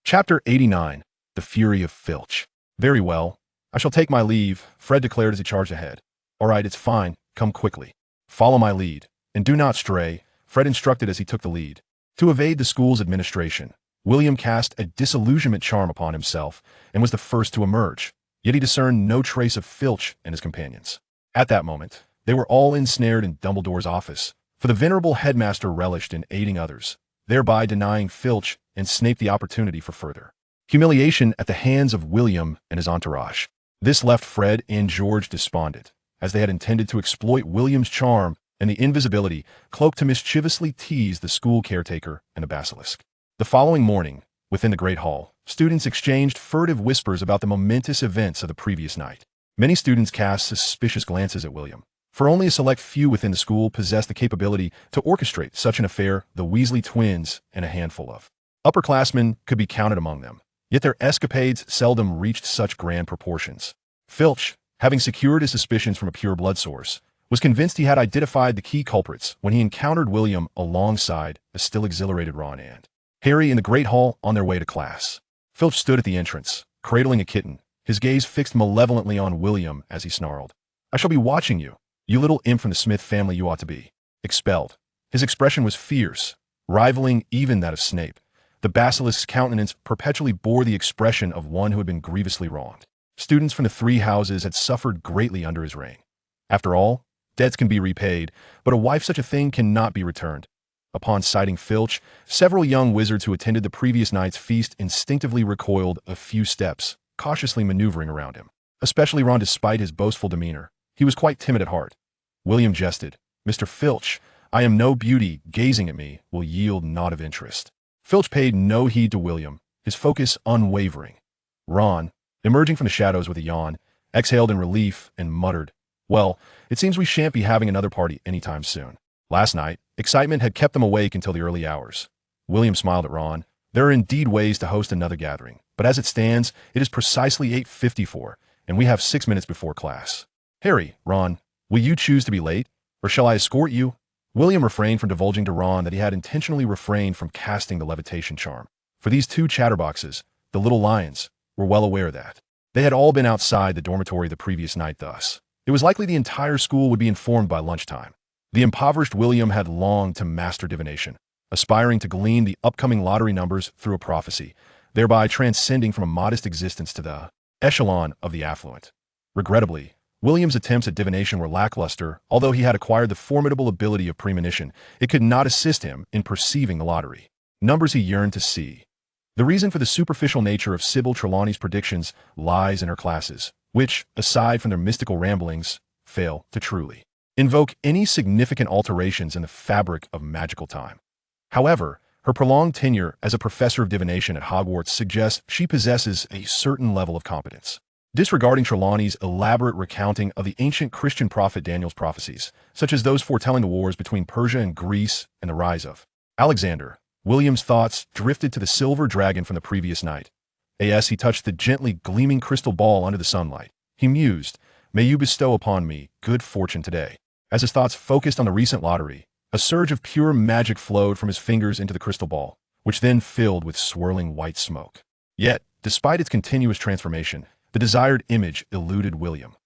Chapter 89. The Fury of Filch. Very well. I shall take my leave, Fred declared as he charged ahead. All right, it's fine. Come quickly. Follow my lead. And do not stray, Fred instructed as he took the lead. To evade the school's administration, William cast a disillusionment charm upon himself and was the first to emerge, yet he discerned no trace of Filch and his companions. At that moment, they were all ensnared in Dumbledore's office, for the venerable headmaster relished in aiding others, thereby denying Filch and Snape the opportunity for further humiliation at the hands of William and his entourage. This left Fred and George despondent, as they had intended to exploit William's charm and the invisibility cloak to mischievously tease the school caretaker and the basilisk. The following morning, within the Great Hall, students exchanged furtive whispers about the momentous events of the previous night. Many students cast suspicious glances at William, for only a select few within the school possessed the capability to orchestrate such an affair. The Weasley twins and a handful of upperclassmen could be counted among them, yet their escapades seldom reached such grand proportions. Filch, having secured his suspicions from a pure blood source, was convinced he had identified the key culprits when he encountered William alongside a still exhilarated Ron and Harry in the Great Hall on their way to class. Filch stood at the entrance, cradling a kitten, his gaze fixed malevolently on William as he snarled, "I shall be watching you, you little imp from the Smith family you ought to be expelled." His expression was fierce, rivaling even that of Snape. The basilisk's countenance perpetually bore the expression of one who had been grievously wronged. Students from the three houses had suffered greatly under his reign. After all, debts can be repaid, but a wife such a thing cannot be returned. Upon sighting Filch, several young wizards who attended the previous night's feast instinctively recoiled a few steps, cautiously maneuvering around him. Especially Ron, despite his boastful demeanor. He was quite timid at heart. William jested, "Mr. Filch, I am no beauty, gazing at me will yield naught of interest." Filch paid no heed to William, his focus unwavering. Ron, emerging from the shadows with a yawn, exhaled in relief and muttered, "Well, it seems we shan't be having another party anytime soon." Last night, excitement had kept them awake until the early hours. William smiled at Ron. "There are indeed ways to host another gathering, but as it stands, it is precisely 8:54, and we have 6 minutes before class. Harry, Ron, will you choose to be late, or shall I escort you?" William refrained from divulging to Ron that he had intentionally refrained from casting the levitation charm. For these two chatterboxes, the little lions, were well aware that they had all been outside the dormitory the previous night. Thus, it was likely the entire school would be informed by lunchtime. The impoverished William had longed to master divination, aspiring to glean the upcoming lottery numbers through a prophecy, thereby transcending from a modest existence to the echelon of the affluent. Regrettably, William's attempts at divination were lackluster. Although he had acquired the formidable ability of premonition, it could not assist him in perceiving the lottery numbers he yearned to see. The reason for the superficial nature of Sybil Trelawney's predictions lies in her classes, which, aside from their mystical ramblings, fail to truly invoke any significant alterations in the fabric of magical time. However, her prolonged tenure as a professor of divination at Hogwarts suggests she possesses a certain level of competence. Disregarding Trelawney's elaborate recounting of the ancient Christian prophet Daniel's prophecies, such as those foretelling the wars between Persia and Greece and the rise of Alexander, William's thoughts drifted to the silver dragon from the previous night. As he touched the gently gleaming crystal ball under the sunlight, he mused, "May you bestow upon me good fortune today." As his thoughts focused on the recent lottery, a surge of pure magic flowed from his fingers into the crystal ball, which then filled with swirling white smoke. Yet, despite its continuous transformation, the desired image eluded William.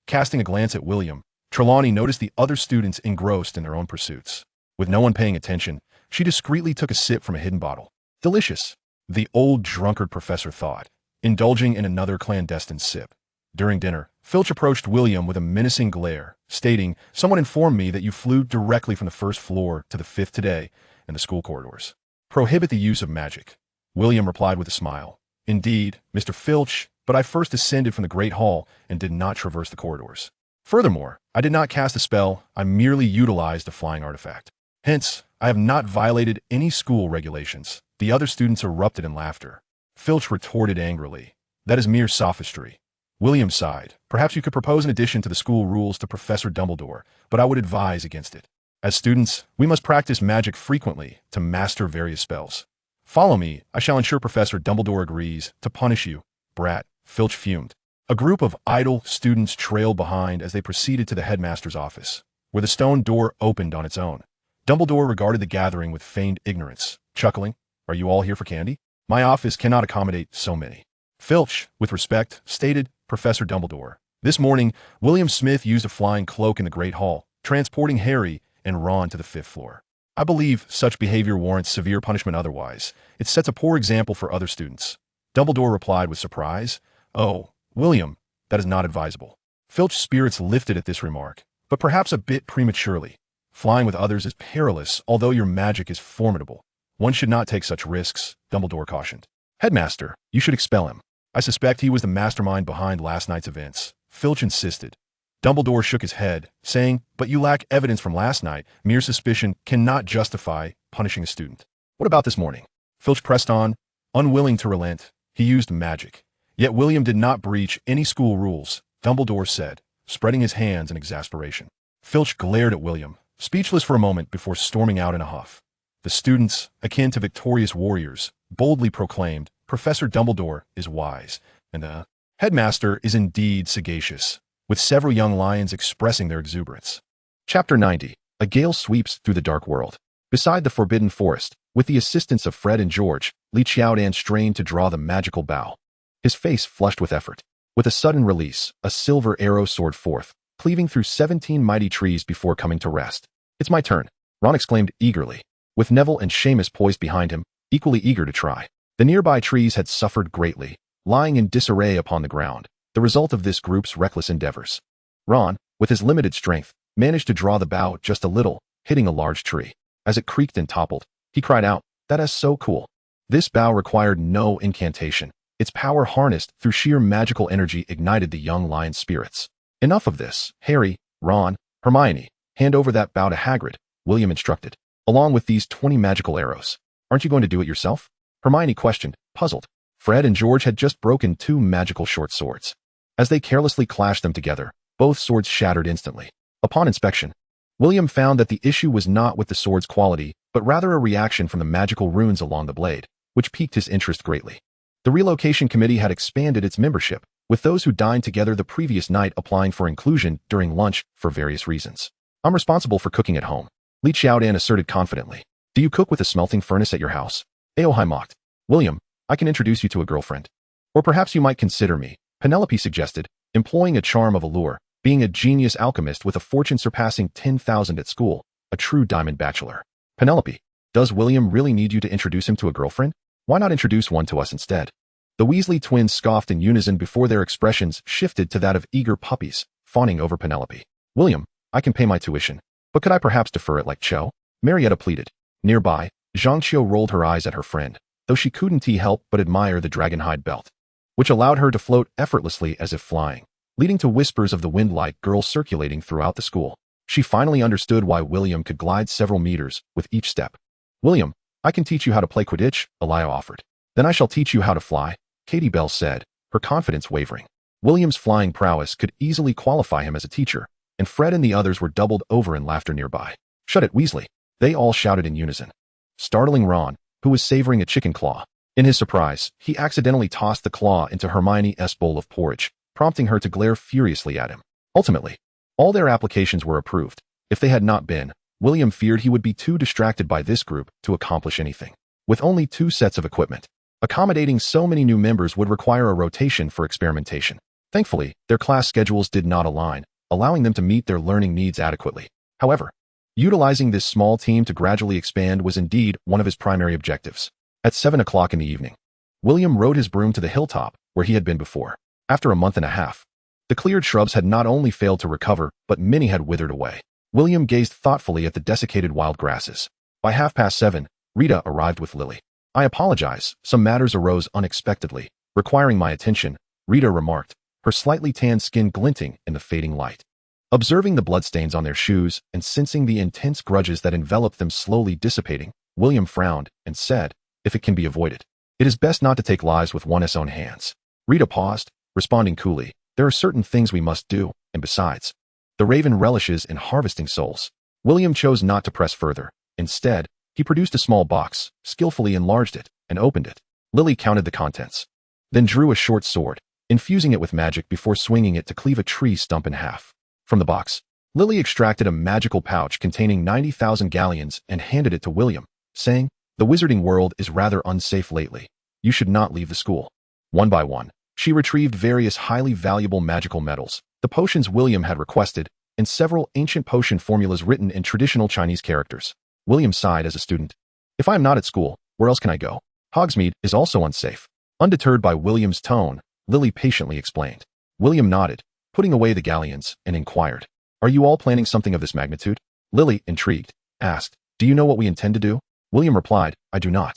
Casting a glance at William, Trelawney noticed the other students engrossed in their own pursuits. With no one paying attention, she discreetly took a sip from a hidden bottle. Delicious, the old drunkard professor thought, indulging in another clandestine sip. During dinner, Filch approached William with a menacing glare, stating, "Someone informed me that you flew directly from the first floor to the 5th today in the school corridors. Prohibit the use of magic." William replied with a smile, "Indeed, Mr. Filch, but I first ascended from the Great Hall and did not traverse the corridors. Furthermore, I did not cast a spell, I merely utilized a flying artifact. Hence, I have not violated any school regulations." The other students erupted in laughter. Filch retorted angrily, "That is mere sophistry." William sighed, "Perhaps you could propose an addition to the school rules to Professor Dumbledore, but I would advise against it. As students, we must practice magic frequently to master various spells. Follow me, I shall ensure Professor Dumbledore agrees to punish you, brat." Filch fumed. A group of idle students trailed behind as they proceeded to the headmaster's office, where the stone door opened on its own. Dumbledore regarded the gathering with feigned ignorance, chuckling, "Are you all here for candy?" My office cannot accommodate so many. Filch, with respect, stated Professor Dumbledore. This morning, William Smith used a flying cloak in the Great Hall, transporting Harry and Ron to the 5th floor. I believe such behavior warrants severe punishment otherwise. It sets a poor example for other students. Dumbledore replied with surprise, "Oh, William, that is not advisable." Filch's spirits lifted at this remark, but perhaps a bit prematurely. Flying with others is perilous, although your magic is formidable. One should not take such risks, Dumbledore cautioned. Headmaster, you should expel him. I suspect he was the mastermind behind last night's events, Filch insisted. Dumbledore shook his head, saying, "But you lack evidence from last night. Mere suspicion cannot justify punishing a student." "What about this morning?" Filch pressed on, unwilling to relent. He used magic. Yet William did not breach any school rules, Dumbledore said, spreading his hands in exasperation. Filch glared at William, speechless for a moment before storming out in a huff. The students, akin to victorious warriors, boldly proclaimed, "Professor Dumbledore is wise, and the headmaster is indeed sagacious," with several young lions expressing their exuberance. Chapter 90. A gale sweeps through the dark world. Beside the forbidden forest, with the assistance of Fred and George, Li Qiaodan strained to draw the magical bow. His face flushed with effort. With a sudden release, a silver arrow soared forth, cleaving through 17 mighty trees before coming to rest. "It's my turn," Ron exclaimed eagerly, with Neville and Seamus poised behind him, equally eager to try. The nearby trees had suffered greatly, lying in disarray upon the ground, the result of this group's reckless endeavors. Ron, with his limited strength, managed to draw the bow just a little, hitting a large tree. As it creaked and toppled, he cried out, "That is so cool." This bow required no incantation. Its power harnessed through sheer magical energy ignited the young lion's spirits. "Enough of this. Harry, Ron, Hermione, hand over that bow to Hagrid," William instructed, "along with these 20 magical arrows. Aren't you going to do it yourself?" Hermione questioned, puzzled. Fred and George had just broken 2 magical short swords. As they carelessly clashed them together, both swords shattered instantly. Upon inspection, William found that the issue was not with the sword's quality, but rather a reaction from the magical runes along the blade, which piqued his interest greatly. The relocation committee had expanded its membership, with those who dined together the previous night applying for inclusion during lunch for various reasons. "I'm responsible for cooking at home," Li Qiaodan asserted confidently. "Do you cook with a smelting furnace at your house?" Aohai mocked. "William, I can introduce you to a girlfriend. Or perhaps you might consider me," Penelope suggested, employing a charm of allure, being a genius alchemist with a fortune surpassing 10,000 at school, a true diamond bachelor. "Penelope, does William really need you to introduce him to a girlfriend? Why not introduce one to us instead?" The Weasley twins scoffed in unison before their expressions shifted to that of eager puppies, fawning over Penelope. "William, I can pay my tuition, but could I perhaps defer it like Cho?" Marietta pleaded. Nearby, Zhang Qiu rolled her eyes at her friend, though she couldn't help but admire the dragonhide belt, which allowed her to float effortlessly as if flying, leading to whispers of the wind-like girl circulating throughout the school. She finally understood why William could glide several meters with each step. "William, I can teach you how to play Quidditch," Elia offered. "Then I shall teach you how to fly," Katie Bell said, her confidence wavering. William's flying prowess could easily qualify him as a teacher, and Fred and the others were doubled over in laughter nearby. "Shut it, Weasley," they all shouted in unison, startling Ron, who was savoring a chicken claw. In his surprise, he accidentally tossed the claw into Hermione's bowl of porridge, prompting her to glare furiously at him. Ultimately, all their applications were approved. If they had not been, William feared he would be too distracted by this group to accomplish anything. With only 2 sets of equipment, accommodating so many new members would require a rotation for experimentation. Thankfully, their class schedules did not align, allowing them to meet their learning needs adequately. However, utilizing this small team to gradually expand was indeed one of his primary objectives. At 7 o'clock in the evening, William rode his broom to the hilltop where he had been before. After a month and a half, the cleared shrubs had not only failed to recover, but many had withered away. William gazed thoughtfully at the desiccated wild grasses. By 7:30, Rita arrived with Lily. "I apologize, some matters arose unexpectedly, requiring my attention," Rita remarked, her slightly tanned skin glinting in the fading light. Observing the bloodstains on their shoes and sensing the intense grudges that enveloped them slowly dissipating, William frowned and said, "If it can be avoided, it is best not to take lives with one's own hands." Rita paused, responding coolly, "There are certain things we must do, and besides, the raven relishes in harvesting souls." William chose not to press further. Instead, he produced a small box, skillfully enlarged it, and opened it. Lily counted the contents, then drew a short sword, infusing it with magic before swinging it to cleave a tree stump in half. From the box, Lily extracted a magical pouch containing 90,000 galleons and handed it to William, saying, "The wizarding world is rather unsafe lately. You should not leave the school. One by one, she retrieved various highly valuable magical metals, the potions William had requested, and several ancient potion formulas written in traditional Chinese characters. William sighed as a student. If I am not at school, where else can I go? Hogsmeade is also unsafe. Undeterred by William's tone, Lily patiently explained. William nodded, putting away the galleons, and inquired, Are you all planning something of this magnitude? Lily, intrigued, asked, Do you know what we intend to do? William replied, I do not.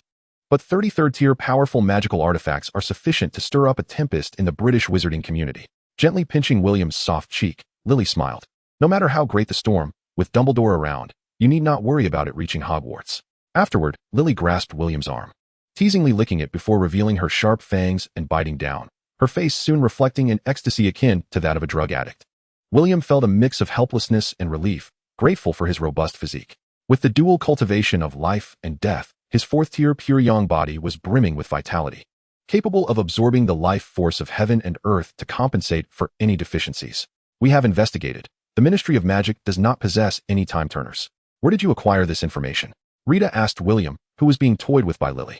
But 33rd tier powerful magical artifacts are sufficient to stir up a tempest in the British wizarding community. Gently pinching William's soft cheek, Lily smiled. No matter how great the storm, with Dumbledore around, you need not worry about it reaching Hogwarts. Afterward, Lily grasped William's arm, teasingly licking it before revealing her sharp fangs and biting down, her face soon reflecting an ecstasy akin to that of a drug addict. William felt a mix of helplessness and relief, grateful for his robust physique. With the dual cultivation of life and death, his 4th-tier pure yang body was brimming with vitality, capable of absorbing the life force of heaven and earth to compensate for any deficiencies. We have investigated. The Ministry of Magic does not possess any time-turners. Where did you acquire this information? Rita asked William, who was being toyed with by Lily.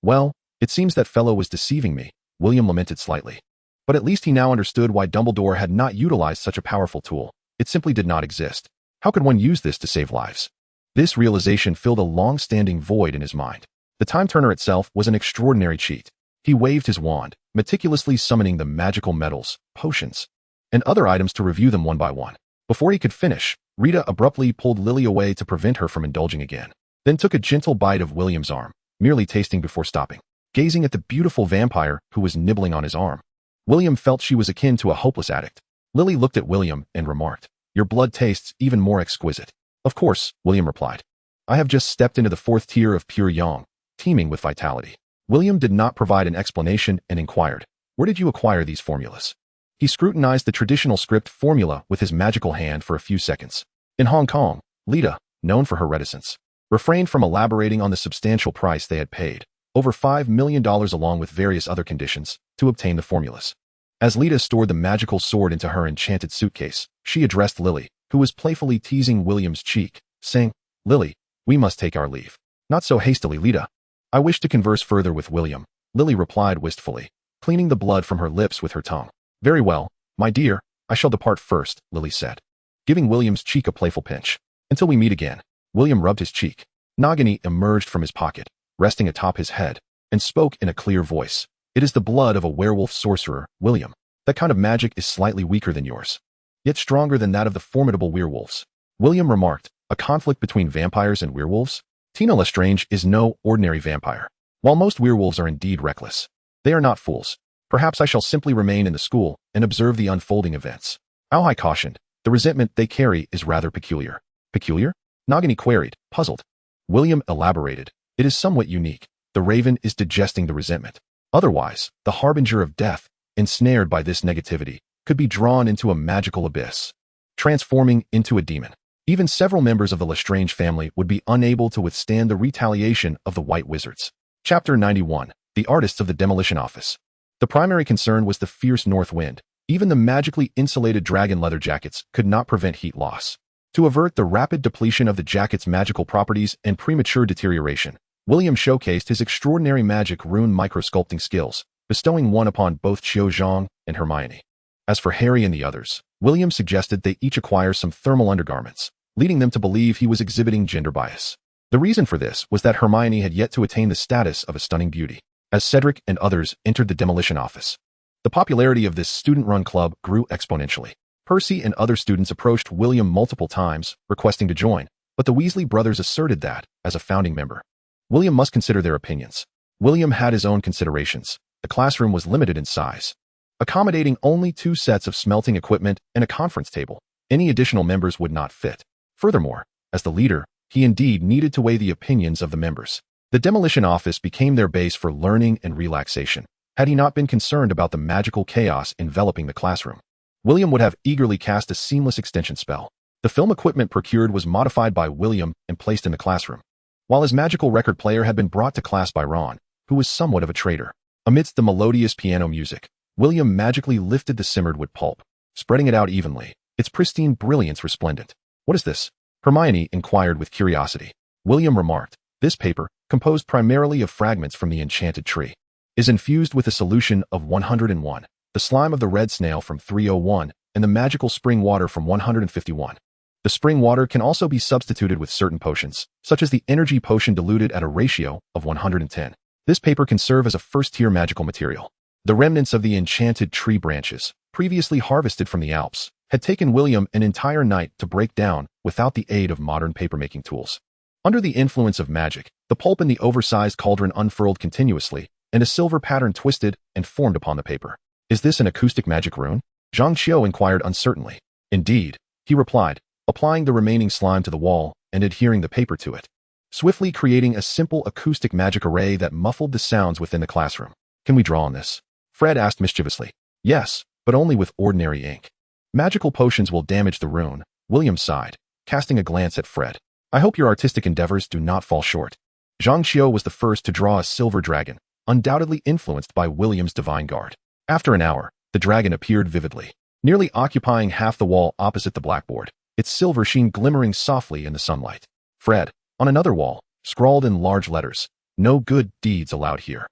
Well, it seems that fellow was deceiving me, William lamented slightly. But at least he now understood why Dumbledore had not utilized such a powerful tool. It simply did not exist. How could one use this to save lives? This realization filled a long-standing void in his mind. The time-turner itself was an extraordinary cheat. He waved his wand, meticulously summoning the magical metals, potions, and other items to review them one by one. Before he could finish, Rita abruptly pulled Lily away to prevent her from indulging again, then took a gentle bite of William's arm, merely tasting before stopping, gazing at the beautiful vampire who was nibbling on his arm. William felt she was akin to a hopeless addict. Lily looked at William and remarked, Your blood tastes even more exquisite. Of course, William replied. I have just stepped into the 4th tier of pure yang, teeming with vitality. William did not provide an explanation and inquired, Where did you acquire these formulas? He scrutinized the traditional script formula with his magical hand for a few seconds. In Hong Kong, Lita, known for her reticence, refrained from elaborating on the substantial price they had paid, over $5 million along with various other conditions, to obtain the formulas. As Lita stored the magical sword into her enchanted suitcase, she addressed Lily, who was playfully teasing William's cheek, saying, Lily, we must take our leave. Not so hastily, Lita. I wish to converse further with William, Lily replied wistfully, cleaning the blood from her lips with her tongue. Very well, my dear, I shall depart first, Lily said, giving William's cheek a playful pinch. Until we meet again. William rubbed his cheek. Nagini emerged from his pocket, resting atop his head, and spoke in a clear voice. It is the blood of a werewolf sorcerer, William. That kind of magic is slightly weaker than yours, yet stronger than that of the formidable werewolves. William remarked, A conflict between vampires and werewolves? Tina Lestrange is no ordinary vampire. While most werewolves are indeed reckless, they are not fools. Perhaps I shall simply remain in the school and observe the unfolding events. Auhai cautioned, The resentment they carry is rather peculiar. Peculiar? Nagini queried, puzzled. William elaborated, It is somewhat unique. The raven is digesting the resentment. Otherwise, the harbinger of death, ensnared by this negativity, could be drawn into a magical abyss, transforming into a demon. Even several members of the Lestrange family would be unable to withstand the retaliation of the White Wizards. Chapter 91. The Artists of the Demolition Office. The primary concern was the fierce north wind. Even the magically insulated dragon leather jackets could not prevent heat loss. To avert the rapid depletion of the jacket's magical properties and premature deterioration, William showcased his extraordinary magic rune microsculpting skills, bestowing one upon both Chang and Hermione. As for Harry and the others, William suggested they each acquire some thermal undergarments, leading them to believe he was exhibiting gender bias. The reason for this was that Hermione had yet to attain the status of a stunning beauty. As Cedric and others entered the demolition office, the popularity of this student-run club grew exponentially. Percy and other students approached William multiple times, requesting to join, but the Weasley brothers asserted that, as a founding member, William must consider their opinions. William had his own considerations. The classroom was limited in size, accommodating only 2 sets of smelting equipment and a conference table. Any additional members would not fit. Furthermore, as the leader, he indeed needed to weigh the opinions of the members. The demolition office became their base for learning and relaxation. Had he not been concerned about the magical chaos enveloping the classroom, William would have eagerly cast a seamless extension spell. The film equipment procured was modified by William and placed in the classroom, while his magical record player had been brought to class by Ron, who was somewhat of a traitor. Amidst the melodious piano music, William magically lifted the simmered wood pulp, spreading it out evenly, its pristine brilliance resplendent. What is this? Hermione inquired with curiosity. William remarked, This paper, composed primarily of fragments from the enchanted tree, is infused with a solution of 101, the slime of the red snail from 301, and the magical spring water from 151. The spring water can also be substituted with certain potions, such as the energy potion diluted at a ratio of 110. This paper can serve as a first-tier magical material. The remnants of the enchanted tree branches, previously harvested from the Alps, had taken William an entire night to break down without the aid of modern papermaking tools. Under the influence of magic, the pulp in the oversized cauldron unfurled continuously, and a silver pattern twisted and formed upon the paper. "Is this an acoustic magic rune?" Zhang Qiu inquired uncertainly. "Indeed," he replied, applying the remaining slime to the wall and adhering the paper to it, swiftly creating a simple acoustic magic array that muffled the sounds within the classroom. "Can we draw on this?" Fred asked mischievously. "Yes, but only with ordinary ink. Magical potions will damage the rune," William sighed, casting a glance at Fred. "I hope your artistic endeavors do not fall short." Zhang Qiu was the first to draw a silver dragon, undoubtedly influenced by William's divine guard. After an hour, the dragon appeared vividly, nearly occupying half the wall opposite the blackboard, its silver sheen glimmering softly in the sunlight. Fred, on another wall, scrawled in large letters, "No good deeds allowed here.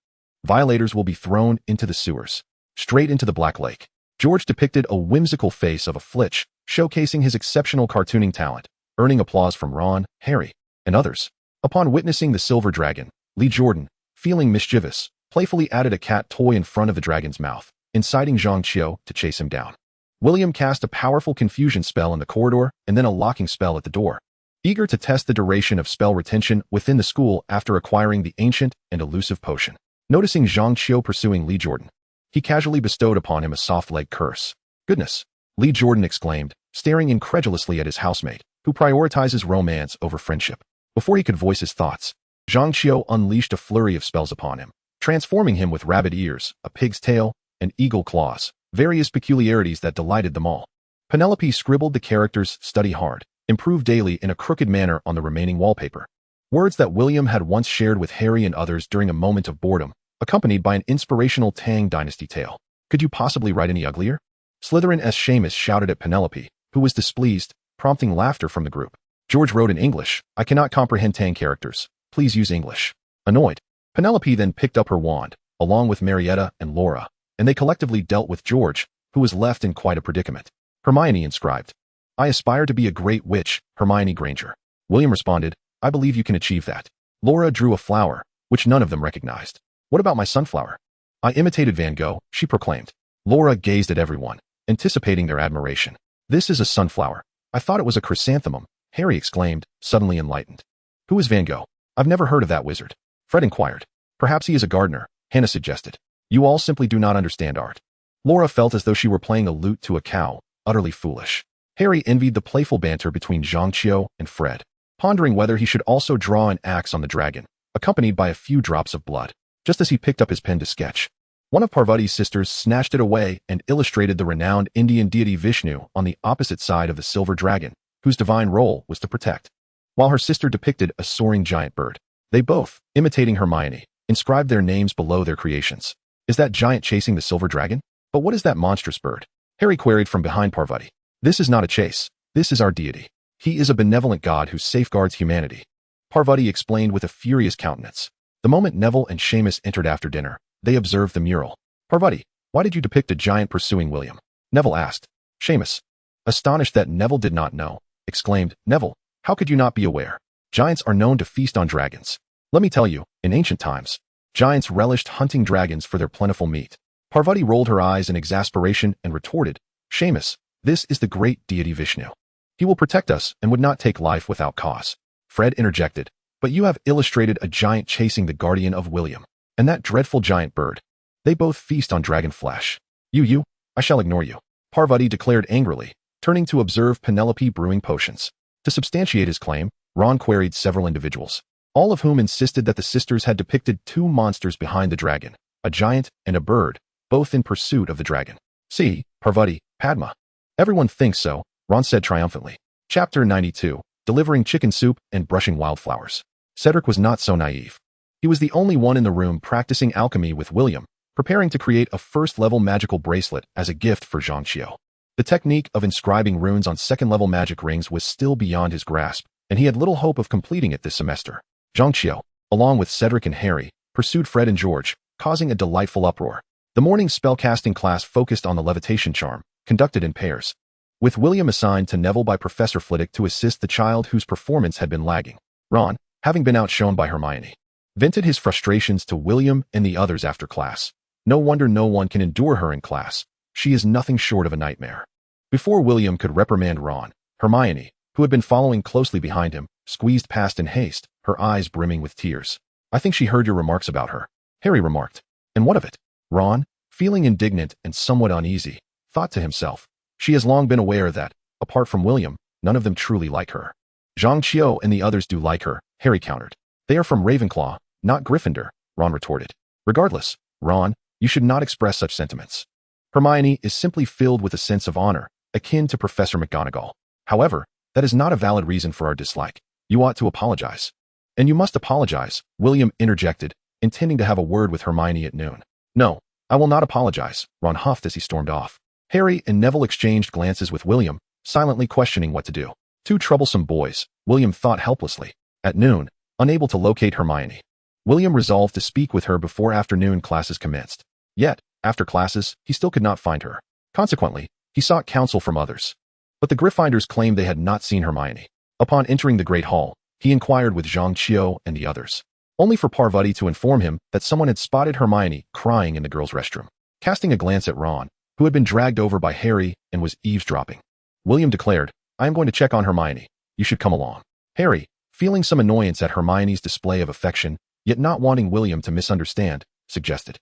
Violators will be thrown into the sewers, straight into the Black Lake." George depicted a whimsical face of a Filch, showcasing his exceptional cartooning talent, earning applause from Ron, Harry, and others. Upon witnessing the silver dragon, Lee Jordan, feeling mischievous, playfully added a cat toy in front of the dragon's mouth, inciting Zhang Qiu to chase him down. William cast a powerful confusion spell in the corridor and then a locking spell at the door, eager to test the duration of spell retention within the school after acquiring the ancient and elusive potion. Noticing Zhang Qiu pursuing Lee Jordan, he casually bestowed upon him a soft-leg curse. "Goodness," Lee Jordan exclaimed, staring incredulously at his housemate, who prioritizes romance over friendship. Before he could voice his thoughts, Zhang Qiu unleashed a flurry of spells upon him, transforming him with rabbit ears, a pig's tail, and eagle claws, various peculiarities that delighted them all. Penelope scribbled the characters "study hard, improve daily" in a crooked manner on the remaining wallpaper. Words that William had once shared with Harry and others during a moment of boredom, accompanied by an inspirational Tang dynasty tale. "Could you possibly write any uglier?" Slytherin-S Seamus shouted at Penelope, who was displeased, prompting laughter from the group. George wrote in English, "I cannot comprehend Tang characters. Please use English." Annoyed, Penelope then picked up her wand, along with Marietta and Laura, and they collectively dealt with George, who was left in quite a predicament. Hermione inscribed, "I aspire to be a great witch, Hermione Granger." William responded, "I believe you can achieve that." Laura drew a flower, which none of them recognized. "What about my sunflower?" "I imitated Van Gogh," she proclaimed. Laura gazed at everyone, anticipating their admiration. "This is a sunflower. I thought it was a chrysanthemum," Harry exclaimed, suddenly enlightened. "Who is Van Gogh? I've never heard of that wizard." Fred inquired. "Perhaps he is a gardener," Hannah suggested. "You all simply do not understand art." Laura felt as though she were playing a lute to a cow, utterly foolish. Harry envied the playful banter between Zhang Qiu and Fred, pondering whether he should also draw an axe on the dragon, accompanied by a few drops of blood. Just as he picked up his pen to sketch, one of Parvati's sisters snatched it away and illustrated the renowned Indian deity Vishnu on the opposite side of the silver dragon, whose divine role was to protect, while her sister depicted a soaring giant bird. They both, imitating Hermione, inscribed their names below their creations. "Is that giant chasing the silver dragon? But what is that monstrous bird?" Harry queried from behind Parvati. "This is not a chase. This is our deity. He is a benevolent god who safeguards humanity," Parvati explained with a furious countenance. The moment Neville and Seamus entered after dinner, they observed the mural. "Parvati, why did you depict a giant pursuing William?" Neville asked. Seamus, astonished that Neville did not know, exclaimed, "Neville, how could you not be aware? Giants are known to feast on dragons. Let me tell you, in ancient times, giants relished hunting dragons for their plentiful meat." Parvati rolled her eyes in exasperation and retorted, "Seamus, this is the great deity Vishnu. He will protect us and would not take life without cause." Fred interjected, "But you have illustrated a giant chasing the guardian of William, and that dreadful giant bird. They both feast on dragon flesh." I shall ignore you," Parvati declared angrily, turning to observe Penelope brewing potions. To substantiate his claim, Ron queried several individuals, all of whom insisted that the sisters had depicted two monsters behind the dragon, a giant and a bird, both in pursuit of the dragon. "See, Parvati, Padma. Everyone thinks so," Ron said triumphantly. Chapter 92, Delivering Chicken Soup and Brushing Wildflowers. Cedric was not so naive. He was the only one in the room practicing alchemy with William, preparing to create a first-level magical bracelet as a gift for Zhang Qiu. The technique of inscribing runes on second-level magic rings was still beyond his grasp, and he had little hope of completing it this semester. "Zhang Qiu, along with Cedric and Harry, pursued Fred and George, causing a delightful uproar. The morning's spellcasting class focused on the levitation charm, conducted in pairs, with William assigned to Neville by Professor Flitwick to assist the child whose performance had been lagging. Ron, having been outshone by Hermione, vented his frustrations to William and the others after class. No wonder no one can endure her in class. She is nothing short of a nightmare. Before William could reprimand Ron, Hermione, who had been following closely behind him, squeezed past in haste, her eyes brimming with tears. I think she heard your remarks about her, Harry remarked. And what of it? Ron, feeling indignant and somewhat uneasy, thought to himself. She has long been aware that, apart from William, none of them truly like her. Zhang Qiu and the others do like her, Harry countered. They are from Ravenclaw, not Gryffindor, Ron retorted. Regardless, Ron, you should not express such sentiments. Hermione is simply filled with a sense of honor, akin to Professor McGonagall. However, that is not a valid reason for our dislike. You ought to apologize. And you must apologize, William interjected, intending to have a word with Hermione at noon. No, I will not apologize, Ron huffed as he stormed off. Harry and Neville exchanged glances with William, silently questioning what to do. Two troublesome boys, William thought helplessly. At noon, unable to locate Hermione, William resolved to speak with her before afternoon classes commenced. Yet, after classes, he still could not find her. Consequently, he sought counsel from others. But the Gryffindors claimed they had not seen Hermione. Upon entering the Great Hall, he inquired with Zhang Qiu and the others, only for Parvati to inform him that someone had spotted Hermione crying in the girls' restroom. Casting a glance at Ron, who had been dragged over by Harry and was eavesdropping, William declared, I am going to check on Hermione. You should come along. Harry, feeling some annoyance at Hermione's display of affection, yet not wanting William to misunderstand, suggested,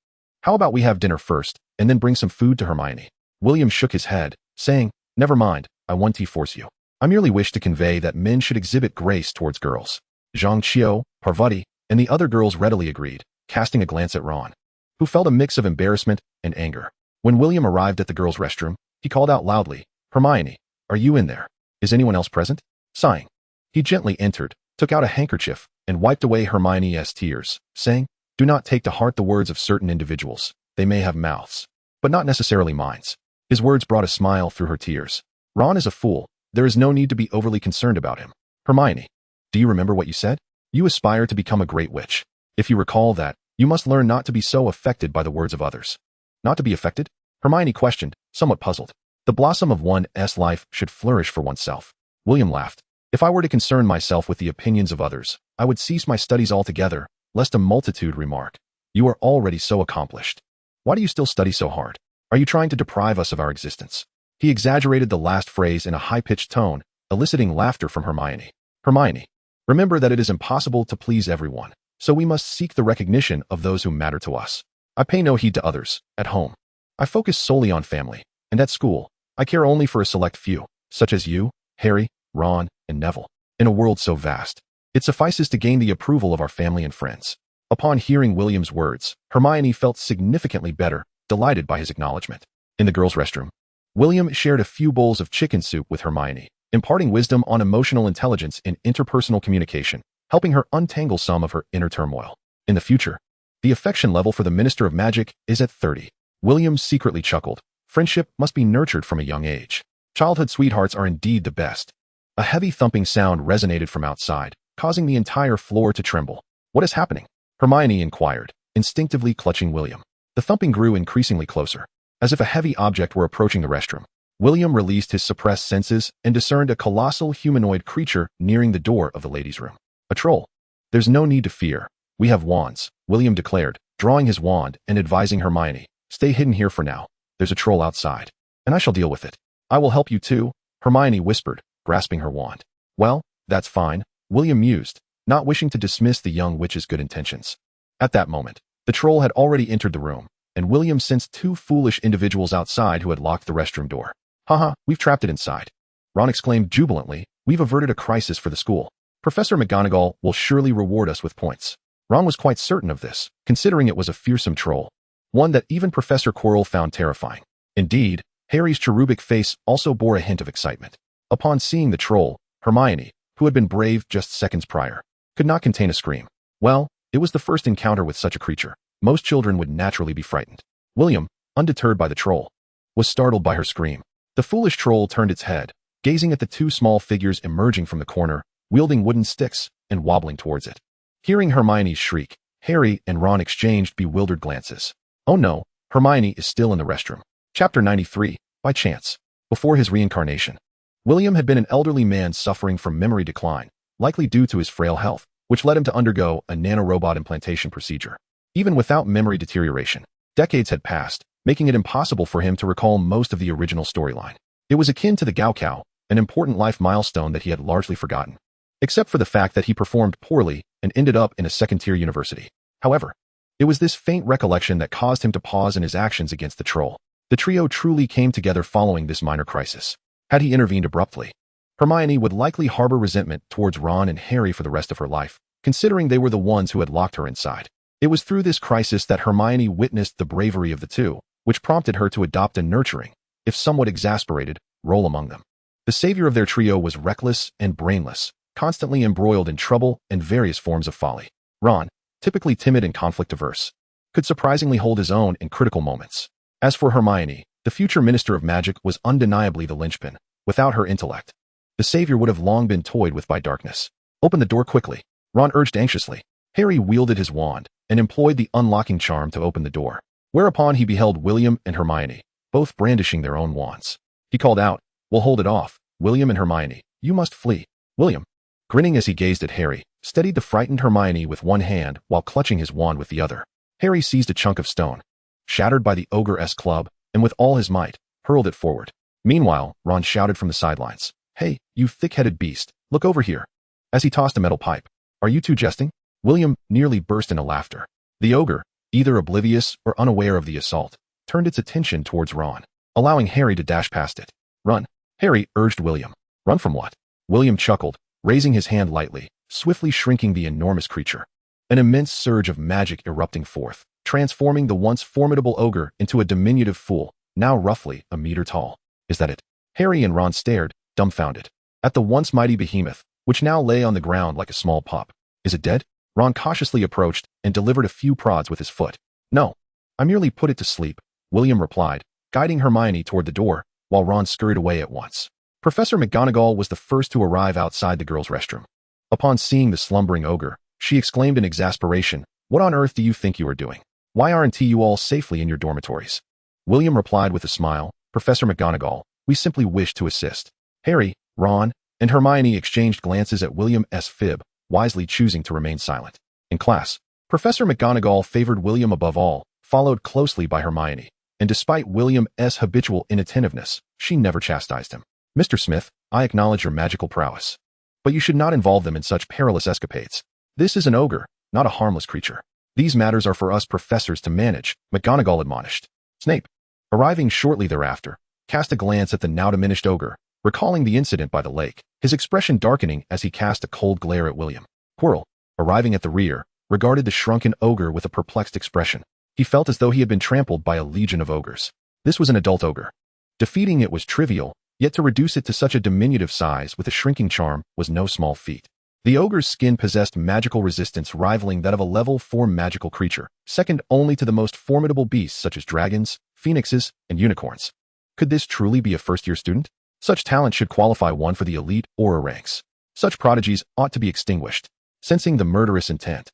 how about we have dinner first, and then bring some food to Hermione? William shook his head, saying, never mind, I won't force you. I merely wish to convey that men should exhibit grace towards girls. Zhang Qiu, Parvati, and the other girls readily agreed, casting a glance at Ron, who felt a mix of embarrassment and anger. When William arrived at the girls' restroom, he called out loudly, Hermione, are you in there? Is anyone else present? Sighing, he gently entered, took out a handkerchief, and wiped away Hermione's tears, saying, do not take to heart the words of certain individuals. They may have mouths, but not necessarily minds. His words brought a smile through her tears. Ron is a fool. There is no need to be overly concerned about him. Hermione, do you remember what you said? You aspire to become a great witch. If you recall that, you must learn not to be so affected by the words of others. Not to be affected? Hermione questioned, somewhat puzzled. The blossom of one's life should flourish for oneself. William laughed. If I were to concern myself with the opinions of others, I would cease my studies altogether, lest a multitude remark, you are already so accomplished. Why do you still study so hard? Are you trying to deprive us of our existence? He exaggerated the last phrase in a high-pitched tone, eliciting laughter from Hermione. Hermione, remember that it is impossible to please everyone, so we must seek the recognition of those who matter to us. I pay no heed to others. At home, I focus solely on family, and at school, I care only for a select few, such as you, Harry, Ron, and Neville. In a world so vast, it suffices to gain the approval of our family and friends. Upon hearing William's words, Hermione felt significantly better, delighted by his acknowledgement. In the girls' restroom, William shared a few bowls of chicken soup with Hermione, imparting wisdom on emotional intelligence in interpersonal communication, helping her untangle some of her inner turmoil. In the future, the affection level for the Minister of Magic is at 30. William secretly chuckled. Friendship must be nurtured from a young age. Childhood sweethearts are indeed the best. A heavy thumping sound resonated from outside, causing the entire floor to tremble. What is happening? Hermione inquired, instinctively clutching William. The thumping grew increasingly closer, as if a heavy object were approaching the restroom. William released his suppressed senses and discerned a colossal humanoid creature nearing the door of the ladies' room. A troll. There's no need to fear. We have wands, William declared, drawing his wand and advising Hermione. Stay hidden here for now. There's a troll outside, and I shall deal with it. I will help you too, Hermione whispered, grasping her wand. Well, that's fine, William mused, not wishing to dismiss the young witch's good intentions. At that moment, the troll had already entered the room, and William sensed two foolish individuals outside who had locked the restroom door. Haha, we've trapped it inside. Ron exclaimed jubilantly, we've averted a crisis for the school. Professor McGonagall will surely reward us with points. Ron was quite certain of this, considering it was a fearsome troll, one that even Professor Quirrell found terrifying. Indeed, Harry's cherubic face also bore a hint of excitement. Upon seeing the troll, Hermione, who had been brave just seconds prior, could not contain a scream. Well, it was the first encounter with such a creature. Most children would naturally be frightened. William, undeterred by the troll, was startled by her scream. The foolish troll turned its head, gazing at the two small figures emerging from the corner, wielding wooden sticks and wobbling towards it. Hearing Hermione's shriek, Harry and Ron exchanged bewildered glances. Oh no, Hermione is still in the restroom. Chapter 93, by chance. Before his reincarnation, William had been an elderly man suffering from memory decline, likely due to his frail health, which led him to undergo a nanorobot implantation procedure. Even without memory deterioration, decades had passed, making it impossible for him to recall most of the original storyline. It was akin to the Gaokao, an important life milestone that he had largely forgotten, except for the fact that he performed poorly and ended up in a second-tier university. However, it was this faint recollection that caused him to pause in his actions against the troll. The trio truly came together following this minor crisis. Had he intervened abruptly, Hermione would likely harbor resentment towards Ron and Harry for the rest of her life, considering they were the ones who had locked her inside. It was through this crisis that Hermione witnessed the bravery of the two, which prompted her to adopt a nurturing, if somewhat exasperated, role among them. The savior of their trio was reckless and brainless, constantly embroiled in trouble and various forms of folly. Ron, typically timid and conflict-averse, could surprisingly hold his own in critical moments. As for Hermione, the future Minister of Magic was undeniably the linchpin. Without her intellect, the savior would have long been toyed with by darkness. Open the door quickly, Ron urged anxiously. Harry wielded his wand and employed the unlocking charm to open the door, whereupon he beheld William and Hermione, both brandishing their own wands. He called out, "We'll hold it off, William and Hermione, you must flee." William, grinning as he gazed at Harry, steadied the frightened Hermione with one hand while clutching his wand with the other. Harry seized a chunk of stone, shattered by the ogre-esque club, and with all his might, hurled it forward. Meanwhile, Ron shouted from the sidelines, "Hey, you thick-headed beast, look over here," as he tossed a metal pipe. "Are you two jesting?" William nearly burst into laughter. The ogre, either oblivious or unaware of the assault, turned its attention towards Ron, allowing Harry to dash past it. "Run," Harry urged William. "Run from what?" William chuckled, raising his hand lightly, swiftly shrinking the enormous creature. An immense surge of magic erupting forth, transforming the once formidable ogre into a diminutive fool, now roughly a meter tall. "Is that it?" Harry and Ron stared, dumbfounded, at the once mighty behemoth, which now lay on the ground like a small pup. "Is it dead?" Ron cautiously approached and delivered a few prods with his foot. "No, I merely put it to sleep," William replied, guiding Hermione toward the door, while Ron scurried away at once. Professor McGonagall was the first to arrive outside the girls' restroom. Upon seeing the slumbering ogre, she exclaimed in exasperation, "What on earth do you think you are doing? Why aren't you all safely in your dormitories?" William replied with a smile, "Professor McGonagall, we simply wish to assist." Harry, Ron, and Hermione exchanged glances at William's fib, wisely choosing to remain silent. In class, Professor McGonagall favored William above all, followed closely by Hermione, and despite William's habitual inattentiveness, she never chastised him. "Mr. Smith, I acknowledge your magical prowess, but you should not involve them in such perilous escapades. This is an ogre, not a harmless creature. These matters are for us professors to manage," McGonagall admonished. Snape, arriving shortly thereafter, cast a glance at the now diminished ogre, recalling the incident by the lake, his expression darkening as he cast a cold glare at William. Quirrell, arriving at the rear, regarded the shrunken ogre with a perplexed expression. He felt as though he had been trampled by a legion of ogres. This was an adult ogre. Defeating it was trivial, yet to reduce it to such a diminutive size with a shrinking charm was no small feat. The ogre's skin possessed magical resistance rivaling that of a level 4 magical creature, second only to the most formidable beasts such as dragons, phoenixes, and unicorns. Could this truly be a first-year student? Such talent should qualify one for the elite Auror ranks. Such prodigies ought to be extinguished. Sensing the murderous intent,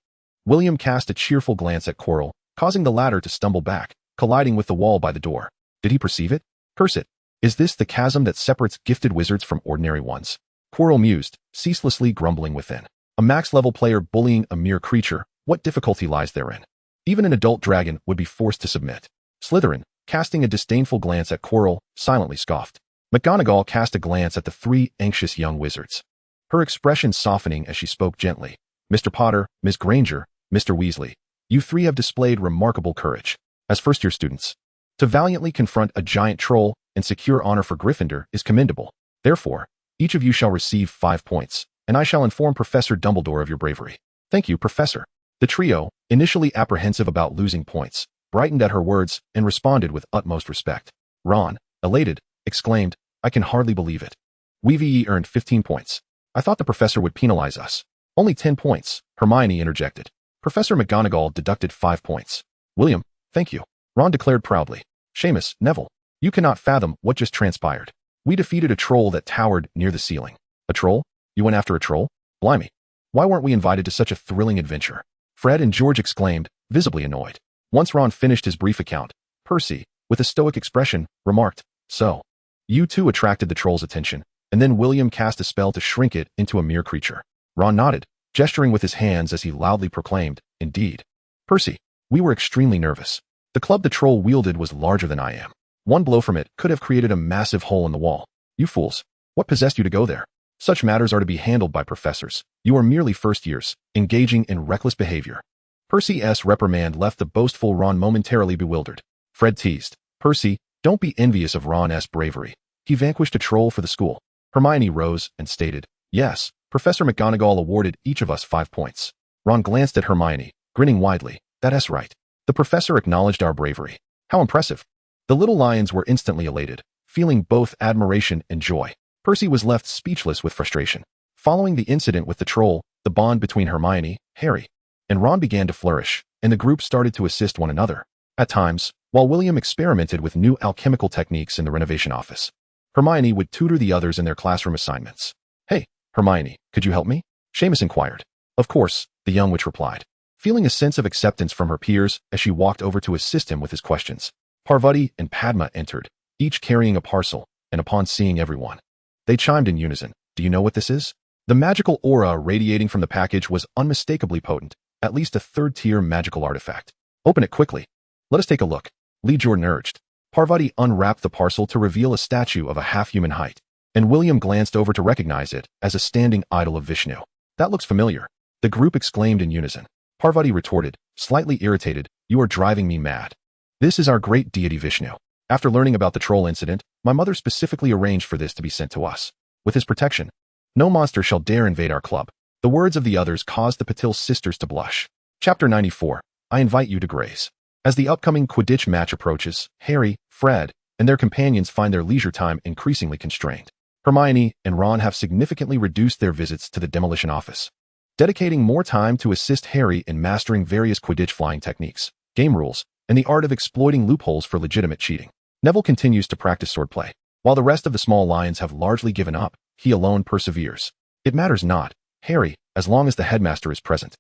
William cast a cheerful glance at Quirrell, causing the latter to stumble back, colliding with the wall by the door. Did he perceive it? Curse it! Is this the chasm that separates gifted wizards from ordinary ones? Quirrell mused, ceaselessly grumbling within. A max-level player bullying a mere creature, what difficulty lies therein? Even an adult dragon would be forced to submit. Slytherin, casting a disdainful glance at Quirrell, silently scoffed. McGonagall cast a glance at the three anxious young wizards, her expression softening as she spoke gently. "Mr. Potter, Miss Granger, Mr. Weasley, you three have displayed remarkable courage. As first-year students, to valiantly confront a giant troll and secure honor for Gryffindor is commendable. Therefore, each of you shall receive 5 points, and I shall inform Professor Dumbledore of your bravery." "Thank you, Professor." The trio, initially apprehensive about losing points, brightened at her words and responded with utmost respect. Ron, elated, exclaimed, "I can hardly believe it. We've earned 15 points. I thought the professor would penalize us." "Only 10 points, Hermione interjected. Professor McGonagall deducted 5 points. "William, thank you," Ron declared proudly. "Seamus, Neville, you cannot fathom what just transpired. We defeated a troll that towered near the ceiling." "A troll? You went after a troll? Blimey. Why weren't we invited to such a thrilling adventure? Fred and George exclaimed, visibly annoyed. Once Ron finished his brief account, Percy, with a stoic expression, remarked, "So, you too attracted the troll's attention," and then William cast a spell to shrink it into a mere creature. Ron nodded, gesturing with his hands as he loudly proclaimed, "Indeed. Percy, we were extremely nervous. The club the troll wielded was larger than I am. One blow from it could have created a massive hole in the wall. You fools, what possessed you to go there? Such matters are to be handled by professors. You are merely first years, engaging in reckless behavior." Percy's reprimand left the boastful Ron momentarily bewildered. Fred teased, "Percy, don't be envious of Ron's bravery. He vanquished a troll for the school." Hermione rose and stated, "Yes, Professor McGonagall awarded each of us 5 points." Ron glanced at Hermione, grinning widely. "That's right. The professor acknowledged our bravery. How impressive." The little lions were instantly elated, feeling both admiration and joy. Percy was left speechless with frustration. Following the incident with the troll, the bond between Hermione, Harry, and Ron began to flourish, and the group started to assist one another. At times, while William experimented with new alchemical techniques in the renovation office, Hermione would tutor the others in their classroom assignments. "Hey, Hermione, could you help me?" Seamus inquired. "Of course," the young witch replied, feeling a sense of acceptance from her peers as she walked over to assist him with his questions. Parvati and Padma entered, each carrying a parcel, and upon seeing everyone, they chimed in unison, "Do you know what this is?" The magical aura radiating from the package was unmistakably potent, at least a third-tier magical artifact. "Open it quickly. Let us take a look," Lee Jordan urged. Parvati unwrapped the parcel to reveal a statue of a half-human height, and William glanced over to recognize it as a standing idol of Vishnu. "That looks familiar," the group exclaimed in unison. Parvati retorted, slightly irritated, "You are driving me mad. This is our great deity Vishnu. After learning about the troll incident, my mother specifically arranged for this to be sent to us. With his protection, no monster shall dare invade our club." The words of the others caused the Patil sisters to blush. Chapter 94. I invite you to graze. As the upcoming Quidditch match approaches, Harry, Fred, and their companions find their leisure time increasingly constrained. Hermione and Ron have significantly reduced their visits to the Demolition office, dedicating more time to assist Harry in mastering various Quidditch flying techniques, game rules, and the art of exploiting loopholes for legitimate cheating. Neville continues to practice swordplay. While the rest of the small lions have largely given up, he alone perseveres. It matters not, Harry, as long as the headmaster is present.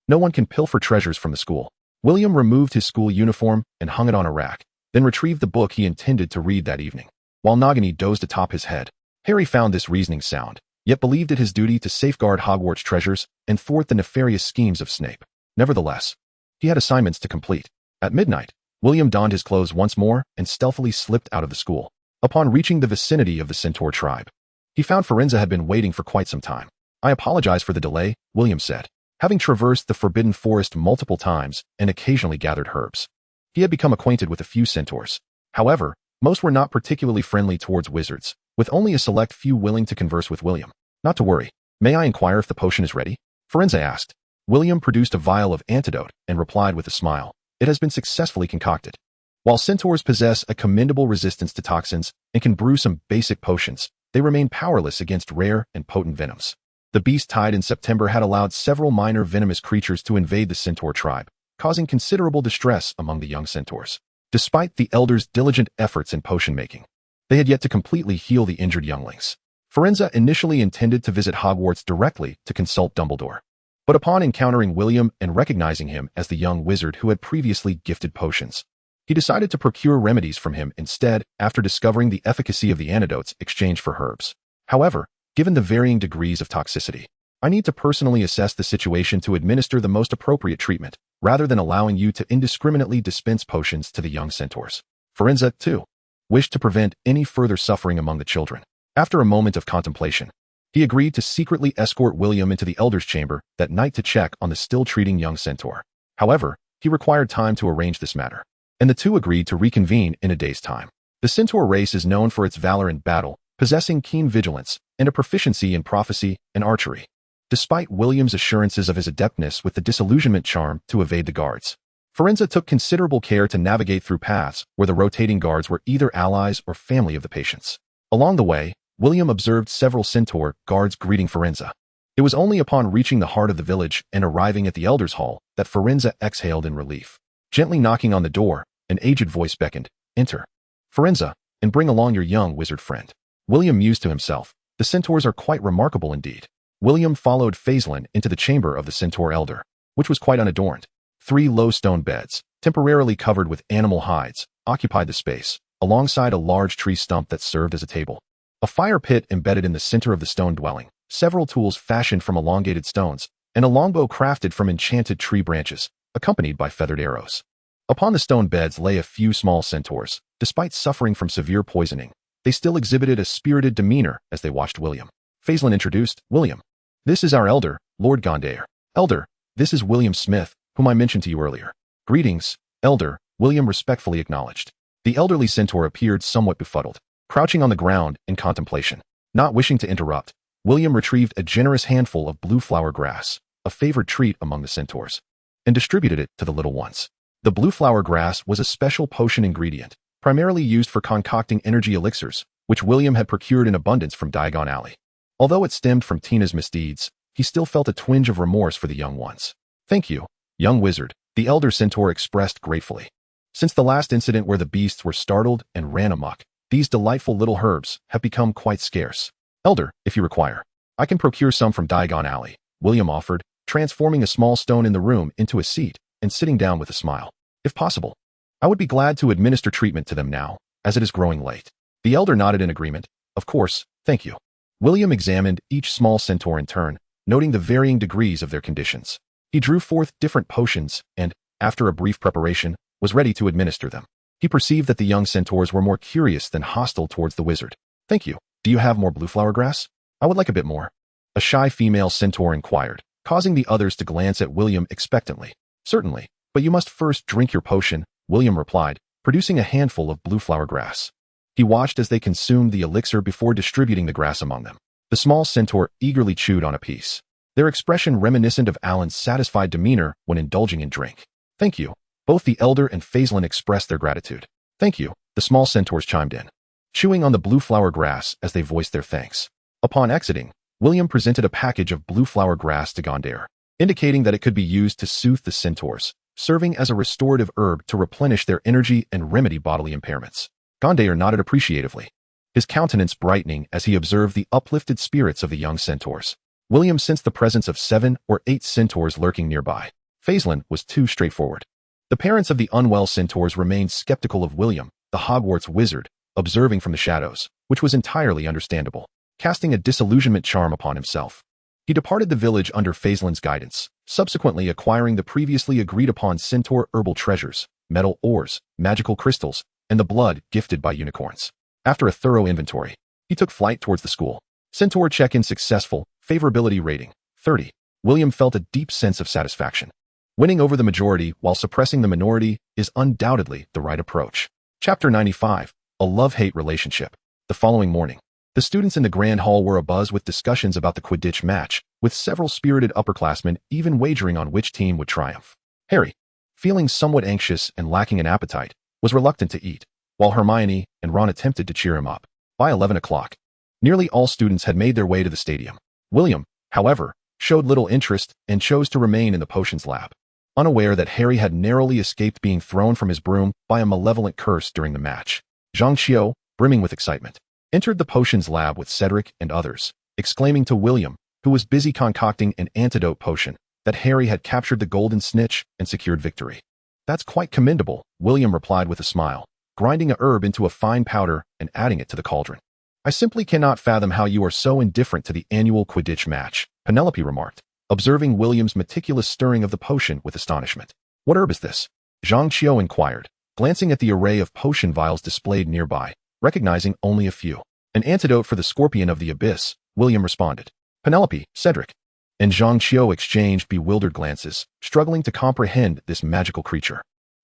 No one can pilfer treasures from the school. William removed his school uniform and hung it on a rack, then retrieved the book he intended to read that evening. While Nagini dozed atop his head, Harry found this reasoning sound, yet believed it his duty to safeguard Hogwarts treasures and thwart the nefarious schemes of Snape. Nevertheless, he had assignments to complete. At midnight, William donned his clothes once more and stealthily slipped out of the school. Upon reaching the vicinity of the Centaur tribe, he found Firenze had been waiting for quite some time. "I apologize for the delay," William said. Having traversed the Forbidden Forest multiple times and occasionally gathered herbs, he had become acquainted with a few centaurs. However, most were not particularly friendly towards wizards, with only a select few willing to converse with William. "Not to worry. May I inquire if the potion is ready?" Firenze asked. William produced a vial of antidote and replied with a smile, "It has been successfully concocted." While centaurs possess a commendable resistance to toxins and can brew some basic potions, they remain powerless against rare and potent venoms. The beast tide in September had allowed several minor venomous creatures to invade the centaur tribe, causing considerable distress among the young centaurs. Despite the elders' diligent efforts in potion making, they had yet to completely heal the injured younglings. Firenze initially intended to visit Hogwarts directly to consult Dumbledore, but upon encountering William and recognizing him as the young wizard who had previously gifted potions, he decided to procure remedies from him instead after discovering the efficacy of the antidotes exchanged for herbs. However, given the varying degrees of toxicity, I need to personally assess the situation to administer the most appropriate treatment, rather than allowing you to indiscriminately dispense potions to the young centaurs. Firenze, too, wished to prevent any further suffering among the children. After a moment of contemplation, he agreed to secretly escort William into the Elder's Chamber that night to check on the still-treating young centaur. However, he required time to arrange this matter, and the two agreed to reconvene in a day's time. The centaur race is known for its valor in battle, possessing keen vigilance, and a proficiency in prophecy and archery. Despite William's assurances of his adeptness with the disillusionment charm to evade the guards, Firenze took considerable care to navigate through paths where the rotating guards were either allies or family of the patients. Along the way, William observed several centaur guards greeting Firenze. It was only upon reaching the heart of the village and arriving at the Elders' Hall that Firenze exhaled in relief. Gently knocking on the door, an aged voice beckoned, "Enter, Firenze, and bring along your young wizard friend." William mused to himself, "The centaurs are quite remarkable indeed. William followed Faislin into the chamber of the Centaur elder, which was quite unadorned. 3 low stone beds, temporarily covered with animal hides, occupied the space, alongside a large tree stump that served as a table. A fire pit embedded in the center of the stone dwelling, several tools fashioned from elongated stones, and a longbow crafted from enchanted tree branches, accompanied by feathered arrows. Upon the stone beds lay a few small centaurs. Despite suffering from severe poisoning, they still exhibited a spirited demeanor as they watched William. Faislin introduced, "William, this is our elder, Lord Gondaire. Elder, this is William Smith, whom I mentioned to you earlier." "Greetings, Elder," William respectfully acknowledged. The elderly centaur appeared somewhat befuddled, crouching on the ground in contemplation. Not wishing to interrupt, William retrieved a generous handful of blue flower grass, a favored treat among the centaurs, and distributed it to the little ones. The blue flower grass was a special potion ingredient, primarily used for concocting energy elixirs, which William had procured in abundance from Diagon Alley. Although it stemmed from Tina's misdeeds, he still felt a twinge of remorse for the young ones. "Thank you, young wizard," the elder centaur expressed gratefully. "Since the last incident where the beasts were startled and ran amok, these delightful little herbs have become quite scarce. Elder, if you require, I can procure some from Diagon Alley," William offered, transforming a small stone in the room into a seat and sitting down with a smile. "If possible, I would be glad to administer treatment to them now, as it is growing late." The elder nodded in agreement. "Of course, thank you." William examined each small centaur in turn, noting the varying degrees of their conditions. He drew forth different potions and, after a brief preparation, was ready to administer them. He perceived that the young centaurs were more curious than hostile towards the wizard. "Thank you. Do you have more blue flower grass? I would like a bit more." A shy female centaur inquired, causing the others to glance at William expectantly. "Certainly, but you must first drink your potion," William replied, producing a handful of blue flower grass. He watched as they consumed the elixir before distributing the grass among them. The small centaur eagerly chewed on a piece, their expression reminiscent of Alan's satisfied demeanor when indulging in drink. "Thank you." Both the elder and Faislin expressed their gratitude. "Thank you," the small centaurs chimed in, chewing on the blue flower grass as they voiced their thanks. Upon exiting, William presented a package of blue flower grass to Gondaire, indicating that it could be used to soothe the centaurs, serving as a restorative herb to replenish their energy and remedy bodily impairments. Gondaire nodded appreciatively, his countenance brightening as he observed the uplifted spirits of the young centaurs. William sensed the presence of 7 or 8 centaurs lurking nearby. Faislin was too straightforward. The parents of the unwell centaurs remained skeptical of William, the Hogwarts wizard, observing from the shadows, which was entirely understandable, casting a disillusionment charm upon himself. He departed the village under Faislin's guidance, subsequently acquiring the previously agreed-upon centaur herbal treasures, metal ores, magical crystals, and the blood gifted by unicorns. After a thorough inventory, he took flight towards the school. Centaur check-in successful, favorability rating, 30. William felt a deep sense of satisfaction. Winning over the majority while suppressing the minority is undoubtedly the right approach. Chapter 95, A Love-Hate Relationship. The following morning, the students in the Grand Hall were abuzz with discussions about the Quidditch match, with several spirited upperclassmen even wagering on which team would triumph. Harry, feeling somewhat anxious and lacking an appetite, was reluctant to eat, while Hermione and Ron attempted to cheer him up. By 11 o'clock, nearly all students had made their way to the stadium. William, however, showed little interest and chose to remain in the potions lab, unaware that Harry had narrowly escaped being thrown from his broom by a malevolent curse during the match. Zhang Xiao, brimming with excitement, entered the potions lab with Cedric and others, exclaiming to William, who was busy concocting an antidote potion, that Harry had captured the golden snitch and secured victory. "That's quite commendable," William replied with a smile, grinding a herb into a fine powder and adding it to the cauldron. "I simply cannot fathom how you are so indifferent to the annual Quidditch match," Penelope remarked, observing William's meticulous stirring of the potion with astonishment. "What herb is this?" Zhang Qiu inquired, glancing at the array of potion vials displayed nearby, recognizing only a few. "An antidote for the scorpion of the abyss," William responded. Penelope, Cedric, and Zhang Qiu exchanged bewildered glances, struggling to comprehend this magical creature.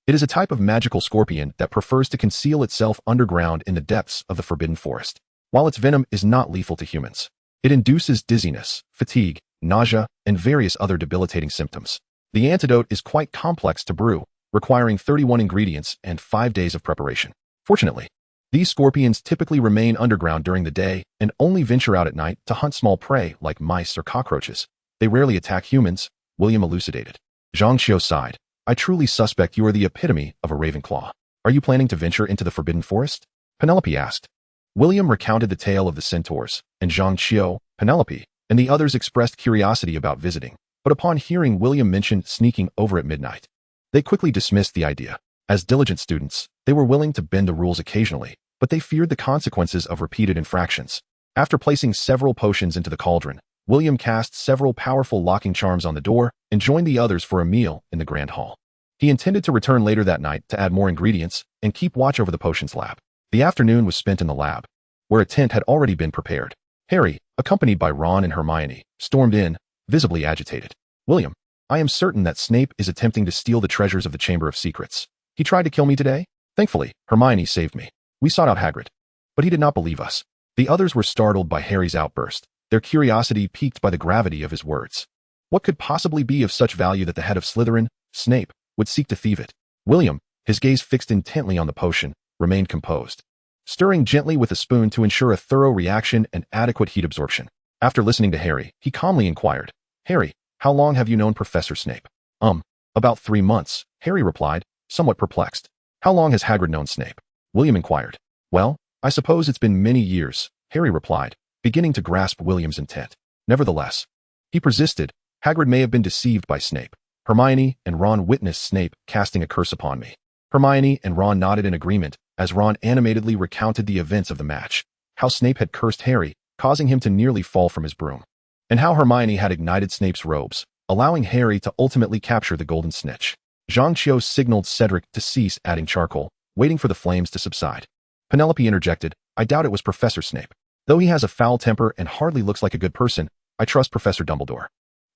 It is a type of magical scorpion that prefers to conceal itself underground in the depths of the Forbidden Forest. While its venom is not lethal to humans, it induces dizziness, fatigue, nausea, and various other debilitating symptoms. The antidote is quite complex to brew, requiring 31 ingredients and 5 days of preparation. Fortunately, these scorpions typically remain underground during the day and only venture out at night to hunt small prey like mice or cockroaches. They rarely attack humans, William elucidated. Zhang Xiu sighed. "I truly suspect you are the epitome of a Ravenclaw. Are you planning to venture into the Forbidden Forest?" Penelope asked. William recounted the tale of the centaurs, and Zhang Xiu, Penelope, and the others expressed curiosity about visiting, but upon hearing William mention sneaking over at midnight, they quickly dismissed the idea. As diligent students, they were willing to bend the rules occasionally, but they feared the consequences of repeated infractions. After placing several potions into the cauldron, William cast several powerful locking charms on the door and joined the others for a meal in the grand hall. He intended to return later that night to add more ingredients and keep watch over the potions lab. The afternoon was spent in the lab, where a tent had already been prepared. Harry, accompanied by Ron and Hermione, stormed in, visibly agitated. William, I am certain that Snape is attempting to steal the treasures of the Chamber of Secrets. He tried to kill me today? Thankfully, Hermione saved me. We sought out Hagrid, but he did not believe us. The others were startled by Harry's outburst, their curiosity piqued by the gravity of his words. What could possibly be of such value that the head of Slytherin, Snape, would seek to thieve it? William, his gaze fixed intently on the potion, remained composed, stirring gently with a spoon to ensure a thorough reaction and adequate heat absorption. After listening to Harry, he calmly inquired, Harry, how long have you known Professor Snape? About 3 months, Harry replied, somewhat perplexed. How long has Hagrid known Snape? William inquired. Well, I suppose it's been many years, Harry replied, beginning to grasp William's intent. Nevertheless, he persisted, Hagrid may have been deceived by Snape. Hermione and Ron witnessed Snape casting a curse upon me. Hermione and Ron nodded in agreement as Ron animatedly recounted the events of the match, how Snape had cursed Harry, causing him to nearly fall from his broom, and how Hermione had ignited Snape's robes, allowing Harry to ultimately capture the golden snitch. Zhang Qiu signaled Cedric to cease adding charcoal, waiting for the flames to subside. Penelope interjected, I doubt it was Professor Snape. Though he has a foul temper and hardly looks like a good person, I trust Professor Dumbledore.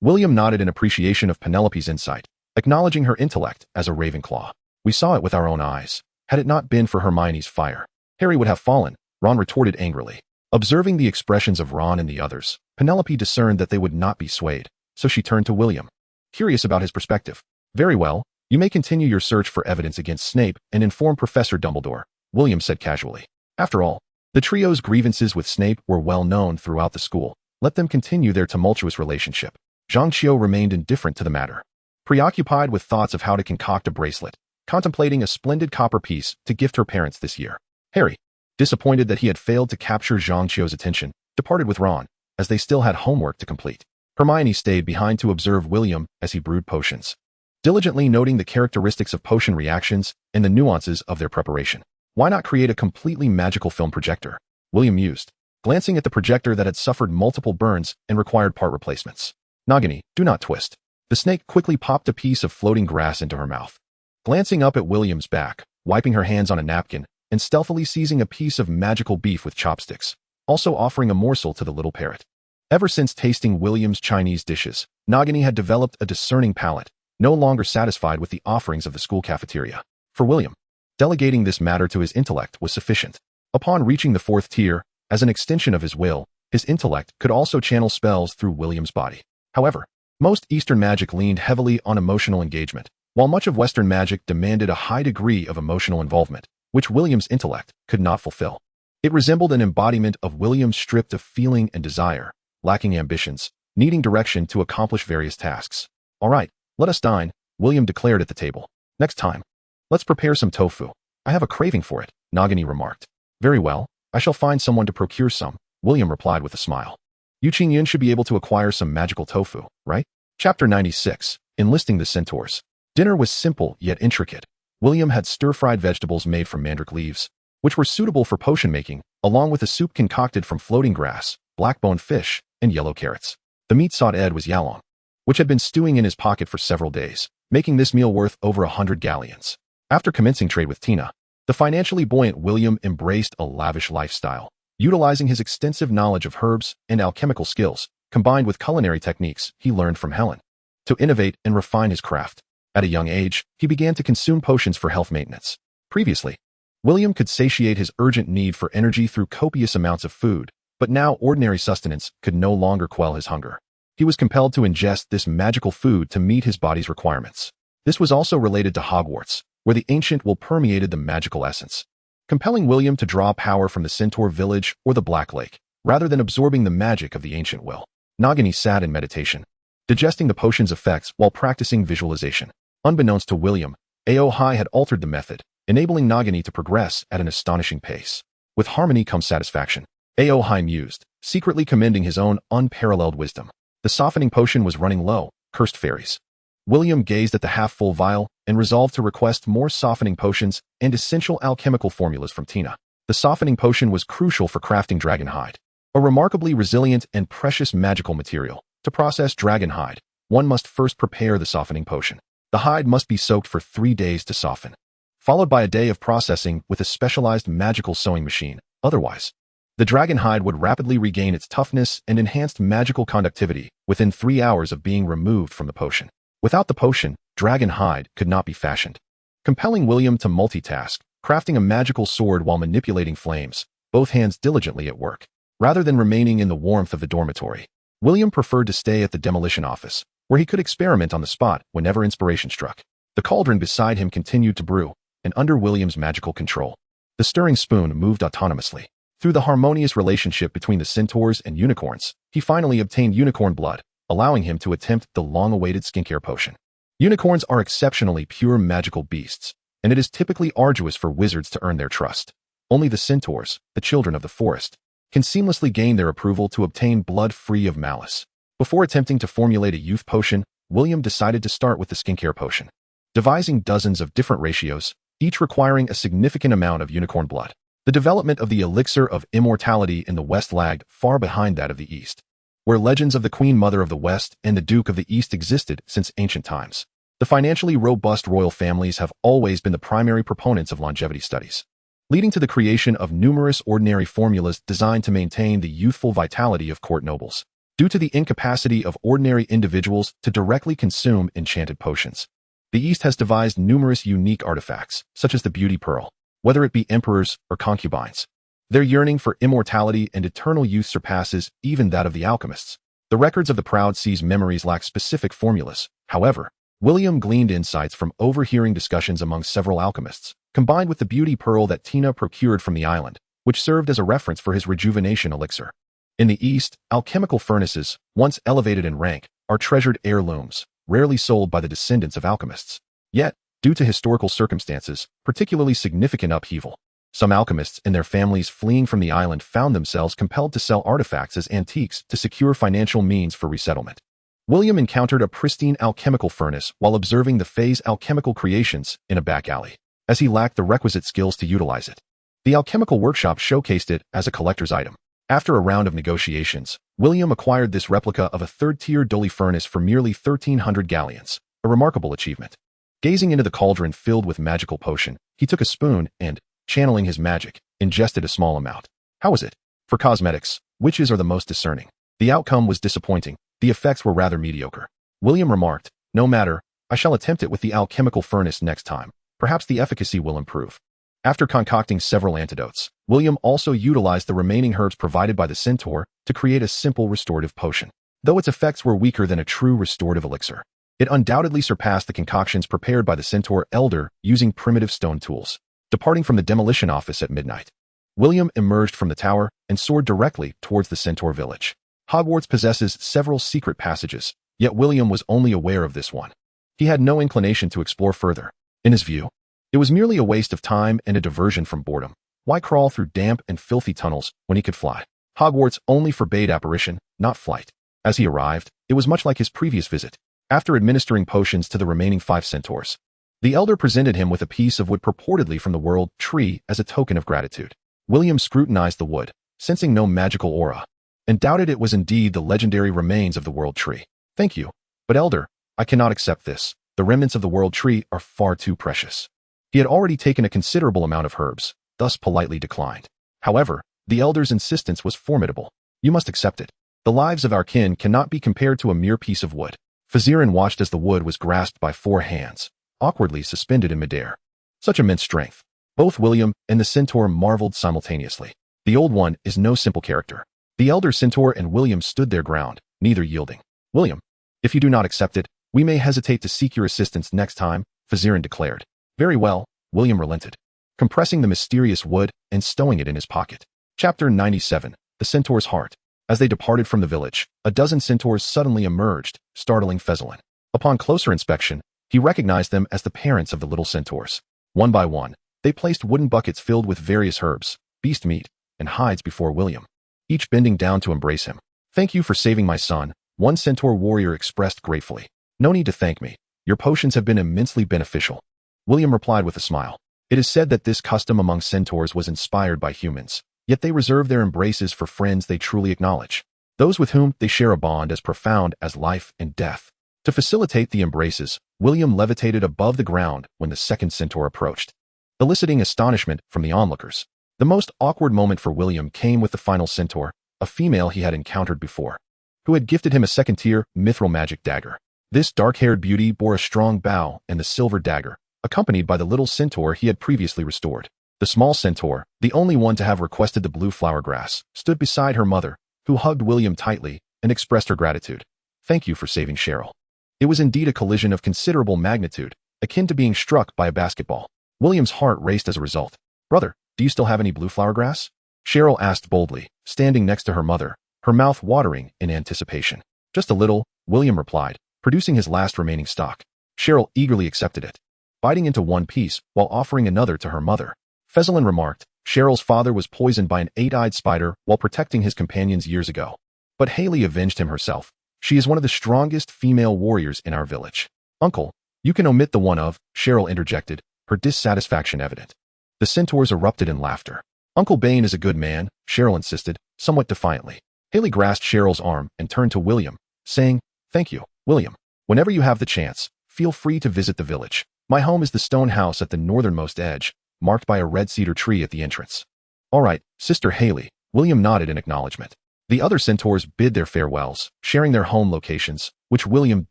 William nodded in appreciation of Penelope's insight, acknowledging her intellect as a Ravenclaw. We saw it with our own eyes. Had it not been for Hermione's fire, Harry would have fallen, Ron retorted angrily. Observing the expressions of Ron and the others, Penelope discerned that they would not be swayed, so she turned to William, curious about his perspective. Very well, you may continue your search for evidence against Snape and inform Professor Dumbledore, William said casually. After all, the trio's grievances with Snape were well known throughout the school. Let them continue their tumultuous relationship. Zhang Qiu remained indifferent to the matter, preoccupied with thoughts of how to concoct a bracelet, contemplating a splendid copper piece to gift her parents this year. Harry, disappointed that he had failed to capture Zhang Qiu's attention, departed with Ron, as they still had homework to complete. Hermione stayed behind to observe William as he brewed potions, diligently noting the characteristics of potion reactions and the nuances of their preparation. Why not create a completely magical film projector? William mused, glancing at the projector that had suffered multiple burns and required part replacements. Nagini, do not twist. The snake quickly popped a piece of floating grass into her mouth. Glancing up at William's back, wiping her hands on a napkin, and stealthily seizing a piece of magical beef with chopsticks, also offering a morsel to the little parrot. Ever since tasting William's Chinese dishes, Nagini had developed a discerning palate, no longer satisfied with the offerings of the school cafeteria. For William, delegating this matter to his intellect was sufficient. Upon reaching the 4th tier, as an extension of his will, his intellect could also channel spells through William's body. However, most Eastern magic leaned heavily on emotional engagement, while much of Western magic demanded a high degree of emotional involvement, which William's intellect could not fulfill. It resembled an embodiment of William stripped of feeling and desire, lacking ambitions, needing direction to accomplish various tasks. All right, let us dine, William declared at the table. Next time, let's prepare some tofu. I have a craving for it, Nagini remarked. Very well, I shall find someone to procure some, William replied with a smile. Yu Qingyun should be able to acquire some magical tofu, right? Chapter 96, Enlisting the Centaurs. Dinner was simple yet intricate. William had stir-fried vegetables made from mandrake leaves, which were suitable for potion making, along with a soup concocted from floating grass, black-boned fish, and yellow carrots. The meat sought Ed was yalong, which had been stewing in his pocket for several days, making this meal worth over 100 galleons. After commencing trade with Tina, the financially buoyant William embraced a lavish lifestyle, utilizing his extensive knowledge of herbs and alchemical skills, combined with culinary techniques he learned from Helen, to innovate and refine his craft. At a young age, he began to consume potions for health maintenance. Previously, William could satiate his urgent need for energy through copious amounts of food, but now ordinary sustenance could no longer quell his hunger. He was compelled to ingest this magical food to meet his body's requirements. This was also related to Hogwarts, where the ancient will permeated the magical essence, compelling William to draw power from the Centaur village or the Black Lake, rather than absorbing the magic of the ancient will. Nagini sat in meditation, digesting the potion's effects while practicing visualization. Unbeknownst to William, Aohai had altered the method, enabling Nagini to progress at an astonishing pace. With harmony comes satisfaction. Aohai mused, secretly commending his own unparalleled wisdom. The softening potion was running low. Cursed fairies. William gazed at the half-full vial and resolved to request more softening potions and essential alchemical formulas from Tina. The softening potion was crucial for crafting dragon hide, a remarkably resilient and precious magical material. To process dragon hide, one must first prepare the softening potion. The hide must be soaked for 3 days to soften, followed by a day of processing with a specialized magical sewing machine. Otherwise, the dragon hide would rapidly regain its toughness and enhanced magical conductivity within 3 hours of being removed from the potion. Without the potion, dragon hide could not be fashioned, compelling William to multitask, crafting a magical sword while manipulating flames, both hands diligently at work. Rather than remaining in the warmth of the dormitory, William preferred to stay at the demolition office, where he could experiment on the spot whenever inspiration struck. The cauldron beside him continued to brew, and under William's magical control, the stirring spoon moved autonomously. Through the harmonious relationship between the centaurs and unicorns, he finally obtained unicorn blood, allowing him to attempt the long-awaited skincare potion. Unicorns are exceptionally pure magical beasts, and it is typically arduous for wizards to earn their trust. Only the centaurs, the children of the forest, can seamlessly gain their approval to obtain blood free of malice. Before attempting to formulate a youth potion, William decided to start with the skincare potion, devising dozens of different ratios, each requiring a significant amount of unicorn blood. The development of the elixir of immortality in the West lagged far behind that of the East, where legends of the Queen Mother of the West and the Duke of the East existed since ancient times. The financially robust royal families have always been the primary proponents of longevity studies, leading to the creation of numerous ordinary formulas designed to maintain the youthful vitality of court nobles. Due to the incapacity of ordinary individuals to directly consume enchanted potions, the East has devised numerous unique artifacts, such as the beauty pearl, whether it be emperors or concubines. Their yearning for immortality and eternal youth surpasses even that of the alchemists. The records of the Proud Sea's memories lack specific formulas. However, William gleaned insights from overhearing discussions among several alchemists, combined with the beauty pearl that Tina procured from the island, which served as a reference for his rejuvenation elixir. In the East, alchemical furnaces, once elevated in rank, are treasured heirlooms, rarely sold by the descendants of alchemists. Yet, due to historical circumstances, particularly significant upheaval, some alchemists and their families fleeing from the island found themselves compelled to sell artifacts as antiques to secure financial means for resettlement. William encountered a pristine alchemical furnace while observing the Fae's alchemical creations in a back alley, as he lacked the requisite skills to utilize it. The alchemical workshop showcased it as a collector's item. After a round of negotiations, William acquired this replica of a third-tier dolly furnace for merely 1,300 galleons, a remarkable achievement. Gazing into the cauldron filled with magical potion, he took a spoon and, channeling his magic, ingested a small amount. How was it? For cosmetics, witches are the most discerning. The outcome was disappointing. The effects were rather mediocre. William remarked, "No matter, I shall attempt it with the alchemical furnace next time. Perhaps the efficacy will improve." After concocting several antidotes, William also utilized the remaining herbs provided by the Centaur to create a simple restorative potion. Though its effects were weaker than a true restorative elixir, it undoubtedly surpassed the concoctions prepared by the Centaur elder using primitive stone tools. Departing from the demolition office at midnight, William emerged from the tower and soared directly towards the Centaur village. Hogwarts possesses several secret passages, yet William was only aware of this one. He had no inclination to explore further. In his view, it was merely a waste of time and a diversion from boredom. Why crawl through damp and filthy tunnels when he could fly? Hogwarts only forbade apparition, not flight. As he arrived, it was much like his previous visit. After administering potions to the remaining 5 centaurs, the elder presented him with a piece of wood purportedly from the world tree as a token of gratitude. William scrutinized the wood, sensing no magical aura, and doubted it was indeed the legendary remains of the world tree. "Thank you, but elder, I cannot accept this. The remnants of the world tree are far too precious." He had already taken a considerable amount of herbs, thus politely declined. However, the elder's insistence was formidable. "You must accept it. The lives of our kin cannot be compared to a mere piece of wood." Fazirin watched as the wood was grasped by 4 hands, awkwardly suspended in midair. Such immense strength. Both William and the centaur marveled simultaneously. The old one is no simple character. The elder centaur and William stood their ground, neither yielding. "William, if you do not accept it, we may hesitate to seek your assistance next time," Fazirin declared. "Very well," William relented, compressing the mysterious wood and stowing it in his pocket. Chapter 97, The Centaur's Heart. As they departed from the village, a dozen centaurs suddenly emerged, startling Fezzelin. Upon closer inspection, he recognized them as the parents of the little centaurs. One by one, they placed wooden buckets filled with various herbs, beast meat, and hides before William. each bending down to embrace him. "Thank you for saving my son," one centaur warrior expressed gratefully. "No need to thank me. Your potions have been immensely beneficial," William replied with a smile. It is said that this custom among centaurs was inspired by humans, yet they reserve their embraces for friends they truly acknowledge, those with whom they share a bond as profound as life and death. To facilitate the embraces, William levitated above the ground when the second centaur approached, eliciting astonishment from the onlookers. The most awkward moment for William came with the final centaur, a female he had encountered before, who had gifted him a second-tier mithril magic dagger. This dark-haired beauty bore a strong bow and the silver dagger, accompanied by the little centaur he had previously restored. The small centaur, the only one to have requested the blue flower grass, stood beside her mother, who hugged William tightly and expressed her gratitude. "Thank you for saving Cheryl." It was indeed a collision of considerable magnitude, akin to being struck by a basketball. William's heart raced as a result. "Brother, do you still have any blue flower grass?" Cheryl asked boldly, standing next to her mother, her mouth watering in anticipation. "Just a little," William replied, producing his last remaining stock. Cheryl eagerly accepted it, biting into one piece while offering another to her mother. Fezzelin remarked, "Cheryl's father was poisoned by an 8-eyed spider while protecting his companions years ago. But Haley avenged him herself. She is one of the strongest female warriors in our village." "Uncle, you can omit the one of," Cheryl interjected, her dissatisfaction evident. The centaurs erupted in laughter. "Uncle Bane is a good man," Cheryl insisted, somewhat defiantly. Haley grasped Cheryl's arm and turned to William, saying, "Thank you, William. Whenever you have the chance, feel free to visit the village. My home is the stone house at the northernmost edge, marked by a red cedar tree at the entrance." "All right, Sister Haley," William nodded in acknowledgement. The other centaurs bid their farewells, sharing their home locations, which William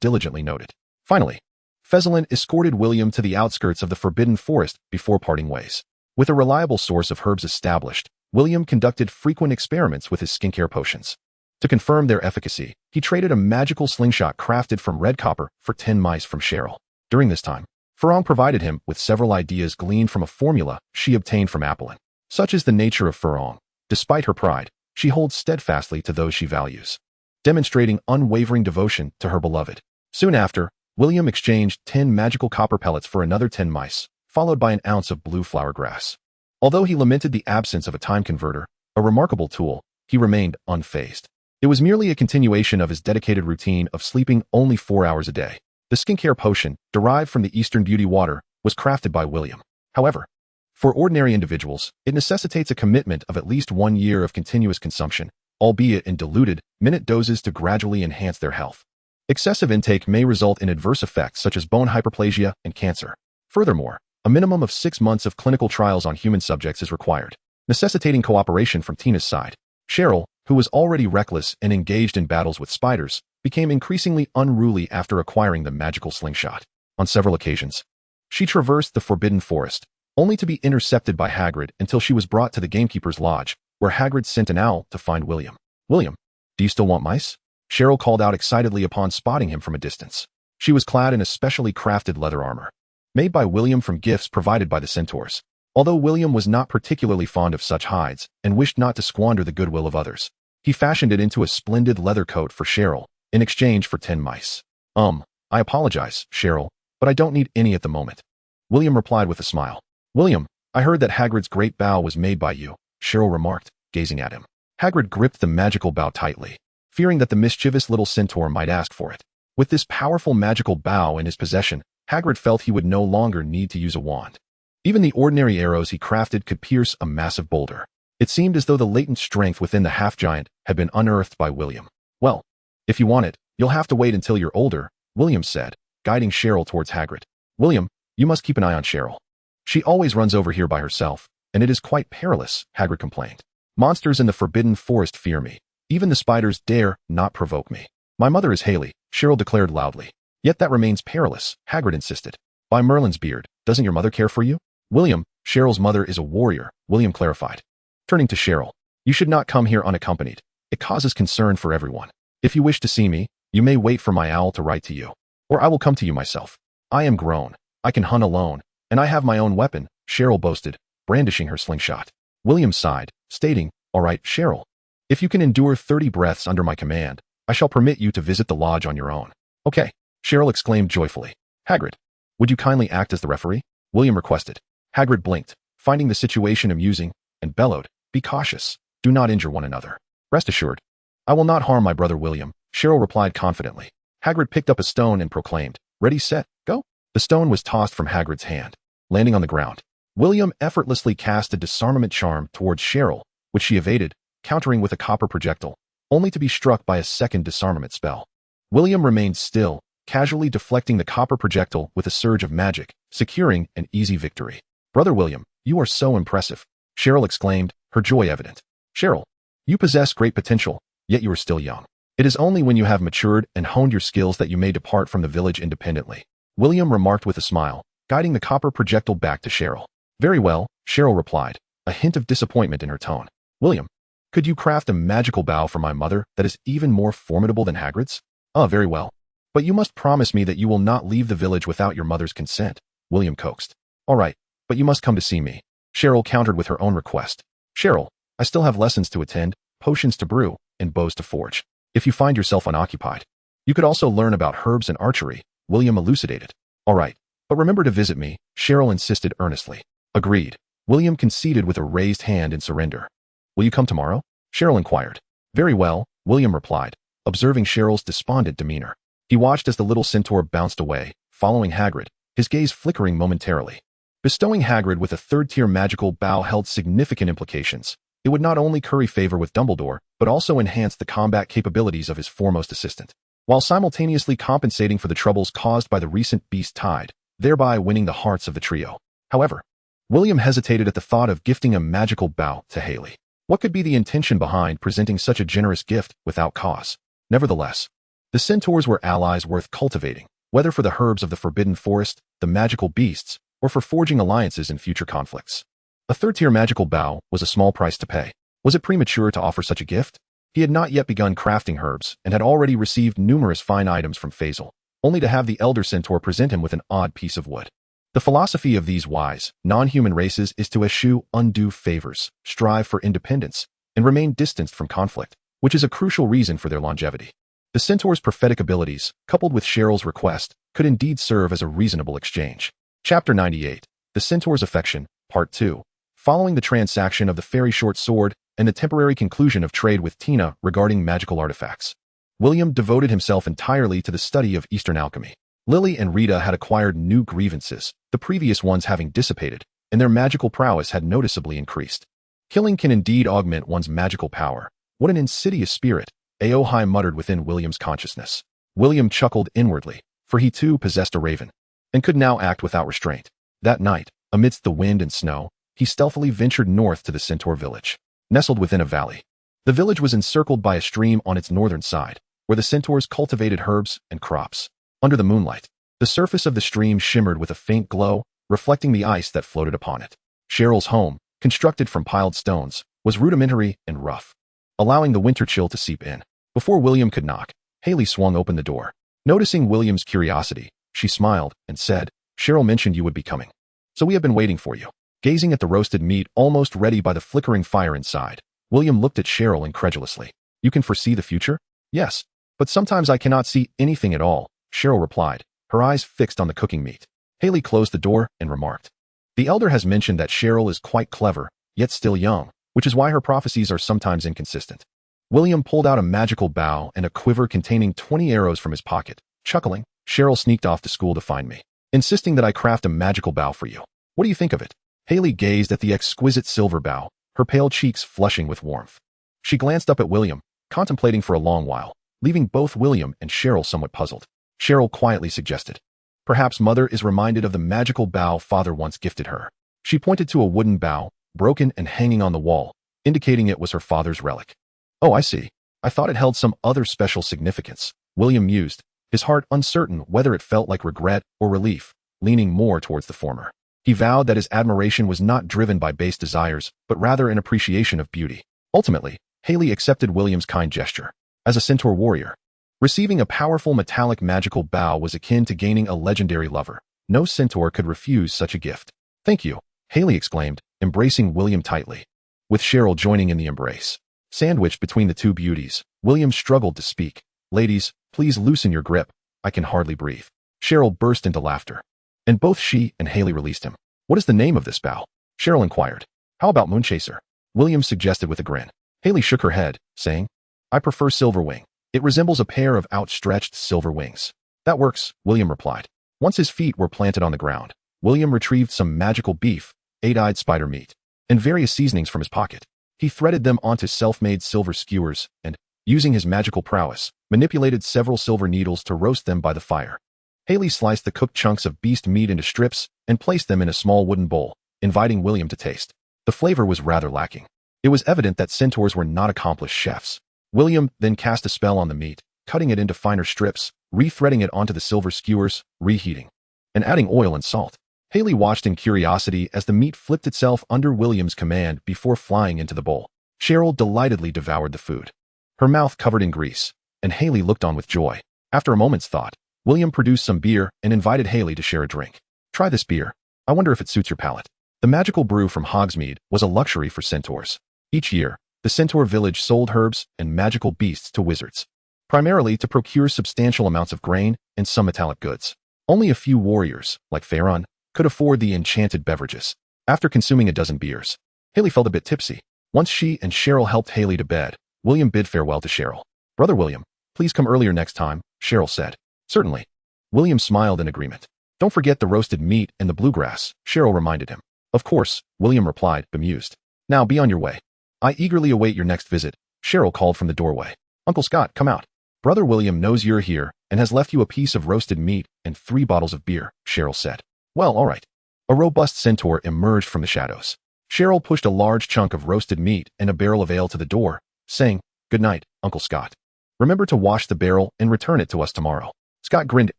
diligently noted. Finally, Fezzelin escorted William to the outskirts of the Forbidden Forest before parting ways. With a reliable source of herbs established, William conducted frequent experiments with his skincare potions. To confirm their efficacy, he traded a magical slingshot crafted from red copper for 10 mice from Cheryl. During this time, Ferong provided him with several ideas gleaned from a formula she obtained from Apelin. Such is the nature of Ferong. Despite her pride, she holds steadfastly to those she values, demonstrating unwavering devotion to her beloved. Soon after, William exchanged 10 magical copper pellets for another 10 mice, followed by an ounce of blue flower grass. Although he lamented the absence of a time converter, a remarkable tool, he remained unfazed. It was merely a continuation of his dedicated routine of sleeping only 4 hours a day. The skincare potion, derived from the Eastern Beauty Water, was crafted by William. However, for ordinary individuals, it necessitates a commitment of at least 1 year of continuous consumption, albeit in diluted, minute doses to gradually enhance their health. Excessive intake may result in adverse effects such as bone hyperplasia and cancer. Furthermore, a minimum of 6 months of clinical trials on human subjects is required, necessitating cooperation from Tina's side. Cheryl, who was already reckless and engaged in battles with spiders, became increasingly unruly after acquiring the magical slingshot. On several occasions, she traversed the Forbidden Forest, only to be intercepted by Hagrid until she was brought to the gamekeeper's lodge, where Hagrid sent an owl to find William. "William, do you still want mice?" Cheryl called out excitedly upon spotting him from a distance. She was clad in a specially crafted leather armor, made by William from gifts provided by the centaurs. Although William was not particularly fond of such hides and wished not to squander the goodwill of others, he fashioned it into a splendid leather coat for Cheryl in exchange for 10 mice. I apologize, Cheryl, but I don't need any at the moment," William replied with a smile. "William, I heard that Hagrid's great bow was made by you," Cheryl remarked, gazing at him. Hagrid gripped the magical bow tightly, fearing that the mischievous little centaur might ask for it. With this powerful magical bow in his possession, Hagrid felt he would no longer need to use a wand. Even the ordinary arrows he crafted could pierce a massive boulder. It seemed as though the latent strength within the half-giant had been unearthed by William. "Well, if you want it, you'll have to wait until you're older," William said, guiding Cheryl towards Hagrid. "William, you must keep an eye on Cheryl. She always runs over here by herself, and it is quite perilous," Hagrid complained. "Monsters in the Forbidden Forest fear me. Even the spiders dare not provoke me." "My mother is Haley," Cheryl declared loudly. "Yet that remains perilous," Hagrid insisted. "By Merlin's beard, doesn't your mother care for you?" "William, Cheryl's mother is a warrior," William clarified. Turning to Cheryl, "You should not come here unaccompanied. It causes concern for everyone. If you wish to see me, you may wait for my owl to write to you, or I will come to you myself. I am grown, I can hunt alone, and I have my own weapon," Cheryl boasted, brandishing her slingshot. William sighed, stating, "All right, Cheryl. If you can endure 30 breaths under my command, I shall permit you to visit the lodge on your own." "Okay," Cheryl exclaimed joyfully. "Hagrid, would you kindly act as the referee?" William requested. Hagrid blinked, finding the situation amusing, and bellowed, "Be cautious. Do not injure one another." Rest assured, I will not harm my brother William, Cheryl replied confidently. Hagrid picked up a stone and proclaimed, "Ready, set, go." The stone was tossed from Hagrid's hand, landing on the ground. William effortlessly cast a disarmament charm towards Cheryl, which she evaded, countering with a copper projectile, only to be struck by a second disarmament spell. William remained still, casually deflecting the copper projectile with a surge of magic, securing an easy victory. "Brother William, you are so impressive," Cheryl exclaimed, her joy evident. "Cheryl, you possess great potential, yet you are still young. It is only when you have matured and honed your skills that you may depart from the village independently," William remarked with a smile, guiding the copper projectile back to Cheryl. "Very well," Cheryl replied, a hint of disappointment in her tone. "William, could you craft a magical bow for my mother that is even more formidable than Hagrid's?" Very well. But you must promise me that you will not leave the village without your mother's consent," William coaxed. "All right, but you must come to see me," Cheryl countered with her own request. "Cheryl, I still have lessons to attend, potions to brew, and bows to forge. If you find yourself unoccupied, you could also learn about herbs and archery," William elucidated. "All right, but remember to visit me," Cheryl insisted earnestly. "Agreed," William conceded with a raised hand in surrender. "Will you come tomorrow?" Cheryl inquired. "Very well," William replied, observing Cheryl's despondent demeanor. He watched as the little centaur bounced away, following Hagrid, his gaze flickering momentarily. Bestowing Hagrid with a third-tier magical bow held significant implications. It would not only curry favor with Dumbledore, but also enhance the combat capabilities of his foremost assistant, while simultaneously compensating for the troubles caused by the recent beast tide, thereby winning the hearts of the trio. However, William hesitated at the thought of gifting a magical bow to Haley. What could be the intention behind presenting such a generous gift without cause? Nevertheless, the centaurs were allies worth cultivating, whether for the herbs of the Forbidden Forest, the magical beasts, or for forging alliances in future conflicts. A third-tier magical bow was a small price to pay. Was it premature to offer such a gift? He had not yet begun crafting herbs and had already received numerous fine items from Faisal, only to have the elder centaur present him with an odd piece of wood. The philosophy of these wise, non-human races is to eschew undue favors, strive for independence, and remain distanced from conflict, which is a crucial reason for their longevity. The centaur's prophetic abilities, coupled with Cheryl's request, could indeed serve as a reasonable exchange. Chapter 98, The Centaur's Affection, Part 2. Following the transaction of the fairy short sword and the temporary conclusion of trade with Tina regarding magical artifacts, William devoted himself entirely to the study of Eastern alchemy. Lily and Rita had acquired new grievances, the previous ones having dissipated, and their magical prowess had noticeably increased. Killing can indeed augment one's magical power. What an insidious spirit, Aohai muttered within William's consciousness. William chuckled inwardly, for he too possessed a raven, and could now act without restraint. That night, amidst the wind and snow, he stealthily ventured north to the Centaur village, nestled within a valley. The village was encircled by a stream on its northern side, where the centaurs cultivated herbs and crops. Under the moonlight, the surface of the stream shimmered with a faint glow, reflecting the ice that floated upon it. Cheryl's home, constructed from piled stones, was rudimentary and rough, allowing the winter chill to seep in. Before William could knock, Haley swung open the door. Noticing William's curiosity, she smiled and said, "Cheryl mentioned you would be coming, so we have been waiting for you." Gazing at the roasted meat almost ready by the flickering fire inside, William looked at Cheryl incredulously. "You can foresee the future?" "Yes, but sometimes I cannot see anything at all," Cheryl replied, her eyes fixed on the cooking meat. Haley closed the door and remarked, "The elder has mentioned that Cheryl is quite clever, yet still young, which is why her prophecies are sometimes inconsistent." William pulled out a magical bow and a quiver containing 20 arrows from his pocket. Chuckling, "Cheryl sneaked off to school to find me, insisting that I craft a magical bow for you. What do you think of it?" Haley gazed at the exquisite silver bow, her pale cheeks flushing with warmth. She glanced up at William, contemplating for a long while, leaving both William and Cheryl somewhat puzzled. Cheryl quietly suggested, "Perhaps Mother is reminded of the magical bow Father once gifted her." She pointed to a wooden bow, broken and hanging on the wall, indicating it was her father's relic. "Oh, I see. I thought it held some other special significance," William mused, his heart uncertain whether it felt like regret or relief, leaning more towards the former. He vowed that his admiration was not driven by base desires, but rather an appreciation of beauty. Ultimately, Haley accepted William's kind gesture. As a centaur warrior, receiving a powerful metallic magical bow was akin to gaining a legendary lover. No centaur could refuse such a gift. "Thank you," Haley exclaimed, embracing William tightly, with Cheryl joining in the embrace. Sandwiched between the two beauties, William struggled to speak. "Ladies, please loosen your grip. I can hardly breathe." Cheryl burst into laughter, and both she and Haley released him. "What is the name of this bow?" Cheryl inquired. "How about Moonchaser?" William suggested with a grin. Haley shook her head, saying, I prefer Silverwing. It resembles a pair of outstretched silver wings. That works, William replied. Once his feet were planted on the ground, William retrieved some magical beef, eight-eyed spider meat, and various seasonings from his pocket. He threaded them onto self-made silver skewers and, using his magical prowess, manipulated several silver needles to roast them by the fire. Haley sliced the cooked chunks of beast meat into strips and placed them in a small wooden bowl, inviting William to taste. The flavor was rather lacking. It was evident that centaurs were not accomplished chefs. William then cast a spell on the meat, cutting it into finer strips, rethreading it onto the silver skewers, reheating, and adding oil and salt. Haley watched in curiosity as the meat flipped itself under William's command before flying into the bowl. Cheryl delightedly devoured the food, her mouth covered in grease, and Haley looked on with joy. After a moment's thought, William produced some beer and invited Haley to share a drink. Try this beer. I wonder if it suits your palate. The magical brew from Hogsmeade was a luxury for centaurs. Each year, the centaur village sold herbs and magical beasts to wizards, primarily to procure substantial amounts of grain and some metallic goods. Only a few warriors, like Theron, could afford the enchanted beverages. After consuming a dozen beers, Haley felt a bit tipsy. Once she and Cheryl helped Haley to bed, William bid farewell to Cheryl. Brother William, please come earlier next time, Cheryl said. Certainly. William smiled in agreement. Don't forget the roasted meat and the bluegrass, Cheryl reminded him. Of course, William replied, bemused. Now be on your way. I eagerly await your next visit, Cheryl called from the doorway. Uncle Scott, come out. Brother William knows you're here and has left you a piece of roasted meat and 3 bottles of beer, Cheryl said. Well, all right. A robust centaur emerged from the shadows. Cheryl pushed a large chunk of roasted meat and a barrel of ale to the door, saying, Good night, Uncle Scott. Remember to wash the barrel and return it to us tomorrow. Scott grinned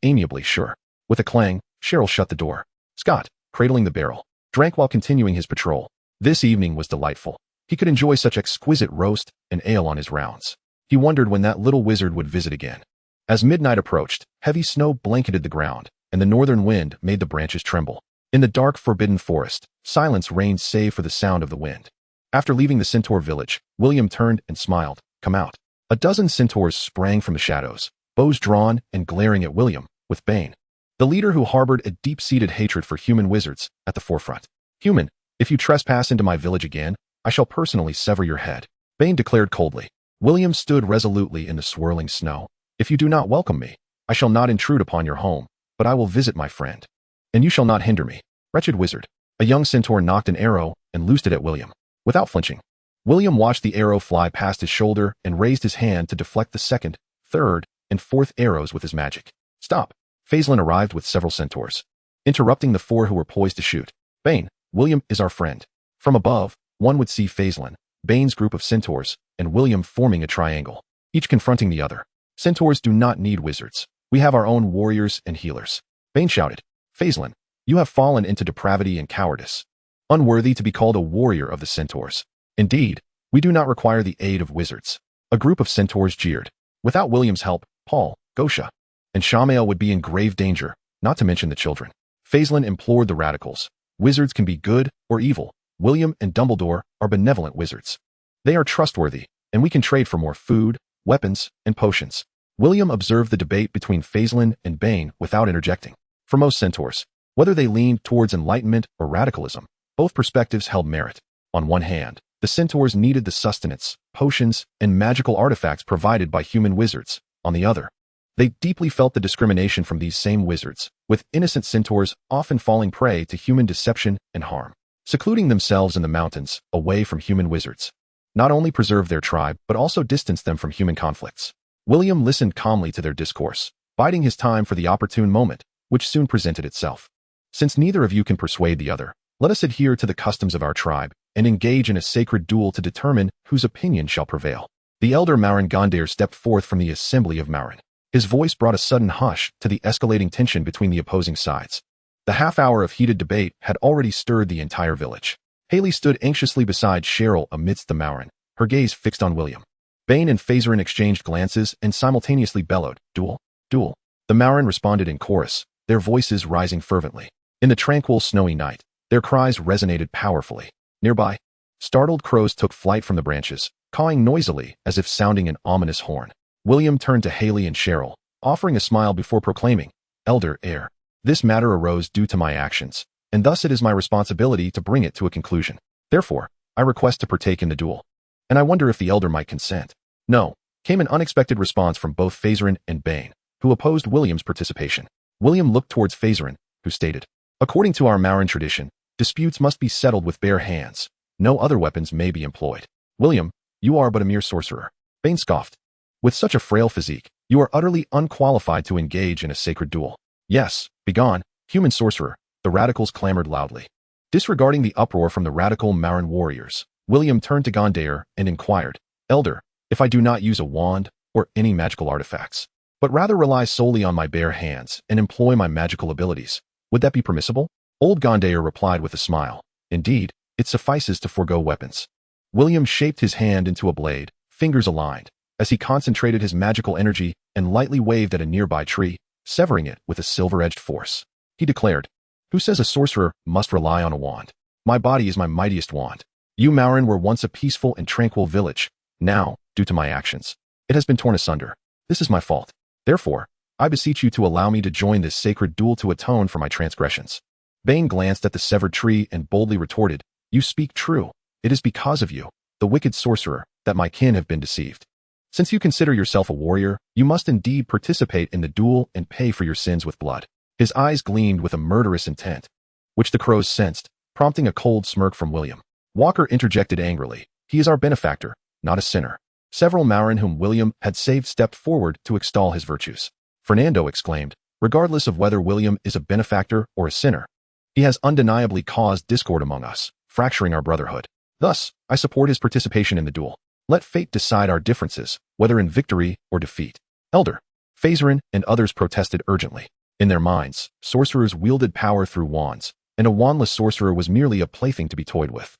amiably, sure. With a clang, Cheryl shut the door. Scott, cradling the barrel, drank while continuing his patrol. This evening was delightful. He could enjoy such exquisite roast and ale on his rounds. He wondered when that little wizard would visit again. As midnight approached, heavy snow blanketed the ground, and the northern wind made the branches tremble. In the dark, forbidden forest, silence reigned save for the sound of the wind. After leaving the centaur village, William turned and smiled. Come out. A dozen centaurs sprang from the shadows, bows drawn and glaring at William, with Bane, the leader who harbored a deep-seated hatred for human wizards, at the forefront. Human, if you trespass into my village again, I shall personally sever your head, Bane declared coldly. William stood resolutely in the swirling snow. If you do not welcome me, I shall not intrude upon your home, but I will visit my friend. And you shall not hinder me. Wretched wizard. A young centaur knocked an arrow and loosed it at William. Without flinching, William watched the arrow fly past his shoulder and raised his hand to deflect the second, third, and fourth arrows with his magic. Stop. Faislin arrived with several centaurs, interrupting the 4 who were poised to shoot. Bane, William is our friend. From above, one would see Faislin, Bane's group of centaurs, and William forming a triangle, each confronting the other. Centaurs do not need wizards. We have our own warriors and healers. Bane shouted. Faislin, you have fallen into depravity and cowardice, unworthy to be called a warrior of the centaurs. Indeed, we do not require the aid of wizards. A group of centaurs jeered. Without William's help, Paul, Gosha, and Shamael would be in grave danger, not to mention the children. Faislin implored the radicals. Wizards can be good or evil. William and Dumbledore are benevolent wizards. They are trustworthy, and we can trade for more food, weapons, and potions. William observed the debate between Faislin and Bane without interjecting. For most centaurs, whether they leaned towards enlightenment or radicalism, both perspectives held merit. On one hand, the centaurs needed the sustenance, potions, and magical artifacts provided by human wizards. On the other, they deeply felt the discrimination from these same wizards, with innocent centaurs often falling prey to human deception and harm. Secluding themselves in the mountains, away from human wizards, not only preserved their tribe, but also distanced them from human conflicts. William listened calmly to their discourse, biding his time for the opportune moment, which soon presented itself. Since neither of you can persuade the other, let us adhere to the customs of our tribe and engage in a sacred duel to determine whose opinion shall prevail. The elder Maurin Gondare stepped forth from the assembly of Maurin. His voice brought a sudden hush to the escalating tension between the opposing sides. The half-hour of heated debate had already stirred the entire village. Haley stood anxiously beside Cheryl amidst the Maurin, her gaze fixed on William. Bane and Faislin exchanged glances and simultaneously bellowed, Duel, duel. The Maurin responded in chorus, their voices rising fervently. In the tranquil, snowy night, their cries resonated powerfully. Nearby, startled crows took flight from the branches, cawing noisily as if sounding an ominous horn. William turned to Haley and Cheryl, offering a smile before proclaiming, Elder Heir, this matter arose due to my actions, and thus it is my responsibility to bring it to a conclusion. Therefore, I request to partake in the duel. and I wonder if the elder might consent. No, came an unexpected response from both Phaserin and Bane, who opposed William's participation. William looked towards Phaserin, who stated, "According to our Marin tradition, disputes must be settled with bare hands. No other weapons may be employed." "William, you are but a mere sorcerer." Bane scoffed. "With such a frail physique, you are utterly unqualified to engage in a sacred duel." "Yes, begone, human sorcerer," the radicals clamored loudly. Disregarding the uproar from the radical Marin warriors, William turned to Gondaer and inquired, "Elder, if I do not use a wand or any magical artifacts, but rather rely solely on my bare hands and employ my magical abilities, would that be permissible?" Old Gondaer replied with a smile, "Indeed, it suffices to forego weapons." William shaped his hand into a blade, fingers aligned, as he concentrated his magical energy and lightly waved at a nearby tree, severing it with a silver-edged force. He declared, "Who says a sorcerer must rely on a wand? My body is my mightiest wand. You Marin were once a peaceful and tranquil village. Now, due to my actions, it has been torn asunder. This is my fault. Therefore, I beseech you to allow me to join this sacred duel to atone for my transgressions." Bane glanced at the severed tree and boldly retorted, "You speak true. It is because of you, the wicked sorcerer, that my kin have been deceived. Since you consider yourself a warrior, you must indeed participate in the duel and pay for your sins with blood." His eyes gleamed with a murderous intent, which the crows sensed, prompting a cold smirk from William. Walker interjected angrily, "He is our benefactor, not a sinner." Several Marin whom William had saved stepped forward to extol his virtues. Fernando exclaimed, "Regardless of whether William is a benefactor or a sinner, he has undeniably caused discord among us, fracturing our brotherhood. Thus, I support his participation in the duel. Let fate decide our differences, whether in victory or defeat." Elder, Phaserin, and others protested urgently. In their minds, sorcerers wielded power through wands, and a wandless sorcerer was merely a plaything to be toyed with.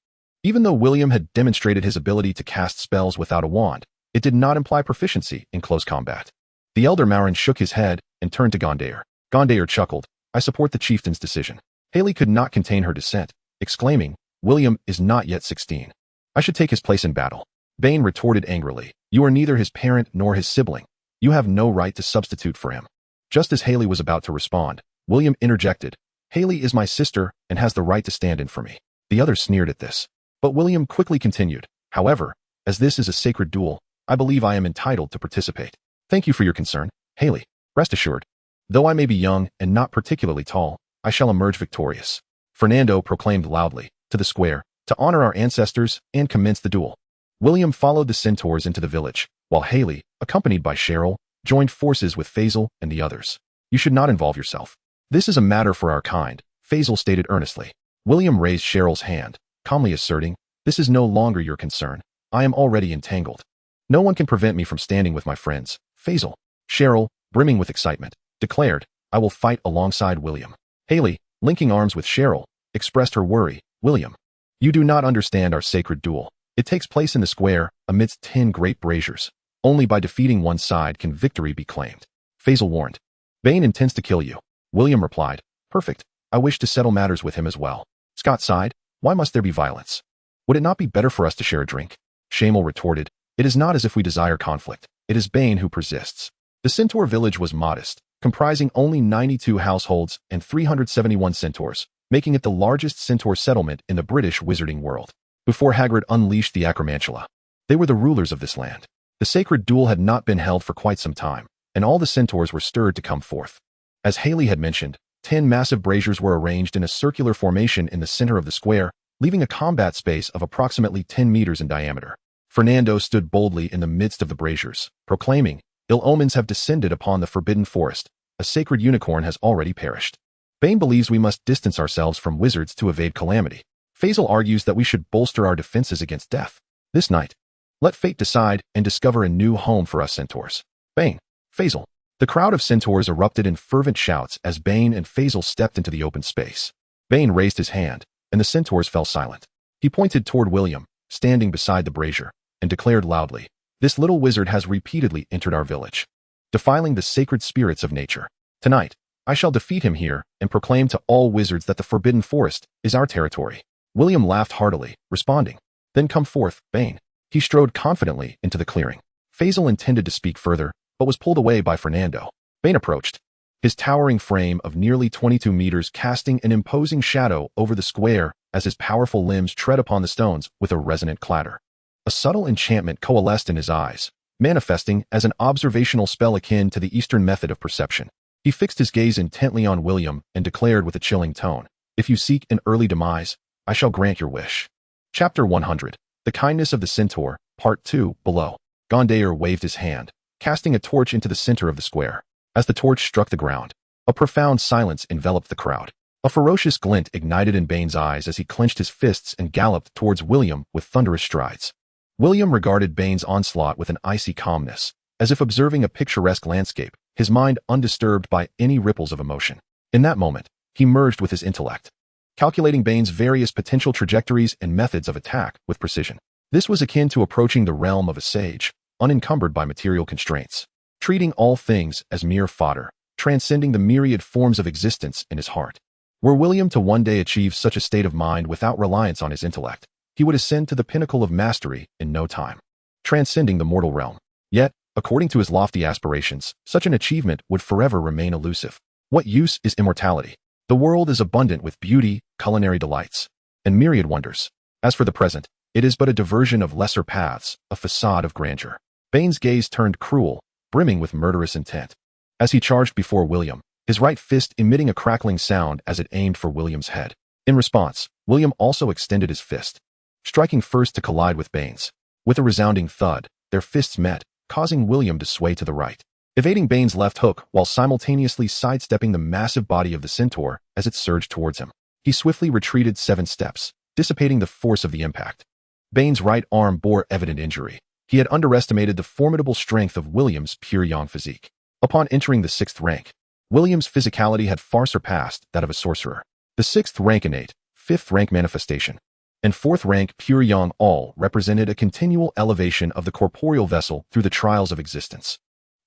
Even though William had demonstrated his ability to cast spells without a wand, it did not imply proficiency in close combat. The elder Marin shook his head and turned to Gondaer. Gondaer chuckled, "I support the chieftain's decision." Haley could not contain her dissent, exclaiming, "William is not yet 16. I should take his place in battle." Bane retorted angrily, "You are neither his parent nor his sibling. You have no right to substitute for him." Just as Haley was about to respond, William interjected, "Haley is my sister and has the right to stand in for me." The others sneered at this, but William quickly continued, "However, as this is a sacred duel, I believe I am entitled to participate. Thank you for your concern, Haley. Rest assured, though I may be young and not particularly tall, I shall emerge victorious." Fernando proclaimed loudly, "To the square, to honor our ancestors and commence the duel." William followed the centaurs into the village, while Haley, accompanied by Cheryl, joined forces with Faisal and the others. "You should not involve yourself. This is a matter for our kind," Faisal stated earnestly. William raised Cheryl's hand, calmly asserting, "This is no longer your concern. I am already entangled. No one can prevent me from standing with my friends." Faisal, Cheryl, brimming with excitement, declared, "I will fight alongside William." Haley, linking arms with Cheryl, expressed her worry, "William, you do not understand our sacred duel. It takes place in the square, amidst 10 great braziers. Only by defeating one side can victory be claimed." Faisal warned, "Bane intends to kill you." William replied, "Perfect. I wish to settle matters with him as well." Scott sighed, "Why must there be violence? Would it not be better for us to share a drink?" Shamal retorted, "It is not as if we desire conflict. It is Bane who persists." The Centaur village was modest, comprising only 92 households and 371 centaurs, making it the largest centaur settlement in the British wizarding world. Before Hagrid unleashed the Acromantula, they were the rulers of this land. The sacred duel had not been held for quite some time, and all the centaurs were stirred to come forth. As Haley had mentioned, 10 massive braziers were arranged in a circular formation in the center of the square, leaving a combat space of approximately 10 meters in diameter. Fernando stood boldly in the midst of the braziers, proclaiming, "Ill omens have descended upon the forbidden forest. A sacred unicorn has already perished." Bane believes we must distance ourselves from wizards to evade calamity. Faisal argues that we should bolster our defenses against death. This night, let fate decide and discover a new home for us centaurs. Bane, Faisal. The crowd of centaurs erupted in fervent shouts as Bane and Faisal stepped into the open space. Bane raised his hand, and the centaurs fell silent. He pointed toward William, standing beside the brazier, and declared loudly, "This little wizard has repeatedly entered our village, defiling the sacred spirits of nature. Tonight, I shall defeat him here and proclaim to all wizards that the forbidden forest is our territory." William laughed heartily, responding, "Then come forth, Bane." He strode confidently into the clearing. Faisal intended to speak further, but was pulled away by Fernando. Bane approached, his towering frame of nearly 22 meters casting an imposing shadow over the square as his powerful limbs tread upon the stones with a resonant clatter. A subtle enchantment coalesced in his eyes, manifesting as an observational spell akin to the Eastern method of perception. He fixed his gaze intently on William and declared with a chilling tone, "If you seek an early demise, I shall grant your wish." Chapter 100. The Kindness of the Centaur, Part 2, below. Gondayer waved his hand, casting a torch into the center of the square. As the torch struck the ground, a profound silence enveloped the crowd. A ferocious glint ignited in Bane's eyes as he clenched his fists and galloped towards William with thunderous strides. William regarded Bane's onslaught with an icy calmness, as if observing a picturesque landscape, his mind undisturbed by any ripples of emotion. In that moment, he merged with his intellect, calculating Bane's various potential trajectories and methods of attack with precision. This was akin to approaching the realm of a sage, unencumbered by material constraints, treating all things as mere fodder, transcending the myriad forms of existence in his heart. Were William to one day achieve such a state of mind without reliance on his intellect, he would ascend to the pinnacle of mastery in no time, transcending the mortal realm. Yet, according to his lofty aspirations, such an achievement would forever remain elusive. What use is immortality? The world is abundant with beauty, culinary delights, and myriad wonders. As for the present, it is but a diversion of lesser paths, a facade of grandeur. Bane's gaze turned cruel, brimming with murderous intent. As he charged before William, his right fist emitting a crackling sound as it aimed for William's head. In response, William also extended his fist, striking first to collide with Bane's. With a resounding thud, their fists met, causing William to sway to the right, evading Bane's left hook while simultaneously sidestepping the massive body of the centaur as it surged towards him. He swiftly retreated 7 steps, dissipating the force of the impact. Bane's right arm bore evident injury. He had underestimated the formidable strength of William's pure yang physique. Upon entering the 6th rank, William's physicality had far surpassed that of a sorcerer. The 6th rank innate, 5th rank manifestation, and 4th rank pure yang all represented a continual elevation of the corporeal vessel through the trials of existence.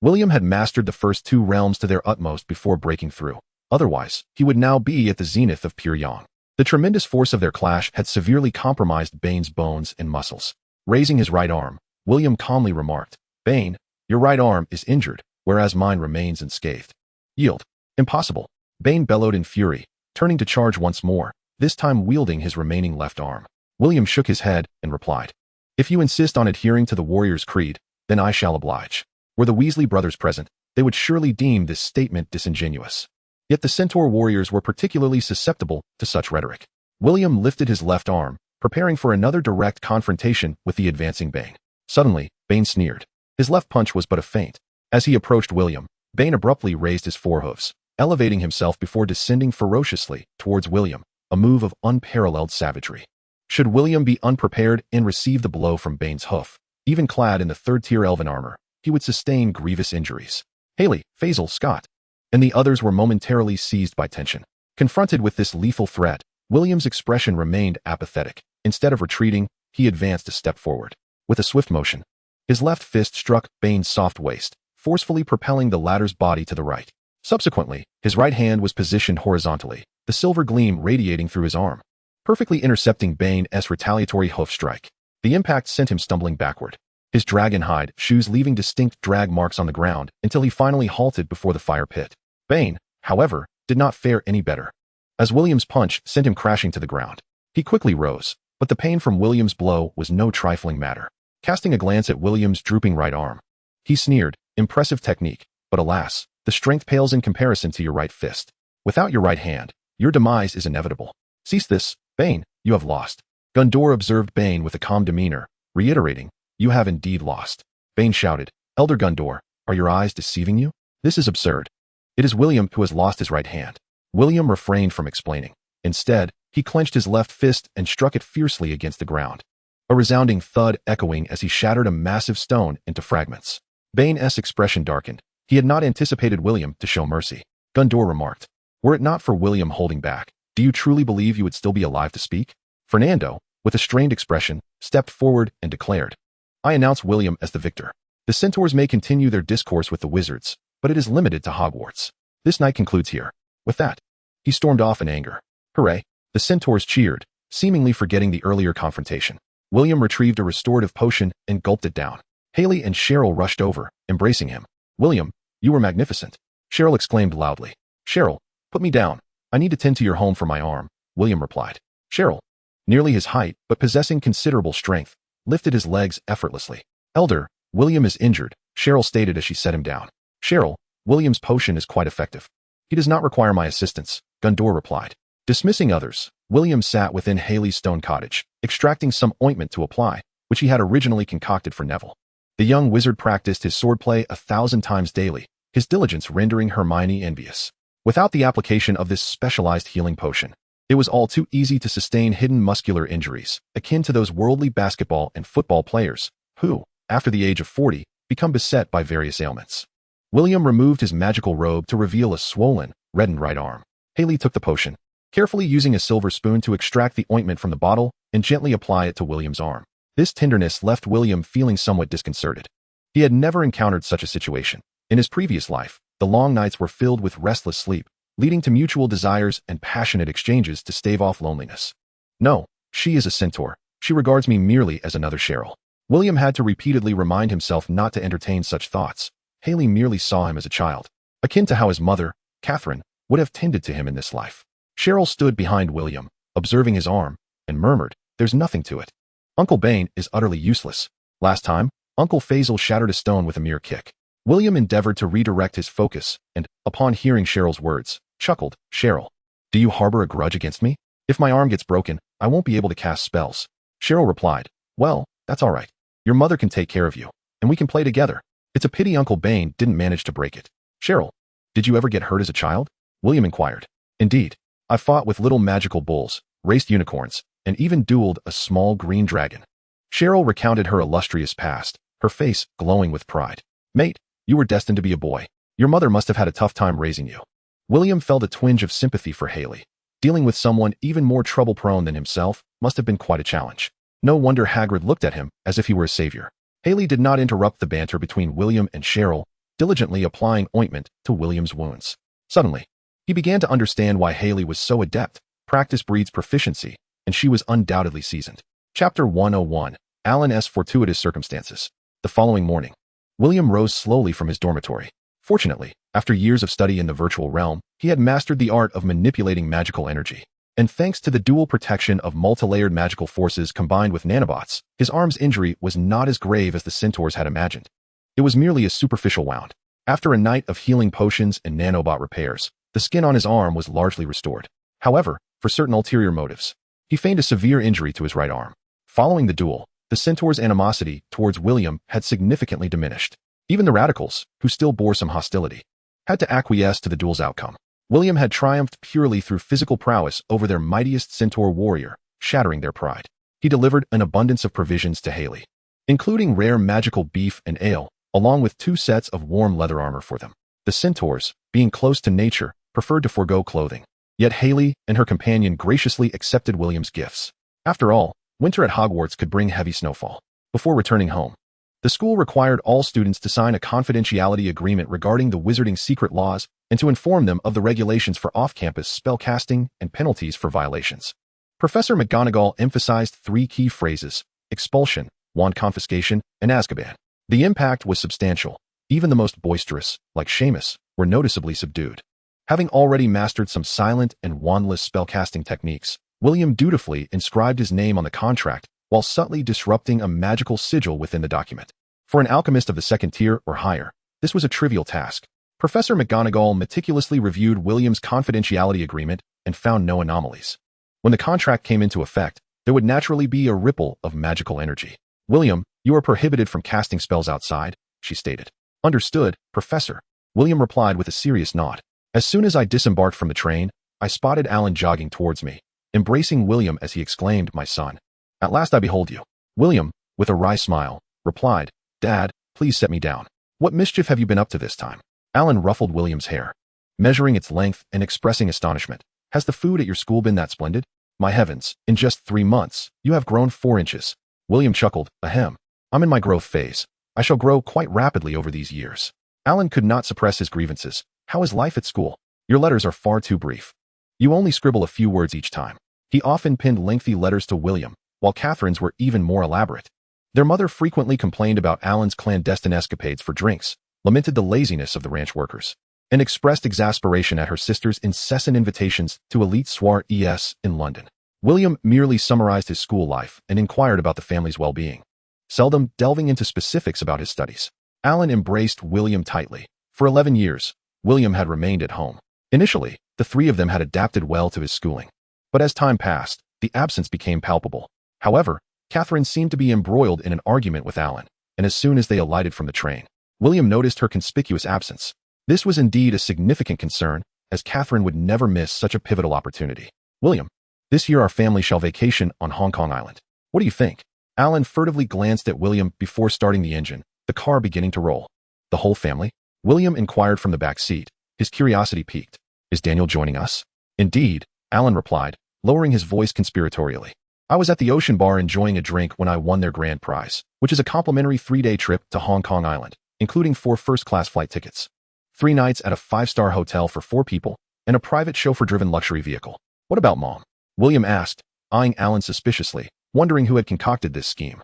William had mastered the first 2 realms to their utmost before breaking through. Otherwise, he would now be at the zenith of pure yang. The tremendous force of their clash had severely compromised Bane's bones and muscles. Raising his right arm, William calmly remarked, "Bane, your right arm is injured, whereas mine remains unscathed." "Yield." "Impossible." Bane bellowed in fury, turning to charge once more, this time wielding his remaining left arm. William shook his head and replied, "If you insist on adhering to the warrior's creed, then I shall oblige." Were the Weasley brothers present, they would surely deem this statement disingenuous. Yet the Centaur warriors were particularly susceptible to such rhetoric. William lifted his left arm, preparing for another direct confrontation with the advancing Bane. Suddenly, Bane sneered. His left punch was but a feint. As he approached William, Bane abruptly raised his forehoofs, elevating himself before descending ferociously towards William, a move of unparalleled savagery. Should William be unprepared and receive the blow from Bane's hoof, even clad in the 3rd-tier elven armor, he would sustain grievous injuries. Haley, Faisal, Scott, and the others were momentarily seized by tension. Confronted with this lethal threat, William's expression remained apathetic. Instead of retreating, he advanced a step forward. With a swift motion, his left fist struck Bane's soft waist, forcefully propelling the latter's body to the right. Subsequently, his right hand was positioned horizontally, the silver gleam radiating through his arm, perfectly intercepting Bane's retaliatory hoof strike. The impact sent him stumbling backward, his dragon hide shoes leaving distinct drag marks on the ground until he finally halted before the fire pit. Bane, however, did not fare any better, as William's punch sent him crashing to the ground. He quickly rose, but the pain from William's blow was no trifling matter. Casting a glance at William's drooping right arm, he sneered, "Impressive technique, but alas, the strength pales in comparison to your right fist. Without your right hand, your demise is inevitable. Cease this, Bane, you have lost." Gundor observed Bane with a calm demeanor, reiterating, "You have indeed lost." Bane shouted, "Elder Gundor, are your eyes deceiving you? This is absurd. It is William who has lost his right hand." William refrained from explaining. Instead, he clenched his left fist and struck it fiercely against the ground, a resounding thud echoing as he shattered a massive stone into fragments. Bane's expression darkened. He had not anticipated William to show mercy. Gundor remarked, "Were it not for William holding back, do you truly believe you would still be alive to speak?" Fernando, with a strained expression, stepped forward and declared, "I announce William as the victor. The centaurs may continue their discourse with the wizards, but it is limited to Hogwarts. This night concludes here." With that, he stormed off in anger. Hooray! The centaurs cheered, seemingly forgetting the earlier confrontation. William retrieved a restorative potion and gulped it down. Haley and Cheryl rushed over, embracing him. "William, you were magnificent," Cheryl exclaimed loudly. "Cheryl, put me down. I need to tend to your home for my arm," William replied. Cheryl, nearly his height but possessing considerable strength, lifted his legs effortlessly. Elder, William is injured, Cheryl stated as she set him down. Cheryl, William's potion is quite effective. He does not require my assistance, Gundor replied. Dismissing others, William sat within Haley's stone cottage, extracting some ointment to apply, which he had originally concocted for Neville. The young wizard practiced his swordplay 1,000 times daily, his diligence rendering Hermione envious. Without the application of this specialized healing potion, it was all too easy to sustain hidden muscular injuries, akin to those worldly basketball and football players, who, after the age of 40, become beset by various ailments. William removed his magical robe to reveal a swollen, reddened right arm. Haley took the potion, carefully using a silver spoon to extract the ointment from the bottle and gently apply it to William's arm. This tenderness left William feeling somewhat disconcerted. He had never encountered such a situation. In his previous life, the long nights were filled with restless sleep, leading to mutual desires and passionate exchanges to stave off loneliness. No, she is a centaur. She regards me merely as another Cheryl. William had to repeatedly remind himself not to entertain such thoughts. Haley merely saw him as a child, akin to how his mother, Catherine, would have tended to him in this life. Cheryl stood behind William, observing his arm, and murmured, "There's nothing to it. Uncle Bane is utterly useless. Last time, Uncle Faisal shattered a stone with a mere kick." William endeavored to redirect his focus and, upon hearing Cheryl's words, chuckled, "Cheryl, do you harbor a grudge against me? If my arm gets broken, I won't be able to cast spells." Cheryl replied, "Well, that's all right. Your mother can take care of you, and we can play together. It's a pity Uncle Bane didn't manage to break it." "Cheryl, did you ever get hurt as a child?" William inquired. "Indeed. I fought with little magical bulls, raced unicorns, and even dueled a small green dragon." Cheryl recounted her illustrious past, her face glowing with pride. "Mate, you were destined to be a boy. Your mother must have had a tough time raising you." William felt a twinge of sympathy for Haley. Dealing with someone even more trouble-prone than himself must have been quite a challenge. No wonder Hagrid looked at him as if he were a savior. Haley did not interrupt the banter between William and Cheryl, diligently applying ointment to William's wounds. Suddenly, he began to understand why Haley was so adept. Practice breeds proficiency, and she was undoubtedly seasoned. Chapter 101, Alan's Fortuitous Circumstances. The following morning, William rose slowly from his dormitory. Fortunately, after years of study in the virtual realm, he had mastered the art of manipulating magical energy. And thanks to the dual protection of multi-layered magical forces combined with nanobots, his arm's injury was not as grave as the centaurs had imagined. It was merely a superficial wound. After a night of healing potions and nanobot repairs, the skin on his arm was largely restored. However, for certain ulterior motives, he feigned a severe injury to his right arm. Following the duel, the centaur's animosity towards William had significantly diminished. Even the radicals, who still bore some hostility, had to acquiesce to the duel's outcome. William had triumphed purely through physical prowess over their mightiest centaur warrior, shattering their pride. He delivered an abundance of provisions to Haley, including rare magical beef and ale, along with 2 sets of warm leather armor for them. The centaurs, being close to nature, preferred to forego clothing. Yet Haley and her companion graciously accepted William's gifts. After all, winter at Hogwarts could bring heavy snowfall. Before returning home, the school required all students to sign a confidentiality agreement regarding the wizarding secret laws and to inform them of the regulations for off-campus spellcasting and penalties for violations. Professor McGonagall emphasized 3 key phrases: expulsion, wand confiscation, and Azkaban. The impact was substantial. Even the most boisterous, like Seamus, were noticeably subdued. Having already mastered some silent and wandless spellcasting techniques, William dutifully inscribed his name on the contract while subtly disrupting a magical sigil within the document. For an alchemist of the 2nd tier or higher, this was a trivial task. Professor McGonagall meticulously reviewed William's confidentiality agreement and found no anomalies. When the contract came into effect, there would naturally be a ripple of magical energy. "William, you are prohibited from casting spells outside," she stated. "Understood, Professor," William replied with a serious nod. As soon as I disembarked from the train, I spotted Alan jogging towards me, embracing William as he exclaimed, "My son. At last I behold you." William, with a wry smile, replied, "Dad, please set me down. What mischief have you been up to this time?" Alan ruffled William's hair, measuring its length and expressing astonishment. "Has the food at your school been that splendid? My heavens, in just 3 months, you have grown 4 inches. William chuckled, "Ahem. I'm in my growth phase. I shall grow quite rapidly over these years." Alan could not suppress his grievances. "How is life at school? Your letters are far too brief. You only scribble a few words each time." He often penned lengthy letters to William, while Catherine's were even more elaborate. Their mother frequently complained about Alan's clandestine escapades for drinks, lamented the laziness of the ranch workers, and expressed exasperation at her sister's incessant invitations to elite soirees in London. William merely summarized his school life and inquired about the family's well-being. seldom delving into specifics about his studies. Alan embraced William tightly. For 11 years, William had remained at home. Initially, the three of them had adapted well to his schooling. But as time passed, the absence became palpable. However, Catherine seemed to be embroiled in an argument with Alan, and as soon as they alighted from the train, William noticed her conspicuous absence. This was indeed a significant concern, as Catherine would never miss such a pivotal opportunity. William, this year our family shall vacation on Hong Kong Island. What do you think? Alan furtively glanced at William before starting the engine, the car beginning to roll. The whole family? William inquired from the back seat, his curiosity piqued. Is Daniel joining us? Indeed, Alan replied, lowering his voice conspiratorially. I was at the Ocean Bar enjoying a drink when I won their grand prize, which is a complimentary 3-day trip to Hong Kong Island, including 4 first-class flight tickets, 3 nights at a 5-star hotel for 4 people, and a private chauffeur-driven luxury vehicle. What about Mom? William asked, eyeing Alan suspiciously, wondering who had concocted this scheme.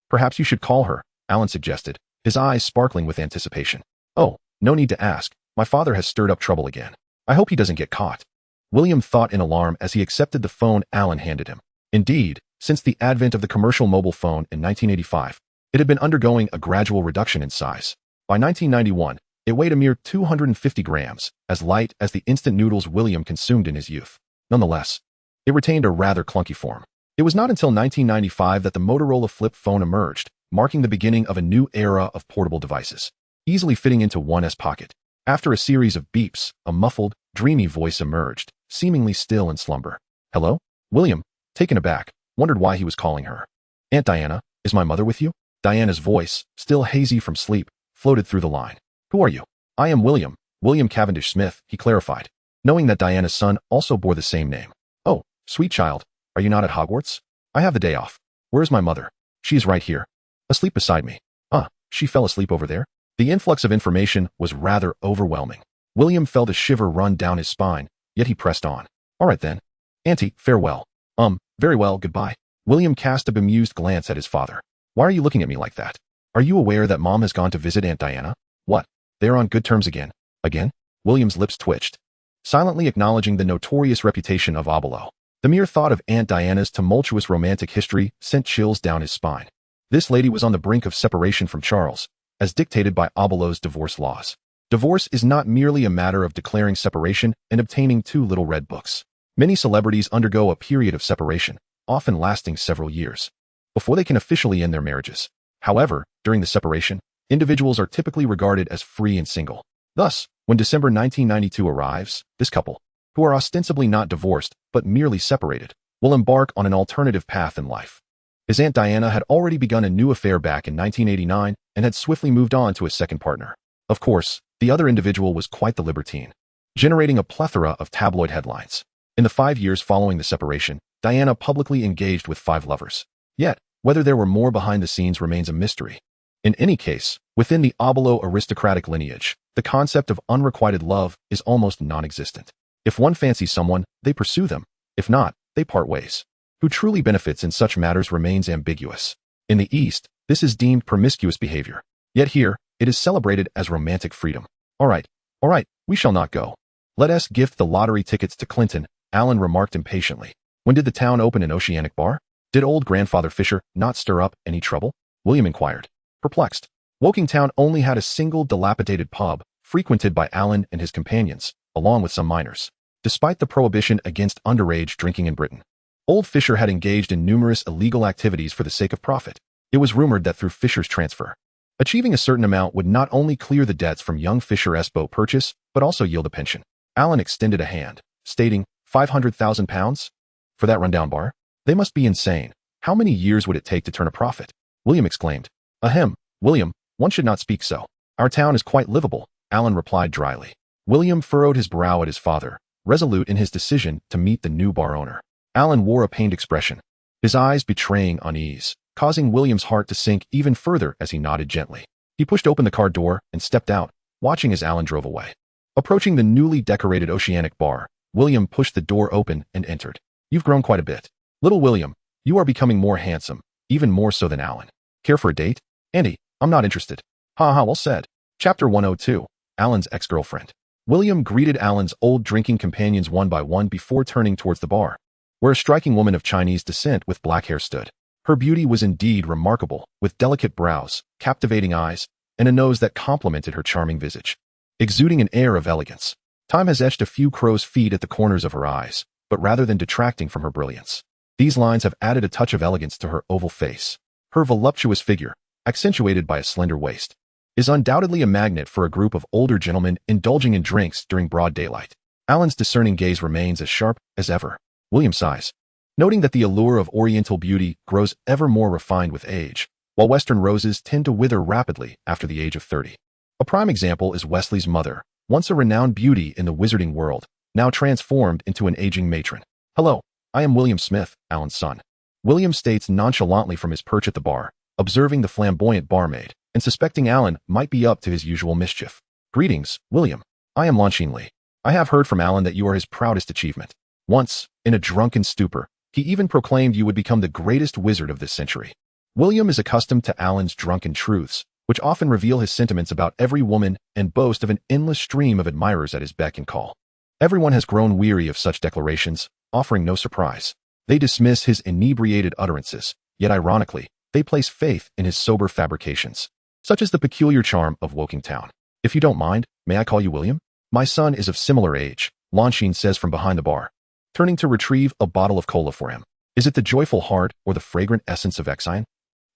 Perhaps you should call her, Alan suggested, his eyes sparkling with anticipation. Oh, no need to ask. My father has stirred up trouble again. I hope he doesn't get caught. William thought in alarm as he accepted the phone Alan handed him. Indeed, since the advent of the commercial mobile phone in 1985, it had been undergoing a gradual reduction in size. By 1991, it weighed a mere 250 grams, as light as the instant noodles William consumed in his youth. Nonetheless, it retained a rather clunky form. It was not until 1995 that the Motorola flip phone emerged, marking the beginning of a new era of portable devices, easily fitting into one's pocket. After a series of beeps, a muffled, dreamy voice emerged, seemingly still in slumber. Hello? William, taken aback, wondered why he was calling her. Aunt Diana, is my mother with you? Diana's voice, still hazy from sleep, floated through the line. Who are you? I am William, William Cavendish Smith, he clarified, knowing that Diana's son also bore the same name. Oh, sweet child, are you not at Hogwarts? I have the day off. Where is my mother? She is right here. Asleep beside me. She fell asleep over there? The influx of information was rather overwhelming. William felt a shiver run down his spine, yet he pressed on. All right then. Auntie, farewell. Very well, goodbye. William cast a bemused glance at his father. Why are you looking at me like that? Are you aware that Mom has gone to visit Aunt Diana? What? They are on good terms again? Again? William's lips twitched, silently acknowledging the notorious reputation of Obelo. The mere thought of Aunt Diana's tumultuous romantic history sent chills down his spine. This lady was on the brink of separation from Charles, as dictated by Obelo's divorce laws. Divorce is not merely a matter of declaring separation and obtaining 2 little red books. Many celebrities undergo a period of separation, often lasting several years, before they can officially end their marriages. However, during the separation, individuals are typically regarded as free and single. Thus, when December 1992 arrives, this couple, who are ostensibly not divorced but merely separated, will embark on an alternative path in life. His Aunt Diana had already begun a new affair back in 1989 and had swiftly moved on to a second partner. Of course, the other individual was quite the libertine, generating a plethora of tabloid headlines. In the 5 years following the separation, Diana publicly engaged with 5 lovers. Yet, whether there were more behind the scenes remains a mystery. In any case, within the Obelo aristocratic lineage, the concept of unrequited love is almost non-existent. If one fancies someone, they pursue them. If not, they part ways. Who truly benefits in such matters remains ambiguous. In the East, this is deemed promiscuous behavior. Yet here, it is celebrated as romantic freedom. All right, we shall not go. Let us gift the lottery tickets to Clinton, Alan remarked impatiently. When did the town open an oceanic bar? Did old grandfather Fisher not stir up any trouble? William inquired, perplexed. Woking Town only had a single dilapidated pub, frequented by Alan and his companions, along with some minors. Despite the prohibition against underage drinking in Britain, old Fisher had engaged in numerous illegal activities for the sake of profit. It was rumored that through Fisher's transfer, achieving a certain amount would not only clear the debts from young Fisher's boat purchase, but also yield a pension. Alan extended a hand, stating, £500,000? For that rundown bar? They must be insane. How many years would it take to turn a profit? William exclaimed. Ahem, William, one should not speak so. Our town is quite livable, Alan replied dryly. William furrowed his brow at his father, resolute in his decision to meet the new bar owner. Alan wore a pained expression, his eyes betraying unease, causing William's heart to sink even further as he nodded gently. He pushed open the car door and stepped out, watching as Alan drove away. Approaching the newly decorated oceanic bar, William pushed the door open and entered. You've grown quite a bit. Little William, you are becoming more handsome, even more so than Alan. Care for a date? Andy, I'm not interested. Well said. Chapter 102, Alan's ex-girlfriend. William greeted Alan's old drinking companions one by one before turning towards the bar, where a striking woman of Chinese descent with black hair stood. Her beauty was indeed remarkable, with delicate brows, captivating eyes, and a nose that complemented her charming visage, exuding an air of elegance. Time has etched a few crow's feet at the corners of her eyes, but rather than detracting from her brilliance, these lines have added a touch of elegance to her oval face. Her voluptuous figure, accentuated by a slender waist, is undoubtedly a magnet for a group of older gentlemen indulging in drinks during broad daylight. Alan's discerning gaze remains as sharp as ever. William sighs, noting that the allure of Oriental beauty grows ever more refined with age, while Western roses tend to wither rapidly after the age of 30. A prime example is Wesley's mother, once a renowned beauty in the wizarding world, now transformed into an aging matron. "Hello, I am William Smith, Alan's son," William states nonchalantly from his perch at the bar, observing the flamboyant barmaid, and suspecting Alan might be up to his usual mischief. "Greetings, William. I am Lanchin Lee. I have heard from Alan that you are his proudest achievement. Once, in a drunken stupor, he even proclaimed you would become the greatest wizard of this century." William is accustomed to Alan's drunken truths, which often reveal his sentiments about every woman and boast of an endless stream of admirers at his beck and call. Everyone has grown weary of such declarations, offering no surprise. They dismiss his inebriated utterances, yet ironically, they place faith in his sober fabrications. Such is the peculiar charm of Wokingtown. "If you don't mind, may I call you William? My son is of similar age," Lanchin says from behind the bar, turning to retrieve a bottle of cola for him. "Is it the joyful heart or the fragrant essence of Exine?"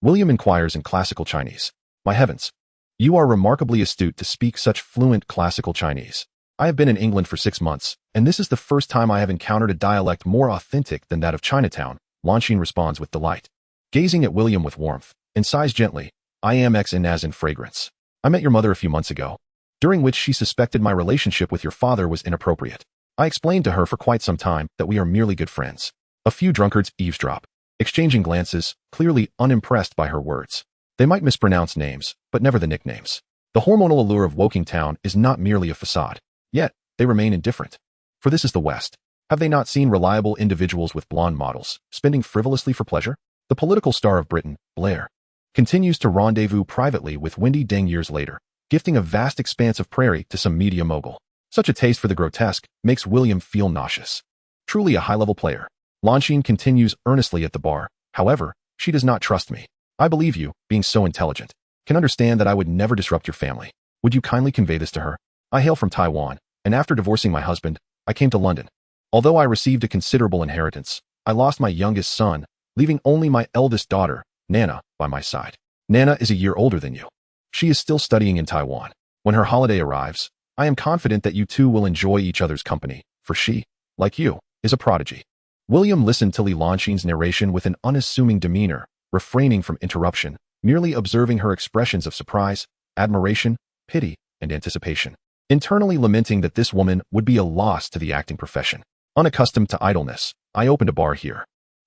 William inquires in classical Chinese. "My heavens, you are remarkably astute to speak such fluent classical Chinese. I have been in England for 6 months, and this is the first time I have encountered a dialect more authentic than that of Chinatown," Lanchin responds with delight, gazing at William with warmth, and sighs gently. "I am Exine as in fragrance. I met your mother a few months ago, during which she suspected my relationship with your father was inappropriate. I explained to her for quite some time that we are merely good friends." A few drunkards eavesdrop, exchanging glances, clearly unimpressed by her words. They might mispronounce names, but never the nicknames. The hormonal allure of Wokingtown is not merely a facade. Yet, they remain indifferent. For this is the West. Have they not seen reliable individuals with blonde models, spending frivolously for pleasure? The political star of Britain, Blair, continues to rendezvous privately with Wendy Deng years later, gifting a vast expanse of prairie to some media mogul. Such a taste for the grotesque makes William feel nauseous. Truly a high-level player. Lanchin continues earnestly at the bar. "However, she does not trust me. I believe you, being so intelligent, can understand that I would never disrupt your family. Would you kindly convey this to her? I hail from Taiwan, and after divorcing my husband, I came to London. Although I received a considerable inheritance, I lost my youngest son, leaving only my eldest daughter, Nana, by my side. Nana is a year older than you. She is still studying in Taiwan. When her holiday arrives, I am confident that you two will enjoy each other's company, for she, like you, is a prodigy." William listened to Lanchin's narration with an unassuming demeanor, refraining from interruption, merely observing her expressions of surprise, admiration, pity, and anticipation, internally lamenting that this woman would be a loss to the acting profession. Unaccustomed to idleness, I opened a bar here.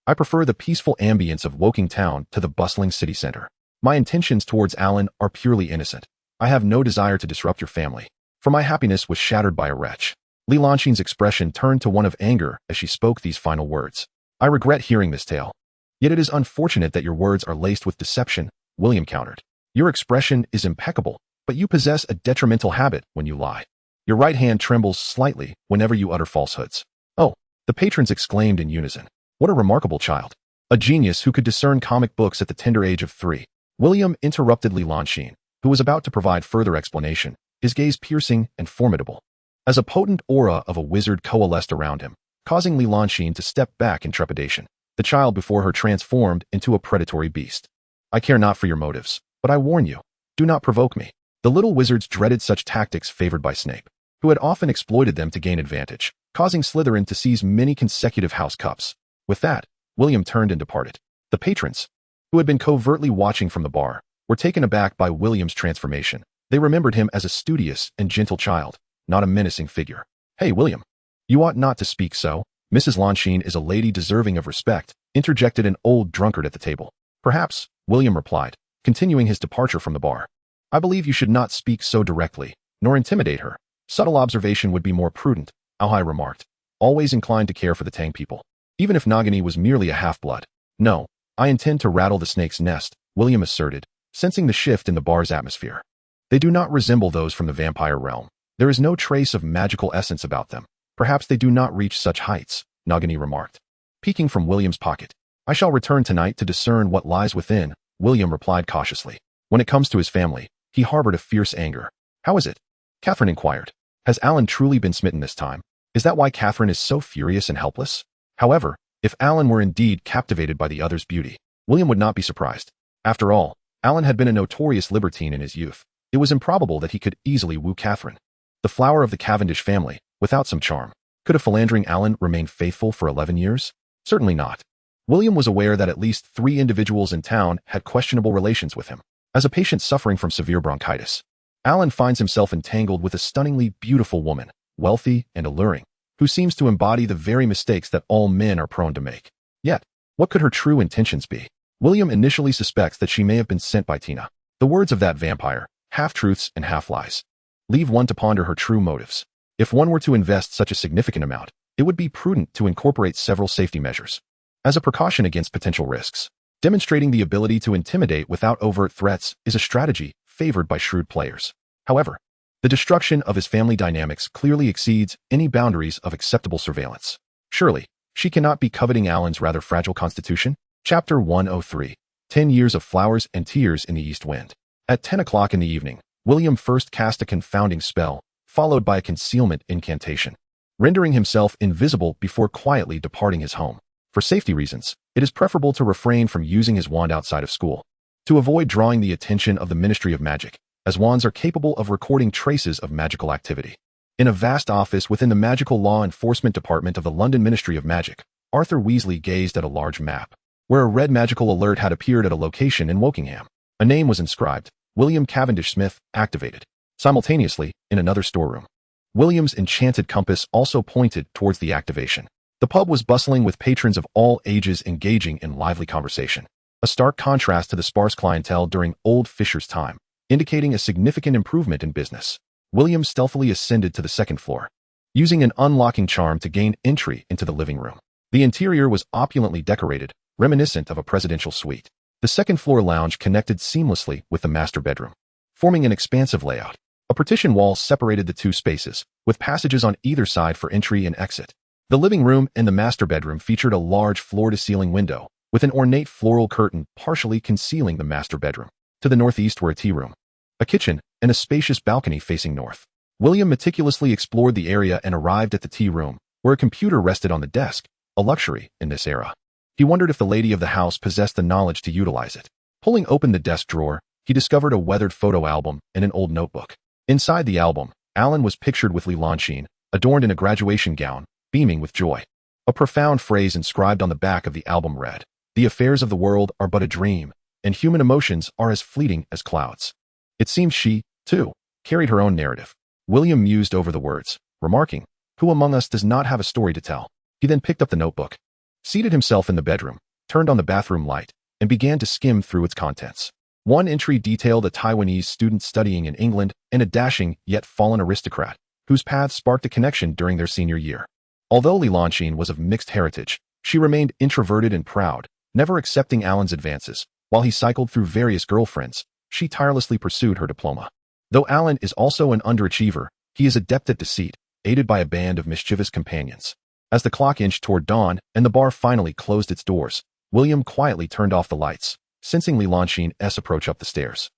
I prefer the peaceful ambience of Wokingtown to the bustling city center. My intentions towards Alan are purely innocent. I have no desire to disrupt your family, for my happiness was shattered by a wretch." Lanchin's expression turned to one of anger as she spoke these final words. "I regret hearing this tale. Yet it is unfortunate that your words are laced with deception," William countered. "Your expression is impeccable, but you possess a detrimental habit when you lie. Your right hand trembles slightly whenever you utter falsehoods." "Oh," the patrons exclaimed in unison. "What a remarkable child. A genius who could discern comic books at the tender age of 3. William interrupted Lanchin, who was about to provide further explanation, his gaze piercing and formidable, as a potent aura of a wizard coalesced around him, causing Lanchin to step back in trepidation. The child before her transformed into a predatory beast. "I care not for your motives, but I warn you, do not provoke me." The little wizards dreaded such tactics favored by Snape, who had often exploited them to gain advantage, causing Slytherin to seize many consecutive house cups. With that, William turned and departed. The patrons, who had been covertly watching from the bar, were taken aback by William's transformation. They remembered him as a studious and gentle child, not a menacing figure. "Hey, William, you ought not to speak so. Mrs. Lanchin is a lady deserving of respect," interjected an old drunkard at the table. "Perhaps," William replied, continuing his departure from the bar. "I believe you should not speak so directly, nor intimidate her. Subtle observation would be more prudent," Alhai remarked, always inclined to care for the Tang people, even if Nagini was merely a half-blood. "No, I intend to rattle the snake's nest," William asserted, sensing the shift in the bar's atmosphere. "They do not resemble those from the vampire realm. There is no trace of magical essence about them. Perhaps they do not reach such heights," Nagini remarked, peeking from William's pocket. I shall return tonight to discern what lies within, William replied cautiously. When it comes to his family, he harbored a fierce anger. How is it? Catherine inquired. Has Alan truly been smitten this time? Is that why Catherine is so furious and helpless? However, if Alan were indeed captivated by the other's beauty, William would not be surprised. After all, Alan had been a notorious libertine in his youth. It was improbable that he could easily woo Catherine, the flower of the Cavendish family, without some charm. Could a philandering Alan remain faithful for 11 years? Certainly not. William was aware that at least 3 individuals in town had questionable relations with him. As a patient suffering from severe bronchitis, Alan finds himself entangled with a stunningly beautiful woman, wealthy and alluring, who seems to embody the very mistakes that all men are prone to make. Yet, what could her true intentions be? William initially suspects that she may have been sent by Tina. The words of that vampire, half-truths and half-lies, leave one to ponder her true motives. If one were to invest such a significant amount, it would be prudent to incorporate several safety measures as a precaution against potential risks. Demonstrating the ability to intimidate without overt threats is a strategy favored by shrewd players. However, the destruction of his family dynamics clearly exceeds any boundaries of acceptable surveillance. Surely, she cannot be coveting Alan's rather fragile constitution? Chapter 103. 10 Years of Flowers and Tears in the East Wind. At 10 o'clock in the evening, William first cast a confounding spell, followed by a concealment incantation, rendering himself invisible before quietly departing his home. For safety reasons, it is preferable to refrain from using his wand outside of school, to avoid drawing the attention of the Ministry of Magic, as wands are capable of recording traces of magical activity. In a vast office within the Magical Law Enforcement Department of the London Ministry of Magic, Arthur Weasley gazed at a large map, where a red magical alert had appeared at a location in Wokingham. A name was inscribed, William Cavendish Smith, activated. Simultaneously, in another storeroom, William's enchanted compass also pointed towards the activation. The pub was bustling with patrons of all ages engaging in lively conversation, a stark contrast to the sparse clientele during old Fisher's time, indicating a significant improvement in business. William stealthily ascended to the second floor, using an unlocking charm to gain entry into the living room. The interior was opulently decorated, reminiscent of a presidential suite. The second-floor lounge connected seamlessly with the master bedroom, forming an expansive layout. A partition wall separated the two spaces, with passages on either side for entry and exit. The living room and the master bedroom featured a large floor-to-ceiling window, with an ornate floral curtain partially concealing the master bedroom. To the northeast were a tea room, a kitchen, and a spacious balcony facing north. William meticulously explored the area and arrived at the tea room, where a computer rested on the desk, a luxury in this era. He wondered if the lady of the house possessed the knowledge to utilize it. Pulling open the desk drawer, he discovered a weathered photo album and an old notebook. Inside the album, Alan was pictured with Lelanchine, adorned in a graduation gown, beaming with joy. A profound phrase inscribed on the back of the album read, "The affairs of the world are but a dream, and human emotions are as fleeting as clouds." It seemed she, too, carried her own narrative. William mused over the words, remarking, "Who among us does not have a story to tell?" He then picked up the notebook, seated himself in the bedroom, turned on the bathroom light, and began to skim through its contents. One entry detailed a Taiwanese student studying in England and a dashing yet fallen aristocrat, whose paths sparked a connection during their senior year. Although Lelanchine was of mixed heritage, she remained introverted and proud, never accepting Alan's advances. While he cycled through various girlfriends, she tirelessly pursued her diploma. Though Alan is also an underachiever, he is adept at deceit, aided by a band of mischievous companions. As the clock inched toward dawn and the bar finally closed its doors, William quietly turned off the lights, sensing Lelanchine's approach up the stairs.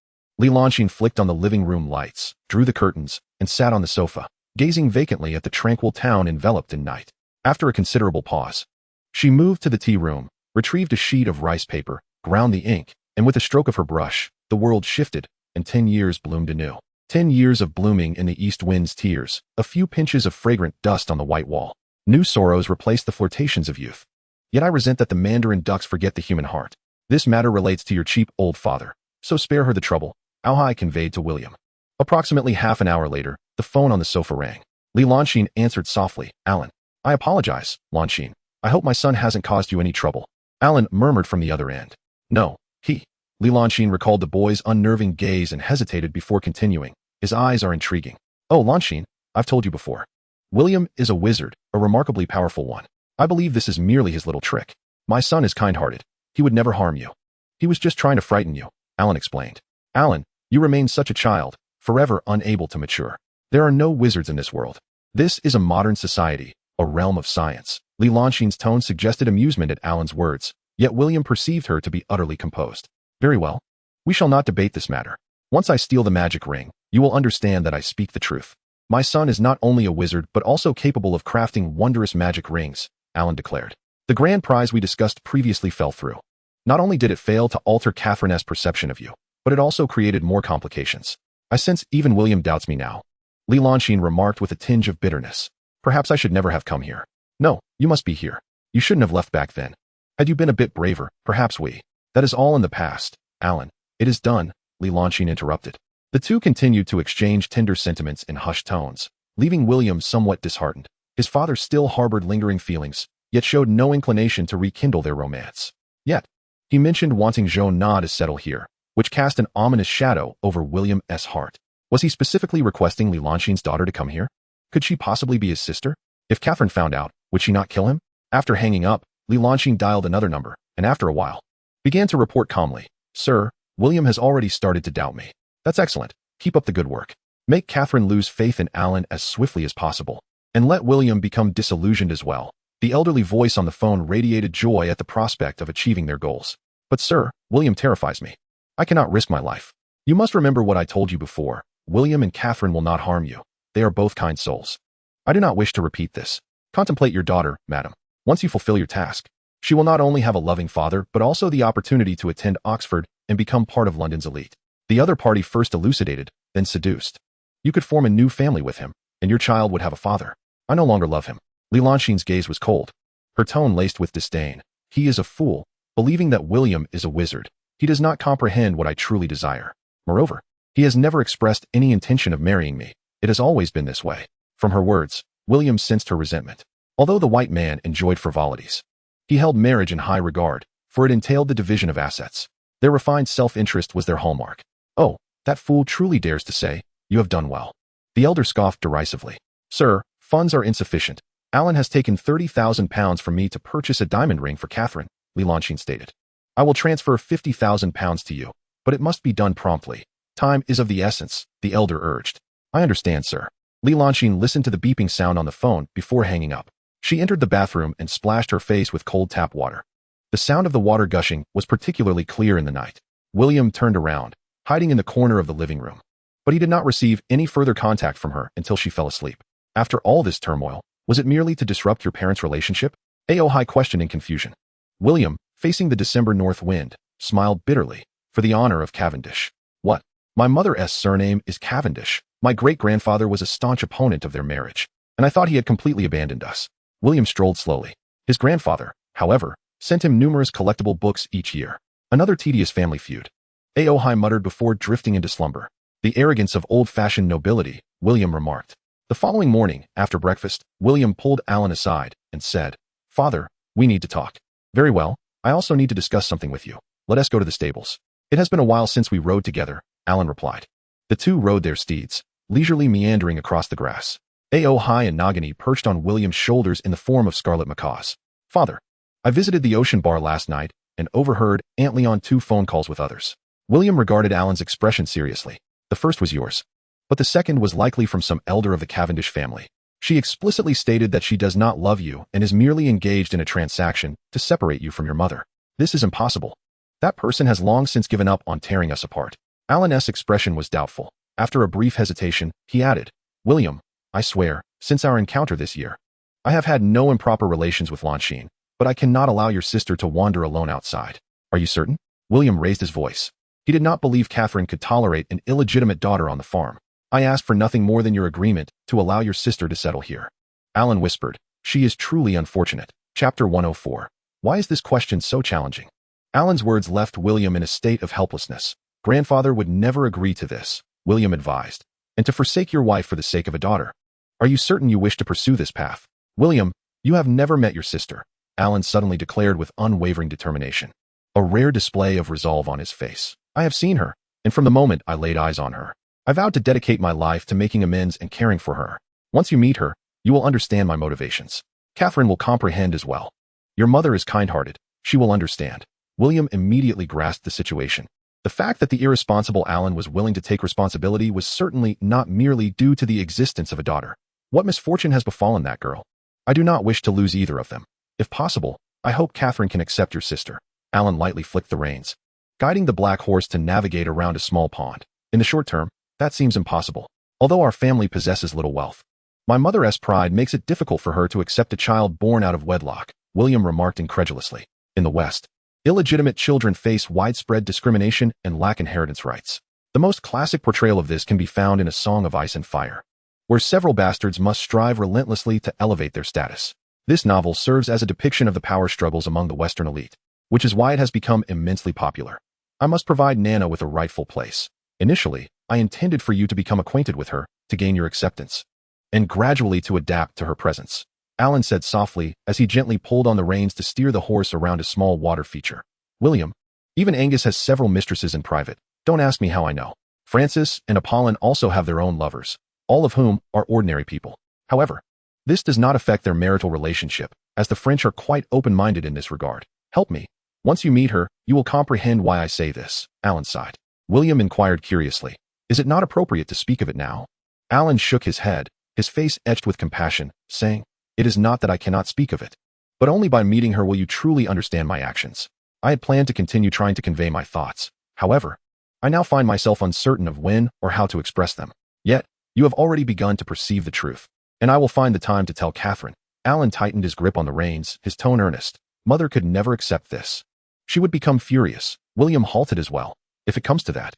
Lelanchine flicked on the living room lights, drew the curtains, and sat on the sofa, gazing vacantly at the tranquil town enveloped in night. After a considerable pause, she moved to the tea room, retrieved a sheet of rice paper, ground the ink, and with a stroke of her brush, the world shifted, and 10 years bloomed anew. 10 years of blooming in the east wind's tears, a few pinches of fragrant dust on the white wall. New sorrows replaced the flirtations of youth. Yet I resent that the Mandarin ducks forget the human heart. This matter relates to your cheap old father, so spare her the trouble, Auhai conveyed to William. Approximately half an hour later, the phone on the sofa rang. Lelanchine answered softly, "Alan. I apologize, Lanchine. I hope my son hasn't caused you any trouble." Alan murmured from the other end. "No, he." Lelanchine recalled the boy's unnerving gaze and hesitated before continuing. "His eyes are intriguing." "Oh, Lanchine, I've told you before. William is a wizard, a remarkably powerful one. I believe this is merely his little trick. My son is kind-hearted. He would never harm you. He was just trying to frighten you," Alan explained. "Alan, you remain such a child, forever unable to mature. There are no wizards in this world. This is a modern society, a realm of science." Lelanchine's tone suggested amusement at Alan's words, Yet William perceived her to be utterly composed. Very well. We shall not debate this matter. Once I steal the magic ring, you will understand that I speak the truth. My son is not only a wizard but also capable of crafting wondrous magic rings, Alan declared. The grand prize we discussed previously fell through. Not only did it fail to alter Catherine's perception of you, but it also created more complications. I sense even William doubts me now. Lelanchine remarked with a tinge of bitterness. Perhaps I should never have come here. No, you must be here. You shouldn't have left back then. Had you been a bit braver, perhaps we. That is all in the past, Alan. It is done, Lelanchine interrupted. The two continued to exchange tender sentiments in hushed tones, leaving William somewhat disheartened. His father still harbored lingering feelings, yet showed no inclination to rekindle their romance. Yet, he mentioned wanting Jean to settle here, which cast an ominous shadow over William's heart. Was he specifically requesting Lelanchine's daughter to come here? Could she possibly be his sister? If Catherine found out, would she not kill him? After hanging up, Lelanchine dialed another number, and after a while, began to report calmly, Sir, William has already started to doubt me. That's excellent. Keep up the good work. Make Catherine lose faith in Alan as swiftly as possible, and let William become disillusioned as well. The elderly voice on the phone radiated joy at the prospect of achieving their goals. But sir, William terrifies me. I cannot risk my life. You must remember what I told you before. William and Catherine will not harm you. They are both kind souls. I do not wish to repeat this. Contemplate your daughter, madam. Once you fulfill your task, she will not only have a loving father but also the opportunity to attend Oxford and become part of London's elite. The other party first elucidated, then seduced. You could form a new family with him, and your child would have a father. I no longer love him. Lelanchine's gaze was cold, her tone laced with disdain. He is a fool, believing that William is a wizard. He does not comprehend what I truly desire. Moreover, he has never expressed any intention of marrying me. It has always been this way. From her words, William sensed her resentment. Although the white man enjoyed frivolities, he held marriage in high regard, for it entailed the division of assets. Their refined self-interest was their hallmark. Oh, that fool truly dares to say, you have done well. The elder scoffed derisively. Sir, funds are insufficient. Alan has taken £30,000 from me to purchase a diamond ring for Catherine, Lelanchine stated. I will transfer £50,000 to you, but it must be done promptly. Time is of the essence, the elder urged. I understand, sir. Lelanchine listened to the beeping sound on the phone before hanging up. She entered the bathroom and splashed her face with cold tap water. The sound of the water gushing was particularly clear in the night. William turned around, hiding in the corner of the living room. But he did not receive any further contact from her until she fell asleep. After all this turmoil, was it merely to disrupt your parents' relationship? Aohai questioned in confusion. William, facing the December north wind, smiled bitterly, for the honor of Cavendish. What? My mother's surname is Cavendish. My great-grandfather was a staunch opponent of their marriage, and I thought he had completely abandoned us. William strolled slowly. His grandfather, however, sent him numerous collectible books each year. Another tedious family feud. Aohai muttered before drifting into slumber. The arrogance of old-fashioned nobility, William remarked. The following morning, after breakfast, William pulled Alan aside and said, Father, we need to talk. Very well, I also need to discuss something with you. Let us go to the stables. It has been a while since we rode together, Alan replied. The two rode their steeds, leisurely meandering across the grass. Aohai and Nagini perched on William's shoulders in the form of scarlet macaws. Father, I visited the ocean bar last night and overheard Aunt on 2 phone calls with others. William regarded Alan's expression seriously. The first was yours, but the second was likely from some elder of the Cavendish family. She explicitly stated that she does not love you and is merely engaged in a transaction to separate you from your mother. This is impossible. That person has long since given up on tearing us apart. Alan's expression was doubtful. After a brief hesitation, he added, William, I swear, since our encounter this year, I have had no improper relations with Lanchine, but I cannot allow your sister to wander alone outside. Are you certain? William raised his voice. He did not believe Catherine could tolerate an illegitimate daughter on the farm. I asked for nothing more than your agreement to allow your sister to settle here. Alan whispered, She is truly unfortunate. Chapter 104. Why is this question so challenging? Alan's words left William in a state of helplessness. Grandfather would never agree to this, William advised, and to forsake your wife for the sake of a daughter. Are you certain you wish to pursue this path? William, you have never met your sister, Alan suddenly declared with unwavering determination. A rare display of resolve on his face. I have seen her, and from the moment I laid eyes on her, I vowed to dedicate my life to making amends and caring for her. Once you meet her, you will understand my motivations. Catherine will comprehend as well. Your mother is kind-hearted. She will understand. William immediately grasped the situation. The fact that the irresponsible Alan was willing to take responsibility was certainly not merely due to the existence of a daughter. What misfortune has befallen that girl? I do not wish to lose either of them. If possible, I hope Catherine can accept your sister. Alan lightly flicked the reins, guiding the black horse to navigate around a small pond. In the short term, that seems impossible. Although our family possesses little wealth, my mother's pride makes it difficult for her to accept a child born out of wedlock, William remarked incredulously. In the West, illegitimate children face widespread discrimination and lack inheritance rights. The most classic portrayal of this can be found in A Song of Ice and Fire, where several bastards must strive relentlessly to elevate their status. This novel serves as a depiction of the power struggles among the Western elite, which is why it has become immensely popular. I must provide Nana with a rightful place. Initially, I intended for you to become acquainted with her, to gain your acceptance, and gradually to adapt to her presence, Alan said softly as he gently pulled on the reins to steer the horse around a small water feature. William, even Angus has several mistresses in private. Don't ask me how I know. Francis and Apollon also have their own lovers, all of whom are ordinary people. However, this does not affect their marital relationship, as the French are quite open-minded in this regard. Help me. Once you meet her, you will comprehend why I say this, Alan sighed. William inquired curiously, is it not appropriate to speak of it now? Alan shook his head, his face etched with compassion, saying, it is not that I cannot speak of it, but only by meeting her will you truly understand my actions. I had planned to continue trying to convey my thoughts. However, I now find myself uncertain of when or how to express them. Yet, you have already begun to perceive the truth, and I will find the time to tell Catherine. Alan tightened his grip on the reins, his tone earnest. Mother could never accept this. She would become furious. William halted as well. If it comes to that,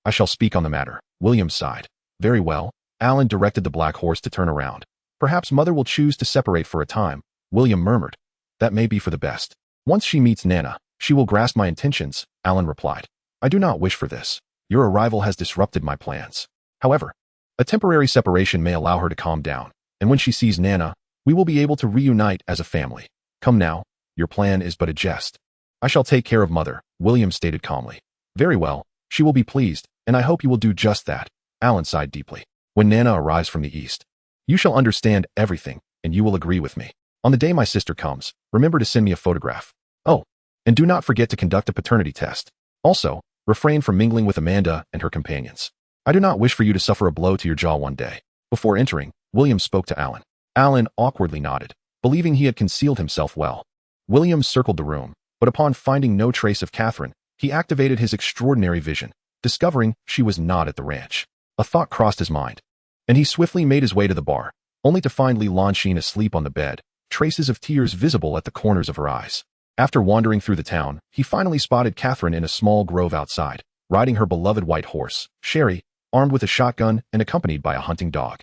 I shall speak on the matter. William sighed. Very well. Alan directed the black horse to turn around. Perhaps Mother will choose to separate for a time, William murmured. That may be for the best. Once she meets Nana, she will grasp my intentions, Alan replied. I do not wish for this. Your arrival has disrupted my plans. However, a temporary separation may allow her to calm down, and when she sees Nana, we will be able to reunite as a family. Come now, your plan is but a jest. I shall take care of Mother, William stated calmly. Very well, she will be pleased, and I hope you will do just that, Alan sighed deeply. When Nana arrives from the east, you shall understand everything, and you will agree with me. On the day my sister comes, remember to send me a photograph. Oh, and do not forget to conduct a paternity test. Also, refrain from mingling with Amanda and her companions. I do not wish for you to suffer a blow to your jaw one day. Before entering, William spoke to Alan. Alan awkwardly nodded, believing he had concealed himself well. William circled the room, but upon finding no trace of Catherine, he activated his extraordinary vision, discovering she was not at the ranch. A thought crossed his mind, and he swiftly made his way to the bar, only to find Li Lanxin asleep on the bed, traces of tears visible at the corners of her eyes. After wandering through the town, he finally spotted Catherine in a small grove outside, riding her beloved white horse, Sherry, armed with a shotgun and accompanied by a hunting dog.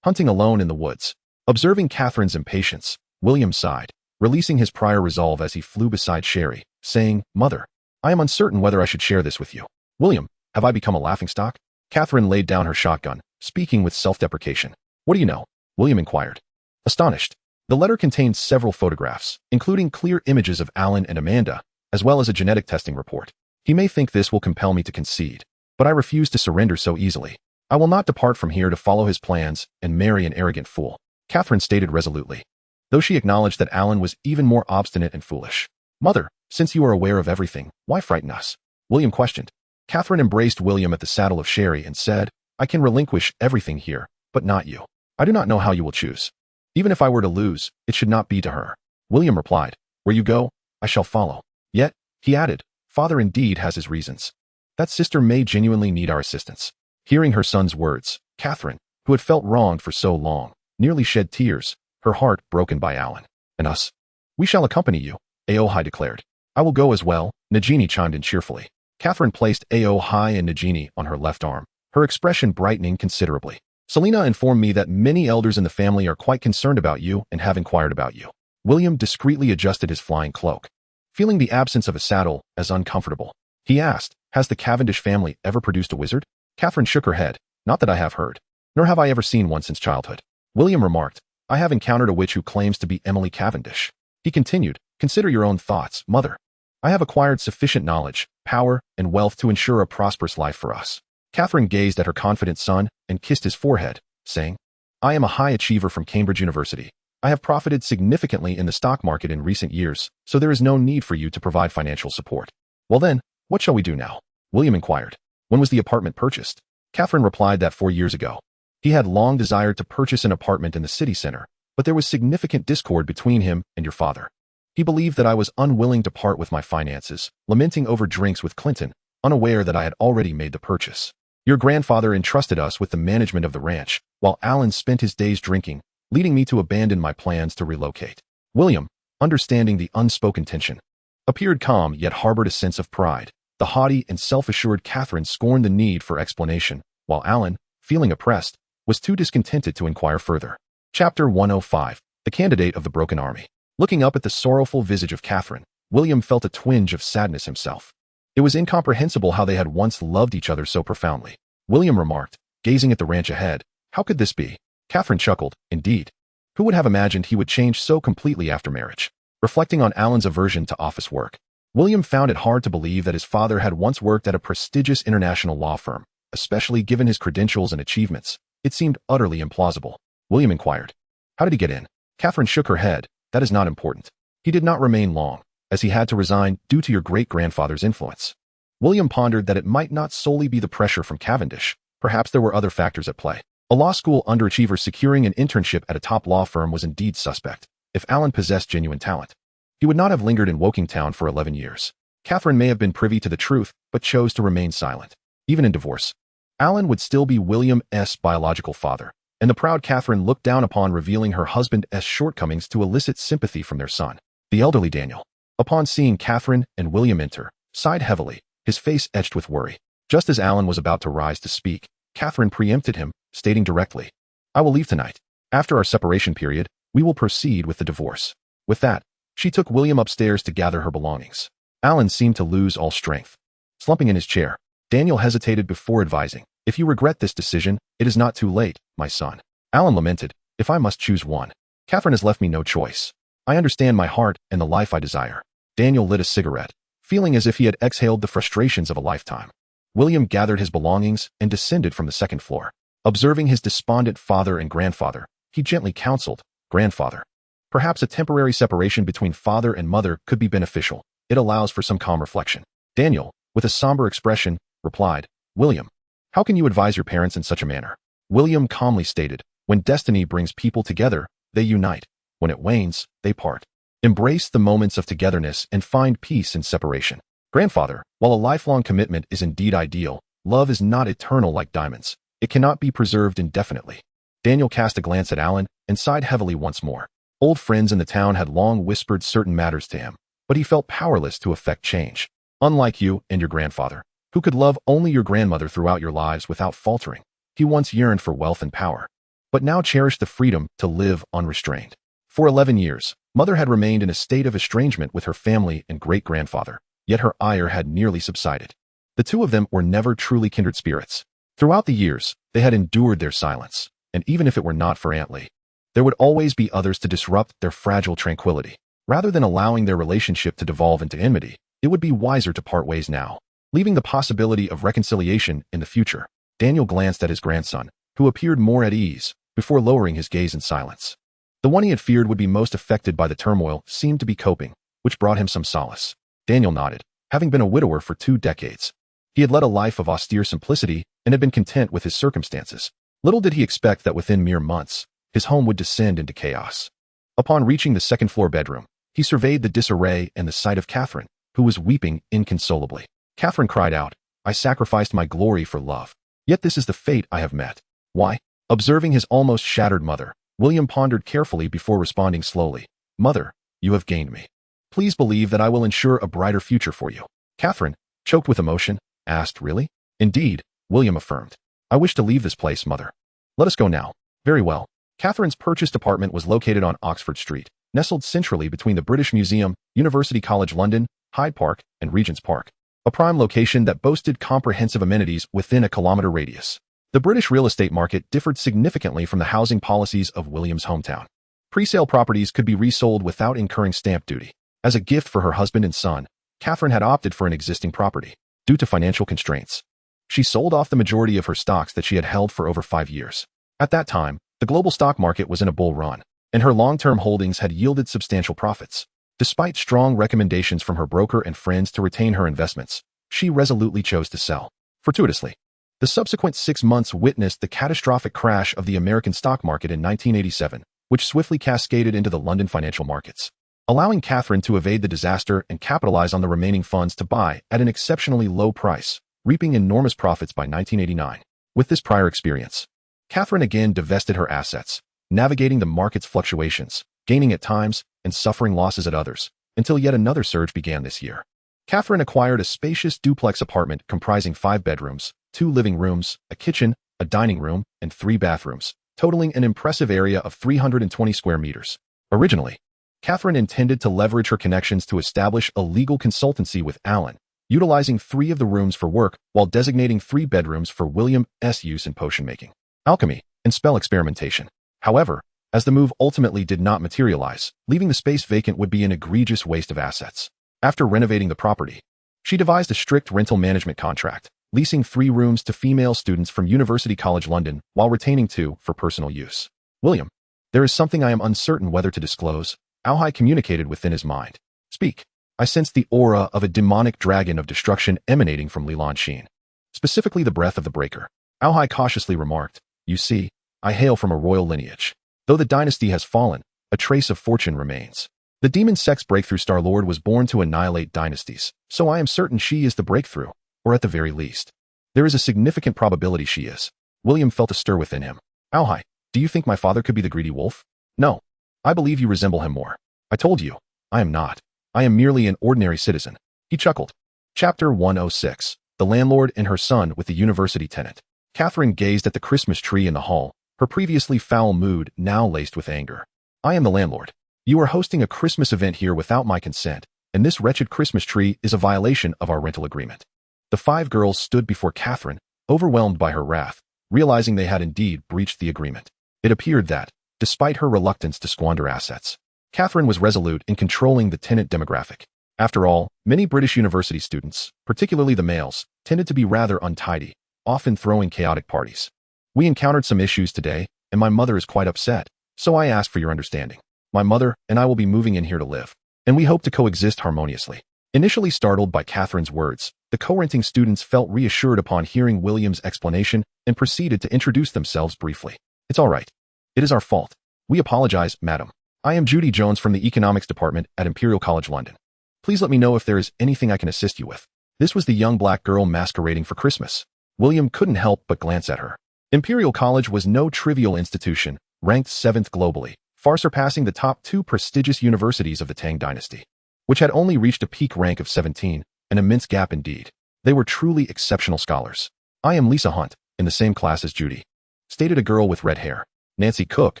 Hunting alone in the woods. Observing Catherine's impatience, William sighed, releasing his prior resolve as he flew beside Sherry, saying, Mother, I am uncertain whether I should share this with you. William, have I become a laughingstock? Catherine laid down her shotgun, speaking with self-deprecation. What do you know? William inquired. Astonished. The letter contained several photographs, including clear images of Alan and Amanda, as well as a genetic testing report. He may think this will compel me to concede, but I refuse to surrender so easily. I will not depart from here to follow his plans and marry an arrogant fool, Catherine stated resolutely, though she acknowledged that Alan was even more obstinate and foolish. Mother, since you are aware of everything, why frighten us? William questioned. Catherine embraced William at the saddle of Sherry and said, I can relinquish everything here, but not you. I do not know how you will choose. Even if I were to lose, it should not be to her. William replied, where you go, I shall follow. Yet, he added, Father indeed has his reasons. That sister may genuinely need our assistance. Hearing her son's words, Catherine, who had felt wronged for so long, nearly shed tears, her heart broken by Alan. And us? We shall accompany you, Aohai declared. I will go as well, Nagini chimed in cheerfully. Catherine placed Aohai and Nagini on her left arm, her expression brightening considerably. Selena informed me that many elders in the family are quite concerned about you and have inquired about you. William discreetly adjusted his flying cloak, feeling the absence of a saddle as uncomfortable. He asked, has the Cavendish family ever produced a wizard? Catherine shook her head. Not that I have heard, nor have I ever seen one since childhood. William remarked, I have encountered a witch who claims to be Emily Cavendish. He continued, consider your own thoughts, Mother. I have acquired sufficient knowledge, power, and wealth to ensure a prosperous life for us. Catherine gazed at her confident son and kissed his forehead, saying, I am a high achiever from Cambridge University. I have profited significantly in the stock market in recent years, so there is no need for you to provide financial support. Well then, what shall we do now? William inquired. When was the apartment purchased? Catherine replied that 4 years ago. He had long desired to purchase an apartment in the city center, but there was significant discord between him and your father. He believed that I was unwilling to part with my finances, lamenting over drinks with Clinton, unaware that I had already made the purchase. Your grandfather entrusted us with the management of the ranch, while Alan spent his days drinking, leading me to abandon my plans to relocate. William, understanding the unspoken tension, appeared calm yet harbored a sense of pride. The haughty and self-assured Catherine scorned the need for explanation, while Alan, feeling oppressed, was too discontented to inquire further. Chapter 105. The Candidate of the Broken Army. Looking up at the sorrowful visage of Catherine, William felt a twinge of sadness himself. It was incomprehensible how they had once loved each other so profoundly. William remarked, gazing at the ranch ahead, "How could this be?" Catherine chuckled, "Indeed. Who would have imagined he would change so completely after marriage?" Reflecting on Alan's aversion to office work, William found it hard to believe that his father had once worked at a prestigious international law firm, especially given his credentials and achievements. It seemed utterly implausible. William inquired, "How did he get in?" Catherine shook her head. "That is not important. He did not remain long, as he had to resign due to your great-grandfather's influence." William pondered that it might not solely be the pressure from Cavendish. Perhaps there were other factors at play. A law school underachiever securing an internship at a top law firm was indeed suspect. If Alan possessed genuine talent, he would not have lingered in Wokingtown for 11 years. Catherine may have been privy to the truth, but chose to remain silent. Even in divorce, Alan would still be William's biological father, and the proud Catherine looked down upon revealing her husband's shortcomings to elicit sympathy from their son. The elderly Daniel, upon seeing Catherine and William enter, sighed heavily, his face etched with worry. Just as Alan was about to rise to speak, Catherine preempted him, stating directly, "I will leave tonight. After our separation period, we will proceed with the divorce." With that, she took William upstairs to gather her belongings. Alan seemed to lose all strength. Slumping in his chair, Daniel hesitated before advising, "If you regret this decision, it is not too late, my son." Alan lamented, "If I must choose one, Catherine has left me no choice. I understand my heart and the life I desire." Daniel lit a cigarette, feeling as if he had exhaled the frustrations of a lifetime. William gathered his belongings and descended from the second floor. Observing his despondent father and grandfather, he gently counseled, "Grandfather, perhaps a temporary separation between father and mother could be beneficial. It allows for some calm reflection." Daniel, with a somber expression, replied, "William, how can you advise your parents in such a manner?" William calmly stated, "When destiny brings people together, they unite. When it wanes, they part. Embrace the moments of togetherness and find peace in separation." Grandfather, while a lifelong commitment is indeed ideal, love is not eternal like diamonds. It cannot be preserved indefinitely. Daniel cast a glance at Alan and sighed heavily once more. Old friends in the town had long whispered certain matters to him, but he felt powerless to effect change. Unlike you and your grandfather, who could love only your grandmother throughout your lives without faltering, he once yearned for wealth and power, but now cherished the freedom to live unrestrained. For 11 years, Mother had remained in a state of estrangement with her family and great-grandfather, yet her ire had nearly subsided. The two of them were never truly kindred spirits. Throughout the years, they had endured their silence, and even if it were not for Aunt Lee, there would always be others to disrupt their fragile tranquility. Rather than allowing their relationship to devolve into enmity, it would be wiser to part ways now, leaving the possibility of reconciliation in the future. Daniel glanced at his grandson, who appeared more at ease, before lowering his gaze in silence. The one he had feared would be most affected by the turmoil seemed to be coping, which brought him some solace. Daniel nodded, having been a widower for 2 decades. He had led a life of austere simplicity and had been content with his circumstances. Little did he expect that within mere months, his home would descend into chaos. Upon reaching the second-floor bedroom, he surveyed the disarray and the sight of Catherine, who was weeping inconsolably. Catherine cried out, "I sacrificed my glory for love. Yet this is the fate I have met. Why?" Observing his almost shattered mother, William pondered carefully before responding slowly, "Mother, you have gained me. Please believe that I will ensure a brighter future for you." Catherine, choked with emotion, asked, "Really?" "Indeed," William affirmed. "I wish to leave this place, Mother." "Let us go now." "Very well." Catherine's purchased apartment was located on Oxford Street, nestled centrally between the British Museum, University College London, Hyde Park, and Regent's Park, a prime location that boasted comprehensive amenities within a kilometer radius. The British real estate market differed significantly from the housing policies of William's hometown. Pre-sale properties could be resold without incurring stamp duty. As a gift for her husband and son, Catherine had opted for an existing property. Due to financial constraints, she sold off the majority of her stocks that she had held for over 5 years. At that time, the global stock market was in a bull run, and her long-term holdings had yielded substantial profits. Despite strong recommendations from her broker and friends to retain her investments, she resolutely chose to sell. Fortuitously, the subsequent 6 months witnessed the catastrophic crash of the American stock market in 1987, which swiftly cascaded into the London financial markets. allowing Catherine to evade the disaster and capitalize on the remaining funds to buy at an exceptionally low price, reaping enormous profits by 1989. With this prior experience, Catherine again divested her assets, navigating the market's fluctuations, gaining at times and suffering losses at others, until yet another surge began this year. Catherine acquired a spacious duplex apartment comprising 5 bedrooms, 2 living rooms, a kitchen, a dining room, and 3 bathrooms, totaling an impressive area of 320 square meters. Originally, Catherine intended to leverage her connections to establish a legal consultancy with Alan, utilizing 3 of the rooms for work while designating 3 bedrooms for William's use in potion making, alchemy, and spell experimentation. However, as the move ultimately did not materialize, leaving the space vacant would be an egregious waste of assets. After renovating the property, she devised a strict rental management contract, leasing 3 rooms to female students from University College London while retaining 2 for personal use. William, there is something I am uncertain whether to disclose, Auhai communicated within his mind. Speak. I sensed the aura of a demonic dragon of destruction emanating from Leland Sheen. Specifically the breath of the breaker. Auhai cautiously remarked, you see, I hail from a royal lineage. Though the dynasty has fallen, a trace of fortune remains. The demon sex breakthrough Star-Lord was born to annihilate dynasties, so I am certain she is the breakthrough, or at the very least, there is a significant probability she is. William felt a stir within him. Auhai, do you think my father could be the greedy wolf? No. I believe you resemble him more. I told you, I am not. I am merely an ordinary citizen. He chuckled. Chapter 106. The Landlord and Her Son with the University Tenant. Catherine gazed at the Christmas tree in the hall, her previously foul mood now laced with anger. I am the landlord. You are hosting a Christmas event here without my consent, and this wretched Christmas tree is a violation of our rental agreement. The 5 girls stood before Catherine, overwhelmed by her wrath, realizing they had indeed breached the agreement. It appeared that, despite her reluctance to squander assets, Catherine was resolute in controlling the tenant demographic. After all, many British university students, particularly the males, tended to be rather untidy, often throwing chaotic parties. We encountered some issues today, and my mother is quite upset, so I ask for your understanding. My mother and I will be moving in here to live, and we hope to coexist harmoniously. Initially startled by Catherine's words, the co-renting students felt reassured upon hearing William's explanation and proceeded to introduce themselves briefly. It's all right. It is our fault. We apologize, madam. I am Judy Jones from the Economics Department at Imperial College London. Please let me know if there is anything I can assist you with. This was the young black girl masquerading for Christmas. William couldn't help but glance at her. Imperial College was no trivial institution, ranked 7th globally, far surpassing the top 2 prestigious universities of the Tang dynasty, which had only reached a peak rank of 17, an immense gap indeed. They were truly exceptional scholars. I am Lisa Hunt, in the same class as Judy, stated a girl with red hair. Nancy Cook,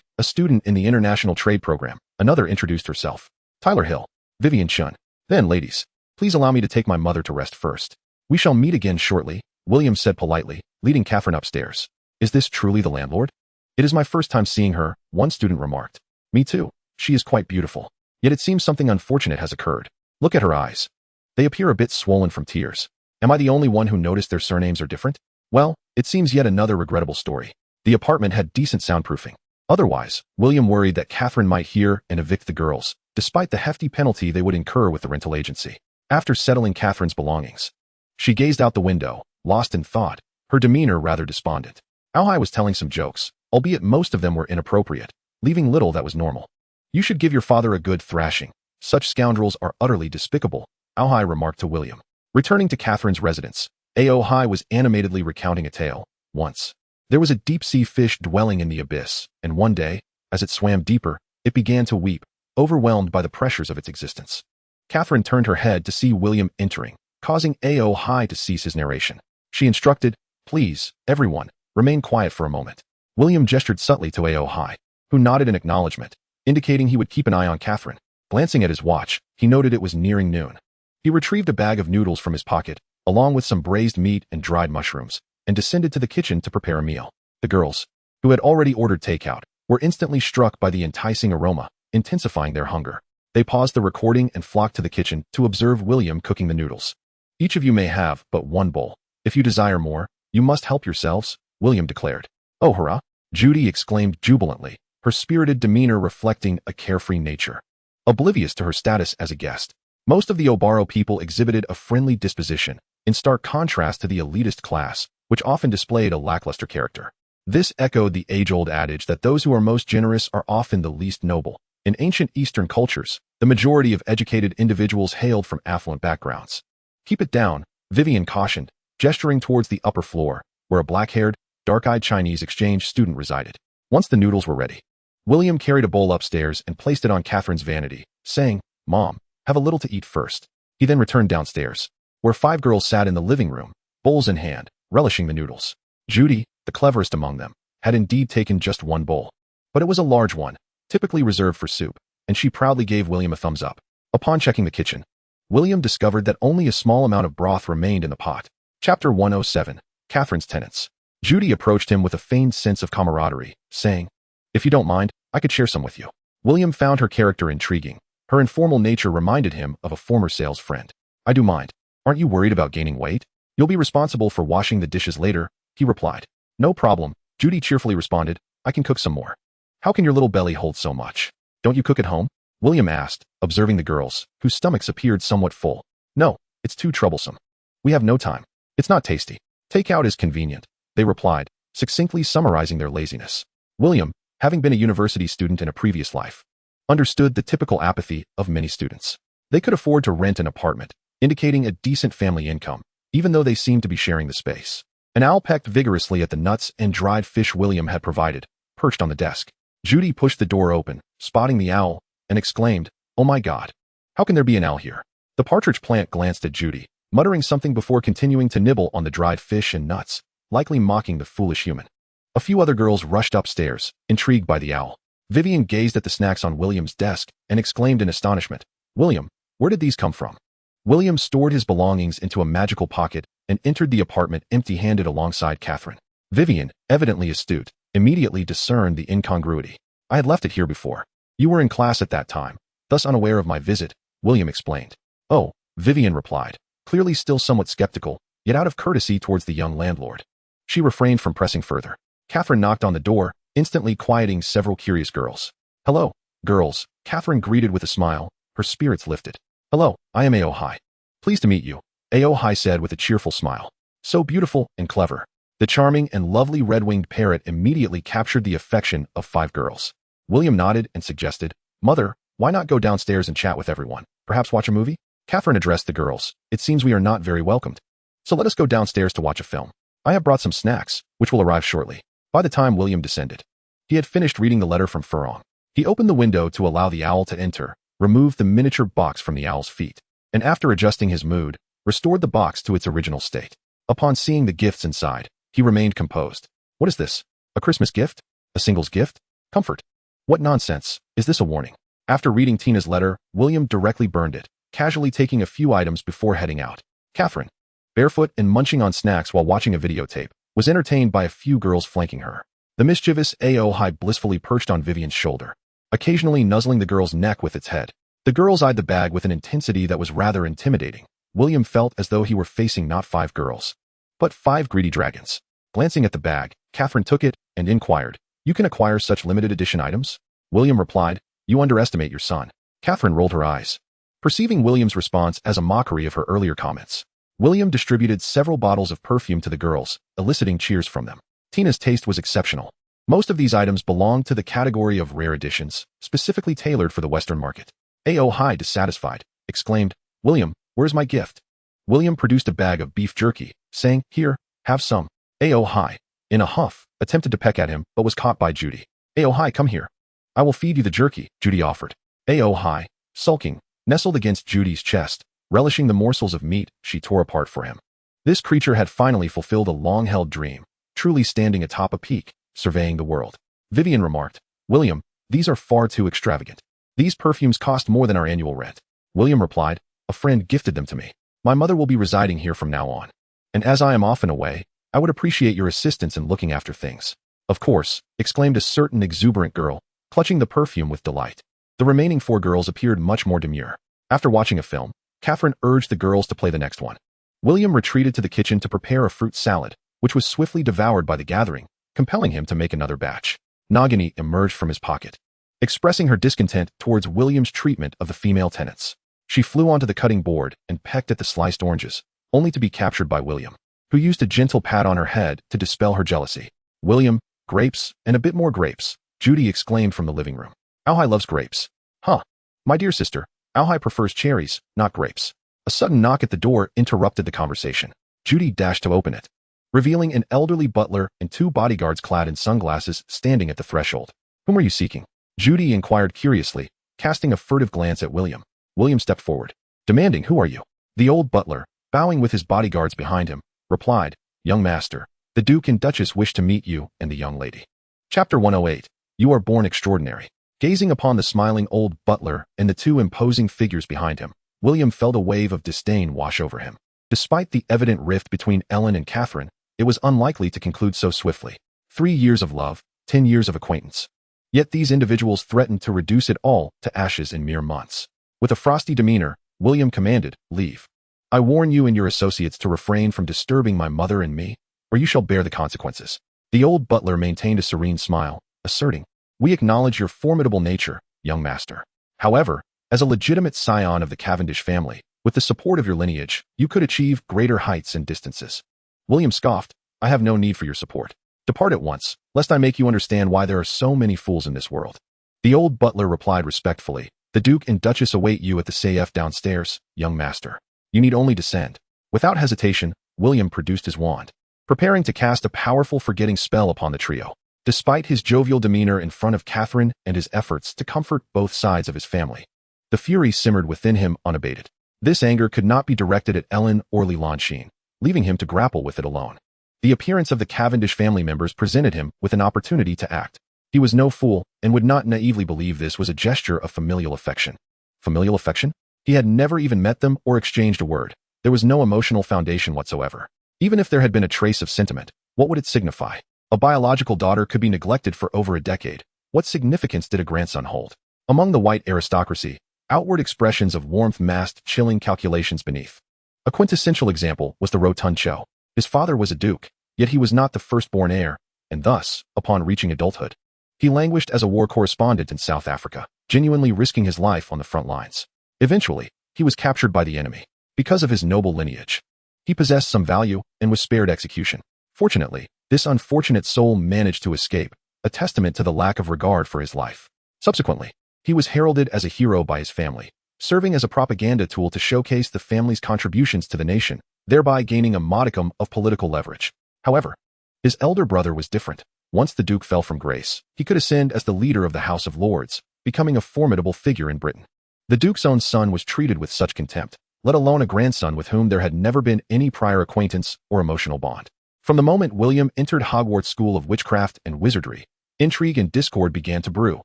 a student in the International Trade Program, another introduced herself. Tyler Hill, Vivian Chun. Then, ladies, please allow me to take my mother to rest first. We shall meet again shortly, William said politely, leading Catherine upstairs. Is this truly the landlord? It is my first time seeing her, one student remarked. Me too. She is quite beautiful. Yet it seems something unfortunate has occurred. Look at her eyes. They appear a bit swollen from tears. Am I the only one who noticed their surnames are different? Well, it seems yet another regrettable story. The apartment had decent soundproofing. Otherwise, William worried that Catherine might hear and evict the girls, despite the hefty penalty they would incur with the rental agency. After settling Catherine's belongings, she gazed out the window, lost in thought, her demeanor rather despondent. Auhai was telling some jokes, albeit most of them were inappropriate, leaving little that was normal. You should give your father a good thrashing. Such scoundrels are utterly despicable, Auhai remarked to William. Returning to Catherine's residence, Auhai was animatedly recounting a tale. Once, there was a deep-sea fish dwelling in the abyss, and one day, as it swam deeper, it began to weep, overwhelmed by the pressures of its existence. Catherine turned her head to see William entering, causing Auhai to cease his narration. She instructed, please, everyone, remain quiet for a moment. William gestured subtly to Auhai, who nodded in acknowledgement, indicating he would keep an eye on Catherine. Glancing at his watch, he noted it was nearing noon. He retrieved a bag of noodles from his pocket, along with some braised meat and dried mushrooms, and descended to the kitchen to prepare a meal. The girls, who had already ordered takeout, were instantly struck by the enticing aroma, intensifying their hunger. They paused the recording and flocked to the kitchen to observe William cooking the noodles. Each of you may have but one bowl. If you desire more, you must help yourselves, William declared. Oh, hurrah! Judy exclaimed jubilantly, her spirited demeanor reflecting a carefree nature. Oblivious to her status as a guest, most of the Obaro people exhibited a friendly disposition, in stark contrast to the elitist class, which often displayed a lackluster character. This echoed the age-old adage that those who are most generous are often the least noble, In ancient Eastern cultures, the majority of educated individuals hailed from affluent backgrounds. Keep it down, Vivian cautioned, gesturing towards the upper floor, where a black-haired, dark-eyed Chinese exchange student resided. Once the noodles were ready, William carried a bowl upstairs and placed it on Catherine's vanity, saying, "Mom, have a little to eat first." He then returned downstairs, where 5 girls sat in the living room, bowls in hand, relishing the noodles. Judy, the cleverest among them, had indeed taken just one bowl. But it was a large one, typically reserved for soup, and she proudly gave William a thumbs up. Upon checking the kitchen, William discovered that only a small amount of broth remained in the pot. Chapter 107, Catherine's Tenants. Judy approached him with a feigned sense of camaraderie, saying, "If you don't mind, I could share some with you." William found her character intriguing. Her informal nature reminded him of a former sales friend. "I do mind. Aren't you worried about gaining weight? You'll be responsible for washing the dishes later," he replied. "No problem," Judy cheerfully responded. "I can cook some more." "How can your little belly hold so much? Don't you cook at home?" William asked, observing the girls, whose stomachs appeared somewhat full. "No, it's too troublesome. We have no time. It's not tasty. Takeout is convenient," they replied, succinctly summarizing their laziness. William, having been a university student in a previous life, understood the typical apathy of many students. They could afford to rent an apartment, indicating a decent family income, even though they seemed to be sharing the space. An owl pecked vigorously at the nuts and dried fish William had provided, perched on the desk. Judy pushed the door open, spotting the owl, and exclaimed, "Oh my God! How can there be an owl here?" The partridge plant glanced at Judy, muttering something before continuing to nibble on the dried fish and nuts, likely mocking the foolish human. A few other girls rushed upstairs, intrigued by the owl. Vivian gazed at the snacks on William's desk and exclaimed in astonishment, "William, where did these come from?" William stored his belongings into a magical pocket and entered the apartment empty-handed alongside Catherine. Vivian, evidently astute, immediately discerned the incongruity. "I had left it here before. You were in class at that time, thus unaware of my visit," William explained. "Oh," Vivian replied, clearly still somewhat skeptical, yet out of courtesy towards the young landlord. She refrained from pressing further. Catherine knocked on the door, instantly quieting several curious girls. "Hello, girls," Catherine greeted with a smile, her spirits lifted. "Hello, I am Ao Hai. Pleased to meet you," Ao Hai said with a cheerful smile. "So beautiful and clever." The charming and lovely red-winged parrot immediately captured the affection of 5 girls. William nodded and suggested, "Mother, why not go downstairs and chat with everyone? Perhaps watch a movie?" Catherine addressed the girls. "It seems we are not very welcomed. So let us go downstairs to watch a film. I have brought some snacks, which will arrive shortly." By the time William descended, he had finished reading the letter from Fleur. He opened the window to allow the owl to enter, removed the miniature box from the owl's feet, and after adjusting his mood, restored the box to its original state. Upon seeing the gifts inside, he remained composed. "What is this? A Christmas gift? A singles gift? Comfort? What nonsense! Is this a warning?" After reading Tina's letter, William directly burned it, casually taking a few items before heading out. Catherine, barefoot and munching on snacks while watching a videotape, was entertained by a few girls flanking her. The mischievous Ao Hai blissfully perched on Vivian's shoulder, occasionally nuzzling the girl's neck with its head. The girls eyed the bag with an intensity that was rather intimidating. William felt as though he were facing not 5 girls, but 5 greedy dragons. Glancing at the bag, Catherine took it and inquired, "You can acquire such limited edition items?" William replied, "You underestimate your son." Catherine rolled her eyes, perceiving William's response as a mockery of her earlier comments. William distributed several bottles of perfume to the girls, eliciting cheers from them. Tina's taste was exceptional. Most of these items belonged to the category of rare editions, specifically tailored for the Western market. Ao Hai, dissatisfied, exclaimed, "William, where's my gift?" William produced a bag of beef jerky, saying, "Here, have some." Ao Hai, in a huff, attempted to peck at him, but was caught by Judy. "Ao Hai, come here. I will feed you the jerky," Judy offered. Ao Hai, sulking, nestled against Judy's chest, relishing the morsels of meat she tore apart for him. This creature had finally fulfilled a long-held dream, truly standing atop a peak, surveying the world. Vivian remarked, "William, these are far too extravagant. These perfumes cost more than our annual rent." William replied, "A friend gifted them to me. My mother will be residing here from now on. And as I am often away, I would appreciate your assistance in looking after things." "Of course," exclaimed a certain exuberant girl, clutching the perfume with delight. The remaining 4 girls appeared much more demure. After watching a film, Catherine urged the girls to play the next one. William retreated to the kitchen to prepare a fruit salad, which was swiftly devoured by the gathering, compelling him to make another batch. Nagini emerged from his pocket, expressing her discontent towards William's treatment of the female tenants. She flew onto the cutting board and pecked at the sliced oranges, only to be captured by William, who used a gentle pat on her head to dispel her jealousy. "William, grapes, and a bit more grapes," Judy exclaimed from the living room. "Ao Hai loves grapes. Huh. My dear sister, Alhai prefers cherries, not grapes. A sudden knock at the door interrupted the conversation. Judy dashed to open it, revealing an elderly butler and 2 bodyguards clad in sunglasses standing at the threshold. Whom are you seeking? Judy inquired curiously, casting a furtive glance at William. William stepped forward, demanding, Who are you? The old butler, bowing with his bodyguards behind him, replied, Young master, the Duke and Duchess wish to meet you and the young lady. Chapter 108. You are born extraordinary. Gazing upon the smiling old butler and the 2 imposing figures behind him, William felt a wave of disdain wash over him. Despite the evident rift between Ellen and Catherine, it was unlikely to conclude so swiftly. 3 years of love, 10 years of acquaintance. Yet these individuals threatened to reduce it all to ashes in mere months. With a frosty demeanor, William commanded, Leave. I warn you and your associates to refrain from disturbing my mother and me, or you shall bear the consequences. The old butler maintained a serene smile, asserting, We acknowledge your formidable nature, young master. However, as a legitimate scion of the Cavendish family, with the support of your lineage, you could achieve greater heights and distances. William scoffed, I have no need for your support. Depart at once, lest I make you understand why there are so many fools in this world. The old butler replied respectfully, The Duke and Duchess await you at the safe downstairs, young master. You need only descend. Without hesitation, William produced his wand, preparing to cast a powerful forgetting spell upon the trio. Despite his jovial demeanor in front of Catherine and his efforts to comfort both sides of his family, the fury simmered within him unabated. This anger could not be directed at Ellen or Lelandsheen, leaving him to grapple with it alone. The appearance of the Cavendish family members presented him with an opportunity to act. He was no fool and would not naively believe this was a gesture of familial affection. Familial affection? He had never even met them or exchanged a word. There was no emotional foundation whatsoever. Even if there had been a trace of sentiment, what would it signify? A biological daughter could be neglected for over a decade. What significance did a grandson hold? Among the white aristocracy, outward expressions of warmth masked chilling calculations beneath. A quintessential example was the rotund Cho. His father was a duke, yet he was not the firstborn heir, and thus, upon reaching adulthood, he languished as a war correspondent in South Africa, genuinely risking his life on the front lines. Eventually, he was captured by the enemy. Because of his noble lineage, he possessed some value and was spared execution. Fortunately, this unfortunate soul managed to escape, a testament to the lack of regard for his life. Subsequently, he was heralded as a hero by his family, serving as a propaganda tool to showcase the family's contributions to the nation, thereby gaining a modicum of political leverage. However, his elder brother was different. Once the Duke fell from grace, he could ascend as the leader of the House of Lords, becoming a formidable figure in Britain. The Duke's own son was treated with such contempt, let alone a grandson with whom there had never been any prior acquaintance or emotional bond. From the moment William entered Hogwarts School of Witchcraft and Wizardry, intrigue and discord began to brew,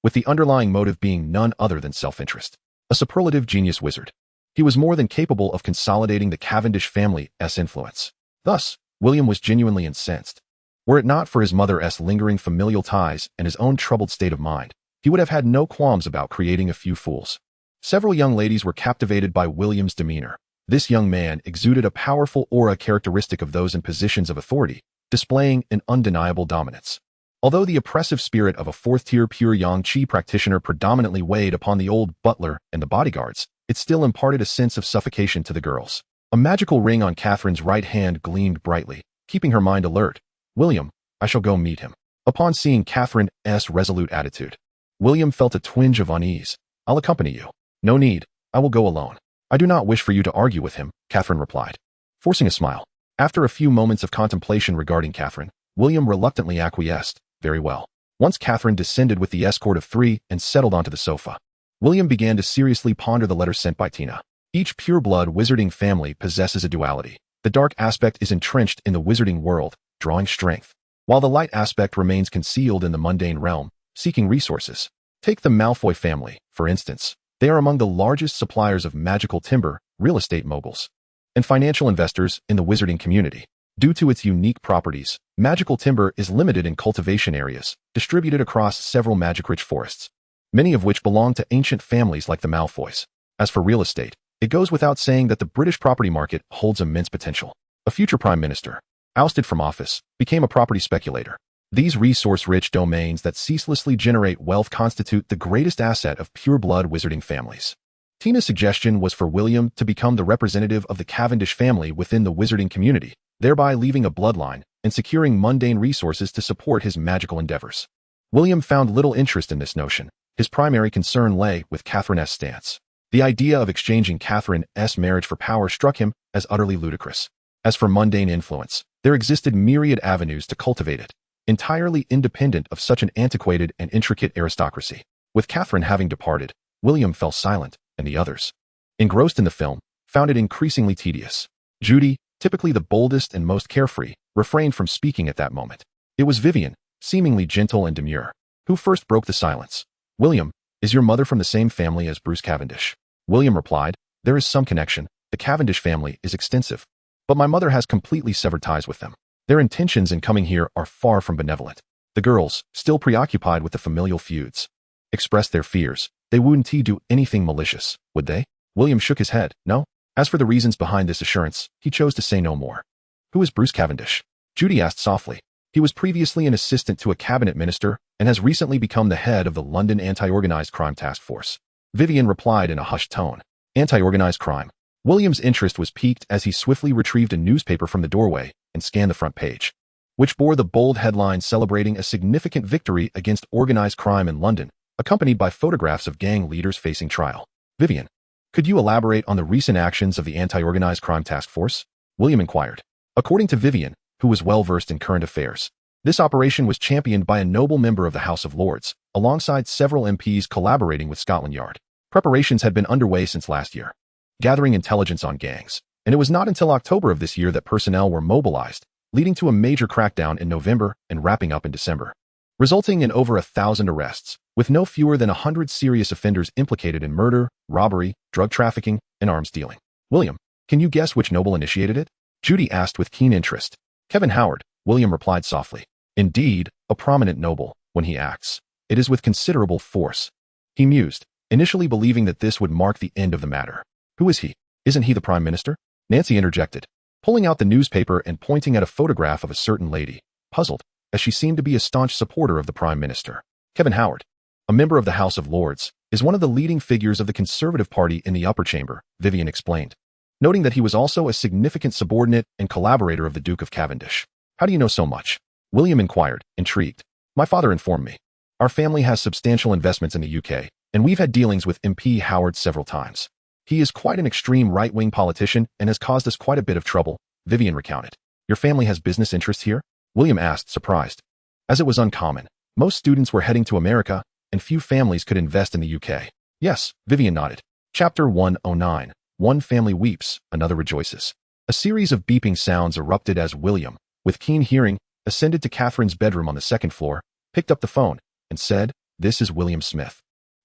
with the underlying motive being none other than self-interest. A superlative genius wizard, he was more than capable of consolidating the Cavendish family's influence. Thus, William was genuinely incensed. Were it not for his mother's lingering familial ties and his own troubled state of mind, he would have had no qualms about creating a few fools. Several young ladies were captivated by William's demeanor. This young man exuded a powerful aura characteristic of those in positions of authority, displaying an undeniable dominance. Although the oppressive spirit of a fourth-tier pure yang qi practitioner predominantly weighed upon the old butler and the bodyguards, it still imparted a sense of suffocation to the girls. A magical ring on Catherine's right hand gleamed brightly, keeping her mind alert. William, I shall go meet him. Upon seeing Catherine's resolute attitude, William felt a twinge of unease. I'll accompany you. No need, I will go alone. I do not wish for you to argue with him, Catherine replied, forcing a smile. After a few moments of contemplation regarding Catherine, William reluctantly acquiesced. Very well. Once Catherine descended with the escort of 3 and settled onto the sofa, William began to seriously ponder the letter sent by Tina. Each pure-blood wizarding family possesses a duality. The dark aspect is entrenched in the wizarding world, drawing strength, while the light aspect remains concealed in the mundane realm, seeking resources. Take the Malfoy family, for instance. They are among the largest suppliers of magical timber, real estate moguls, and financial investors in the wizarding community. Due to its unique properties, magical timber is limited in cultivation areas, distributed across several magic-rich forests, many of which belong to ancient families like the Malfoys. As for real estate, it goes without saying that the British property market holds immense potential. A future prime minister, ousted from office, became a property speculator. These resource-rich domains that ceaselessly generate wealth constitute the greatest asset of pure-blood wizarding families. Tina's suggestion was for William to become the representative of the Cavendish family within the wizarding community, thereby leaving a bloodline and securing mundane resources to support his magical endeavors. William found little interest in this notion, His primary concern lay with Catherine's stance. The idea of exchanging Catherine's marriage for power struck him as utterly ludicrous. As for mundane influence, there existed myriad avenues to cultivate it, entirely independent of such an antiquated and intricate aristocracy. With Catherine having departed, William fell silent, and the others, engrossed in the film, found it increasingly tedious. Judy, typically the boldest and most carefree, refrained from speaking at that moment. It was Vivian, seemingly gentle and demure, who first broke the silence. William, is your mother from the same family as Bruce Cavendish? William replied, there is some connection. The Cavendish family is extensive, but my mother has completely severed ties with them. Their intentions in coming here are far from benevolent. The girls, still preoccupied with the familial feuds, expressed their fears. They wouldn't do anything malicious, would they? William shook his head. No. As for the reasons behind this assurance, he chose to say no more. Who is Bruce Cavendish? Judy asked softly. He was previously an assistant to a cabinet minister and has recently become the head of the London Anti-Organized Crime Task Force. Vivian replied in a hushed tone. Anti-organized crime. William's interest was piqued as he swiftly retrieved a newspaper from the doorway and scanned the front page, which bore the bold headline celebrating a significant victory against organized crime in London, accompanied by photographs of gang leaders facing trial. Vivian, could you elaborate on the recent actions of the Anti-Organized Crime Task Force? William inquired. According to Vivian, who was well-versed in current affairs, this operation was championed by a noble member of the House of Lords, alongside several MPs collaborating with Scotland Yard. Preparations had been underway since last year, gathering intelligence on gangs, and it was not until October of this year that personnel were mobilized, leading to a major crackdown in November and wrapping up in December, resulting in over 1,000 arrests, with no fewer than 100 serious offenders implicated in murder, robbery, drug trafficking, and arms dealing. William, can you guess which noble initiated it? Judy asked with keen interest. Kevin Howard, William replied softly. Indeed, a prominent noble, when he acts, it is with considerable force. He mused, initially believing that this would mark the end of the matter. Who is he? Isn't he the Prime Minister? Nancy interjected, pulling out the newspaper and pointing at a photograph of a certain lady, puzzled, as she seemed to be a staunch supporter of the Prime Minister. Kevin Howard, a member of the House of Lords, is one of the leading figures of the Conservative Party in the upper chamber, Vivian explained, noting that he was also a significant subordinate and collaborator of the Duke of Cavendish. How do you know so much? William inquired, intrigued. My father informed me. Our family has substantial investments in the UK, and we've had dealings with MP Howard several times. He is quite an extreme right-wing politician and has caused us quite a bit of trouble, Vivian recounted. Your family has business interests here? William asked, surprised. As it was uncommon, most students were heading to America, and few families could invest in the UK. Yes, Vivian nodded. Chapter 109. One family weeps, another rejoices. A series of beeping sounds erupted as William, with keen hearing, ascended to Catherine's bedroom on the second floor, picked up the phone, and said, This is William Smith.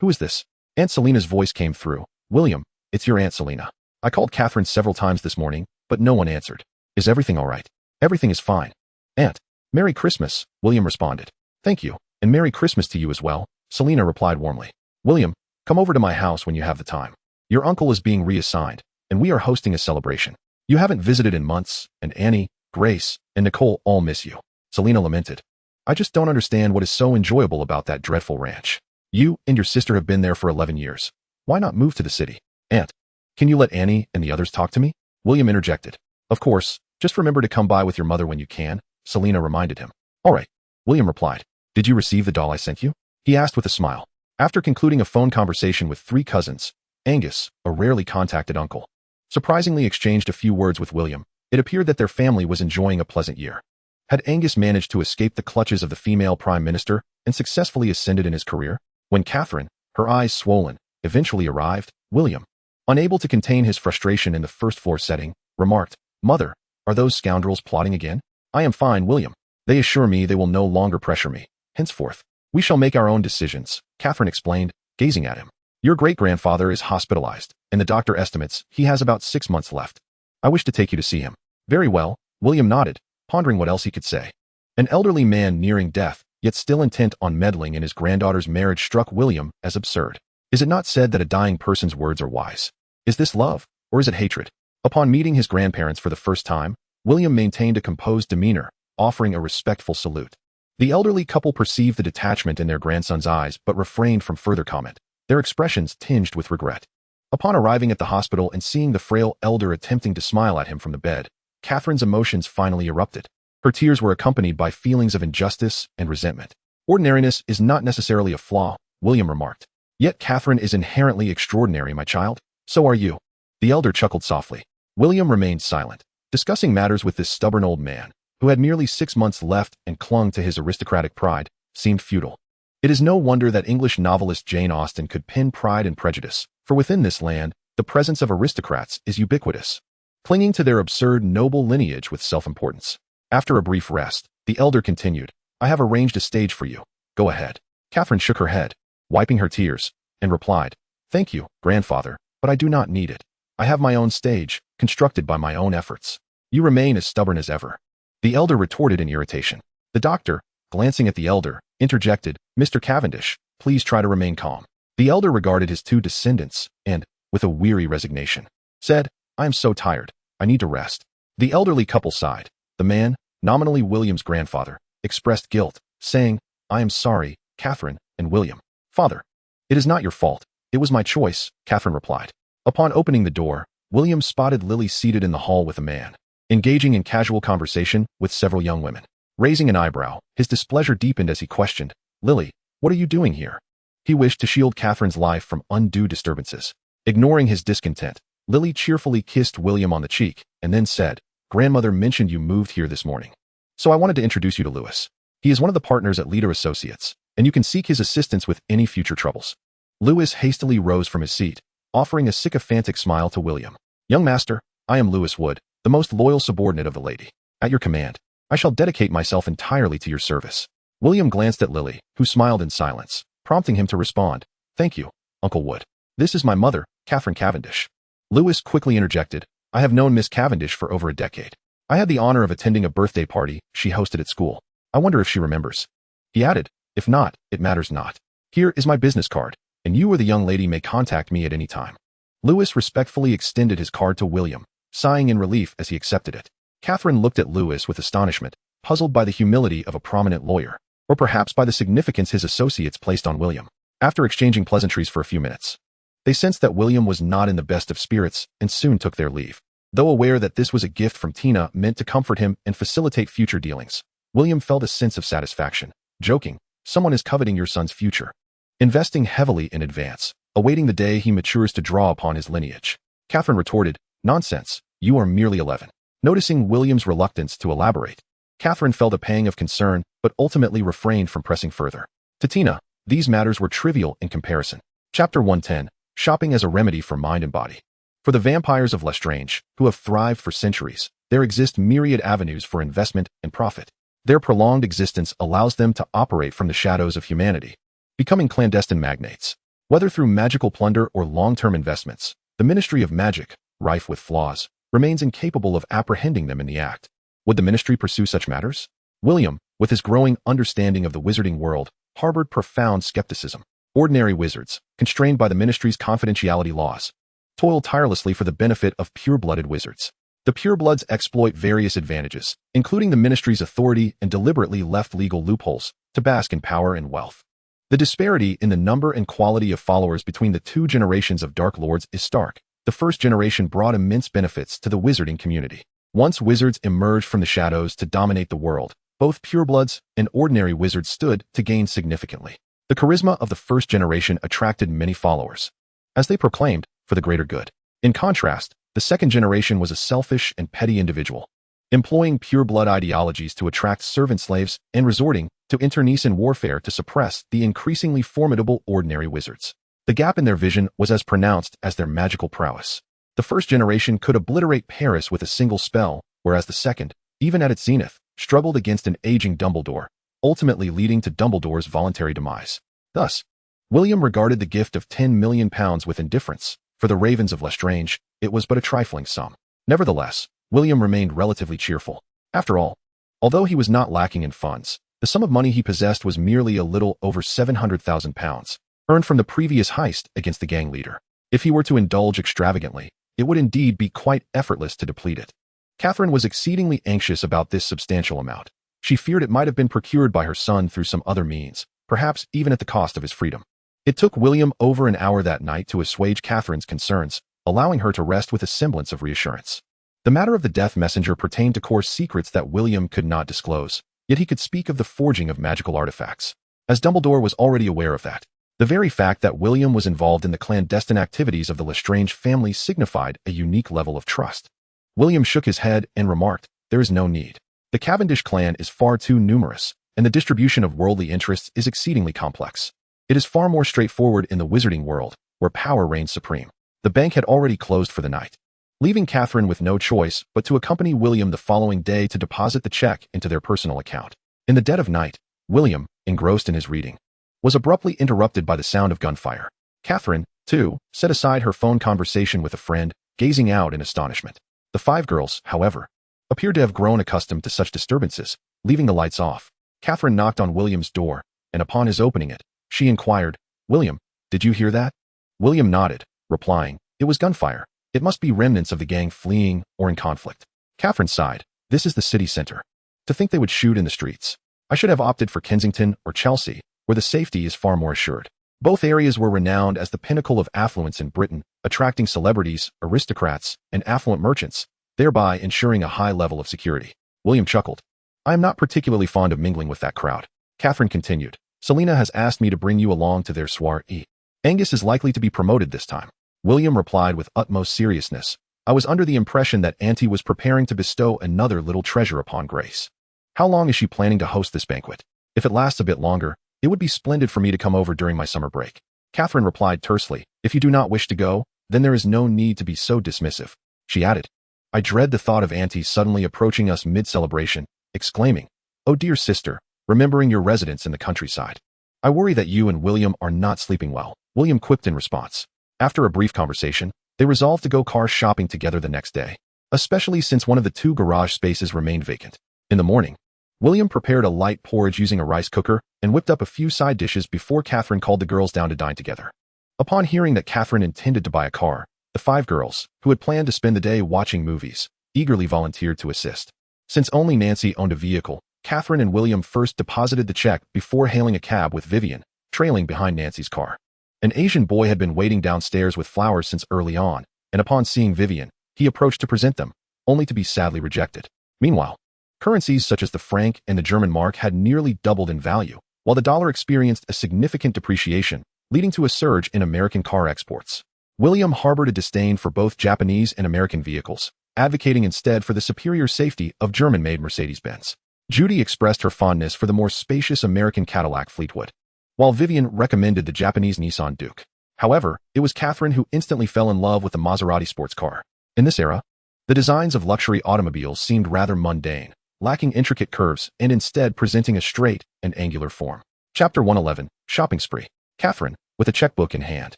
Who is this? Aunt Selena's voice came through. William, it's your Aunt Selena. I called Catherine several times this morning, but no one answered. Is everything all right? Everything is fine. Aunt, Merry Christmas, William responded. Thank you, and Merry Christmas to you as well, Selena replied warmly. William, come over to my house when you have the time. Your uncle is being reassigned, and we are hosting a celebration. You haven't visited in months, and Annie, Grace, and Nicole all miss you. Selena lamented. I just don't understand what is so enjoyable about that dreadful ranch. You and your sister have been there for 11 years. Why not move to the city? Aunt, can you let Annie and the others talk to me? William interjected. Of course, just remember to come by with your mother when you can, Selena reminded him. All right, William replied. Did you receive the doll I sent you? He asked with a smile. After concluding a phone conversation with 3 cousins, Angus, a rarely contacted uncle, surprisingly exchanged a few words with William. It appeared that their family was enjoying a pleasant year. Had Angus managed to escape the clutches of the female Prime Minister and successfully ascended in his career? When Catherine, her eyes swollen, eventually arrived, William, unable to contain his frustration in the first-floor setting, remarked, Mother, are those scoundrels plotting again? I am fine, William. They assure me they will no longer pressure me. Henceforth, we shall make our own decisions, Catherine explained, gazing at him. Your great-grandfather is hospitalized, and the doctor estimates he has about 6 months left. I wish to take you to see him. Very well, William nodded, pondering what else he could say. An elderly man nearing death, yet still intent on meddling in his granddaughter's marriage struck William as absurd. Is it not said that a dying person's words are wise? Is this love, or is it hatred? Upon meeting his grandparents for the first time, William maintained a composed demeanor, offering a respectful salute. The elderly couple perceived the detachment in their grandson's eyes but refrained from further comment, their expressions tinged with regret. Upon arriving at the hospital and seeing the frail elder attempting to smile at him from the bed, Catherine's emotions finally erupted. Her tears were accompanied by feelings of injustice and resentment. Ordinariness is not necessarily a flaw, William remarked. Yet Catherine is inherently extraordinary, my child. So are you. The elder chuckled softly. William remained silent, discussing matters with this stubborn old man, who had merely 6 months left and clung to his aristocratic pride, seemed futile. It is no wonder that English novelist Jane Austen could pin Pride and Prejudice, for within this land, the presence of aristocrats is ubiquitous, clinging to their absurd noble lineage with self-importance. After a brief rest, the elder continued, I have arranged a stage for you. Go ahead. Catherine shook her head, wiping her tears, and replied, Thank you, grandfather, but I do not need it. I have my own stage, constructed by my own efforts. You remain as stubborn as ever. The elder retorted in irritation. The doctor, glancing at the elder, interjected, Mr. Cavendish, please try to remain calm. The elder regarded his 2 descendants and, with a weary resignation, said, I am so tired. I need to rest. The elderly couple sighed. The man, nominally William's grandfather, expressed guilt, saying, I am sorry, Catherine and William. Father, it is not your fault. It was my choice, Catherine replied. Upon opening the door, William spotted Lily seated in the hall with a man, engaging in casual conversation with several young women. Raising an eyebrow, his displeasure deepened as he questioned, Lily, what are you doing here? He wished to shield Catherine's life from undue disturbances. Ignoring his discontent, Lily cheerfully kissed William on the cheek and then said, Grandmother mentioned you moved here this morning. So I wanted to introduce you to Lewis. He is one of the partners at Leader Associates, and you can seek his assistance with any future troubles. Lewis hastily rose from his seat, offering a sycophantic smile to William. Young master, I am Lewis Wood, the most loyal subordinate of the lady. At your command, I shall dedicate myself entirely to your service. William glanced at Lily, who smiled in silence, prompting him to respond, Thank you, Uncle Wood. This is my mother, Catherine Cavendish. Lewis quickly interjected, I have known Miss Cavendish for over a decade. I had the honor of attending a birthday party she hosted at school. I wonder if she remembers. He added, If not, it matters not. Here is my business card, and you or the young lady may contact me at any time. Lewis respectfully extended his card to William, sighing in relief as he accepted it. Catherine looked at Lewis with astonishment, puzzled by the humility of a prominent lawyer, or perhaps by the significance his associates placed on William. After exchanging pleasantries for a few minutes, they sensed that William was not in the best of spirits and soon took their leave. Though aware that this was a gift from Tina meant to comfort him and facilitate future dealings, William felt a sense of satisfaction, joking, Someone is coveting your son's future, investing heavily in advance, awaiting the day he matures to draw upon his lineage. Catherine retorted, Nonsense, you are merely 11. Noticing William's reluctance to elaborate, Catherine felt a pang of concern, but ultimately refrained from pressing further. To Tina, these matters were trivial in comparison. Chapter 110, Shopping as a Remedy for Mind and Body. For the vampires of Lestrange, who have thrived for centuries, there exist myriad avenues for investment and profit. Their prolonged existence allows them to operate from the shadows of humanity, becoming clandestine magnates. Whether through magical plunder or long-term investments, the Ministry of Magic, rife with flaws, remains incapable of apprehending them in the act. Would the Ministry pursue such matters? William, with his growing understanding of the wizarding world, harbored profound skepticism. Ordinary wizards, constrained by the Ministry's confidentiality laws, toil tirelessly for the benefit of pure-blooded wizards. The purebloods exploit various advantages, including the Ministry's authority, and deliberately left legal loopholes to bask in power and wealth. The disparity in the number and quality of followers between the 2 generations of Dark Lords is stark. The first generation brought immense benefits to the wizarding community. Once wizards emerged from the shadows to dominate the world, both purebloods and ordinary wizards stood to gain significantly. The charisma of the first generation attracted many followers, as they proclaimed, for the greater good. In contrast, the second generation was a selfish and petty individual, employing pure-blood ideologies to attract servant slaves and resorting to internecine warfare to suppress the increasingly formidable ordinary wizards. The gap in their vision was as pronounced as their magical prowess. The first generation could obliterate Paris with a single spell, whereas the second, even at its zenith, struggled against an aging Dumbledore, ultimately leading to Dumbledore's voluntary demise. Thus, William regarded the gift of £10 million with indifference. For the Ravens of Lestrange, it was but a trifling sum. Nevertheless, William remained relatively cheerful. After all, although he was not lacking in funds, the sum of money he possessed was merely a little over £700,000, earned from the previous heist against the gang leader. If he were to indulge extravagantly, it would indeed be quite effortless to deplete it. Catherine was exceedingly anxious about this substantial amount. She feared it might have been procured by her son through some other means, perhaps even at the cost of his freedom. It took William over an hour that night to assuage Catherine's concerns, allowing her to rest with a semblance of reassurance. The matter of the death messenger pertained to core secrets that William could not disclose, yet he could speak of the forging of magical artifacts, as Dumbledore was already aware of that. The very fact that William was involved in the clandestine activities of the Lestrange family signified a unique level of trust. William shook his head and remarked, "There is no need. The Cavendish clan is far too numerous, and the distribution of worldly interests is exceedingly complex. It is far more straightforward in the wizarding world, where power reigns supreme." The bank had already closed for the night, leaving Catherine with no choice but to accompany William the following day to deposit the check into their personal account. In the dead of night, William, engrossed in his reading, was abruptly interrupted by the sound of gunfire. Catherine, too, set aside her phone conversation with a friend, gazing out in astonishment. The 5 girls, however, appeared to have grown accustomed to such disturbances, leaving the lights off. Catherine knocked on William's door, and upon his opening it, she inquired, "William, did you hear that?" William nodded, replying, "It was gunfire. It must be remnants of the gang fleeing or in conflict." Catherine sighed. "This is the city center. To think they would shoot in the streets. I should have opted for Kensington or Chelsea, where the safety is far more assured." Both areas were renowned as the pinnacle of affluence in Britain, attracting celebrities, aristocrats, and affluent merchants, thereby ensuring a high level of security. William chuckled. "I am not particularly fond of mingling with that crowd." Catherine continued. "Selina has asked me to bring you along to their soiree. Angus is likely to be promoted this time." William replied with utmost seriousness, "I was under the impression that Auntie was preparing to bestow another little treasure upon Grace. How long is she planning to host this banquet? If it lasts a bit longer, it would be splendid for me to come over during my summer break." Catherine replied tersely, "If you do not wish to go, then there is no need to be so dismissive." She added, "I dread the thought of Auntie suddenly approaching us mid-celebration, exclaiming, 'Oh dear sister,' remembering your residence in the countryside. I worry that you and William are not sleeping well." William quipped in response. After a brief conversation, they resolved to go car shopping together the next day, especially since one of the 2 garage spaces remained vacant. In the morning, William prepared a light porridge using a rice cooker and whipped up a few side dishes before Catherine called the girls down to dine together. Upon hearing that Catherine intended to buy a car, the 5 girls, who had planned to spend the day watching movies, eagerly volunteered to assist. Since only Nancy owned a vehicle, Catherine and William first deposited the check before hailing a cab with Vivian, trailing behind Nancy's car. An Asian boy had been waiting downstairs with flowers since early on, and upon seeing Vivian, he approached to present them, only to be sadly rejected. Meanwhile, currencies such as the franc and the German mark had nearly doubled in value, while the dollar experienced a significant depreciation, leading to a surge in American car exports. William harbored a disdain for both Japanese and American vehicles, advocating instead for the superior safety of German-made Mercedes-Benz. Judy expressed her fondness for the more spacious American Cadillac Fleetwood, while Vivian recommended the Japanese Nissan Duke. However, it was Catherine who instantly fell in love with the Maserati sports car. In this era, the designs of luxury automobiles seemed rather mundane, lacking intricate curves and instead presenting a straight and angular form. Chapter 111, Shopping Spree. Catherine, with a checkbook in hand,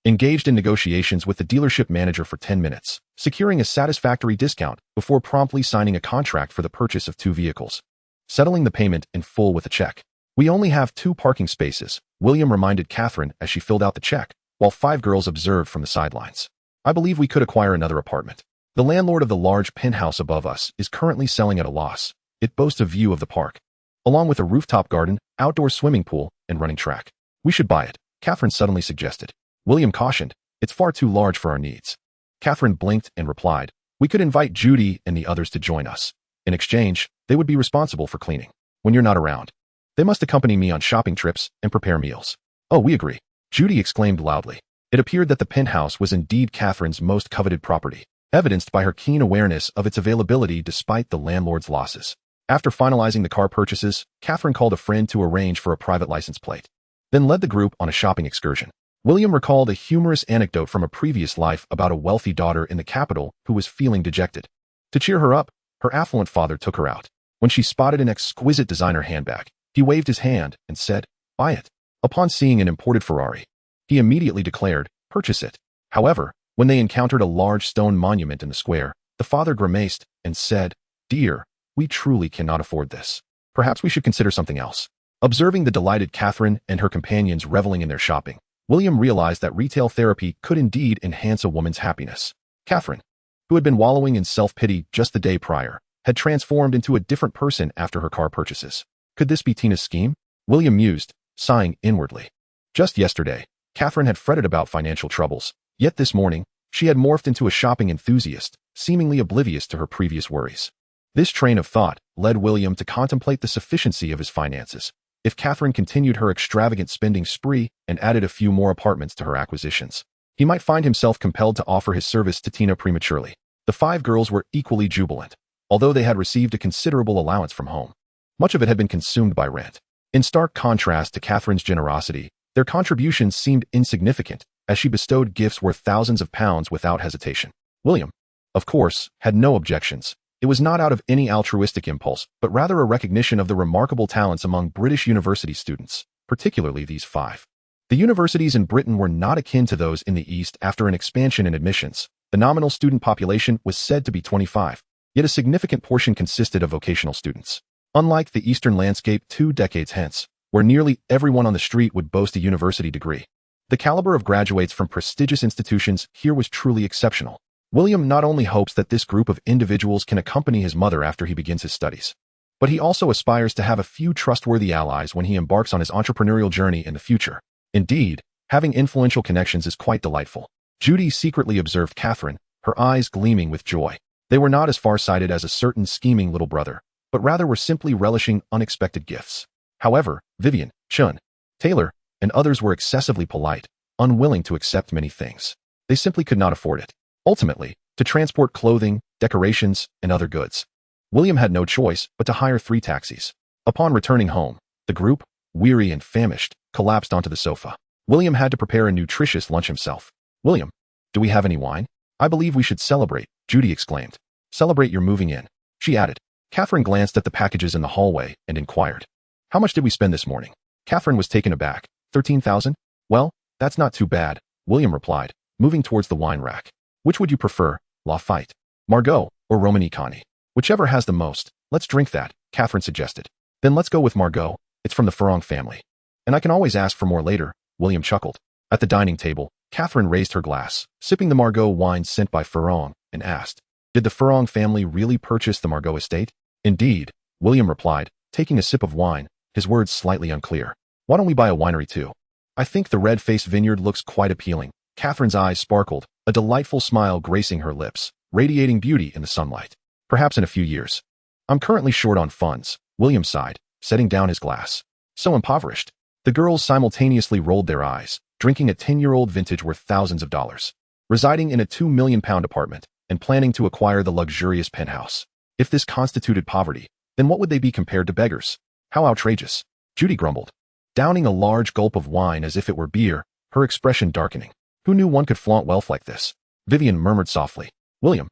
engaged in negotiations with the dealership manager for 10 minutes, securing a satisfactory discount before promptly signing a contract for the purchase of 2 vehicles, settling the payment in full with a check. "We only have 2 parking spaces," William reminded Catherine as she filled out the check, while 5 girls observed from the sidelines. "I believe we could acquire another apartment. The landlord of the large penthouse above us is currently selling at a loss. It boasts a view of the park, along with a rooftop garden, outdoor swimming pool, and running track. We should buy it," Catherine suddenly suggested. William cautioned, "It's far too large for our needs." Catherine blinked and replied, "We could invite Judy and the others to join us. In exchange, they would be responsible for cleaning. When you're not around, they must accompany me on shopping trips and prepare meals." "Oh, we agree," Judy exclaimed loudly. It appeared that the penthouse was indeed Catherine's most coveted property, evidenced by her keen awareness of its availability despite the landlord's losses. After finalizing the car purchases, Catherine called a friend to arrange for a private license plate, then led the group on a shopping excursion. William recalled a humorous anecdote from a previous life about a wealthy daughter in the capital who was feeling dejected. To cheer her up, her affluent father took her out. When she spotted an exquisite designer handbag, he waved his hand and said, "Buy it." Upon seeing an imported Ferrari, he immediately declared, "Purchase it." However, when they encountered a large stone monument in the square, the father grimaced and said, "Dear, we truly cannot afford this. Perhaps we should consider something else." Observing the delighted Catherine and her companions reveling in their shopping, William realized that retail therapy could indeed enhance a woman's happiness. Catherine, who had been wallowing in self-pity just the day prior, had transformed into a different person after her car purchases. Could this be Tina's scheme? William mused, sighing inwardly. Just yesterday, Catherine had fretted about financial troubles, yet this morning, she had morphed into a shopping enthusiast, seemingly oblivious to her previous worries. This train of thought led William to contemplate the sufficiency of his finances, if Catherine continued her extravagant spending spree and added a few more apartments to her acquisitions. He might find himself compelled to offer his service to Tina prematurely. The 5 girls were equally jubilant, although they had received a considerable allowance from home. Much of it had been consumed by rent. In stark contrast to Catherine's generosity, their contributions seemed insignificant, as she bestowed gifts worth thousands of pounds without hesitation. William, of course, had no objections. It was not out of any altruistic impulse, but rather a recognition of the remarkable talents among British university students, particularly these 5. The universities in Britain were not akin to those in the East after an expansion in admissions. The nominal student population was said to be 25, yet a significant portion consisted of vocational students. Unlike the Eastern landscape 2 decades hence, where nearly everyone on the street would boast a university degree, the caliber of graduates from prestigious institutions here was truly exceptional. William not only hopes that this group of individuals can accompany his mother after he begins his studies, but he also aspires to have a few trustworthy allies when he embarks on his entrepreneurial journey in the future. Indeed, having influential connections is quite delightful. Judy secretly observed Catherine, her eyes gleaming with joy. They were not as far-sighted as a certain scheming little brother, but rather were simply relishing unexpected gifts. However, Vivian, Chun, Taylor, and others were excessively polite, unwilling to accept many things. They simply could not afford it. Ultimately, to transport clothing, decorations, and other goods, William had no choice but to hire 3 taxis. Upon returning home, the group, weary and famished, collapsed onto the sofa. William had to prepare a nutritious lunch himself. "William, do we have any wine? I believe we should celebrate," Judy exclaimed. "Celebrate your moving in," she added. Catherine glanced at the packages in the hallway and inquired, "How much did we spend this morning?" Catherine was taken aback. 13,000? Well, that's not too bad, William replied, moving towards the wine rack. "Which would you prefer, Lafite, Margot, or Romanicani? Whichever has the most. Let's drink that," Catherine suggested. "Then let's go with Margot. It's from the Fleur family. And I can always ask for more later," William chuckled. At the dining table, Catherine raised her glass, sipping the Margot wine sent by Fleur, and asked, "Did the Fleur family really purchase the Margot estate?" "Indeed," William replied, taking a sip of wine, his words slightly unclear. "Why don't we buy a winery too? I think the red-faced vineyard looks quite appealing." Catherine's eyes sparkled, a delightful smile gracing her lips, radiating beauty in the sunlight. "Perhaps in a few years. I'm currently short on funds," William sighed, setting down his glass. "So impoverished." The girls simultaneously rolled their eyes, drinking a 10-year-old vintage worth thousands of dollars, residing in a £2 million apartment, and planning to acquire the luxurious penthouse. If this constituted poverty, then what would they be compared to beggars? How outrageous, Judy grumbled, downing a large gulp of wine as if it were beer, her expression darkening. Who knew one could flaunt wealth like this? Vivian murmured softly. "William,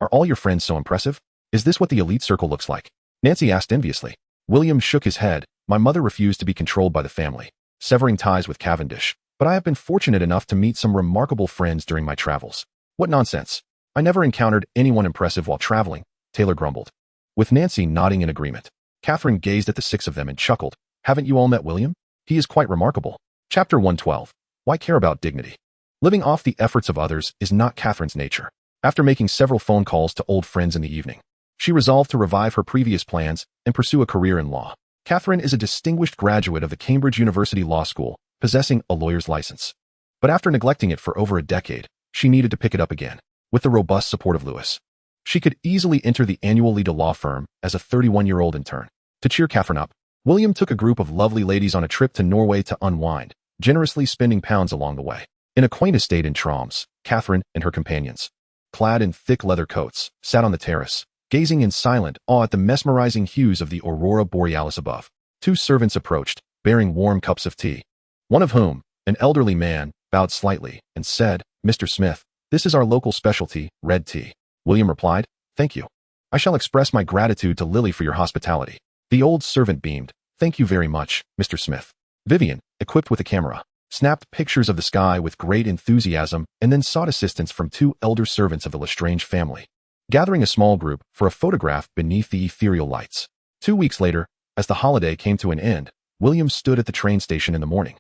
are all your friends so impressive? Is this what the elite circle looks like?" Nancy asked enviously. William shook his head. "My mother refused to be controlled by the family, severing ties with Cavendish, but I have been fortunate enough to meet some remarkable friends during my travels." "What nonsense. I never encountered anyone impressive while traveling," Taylor grumbled. With Nancy nodding in agreement, Catherine gazed at the 6 of them and chuckled. "Haven't you all met William? He is quite remarkable." Chapter 112. Why care about dignity? Living off the efforts of others is not Catherine's nature. After making several phone calls to old friends in the evening, she resolved to revive her previous plans and pursue a career in law. Catherine is a distinguished graduate of the Cambridge University Law School, possessing a lawyer's license. But after neglecting it for over a decade, she needed to pick it up again. With the robust support of Lewis, she could easily enter the annual Leda law firm as a 31-year-old intern. To cheer Catherine up, William took a group of lovely ladies on a trip to Norway to unwind, generously spending pounds along the way. In a quaint estate in Troms, Catherine and her companions, clad in thick leather coats, sat on the terrace, gazing in silent awe at the mesmerizing hues of the aurora borealis above. 2 servants approached, bearing warm cups of tea. One of whom, an elderly man, bowed slightly and said, "Mr. Smith, this is our local specialty, red tea." William replied, "Thank you. I shall express my gratitude to Lily for your hospitality." The old servant beamed. "Thank you very much, Mr. Smith." Vivian, equipped with a camera, snapped pictures of the sky with great enthusiasm and then sought assistance from 2 elder servants of the Lestrange family, gathering a small group for a photograph beneath the ethereal lights. 2 weeks later, as the holiday came to an end, William stood at the train station in the morning,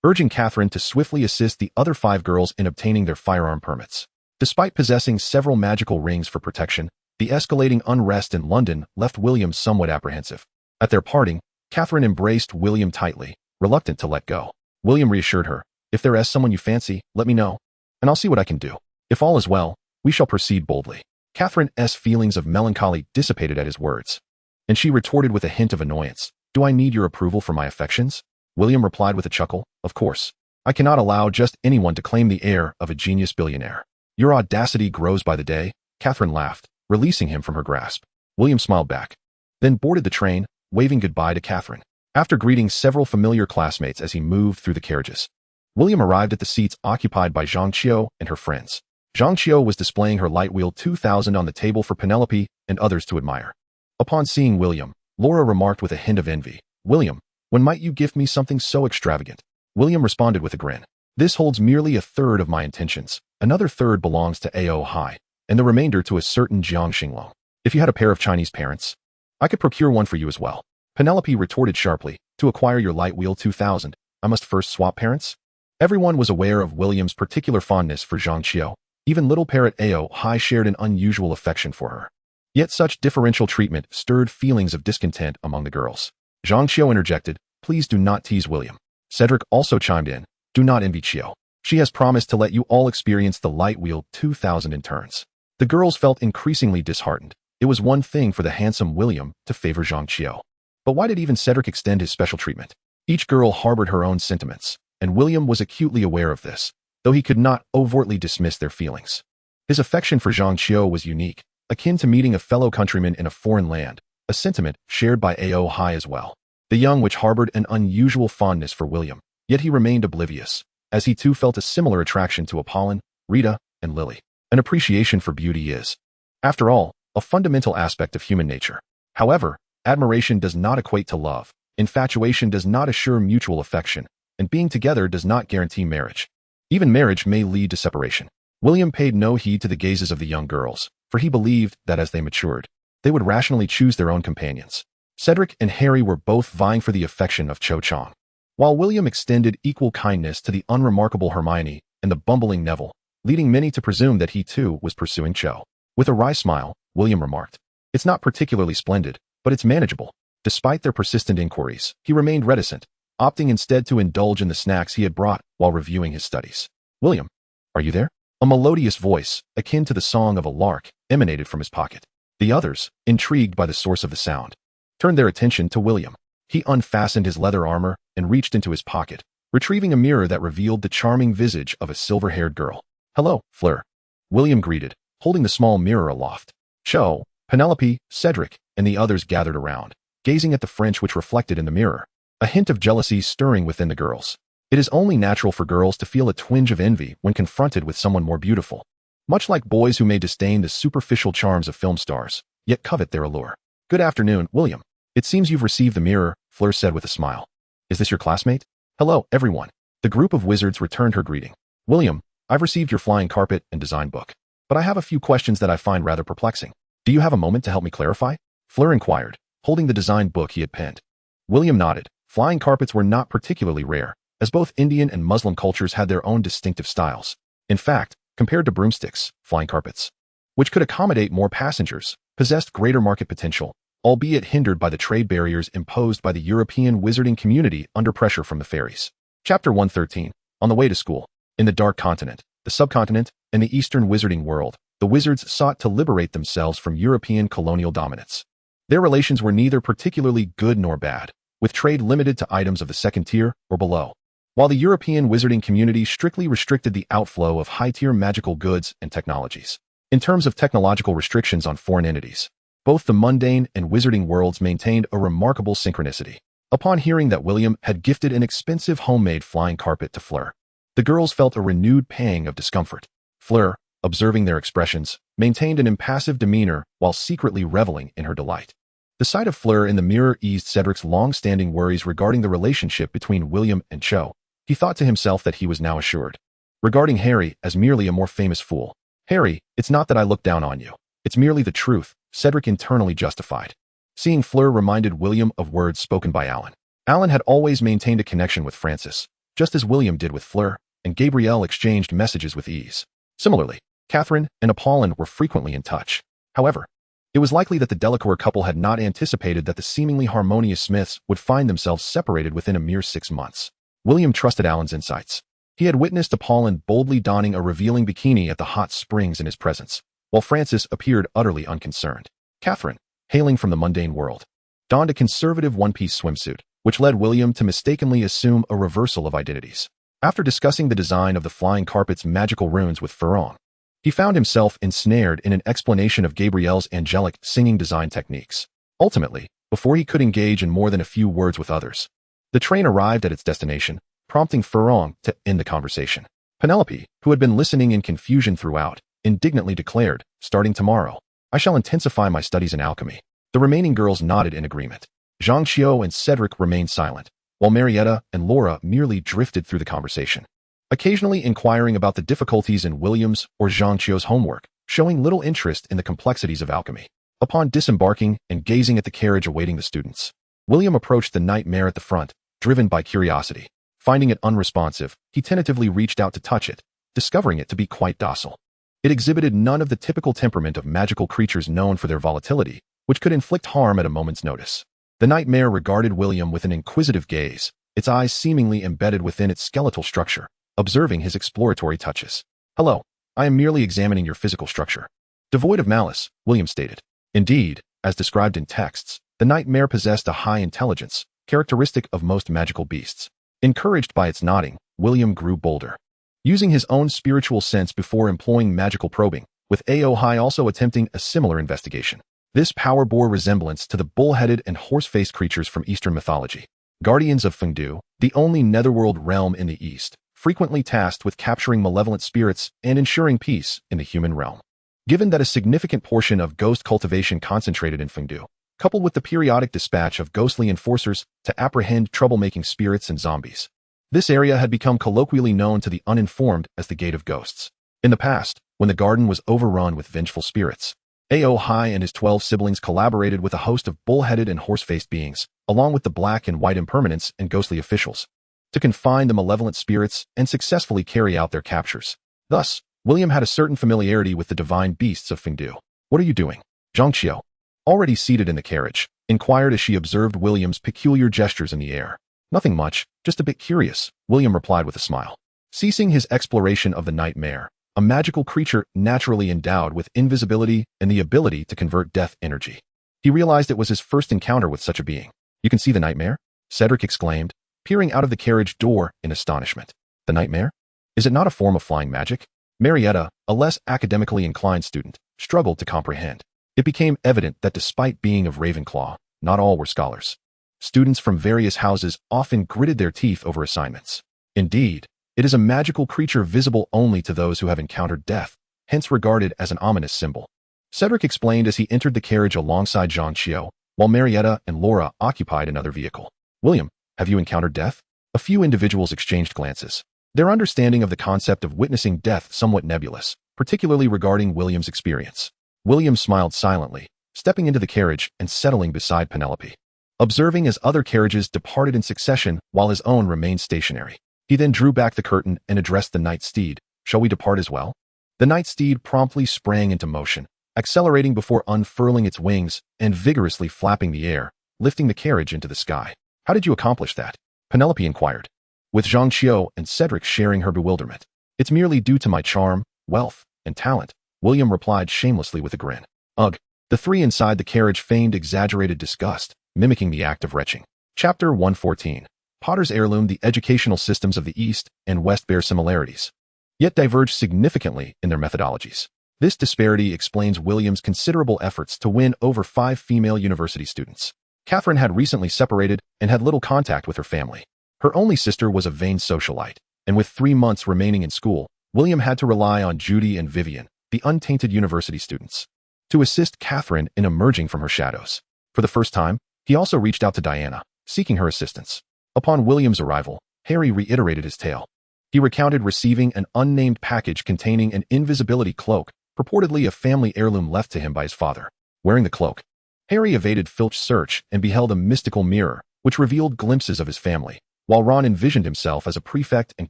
urging Catherine to swiftly assist the other 5 girls in obtaining their firearm permits. Despite possessing several magical rings for protection, the escalating unrest in London left William somewhat apprehensive. At their parting, Catherine embraced William tightly, reluctant to let go. William reassured her, "If there is someone you fancy, let me know, and I'll see what I can do. If all is well, we shall proceed boldly." Catherine's feelings of melancholy dissipated at his words, and she retorted with a hint of annoyance, Do I need your approval for my affections? William replied with a chuckle. Of course. I cannot allow just anyone to claim the air of a genius billionaire. Your audacity grows by the day. Catherine laughed, releasing him from her grasp. William smiled back, then boarded the train, waving goodbye to Catherine. After greeting several familiar classmates as he moved through the carriages, William arrived at the seats occupied by Zhang Qiu and her friends. Zhang Qiu was displaying her light wheel 2000 on the table for Penelope and others to admire. Upon seeing William, Laura remarked with a hint of envy, "William, when might you gift me something so extravagant?" William responded with a grin. "This holds merely a third of my intentions. Another third belongs to A.O. Hai, and the remainder to a certain Jiang Xinglong. If you had a pair of Chinese parents, I could procure one for you as well." Penelope retorted sharply, "To acquire your light wheel 2000, I must first swap parents?" Everyone was aware of William's particular fondness for Zhang Qiu. Even little parrot A.O. Hai shared an unusual affection for her. Yet such differential treatment stirred feelings of discontent among the girls. Zhang Qiu interjected, "Please do not tease William." Cedric also chimed in, "Do not envy Qiu. She has promised to let you all experience the light wheel 2000 in turns." The girls felt increasingly disheartened. It was one thing for the handsome William to favor Zhang Qiu. But why did even Cedric extend his special treatment? Each girl harbored her own sentiments, and William was acutely aware of this, though he could not overtly dismiss their feelings. His affection for Zhang Qiu was unique, akin to meeting a fellow countryman in a foreign land, a sentiment shared by A.O. Hai as well. The young witch harbored an unusual fondness for William, yet he remained oblivious, as he too felt a similar attraction to Apollon, Rita, and Lily. An appreciation for beauty is, after all, a fundamental aspect of human nature. However, admiration does not equate to love, infatuation does not assure mutual affection, and being together does not guarantee marriage. Even marriage may lead to separation. William paid no heed to the gazes of the young girls, for he believed that as they matured, they would rationally choose their own companions. Cedric and Harry were both vying for the affection of Cho Chang, while William extended equal kindness to the unremarkable Hermione and the bumbling Neville, leading many to presume that he too was pursuing Cho. With a wry smile, William remarked, "It's not particularly splendid, but it's manageable." Despite their persistent inquiries, he remained reticent, opting instead to indulge in the snacks he had brought while reviewing his studies. "William, are you there?" A melodious voice, akin to the song of a lark, emanated from his pocket. The others, intrigued by the source of the sound, turned their attention to William. He unfastened his leather armor and reached into his pocket, retrieving a mirror that revealed the charming visage of a silver-haired girl. "Hello, Fleur," William greeted, holding the small mirror aloft. Cho, Penelope, Cedric, and the others gathered around, gazing at the French which reflected in the mirror, a hint of jealousy stirring within the girls. It is only natural for girls to feel a twinge of envy when confronted with someone more beautiful, much like boys who may disdain the superficial charms of film stars, yet covet their allure. "Good afternoon, William. It seems you've received the mirror," Fleur said with a smile. "Is this your classmate?" "Hello, everyone." The group of wizards returned her greeting. "William, I've received your flying carpet and design book, but I have a few questions that I find rather perplexing. Do you have a moment to help me clarify?" Fleur inquired, holding the design book he had penned. William nodded. Flying carpets were not particularly rare, as both Indian and Muslim cultures had their own distinctive styles. In fact, compared to broomsticks, flying carpets, which could accommodate more passengers, possessed greater market potential, albeit hindered by the trade barriers imposed by the European wizarding community under pressure from the fairies. Chapter 113. On the way to school. In the Dark Continent, the subcontinent, and the Eastern wizarding world, the wizards sought to liberate themselves from European colonial dominance. Their relations were neither particularly good nor bad, with trade limited to items of the second tier or below, while the European wizarding community strictly restricted the outflow of high-tier magical goods and technologies. In terms of technological restrictions on foreign entities, both the mundane and wizarding worlds maintained a remarkable synchronicity. Upon hearing that William had gifted an expensive homemade flying carpet to Fleur, the girls felt a renewed pang of discomfort. Fleur, observing their expressions, maintained an impassive demeanor while secretly reveling in her delight. The sight of Fleur in the mirror eased Cedric's long-standing worries regarding the relationship between William and Cho. He thought to himself that he was now assured, regarding Harry as merely a more famous fool. "Harry, it's not that I look down on you. It's merely the truth," Cedric internally justified. Seeing Fleur reminded William of words spoken by Alan. Alan had always maintained a connection with Francis, just as William did with Fleur, and Gabrielle exchanged messages with ease. Similarly, Catherine and Apollon were frequently in touch. However, it was likely that the Delacour couple had not anticipated that the seemingly harmonious Smiths would find themselves separated within a mere 6 months. William trusted Alan's insights. He had witnessed Apollon boldly donning a revealing bikini at the hot springs in his presence, while Francis appeared utterly unconcerned. Catherine, hailing from the mundane world, donned a conservative one-piece swimsuit, which led William to mistakenly assume a reversal of identities. After discussing the design of the flying carpet's magical runes with Fleur, he found himself ensnared in an explanation of Gabrielle's angelic singing design techniques. Ultimately, before he could engage in more than a few words with others, the train arrived at its destination, prompting Fleur to end the conversation. Penelope, who had been listening in confusion throughout, indignantly declared, "Starting tomorrow, I shall intensify my studies in alchemy." The remaining girls nodded in agreement. Zhang Qiu and Cedric remained silent, while Marietta and Laura merely drifted through the conversation, occasionally inquiring about the difficulties in William's or Zhang Qiu's homework, showing little interest in the complexities of alchemy. Upon disembarking and gazing at the carriage awaiting the students, William approached the nightmare at the front, driven by curiosity. Finding it unresponsive, he tentatively reached out to touch it, discovering it to be quite docile. It exhibited none of the typical temperament of magical creatures known for their volatility, which could inflict harm at a moment's notice. The nightmare regarded William with an inquisitive gaze, its eyes seemingly embedded within its skeletal structure, observing his exploratory touches. "Hello, I am merely examining your physical structure." Devoid of malice, William stated. Indeed, as described in texts, the nightmare possessed a high intelligence, characteristic of most magical beasts. Encouraged by its nodding, William grew bolder. Using his own spiritual sense before employing magical probing, with Aohai also attempting a similar investigation. This power bore resemblance to the bull-headed and horse-faced creatures from Eastern mythology, guardians of Fengdu, the only netherworld realm in the East, frequently tasked with capturing malevolent spirits and ensuring peace in the human realm. Given that a significant portion of ghost cultivation concentrated in Fengdu, coupled with the periodic dispatch of ghostly enforcers to apprehend troublemaking spirits and zombies, this area had become colloquially known to the uninformed as the Gate of Ghosts. In the past, when the garden was overrun with vengeful spirits, Aohai and his 12 siblings collaborated with a host of bull-headed and horse-faced beings, along with the black and white impermanents and ghostly officials, to confine the malevolent spirits and successfully carry out their captures. Thus, William had a certain familiarity with the divine beasts of Fengdu. "What are you doing?" Zhang Qiu, already seated in the carriage, inquired as she observed William's peculiar gestures in the air. "Nothing much, just a bit curious," William replied with a smile. Ceasing his exploration of the nightmare, a magical creature naturally endowed with invisibility and the ability to convert death energy, he realized it was his first encounter with such a being. "You can see the nightmare?" Cedric exclaimed, peering out of the carriage door in astonishment. "The nightmare? Is it not a form of flying magic?" Marietta, a less academically inclined student, struggled to comprehend. It became evident that despite being of Ravenclaw, not all were scholars. Students from various houses often gritted their teeth over assignments. Indeed, it is a magical creature visible only to those who have encountered death, hence regarded as an ominous symbol. Cedric explained as he entered the carriage alongside Zhang Qiu, while Marietta and Laura occupied another vehicle. "William, have you encountered death?" A few individuals exchanged glances, their understanding of the concept of witnessing death somewhat nebulous, particularly regarding William's experience. William smiled silently, stepping into the carriage and settling beside Penelope, observing as other carriages departed in succession while his own remained stationary. He then drew back the curtain and addressed the night steed. "Shall we depart as well?" The night steed promptly sprang into motion, accelerating before unfurling its wings and vigorously flapping the air, lifting the carriage into the sky. "How did you accomplish that?" Penelope inquired, with Zhang Qiu and Cedric sharing her bewilderment. "It's merely due to my charm, wealth, and talent," William replied shamelessly with a grin. "Ugh." The three inside the carriage feigned exaggerated disgust, mimicking the act of retching. Chapter 114. Potter's Heirloom. The educational systems of the East and West bear similarities, yet diverge significantly in their methodologies. This disparity explains William's considerable efforts to win over 5 female university students. Catherine had recently separated and had little contact with her family. Her only sister was a vain socialite, and with 3 months remaining in school, William had to rely on Judy and Vivian, the untainted university students, to assist Catherine in emerging from her shadows. For the first time, he also reached out to Diana, seeking her assistance. Upon William's arrival, Harry reiterated his tale. He recounted receiving an unnamed package containing an invisibility cloak, purportedly a family heirloom left to him by his father. Wearing the cloak, Harry evaded Filch's search and beheld a mystical mirror, which revealed glimpses of his family, while Ron envisioned himself as a prefect and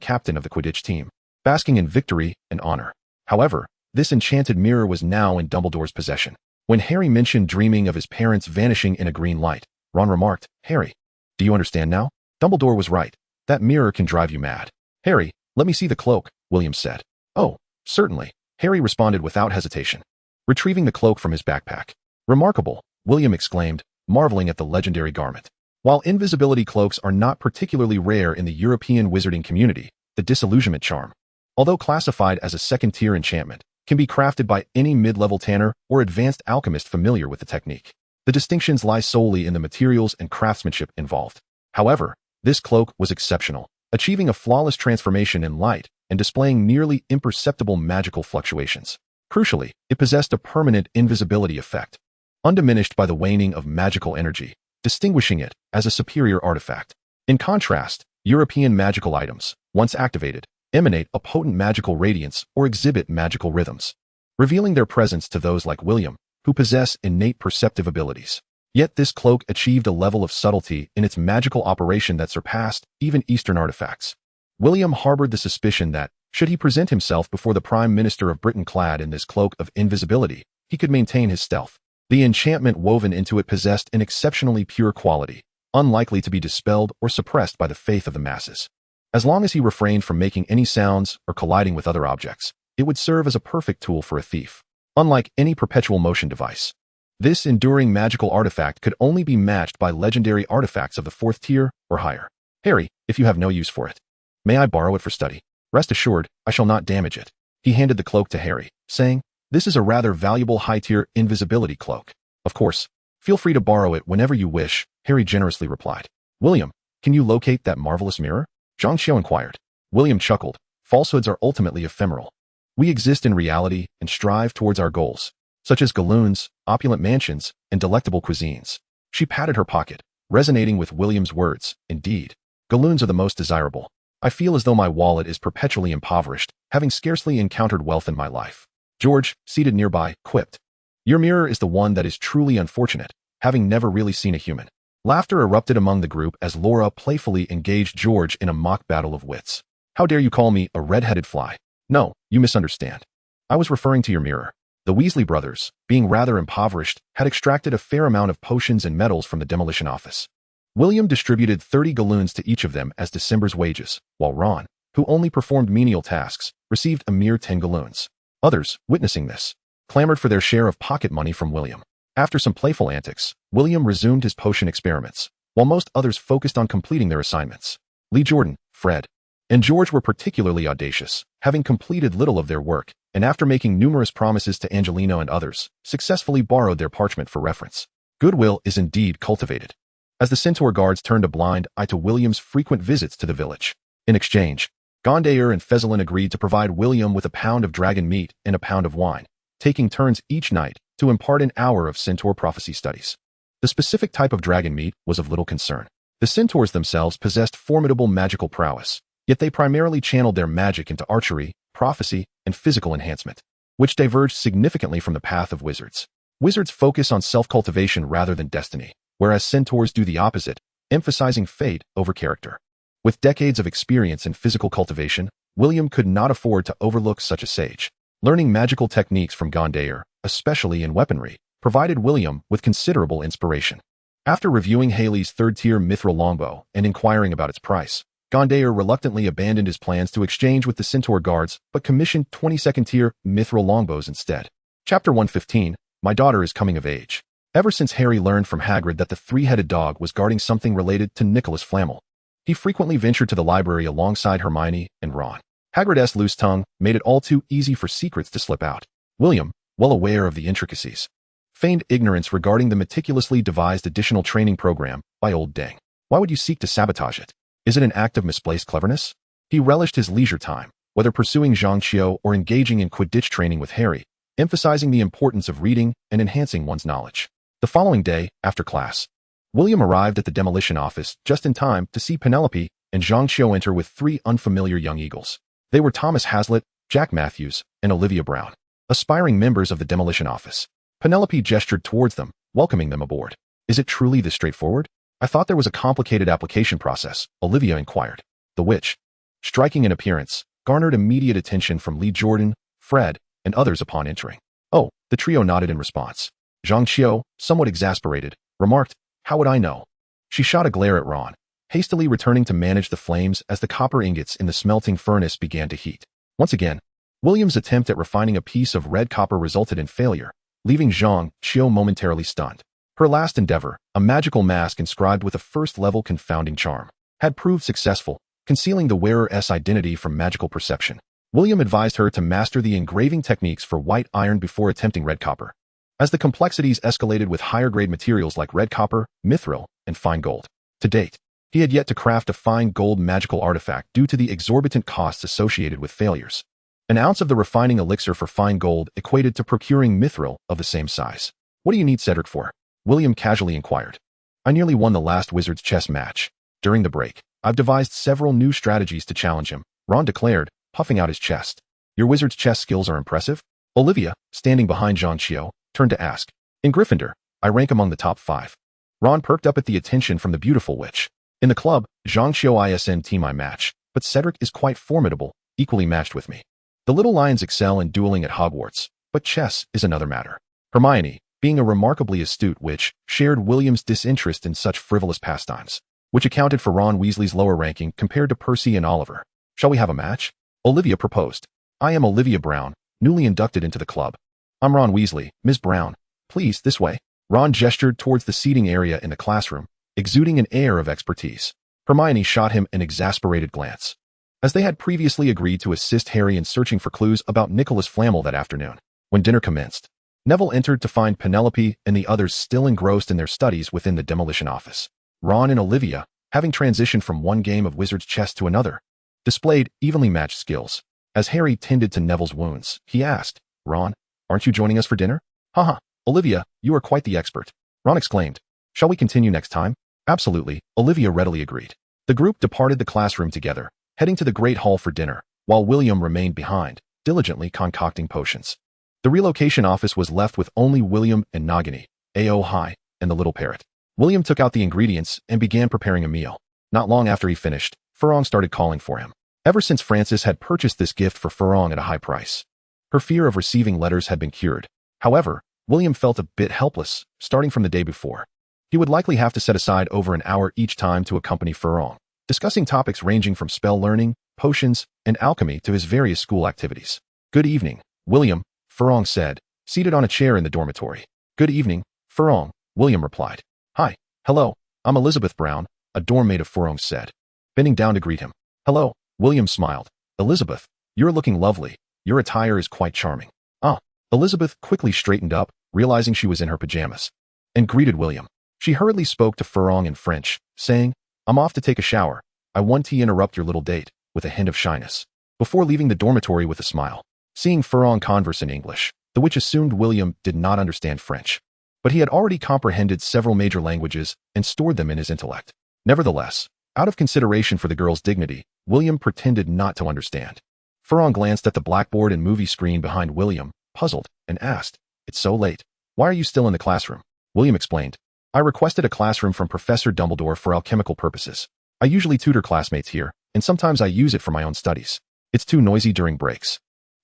captain of the Quidditch team, basking in victory and honor. However, this enchanted mirror was now in Dumbledore's possession. When Harry mentioned dreaming of his parents vanishing in a green light, Ron remarked, "Harry, do you understand now?" Dumbledore was right. "That mirror can drive you mad." "Harry, let me see the cloak," William said. "Oh, certainly," Harry responded without hesitation, retrieving the cloak from his backpack. "Remarkable," William exclaimed, marveling at the legendary garment. While invisibility cloaks are not particularly rare in the European wizarding community, the disillusionment charm, although classified as a second-tier enchantment, can be crafted by any mid-level tanner or advanced alchemist familiar with the technique. The distinctions lie solely in the materials and craftsmanship involved. However, this cloak was exceptional, achieving a flawless transformation in light and displaying nearly imperceptible magical fluctuations. Crucially, it possessed a permanent invisibility effect, undiminished by the waning of magical energy, distinguishing it as a superior artifact. In contrast, European magical items, once activated, emanate a potent magical radiance or exhibit magical rhythms, revealing their presence to those like William, who possess innate perceptive abilities. Yet this cloak achieved a level of subtlety in its magical operation that surpassed even Eastern artifacts. William harbored the suspicion that, should he present himself before the Prime Minister of Britain clad in this cloak of invisibility, he could maintain his stealth. The enchantment woven into it possessed an exceptionally pure quality, unlikely to be dispelled or suppressed by the faith of the masses. As long as he refrained from making any sounds or colliding with other objects, it would serve as a perfect tool for a thief. Unlike any perpetual motion device, this enduring magical artifact could only be matched by legendary artifacts of the 4th tier or higher. Harry, if you have no use for it, may I borrow it for study? Rest assured, I shall not damage it. He handed the cloak to Harry, saying, this is a rather valuable high-tier invisibility cloak. Of course, feel free to borrow it whenever you wish, Harry generously replied. William, can you locate that marvelous mirror? Zhang Xiao inquired. William chuckled. Falsehoods are ultimately ephemeral. We exist in reality and strive towards our goals, such as galoons, opulent mansions, and delectable cuisines. She patted her pocket, resonating with William's words. Indeed, galoons are the most desirable. I feel as though my wallet is perpetually impoverished, having scarcely encountered wealth in my life. George, seated nearby, quipped. Your mirror is the one that is truly unfortunate, having never really seen a human. Laughter erupted among the group as Laura playfully engaged George in a mock battle of wits. How dare you call me a red-headed fly? No, you misunderstand. I was referring to your mirror. The Weasley brothers, being rather impoverished, had extracted a fair amount of potions and medals from the Demolition office. William distributed 30 galoons to each of them as December's wages, while Ron, who only performed menial tasks, received a mere 10 galoons. Others, witnessing this, clamored for their share of pocket money from William. After some playful antics, William resumed his potion experiments, while most others focused on completing their assignments. Lee Jordan, Fred, and George were particularly audacious, having completed little of their work, and after making numerous promises to Angelino and others, successfully borrowed their parchment for reference. Goodwill is indeed cultivated. As the Centaur guards turned a blind eye to William's frequent visits to the village. In exchange, Gondayer and Fezzelin agreed to provide William with a pound of dragon meat and a pound of wine, taking turns each night to impart an hour of Centaur prophecy studies. The specific type of dragon meat was of little concern. The Centaurs themselves possessed formidable magical prowess, yet they primarily channeled their magic into archery, prophecy, and physical enhancement, which diverged significantly from the path of wizards. Wizards focus on self-cultivation rather than destiny, whereas Centaurs do the opposite, emphasizing fate over character. With decades of experience in physical cultivation, William could not afford to overlook such a sage. Learning magical techniques from Gondayer, especially in weaponry, provided William with considerable inspiration. After reviewing Haley's 3rd-tier mithril longbow and inquiring about its price, Gondayer reluctantly abandoned his plans to exchange with the Centaur guards but commissioned 22nd-tier mithril longbows instead. Chapter 115, My Daughter is Coming of Age. Ever since Harry learned from Hagrid that the 3-headed dog was guarding something related to Nicholas Flamel, he frequently ventured to the library alongside Hermione and Ron. Hagrid's loose tongue made it all too easy for secrets to slip out. William, well aware of the intricacies, feigned ignorance regarding the meticulously devised additional training program by Old Dang. Why would you seek to sabotage it? Is it an act of misplaced cleverness? He relished his leisure time, whether pursuing Zhang Qiu or engaging in Quidditch training with Harry, emphasizing the importance of reading and enhancing one's knowledge. The following day, after class, William arrived at the Demolition office just in time to see Penelope and Zhang Qiu enter with 3 unfamiliar young eagles. They were Thomas Hazlitt, Jack Matthews, and Olivia Brown, aspiring members of the Demolition office. Penelope gestured towards them, welcoming them aboard. Is it truly this straightforward? I thought there was a complicated application process, Olivia inquired. The witch, striking in appearance, garnered immediate attention from Lee Jordan, Fred, and others upon entering. Oh, the trio nodded in response. Zhang Qiu, somewhat exasperated, remarked, how would I know? She shot a glare at Ron, hastily returning to manage the flames as the copper ingots in the smelting furnace began to heat. Once again, William's attempt at refining a piece of red copper resulted in failure, leaving Zhang Qiu momentarily stunned. Her last endeavor, a magical mask inscribed with a first-level confounding charm, had proved successful, concealing the wearer's identity from magical perception. William advised her to master the engraving techniques for white iron before attempting red copper, as the complexities escalated with higher-grade materials like red copper, mithril, and fine gold. To date, he had yet to craft a fine gold magical artifact due to the exorbitant costs associated with failures. An ounce of the refining elixir for fine gold equated to procuring mithril of the same size. "What do you need Cedric for?" William casually inquired. "I nearly won the last wizard's chess match. During the break, I've devised several new strategies to challenge him," Ron declared, puffing out his chest. "Your wizard's chess skills are impressive?" Olivia, standing behind Zhang Qiu, turned to ask. "In Gryffindor, I rank among the top 5. Ron perked up at the attention from the beautiful witch. "In the club, Zhang Qiu isn't my match, but Cedric is quite formidable, equally matched with me. The little lions excel in dueling at Hogwarts, but chess is another matter." Hermione, being a remarkably astute witch, shared William's disinterest in such frivolous pastimes, which accounted for Ron Weasley's lower ranking compared to Percy and Oliver. "Shall we have a match?" Olivia proposed. "I am Olivia Brown, newly inducted into the club." "I'm Ron Weasley, Ms. Brown. Please, this way." Ron gestured towards the seating area in the classroom, exuding an air of expertise. Hermione shot him an exasperated glance. As they had previously agreed to assist Harry in searching for clues about Nicholas Flamel that afternoon, when dinner commenced, Neville entered to find Penelope and the others still engrossed in their studies within the Demolition office. Ron and Olivia, having transitioned from one game of wizard's chess to another, displayed evenly matched skills. As Harry tended to Neville's wounds, he asked, "Ron, aren't you joining us for dinner?" "Haha, Olivia, you are quite the expert," Ron exclaimed. "Shall we continue next time?" "Absolutely," Olivia readily agreed. The group departed the classroom together, heading to the Great Hall for dinner, while William remained behind, diligently concocting potions. The relocation office was left with only William and Nagini, A.O. High, and the little parrot. William took out the ingredients and began preparing a meal. Not long after he finished, Furong started calling for him. Ever since Frances had purchased this gift for Furong at a high price, her fear of receiving letters had been cured. However, William felt a bit helpless, starting from the day before. He would likely have to set aside over an hour each time to accompany Furong, discussing topics ranging from spell learning, potions, and alchemy to his various school activities. "Good evening, William," Furong said, seated on a chair in the dormitory. "Good evening, Furong," William replied. "Hi, hello, I'm Elizabeth Brown," a dorm mate of Furong said, bending down to greet him. "Hello," William smiled. "Elizabeth, you're looking lovely. Your attire is quite charming." "Ah." Elizabeth quickly straightened up, realizing she was in her pajamas, and greeted William. She hurriedly spoke to Furong in French, saying, "I'm off to take a shower. I want to interrupt your little date," with a hint of shyness, before leaving the dormitory with a smile. Seeing Furong converse in English, the witch assumed William did not understand French, but he had already comprehended several major languages and stored them in his intellect. Nevertheless, out of consideration for the girl's dignity, William pretended not to understand. Furong glanced at the blackboard and movie screen behind William, puzzled, and asked, "It's so late. Why are you still in the classroom?" William explained, "I requested a classroom from Professor Dumbledore for alchemical purposes. I usually tutor classmates here, and sometimes I use it for my own studies. It's too noisy during breaks.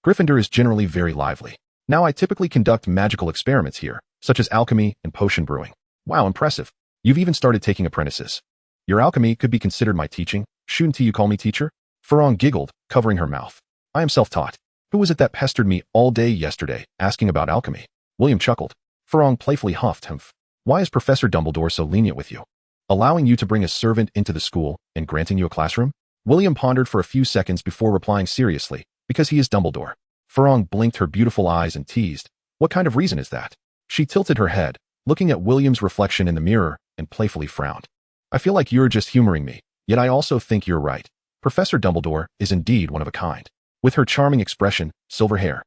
Gryffindor is generally very lively. Now I typically conduct magical experiments here, such as alchemy and potion brewing." "Wow, impressive. You've even started taking apprentices. Your alchemy could be considered my teaching. Shouldn't you call me teacher?" Furong giggled, covering her mouth. "I am self-taught. Who was it that pestered me all day yesterday, asking about alchemy?" William chuckled. Furong playfully huffed, "Humph. Why is Professor Dumbledore so lenient with you? Allowing you to bring a servant into the school and granting you a classroom?" William pondered for a few seconds before replying seriously, "Because he is Dumbledore." Furong blinked her beautiful eyes and teased, "What kind of reason is that?" She tilted her head, looking at William's reflection in the mirror, and playfully frowned. "I feel like you're just humoring me, yet I also think you're right. Professor Dumbledore is indeed one of a kind." With her charming expression, silver hair,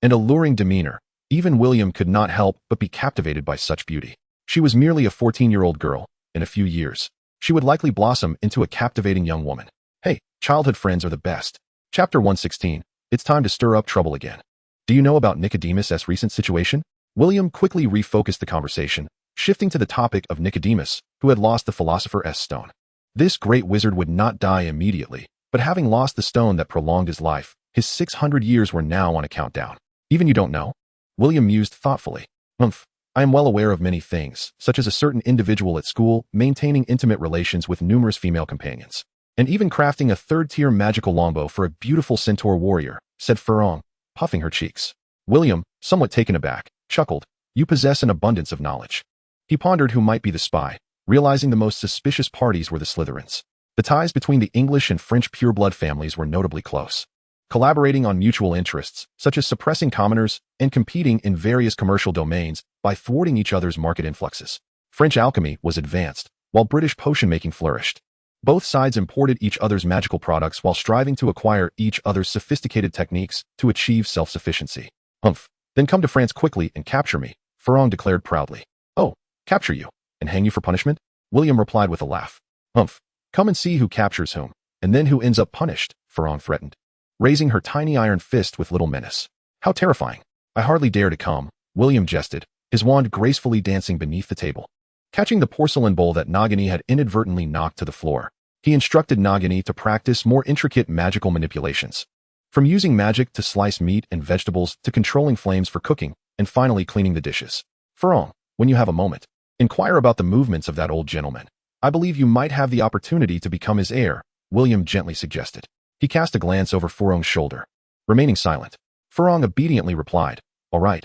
and alluring demeanor, even William could not help but be captivated by such beauty. She was merely a 14-year-old girl. In a few years, she would likely blossom into a captivating young woman. Hey, childhood friends are the best. Chapter 116. It's time to stir up trouble again. "Do you know about Nicodemus's recent situation?" William quickly refocused the conversation, shifting to the topic of Nicodemus, who had lost the Philosopher's Stone. This great wizard would not die immediately, but having lost the stone that prolonged his life, his 600 years were now on a countdown. "Even you don't know?" William mused thoughtfully. "Humph. I am well aware of many things, such as a certain individual at school maintaining intimate relations with numerous female companions, and even crafting a third-tier magical longbow for a beautiful centaur warrior," said Furong, puffing her cheeks. William, somewhat taken aback, chuckled, "You possess an abundance of knowledge." He pondered who might be the spy, realizing the most suspicious parties were the Slytherins. The ties between the English and French pureblood families were notably close, collaborating on mutual interests, such as suppressing commoners and competing in various commercial domains by thwarting each other's market influxes. French alchemy was advanced, while British potion-making flourished. Both sides imported each other's magical products while striving to acquire each other's sophisticated techniques to achieve self-sufficiency. Humph. Then come to France quickly and capture me, Ferrand declared proudly. Oh, capture you, and hang you for punishment? William replied with a laugh. Humph. Come and see who captures whom, and then who ends up punished, Ferrand threatened, raising her tiny iron fist with little menace. How terrifying. I hardly dare to come, William jested, his wand gracefully dancing beneath the table. Catching the porcelain bowl that Nagini had inadvertently knocked to the floor, he instructed Nagini to practice more intricate magical manipulations. From using magic to slice meat and vegetables to controlling flames for cooking, and finally cleaning the dishes. Ferrand, when you have a moment, inquire about the movements of that old gentleman. I believe you might have the opportunity to become his heir, William gently suggested. He cast a glance over Ferrand's shoulder. Remaining silent, Ferrand obediently replied, All right,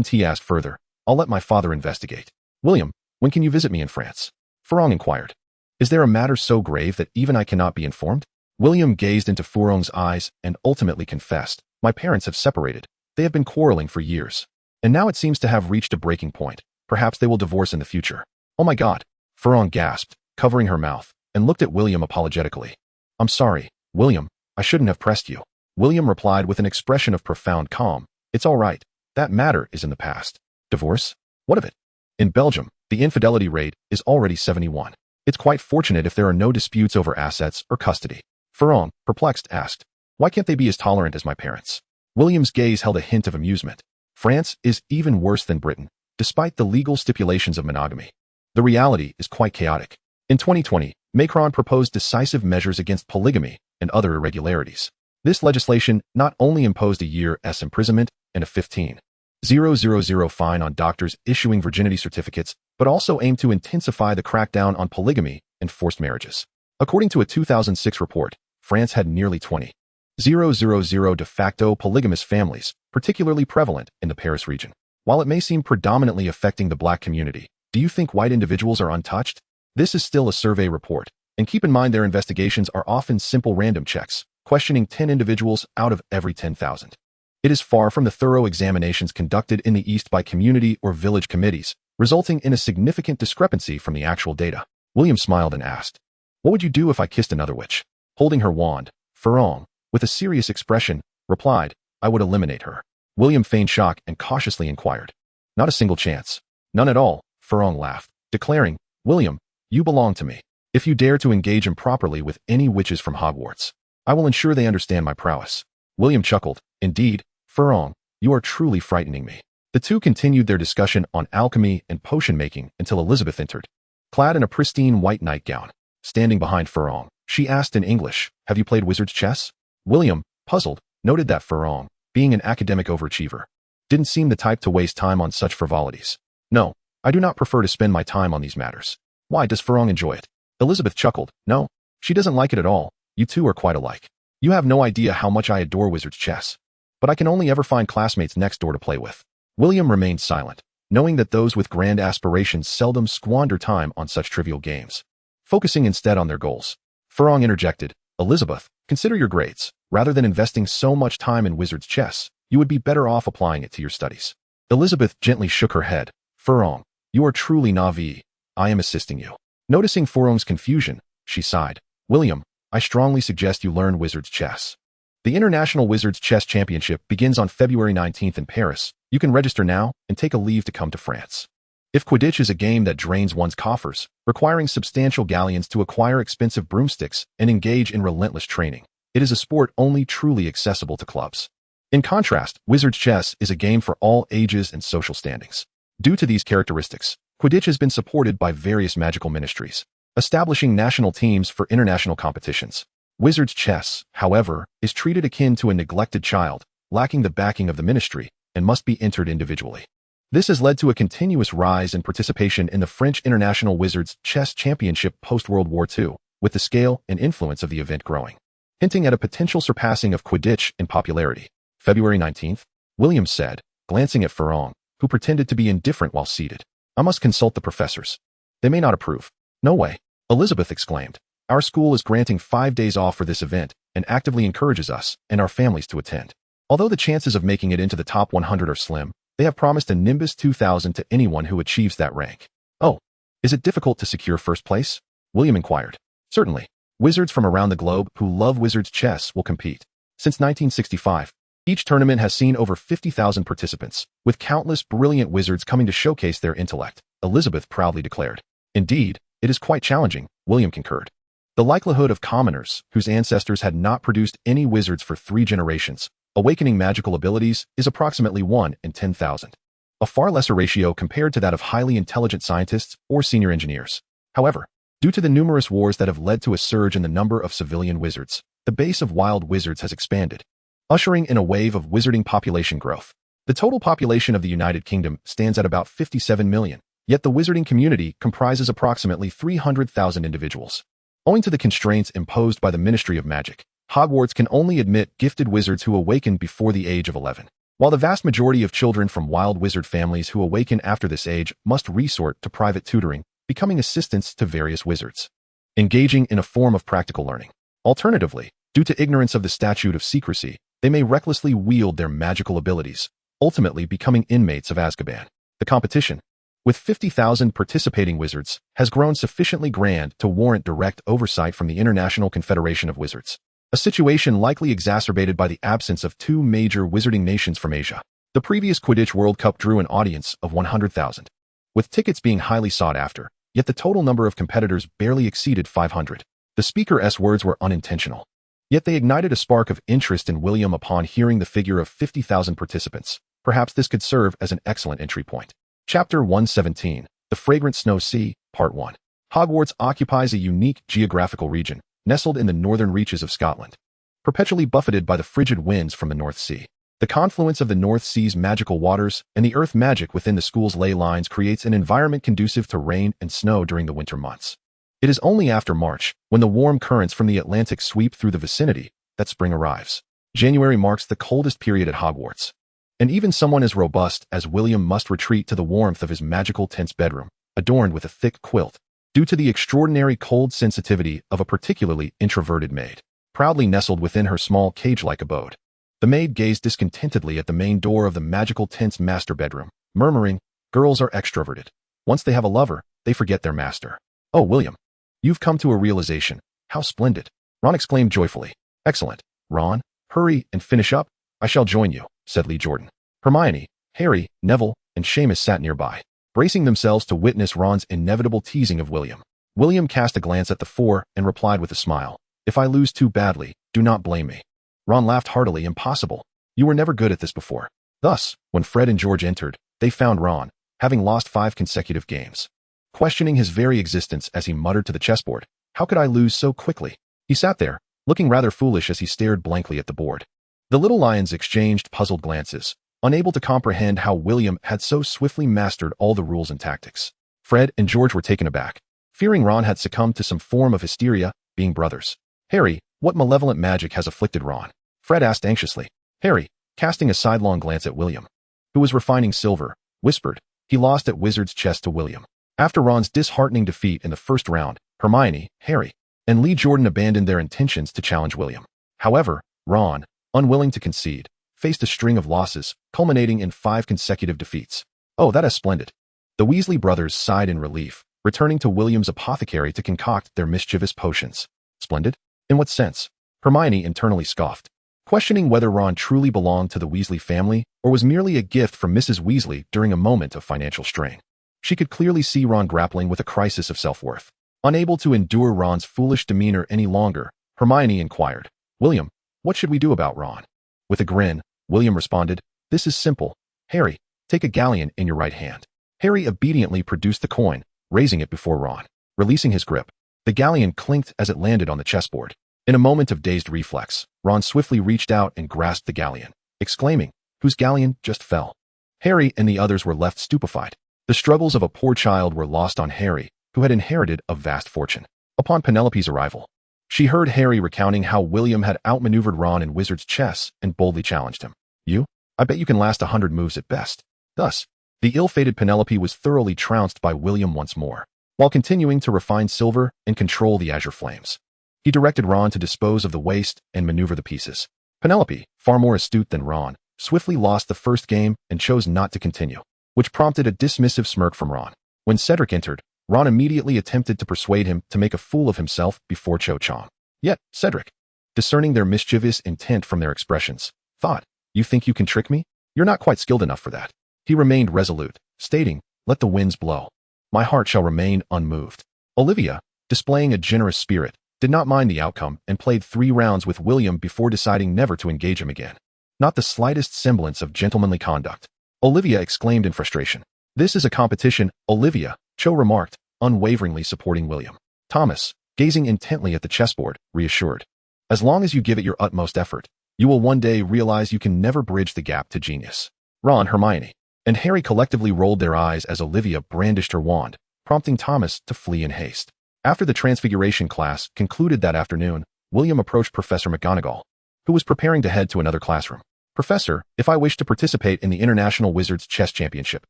he asked further, I'll let my father investigate. William, when can you visit me in France? Ferrand inquired. Is there a matter so grave that even I cannot be informed? William gazed into Ferrand's eyes and ultimately confessed, My parents have separated. They have been quarreling for years. And now it seems to have reached a breaking point. Perhaps they will divorce in the future. Oh my God, Ferrand gasped, covering her mouth, and looked at William apologetically. I'm sorry, William, I shouldn't have pressed you. William replied with an expression of profound calm. It's all right. That matter is in the past. Divorce? What of it? In Belgium, the infidelity rate is already 71. It's quite fortunate if there are no disputes over assets or custody. Ferrand, perplexed, asked, Why can't they be as tolerant as my parents? William's gaze held a hint of amusement. France is even worse than Britain, despite the legal stipulations of monogamy. The reality is quite chaotic. In 2020, Macron proposed decisive measures against polygamy and other irregularities. This legislation not only imposed a year's imprisonment and a 15,000 fine on doctors issuing virginity certificates, but also aimed to intensify the crackdown on polygamy and forced marriages. According to a 2006 report, France had nearly 20,000 de facto polygamous families, particularly prevalent in the Paris region. While it may seem predominantly affecting the Black community, do you think white individuals are untouched? This is still a survey report, and keep in mind their investigations are often simple random checks, questioning 10 individuals out of every 10,000. It is far from the thorough examinations conducted in the East by community or village committees, resulting in a significant discrepancy from the actual data. William smiled and asked, What would you do if I kissed another witch? Holding her wand, Ferrand, with a serious expression, replied, I would eliminate her. William feigned shock and cautiously inquired. Not a single chance. None at all, Ferrand laughed, declaring, William, you belong to me. If you dare to engage improperly with any witches from Hogwarts, I will ensure they understand my prowess. William chuckled. Indeed, Ferrand, you are truly frightening me. The two continued their discussion on alchemy and potion making until Elizabeth entered. Clad in a pristine white nightgown, standing behind Ferrand, she asked in English, Have you played wizard's chess? William, puzzled, noted that Ferrand, being an academic overachiever, didn't seem the type to waste time on such frivolities. No, I do not prefer to spend my time on these matters. Why does Ferrand enjoy it? Elizabeth chuckled. No, she doesn't like it at all. You two are quite alike. You have no idea how much I adore wizard's chess. But I can only ever find classmates next door to play with. William remained silent, knowing that those with grand aspirations seldom squander time on such trivial games, focusing instead on their goals. Ferrand interjected, Elizabeth, consider your grades. Rather than investing so much time in wizard's chess, you would be better off applying it to your studies. Elizabeth gently shook her head. Ferrand, you are truly naive. I am assisting you. Noticing Ferrand's confusion, she sighed. William, I strongly suggest you learn wizard's chess. The International Wizards Chess Championship begins on February 19th in Paris. You can register now and take a leave to come to France. If Quidditch is a game that drains one's coffers, requiring substantial galleons to acquire expensive broomsticks and engage in relentless training, it is a sport only truly accessible to clubs. In contrast, wizard's chess is a game for all ages and social standings. Due to these characteristics, Quidditch has been supported by various magical ministries, establishing national teams for international competitions. Wizard's chess, however, is treated akin to a neglected child, lacking the backing of the ministry, and must be entered individually. This has led to a continuous rise in participation in the French International Wizards Chess Championship post-World War II, with the scale and influence of the event growing, hinting at a potential surpassing of Quidditch in popularity. February 19th, William said, glancing at Ferrand, who pretended to be indifferent while seated. I must consult the professors. They may not approve. No way. Elizabeth exclaimed. Our school is granting 5 days off for this event and actively encourages us and our families to attend. Although the chances of making it into the top 100 are slim, they have promised a Nimbus 2000 to anyone who achieves that rank. Oh, is it difficult to secure first place? William inquired. Certainly. Wizards from around the globe who love Wizards chess will compete. Since 1965, each tournament has seen over 50,000 participants, with countless brilliant wizards coming to showcase their intellect, Elizabeth proudly declared. Indeed, it is quite challenging, William concurred. The likelihood of commoners, whose ancestors had not produced any wizards for 3 generations, awakening magical abilities is approximately 1 in 10,000. A far lesser ratio compared to that of highly intelligent scientists or senior engineers. However, due to the numerous wars that have led to a surge in the number of civilian wizards, the base of wild wizards has expanded, ushering in a wave of wizarding population growth. The total population of the United Kingdom stands at about 57 million, yet the wizarding community comprises approximately 300,000 individuals. Owing to the constraints imposed by the Ministry of Magic, Hogwarts can only admit gifted wizards who awaken before the age of 11. While the vast majority of children from wild wizard families who awaken after this age must resort to private tutoring, becoming assistants to various wizards, engaging in a form of practical learning. Alternatively, due to ignorance of the statute of secrecy, they may recklessly wield their magical abilities, ultimately becoming inmates of Azkaban. The competition, with 50,000 participating wizards, has grown sufficiently grand to warrant direct oversight from the International Confederation of Wizards, a situation likely exacerbated by the absence of 2 major wizarding nations from Asia. The previous Quidditch World Cup drew an audience of 100,000, with tickets being highly sought after, yet the total number of competitors barely exceeded 500. The speaker's words were unintentional, yet they ignited a spark of interest in William upon hearing the figure of 50,000 participants. Perhaps this could serve as an excellent entry point. Chapter 117, The Fragrant Snow Sea, Part 1. Hogwarts occupies a unique geographical region, nestled in the northern reaches of Scotland, perpetually buffeted by the frigid winds from the North Sea. The confluence of the North Sea's magical waters and the earth magic within the school's ley lines creates an environment conducive to rain and snow during the winter months. It is only after March, when the warm currents from the Atlantic sweep through the vicinity, that spring arrives. January marks the coldest period at Hogwarts, and even someone as robust as William must retreat to the warmth of his magical tent's bedroom, adorned with a thick quilt, due to the extraordinary cold sensitivity of a particularly introverted maid, proudly nestled within her small cage-like abode. The maid gazed discontentedly at the main door of the magical tent's master bedroom, murmuring, "Girls are extroverted. Once they have a lover, they forget their master." "Oh, William, you've come to a realization. How splendid!" Ron exclaimed joyfully. "Excellent. Ron, hurry and finish up. I shall join you," said Lee Jordan. Hermione, Harry, Neville, and Seamus sat nearby, bracing themselves to witness Ron's inevitable teasing of William. William cast a glance at the 4 and replied with a smile, "If I lose too badly, do not blame me." Ron laughed heartily. "Impossible. You were never good at this before." Thus, when Fred and George entered, they found Ron, having lost 5 consecutive games, questioning his very existence as he muttered to the chessboard, "How could I lose so quickly?" He sat there, looking rather foolish as he stared blankly at the board. The little lions exchanged puzzled glances, unable to comprehend how William had so swiftly mastered all the rules and tactics. Fred and George were taken aback, fearing Ron had succumbed to some form of hysteria, being brothers. "Harry, what malevolent magic has afflicted Ron?" Fred asked anxiously. Harry, casting a sidelong glance at William, who was refining silver, whispered, "He lost at Wizard's chess to William." After Ron's disheartening defeat in the first round, Hermione, Harry, and Lee Jordan abandoned their intentions to challenge William. However, Ron, unwilling to concede, faced a string of losses, culminating in 5 consecutive defeats. "Oh, that is splendid." The Weasley brothers sighed in relief, returning to William's apothecary to concoct their mischievous potions. "Splendid? In what sense?" Hermione internally scoffed, questioning whether Ron truly belonged to the Weasley family or was merely a gift from Mrs. Weasley during a moment of financial strain. She could clearly see Ron grappling with a crisis of self-worth. Unable to endure Ron's foolish demeanor any longer, Hermione inquired, "William, what should we do about Ron?" With a grin, William responded, "This is simple. Harry, take a galleon in your right hand." Harry obediently produced the coin, raising it before Ron. Releasing his grip, the galleon clinked as it landed on the chessboard. In a moment of dazed reflex, Ron swiftly reached out and grasped the galleon, exclaiming, "Whose galleon just fell?" Harry and the others were left stupefied. The struggles of a poor child were lost on Harry, who had inherited a vast fortune. Upon Penelope's arrival, she heard Harry recounting how William had outmaneuvered Ron in Wizard's chess and boldly challenged him. "You? I bet you can last 100 moves at best." Thus, The ill-fated Penelope was thoroughly trounced by William once more, while continuing to refine silver and control the azure flames. He directed Ron to dispose of the waste and maneuver the pieces. Penelope, far more astute than Ron, swiftly lost the first game and chose not to continue, which prompted a dismissive smirk from Ron. When Cedric entered, Ron immediately attempted to persuade him to make a fool of himself before Chang. Yet, Cedric, discerning their mischievous intent from their expressions, thought, "You think you can trick me? You're not quite skilled enough for that." He remained resolute, stating, "Let the winds blow. My heart shall remain unmoved." Olivia, displaying a generous spirit, did not mind the outcome and played 3 rounds with William before deciding never to engage him again. Not the slightest semblance of gentlemanly conduct. Olivia exclaimed in frustration. "This is a competition, Olivia," Cho remarked, unwaveringly supporting William. Thomas, gazing intently at the chessboard, reassured. "As long as you give it your utmost effort, you will one day realize you can never bridge the gap to genius." Ron, Hermione, and Harry collectively rolled their eyes as Olivia brandished her wand, prompting Thomas to flee in haste. After the Transfiguration class concluded that afternoon, William approached Professor McGonagall, who was preparing to head to another classroom. "Professor, if I wish to participate in the International Wizards Chess Championship,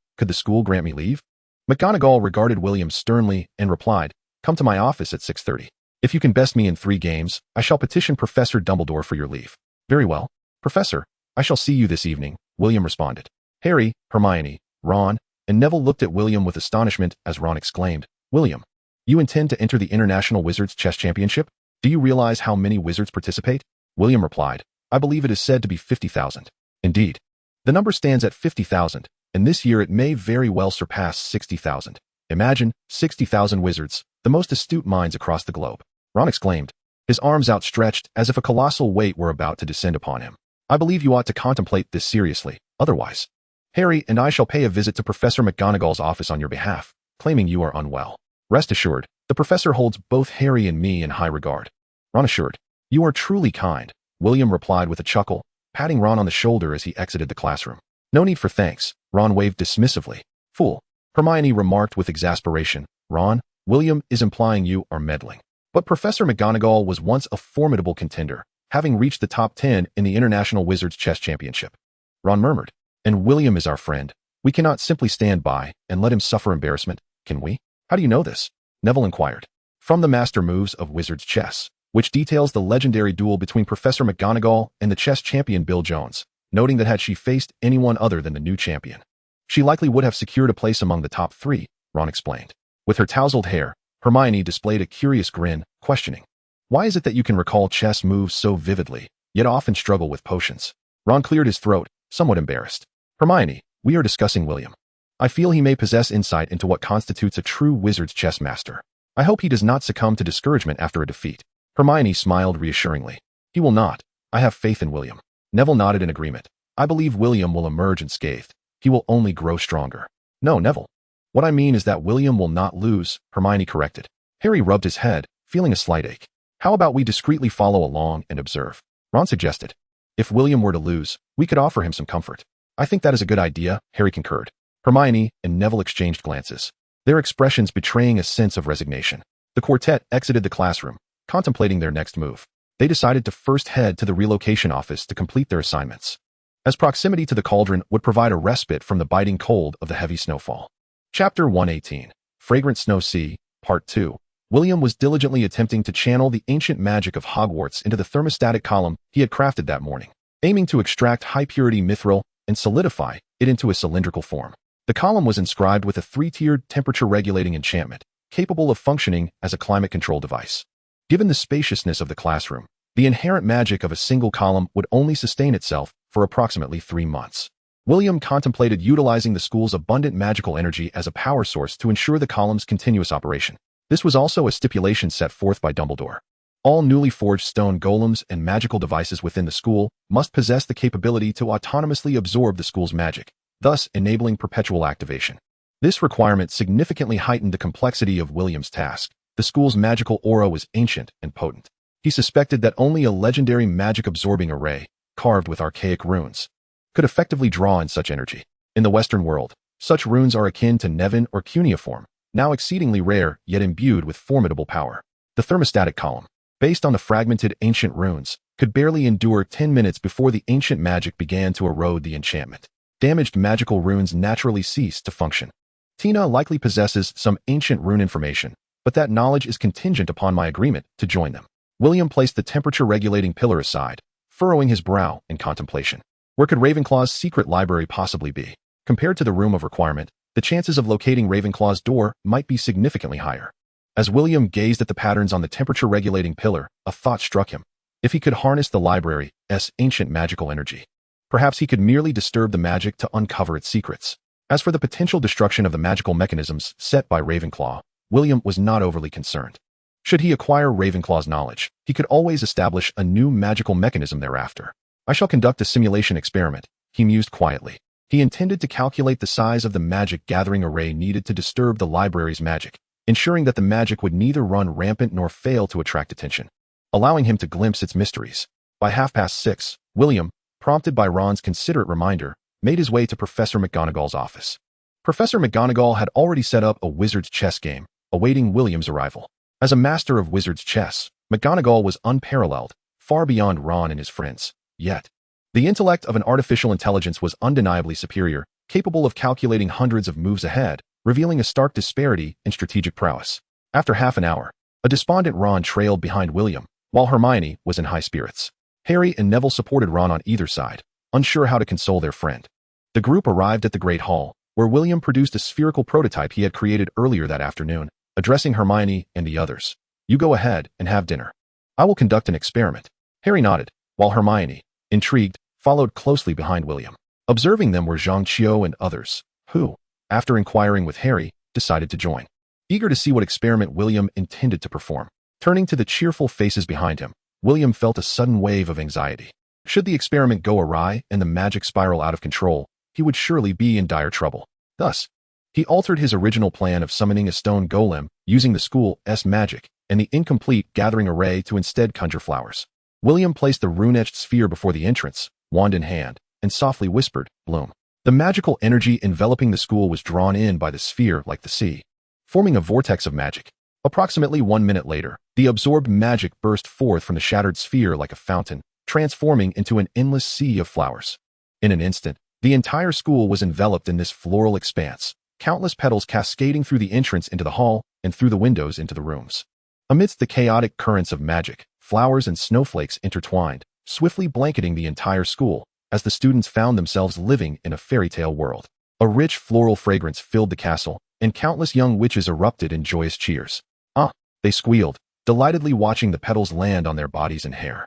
could the school grant me leave?" McGonagall regarded William sternly and replied, "Come to my office at 6:30. If you can best me in 3 games, I shall petition Professor Dumbledore for your leave." "Very well, Professor, I shall see you this evening," William responded. Harry, Hermione, Ron, and Neville looked at William with astonishment as Ron exclaimed, "William, you intend to enter the International Wizards Chess Championship? Do you realize how many wizards participate?" William replied, "I believe it is said to be 50,000. Indeed. The number stands at 50,000, and this year it may very well surpass 60,000. Imagine 60,000 wizards, the most astute minds across the globe." Ron exclaimed, his arms outstretched as if a colossal weight were about to descend upon him. "I believe you ought to contemplate this seriously, otherwise. Harry and I shall pay a visit to Professor McGonagall's office on your behalf, claiming you are unwell. Rest assured, the professor holds both Harry and me in high regard." Ron assured, "You are truly kind," William replied with a chuckle, patting Ron on the shoulder as he exited the classroom. "No need for thanks," Ron waved dismissively. "Fool," Hermione remarked with exasperation. "Ron, William is implying you are meddling." But Professor McGonagall was once a formidable contender, having reached the top 10 in the International Wizards Chess Championship. Ron murmured, "And William is our friend. We cannot simply stand by and let him suffer embarrassment, can we?" "How do you know this?" Neville inquired. "From the Master Moves of Wizards Chess, which details the legendary duel between Professor McGonagall and the chess champion Bill Jones, noting that had she faced anyone other than the new champion, she likely would have secured a place among the top 3, Ron explained. With her tousled hair, Hermione displayed a curious grin, questioning, "Why is it that you can recall chess moves so vividly, yet often struggle with potions?" Ron cleared his throat, somewhat embarrassed. "Hermione, we are discussing William. I feel he may possess insight into what constitutes a true wizard's chess master. I hope he does not succumb to discouragement after a defeat." Hermione smiled reassuringly. "He will not. I have faith in William." Neville nodded in agreement. "I believe William will emerge unscathed. He will only grow stronger." "No, Neville. What I mean is that William will not lose," Hermione corrected. Harry rubbed his head, feeling a slight ache. "How about we discreetly follow along and observe?" Ron suggested. "If William were to lose, we could offer him some comfort." "I think that is a good idea," Harry concurred. Hermione and Neville exchanged glances, their expressions betraying a sense of resignation. The quartet exited the classroom, contemplating their next move. They decided to first head to the relocation office to complete their assignments, as proximity to the cauldron would provide a respite from the biting cold of the heavy snowfall. Chapter 118, Fragrant Snow Sea, Part 2. William was diligently attempting to channel the ancient magic of Hogwarts into the thermostatic column he had crafted that morning, aiming to extract high-purity mithril and solidify it into a cylindrical form. The column was inscribed with a 3-tiered temperature-regulating enchantment, capable of functioning as a climate control device. Given the spaciousness of the classroom, the inherent magic of a single column would only sustain itself for approximately 3 months. William contemplated utilizing the school's abundant magical energy as a power source to ensure the column's continuous operation. This was also a stipulation set forth by Dumbledore. All newly forged stone golems and magical devices within the school must possess the capability to autonomously absorb the school's magic, thus enabling perpetual activation. This requirement significantly heightened the complexity of William's task. The school's magical aura was ancient and potent. He suspected that only a legendary magic-absorbing array, carved with archaic runes, could effectively draw in such energy. In the Western world, such runes are akin to Nevin or cuneiform, now exceedingly rare yet imbued with formidable power. The thermostatic column, based on the fragmented ancient runes, could barely endure 10 minutes before the ancient magic began to erode the enchantment. damaged magical runes naturally cease to function. Tina likely possesses some ancient rune information, but that knowledge is contingent upon my agreement to join them. William placed the temperature-regulating pillar aside, furrowing his brow in contemplation. Where could Ravenclaw's secret library possibly be? Compared to the room of requirement, the chances of locating Ravenclaw's door might be significantly higher. As William gazed at the patterns on the temperature-regulating pillar, a thought struck him. If he could harness the library's ancient magical energy, perhaps he could merely disturb the magic to uncover its secrets. As for the potential destruction of the magical mechanisms set by Ravenclaw, William was not overly concerned. Should he acquire Ravenclaw's knowledge, he could always establish a new magical mechanism thereafter. I shall conduct a simulation experiment, he mused quietly. He intended to calculate the size of the magic gathering array needed to disturb the library's magic, ensuring that the magic would neither run rampant nor fail to attract attention, allowing him to glimpse its mysteries. By 6:30, William, prompted by Ron's considerate reminder, made his way to Professor McGonagall's office. Professor McGonagall had already set up a wizard's chess game, awaiting William's arrival. As a master of wizard's chess, McGonagall was unparalleled, far beyond Ron and his friends. Yet, the intellect of an artificial intelligence was undeniably superior, capable of calculating hundreds of moves ahead, revealing a stark disparity in strategic prowess. After half an hour, a despondent Ron trailed behind William, while Hermione was in high spirits. Harry and Neville supported Ron on either side, unsure how to console their friend. The group arrived at the Great Hall, where William produced a spherical prototype he had created earlier that afternoon, addressing Hermione and the others. You go ahead and have dinner. I will conduct an experiment. Harry nodded, while Hermione, intrigued, followed closely behind William. Observing them were Zhang Qiu and others, who, after inquiring with Harry, decided to join. Eager to see what experiment William intended to perform. Turning to the cheerful faces behind him, William felt a sudden wave of anxiety. Should the experiment go awry and the magic spiral out of control, he would surely be in dire trouble. Thus, he altered his original plan of summoning a stone golem using the school's magic and the incomplete gathering array to instead conjure flowers. William placed the rune-etched sphere before the entrance, wand in hand, and softly whispered, "Bloom." The magical energy enveloping the school was drawn in by the sphere like the sea, forming a vortex of magic. Approximately 1 minute later, the absorbed magic burst forth from the shattered sphere like a fountain, transforming into an endless sea of flowers. In an instant, the entire school was enveloped in this floral expanse, countless petals cascading through the entrance into the hall and through the windows into the rooms. Amidst the chaotic currents of magic, flowers and snowflakes intertwined, swiftly blanketing the entire school, as the students found themselves living in a fairy tale world. A rich floral fragrance filled the castle, and countless young witches erupted in joyous cheers. "Ah!" they squealed, delightedly watching the petals land on their bodies and hair.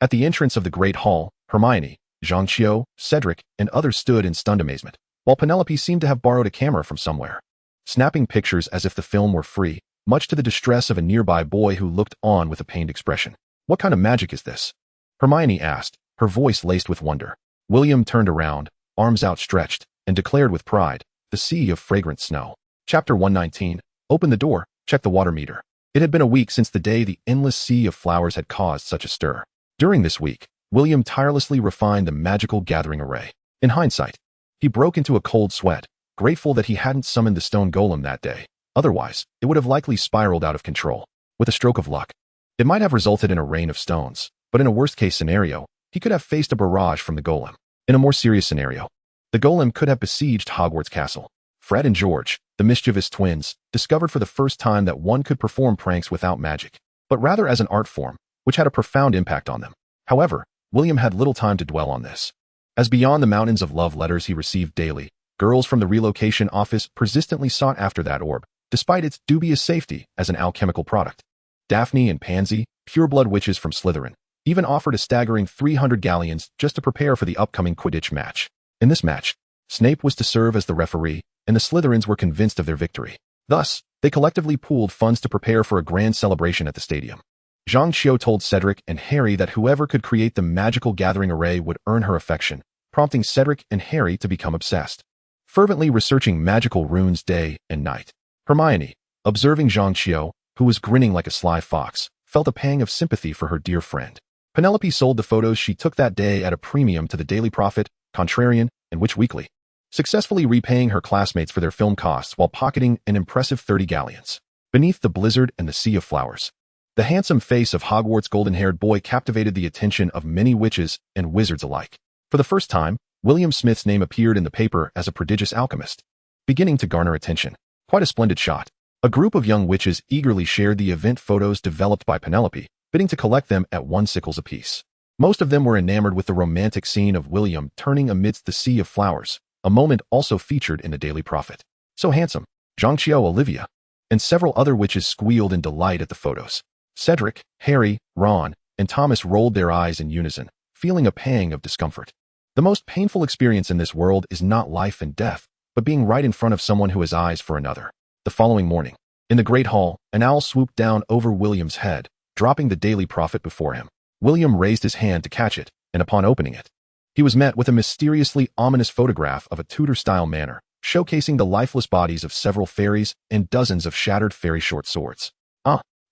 At the entrance of the Great Hall, Hermione, Zhang Qiu, Cedric, and others stood in stunned amazement, while Penelope seemed to have borrowed a camera from somewhere, snapping pictures as if the film were free, much to the distress of a nearby boy who looked on with a pained expression. "What kind of magic is this?" Hermione asked, her voice laced with wonder. William turned around, arms outstretched, and declared with pride, "The sea of fragrant snow." Chapter 119, Open the door, check the water meter. It had been a week since the day the endless sea of flowers had caused such a stir. During this week, William tirelessly refined the magical gathering array. In hindsight, he broke into a cold sweat, grateful that he hadn't summoned the stone golem that day. Otherwise, it would have likely spiraled out of control. With a stroke of luck, it might have resulted in a rain of stones, but in a worst-case scenario, he could have faced a barrage from the golem. In a more serious scenario, the golem could have besieged Hogwarts Castle. Fred and George, the mischievous twins, discovered for the first time that one could perform pranks without magic, but rather as an art form, which had a profound impact on them. However, William had little time to dwell on this. As beyond the mountains of love letters he received daily, girls from the relocation office persistently sought after that orb, despite its dubious safety as an alchemical product. Daphne and Pansy, pureblood witches from Slytherin, even offered a staggering 300 galleons just to prepare for the upcoming Quidditch match. In this match, Snape was to serve as the referee, and the Slytherins were convinced of their victory. Thus, they collectively pooled funds to prepare for a grand celebration at the stadium. Zhang Qiu told Cedric and Harry that whoever could create the magical gathering array would earn her affection, prompting Cedric and Harry to become obsessed, fervently researching magical runes day and night. Hermione, observing Zhang Qiu, who was grinning like a sly fox, felt a pang of sympathy for her dear friend. Penelope sold the photos she took that day at a premium to the Daily Prophet, Contrarian, and Witch Weekly, successfully repaying her classmates for their film costs while pocketing an impressive 30 galleons. Beneath the blizzard and the sea of flowers, the handsome face of Hogwarts' golden-haired boy captivated the attention of many witches and wizards alike. For the first time, William Smith's name appeared in the paper as a prodigious alchemist, beginning to garner attention. Quite a splendid shot. A group of young witches eagerly shared the event photos developed by Penelope, bidding to collect them at 1 sickles apiece. Most of them were enamored with the romantic scene of William turning amidst the sea of flowers, a moment also featured in the Daily Prophet. So handsome. Zhang Qiao Olivia. And several other witches squealed in delight at the photos. Cedric, Harry, Ron, and Thomas rolled their eyes in unison, feeling a pang of discomfort. The most painful experience in this world is not life and death, but being right in front of someone who has eyes for another. The following morning, in the Great Hall, an owl swooped down over William's head, dropping the Daily Prophet before him. William raised his hand to catch it, and upon opening it, he was met with a mysteriously ominous photograph of a Tudor-style manor, showcasing the lifeless bodies of several fairies and dozens of shattered fairy short swords.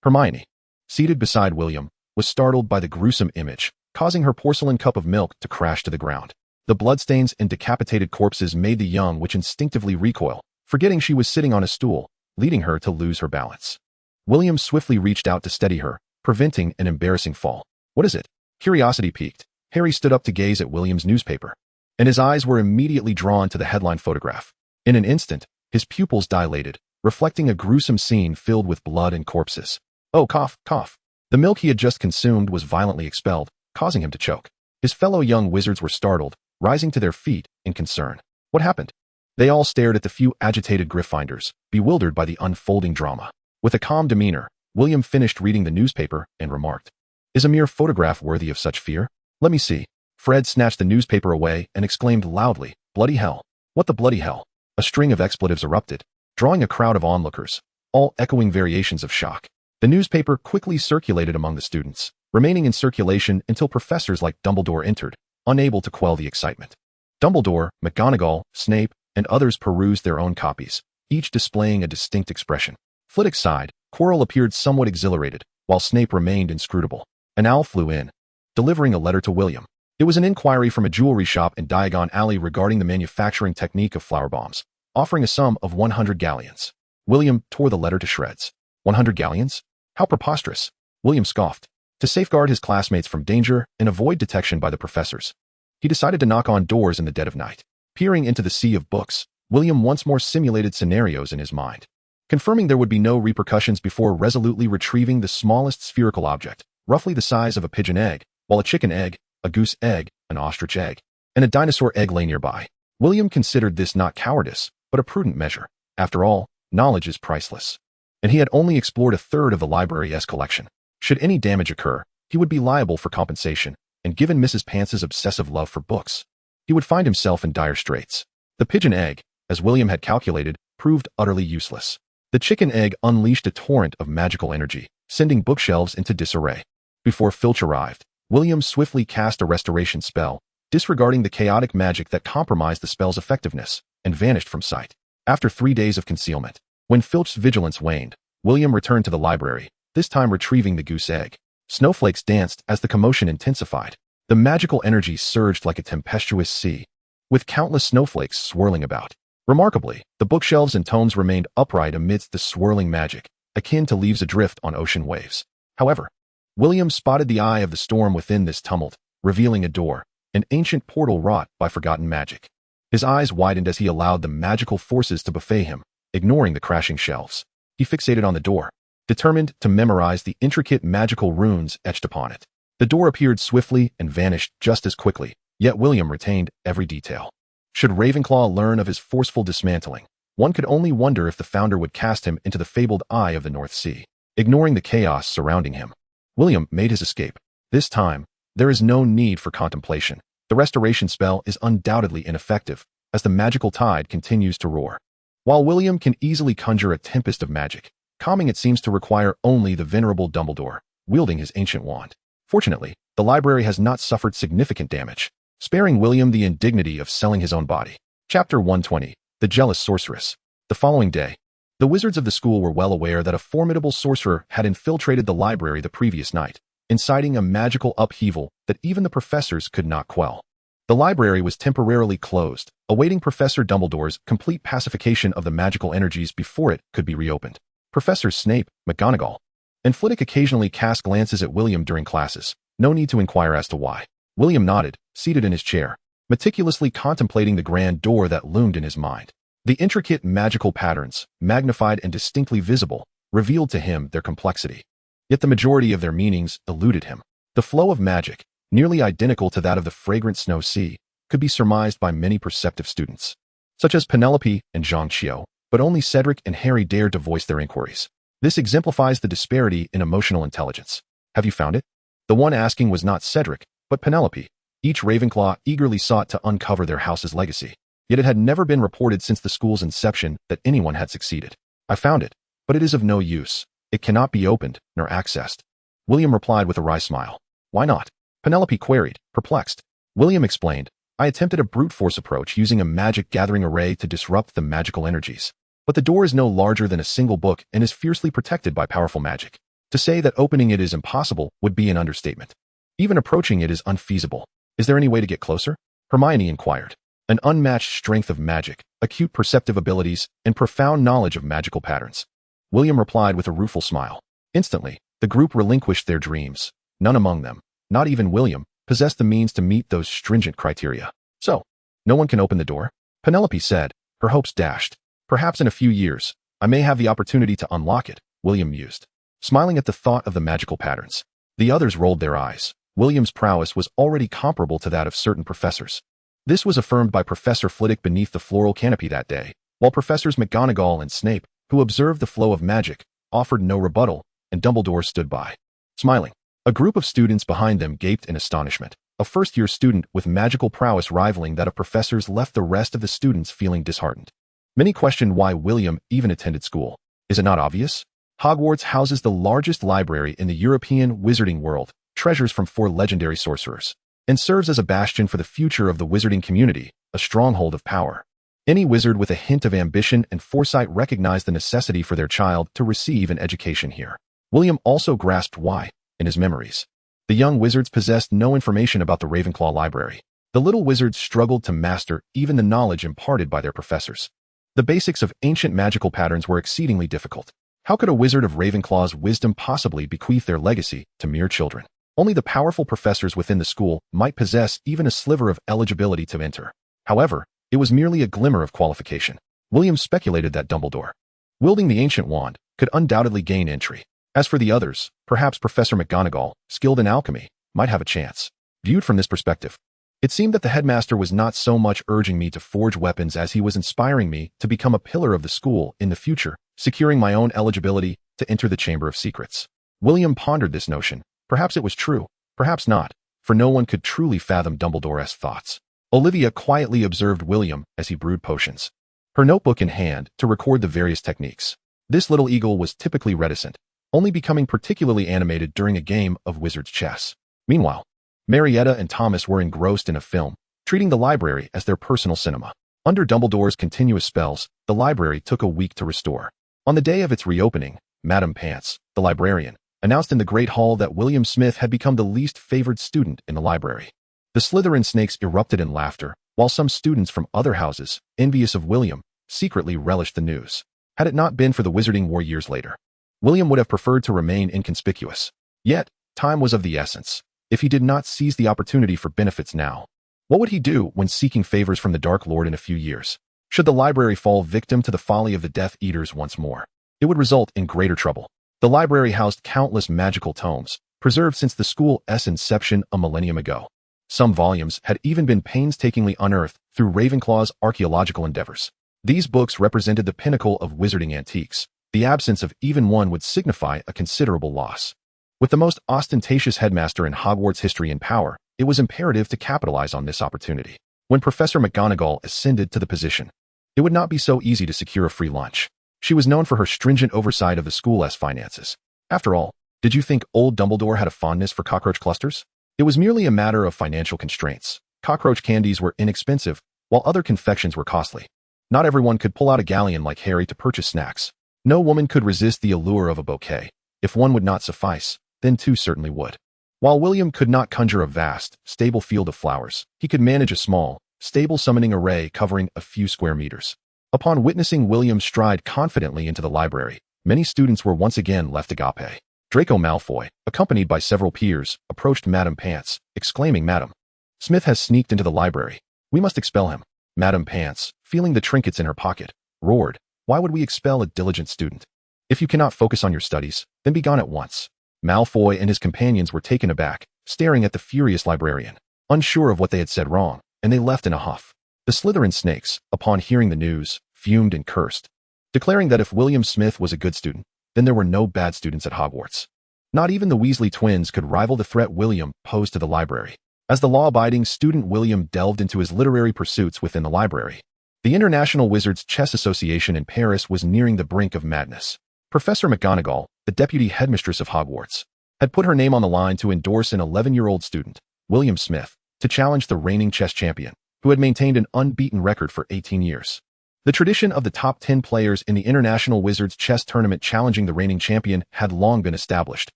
Hermione, seated beside William, was startled by the gruesome image, causing her porcelain cup of milk to crash to the ground. The bloodstains and decapitated corpses made the young witch instinctively recoil, forgetting she was sitting on a stool, leading her to lose her balance. William swiftly reached out to steady her, preventing an embarrassing fall. What is it? Curiosity piqued. Harry stood up to gaze at William's newspaper, and his eyes were immediately drawn to the headline photograph. In an instant, his pupils dilated, reflecting a gruesome scene filled with blood and corpses. Oh, cough, cough. The milk he had just consumed was violently expelled, causing him to choke. His fellow young wizards were startled, rising to their feet in concern. What happened? They all stared at the few agitated Gryffindors, bewildered by the unfolding drama. With a calm demeanor, William finished reading the newspaper and remarked, "Is a mere photograph worthy of such fear? Let me see." Fred snatched the newspaper away and exclaimed loudly, "Bloody hell! What the bloody hell?" A string of expletives erupted, drawing a crowd of onlookers, all echoing variations of shock. The newspaper quickly circulated among the students, remaining in circulation until professors like Dumbledore entered, unable to quell the excitement. Dumbledore, McGonagall, Snape, and others perused their own copies, each displaying a distinct expression. Flitwick sighed. Quirrell appeared somewhat exhilarated, while Snape remained inscrutable. An owl flew in, delivering a letter to William. It was an inquiry from a jewelry shop in Diagon Alley regarding the manufacturing technique of flower bombs, offering a sum of 100 galleons. William tore the letter to shreds. 100 galleons? How preposterous! William scoffed. To safeguard his classmates from danger and avoid detection by the professors, he decided to knock on doors in the dead of night. Peering into the sea of books, William once more simulated scenarios in his mind, confirming there would be no repercussions before resolutely retrieving the smallest spherical object, roughly the size of a pigeon egg, while a chicken egg, a goose egg, an ostrich egg, and a dinosaur egg lay nearby. William considered this not cowardice, but a prudent measure. After all, knowledge is priceless, and he had only explored a third of the library's collection. Should any damage occur, he would be liable for compensation, and given Mrs. Pance's obsessive love for books, he would find himself in dire straits. The pigeon egg, as William had calculated, proved utterly useless. The chicken egg unleashed a torrent of magical energy, sending bookshelves into disarray. Before Filch arrived, William swiftly cast a restoration spell, disregarding the chaotic magic that compromised the spell's effectiveness, and vanished from sight. After 3 days of concealment, when Filch's vigilance waned, William returned to the library, this time retrieving the goose egg. Snowflakes danced as the commotion intensified. The magical energy surged like a tempestuous sea, with countless snowflakes swirling about. Remarkably, the bookshelves and tomes remained upright amidst the swirling magic, akin to leaves adrift on ocean waves. However, William spotted the eye of the storm within this tumult, revealing a door, an ancient portal wrought by forgotten magic. His eyes widened as he allowed the magical forces to buffet him, ignoring the crashing shelves. He fixated on the door, determined to memorize the intricate magical runes etched upon it. The door appeared swiftly and vanished just as quickly, yet William retained every detail. Should Ravenclaw learn of his forceful dismantling, one could only wonder if the founder would cast him into the fabled Eye of the North Sea. Ignoring the chaos surrounding him, William made his escape. This time, there is no need for contemplation. The restoration spell is undoubtedly ineffective, as the magical tide continues to roar. While William can easily conjure a tempest of magic, calming it seems to require only the venerable Dumbledore, wielding his ancient wand. Fortunately, the library has not suffered significant damage, sparing William the indignity of selling his own body. Chapter 120. The Jealous Sorceress. The following day, the wizards of the school were well aware that a formidable sorcerer had infiltrated the library the previous night, inciting a magical upheaval that even the professors could not quell. The library was temporarily closed, awaiting Professor Dumbledore's complete pacification of the magical energies before it could be reopened. Professors Snape, McGonagall, and Flitwick occasionally cast glances at William during classes. No need to inquire as to why. William nodded, seated in his chair. meticulously contemplating the grand door that loomed in his mind. The intricate magical patterns, magnified and distinctly visible, revealed to him their complexity. Yet the majority of their meanings eluded him. The flow of magic, nearly identical to that of the fragrant snow sea, could be surmised by many perceptive students, such as Penelope and Zhang Qiu, but only Cedric and Harry dared to voice their inquiries. This exemplifies the disparity in emotional intelligence. Have you found it? The one asking was not Cedric, but Penelope. Each Ravenclaw eagerly sought to uncover their house's legacy. Yet it had never been reported since the school's inception that anyone had succeeded. I found it, but it is of no use. It cannot be opened, nor accessed. William replied with a wry smile. Why not? Penelope queried, perplexed. William explained, I attempted a brute force approach using a magic gathering array to disrupt the magical energies. But the door is no larger than a single book and is fiercely protected by powerful magic. To say that opening it is impossible would be an understatement. Even approaching it is unfeasible. Is there any way to get closer? Hermione inquired. An unmatched strength of magic, acute perceptive abilities, and profound knowledge of magical patterns. William replied with a rueful smile. Instantly, the group relinquished their dreams. None among them, not even William, possessed the means to meet those stringent criteria. So, no one can open the door? Penelope said, her hopes dashed. Perhaps in a few years, I may have the opportunity to unlock it, William mused, smiling at the thought of the magical patterns. The others rolled their eyes. William's prowess was already comparable to that of certain professors. This was affirmed by Professor Flitwick beneath the floral canopy that day, while Professors McGonagall and Snape, who observed the flow of magic, offered no rebuttal, and Dumbledore stood by, smiling. A group of students behind them gaped in astonishment. A first-year student with magical prowess rivaling that of professors left the rest of the students feeling disheartened. Many questioned why William even attended school. Is it not obvious? Hogwarts houses the largest library in the European wizarding world, treasures from 4 legendary sorcerers, and serves as a bastion for the future of the wizarding community, a stronghold of power. Any wizard with a hint of ambition and foresight recognized the necessity for their child to receive an education here. William also grasped why, in his memories, the young wizards possessed no information about the Ravenclaw library. The little wizards struggled to master even the knowledge imparted by their professors. The basics of ancient magical patterns were exceedingly difficult. How could a wizard of Ravenclaw's wisdom possibly bequeath their legacy to mere children? Only the powerful professors within the school might possess even a sliver of eligibility to enter. However, it was merely a glimmer of qualification. William speculated that Dumbledore, wielding the ancient wand, could undoubtedly gain entry. As for the others, perhaps Professor McGonagall, skilled in alchemy, might have a chance. Viewed from this perspective, it seemed that the headmaster was not so much urging me to forge weapons as he was inspiring me to become a pillar of the school in the future, securing my own eligibility to enter the Chamber of Secrets. William pondered this notion. Perhaps it was true, perhaps not, for no one could truly fathom Dumbledore's thoughts. Olivia quietly observed William as he brewed potions, her notebook in hand to record the various techniques. This little eagle was typically reticent, only becoming particularly animated during a game of wizard's chess. Meanwhile, Marietta and Thomas were engrossed in a film, treating the library as their personal cinema. Under Dumbledore's continuous spells, the library took a week to restore. On the day of its reopening, Madame Pants, the librarian, announced in the Great Hall that William Smith had become the least favored student in the library. The Slytherin snakes erupted in laughter, while some students from other houses, envious of William, secretly relished the news. Had it not been for the Wizarding War years later, William would have preferred to remain inconspicuous. Yet, time was of the essence. If he did not seize the opportunity for benefits now, what would he do when seeking favors from the Dark Lord in a few years? Should the library fall victim to the folly of the Death Eaters once more, it would result in greater trouble. The library housed countless magical tomes, preserved since the school's inception a millennium ago. Some volumes had even been painstakingly unearthed through Ravenclaw's archaeological endeavors. These books represented the pinnacle of wizarding antiques. The absence of even one would signify a considerable loss. With the most ostentatious headmaster in Hogwarts history in power, it was imperative to capitalize on this opportunity. When Professor McGonagall ascended to the position, it would not be so easy to secure a free lunch. She was known for her stringent oversight of the school's finances. After all, did you think old Dumbledore had a fondness for cockroach clusters? It was merely a matter of financial constraints. Cockroach candies were inexpensive, while other confections were costly. Not everyone could pull out a galleon like Harry to purchase snacks. No woman could resist the allure of a bouquet. If one would not suffice, then two certainly would. While William could not conjure a vast, stable field of flowers, he could manage a small, stable summoning array covering a few square meters. Upon witnessing William stride confidently into the library, many students were once again left agape. Draco Malfoy, accompanied by several peers, approached Madame Pants, exclaiming, "Madam Smith has sneaked into the library. We must expel him. Madame Pants, feeling the trinkets in her pocket, roared, "Why would we expel a diligent student? If you cannot focus on your studies, then be gone at once." Malfoy and his companions were taken aback, staring at the furious librarian, unsure of what they had said wrong, and they left in a huff. The Slytherin snakes, upon hearing the news, fumed and cursed, declaring that if William Smith was a good student, then there were no bad students at Hogwarts. Not even the Weasley twins could rival the threat William posed to the library. As the law-abiding student, William delved into his literary pursuits within the library. The International Wizards Chess Association in Paris was nearing the brink of madness. Professor McGonagall, the deputy headmistress of Hogwarts, had put her name on the line to endorse an 11-year-old student, William Smith, to challenge the reigning chess champion, who had maintained an unbeaten record for 18 years. The tradition of the top 10 players in the International Wizards Chess Tournament challenging the reigning champion had long been established.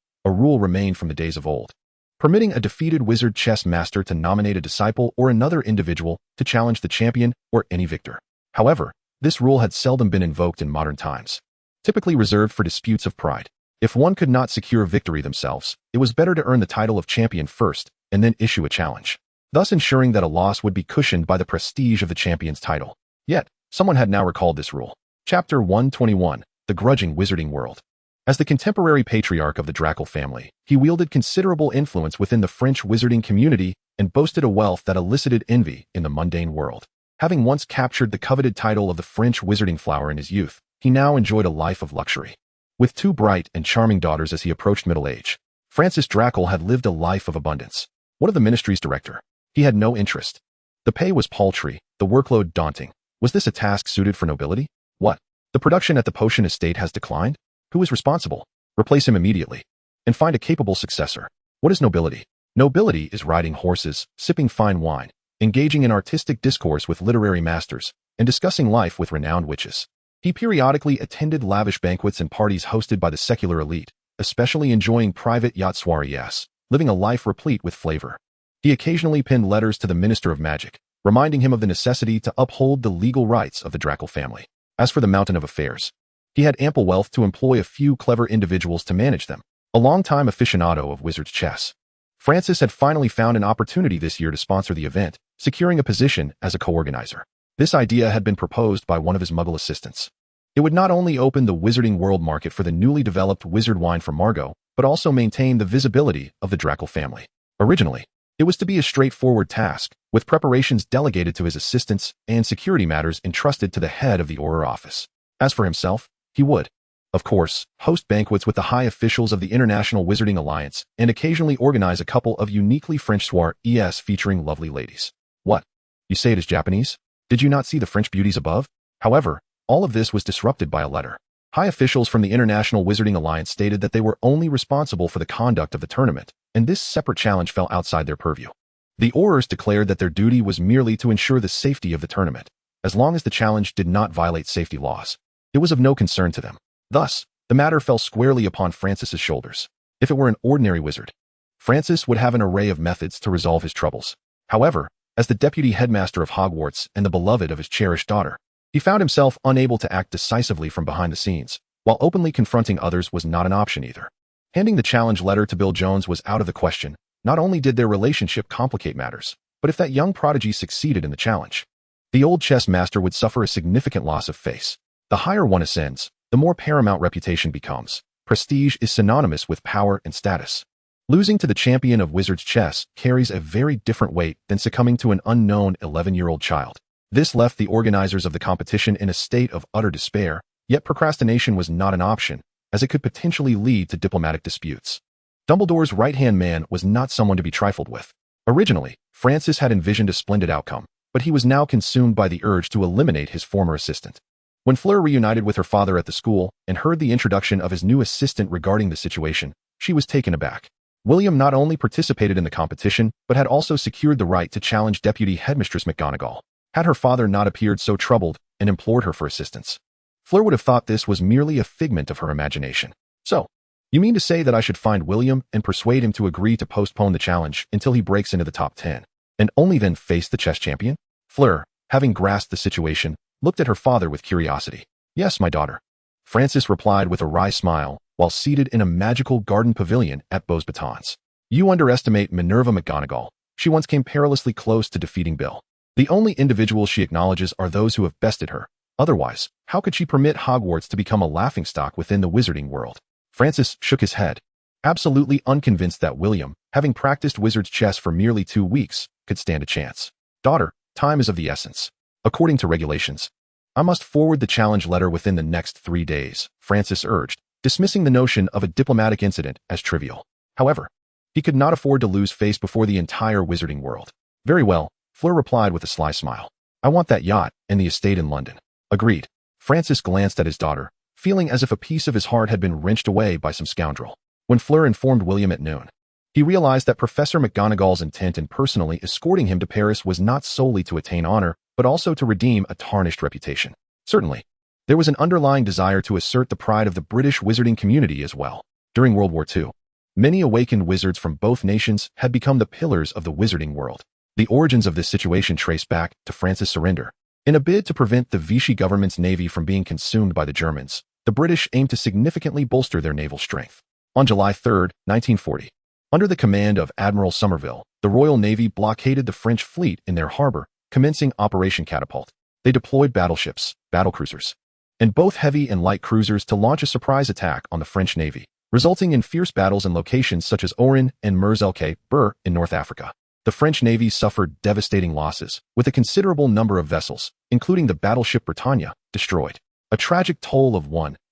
A rule remained from the days of old, permitting a defeated wizard chess master to nominate a disciple or another individual to challenge the champion or any victor. However, this rule had seldom been invoked in modern times, typically reserved for disputes of pride. If one could not secure victory themselves, it was better to earn the title of champion first and then issue a challenge, thus ensuring that a loss would be cushioned by the prestige of the champion's title. Yet, someone had now recalled this rule. Chapter 121, The Grudging Wizarding World. As the contemporary patriarch of the Draco family, he wielded considerable influence within the French wizarding community and boasted a wealth that elicited envy in the mundane world. Having once captured the coveted title of the French wizarding flower in his youth, he now enjoyed a life of luxury. With two bright and charming daughters as he approached middle age, Francis Draco had lived a life of abundance. What of the ministry's director? He had no interest. The pay was paltry, the workload daunting. Was this a task suited for nobility? What? The production at the potion estate has declined? Who is responsible? Replace him immediately. And find a capable successor. What is nobility? Nobility is riding horses, sipping fine wine, engaging in artistic discourse with literary masters, and discussing life with renowned witches. He periodically attended lavish banquets and parties hosted by the secular elite, especially enjoying private yacht soirees, living a life replete with flavor. He occasionally penned letters to the Minister of Magic, reminding him of the necessity to uphold the legal rights of the Draco family. As for the mountain of affairs, he had ample wealth to employ a few clever individuals to manage them. A long-time aficionado of wizard's chess, Francis had finally found an opportunity this year to sponsor the event, securing a position as a co-organizer. This idea had been proposed by one of his Muggle assistants. It would not only open the wizarding world market for the newly developed wizard wine from Margot, but also maintain the visibility of the Draco family. Originally, it was to be a straightforward task, with preparations delegated to his assistants and security matters entrusted to the head of the Auror office. As for himself, he would, of course, host banquets with the high officials of the International Wizarding Alliance and occasionally organize a couple of uniquely French soirees featuring lovely ladies. What? You say it is Japanese? Did you not see the French beauties above? However, all of this was disrupted by a letter. High officials from the International Wizarding Alliance stated that they were only responsible for the conduct of the tournament, and this separate challenge fell outside their purview. The Aurors declared that their duty was merely to ensure the safety of the tournament, as long as the challenge did not violate safety laws. It was of no concern to them. Thus, the matter fell squarely upon Francis's shoulders. If it were an ordinary wizard, Francis would have an array of methods to resolve his troubles. However, as the deputy headmaster of Hogwarts and the beloved of his cherished daughter, he found himself unable to act decisively from behind the scenes, while openly confronting others was not an option either. Handing the challenge letter to Bill Jones was out of the question. Not only did their relationship complicate matters, but if that young prodigy succeeded in the challenge, the old chess master would suffer a significant loss of face. The higher one ascends, the more paramount reputation becomes. Prestige is synonymous with power and status. Losing to the champion of wizard's chess carries a very different weight than succumbing to an unknown 11-year-old child. This left the organizers of the competition in a state of utter despair, yet procrastination was not an option, as it could potentially lead to diplomatic disputes. Dumbledore's right-hand man was not someone to be trifled with. Originally, Francis had envisioned a splendid outcome, but he was now consumed by the urge to eliminate his former assistant. When Fleur reunited with her father at the school and heard the introduction of his new assistant regarding the situation, she was taken aback. William not only participated in the competition, but had also secured the right to challenge Deputy Headmistress McGonagall. Had her father not appeared so troubled and implored her for assistance, Fleur would have thought this was merely a figment of her imagination. So, you mean to say that I should find William and persuade him to agree to postpone the challenge until he breaks into the top 10, and only then face the chess champion? Fleur, having grasped the situation, looked at her father with curiosity. Yes, my daughter, Francis replied with a wry smile, while seated in a magical garden pavilion at Beauxbatons. You underestimate Minerva McGonagall. She once came perilously close to defeating Bill. The only individuals she acknowledges are those who have bested her. Otherwise, how could she permit Hogwarts to become a laughingstock within the wizarding world? Francis shook his head, absolutely unconvinced that William, having practiced wizard's chess for merely 2 weeks, could stand a chance. Daughter, time is of the essence. According to regulations, I must forward the challenge letter within the next 3 days, Francis urged, dismissing the notion of a diplomatic incident as trivial. However, he could not afford to lose face before the entire wizarding world. Very well, Fleur replied with a sly smile. I want that yacht and the estate in London. Agreed. Francis glanced at his daughter, feeling as if a piece of his heart had been wrenched away by some scoundrel. When Fleur informed William at noon, he realized that Professor McGonagall's intent in personally escorting him to Paris was not solely to attain honor, but also to redeem a tarnished reputation. Certainly, there was an underlying desire to assert the pride of the British wizarding community as well. During World War II, many awakened wizards from both nations had become the pillars of the wizarding world. The origins of this situation trace back to France's surrender. In a bid to prevent the Vichy government's navy from being consumed by the Germans, the British aimed to significantly bolster their naval strength. On July 3, 1940, under the command of Admiral Somerville, the Royal Navy blockaded the French fleet in their harbor, commencing Operation Catapult. They deployed battleships, battlecruisers, and both heavy and light cruisers to launch a surprise attack on the French Navy, resulting in fierce battles in locations such as Oran and Mers-el-Kebir in North Africa. The French Navy suffered devastating losses, with a considerable number of vessels, including the battleship Britannia, destroyed. A tragic toll of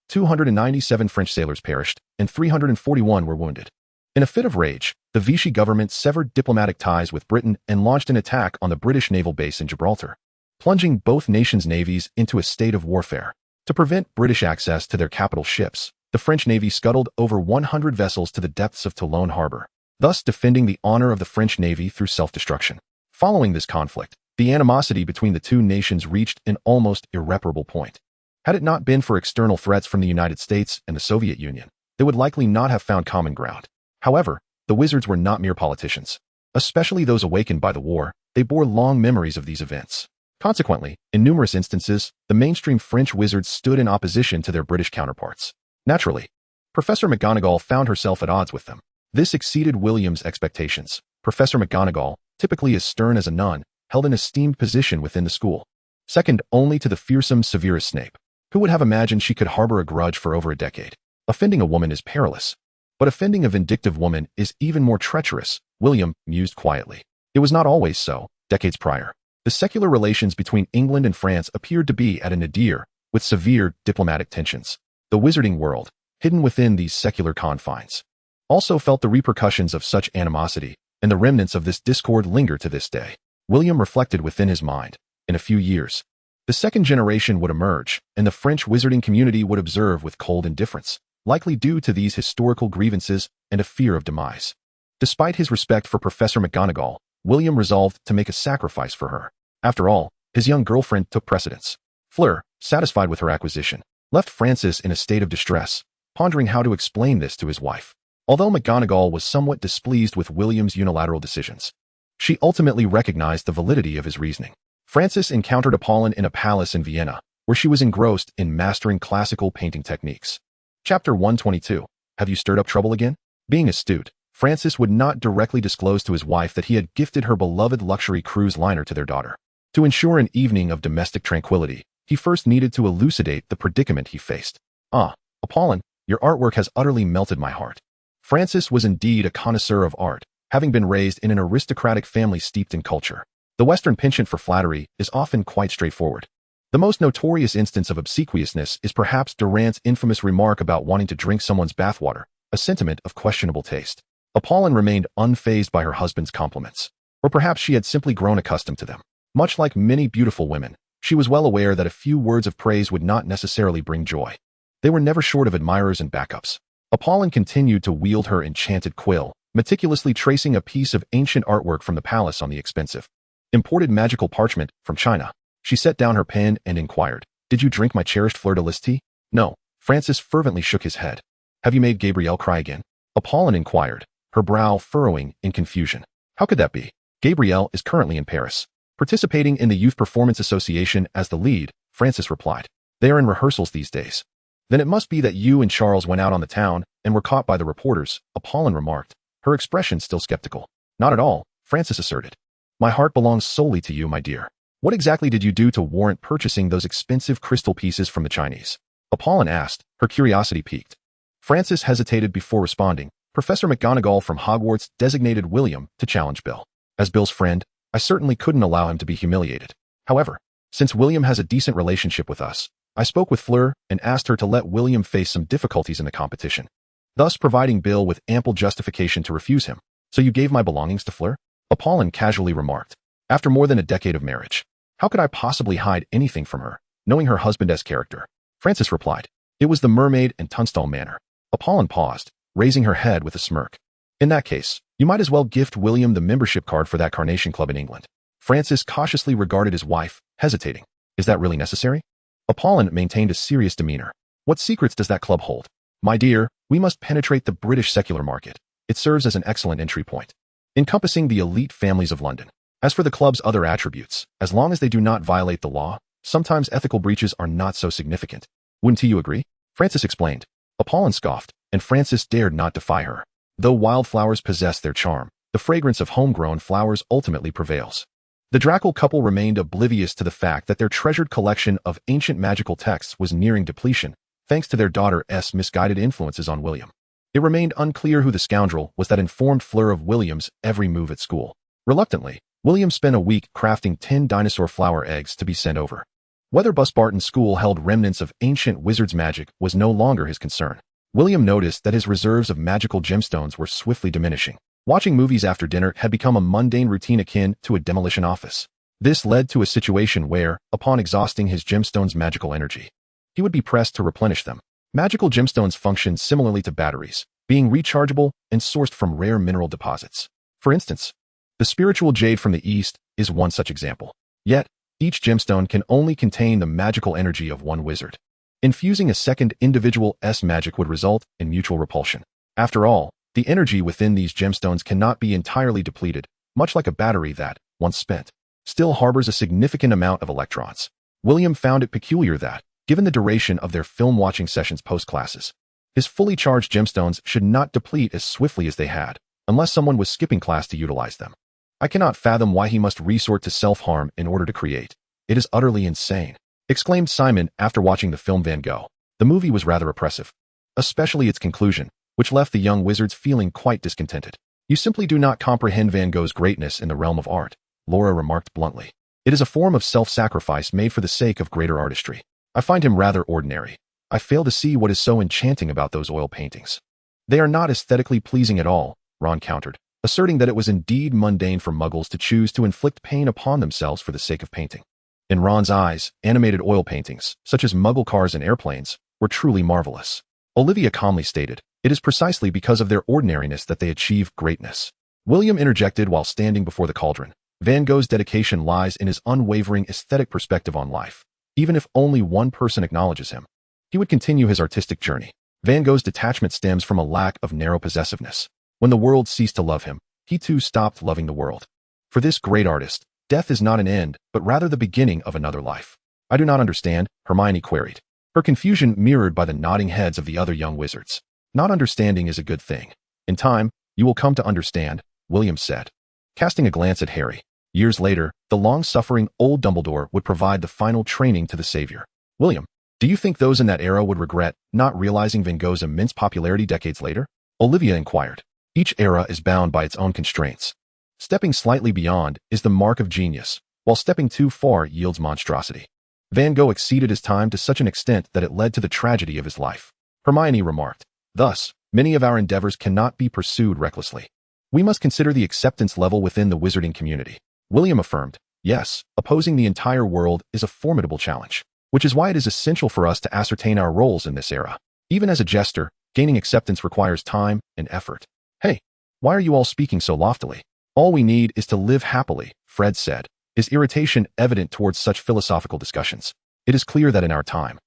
297 French sailors perished, and 341 were wounded. In a fit of rage, the Vichy government severed diplomatic ties with Britain and launched an attack on the British naval base in Gibraltar, plunging both nations' navies into a state of warfare. To prevent British access to their capital ships, the French Navy scuttled over 100 vessels to the depths of Toulon harbor, thus defending the honor of the French Navy through self-destruction. Following this conflict, the animosity between the two nations reached an almost irreparable point. Had it not been for external threats from the United States and the Soviet Union, they would likely not have found common ground. However, the wizards were not mere politicians. Especially those awakened by the war, they bore long memories of these events. Consequently, in numerous instances, the mainstream French wizards stood in opposition to their British counterparts. Naturally, Professor McGonagall found herself at odds with them. This exceeded William's expectations. Professor McGonagall, typically as stern as a nun, held an esteemed position within the school, second only to the fearsome Severus Snape. Who would have imagined she could harbor a grudge for over a decade? Offending a woman is perilous, but offending a vindictive woman is even more treacherous, William mused quietly. It was not always so. Decades prior, the secular relations between England and France appeared to be at a nadir, with severe diplomatic tensions. The wizarding world, hidden within these secular confines, also felt the repercussions of such animosity, and the remnants of this discord linger to this day. William reflected within his mind. In a few years, the second generation would emerge, and the French wizarding community would observe with cold indifference, likely due to these historical grievances and a fear of demise. Despite his respect for Professor McGonagall, William resolved to make a sacrifice for her. After all, his young girlfriend took precedence. Fleur, satisfied with her acquisition, left Francis in a state of distress, pondering how to explain this to his wife. Although McGonagall was somewhat displeased with William's unilateral decisions, she ultimately recognized the validity of his reasoning. Francis encountered Apollon in a palace in Vienna, where she was engrossed in mastering classical painting techniques. Chapter 122. Have you stirred up trouble again? Being astute, Francis would not directly disclose to his wife that he had gifted her beloved luxury cruise liner to their daughter. To ensure an evening of domestic tranquility, he first needed to elucidate the predicament he faced. Apollon, your artwork has utterly melted my heart. Francis was indeed a connoisseur of art, having been raised in an aristocratic family steeped in culture. The Western penchant for flattery is often quite straightforward. The most notorious instance of obsequiousness is perhaps Durant's infamous remark about wanting to drink someone's bathwater, a sentiment of questionable taste. Apollon remained unfazed by her husband's compliments, or perhaps she had simply grown accustomed to them. Much like many beautiful women, she was well aware that a few words of praise would not necessarily bring joy. They were never short of admirers and backups. Apollon continued to wield her enchanted quill, meticulously tracing a piece of ancient artwork from the palace on the expensive, imported magical parchment from China. She set down her pen and inquired, "Did you drink my cherished fleur-de-lis tea?" "No." Francis fervently shook his head. "Have you made Gabrielle cry again?" Apollon inquired, her brow furrowing in confusion. "How could that be?" "Gabrielle is currently in Paris, participating in the Youth Performance Association as the lead," Francis replied. "They are in rehearsals these days." "Then it must be that you and Charles went out on the town and were caught by the reporters," Apollon remarked, her expression still skeptical. "Not at all," Francis asserted. "My heart belongs solely to you, my dear. What exactly did you do to warrant purchasing those expensive crystal pieces from the Chinese? Apollon asked, her curiosity piqued. Francis hesitated before responding. Professor McGonagall from Hogwarts designated William to challenge Bill. As Bill's friend, I certainly couldn't allow him to be humiliated. However, since William has a decent relationship with us, I spoke with Fleur and asked her to let William face some difficulties in the competition, thus providing Bill with ample justification to refuse him. So you gave my belongings to Fleur? Apollon casually remarked. After more than a decade of marriage, how could I possibly hide anything from her, knowing her husband's character? Francis replied. It was the mermaid and Tunstall Manor. Apollon paused, raising her head with a smirk. In that case, you might as well gift William the membership card for that Carnation Club in England. Francis cautiously regarded his wife, hesitating. Is that really necessary? Apollon maintained a serious demeanor. What secrets does that club hold? My dear, we must penetrate the British secular market. It serves as an excellent entry point, encompassing the elite families of London. As for the club's other attributes, as long as they do not violate the law, sometimes ethical breaches are not so significant. Wouldn't you agree? Francis explained. Apollon scoffed, and Francis dared not defy her. Though wildflowers possess their charm, the fragrance of homegrown flowers ultimately prevails. The Drackle couple remained oblivious to the fact that their treasured collection of ancient magical texts was nearing depletion, thanks to their daughter's misguided influences on William. It remained unclear who the scoundrel was that informed Fleur of William's every move at school. Reluctantly, William spent a week crafting 10 dinosaur flower eggs to be sent over. Whether Busbarton's school held remnants of ancient wizard's magic was no longer his concern. William noticed that his reserves of magical gemstones were swiftly diminishing. Watching movies after dinner had become a mundane routine akin to a demolition office. This led to a situation where, upon exhausting his gemstones' magical energy, he would be pressed to replenish them. Magical gemstones function similarly to batteries, being rechargeable and sourced from rare mineral deposits. For instance, the spiritual jade from the East is one such example. Yet, each gemstone can only contain the magical energy of one wizard. Infusing a second individual's magic would result in mutual repulsion. After all, the energy within these gemstones cannot be entirely depleted, much like a battery that, once spent, still harbors a significant amount of electrons. William found it peculiar that, given the duration of their film-watching sessions post-classes, his fully charged gemstones should not deplete as swiftly as they had, unless someone was skipping class to utilize them. I cannot fathom why he must resort to self-harm in order to create. It is utterly insane, exclaimed Simon after watching the film Van Gogh. The movie was rather oppressive, especially its conclusion, which left the young wizards feeling quite discontented. You simply do not comprehend Van Gogh's greatness in the realm of art, Laura remarked bluntly. It is a form of self-sacrifice made for the sake of greater artistry. I find him rather ordinary. I fail to see what is so enchanting about those oil paintings. They are not aesthetically pleasing at all, Ron countered, asserting that it was indeed mundane for muggles to choose to inflict pain upon themselves for the sake of painting. In Ron's eyes, animated oil paintings, such as muggle cars and airplanes, were truly marvelous. Olivia calmly stated, it is precisely because of their ordinariness that they achieve greatness. William interjected while standing before the cauldron. Van Gogh's dedication lies in his unwavering aesthetic perspective on life. Even if only one person acknowledges him, he would continue his artistic journey. Van Gogh's detachment stems from a lack of narrow possessiveness. When the world ceased to love him, he too stopped loving the world. For this great artist, death is not an end, but rather the beginning of another life. I do not understand, Hermione queried, her confusion mirrored by the nodding heads of the other young wizards. Not understanding is a good thing. In time, you will come to understand, William said, casting a glance at Harry. Years later, the long-suffering old Dumbledore would provide the final training to the savior. William, do you think those in that era would regret not realizing Van Gogh's immense popularity decades later? Olivia inquired. Each era is bound by its own constraints. Stepping slightly beyond is the mark of genius, while stepping too far yields monstrosity. Van Gogh exceeded his time to such an extent that it led to the tragedy of his life. Hermione remarked. Thus, many of our endeavors cannot be pursued recklessly. We must consider the acceptance level within the wizarding community. William affirmed, yes, opposing the entire world is a formidable challenge, which is why it is essential for us to ascertain our roles in this era. Even as a jester, gaining acceptance requires time and effort. Hey, why are you all speaking so loftily? All we need is to live happily, Fred said, his irritation evident towards such philosophical discussions. It is clear that in our time,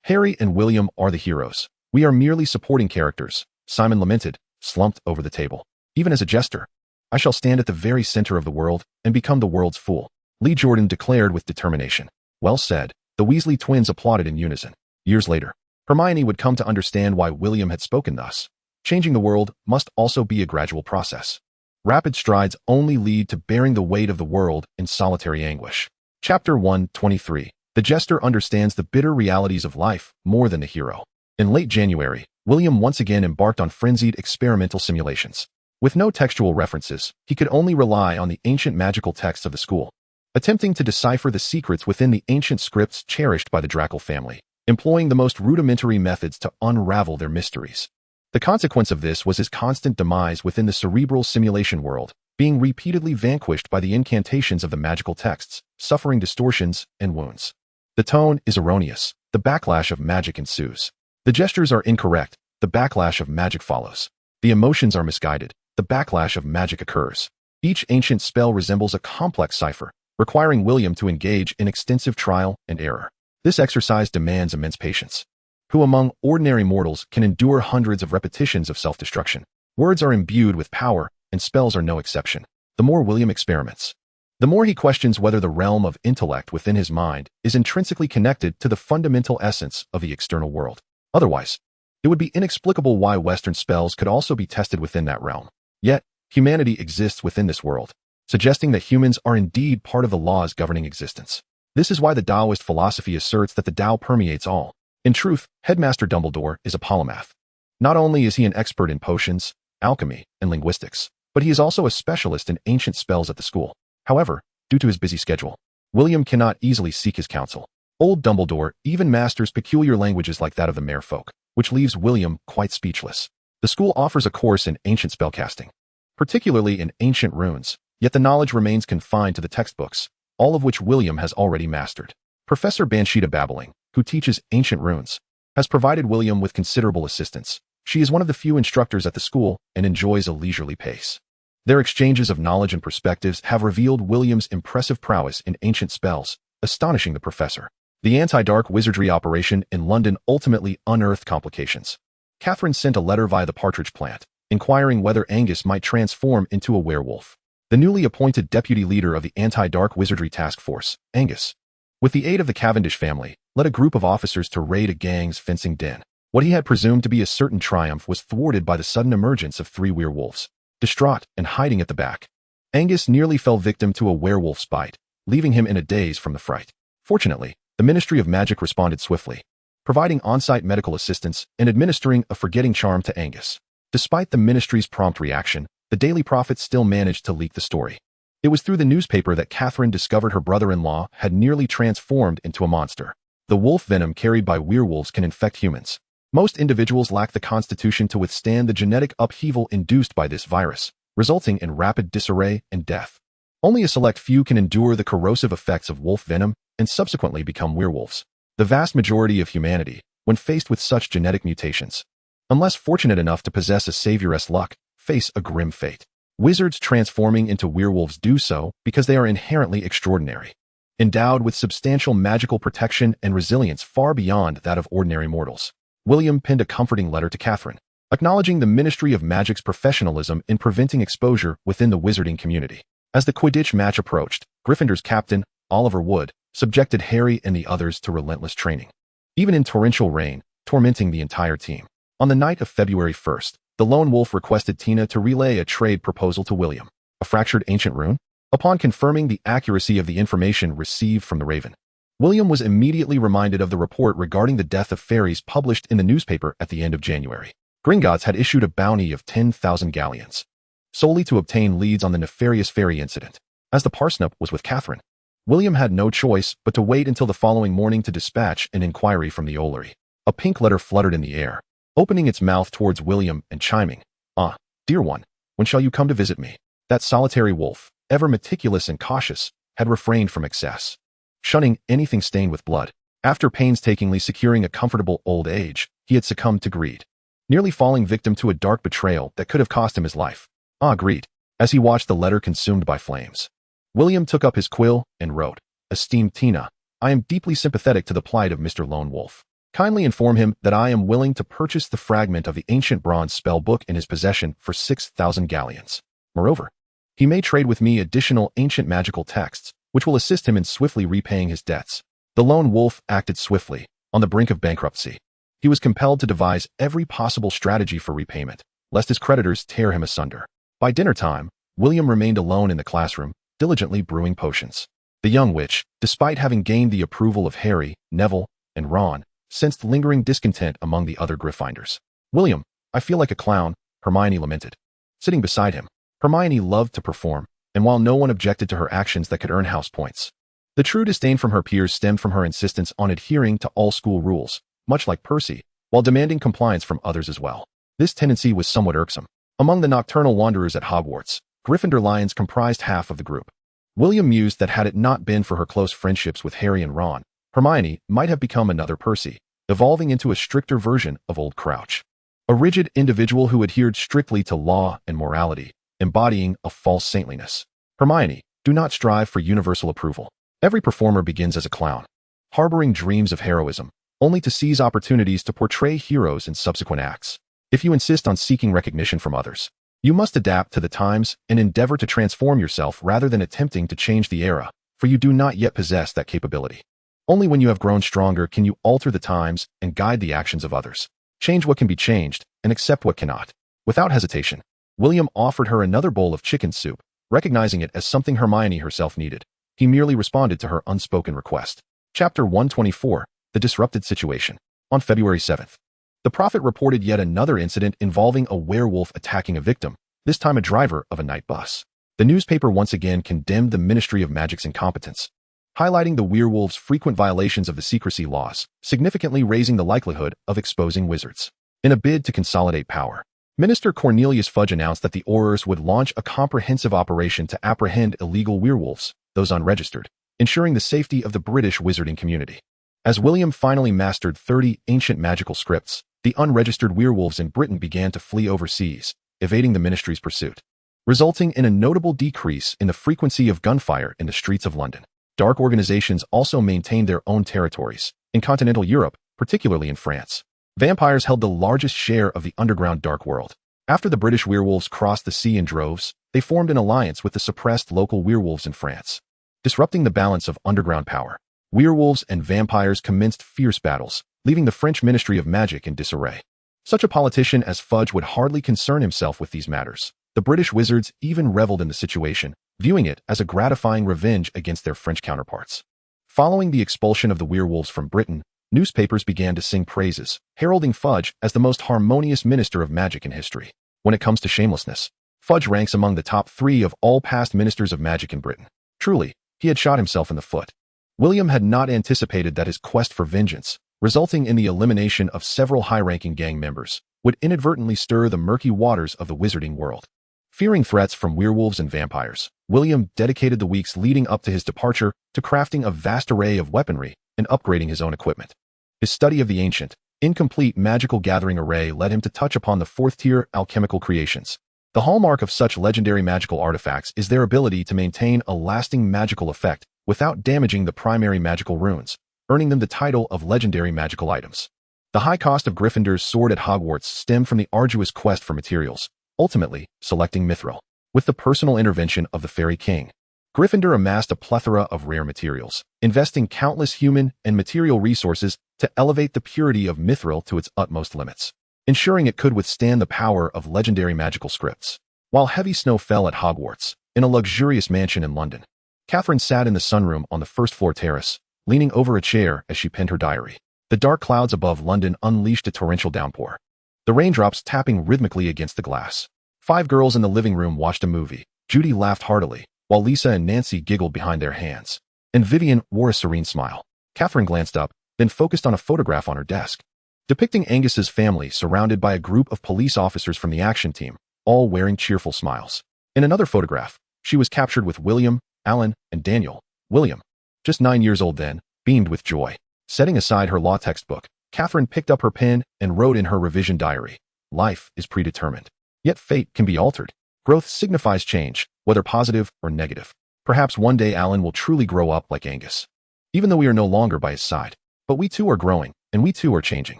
Harry and William are the heroes. We are merely supporting characters, Simon lamented, slumped over the table. Even as a jester, I shall stand at the very center of the world and become the world's fool, Lee Jordan declared with determination. Well said, the Weasley twins applauded in unison. Years later, Hermione would come to understand why William had spoken thus. Changing the world must also be a gradual process. Rapid strides only lead to bearing the weight of the world in solitary anguish. Chapter 123. The jester understands the bitter realities of life more than the hero. In late January, William once again embarked on frenzied experimental simulations. With no textual references, he could only rely on the ancient magical texts of the school, attempting to decipher the secrets within the ancient scripts cherished by the Drackle family, employing the most rudimentary methods to unravel their mysteries. The consequence of this was his constant demise within the cerebral simulation world, being repeatedly vanquished by the incantations of the magical texts, suffering distortions and wounds. The tone is erroneous. The backlash of magic ensues. The gestures are incorrect. The backlash of magic follows. The emotions are misguided. The backlash of magic occurs. Each ancient spell resembles a complex cipher, requiring William to engage in extensive trial and error. This exercise demands immense patience. Who among ordinary mortals can endure hundreds of repetitions of self-destruction? Words are imbued with power, and spells are no exception. The more William experiments, the more he questions whether the realm of intellect within his mind is intrinsically connected to the fundamental essence of the external world. Otherwise, it would be inexplicable why Western spells could also be tested within that realm. Yet, humanity exists within this world, suggesting that humans are indeed part of the laws governing existence. This is why the Taoist philosophy asserts that the Tao permeates all. In truth, Headmaster Dumbledore is a polymath. Not only is he an expert in potions, alchemy, and linguistics, but he is also a specialist in ancient spells at the school. However, due to his busy schedule, William cannot easily seek his counsel. Old Dumbledore even masters peculiar languages like that of the merfolk, which leaves William quite speechless. The school offers a course in ancient spellcasting, particularly in ancient runes, yet the knowledge remains confined to the textbooks, all of which William has already mastered. Professor Banshita Babbling, who teaches ancient runes, has provided William with considerable assistance. She is one of the few instructors at the school and enjoys a leisurely pace. Their exchanges of knowledge and perspectives have revealed William's impressive prowess in ancient spells, astonishing the professor. The anti-dark wizardry operation in London ultimately unearthed complications. Catherine sent a letter via the partridge plant, inquiring whether Angus might transform into a werewolf. The newly appointed deputy leader of the anti-dark wizardry task force, Angus, with the aid of the Cavendish family, led a group of officers to raid a gang's fencing den. What he had presumed to be a certain triumph was thwarted by the sudden emergence of 3 werewolves. Distraught and hiding at the back, Angus nearly fell victim to a werewolf's bite, leaving him in a daze from the fright. Fortunately, the Ministry of Magic responded swiftly, providing on-site medical assistance and administering a forgetting charm to Angus. Despite the ministry's prompt reaction, the Daily Prophet still managed to leak the story. It was through the newspaper that Catherine discovered her brother-in-law had nearly transformed into a monster. The wolf venom carried by werewolves can infect humans. Most individuals lack the constitution to withstand the genetic upheaval induced by this virus, resulting in rapid disarray and death. Only a select few can endure the corrosive effects of wolf venom and subsequently become werewolves. The vast majority of humanity, when faced with such genetic mutations, unless fortunate enough to possess a savioress luck, face a grim fate. Wizards transforming into werewolves do so because they are inherently extraordinary, endowed with substantial magical protection and resilience far beyond that of ordinary mortals. William penned a comforting letter to Catherine, acknowledging the Ministry of Magic's professionalism in preventing exposure within the wizarding community. As the Quidditch match approached, Gryffindor's captain, Oliver Wood, subjected Harry and the others to relentless training, even in torrential rain, tormenting the entire team. On the night of February 1st, the Lone Wolf requested Tina to relay a trade proposal to William. A fractured ancient rune? Upon confirming the accuracy of the information received from the Raven, William was immediately reminded of the report regarding the death of fairies published in the newspaper at the end of January. Gringotts had issued a bounty of 10,000 galleons, solely to obtain leads on the nefarious fairy incident. As the parsnip was with Catherine, William had no choice but to wait until the following morning to dispatch an inquiry from the Ollery. A pink letter fluttered in the air, opening its mouth towards William and chiming, "Ah, dear one, when shall you come to visit me?" That solitary wolf, ever meticulous and cautious, had refrained from excess, shunning anything stained with blood. After painstakingly securing a comfortable old age, he had succumbed to greed, nearly falling victim to a dark betrayal that could have cost him his life. Ah, greed. As he watched the letter consumed by flames, William took up his quill and wrote, "Esteemed Tina, I am deeply sympathetic to the plight of Mr. Lone Wolf. Kindly inform him that I am willing to purchase the fragment of the ancient bronze spell book in his possession for 6,000 galleons. Moreover, he may trade with me additional ancient magical texts, which will assist him in swiftly repaying his debts." The Lone Wolf acted swiftly. On the brink of bankruptcy, he was compelled to devise every possible strategy for repayment, lest his creditors tear him asunder. By dinner time, William remained alone in the classroom, diligently brewing potions. The young witch, despite having gained the approval of Harry, Neville, and Ron, sensed lingering discontent among the other Gryffindors. "William, I feel like a clown," Hermione lamented. Sitting beside him, Hermione loved to perform, and while no one objected to her actions that could earn house points, the true disdain from her peers stemmed from her insistence on adhering to all school rules, much like Percy, while demanding compliance from others as well. This tendency was somewhat irksome. Among the nocturnal wanderers at Hogwarts, Gryffindor lions comprised half of the group. William mused that had it not been for her close friendships with Harry and Ron, Hermione might have become another Percy, evolving into a stricter version of Old Crouch. A rigid individual who adhered strictly to law and morality, embodying a false saintliness. Hermione, do not strive for universal approval. Every performer begins as a clown, harboring dreams of heroism, only to seize opportunities to portray heroes in subsequent acts. If you insist on seeking recognition from others, you must adapt to the times and endeavor to transform yourself rather than attempting to change the era, for you do not yet possess that capability. Only when you have grown stronger can you alter the times and guide the actions of others. Change what can be changed and accept what cannot. Without hesitation, William offered her another bowl of chicken soup, recognizing it as something Hermione herself needed. He merely responded to her unspoken request. Chapter 124, The Disrupted Situation. On February 7th, the Prophet reported yet another incident involving a werewolf attacking a victim, this time a driver of a night bus. The newspaper once again condemned the Ministry of Magic's incompetence, highlighting the werewolves' frequent violations of the secrecy laws, significantly raising the likelihood of exposing wizards. In a bid to consolidate power, Minister Cornelius Fudge announced that the Aurors would launch a comprehensive operation to apprehend illegal werewolves, those unregistered, ensuring the safety of the British wizarding community. As William finally mastered 30 ancient magical scripts, the unregistered werewolves in Britain began to flee overseas, evading the ministry's pursuit, resulting in a notable decrease in the frequency of gunfire in the streets of London. Dark organizations also maintained their own territories. In continental Europe, particularly in France, vampires held the largest share of the underground dark world. After the British werewolves crossed the sea in droves, they formed an alliance with the suppressed local werewolves in France. Disrupting the balance of underground power, werewolves and vampires commenced fierce battles, leaving the French Ministry of Magic in disarray. Such a politician as Fudge would hardly concern himself with these matters. The British wizards even reveled in the situation, viewing it as a gratifying revenge against their French counterparts. Following the expulsion of the werewolves from Britain, newspapers began to sing praises, heralding Fudge as the most harmonious minister of magic in history. When it comes to shamelessness, Fudge ranks among the top 3 of all past ministers of magic in Britain. Truly, he had shot himself in the foot. William had not anticipated that his quest for vengeance, resulting in the elimination of several high-ranking gang members, would inadvertently stir the murky waters of the wizarding world. Fearing threats from werewolves and vampires, William dedicated the weeks leading up to his departure to crafting a vast array of weaponry and upgrading his own equipment. His study of the ancient, incomplete magical gathering array led him to touch upon the 4th-tier alchemical creations. The hallmark of such legendary magical artifacts is their ability to maintain a lasting magical effect without damaging the primary magical runes, earning them the title of legendary magical items. The high cost of Gryffindor's sword at Hogwarts stemmed from the arduous quest for materials, ultimately selecting mithril. With the personal intervention of the Fairy King, Gryffindor amassed a plethora of rare materials, investing countless human and material resources to elevate the purity of mithril to its utmost limits, ensuring it could withstand the power of legendary magical scripts. While heavy snow fell at Hogwarts, in a luxurious mansion in London, Catherine sat in the sunroom on the first-floor terrace, leaning over a chair as she penned her diary. The dark clouds above London unleashed a torrential downpour, the raindrops tapping rhythmically against the glass. 5 girls in the living room watched a movie. Judy laughed heartily, while Lisa and Nancy giggled behind their hands, and Vivian wore a serene smile. Catherine glanced up, then focused on a photograph on her desk, depicting Angus's family surrounded by a group of police officers from the action team, all wearing cheerful smiles. In another photograph, she was captured with William, Alan, and Daniel. William, just 9 years old then, beamed with joy. Setting aside her law textbook, Catherine picked up her pen and wrote in her revision diary, "Life is predetermined. Yet fate can be altered. Growth signifies change, whether positive or negative. Perhaps one day Alan will truly grow up like Angus, even though we are no longer by his side. But we too are growing, and we too are changing.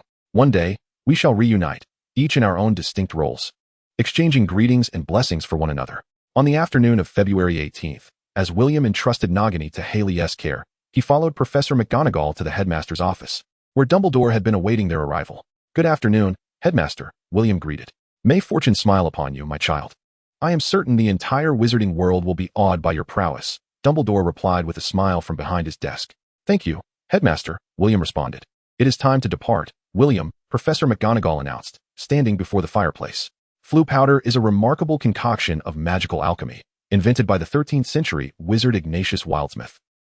One day, we shall reunite, each in our own distinct roles, exchanging greetings and blessings for one another." On the afternoon of February 18th, as William entrusted Nagini to Haley's care, he followed Professor McGonagall to the headmaster's office, where Dumbledore had been awaiting their arrival. "Good afternoon, Headmaster," William greeted. "May fortune smile upon you, my child. I am certain the entire wizarding world will be awed by your prowess, Dumbledore replied with a smile from behind his desk. Thank you, Headmaster, William responded. It is time to depart, William, Professor McGonagall announced, standing before the fireplace. Fleur powder is a remarkable concoction of magical alchemy, invented by the 13th century wizard Ignatius Wildsmith.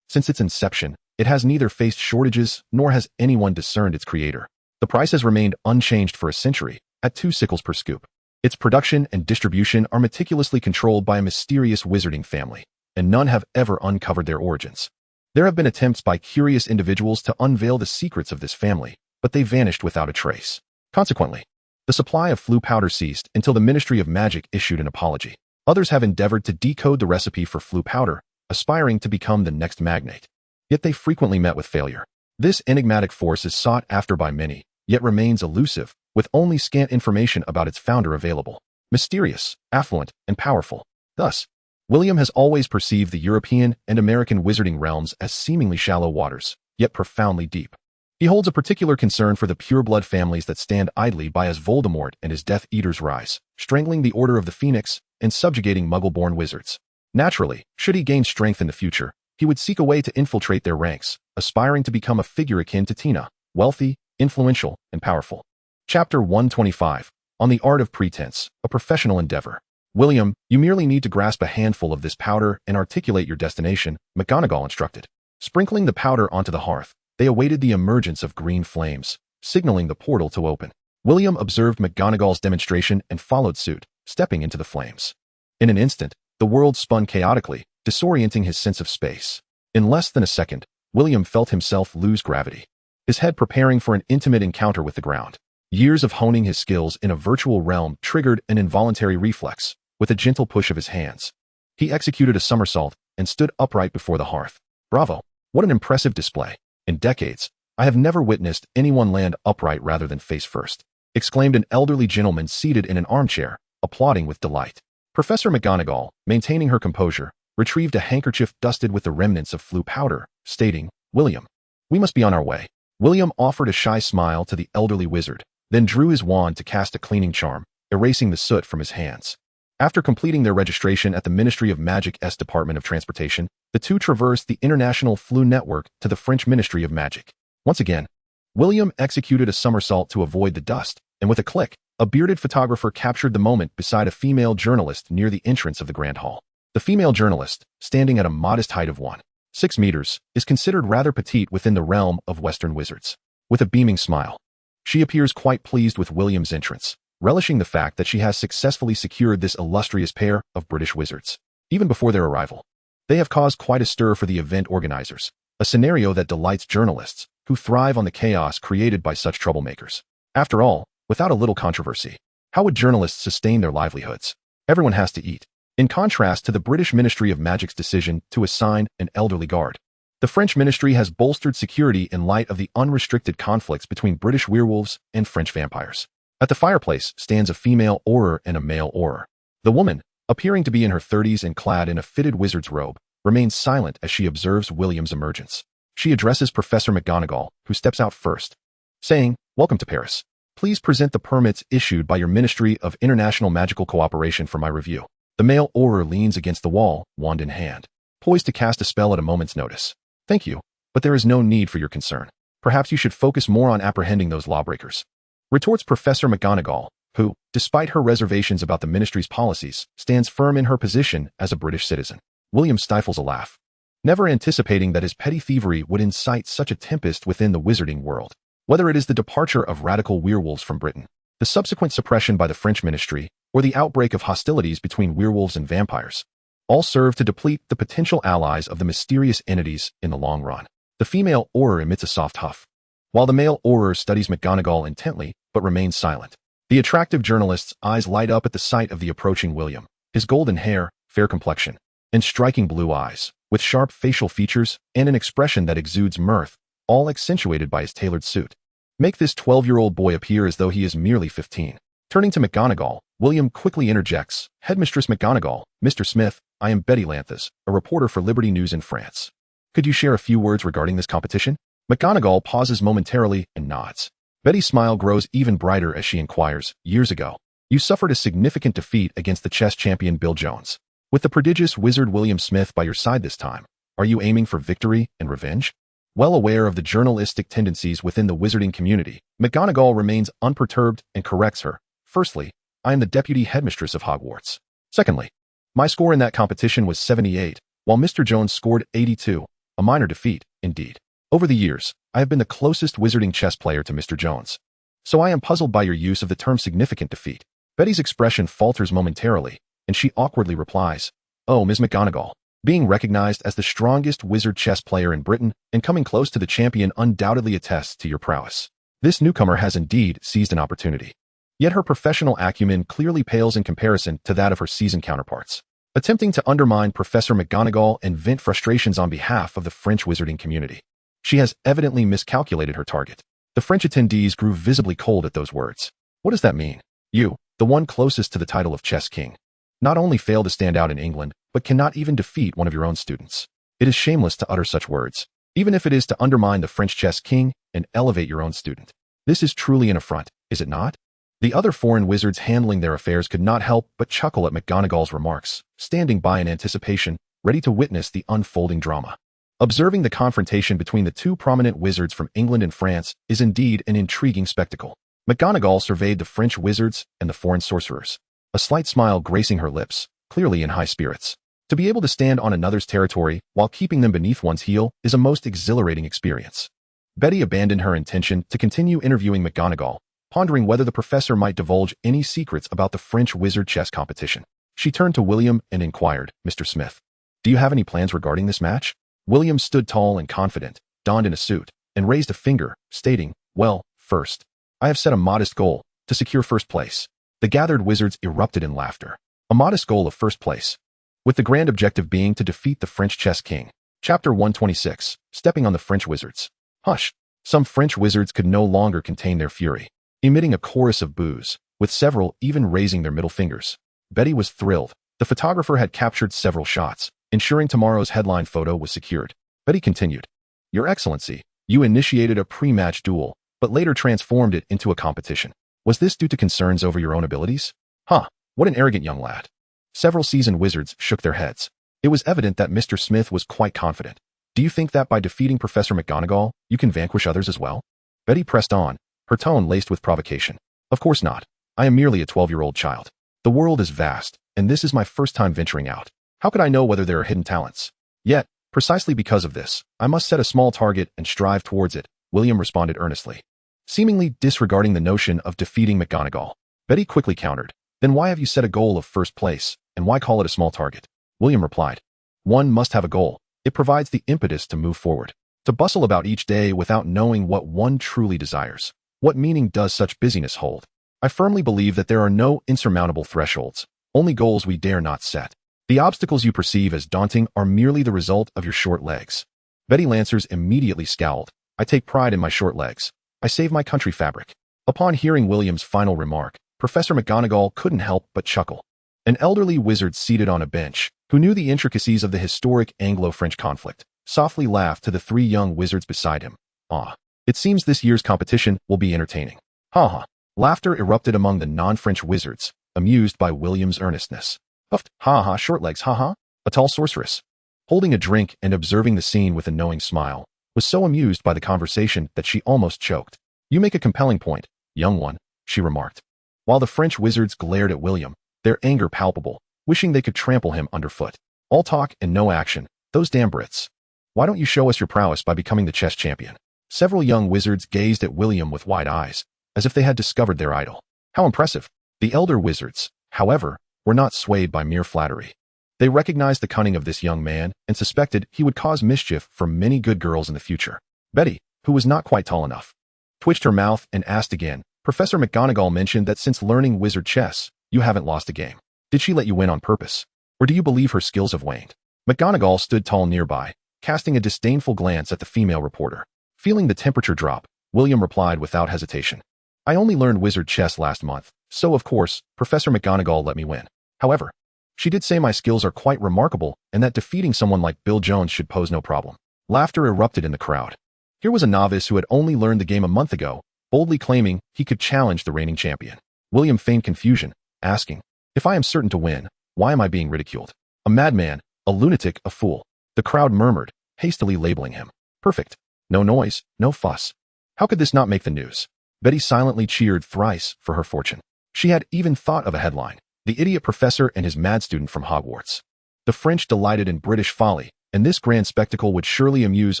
Since its inception, it has neither faced shortages nor has anyone discerned its creator. The price has remained unchanged for a century, at 2 sickles per scoop. Its production and distribution are meticulously controlled by a mysterious wizarding family, and none have ever uncovered their origins. There have been attempts by curious individuals to unveil the secrets of this family, but they vanished without a trace. Consequently, the supply of Fleur powder ceased until the Ministry of Magic issued an apology. Others have endeavored to decode the recipe for Fleur powder, aspiring to become the next magnate. Yet they frequently met with failure. This enigmatic force is sought after by many, yet remains elusive, with only scant information about its founder available. Mysterious, affluent, and powerful. Thus, William has always perceived the European and American wizarding realms as seemingly shallow waters, yet profoundly deep. He holds a particular concern for the pureblood families that stand idly by as Voldemort and his Death Eaters rise, strangling the Order of the Phoenix and subjugating Muggle-born wizards. Naturally, should he gain strength in the future, he would seek a way to infiltrate their ranks, aspiring to become a figure akin to Tina, wealthy, influential, and powerful. Chapter 125, On the Art of Pretense, a Professional Endeavor. William, you merely need to grasp a handful of this powder and articulate your destination, McGonagall instructed. Sprinkling the powder onto the hearth, they awaited the emergence of green flames, signaling the portal to open. William observed McGonagall's demonstration and followed suit, stepping into the flames. In an instant, the world spun chaotically, disorienting his sense of space. In less than a second, William felt himself lose gravity, his head preparing for an intimate encounter with the ground. Years of honing his skills in a virtual realm triggered an involuntary reflex. With a gentle push of his hands, he executed a somersault and stood upright before the hearth. Bravo! What an impressive display. In decades, I have never witnessed anyone land upright rather than face first, exclaimed an elderly gentleman seated in an armchair, applauding with delight. Professor McGonagall, maintaining her composure, retrieved a handkerchief dusted with the remnants of Fleur powder, stating, William, we must be on our way. William offered a shy smile to the elderly wizard, then drew his wand to cast a cleaning charm, erasing the soot from his hands. After completing their registration at the Ministry of Magic's Department of Transportation, the two traversed the international Fleur network to the French Ministry of Magic. Once again, William executed a somersault to avoid the dust, and with a click, a bearded photographer captured the moment beside a female journalist near the entrance of the Grand Hall. The female journalist, standing at a modest height of 1.6 meters, is considered rather petite within the realm of Western wizards. With a beaming smile, she appears quite pleased with William's entrance, relishing the fact that she has successfully secured this illustrious pair of British wizards. Even before their arrival, they have caused quite a stir for the event organizers, a scenario that delights journalists, who thrive on the chaos created by such troublemakers. After all, without a little controversy, how would journalists sustain their livelihoods? Everyone has to eat. In contrast to the British Ministry of Magic's decision to assign an elderly guard, the French ministry has bolstered security in light of the unrestricted conflicts between British werewolves and French vampires. At the fireplace stands a female Auror and a male Auror. The woman, appearing to be in her 30s and clad in a fitted wizard's robe, remains silent as she observes William's emergence. She addresses Professor McGonagall, who steps out first, saying, Welcome to Paris. Please present the permits issued by your Ministry of International Magical Cooperation for my review. The male Auror leans against the wall, wand in hand, poised to cast a spell at a moment's notice. Thank you, but there is no need for your concern. Perhaps you should focus more on apprehending those lawbreakers, retorts Professor McGonagall, who, despite her reservations about the ministry's policies, stands firm in her position as a British citizen. William stifles a laugh, never anticipating that his petty thievery would incite such a tempest within the wizarding world. Whether it is the departure of radical werewolves from Britain, the subsequent suppression by the French ministry, or the outbreak of hostilities between werewolves and vampires, all serve to deplete the potential allies of the mysterious entities in the long run. The female Auror emits a soft huff, while the male Auror studies McGonagall intently, but remains silent. The attractive journalist's eyes light up at the sight of the approaching William. His golden hair, fair complexion, and striking blue eyes, with sharp facial features and an expression that exudes mirth, all accentuated by his tailored suit, make this 12-year-old boy appear as though he is merely 15. Turning to McGonagall, William quickly interjects, Headmistress McGonagall, Mr. Smith, I am Betty Lanthus, a reporter for Liberty News in France. Could you share a few words regarding this competition? McGonagall pauses momentarily and nods. Betty's smile grows even brighter as she inquires, years ago, you suffered a significant defeat against the chess champion Bill Jones. With the prodigious wizard William Smith by your side this time, are you aiming for victory and revenge? Well aware of the journalistic tendencies within the wizarding community, McGonagall remains unperturbed and corrects her. Firstly, I am the deputy headmistress of Hogwarts. Secondly, my score in that competition was 78, while Mr. Jones scored 82, a minor defeat, indeed. Over the years, I have been the closest wizarding chess player to Mr. Jones. So I am puzzled by your use of the term significant defeat. Betty's expression falters momentarily, and she awkwardly replies, "Oh, Ms. McGonagall, being recognized as the strongest wizard chess player in Britain and coming close to the champion undoubtedly attests to your prowess. This newcomer has indeed seized an opportunity." Yet her professional acumen clearly pales in comparison to that of her seasoned counterparts. Attempting to undermine Professor McGonagall and vent frustrations on behalf of the French wizarding community. She has evidently miscalculated her target. The French attendees grew visibly cold at those words. What does that mean? You, the one closest to the title of chess king, not only fail to stand out in England, but cannot even defeat one of your own students. It is shameless to utter such words, even if it is to undermine the French chess king and elevate your own student. This is truly an affront, is it not? The other foreign wizards handling their affairs could not help but chuckle at McGonagall's remarks, standing by in anticipation, ready to witness the unfolding drama. Observing the confrontation between the two prominent wizards from England and France is indeed an intriguing spectacle. McGonagall surveyed the French wizards and the foreign sorcerers, a slight smile gracing her lips, clearly in high spirits. To be able to stand on another's territory while keeping them beneath one's heel is a most exhilarating experience. Betty abandoned her intention to continue interviewing McGonagall, pondering whether the professor might divulge any secrets about the French wizard chess competition. She turned to William and inquired, "Mr. Smith, do you have any plans regarding this match?" William stood tall and confident, donned in a suit, and raised a finger, stating, "Well, first, I have set a modest goal, to secure first place." The gathered wizards erupted in laughter. A modest goal of first place, with the grand objective being to defeat the French chess king. Chapter 126, Stepping on the French Wizards. Hush! Some French wizards could no longer contain their fury, emitting a chorus of boos, with several even raising their middle fingers. Betty was thrilled. The photographer had captured several shots, ensuring tomorrow's headline photo was secured. Betty continued, "Your Excellency, you initiated a pre-match duel, but later transformed it into a competition. Was this due to concerns over your own abilities?" "Huh, what an arrogant young lad." Several seasoned wizards shook their heads. It was evident that Mr. Smith was quite confident. "Do you think that by defeating Professor McGonagall, you can vanquish others as well?" Betty pressed on, her tone laced with provocation. "Of course not. I am merely a 12-year-old child. The world is vast, and this is my first time venturing out. How could I know whether there are hidden talents? Yet, precisely because of this, I must set a small target and strive towards it," William responded earnestly, seemingly disregarding the notion of defeating McGonagall. Betty quickly countered, "Then why have you set a goal of first place, and why call it a small target?" William replied, "One must have a goal. It provides the impetus to move forward. To bustle about each day without knowing what one truly desires. What meaning does such busyness hold? I firmly believe that there are no insurmountable thresholds, only goals we dare not set. The obstacles you perceive as daunting are merely the result of your short legs." Betty Lancers immediately scowled. "I take pride in my short legs. I save my country fabric." Upon hearing William's final remark, Professor McGonagall couldn't help but chuckle. An elderly wizard seated on a bench, who knew the intricacies of the historic Anglo-French conflict, softly laughed to the three young wizards beside him. "Ah, it seems this year's competition will be entertaining." "Ha ha." Laughter erupted among the non-French wizards, amused by William's earnestness. "Puffed, ha ha, short legs, ha ha." A tall sorceress, holding a drink and observing the scene with a knowing smile, was so amused by the conversation that she almost choked. "You make a compelling point, young one," she remarked. While the French wizards glared at William, their anger palpable, wishing they could trample him underfoot. "All talk and no action, those damn Brits. Why don't you show us your prowess by becoming the chess champion?" Several young wizards gazed at William with wide eyes, as if they had discovered their idol. How impressive! The elder wizards, however, were not swayed by mere flattery. They recognized the cunning of this young man and suspected he would cause mischief for many good girls in the future. Betty, who was not quite tall enough, twitched her mouth and asked again, "Professor McGonagall mentioned that since learning wizard chess, you haven't lost a game. Did she let you win on purpose? Or do you believe her skills have waned?" McGonagall stood tall nearby, casting a disdainful glance at the female reporter. Feeling the temperature drop, William replied without hesitation, "I only learned wizard chess last month, so of course, Professor McGonagall let me win. However, she did say my skills are quite remarkable and that defeating someone like Bill Jones should pose no problem." Laughter erupted in the crowd. Here was a novice who had only learned the game a month ago, boldly claiming he could challenge the reigning champion. William feigned confusion, asking, "If I am certain to win, why am I being ridiculed?" A madman, a lunatic, a fool. The crowd murmured, hastily labeling him. Perfect. No noise, no fuss. How could this not make the news? Betty silently cheered thrice for her fortune. She had even thought of a headline: the idiot professor and his mad student from Hogwarts. The French delighted in British folly, and this grand spectacle would surely amuse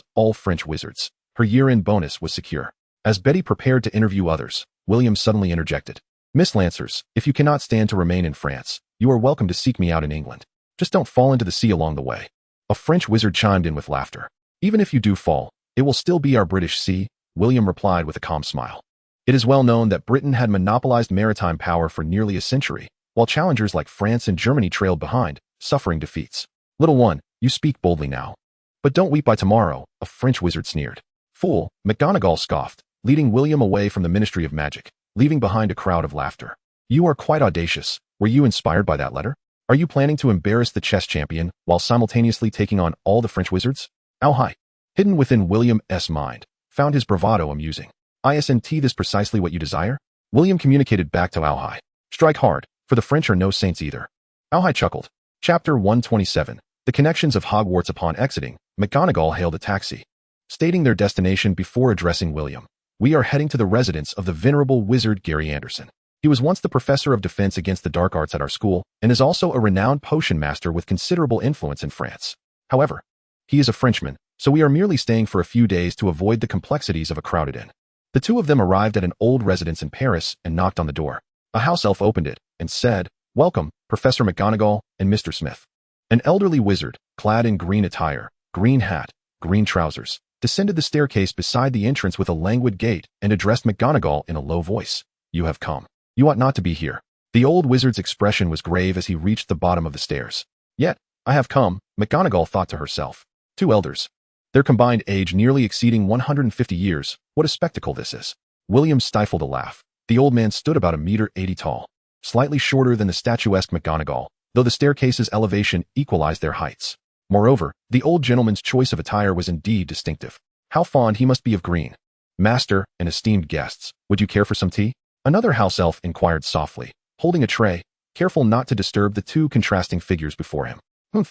all French wizards. Her year-end bonus was secure. As Betty prepared to interview others, William suddenly interjected. Miss Lancers, if you cannot stand to remain in France, you are welcome to seek me out in England. Just don't fall into the sea along the way. A French wizard chimed in with laughter. Even if you do fall, it will still be our British sea, William replied with a calm smile. It is well known that Britain had monopolized maritime power for nearly a century, while challengers like France and Germany trailed behind, suffering defeats. Little one, you speak boldly now. But don't weep by tomorrow, a French wizard sneered. Fool, McGonagall scoffed, leading William away from the Ministry of Magic, leaving behind a crowd of laughter. You are quite audacious. Were you inspired by that letter? Are you planning to embarrass the chess champion while simultaneously taking on all the French wizards? How high? Hidden within William's mind, found his bravado amusing. Isn't this precisely what you desire? William communicated back to Alhai. Strike hard, for the French are no saints either. Alhai chuckled. Chapter 127. The connections of Hogwarts. Upon exiting, McGonagall hailed a taxi, stating their destination before addressing William. We are heading to the residence of the venerable wizard Gary Anderson. He was once the professor of defense against the dark arts at our school, and is also a renowned potion master with considerable influence in France. However, he is a Frenchman, so we are merely staying for a few days to avoid the complexities of a crowded inn. The two of them arrived at an old residence in Paris and knocked on the door. A house elf opened it and said, Welcome, Professor McGonagall and Mr. Smith. An elderly wizard, clad in green attire, green hat, green trousers, descended the staircase beside the entrance with a languid gait and addressed McGonagall in a low voice. You have come. You ought not to be here. The old wizard's expression was grave as he reached the bottom of the stairs. Yet, I have come, McGonagall thought to herself. Two elders. Their combined age nearly exceeding 150 years. What a spectacle this is. William stifled a laugh. The old man stood about 1.80 meters tall, slightly shorter than the statuesque McGonagall, though the staircase's elevation equalized their heights. Moreover, the old gentleman's choice of attire was indeed distinctive. How fond he must be of green. Master and esteemed guests, would you care for some tea? Another house elf inquired softly, holding a tray, careful not to disturb the two contrasting figures before him.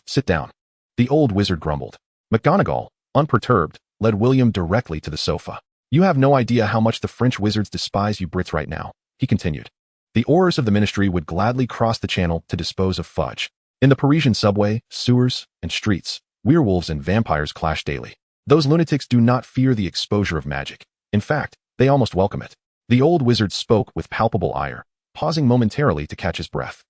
Sit down. The old wizard grumbled. McGonagall, unperturbed, led William directly to the sofa. You have no idea how much the French wizards despise you Brits right now, he continued. The oars of the ministry would gladly cross the channel to dispose of fudge. In the Parisian subway, sewers, and streets, werewolves and vampires clash daily. Those lunatics do not fear the exposure of magic. In fact, they almost welcome it. The old wizard spoke with palpable ire, pausing momentarily to catch his breath.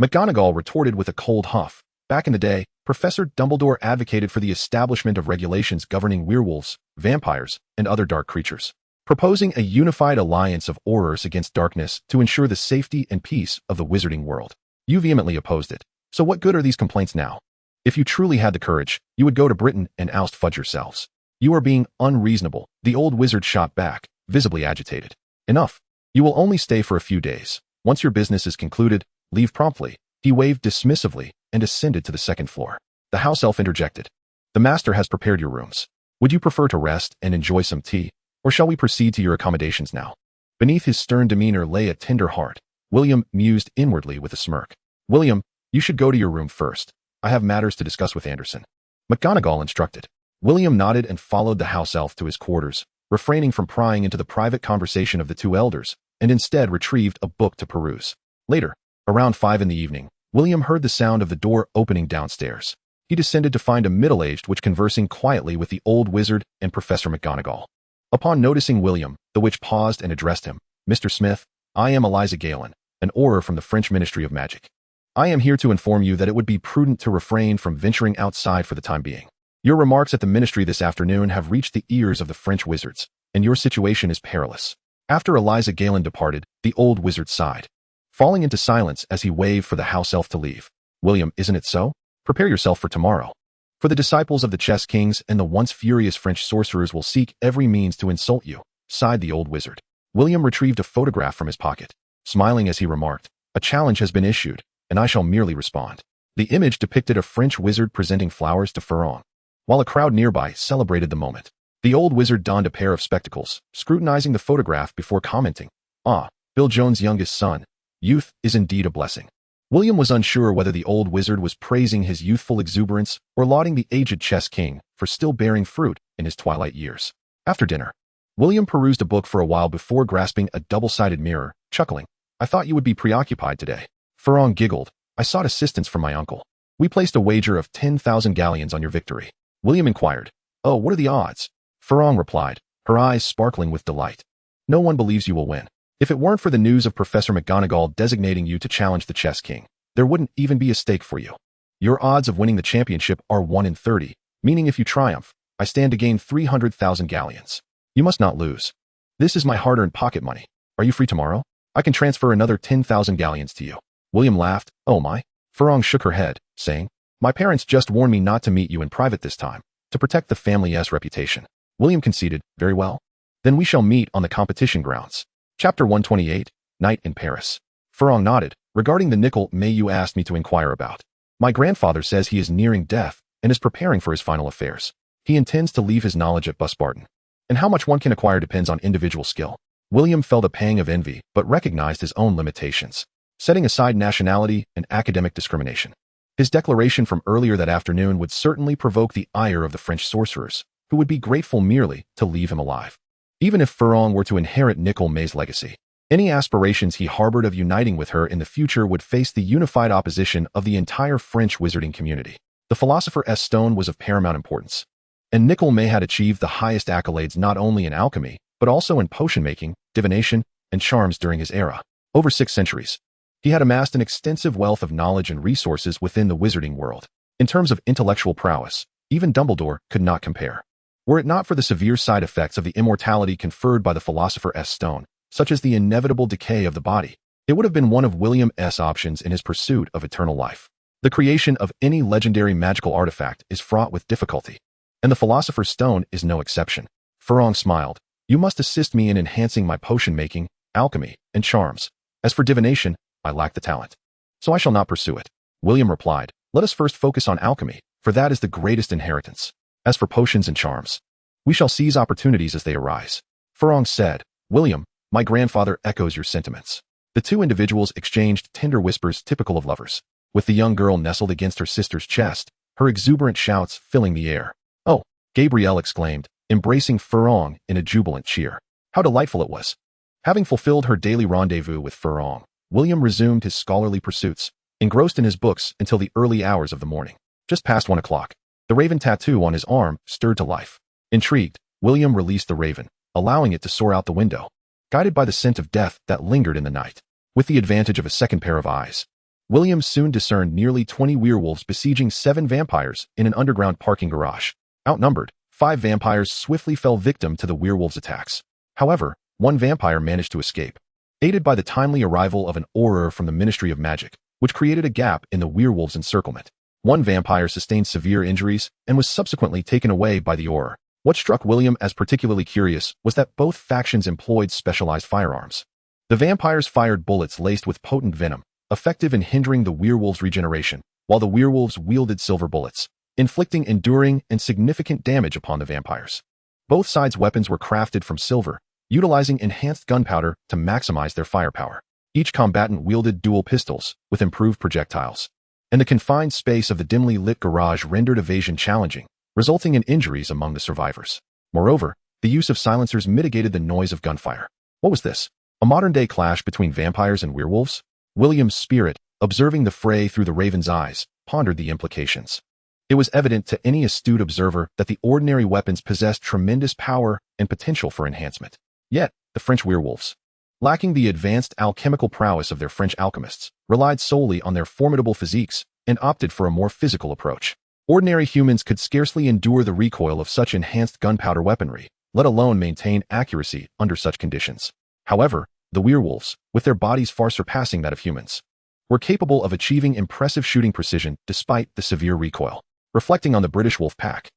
McGonagall retorted with a cold huff. Back in the day, Professor Dumbledore advocated for the establishment of regulations governing werewolves, vampires, and other dark creatures, proposing a unified alliance of Aurors against darkness to ensure the safety and peace of the wizarding world. You vehemently opposed it. So what good are these complaints now? If you truly had the courage, you would go to Britain and oust fudge yourselves. You are being unreasonable, the old wizard shot back, visibly agitated. Enough. You will only stay for a few days. Once your business is concluded, leave promptly. He waved dismissively and ascended to the second floor. The house elf interjected. The master has prepared your rooms. Would you prefer to rest and enjoy some tea, or shall we proceed to your accommodations now? Beneath his stern demeanor lay a tender heart. William mused inwardly with a smirk. William, you should go to your room first. I have matters to discuss with Anderson. McGonagall instructed. William nodded and followed the house elf to his quarters, refraining from prying into the private conversation of the two elders, and instead retrieved a book to peruse. Later, around 5 p.m, William heard the sound of the door opening downstairs. He descended to find a middle-aged witch conversing quietly with the old wizard and Professor McGonagall. Upon noticing William, the witch paused and addressed him. Mr. Smith, I am Eliza Galen, an Auror from the French Ministry of Magic. I am here to inform you that it would be prudent to refrain from venturing outside for the time being. Your remarks at the ministry this afternoon have reached the ears of the French wizards, and your situation is perilous. After Eliza Galen departed, the old wizard sighed, falling into silence as he waved for the house elf to leave. William, isn't it so? Prepare yourself for tomorrow. For the disciples of the chess kings and the once furious French sorcerers will seek every means to insult you, sighed the old wizard. William retrieved a photograph from his pocket, smiling as he remarked, a challenge has been issued, and I shall merely respond. The image depicted a French wizard presenting flowers to Fleur, while a crowd nearby celebrated the moment. The old wizard donned a pair of spectacles, scrutinizing the photograph before commenting, Ah, Bill Jones' youngest son. Youth is indeed a blessing. William was unsure whether the old wizard was praising his youthful exuberance or lauding the aged chess king for still bearing fruit in his twilight years. After dinner, William perused a book for a while before grasping a double-sided mirror, chuckling. "I thought you would be preoccupied today." Fleur giggled. "I sought assistance from my uncle. We placed a wager of 10,000 galleons on your victory." William inquired, "Oh, what are the odds?" Fleur replied, her eyes sparkling with delight. "No one believes you will win. If it weren't for the news of Professor McGonagall designating you to challenge the chess king, there wouldn't even be a stake for you. Your odds of winning the championship are 1 in 30, meaning if you triumph, I stand to gain 300,000 galleons. You must not lose. This is my hard-earned pocket money. Are you free tomorrow? I can transfer another 10,000 galleons to you." William laughed. "Oh my." Fleur shook her head, saying, "My parents just warned me not to meet you in private this time, to protect the family's reputation." William conceded, "Very well. Then we shall meet on the competition grounds." Chapter 128, Night in Paris. Fleur nodded. "Regarding the nickel may you asked me to inquire about. My grandfather says he is nearing death and is preparing for his final affairs. He intends to leave his knowledge at Busbarton. And how much one can acquire depends on individual skill." William felt a pang of envy, but recognized his own limitations, setting aside nationality and academic discrimination. His declaration from earlier that afternoon would certainly provoke the ire of the French sorcerers, who would be grateful merely to leave him alive. Even if Fleur were to inherit Nicole May's legacy, any aspirations he harbored of uniting with her in the future would face the unified opposition of the entire French wizarding community. The Philosopher's Stone was of paramount importance, and Nicole May had achieved the highest accolades not only in alchemy, but also in potion-making, divination, and charms during his era. Over 6 centuries, he had amassed an extensive wealth of knowledge and resources within the wizarding world. In terms of intellectual prowess, even Dumbledore could not compare. Were it not for the severe side effects of the immortality conferred by the Philosopher's Stone, such as the inevitable decay of the body, it would have been one of William's options in his pursuit of eternal life. The creation of any legendary magical artifact is fraught with difficulty, and the Philosopher's Stone is no exception. Fleur smiled. "You must assist me in enhancing my potion-making, alchemy, and charms. As for divination, I lack the talent, so I shall not pursue it." William replied, "Let us first focus on alchemy, for that is the greatest inheritance. As for potions and charms, we shall seize opportunities as they arise." Fleur said, "William, my grandfather echoes your sentiments." The two individuals exchanged tender whispers typical of lovers, with the young girl nestled against her sister's chest, her exuberant shouts filling the air. "Oh," Gabrielle exclaimed, embracing Fleur in a jubilant cheer. How delightful it was. Having fulfilled her daily rendezvous with Fleur, William resumed his scholarly pursuits, engrossed in his books until the early hours of the morning. Just past 1 o'clock, the raven tattoo on his arm stirred to life. Intrigued, William released the raven, allowing it to soar out the window, guided by the scent of death that lingered in the night. With the advantage of a second pair of eyes, William soon discerned nearly 20 werewolves besieging 7 vampires in an underground parking garage. Outnumbered, 5 vampires swiftly fell victim to the werewolves' attacks. However, 1 vampire managed to escape, aided by the timely arrival of an auror from the Ministry of Magic, which created a gap in the werewolves' encirclement. 1 vampire sustained severe injuries and was subsequently taken away by the auror. What struck William as particularly curious was that both factions employed specialized firearms. The vampires fired bullets laced with potent venom, effective in hindering the werewolves' regeneration, while the werewolves wielded silver bullets, inflicting enduring and significant damage upon the vampires. Both sides' weapons were crafted from silver, utilizing enhanced gunpowder to maximize their firepower. Each combatant wielded dual pistols with improved projectiles, and the confined space of the dimly lit garage rendered evasion challenging, resulting in injuries among the survivors. Moreover, the use of silencers mitigated the noise of gunfire. What was this? A modern-day clash between vampires and werewolves? William's spirit, observing the fray through the raven's eyes, pondered the implications. It was evident to any astute observer that the ordinary weapons possessed tremendous power and potential for enhancement. Yet, the French werewolves, lacking the advanced alchemical prowess of their French alchemists, relied solely on their formidable physiques and opted for a more physical approach. Ordinary humans could scarcely endure the recoil of such enhanced gunpowder weaponry, let alone maintain accuracy under such conditions. However, the werewolves, with their bodies far surpassing that of humans, were capable of achieving impressive shooting precision despite the severe recoil. Reflecting on the British wolf pack,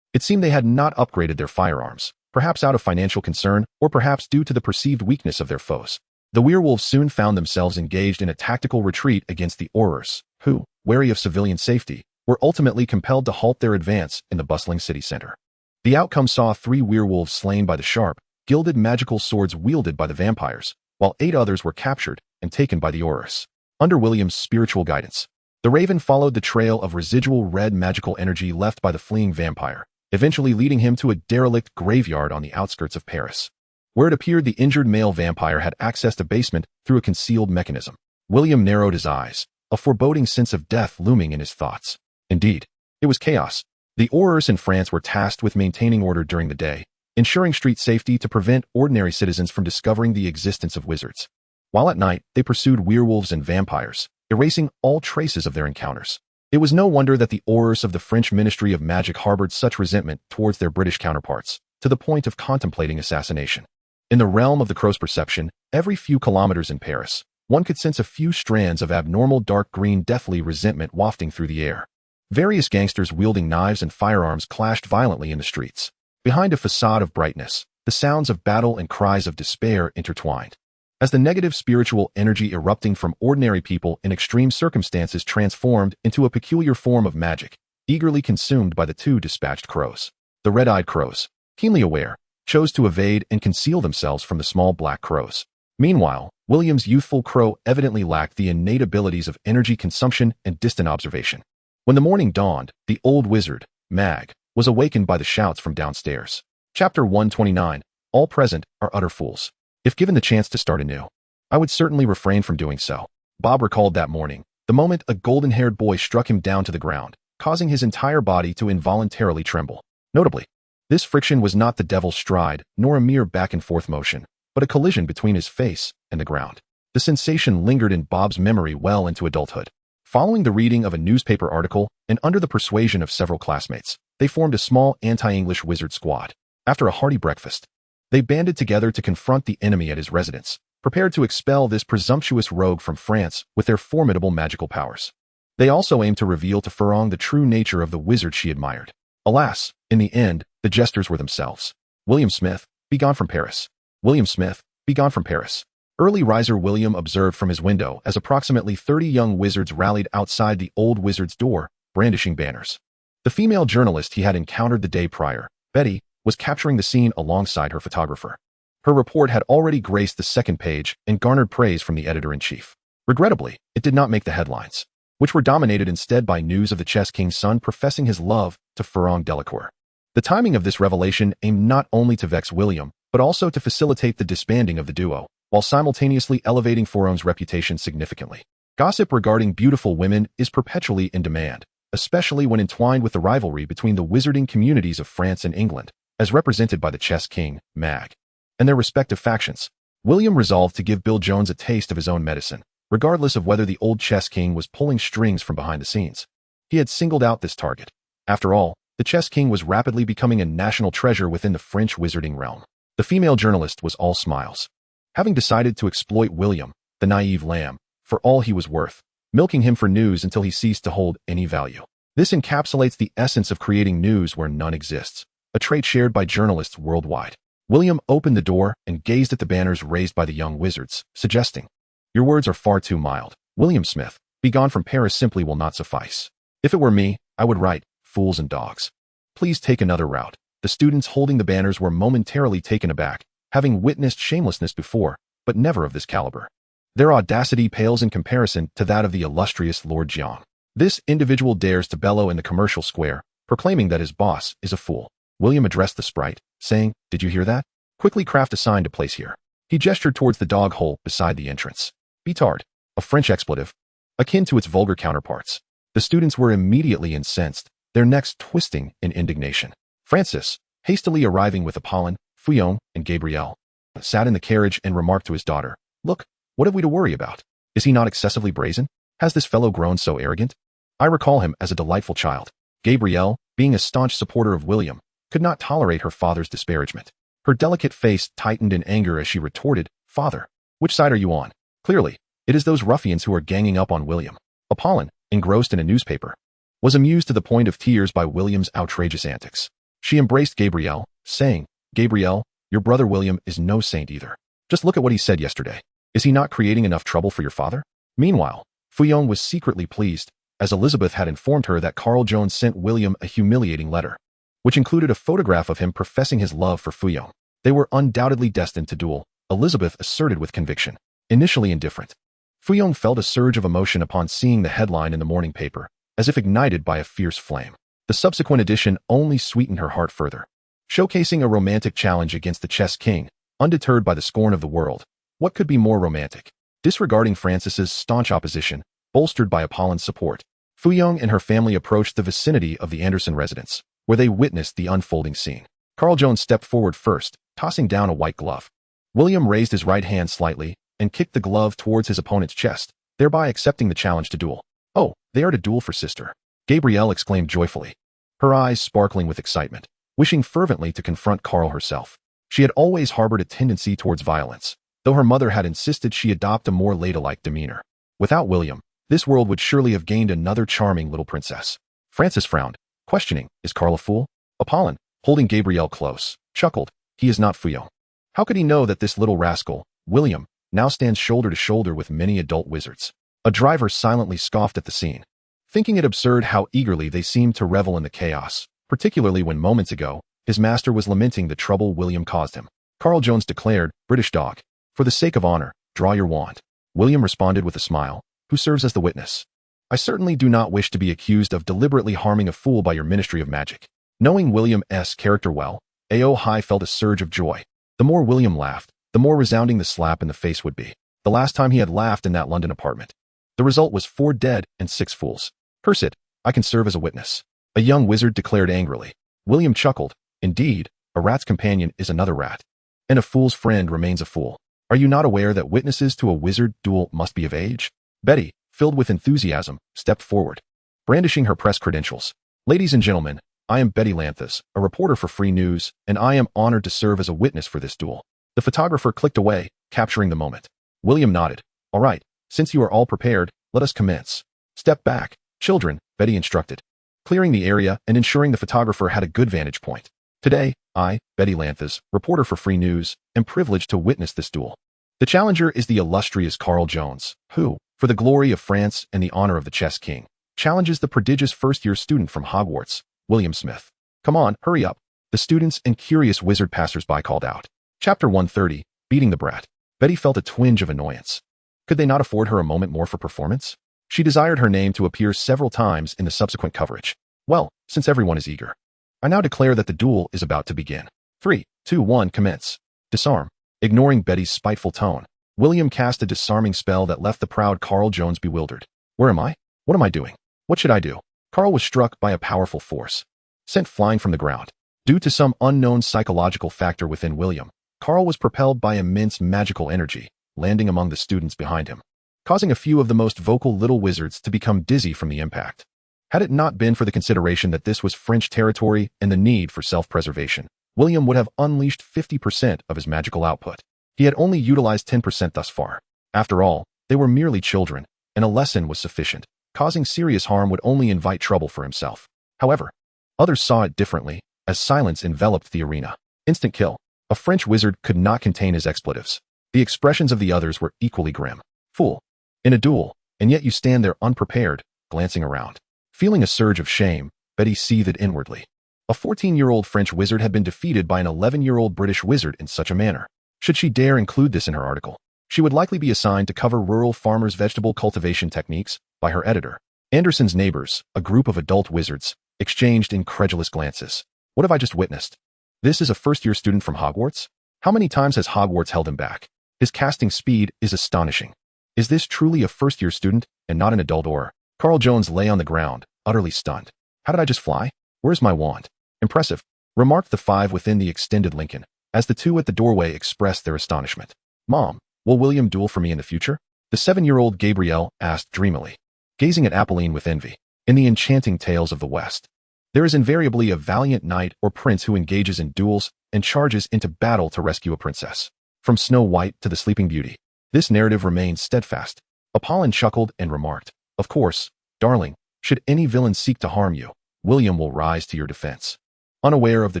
it seemed they had not upgraded their firearms, perhaps out of financial concern or perhaps due to the perceived weakness of their foes. The werewolves soon found themselves engaged in a tactical retreat against the aurors, who, wary of civilian safety, were ultimately compelled to halt their advance in the bustling city center. The outcome saw 3 werewolves slain by the sharp, gilded magical swords wielded by the vampires, while 8 others were captured and taken by the aurors. under William's spiritual guidance. The raven followed the trail of residual red magical energy left by the fleeing vampire, eventually leading him to a derelict graveyard on the outskirts of Paris, where it appeared the injured male vampire had accessed a basement through a concealed mechanism. William narrowed his eyes, a foreboding sense of death looming in his thoughts. Indeed, it was chaos. The Aurors in France were tasked with maintaining order during the day, ensuring street safety to prevent ordinary citizens from discovering the existence of wizards. While at night, they pursued werewolves and vampires, erasing all traces of their encounters. It was no wonder that the Aurors of the French Ministry of Magic harbored such resentment towards their British counterparts, to the point of contemplating assassination. In the realm of the crow's perception, every few kilometers in Paris, one could sense a few strands of abnormal dark green deathly resentment wafting through the air. Various gangsters wielding knives and firearms clashed violently in the streets. Behind a facade of brightness, the sounds of battle and cries of despair intertwined. As the negative spiritual energy erupting from ordinary people in extreme circumstances transformed into a peculiar form of magic, eagerly consumed by the two dispatched crows. The red-eyed crows, keenly aware, chose to evade and conceal themselves from the small black crows. Meanwhile, William's youthful crow evidently lacked the innate abilities of energy consumption and distant observation. When the morning dawned, the old wizard, Mag, was awakened by the shouts from downstairs. Chapter 129, All present are utter fools. If given the chance to start anew, I would certainly refrain from doing so. Bob recalled that morning, the moment a golden-haired boy struck him down to the ground, causing his entire body to involuntarily tremble. Notably, this friction was not the devil's stride, nor a mere back-and-forth motion, but a collision between his face and the ground. The sensation lingered in Bob's memory well into adulthood. Following the reading of a newspaper article, and under the persuasion of several classmates, they formed a small anti-English wizard squad. After a hearty breakfast, they banded together to confront the enemy at his residence, prepared to expel this presumptuous rogue from France with their formidable magical powers. They also aimed to reveal to Fleur the true nature of the wizard she admired. Alas, in the end, the jesters were themselves. William Smith, begone from Paris. William Smith, begone from Paris. Early riser William observed from his window as approximately 30 young wizards rallied outside the old wizard's door, brandishing banners. The female journalist he had encountered the day prior, Betty, was capturing the scene alongside her photographer. Her report had already graced the second page and garnered praise from the editor-in-chief. Regrettably, it did not make the headlines, which were dominated instead by news of the Chess King's son professing his love to Fleur Delacour. The timing of this revelation aimed not only to vex William, but also to facilitate the disbanding of the duo, while simultaneously elevating Fleur's reputation significantly. Gossip regarding beautiful women is perpetually in demand, especially when entwined with the rivalry between the wizarding communities of France and England, as represented by the Chess King, Mag, and their respective factions. William resolved to give Bill Jones a taste of his own medicine, regardless of whether the old Chess King was pulling strings from behind the scenes. He had singled out this target. After all, the Chess King was rapidly becoming a national treasure within the French wizarding realm. The female journalist was all smiles. Having decided to exploit William, the naive lamb, for all he was worth, milking him for news until he ceased to hold any value. This encapsulates the essence of creating news where none exists, a trait shared by journalists worldwide. William opened the door and gazed at the banners raised by the young wizards, suggesting, "Your words are far too mild. William Smith, begone from Paris simply will not suffice. If it were me, I would write, fools and dogs. Please take another route." The students holding the banners were momentarily taken aback, having witnessed shamelessness before, but never of this caliber. Their audacity pales in comparison to that of the illustrious Lord Jiang. This individual dares to bellow in the commercial square, proclaiming that his boss is a fool. William addressed the sprite, saying, "Did you hear that? Quickly craft a sign to place here." He gestured towards the dog hole beside the entrance. Betard, a French expletive, akin to its vulgar counterparts. The students were immediately incensed, their necks twisting in indignation. Francis, hastily arriving with Apollon, Fouillon, and Gabrielle, sat in the carriage and remarked to his daughter, "Look, what have we to worry about? Is he not excessively brazen? Has this fellow grown so arrogant? I recall him as a delightful child." Gabrielle, being a staunch supporter of William, could not tolerate her father's disparagement. Her delicate face tightened in anger as she retorted, "Father, which side are you on? Clearly, it is those ruffians who are ganging up on William." Apollon, engrossed in a newspaper, was amused to the point of tears by William's outrageous antics. She embraced Gabrielle, saying, "Gabrielle, your brother William is no saint either. Just look at what he said yesterday. Is he not creating enough trouble for your father?" Meanwhile, Fouillon was secretly pleased, as Elizabeth had informed her that Carl Jones sent William a humiliating letter, which included a photograph of him professing his love for Fouillon. They were undoubtedly destined to duel, Elizabeth asserted with conviction. Initially indifferent, Fuyong felt a surge of emotion upon seeing the headline in the morning paper, as if ignited by a fierce flame. The subsequent edition only sweetened her heart further. Showcasing a romantic challenge against the chess king, undeterred by the scorn of the world. What could be more romantic? Disregarding Francis's staunch opposition, bolstered by Apollin's support, Fuyong and her family approached the vicinity of the Anderson residence, where they witnessed the unfolding scene. Carl Jones stepped forward first, tossing down a white glove. William raised his right hand slightly and kicked the glove towards his opponent's chest, thereby accepting the challenge to duel. "Oh, they are to duel for sister," Gabrielle exclaimed joyfully, her eyes sparkling with excitement, wishing fervently to confront Carl herself. She had always harbored a tendency towards violence, though her mother had insisted she adopt a more ladylike demeanor. Without William, this world would surely have gained another charming little princess. Francis frowned, questioning, "Is Carl a fool?" Apollon, holding Gabrielle close, chuckled, "He is not Fuyong. How could he know that this little rascal, William, now stands shoulder to shoulder with many adult wizards?" A driver silently scoffed at the scene, thinking it absurd how eagerly they seemed to revel in the chaos, particularly when moments ago, his master was lamenting the trouble William caused him. Carl Jones declared, "British dog, for the sake of honor, draw your wand." William responded with a smile, "Who serves as the witness?" "I certainly do not wish to be accused of deliberately harming a fool by your Ministry of Magic." Knowing William's character well, A.O. High felt a surge of joy. The more William laughed, the more resounding the slap in the face would be. The last time he had laughed in that London apartment. The result was 4 dead and 6 fools. "Curse it, I can serve as a witness," a young wizard declared angrily. William chuckled. "Indeed, a rat's companion is another rat. And a fool's friend remains a fool. Are you not aware that witnesses to a wizard duel must be of age?" Betty, filled with enthusiasm, stepped forward, brandishing her press credentials. "Ladies and gentlemen, I am Betty Lanthus, a reporter for Free News, and I am honored to serve as a witness for this duel." The photographer clicked away, capturing the moment. William nodded. "All right, since you are all prepared, let us commence." "Step back, children," Betty instructed, clearing the area and ensuring the photographer had a good vantage point. "Today, I, Betty Lanthus, reporter for Free News, am privileged to witness this duel. The challenger is the illustrious Carl Jones, who, for the glory of France and the honor of the chess king, challenges the prodigious first-year student from Hogwarts, William Smith. Come on, hurry up," the students and curious wizard passers-by called out. Chapter 130, Beating the Brat. Betty felt a twinge of annoyance. Could they not afford her a moment more for performance? She desired her name to appear several times in the subsequent coverage. "Well, since everyone is eager, I now declare that the duel is about to begin. 3, 2, 1, commence." Disarm. Ignoring Betty's spiteful tone, William cast a disarming spell that left the proud Carl Jones bewildered. "Where am I? What am I doing? What should I do?" Carl was struck by a powerful force, sent flying from the ground. Due to some unknown psychological factor within William, Carl was propelled by immense magical energy, landing among the students behind him, causing a few of the most vocal little wizards to become dizzy from the impact. Had it not been for the consideration that this was French territory and the need for self-preservation, William would have unleashed 50% of his magical output. He had only utilized 10% thus far. After all, they were merely children, and a lesson was sufficient. Causing serious harm would only invite trouble for himself. However, others saw it differently, as silence enveloped the arena. Instant kill. A French wizard could not contain his expletives. The expressions of the others were equally grim. "Fool. In a duel, and yet you stand there unprepared," glancing around. Feeling a surge of shame, Betty seethed inwardly. A 14-year-old French wizard had been defeated by an 11-year-old British wizard in such a manner. Should she dare include this in her article, she would likely be assigned to cover rural farmers' vegetable cultivation techniques by her editor. Anderson's neighbors, a group of adult wizards, exchanged incredulous glances. What have I just witnessed? This is a first-year student from Hogwarts? How many times has Hogwarts held him back? His casting speed is astonishing. Is this truly a first-year student and not an adult or? Carl Jones lay on the ground, utterly stunned. How did I just fly? Where's my wand? Impressive, remarked the 5 within the extended Lincoln, as the 2 at the doorway expressed their astonishment. "Mom, will William duel for me in the future?" the 7-year-old Gabrielle asked dreamily, gazing at Apolline with envy. In the enchanting tales of the West, there is invariably a valiant knight or prince who engages in duels and charges into battle to rescue a princess. From Snow White to the Sleeping Beauty, this narrative remains steadfast. Apollon chuckled and remarked, "Of course, darling, should any villain seek to harm you, William will rise to your defense." Unaware of the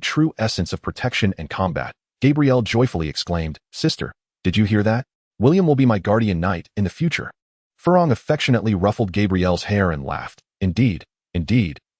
true essence of protection and combat, Gabrielle joyfully exclaimed, "Sister, did you hear that? William will be my guardian knight in the future." Furong affectionately ruffled Gabrielle's hair and laughed. Indeed,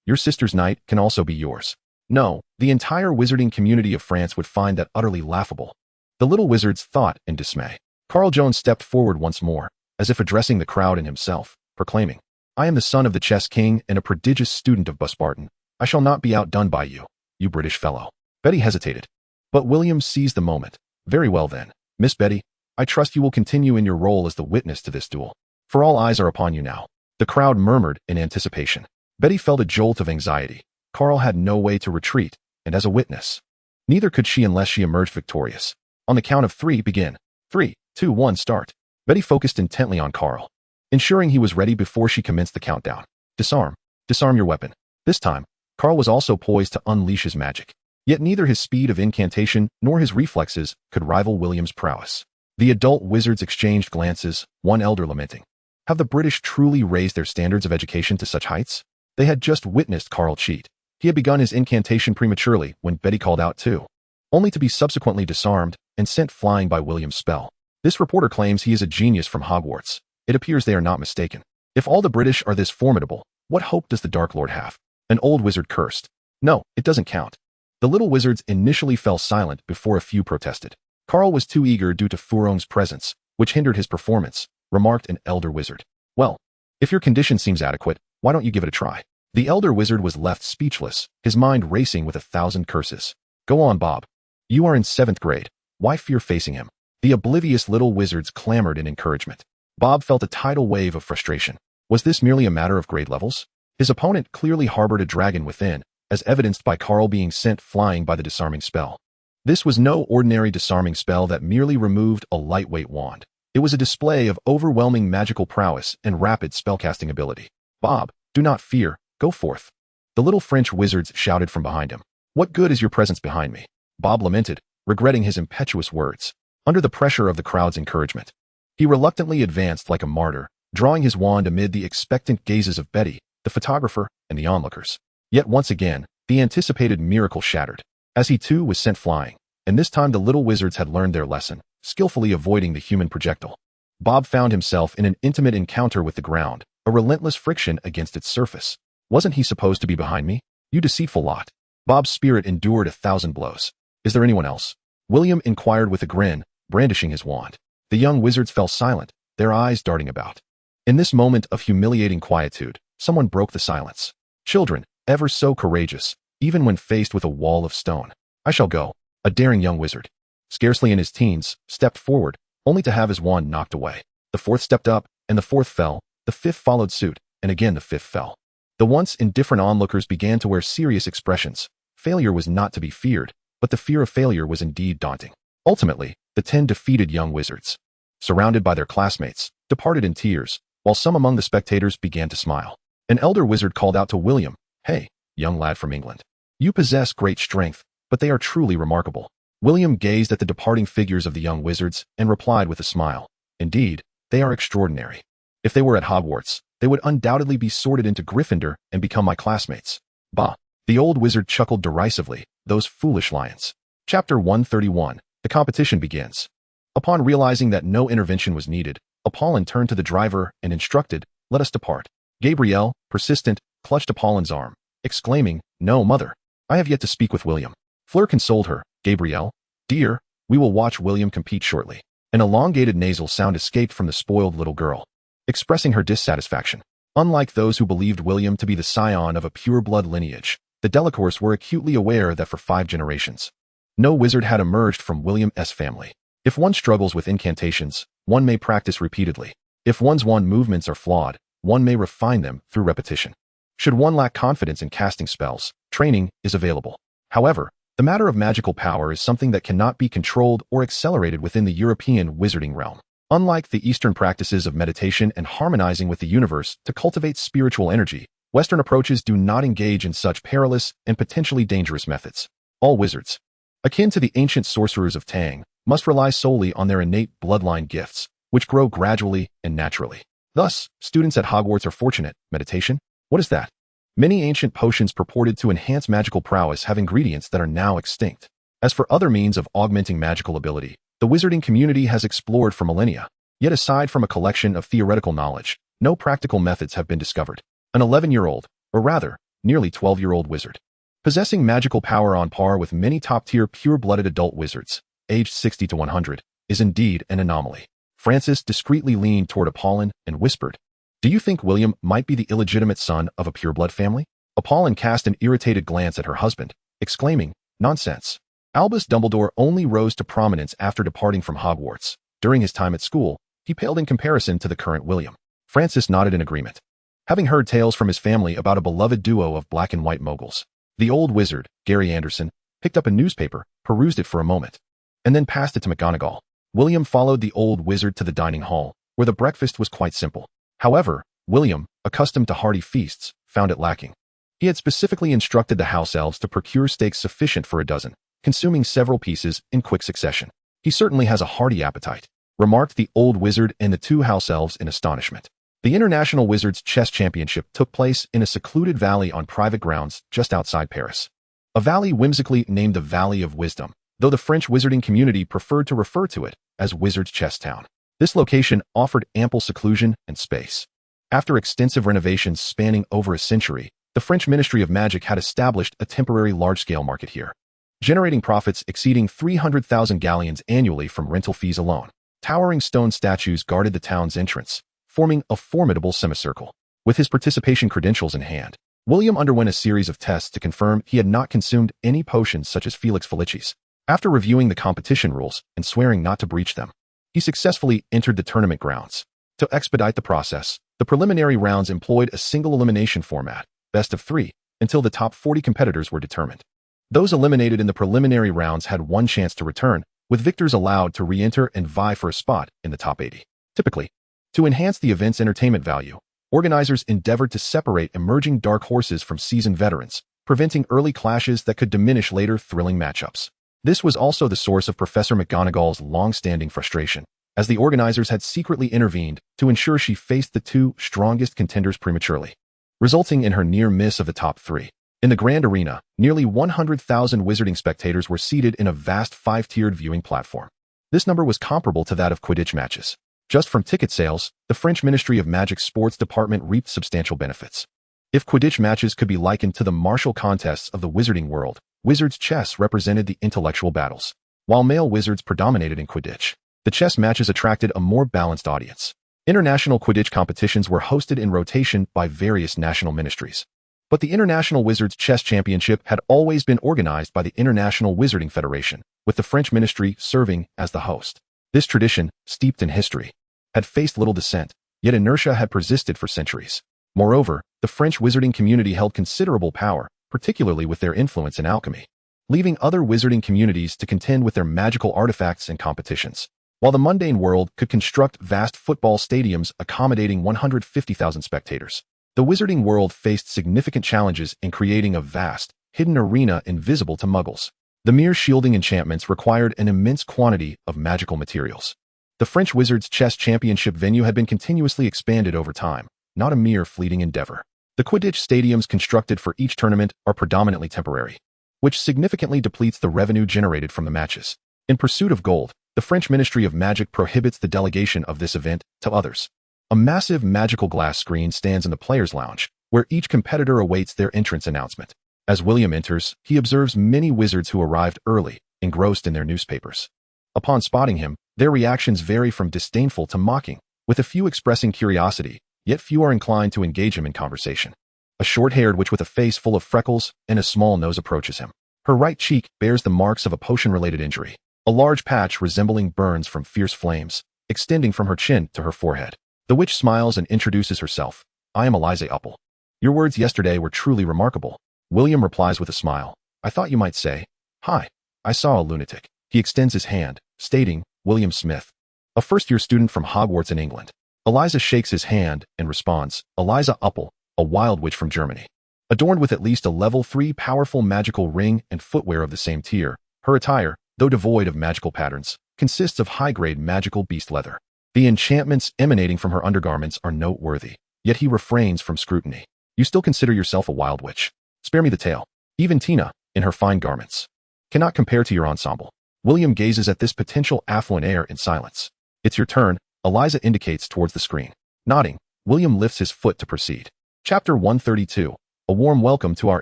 your sister's knight can also be yours." No, the entire wizarding community of France would find that utterly laughable. The little wizards thought in dismay. Carl Jones stepped forward once more, as if addressing the crowd and himself, proclaiming, "I am the son of the chess king and a prodigious student of Busbarton. I shall not be outdone by you, you British fellow." Betty hesitated, but William seized the moment. "Very well then, Miss Betty, I trust you will continue in your role as the witness to this duel. For all eyes are upon you now." The crowd murmured in anticipation. Betty felt a jolt of anxiety. Carl had no way to retreat, and as a witness, neither could she unless she emerged victorious. On the count of 3, begin. 3, 2, 1, start. Betty focused intently on Carl, ensuring he was ready before she commenced the countdown. Disarm. Disarm your weapon. This time, Carl was also poised to unleash his magic. Yet neither his speed of incantation nor his reflexes could rival William's prowess. The adult wizards exchanged glances, one elder lamenting, "Have the British truly raised their standards of education to such heights?" They had just witnessed Carl cheat. He had begun his incantation prematurely when Betty called out too, only to be subsequently disarmed and sent flying by William's spell. This reporter claims he is a genius from Hogwarts. It appears they are not mistaken. If all the British are this formidable, what hope does the Dark Lord have? An old wizard cursed. "No, it doesn't count." The little wizards initially fell silent before a few protested. Carl was too eager due to Furong's presence, which hindered his performance, remarked an elder wizard. "Well, if your condition seems adequate, why don't you give it a try?" The elder wizard was left speechless, his mind racing with 1,000 curses. "Go on, Bob. You are in 7th grade. Why fear facing him?" The oblivious little wizards clamored in encouragement. Bob felt a tidal wave of frustration. Was this merely a matter of grade levels? His opponent clearly harbored a dragon within, as evidenced by Carl being sent flying by the disarming spell. This was no ordinary disarming spell that merely removed a lightweight wand. It was a display of overwhelming magical prowess and rapid spellcasting ability. "Bob, do not fear. Go forth." The little French wizards shouted from behind him. "What good is your presence behind me?" Bob lamented, regretting his impetuous words. Under the pressure of the crowd's encouragement, he reluctantly advanced like a martyr, drawing his wand amid the expectant gazes of Betty, the photographer, and the onlookers. Yet once again, the anticipated miracle shattered, as he too was sent flying, and this time the little wizards had learned their lesson, skillfully avoiding the human projectile. Bob found himself in an intimate encounter with the ground, a relentless friction against its surface. Wasn't he supposed to be behind me? You deceitful lot. Bob's spirit endured 1,000 blows. "Is there anyone else?" William inquired with a grin, brandishing his wand. The young wizards fell silent, their eyes darting about. In this moment of humiliating quietude, someone broke the silence. "Children, ever so courageous, even when faced with a wall of stone. I shall go." A daring young wizard, scarcely in his teens, stepped forward, only to have his wand knocked away. The 4th stepped up, and the 4th fell, the 5th followed suit, and again the 5th fell. The once indifferent onlookers began to wear serious expressions. Failure was not to be feared, but the fear of failure was indeed daunting. Ultimately, the 10 defeated young wizards, surrounded by their classmates, departed in tears, while some among the spectators began to smile. An elder wizard called out to William, "Hey, young lad from England. You possess great strength, but they are truly remarkable." William gazed at the departing figures of the young wizards and replied with a smile, "Indeed, they are extraordinary. If they were at Hogwarts, they would undoubtedly be sorted into Gryffindor and become my classmates." "Bah!" The old wizard chuckled derisively, "Those foolish lions." Chapter 131. The competition begins. Upon realizing that no intervention was needed, Apollon turned to the driver and instructed, "Let us depart." Gabrielle, persistent, clutched Apollon's arm, exclaiming, "No, mother. I have yet to speak with William." Fleur consoled her, "Gabrielle, dear, we will watch William compete shortly." An elongated nasal sound escaped from the spoiled little girl, expressing her dissatisfaction. Unlike those who believed William to be the scion of a pure-blood lineage, the Delacours were acutely aware that for 5 generations, no wizard had emerged from William's family. If one struggles with incantations, one may practice repeatedly. If one's wand movements are flawed, one may refine them through repetition. Should one lack confidence in casting spells, training is available. However, the matter of magical power is something that cannot be controlled or accelerated within the European wizarding realm. Unlike the Eastern practices of meditation and harmonizing with the universe to cultivate spiritual energy, Western approaches do not engage in such perilous and potentially dangerous methods. All wizards, akin to the ancient sorcerers of Chang, must rely solely on their innate bloodline gifts, which grow gradually and naturally. Thus, students at Hogwarts are fortunate. Meditation? What is that? Many ancient potions purported to enhance magical prowess have ingredients that are now extinct. As for other means of augmenting magical ability, the wizarding community has explored for millennia. Yet aside from a collection of theoretical knowledge, no practical methods have been discovered. An 11-year-old, or rather, nearly 12-year-old wizard, possessing magical power on par with many top-tier pure-blooded adult wizards, aged 60 to 100, is indeed an anomaly. Francis discreetly leaned toward Apollon and whispered, "Do you think William might be the illegitimate son of a pureblood family?" Apollon cast an irritated glance at her husband, exclaiming, "Nonsense." Albus Dumbledore only rose to prominence after departing from Hogwarts. During his time at school, he paled in comparison to the current William. Francis nodded in agreement. Having heard tales from his family about a beloved duo of black and white moguls, the old wizard, Gary Anderson, picked up a newspaper, perused it for a moment, and then passed it to McGonagall. William followed the old wizard to the dining hall, where the breakfast was quite simple. However, William, accustomed to hearty feasts, found it lacking. He had specifically instructed the house elves to procure steaks sufficient for a dozen, consuming several pieces in quick succession. "He certainly has a hearty appetite," remarked the old wizard and the two house elves in astonishment. The International Wizards Chess Championship took place in a secluded valley on private grounds just outside Paris. A valley whimsically named the Valley of Wisdom, though the French wizarding community preferred to refer to it as Wizards Chess Town. This location offered ample seclusion and space. After extensive renovations spanning over a century, the French Ministry of Magic had established a temporary large-scale market here, generating profits exceeding 300,000 galleons annually from rental fees alone. Towering stone statues guarded the town's entrance, forming a formidable semicircle. With his participation credentials in hand, William underwent a series of tests to confirm he had not consumed any potions such as Felix Felicis. After reviewing the competition rules and swearing not to breach them, he successfully entered the tournament grounds. To expedite the process, the preliminary rounds employed a single elimination format, best of 3, until the top 40 competitors were determined. Those eliminated in the preliminary rounds had one chance to return, with victors allowed to re-enter and vie for a spot in the top 80. Typically, to enhance the event's entertainment value, organizers endeavored to separate emerging dark horses from seasoned veterans, preventing early clashes that could diminish later thrilling matchups. This was also the source of Professor McGonagall's long-standing frustration, as the organizers had secretly intervened to ensure she faced the two strongest contenders prematurely, resulting in her near miss of the top 3. In the Grand Arena, nearly 100,000 wizarding spectators were seated in a vast 5-tiered viewing platform. This number was comparable to that of Quidditch matches. Just from ticket sales, the French Ministry of Magic's sports department reaped substantial benefits. If Quidditch matches could be likened to the martial contests of the wizarding world, Wizards chess represented the intellectual battles. While male wizards predominated in Quidditch, the chess matches attracted a more balanced audience. International Quidditch competitions were hosted in rotation by various national ministries. But the International Wizards Chess Championship had always been organized by the International Wizarding Federation, with the French ministry serving as the host. This tradition, steeped in history, had faced little dissent, yet inertia had persisted for centuries. Moreover, the French wizarding community held considerable power, particularly with their influence in alchemy, leaving other wizarding communities to contend with their magical artifacts and competitions. While the mundane world could construct vast football stadiums accommodating 150,000 spectators, the wizarding world faced significant challenges in creating a vast, hidden arena invisible to muggles. The mere shielding enchantments required an immense quantity of magical materials. The French Wizards Chess Championship venue had been continuously expanded over time, not a mere fleeting endeavor. The Quidditch stadiums constructed for each tournament are predominantly temporary, which significantly depletes the revenue generated from the matches. In pursuit of gold, the French Ministry of Magic prohibits the delegation of this event to others. A massive magical glass screen stands in the players' lounge, where each competitor awaits their entrance announcement. As William enters, he observes many wizards who arrived early, engrossed in their newspapers. Upon spotting him, their reactions vary from disdainful to mocking, with a few expressing curiosity, yet few are inclined to engage him in conversation. A short-haired witch with a face full of freckles and a small nose approaches him. Her right cheek bears the marks of a potion-related injury, a large patch resembling burns from fierce flames, extending from her chin to her forehead. The witch smiles and introduces herself. "I am Eliza Uppel. Your words yesterday were truly remarkable." William replies with a smile. "I thought you might say, 'Hi, I saw a lunatic.'" He extends his hand, stating, "William Smith, a first-year student from Hogwarts in England." Eliza shakes his hand and responds, "Eliza Uppel, a wild witch from Germany." Adorned with at least a level 3 powerful magical ring and footwear of the same tier, her attire, though devoid of magical patterns, consists of high-grade magical beast leather. The enchantments emanating from her undergarments are noteworthy, yet he refrains from scrutiny. "You still consider yourself a wild witch? Spare me the tale. Even Tina, in her fine garments, cannot compare to your ensemble." William gazes at this potential affluent heir in silence. "It's your turn," Eliza indicates towards the screen. Nodding, William lifts his foot to proceed. Chapter 132. A warm welcome to our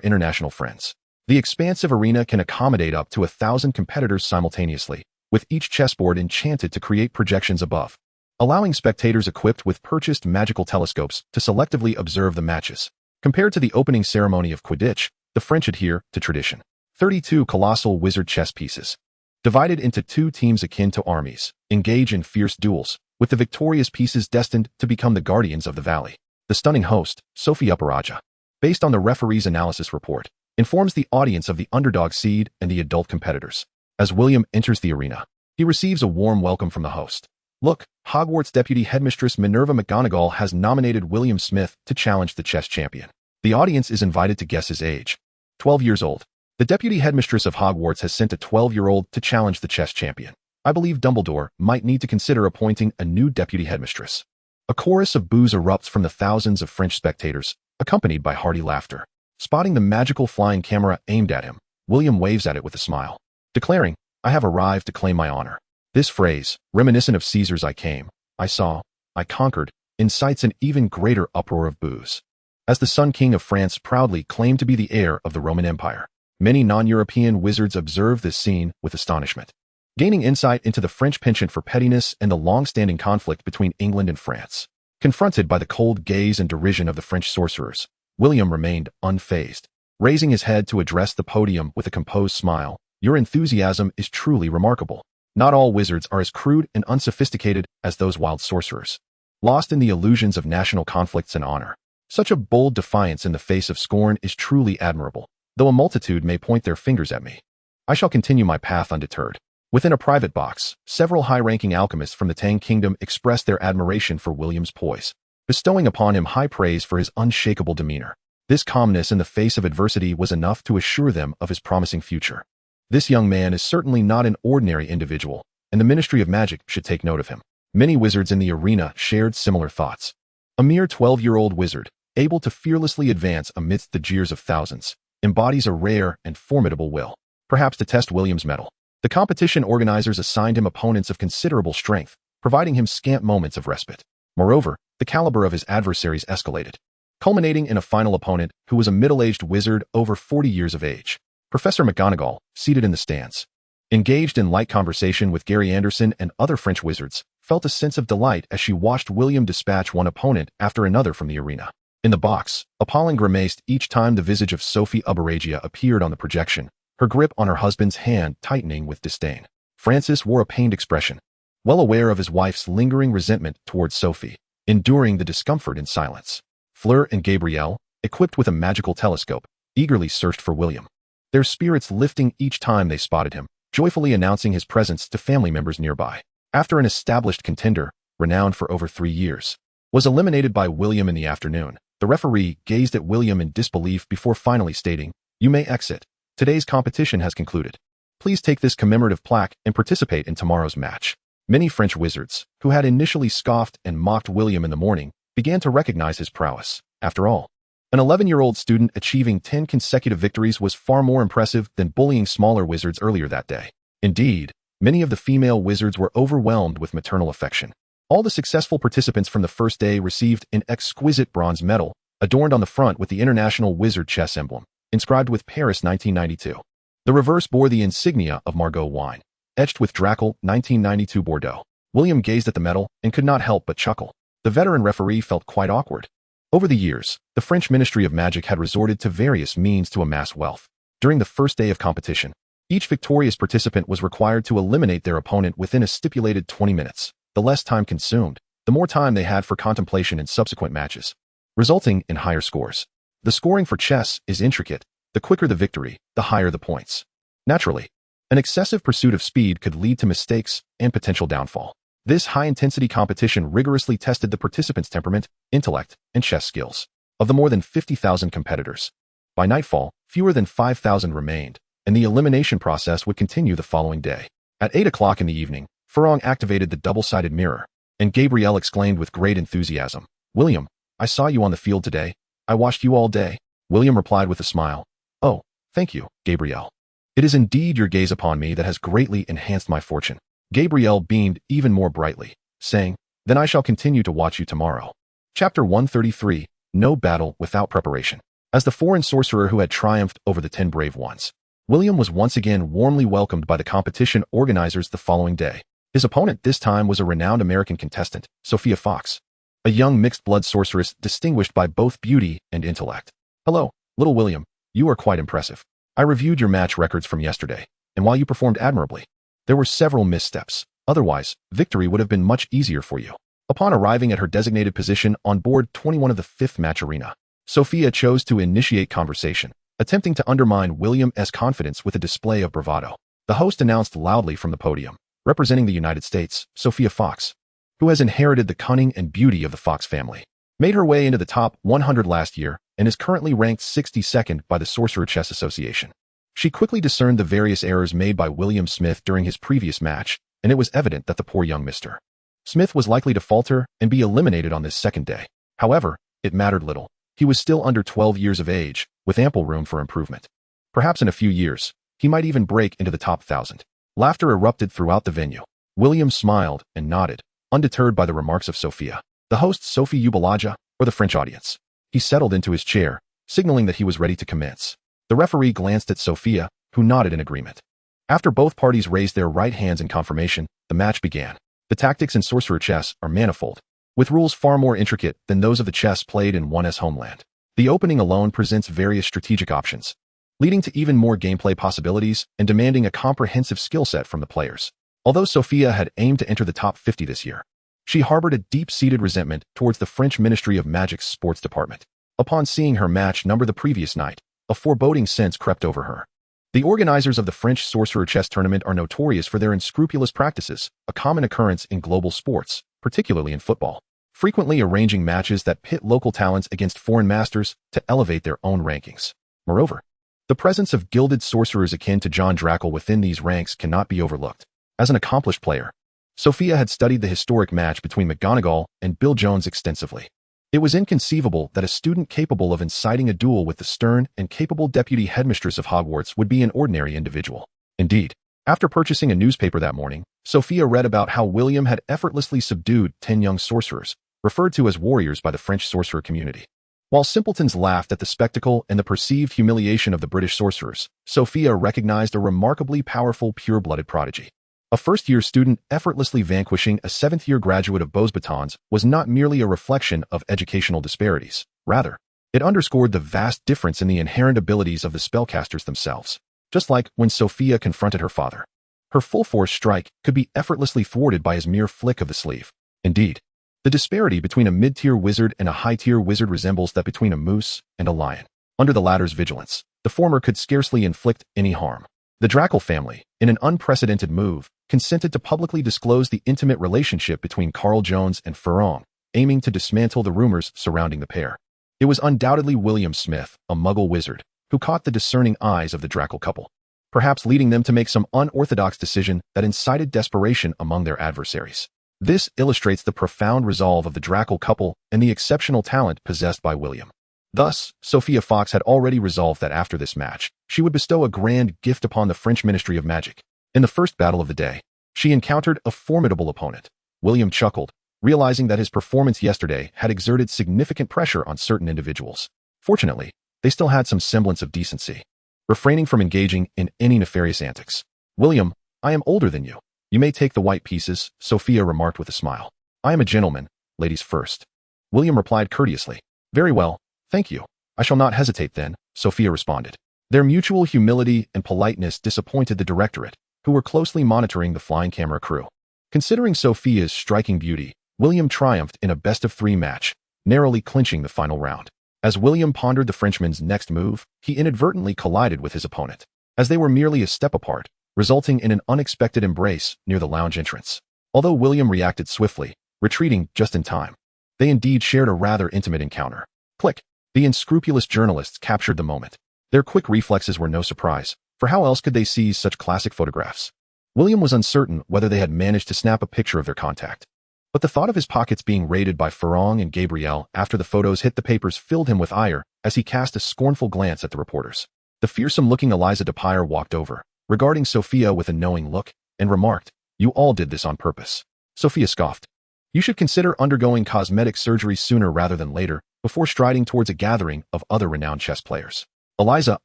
international friends. The expansive arena can accommodate up to 1,000 competitors simultaneously, with each chessboard enchanted to create projections above. allowing spectators equipped with purchased magical telescopes to selectively observe the matches. Compared to the opening ceremony of Quidditch, the French adhere to tradition. 32 colossal wizard chess pieces, divided into 2 teams akin to armies, engage in fierce duels, with the victorious pieces destined to become the guardians of the valley. The stunning host, Sophie Uparaja, based on the referee's analysis report, informs the audience of the underdog seed and the adult competitors. As William enters the arena, he receives a warm welcome from the host. Look, Hogwarts Deputy Headmistress Minerva McGonagall has nominated William Smith to challenge the chess champion. The audience is invited to guess his age. 12 years old. The Deputy Headmistress of Hogwarts has sent a 12-year-old to challenge the chess champion. I believe Dumbledore might need to consider appointing a new Deputy Headmistress. A chorus of boos erupts from the thousands of French spectators, accompanied by hearty laughter. Spotting the magical flying camera aimed at him, William waves at it with a smile, declaring, "I have arrived to claim my honor." This phrase, reminiscent of Caesar's "I came, I saw, I conquered," incites an even greater uproar of boos. As the Sun King of France proudly claimed to be the heir of the Roman Empire, many non-European wizards observe this scene with astonishment. Gaining insight into the French penchant for pettiness and the long-standing conflict between England and France. Confronted by the cold gaze and derision of the French sorcerers, William remained unfazed. Raising his head to address the podium with a composed smile, "Your enthusiasm is truly remarkable. Not all wizards are as crude and unsophisticated as those wild sorcerers, lost in the illusions of national conflicts and honor. Such a bold defiance in the face of scorn is truly admirable, though a multitude may point their fingers at me. I shall continue my path undeterred." Within a private box, several high-ranking alchemists from the Tang Kingdom expressed their admiration for William's poise, bestowing upon him high praise for his unshakable demeanor. This calmness in the face of adversity was enough to assure them of his promising future. This young man is certainly not an ordinary individual, and the Ministry of Magic should take note of him. Many wizards in the arena shared similar thoughts. A mere 12-year-old wizard, able to fearlessly advance amidst the jeers of thousands, embodies a rare and formidable will. Perhaps to test William's mettle, the competition organizers assigned him opponents of considerable strength, providing him scant moments of respite. Moreover, the caliber of his adversaries escalated, culminating in a final opponent who was a middle-aged wizard over 40 years of age. Professor McGonagall, seated in the stands, engaged in light conversation with Gary Anderson and other French wizards, felt a sense of delight as she watched William dispatch one opponent after another from the arena. In the box, appalling grimaced each time the visage of Sophie Uparaja appeared on the projection, her grip on her husband's hand tightening with disdain. Francis wore a pained expression, well aware of his wife's lingering resentment towards Sophie, enduring the discomfort in silence. Fleur and Gabrielle, equipped with a magical telescope, eagerly searched for William, their spirits lifting each time they spotted him, joyfully announcing his presence to family members nearby. After an established contender, renowned for over 3 years, was eliminated by William in the afternoon, the referee gazed at William in disbelief before finally stating, "You may exit. Today's competition has concluded. Please take this commemorative plaque and participate in tomorrow's match." Many French wizards, who had initially scoffed and mocked William in the morning, began to recognize his prowess. After all, an 11-year-old student achieving 10 consecutive victories was far more impressive than bullying smaller wizards earlier that day. Indeed, many of the female wizards were overwhelmed with maternal affection. All the successful participants from the first day received an exquisite bronze medal, adorned on the front with the International Wizard Chess emblem, inscribed with Paris 1992. The reverse bore the insignia of Margot wine, etched with Dracal 1992 Bordeaux. William gazed at the medal and could not help but chuckle. The veteran referee felt quite awkward. Over the years, the French Ministry of Magic had resorted to various means to amass wealth. During the first day of competition, each victorious participant was required to eliminate their opponent within a stipulated 20 minutes. The less time consumed, the more time they had for contemplation in subsequent matches, resulting in higher scores. The scoring for chess is intricate. The quicker the victory, the higher the points. Naturally, an excessive pursuit of speed could lead to mistakes and potential downfall. This high-intensity competition rigorously tested the participants' temperament, intellect, and chess skills. Of the more than 50,000 competitors, by nightfall, fewer than 5,000 remained, and the elimination process would continue the following day. At 8 o'clock in the evening, Furlong activated the double-sided mirror, and Gabrielle exclaimed with great enthusiasm, "William, I saw you on the field today. I watched you all day." William replied with a smile, "Oh, thank you, Gabrielle. It is indeed your gaze upon me that has greatly enhanced my fortune." Gabrielle beamed even more brightly, saying, "Then I shall continue to watch you tomorrow." Chapter 133, No Battle Without Preparation. As the foreign sorcerer who had triumphed over the 10 brave ones, William was once again warmly welcomed by the competition organizers the following day. His opponent this time was a renowned American contestant, Sophia Fox, a young mixed-blood sorceress distinguished by both beauty and intellect. Hello, little William. You are quite impressive. I reviewed your match records from yesterday, and while you performed admirably, there were several missteps. Otherwise, victory would have been much easier for you. Upon arriving at her designated position on board 21 of the 5th match arena, Sophia chose to initiate conversation, attempting to undermine William's confidence with a display of bravado. The host announced loudly from the podium, representing the United States, Sophia Fox, who has inherited the cunning and beauty of the Fox family, made her way into the top 100 last year and is currently ranked 62nd by the Sorcerer Chess Association. She quickly discerned the various errors made by William Smith during his previous match, and it was evident that the poor young Mr. Smith was likely to falter and be eliminated on this second day. However, it mattered little. He was still under 12 years of age, with ample room for improvement. Perhaps in a few years, he might even break into the top 1,000. Laughter erupted throughout the venue. William smiled and nodded, undeterred by the remarks of Sophia, the host Sophie Eubalaja, or the French audience. He settled into his chair, signaling that he was ready to commence. The referee glanced at Sophia, who nodded in agreement. After both parties raised their right hands in confirmation, the match began. The tactics in sorcerer chess are manifold, with rules far more intricate than those of the chess played in one's homeland. The opening alone presents various strategic options, leading to even more gameplay possibilities and demanding a comprehensive skill set from the players. Although Sophia had aimed to enter the top 50 this year, she harbored a deep-seated resentment towards the French Ministry of Magic's sports department. Upon seeing her match number the previous night, a foreboding sense crept over her. The organizers of the French Sorcerer Chess Tournament are notorious for their unscrupulous practices, a common occurrence in global sports, particularly in football, frequently arranging matches that pit local talents against foreign masters to elevate their own rankings. Moreover, the presence of gilded sorcerers akin to John Drackle within these ranks cannot be overlooked. As an accomplished player, Sophia had studied the historic match between McGonagall and Bill Jones extensively. It was inconceivable that a student capable of inciting a duel with the stern and capable deputy headmistress of Hogwarts would be an ordinary individual. Indeed, after purchasing a newspaper that morning, Sophia read about how William had effortlessly subdued 10 young sorcerers, referred to as warriors by the French sorcerer community. While simpletons laughed at the spectacle and the perceived humiliation of the British sorcerers, Sophia recognized a remarkably powerful pure-blooded prodigy. A first-year student effortlessly vanquishing a seventh-year graduate of Beauxbatons was not merely a reflection of educational disparities. Rather, it underscored the vast difference in the inherent abilities of the spellcasters themselves. Just like when Sophia confronted her father, her full-force strike could be effortlessly thwarted by his mere flick of the sleeve. Indeed, the disparity between a mid-tier wizard and a high-tier wizard resembles that between a moose and a lion. Under the latter's vigilance, the former could scarcely inflict any harm. The Drackle family, in an unprecedented move, consented to publicly disclose the intimate relationship between Carl Jones and Fleur, aiming to dismantle the rumors surrounding the pair. It was undoubtedly William Smith, a muggle wizard, who caught the discerning eyes of the Drackle couple, perhaps leading them to make some unorthodox decision that incited desperation among their adversaries. This illustrates the profound resolve of the Drackle couple and the exceptional talent possessed by William. Thus, Sophia Fox had already resolved that after this match, she would bestow a grand gift upon the French Ministry of Magic. In the first battle of the day, she encountered a formidable opponent. William chuckled, realizing that his performance yesterday had exerted significant pressure on certain individuals. Fortunately, they still had some semblance of decency, refraining from engaging in any nefarious antics. "William, I am older than you. You may take the white pieces," Sophia remarked with a smile. "I am a gentleman, ladies first." William replied courteously. "Very well, thank you. I shall not hesitate then," Sophia responded. Their mutual humility and politeness disappointed the directorate, who were closely monitoring the flying camera crew. Considering Sophia's striking beauty, William triumphed in a best-of-3 match, narrowly clinching the final round. As William pondered the Frenchman's next move, he inadvertently collided with his opponent, as they were merely a step apart, resulting in an unexpected embrace near the lounge entrance. Although William reacted swiftly, retreating just in time, they indeed shared a rather intimate encounter. Click. The unscrupulous journalists captured the moment. Their quick reflexes were no surprise, for how else could they seize such classic photographs? William was uncertain whether they had managed to snap a picture of their contact. But the thought of his pockets being raided by Fleur and Gabrielle after the photos hit the papers filled him with ire as he cast a scornful glance at the reporters. The fearsome-looking Eliza Depire walked over, regarding Sophia with a knowing look, and remarked, "You all did this on purpose." Sophia scoffed. "You should consider undergoing cosmetic surgery sooner rather than later, before striding towards a gathering of other renowned chess players." Eliza,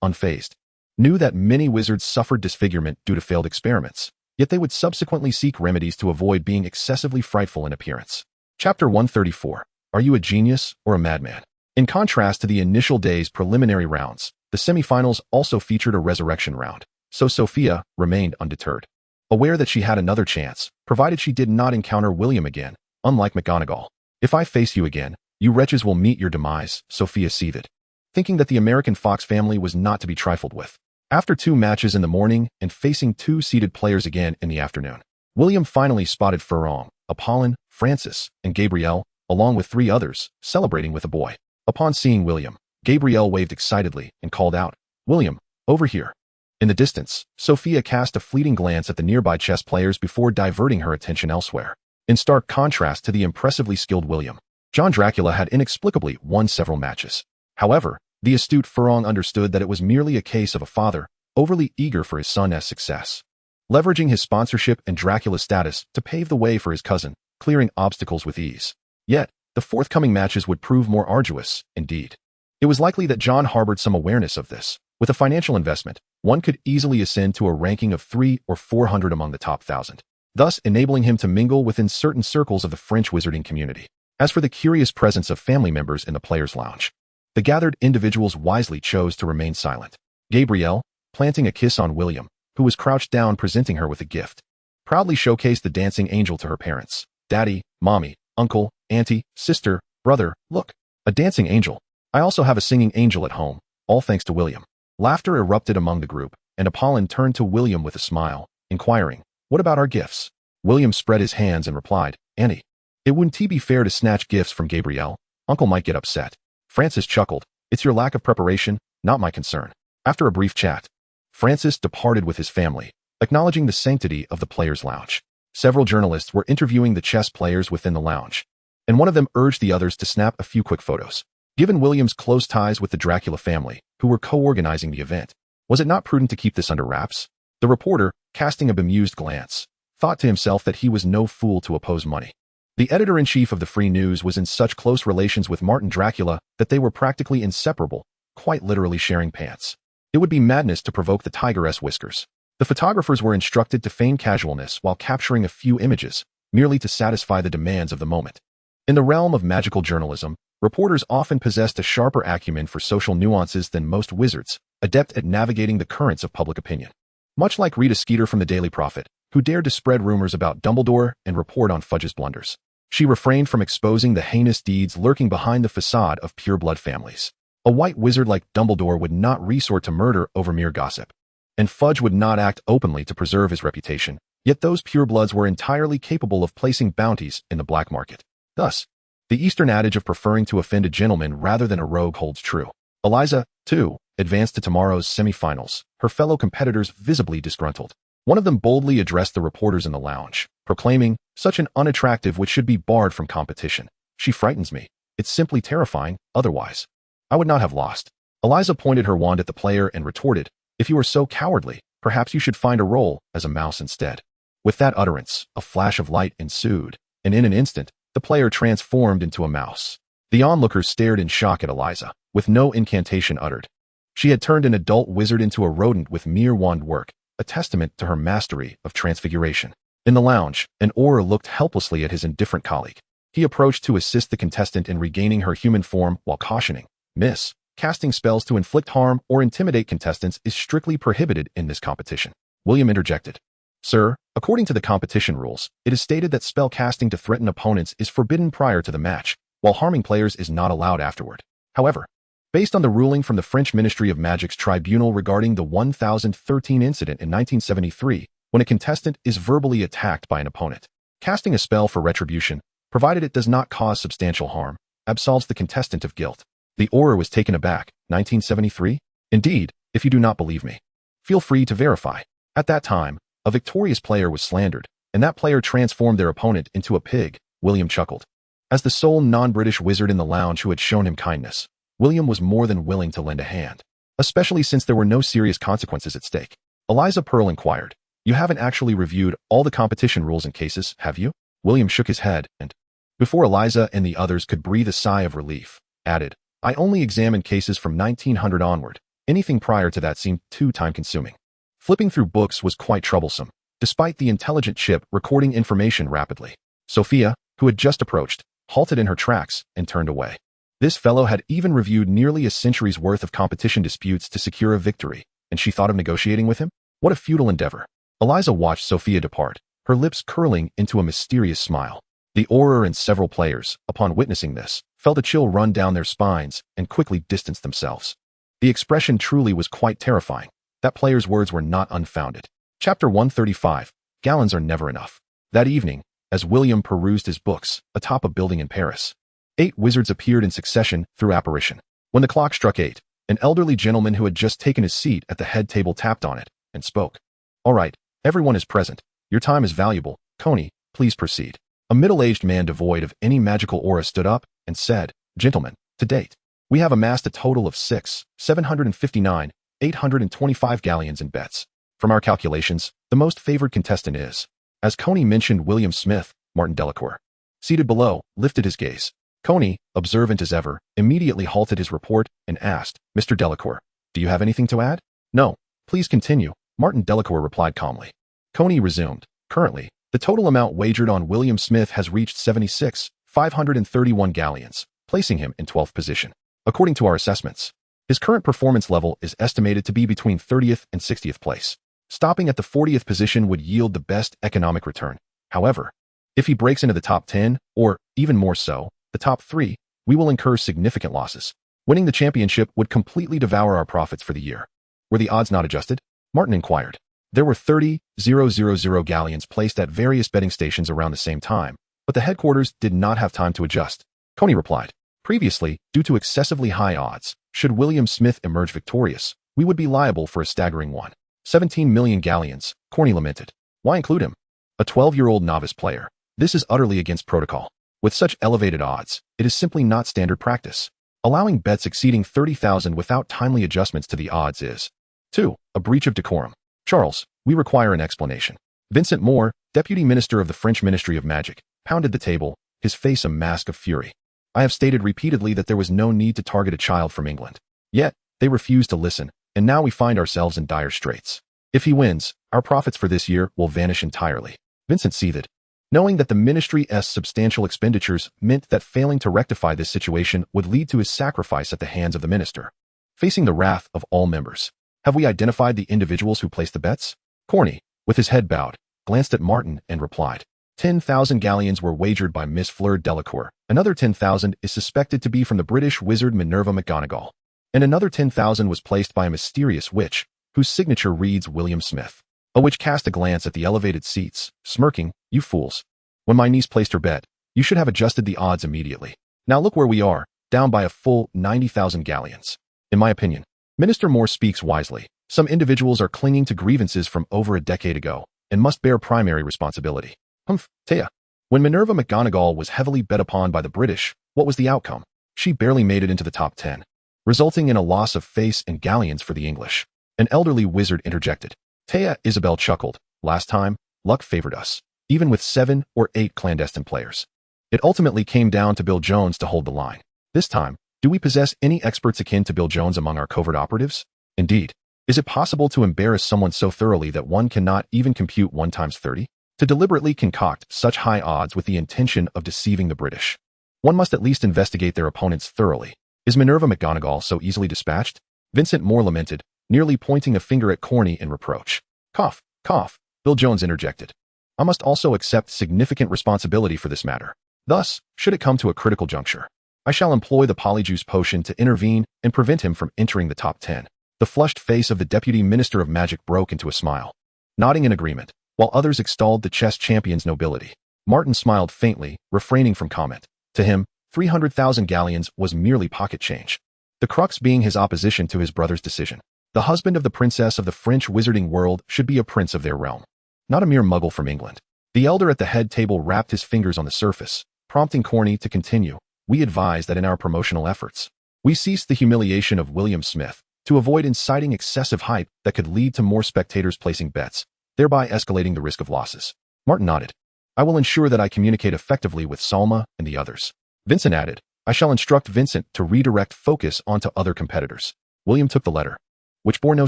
unfazed, knew that many wizards suffered disfigurement due to failed experiments. yet they would subsequently seek remedies to avoid being excessively frightful in appearance. Chapter 134. Are you a genius or a madman? In contrast to the initial day's preliminary rounds, the semifinals also featured a resurrection round, so Sophia remained undeterred. Aware that she had another chance, provided she did not encounter William again, unlike McGonagall. If I face you again, you wretches will meet your demise, Sophia seethed, thinking that the American Fox family was not to be trifled with. After 2 matches in the morning and facing 2 seeded players again in the afternoon, William finally spotted Fleur, Apollon, Francis, and Gabrielle, along with 3 others, celebrating with a boy. Upon seeing William, Gabrielle waved excitedly and called out, "William, over here." In the distance, Sophia cast a fleeting glance at the nearby chess players before diverting her attention elsewhere. In stark contrast to the impressively skilled William, John Dracula had inexplicably won several matches. However, the astute Fleur understood that it was merely a case of a father overly eager for his son's success, leveraging his sponsorship and Dracula's status to pave the way for his cousin, clearing obstacles with ease. Yet, the forthcoming matches would prove more arduous, indeed. It was likely that John harbored some awareness of this. With a financial investment, one could easily ascend to a ranking of 300 or 400 among the top 1,000, thus enabling him to mingle within certain circles of the French wizarding community. As for the curious presence of family members in the players' lounge, the gathered individuals wisely chose to remain silent. Gabrielle, planting a kiss on William, who was crouched down presenting her with a gift, proudly showcased the dancing angel to her parents. "Daddy, Mommy, Uncle, Auntie, Sister, Brother, look, a dancing angel. I also have a singing angel at home, all thanks to William." Laughter erupted among the group, and Apollon turned to William with a smile, inquiring, "What about our gifts?" William spread his hands and replied, "Auntie, it wouldn't be fair to snatch gifts from Gabrielle. Uncle might get upset." Francis chuckled, "It's your lack of preparation, not my concern." After a brief chat, Francis departed with his family, acknowledging the sanctity of the players' lounge. Several journalists were interviewing the chess players within the lounge, and one of them urged the others to snap a few quick photos. Given William's close ties with the Dracula family, who were co-organizing the event, was it not prudent to keep this under wraps? The reporter, casting a bemused glance, thought to himself that he was no fool to oppose money. The editor-in-chief of the Free News was in such close relations with Martin Dracula that they were practically inseparable, quite literally sharing pants. It would be madness to provoke the tigeress Whiskers. The photographers were instructed to feign casualness while capturing a few images, merely to satisfy the demands of the moment. In the realm of magical journalism, reporters often possessed a sharper acumen for social nuances than most wizards, adept at navigating the currents of public opinion. Much like Rita Skeeter from the Daily Prophet, who dared to spread rumors about Dumbledore and report on Fudge's blunders, she refrained from exposing the heinous deeds lurking behind the facade of pureblood families. A white wizard like Dumbledore would not resort to murder over mere gossip, and Fudge would not act openly to preserve his reputation, yet those purebloods were entirely capable of placing bounties in the black market. Thus, the Eastern adage of preferring to offend a gentleman rather than a rogue holds true. Eliza, too, advanced to tomorrow's semifinals, her fellow competitors visibly disgruntled. One of them boldly addressed the reporters in the lounge, proclaiming, "Such an unattractive which should be barred from competition. She frightens me. It's simply terrifying, otherwise I would not have lost." Eliza pointed her wand at the player and retorted, "If you are so cowardly, perhaps you should find a role as a mouse instead." With that utterance, a flash of light ensued, and in an instant, the player transformed into a mouse. The onlookers stared in shock at Eliza, with no incantation uttered. She had turned an adult wizard into a rodent with mere wand work, a testament to her mastery of transfiguration. In the lounge, an Auror looked helplessly at his indifferent colleague. He approached to assist the contestant in regaining her human form while cautioning, "Miss, casting spells to inflict harm or intimidate contestants is strictly prohibited in this competition." William interjected, "Sir, according to the competition rules, it is stated that spell casting to threaten opponents is forbidden prior to the match, while harming players is not allowed afterward. However, based on the ruling from the French Ministry of Magic's tribunal regarding the 1013 incident in 1973, when a contestant is verbally attacked by an opponent, casting a spell for retribution, provided it does not cause substantial harm, absolves the contestant of guilt." The Auror was taken aback. 1973? Indeed, if you do not believe me, feel free to verify. At that time, a victorious player was slandered, and that player transformed their opponent into a pig. William chuckled. As the sole non-British wizard in the lounge who had shown him kindness, William was more than willing to lend a hand, especially since there were no serious consequences at stake. Eliza Pearl inquired, "You haven't actually reviewed all the competition rules and cases, have you?" William shook his head and, before Eliza and the others could breathe a sigh of relief, added, "I only examined cases from 1900 onward. Anything prior to that seemed too time-consuming. Flipping through books was quite troublesome. despite the intelligent chip recording information rapidly. Sophia, who had just approached, halted in her tracks and turned away. This fellow had even reviewed nearly a century's worth of competition disputes to secure a victory, and she thought of negotiating with him? What a futile endeavor. Eliza watched Sophia depart, her lips curling into a mysterious smile. The Auror and several players, upon witnessing this, felt a chill run down their spines and quickly distanced themselves. The expression truly was quite terrifying. That player's words were not unfounded. Chapter 135. Gallons are never enough. That evening, as William perused his books atop a building in Paris, 8 wizards appeared in succession through apparition. When the clock struck 8, an elderly gentleman who had just taken his seat at the head table tapped on it and spoke. "All right, everyone is present. Your time is valuable. Coney, please proceed." A middle-aged man devoid of any magical aura stood up and said, "Gentlemen, to date, we have amassed a total of 759,825 galleons in bets. From our calculations, the most favored contestant is," as Coney mentioned William Smith, Martin Delacour. Seated below, lifted his gaze. Coney, observant as ever, immediately halted his report and asked, "Mr. Delacour, do you have anything to add?" "No, please continue," Martin Delacour replied calmly. Coney resumed, "Currently, the total amount wagered on William Smith has reached 76,531 galleons, placing him in 12th position. According to our assessments, his current performance level is estimated to be between 30th and 60th place. Stopping at the 40th position would yield the best economic return. However, if he breaks into the top 10, or, even more so, the top 3, we will incur significant losses. Winning the championship would completely devour our profits for the year." "Were the odds not adjusted?" Martin inquired. There were 30,000 galleons placed at various betting stations around the same time, but the headquarters did not have time to adjust. Coney replied, "Previously, due to excessively high odds, should William Smith emerge victorious, we would be liable for a staggering 1.17 million galleons." Corny lamented. "Why include him? A 12-year-old novice player. This is utterly against protocol. With such elevated odds, it is simply not standard practice. Allowing bets exceeding 30,000 without timely adjustments to the odds is 2. A breach of decorum. Charles, we require an explanation." Vincent Moore, Deputy Minister of the French Ministry of Magic, pounded the table, his face a mask of fury. "I have stated repeatedly that there was no need to target a child from England. Yet, they refused to listen, and now we find ourselves in dire straits. If he wins, our profits for this year will vanish entirely." Vincent seethed, knowing that the ministry's substantial expenditures meant that failing to rectify this situation would lead to his sacrifice at the hands of the minister, facing the wrath of all members. "Have we identified the individuals who placed the bets?" Corny, with his head bowed, glanced at Martin and replied, 10,000 galleons were wagered by Miss Fleur Delacour. Another 10,000 is suspected to be from the British wizard Minerva McGonagall. And another 10,000 was placed by a mysterious witch, whose signature reads William Smith." A witch cast a glance at the elevated seats, smirking, "You fools. When my niece placed her bet, you should have adjusted the odds immediately. Now look where we are, down by a full 90,000 galleons. In my opinion, Minister Moore speaks wisely. Some individuals are clinging to grievances from over a decade ago, and must bear primary responsibility." "Humph, Taya. When Minerva McGonagall was heavily bet upon by the British, what was the outcome? She barely made it into the top 10, resulting in a loss of face and galleons for the English." An elderly wizard interjected. Taya Isabel chuckled. "Last time, luck favored us, even with 7 or 8 clandestine players. It ultimately came down to Bill Jones to hold the line. This time, do we possess any experts akin to Bill Jones among our covert operatives? Indeed, is it possible to embarrass someone so thoroughly that one cannot even compute 1 times 30? To deliberately concoct such high odds with the intention of deceiving the British? One must at least investigate their opponents thoroughly. Is Minerva McGonagall so easily dispatched?" Vincent Moore lamented, nearly pointing a finger at Corny in reproach. "Cough, cough," Bill Jones interjected. "I must also accept significant responsibility for this matter. Thus, should it come to a critical juncture, I shall employ the polyjuice potion to intervene and prevent him from entering the top 10. The flushed face of the Deputy Minister of Magic broke into a smile. Nodding in agreement, while others extolled the chess champion's nobility, Martin smiled faintly, refraining from comment. To him, 300,000 galleons was merely pocket change. The crux being his opposition to his brother's decision. The husband of the princess of the French wizarding world should be a prince of their realm, not a mere muggle from England. The elder at the head table rapped his fingers on the surface, prompting Corny to continue. "We advise that in our promotional efforts, we cease the humiliation of William Smith, to avoid inciting excessive hype that could lead to more spectators placing bets, thereby escalating the risk of losses." Martin nodded. "I will ensure that I communicate effectively with Salma and the others." Vincent added, "I shall instruct Vincent to redirect focus onto other competitors." William took the letter, which bore no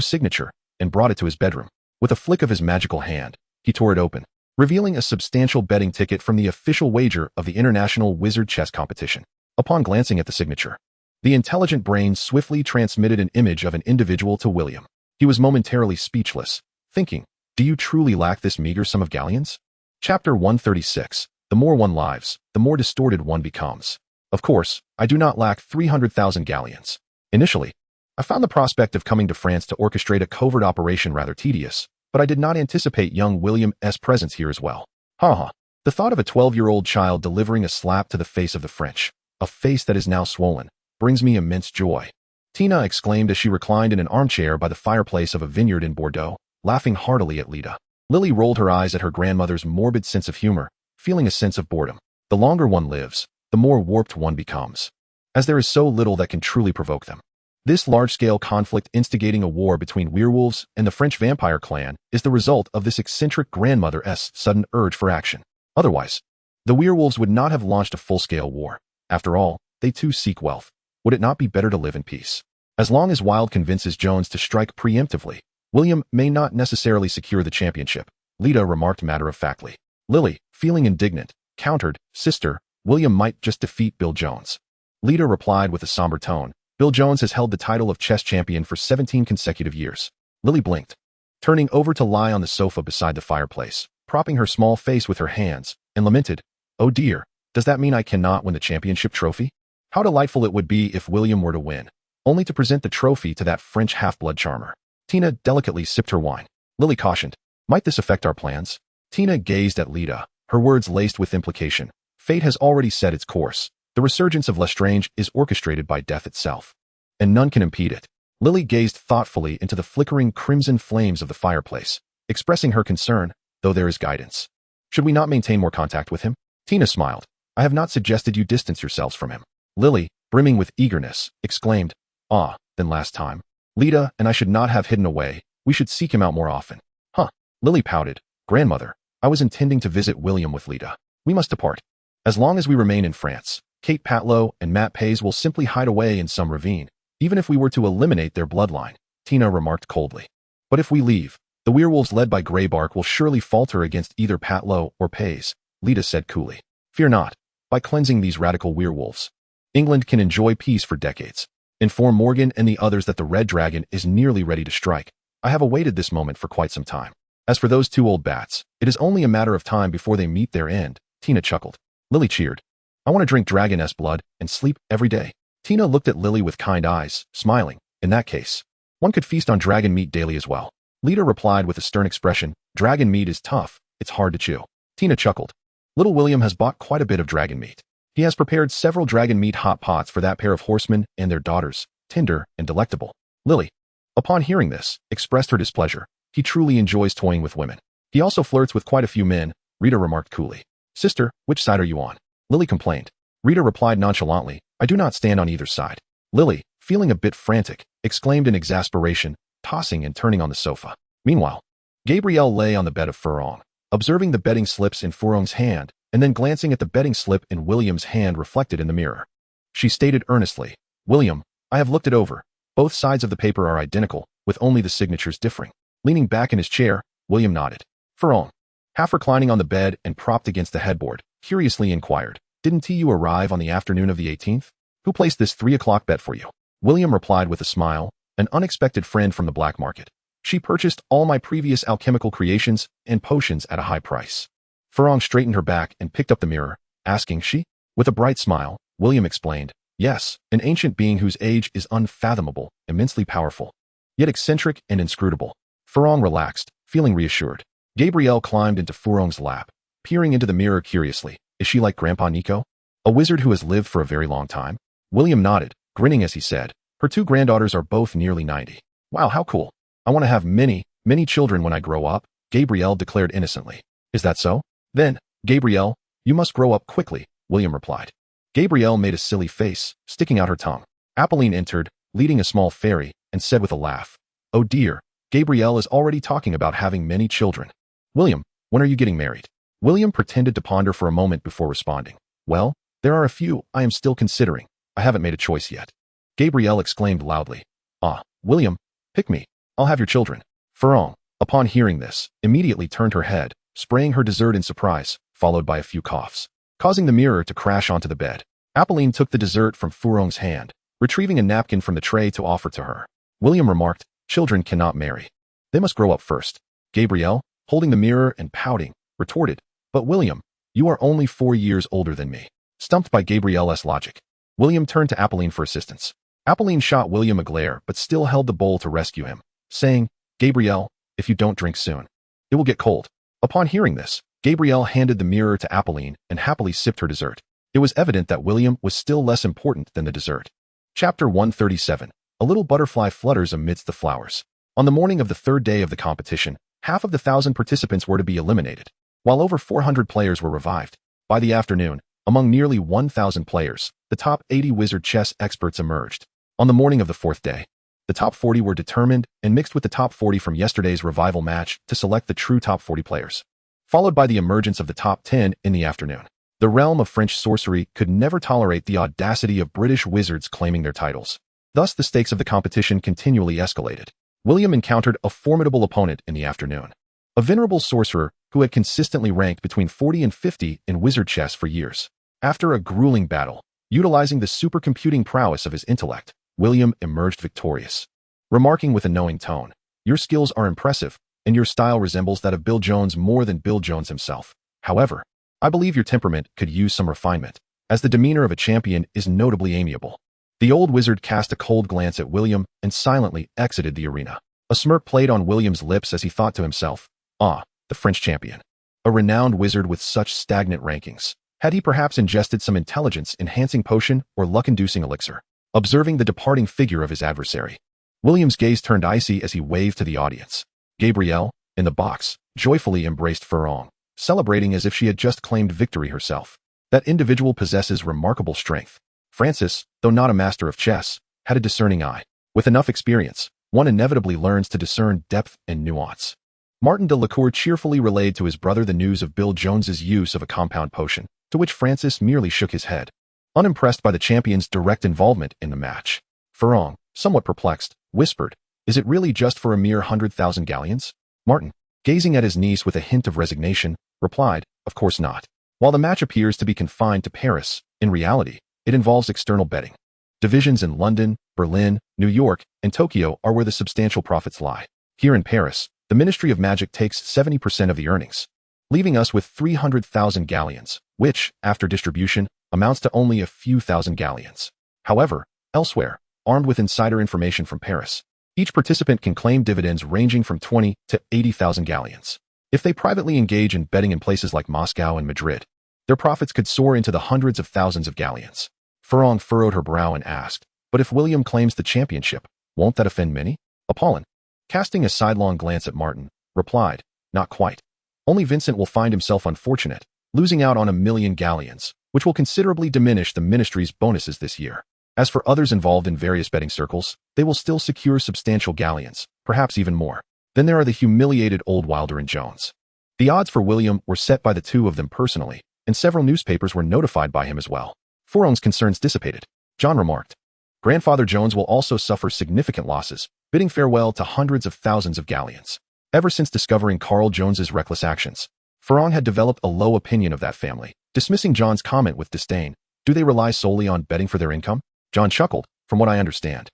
signature, and brought it to his bedroom. With a flick of his magical hand, He tore it open, revealing a substantial betting ticket from the official wager of the International Wizard Chess Competition. Upon glancing at the signature, the intelligent brain swiftly transmitted an image of an individual to William. He was momentarily speechless, thinking, do you truly lack this meager sum of galleons? Chapter 136. The more one lives, the more distorted one becomes. Of course, I do not lack 300,000 galleons. Initially, I found the prospect of coming to France to orchestrate a covert operation rather tedious, but I did not anticipate young William's presence here as well. Haha. The thought of a 12-year-old child delivering a slap to the face of the French, a face that is now swollen, brings me immense joy. Tina exclaimed as she reclined in an armchair by the fireplace of a vineyard in Bordeaux, laughing heartily at Lita. Lily rolled her eyes at her grandmother's morbid sense of humor, feeling a sense of boredom. The longer one lives, the more warped one becomes, as there is so little that can truly provoke them. This large-scale conflict instigating a war between werewolves and the French vampire clan is the result of this eccentric grandmother's sudden urge for action. Otherwise, the werewolves would not have launched a full-scale war. After all, they too seek wealth. Would it not be better to live in peace? As long as Wilde convinces Jones to strike preemptively, William may not necessarily secure the championship, Lita remarked matter-of-factly. Lily, feeling indignant, countered, sister, William might just defeat Bill Jones. Lita replied with a somber tone, Bill Jones has held the title of chess champion for 17 consecutive years. Lily blinked, turning over to lie on the sofa beside the fireplace, propping her small face with her hands, and lamented, oh dear, does that mean I cannot win the championship trophy? How delightful it would be if William were to win, only to present the trophy to that French half-blood charmer. Tina delicately sipped her wine. Lily cautioned, might this affect our plans? Tina gazed at Lita, her words laced with implication. Fate has already set its course. The resurgence of Lestrange is orchestrated by death itself, and none can impede it. Lily gazed thoughtfully into the flickering crimson flames of the fireplace, expressing her concern, though there is guidance. Should we not maintain more contact with him? Tina smiled. I have not suggested you distance yourselves from him. Lily, brimming with eagerness, exclaimed, ah, then last time. Lita and I should not have hidden away. We should seek him out more often. Huh. Lily pouted. Grandmother, I was intending to visit William with Lita. We must depart. As long as we remain in France, Kate Patlow and Matt Pays will simply hide away in some ravine, even if we were to eliminate their bloodline, Tina remarked coldly. But if we leave, the werewolves led by Greybark will surely falter against either Patlow or Pays, Lita said coolly. Fear not. By cleansing these radical werewolves, England can enjoy peace for decades. Inform Morgan and the others that the Red Dragon is nearly ready to strike. I have awaited this moment for quite some time. As for those two old bats, it is only a matter of time before they meet their end, Tina chuckled. Lily cheered. I want to drink dragoness blood and sleep every day. Tina looked at Lily with kind eyes, smiling. In that case, one could feast on dragon meat daily as well. Lita replied with a stern expression, dragon meat is tough, it's hard to chew. Tina chuckled. Little William has bought quite a bit of dragon meat. He has prepared several dragon meat hot pots for that pair of horsemen and their daughters, tender and delectable. Lily, upon hearing this, expressed her displeasure. He truly enjoys toying with women. He also flirts with quite a few men, Rita remarked coolly. Sister, which side are you on? Lily complained. Rita replied nonchalantly, I do not stand on either side. Lily, feeling a bit frantic, exclaimed in exasperation, tossing and turning on the sofa. Meanwhile, Gabrielle lay on the bed of Furong, observing the betting slips in Furong's hand, and then glancing at the betting slip in William's hand reflected in the mirror. She stated earnestly, William, I have looked it over. Both sides of the paper are identical, with only the signatures differing. Leaning back in his chair, William nodded. Furong, half reclining on the bed and propped against the headboard, curiously inquired, didn't you arrive on the afternoon of the 18th? Who placed this 3 o'clock bet for you? William replied with a smile, an unexpected friend from the black market. She purchased all my previous alchemical creations and potions at a high price. Furong straightened her back and picked up the mirror, asking she? With a bright smile, William explained, yes, an ancient being whose age is unfathomable, immensely powerful, yet eccentric and inscrutable. Furong relaxed, feeling reassured. Gabrielle climbed into Furong's lap, peering into the mirror curiously. Is she like Grandpa Nico? A wizard who has lived for a very long time? William nodded, grinning as he said, her 2 granddaughters are both nearly 90. Wow, how cool. I want to have many, many children when I grow up, Gabrielle declared innocently. Is that so? Then, Gabrielle, you must grow up quickly, William replied. Gabrielle made a silly face, sticking out her tongue. Apolline entered, leading a small fairy, and said with a laugh, oh dear, Gabrielle is already talking about having many children. William, when are you getting married? William pretended to ponder for a moment before responding. Well, there are a few I am still considering. I haven't made a choice yet. Gabrielle exclaimed loudly. Ah, William, pick me. I'll have your children. Furong, Upon hearing this, immediately turned her head, spraying her dessert in surprise, followed by a few coughs, causing the mirror to crash onto the bed. Apolline took the dessert from Furong's hand, retrieving a napkin from the tray to offer to her. William remarked, "Children cannot marry. They must grow up first." Gabrielle, holding the mirror and pouting, retorted, "But William, you are only 4 years older than me." Stumped by Gabrielle's logic, William turned to Apolline for assistance. Apolline shot William a glare but still held the bowl to rescue him, saying, "Gabrielle, if you don't drink soon, it will get cold." Upon hearing this, Gabrielle handed the mirror to Apolline and happily sipped her dessert. It was evident that William was still less important than the dessert. Chapter 137. A little butterfly flutters amidst the flowers. On the morning of the third day of the competition, half of the 1,000 participants were to be eliminated, while over 400 players were revived. By the afternoon, among nearly 1,000 players, the top 80 wizard chess experts emerged. On the morning of the fourth day, the top 40 were determined and mixed with the top 40 from yesterday's revival match to select the true top 40 players, followed by the emergence of the top 10 in the afternoon. The realm of French sorcery could never tolerate the audacity of British wizards claiming their titles. Thus, the stakes of the competition continually escalated. William encountered a formidable opponent in the afternoon, a venerable sorcerer who had consistently ranked between 40 and 50 in wizard chess for years. After a grueling battle, utilizing the supercomputing prowess of his intellect, William emerged victorious, remarking with a knowing tone, "Your skills are impressive, and your style resembles that of Bill Jones more than Bill Jones himself. However, I believe your temperament could use some refinement, as the demeanor of a champion is notably amiable." The old wizard cast a cold glance at William and silently exited the arena. A smirk played on William's lips as he thought to himself, "Ah, the French champion. A renowned wizard with such stagnant rankings. Had he perhaps ingested some intelligence-enhancing potion or luck-inducing elixir?" Observing the departing figure of his adversary, William's gaze turned icy as he waved to the audience. Gabrielle, in the box, joyfully embraced Furong, celebrating as if she had just claimed victory herself. That individual possesses remarkable strength. Francis, though not a master of chess, had a discerning eye. With enough experience, one inevitably learns to discern depth and nuance. Martin de Lacour cheerfully relayed to his brother the news of Bill Jones's use of a compound potion, to which Francis merely shook his head, unimpressed by the champion's direct involvement in the match. Furong, somewhat perplexed, whispered, "Is it really just for a mere 100,000 galleons?" Martin, gazing at his niece with a hint of resignation, replied, "Of course not. While the match appears to be confined to Paris, in reality, it involves external betting. Divisions in London, Berlin, New York, and Tokyo are where the substantial profits lie. Here in Paris, the Ministry of Magic takes 70% of the earnings, leaving us with 300,000 galleons, which, after distribution, amounts to only a few thousand galleons. However, elsewhere, armed with insider information from Paris, each participant can claim dividends ranging from 20 to 80,000 galleons. If they privately engage in betting in places like Moscow and Madrid, their profits could soar into the hundreds of thousands of galleons." Furong furrowed her brow and asked, "But if William claims the championship, won't that offend many?" Apollon, casting a sidelong glance at Martin, replied, "Not quite. Only Vincent will find himself unfortunate, losing out on 1,000,000 galleons, which will considerably diminish the ministry's bonuses this year. As for others involved in various betting circles, they will still secure substantial galleons, perhaps even more. Then there are the humiliated old Wilder and Jones." The odds for William were set by the two of them personally, and several newspapers were notified by him as well. Furong's concerns dissipated. John remarked, "Grandfather Jones will also suffer significant losses, bidding farewell to hundreds of thousands of galleons." Ever since discovering Carl Jones's reckless actions, Furong had developed a low opinion of that family, dismissing John's comment with disdain. "Do they rely solely on betting for their income?" John chuckled, "From what I understand,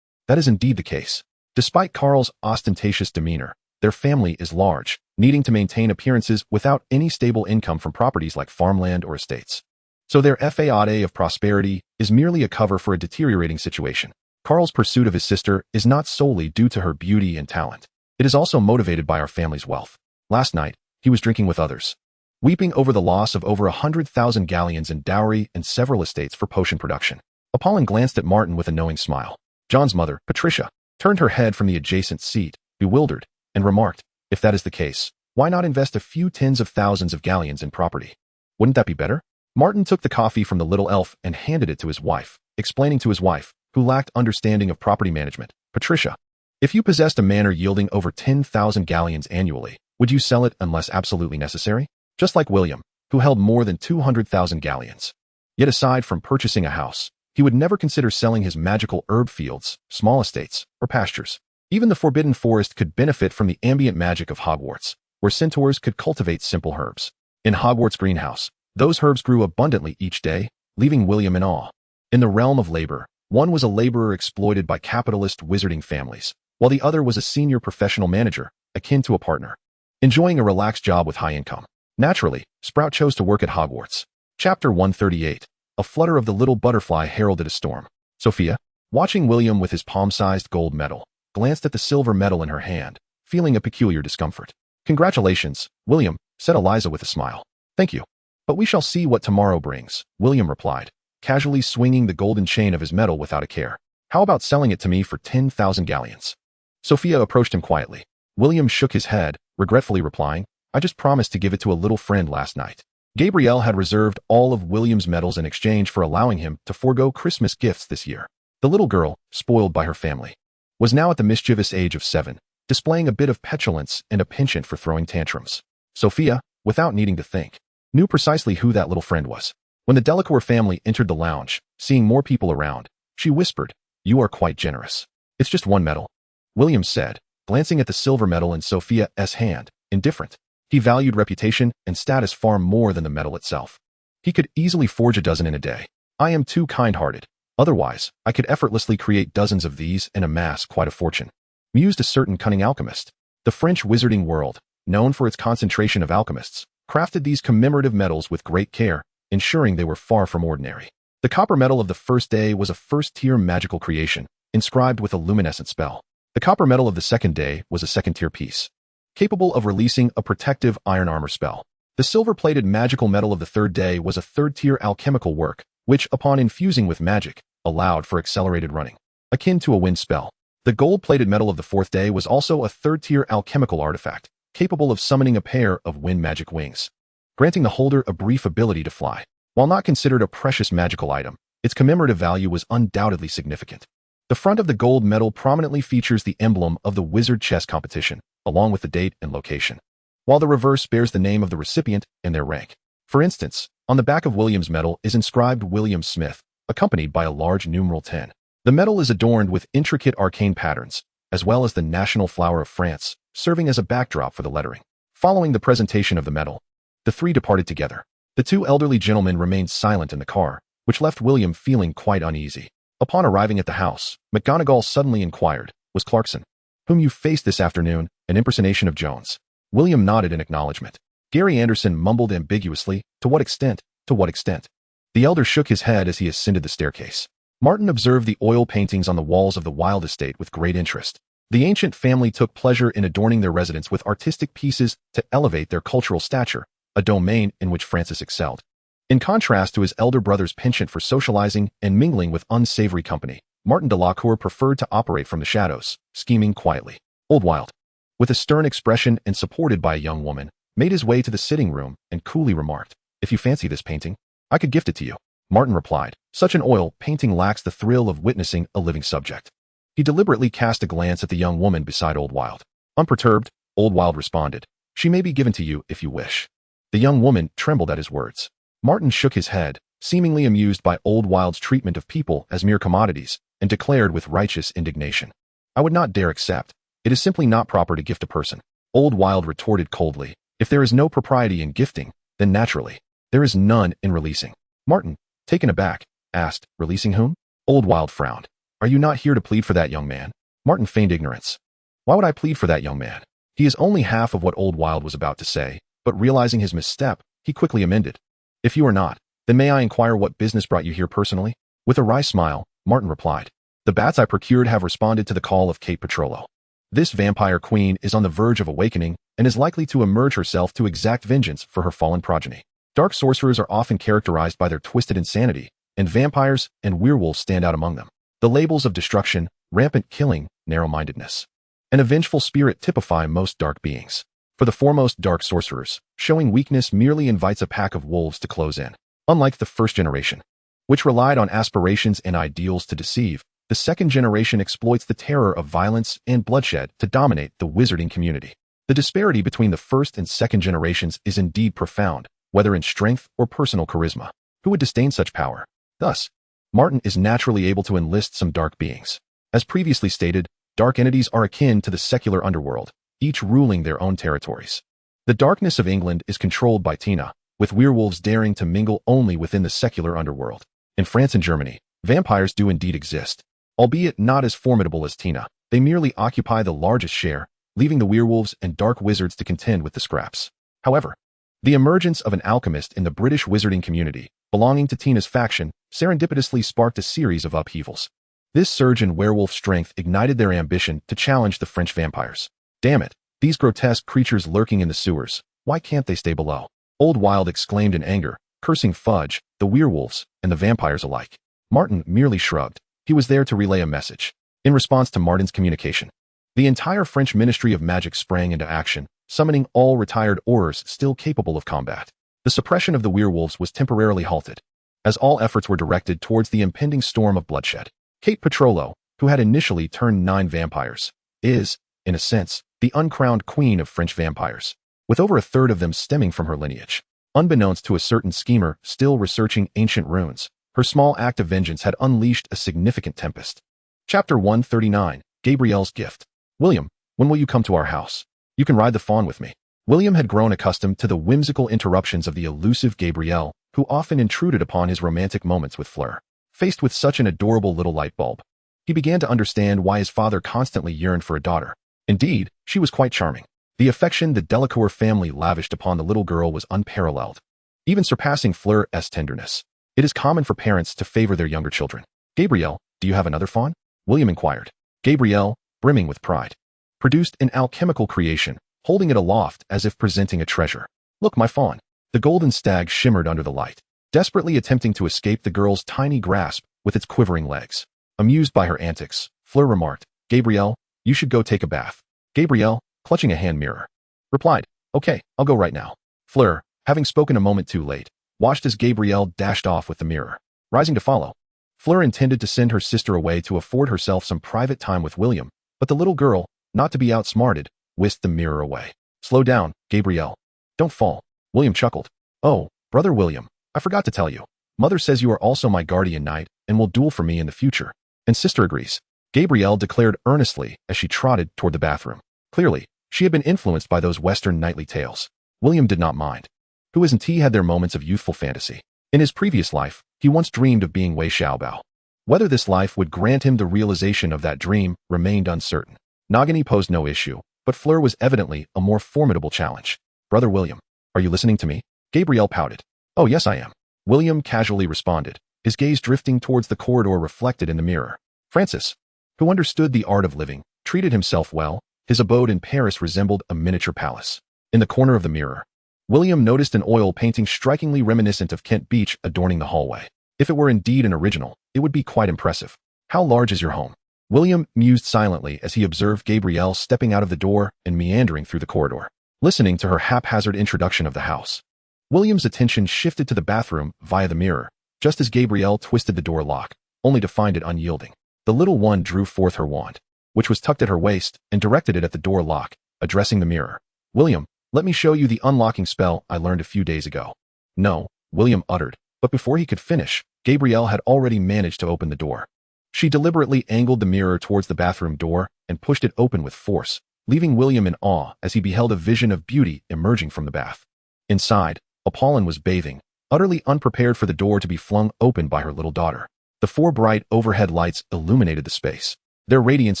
that is indeed the case. Despite Carl's ostentatious demeanor, their family is large, needing to maintain appearances without any stable income from properties like farmland or estates. So their facade of prosperity is merely a cover for a deteriorating situation. Carl's pursuit of his sister is not solely due to her beauty and talent. It is also motivated by our family's wealth. Last night, he was drinking with others, weeping over the loss of over 100,000 galleons in dowry and several estates for potion production." Apollon glanced at Martin with a knowing smile. John's mother, Patricia, turned her head from the adjacent seat, bewildered, and remarked, "If that is the case, why not invest a few tens of thousands of galleons in property? Wouldn't that be better?" Martin took the coffee from the little elf and handed it to his wife, explaining to his wife, who lacked understanding of property management, "Patricia, if you possessed a manor yielding over 10,000 galleons annually, would you sell it unless absolutely necessary? Just like William, who held more than 200,000 galleons. Yet aside from purchasing a house, he would never consider selling his magical herb fields, small estates, or pastures. Even the Forbidden Forest could benefit from the ambient magic of Hogwarts, where centaurs could cultivate simple herbs. In Hogwarts' greenhouse, those herbs grew abundantly each day, leaving William in awe. In the realm of labor, one was a laborer exploited by capitalist wizarding families, while the other was a senior professional manager, akin to a partner, enjoying a relaxed job with high income. Naturally, Sprout chose to work at Hogwarts. Chapter 138. A flutter of the little butterfly heralded a storm. Sophia, watching William with his palm-sized gold medal, glanced at the silver medal in her hand, feeling a peculiar discomfort. "Congratulations, William," said Eliza with a smile. "Thank you. But we shall see what tomorrow brings," William replied, casually swinging the golden chain of his medal without a care. "How about selling it to me for 10,000 galleons?" Sophia approached him quietly. William shook his head, regretfully replying, "I just promised to give it to a little friend last night." Gabrielle had reserved all of William's medals in exchange for allowing him to forego Christmas gifts this year. The little girl, spoiled by her family, was now at the mischievous age of 7, displaying a bit of petulance and a penchant for throwing tantrums. Sophia, without needing to think, knew precisely who that little friend was. When the Delacour family entered the lounge, seeing more people around, she whispered, "You are quite generous." "It's just one medal," William said, glancing at the silver medal in Sophia's hand, indifferent. He valued reputation and status far more than the medal itself. He could easily forge a dozen in a day. "I am too kind-hearted. Otherwise, I could effortlessly create dozens of these and amass quite a fortune," mused a certain cunning alchemist. The French wizarding world, known for its concentration of alchemists, crafted these commemorative medals with great care, ensuring they were far from ordinary. The copper medal of the first day was a first-tier magical creation, inscribed with a luminescent spell. The copper medal of the second day was a second-tier piece, capable of releasing a protective iron armor spell. The silver-plated magical medal of the third day was a third-tier alchemical work, which, upon infusing with magic, allowed for accelerated running, akin to a wind spell. The gold-plated medal of the fourth day was also a third-tier alchemical artifact, capable of summoning a pair of wind magic wings, granting the holder a brief ability to fly. While not considered a precious magical item, its commemorative value was undoubtedly significant. The front of the gold medal prominently features the emblem of the wizard chess competition, along with the date and location, while the reverse bears the name of the recipient and their rank. For instance, on the back of William's medal is inscribed William Smith, accompanied by a large numeral 10. The medal is adorned with intricate arcane patterns, as well as the national flower of France, serving as a backdrop for the lettering. Following the presentation of the medal, the three departed together. The two elderly gentlemen remained silent in the car, which left William feeling quite uneasy. Upon arriving at the house, McGonagall suddenly inquired, "Was Clarkson, whom you faced this afternoon, an impersonation of Jones?" William nodded in acknowledgement. Gary Anderson mumbled ambiguously, "To what extent? To what extent?" The elder shook his head as he ascended the staircase. Martin observed the oil paintings on the walls of the Wild estate with great interest. The ancient family took pleasure in adorning their residence with artistic pieces to elevate their cultural stature, a domain in which Francis excelled. In contrast to his elder brother's penchant for socializing and mingling with unsavory company, Martin Delacour preferred to operate from the shadows, scheming quietly. Old Wild, with a stern expression and supported by a young woman, made his way to the sitting room and coolly remarked, "If you fancy this painting, I could gift it to you." Martin replied, "Such an oil painting lacks the thrill of witnessing a living subject." He deliberately cast a glance at the young woman beside Old Wild. Unperturbed, Old Wild responded, "She may be given to you if you wish." The young woman trembled at his words. Martin shook his head, seemingly amused by Old Wild's treatment of people as mere commodities, and declared with righteous indignation, "I would not dare accept. It is simply not proper to gift a person." Old Wild retorted coldly, "If there is no propriety in gifting, then naturally, there is none in releasing." Martin, taken aback, asked, "Releasing whom?" Old Wild frowned. "Are you not here to plead for that young man?" Martin feigned ignorance. "Why would I plead for that young man?" He is only half of what Old Wild was about to say, but realizing his misstep, he quickly amended, "If you are not, then may I inquire what business brought you here personally?" With a wry smile, Martin replied, "The bats I procured have responded to the call of Kate Petrollo. This vampire queen is on the verge of awakening and is likely to emerge herself to exact vengeance for her fallen progeny. Dark sorcerers are often characterized by their twisted insanity, and vampires and werewolves stand out among them. The labels of destruction, rampant killing, narrow-mindedness, and a vengeful spirit typify most dark beings. For the foremost dark sorcerers, showing weakness merely invites a pack of wolves to close in. Unlike the first generation, which relied on aspirations and ideals to deceive, the second generation exploits the terror of violence and bloodshed to dominate the wizarding community. The disparity between the first and second generations is indeed profound, whether in strength or personal charisma. Who would disdain such power? Thus, Martin is naturally able to enlist some dark beings. As previously stated, Dark entities are akin to the secular underworld, each ruling their own territories. The darkness of England is controlled by Tina, with werewolves daring to mingle only within the secular underworld. In France and Germany, vampires do indeed exist. Albeit not as formidable as Tina, they merely occupy the largest share, leaving the werewolves and dark wizards to contend with the scraps. However, the emergence of an alchemist in the British wizarding community, belonging to Tina's faction, serendipitously sparked a series of upheavals. This surge in werewolf strength ignited their ambition to challenge the French vampires. Damn it, these grotesque creatures lurking in the sewers, why can't they stay below? Old Wilde exclaimed in anger, cursing Fudge, the werewolves, and the vampires alike. Martin merely shrugged. He was there to relay a message. In response to Martin's communication, the entire French Ministry of Magic sprang into action, summoning all retired aurors still capable of combat. The suppression of the werewolves was temporarily halted, as all efforts were directed towards the impending storm of bloodshed. Kate Petrollo, who had initially turned 9 vampires, is, in a sense, the uncrowned queen of French vampires, with over a third of them stemming from her lineage. Unbeknownst to a certain schemer still researching ancient runes, her small act of vengeance had unleashed a significant tempest. Chapter 139, Gabrielle's Gift. William, when will you come to our house? You can ride the fawn with me. William had grown accustomed to the whimsical interruptions of the elusive Gabrielle, who often intruded upon his romantic moments with Fleur. Faced with such an adorable little light bulb, he began to understand why his father constantly yearned for a daughter. Indeed, she was quite charming. The affection the Delacour family lavished upon the little girl was unparalleled, even surpassing Fleur's tenderness. It is common for parents to favor their younger children. Gabrielle, do you have another fawn? William inquired. Gabrielle, brimming with pride, produced an alchemical creation, holding it aloft as if presenting a treasure. Look, my fawn. The golden stag shimmered under the light, desperately attempting to escape the girl's tiny grasp with its quivering legs. Amused by her antics, Fleur remarked, Gabrielle, you should go take a bath. Gabrielle, clutching a hand mirror, replied, okay, I'll go right now. Fleur, having spoken a moment too late, watched as Gabrielle dashed off with the mirror. Rising to follow, Fleur intended to send her sister away to afford herself some private time with William, but the little girl, not to be outsmarted, whisked the mirror away. Slow down, Gabrielle. Don't fall. William chuckled. Oh, brother William, I forgot to tell you. Mother says you are also my guardian knight and will duel for me in the future. And sister agrees. Gabrielle declared earnestly as she trotted toward the bathroom. Clearly, she had been influenced by those Western knightly tales. William did not mind. Who isn't he had their moments of youthful fantasy. In his previous life, he once dreamed of being Wei Xiaobao. Whether this life would grant him the realization of that dream remained uncertain. Nagini posed no issue, but Fleur was evidently a more formidable challenge. Brother William, are you listening to me? Gabrielle pouted. Oh yes, I am. William casually responded, his gaze drifting towards the corridor reflected in the mirror. Francis, who understood the art of living, treated himself well. His abode in Paris resembled a miniature palace. In the corner of the mirror, William noticed an oil painting strikingly reminiscent of Kent Beach adorning the hallway. If it were indeed an original, it would be quite impressive. How large is your home? William mused silently as he observed Gabrielle stepping out of the door and meandering through the corridor. Listening to her haphazard introduction of the house, William's attention shifted to the bathroom via the mirror, just as Gabrielle twisted the door lock, only to find it unyielding. The little one drew forth her wand, which was tucked at her waist, and directed it at the door lock, addressing the mirror. William, let me show you the unlocking spell I learned a few days ago. No, William uttered, but before he could finish, Gabrielle had already managed to open the door. She deliberately angled the mirror towards the bathroom door and pushed it open with force, leaving William in awe as he beheld a vision of beauty emerging from the bath. Inside, Apollon was bathing, utterly unprepared for the door to be flung open by her little daughter. The 4 bright overhead lights illuminated the space, their radiance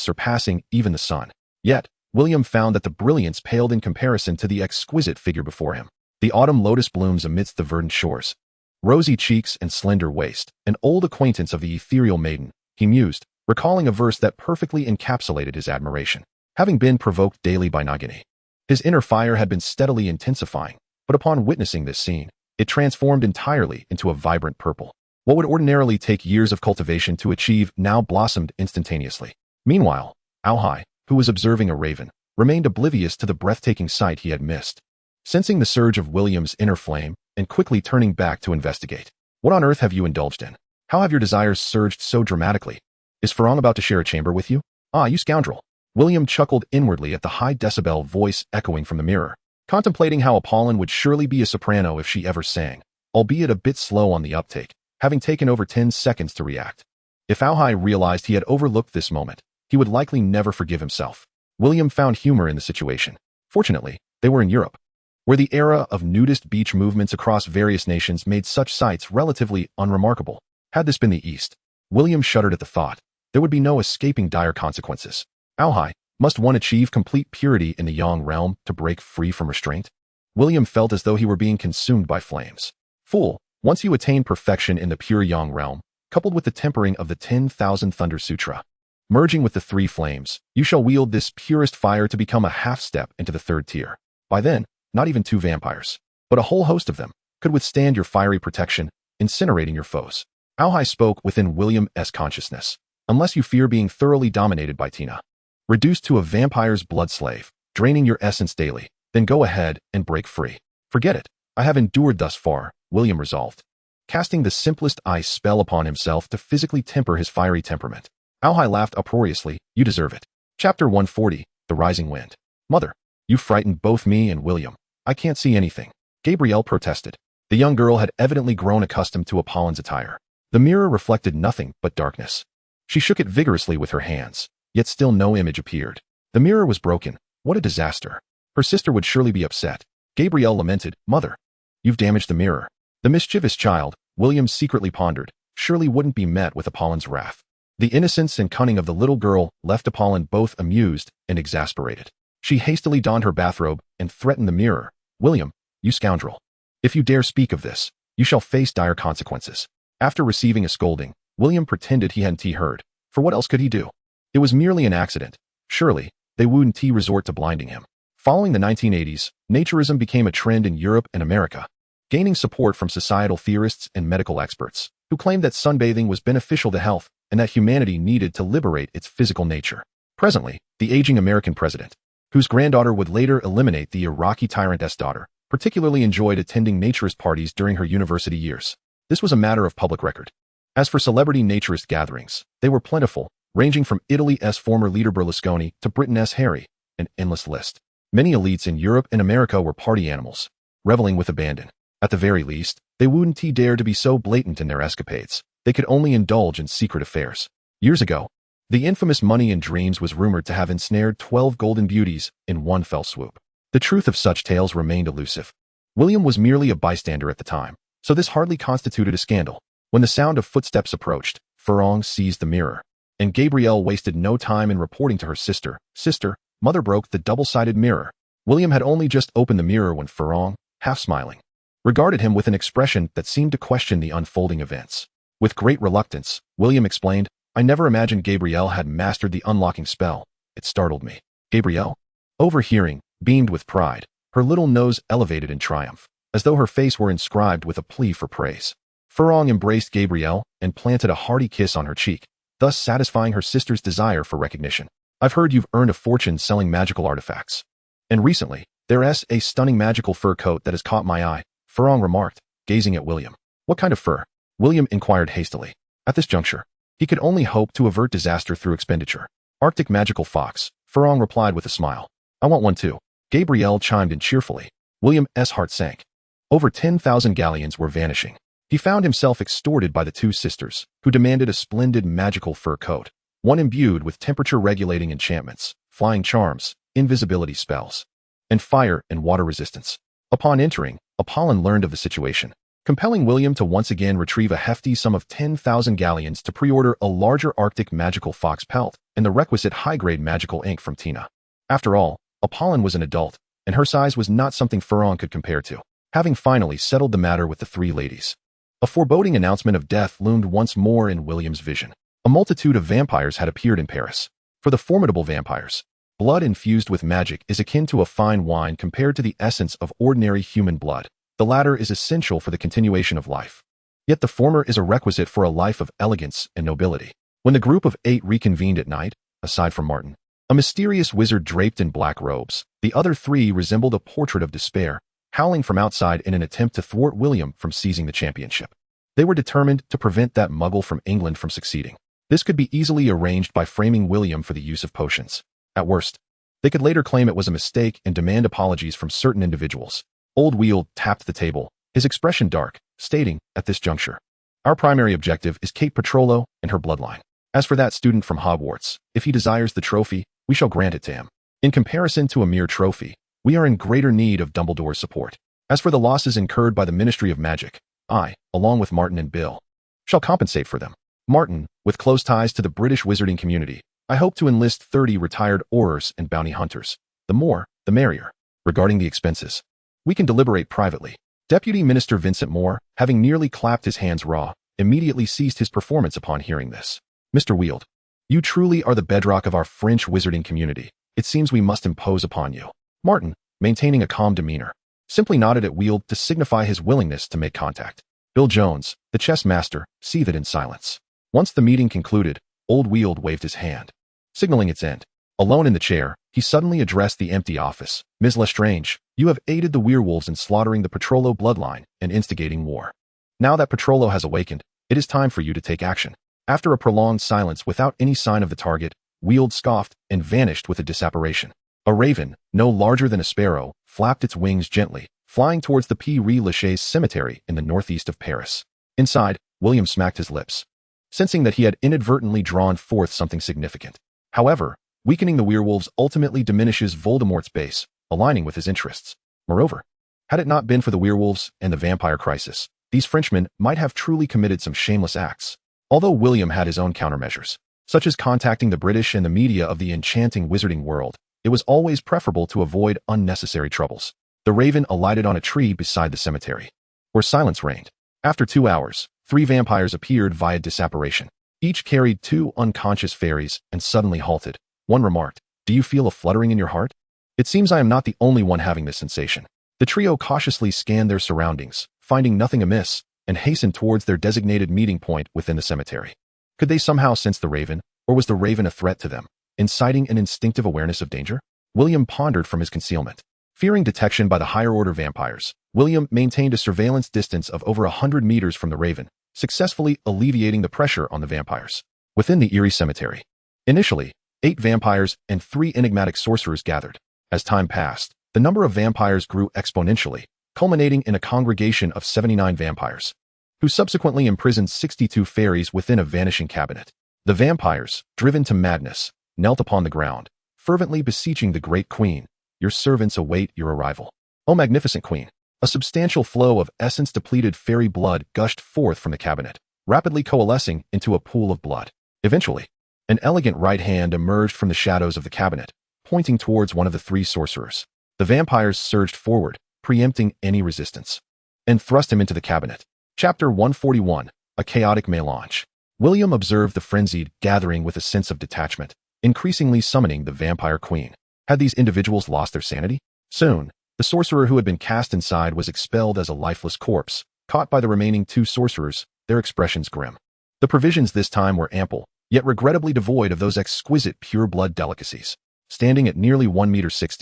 surpassing even the sun. Yet, William found that the brilliance paled in comparison to the exquisite figure before him. The autumn lotus blooms amidst the verdant shores, rosy cheeks and slender waist, an old acquaintance of the ethereal maiden, he mused, recalling a verse that perfectly encapsulated his admiration. Having been provoked daily by Nagini, his inner fire had been steadily intensifying, but upon witnessing this scene, it transformed entirely into a vibrant purple. What would ordinarily take years of cultivation to achieve now blossomed instantaneously. Meanwhile, Auhai, who was observing a raven, remained oblivious to the breathtaking sight he had missed. Sensing the surge of William's inner flame, and quickly turning back to investigate. What on earth have you indulged in? How have your desires surged so dramatically? Is Farong about to share a chamber with you? Ah, you scoundrel. William chuckled inwardly at the high decibel voice echoing from the mirror, contemplating how Apollon would surely be a soprano if she ever sang, albeit a bit slow on the uptake, having taken over 10 seconds to react. If Auhai realized he had overlooked this moment, he would likely never forgive himself. William found humor in the situation. Fortunately, they were in Europe, where the era of nudist beach movements across various nations made such sights relatively unremarkable. Had this been the East, William shuddered at the thought. There would be no escaping dire consequences. How high must one achieve complete purity in the Yang realm to break free from restraint? William felt as though he were being consumed by flames. Fool, once you attain perfection in the pure Yang realm, coupled with the tempering of the 10,000 Thunder Sutra, merging with the three flames, you shall wield this purest fire to become a half-step into the third tier. By then, not even 2 vampires, but a whole host of them, could withstand your fiery protection, incinerating your foes. Alhai spoke within William's consciousness. Unless you fear being thoroughly dominated by Tina, reduced to a vampire's blood slave, draining your essence daily, then go ahead and break free. Forget it. I have endured thus far, William resolved, casting the simplest ice spell upon himself to physically temper his fiery temperament. Alhai laughed uproariously. You deserve it. Chapter 140, The Rising Wind. Mother, you frightened both me and William. I can't see anything. Gabrielle protested. The young girl had evidently grown accustomed to Apollin's attire. The mirror reflected nothing but darkness. She shook it vigorously with her hands, yet still no image appeared. The mirror was broken. What a disaster. Her sister would surely be upset. Gabrielle lamented, Mother, you've damaged the mirror. The mischievous child, William secretly pondered, surely wouldn't be met with Apollin's wrath. The innocence and cunning of the little girl left Apollin both amused and exasperated. She hastily donned her bathrobe and threatened the mirror. William, you scoundrel. If you dare speak of this, you shall face dire consequences. After receiving a scolding, William pretended he hadn't heard, for what else could he do? It was merely an accident. Surely, they wouldn't resort to blinding him. Following the 1980s, naturism became a trend in Europe and America, gaining support from societal theorists and medical experts, who claimed that sunbathing was beneficial to health and that humanity needed to liberate its physical nature. Presently, the aging American president, whose granddaughter would later eliminate the Iraqi tyrant's daughter, particularly enjoyed attending naturist parties during her university years. This was a matter of public record. As for celebrity naturist gatherings, they were plentiful, ranging from Italy's former leader Berlusconi to Britain's Harry, an endless list. Many elites in Europe and America were party animals, reveling with abandon. At the very least, they wouldn't dare to be so blatant in their escapades. They could only indulge in secret affairs. Years ago, the infamous Money and Dreams was rumored to have ensnared 12 golden beauties in one fell swoop. The truth of such tales remained elusive. William was merely a bystander at the time, so this hardly constituted a scandal. When the sound of footsteps approached, Fleur seized the mirror, and Gabrielle wasted no time in reporting to her sister. Sister, Mother broke the double-sided mirror. William had only just opened the mirror when Fleur, half smiling, regarded him with an expression that seemed to question the unfolding events. With great reluctance, William explained, I never imagined Gabrielle had mastered the unlocking spell. It startled me. Gabrielle, overhearing, beamed with pride, her little nose elevated in triumph, as though her face were inscribed with a plea for praise. Fleur embraced Gabrielle and planted a hearty kiss on her cheek, thus satisfying her sister's desire for recognition. I've heard you've earned a fortune selling magical artifacts. And recently, there's a stunning magical fur coat that has caught my eye, Fleur remarked, gazing at William. What kind of fur? William inquired hastily. At this juncture, he could only hope to avert disaster through expenditure. Arctic magical fox, Fleur replied with a smile. I want one too. Gabrielle chimed in cheerfully. William's heart sank. Over 10,000 galleons were vanishing. He found himself extorted by the two sisters, who demanded a splendid magical fur coat, one imbued with temperature-regulating enchantments, flying charms, invisibility spells, and fire and water resistance. Upon entering, Apollin learned of the situation, compelling William to once again retrieve a hefty sum of 10,000 galleons to pre-order a larger Arctic magical fox pelt and the requisite high-grade magical ink from Tina. After all, Apollin was an adult, and her size was not something Fleur could compare to. Having finally settled the matter with the three ladies, a foreboding announcement of death loomed once more in William's vision. A multitude of vampires had appeared in Paris. For the formidable vampires, blood infused with magic is akin to a fine wine compared to the essence of ordinary human blood. The latter is essential for the continuation of life. Yet the former is a requisite for a life of elegance and nobility. When the group of 8 reconvened at night, aside from Martin, a mysterious wizard draped in black robes, the other 3 resembled a portrait of despair, howling from outside in an attempt to thwart William from seizing the championship. They were determined to prevent that muggle from England from succeeding. This could be easily arranged by framing William for the use of potions. At worst, they could later claim it was a mistake and demand apologies from certain individuals. Old Wheel tapped the table, his expression dark, stating, at this juncture, our primary objective is Kate Petrollo and her bloodline. As for that student from Hogwarts, if he desires the trophy, we shall grant it to him. In comparison to a mere trophy, we are in greater need of Dumbledore's support. As for the losses incurred by the Ministry of Magic, I, along with Martin and Bill, shall compensate for them. Martin, with close ties to the British wizarding community, I hope to enlist 30 retired aurors and bounty hunters. The more, the merrier. Regarding the expenses, we can deliberate privately. Deputy Minister Vincent Moore, having nearly clapped his hands raw, immediately ceased his performance upon hearing this. Mr. Weald, you truly are the bedrock of our French wizarding community. It seems we must impose upon you. Martin, maintaining a calm demeanor, simply nodded at Weald to signify his willingness to make contact. Bill Jones, the chess master, seethed in silence. Once the meeting concluded, old Weald waved his hand, signaling its end. Alone in the chair, he suddenly addressed the empty office. Ms. Lestrange, you have aided the werewolves in slaughtering the Petrolo bloodline and instigating war. Now that Petrolo has awakened, it is time for you to take action. After a prolonged silence without any sign of the target, Weald scoffed and vanished with a disapparation. A raven, no larger than a sparrow, flapped its wings gently, flying towards the Père Lachaise cemetery in the northeast of Paris. Inside, William smacked his lips, sensing that he had inadvertently drawn forth something significant. However, weakening the werewolves ultimately diminishes Voldemort's base, aligning with his interests. Moreover, had it not been for the werewolves and the vampire crisis, these Frenchmen might have truly committed some shameless acts. Although William had his own countermeasures, such as contacting the British and the media of the enchanting wizarding world, it was always preferable to avoid unnecessary troubles. The raven alighted on a tree beside the cemetery, where silence reigned. After 2 hours, 3 vampires appeared via disapparation. Each carried 2 unconscious fairies and suddenly halted. One remarked, "Do you feel a fluttering in your heart? It seems I am not the only one having this sensation." The trio cautiously scanned their surroundings, finding nothing amiss, and hastened towards their designated meeting point within the cemetery. Could they somehow sense the raven, or was the raven a threat to them, inciting an instinctive awareness of danger? William pondered from his concealment. Fearing detection by the higher-order vampires, William maintained a surveillance distance of over 100 meters from the raven, successfully alleviating the pressure on the vampires. Within the eerie cemetery, initially, 8 vampires and 3 enigmatic sorcerers gathered. As time passed, the number of vampires grew exponentially, culminating in a congregation of 79 vampires, who subsequently imprisoned 62 fairies within a vanishing cabinet. The vampires, driven to madness, knelt upon the ground, fervently beseeching the great queen, "Your servants await your arrival." O magnificent queen! A substantial flow of essence-depleted fairy blood gushed forth from the cabinet, rapidly coalescing into a pool of blood. Eventually, an elegant right hand emerged from the shadows of the cabinet, pointing towards one of the 3 sorcerers. The vampires surged forward, preempting any resistance, and thrust him into the cabinet. Chapter 141, A Chaotic Melange. William observed the frenzied gathering with a sense of detachment, increasingly summoning the vampire queen. Had these individuals lost their sanity? Soon, the sorcerer who had been cast inside was expelled as a lifeless corpse, caught by the remaining 2 sorcerers, their expressions grim. The provisions this time were ample, yet regrettably devoid of those exquisite pure-blood delicacies. Standing at nearly 1.60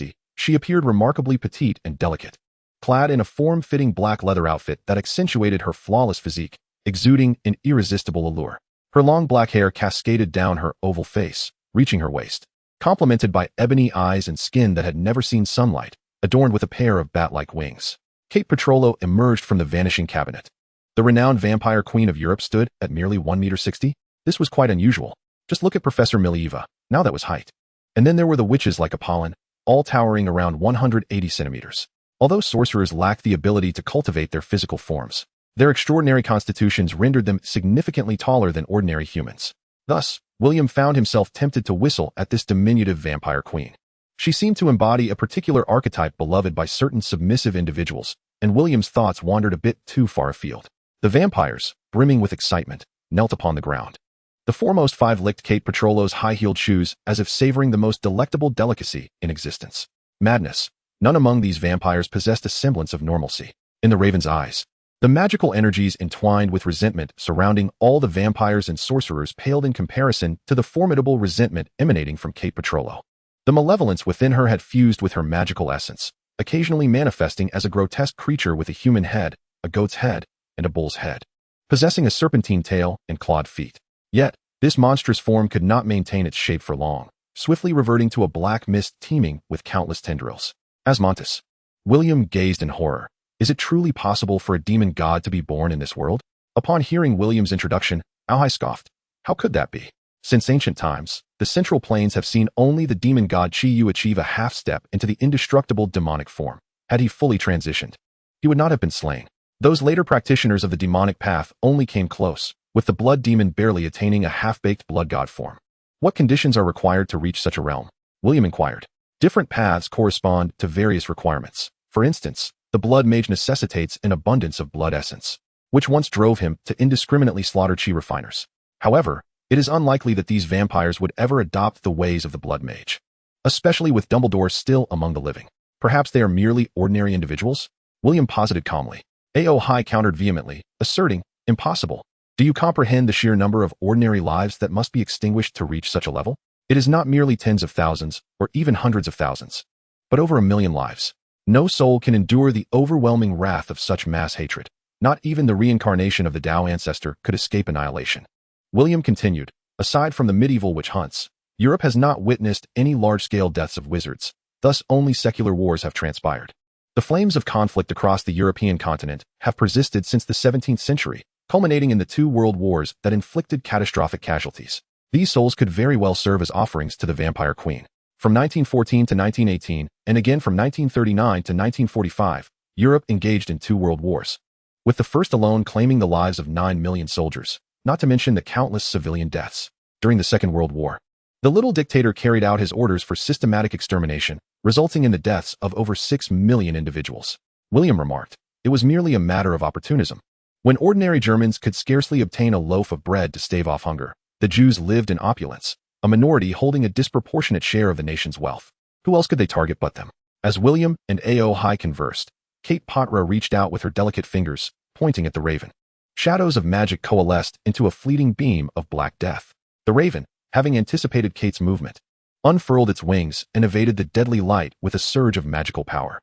meters, she appeared remarkably petite and delicate, clad in a form-fitting black leather outfit that accentuated her flawless physique, exuding an irresistible allure. Her long black hair cascaded down her oval face, reaching her waist, complemented by ebony eyes and skin that had never seen sunlight, adorned with a pair of bat-like wings. Kate Petrolo emerged from the vanishing cabinet. The renowned vampire queen of Europe stood at merely 1.60 meters. This was quite unusual. Just look at Professor Milieva, now that was height. And then there were the witches like Apollon, all towering around 180 centimeters. Although sorcerers lacked the ability to cultivate their physical forms, their extraordinary constitutions rendered them significantly taller than ordinary humans. Thus, William found himself tempted to whistle at this diminutive vampire queen. She seemed to embody a particular archetype beloved by certain submissive individuals, and William's thoughts wandered a bit too far afield. The vampires, brimming with excitement, knelt upon the ground. The foremost 5 licked Kate Petrolo's high-heeled shoes as if savoring the most delectable delicacy in existence. Madness. None among these vampires possessed a semblance of normalcy. In the raven's eyes, the magical energies entwined with resentment surrounding all the vampires and sorcerers paled in comparison to the formidable resentment emanating from Kate Petrolo. The malevolence within her had fused with her magical essence, occasionally manifesting as a grotesque creature with a human head, a goat's head, and a bull's head, possessing a serpentine tail and clawed feet. Yet, this monstrous form could not maintain its shape for long, swiftly reverting to a black mist teeming with countless tendrils. Asmontis. William gazed in horror. Is it truly possible for a demon god to be born in this world? Upon hearing William's introduction, Alhai scoffed. How could that be? Since ancient times, the Central Plains have seen only the demon god Chi Yu achieve a half-step into the indestructible demonic form. Had he fully transitioned, he would not have been slain. Those later practitioners of the demonic path only came close, with the blood demon barely attaining a half-baked blood god form. What conditions are required to reach such a realm? William inquired. Different paths correspond to various requirements. For instance, the blood mage necessitates an abundance of blood essence, which once drove him to indiscriminately slaughter chi refiners. However, it is unlikely that these vampires would ever adopt the ways of the blood mage, especially with Dumbledore still among the living. Perhaps they are merely ordinary individuals? William posited calmly. A.O. High countered vehemently, asserting, impossible. Do you comprehend the sheer number of ordinary lives that must be extinguished to reach such a level? It is not merely tens of thousands, or even hundreds of thousands, but over 1 million lives. No soul can endure the overwhelming wrath of such mass hatred. Not even the reincarnation of the Tao ancestor could escape annihilation. William continued, aside from the medieval witch hunts, Europe has not witnessed any large-scale deaths of wizards, thus only secular wars have transpired. The flames of conflict across the European continent have persisted since the 17th century, culminating in the 2 world wars that inflicted catastrophic casualties. These souls could very well serve as offerings to the Vampire Queen. From 1914 to 1918, and again from 1939 to 1945, Europe engaged in 2 world wars, with the first alone claiming the lives of 9 million soldiers, not to mention the countless civilian deaths. During the Second World War, the little dictator carried out his orders for systematic extermination, resulting in the deaths of over 6 million individuals. William remarked, it was merely a matter of opportunism. When ordinary Germans could scarcely obtain a loaf of bread to stave off hunger, the Jews lived in opulence, a minority holding a disproportionate share of the nation's wealth. Who else could they target but them? As William and A.O. High conversed, Kate Pottera reached out with her delicate fingers, pointing at the raven. Shadows of magic coalesced into a fleeting beam of black death. The raven, having anticipated Kate's movement, unfurled its wings and evaded the deadly light with a surge of magical power.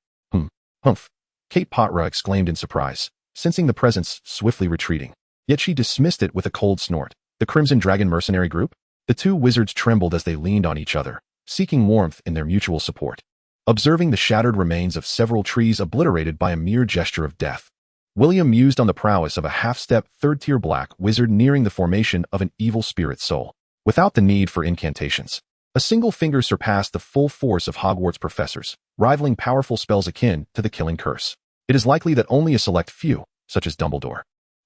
Humph, Kate Pottera exclaimed in surprise, sensing the presence swiftly retreating. Yet she dismissed it with a cold snort. The Crimson Dragon mercenary group? The 2 wizards trembled as they leaned on each other, seeking warmth in their mutual support. Observing the shattered remains of several trees obliterated by a mere gesture of death, William mused on the prowess of a half-step, 3rd-tier black wizard nearing the formation of an evil spirit soul, without the need for incantations. A single finger surpassed the full force of Hogwarts professors, rivaling powerful spells akin to the killing curse. It is likely that only a select few, such as Dumbledore,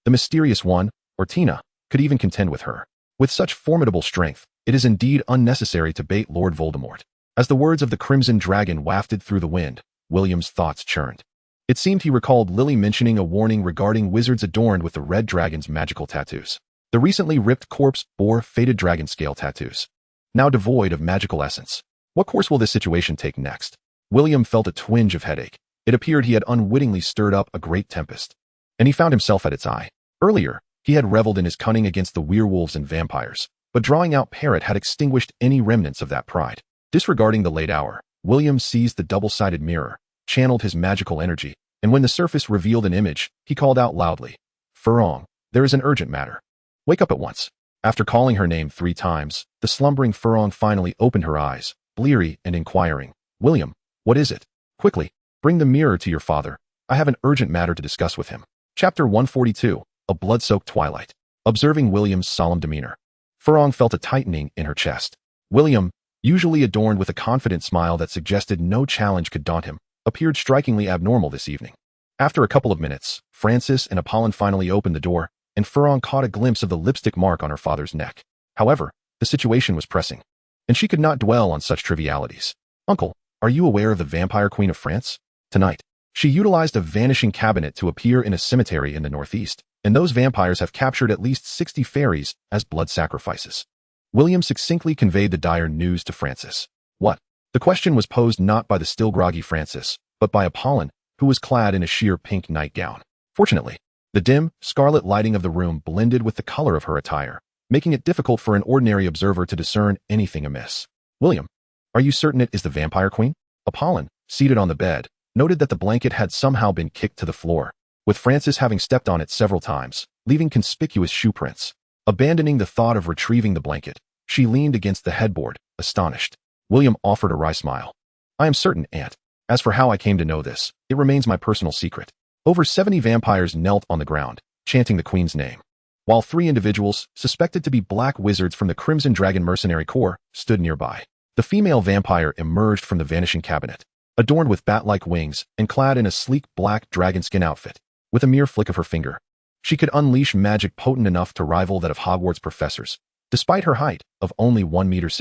the mysterious one, or Tina, could even contend with her. With such formidable strength, it is indeed unnecessary to bait Lord Voldemort. As the words of the Crimson Dragon wafted through the wind, William's thoughts churned. It seemed he recalled Lily mentioning a warning regarding wizards adorned with the red dragon's magical tattoos. The recently ripped corpse bore faded dragon scale tattoos, now devoid of magical essence. What course will this situation take next? William felt a twinge of headache. It appeared he had unwittingly stirred up a great tempest, and he found himself at its eye. Earlier, he had reveled in his cunning against the werewolves and vampires, but drawing out Parrot had extinguished any remnants of that pride. Disregarding the late hour, William seized the double-sided mirror, channeled his magical energy, and when the surface revealed an image, he called out loudly, "Furong, there is an urgent matter. Wake up at once." After calling her name 3 times, the slumbering Furong finally opened her eyes, bleary and inquiring. "William, what is it? Quickly, bring the mirror to your father. I have an urgent matter to discuss with him." Chapter 142, A Blood-Soaked Twilight. Observing William's solemn demeanor, Furong felt a tightening in her chest. William, usually adorned with a confident smile that suggested no challenge could daunt him, appeared strikingly abnormal this evening. After a couple of minutes, Francis and Apollon finally opened the door, and Furong caught a glimpse of the lipstick mark on her father's neck. However, the situation was pressing, and she could not dwell on such trivialities. "Uncle, are you aware of the Vampire Queen of France? Tonight, she utilized a vanishing cabinet to appear in a cemetery in the northeast, and those vampires have captured at least 60 fairies as blood sacrifices." William succinctly conveyed the dire news to Francis. What? The question was posed not by the still groggy Francis, but by Apollon, who was clad in a sheer pink nightgown. Fortunately, the dim, scarlet lighting of the room blended with the color of her attire, making it difficult for an ordinary observer to discern anything amiss. "William, are you certain it is the Vampire Queen?" Apollon, seated on the bed, noted that the blanket had somehow been kicked to the floor, with Francis having stepped on it several times, leaving conspicuous shoe prints. Abandoning the thought of retrieving the blanket, she leaned against the headboard, astonished. William offered a wry smile. "I am certain, Aunt. As for how I came to know this, it remains my personal secret." Over 70 vampires knelt on the ground, chanting the Queen's name. while 3 individuals, suspected to be black wizards from the Crimson Dragon Mercenary Corps, stood nearby. The female vampire emerged from the vanishing cabinet, adorned with bat-like wings and clad in a sleek black dragon skin outfit. With a mere flick of her finger, she could unleash magic potent enough to rival that of Hogwarts professors, despite her height of only 1.60 meters.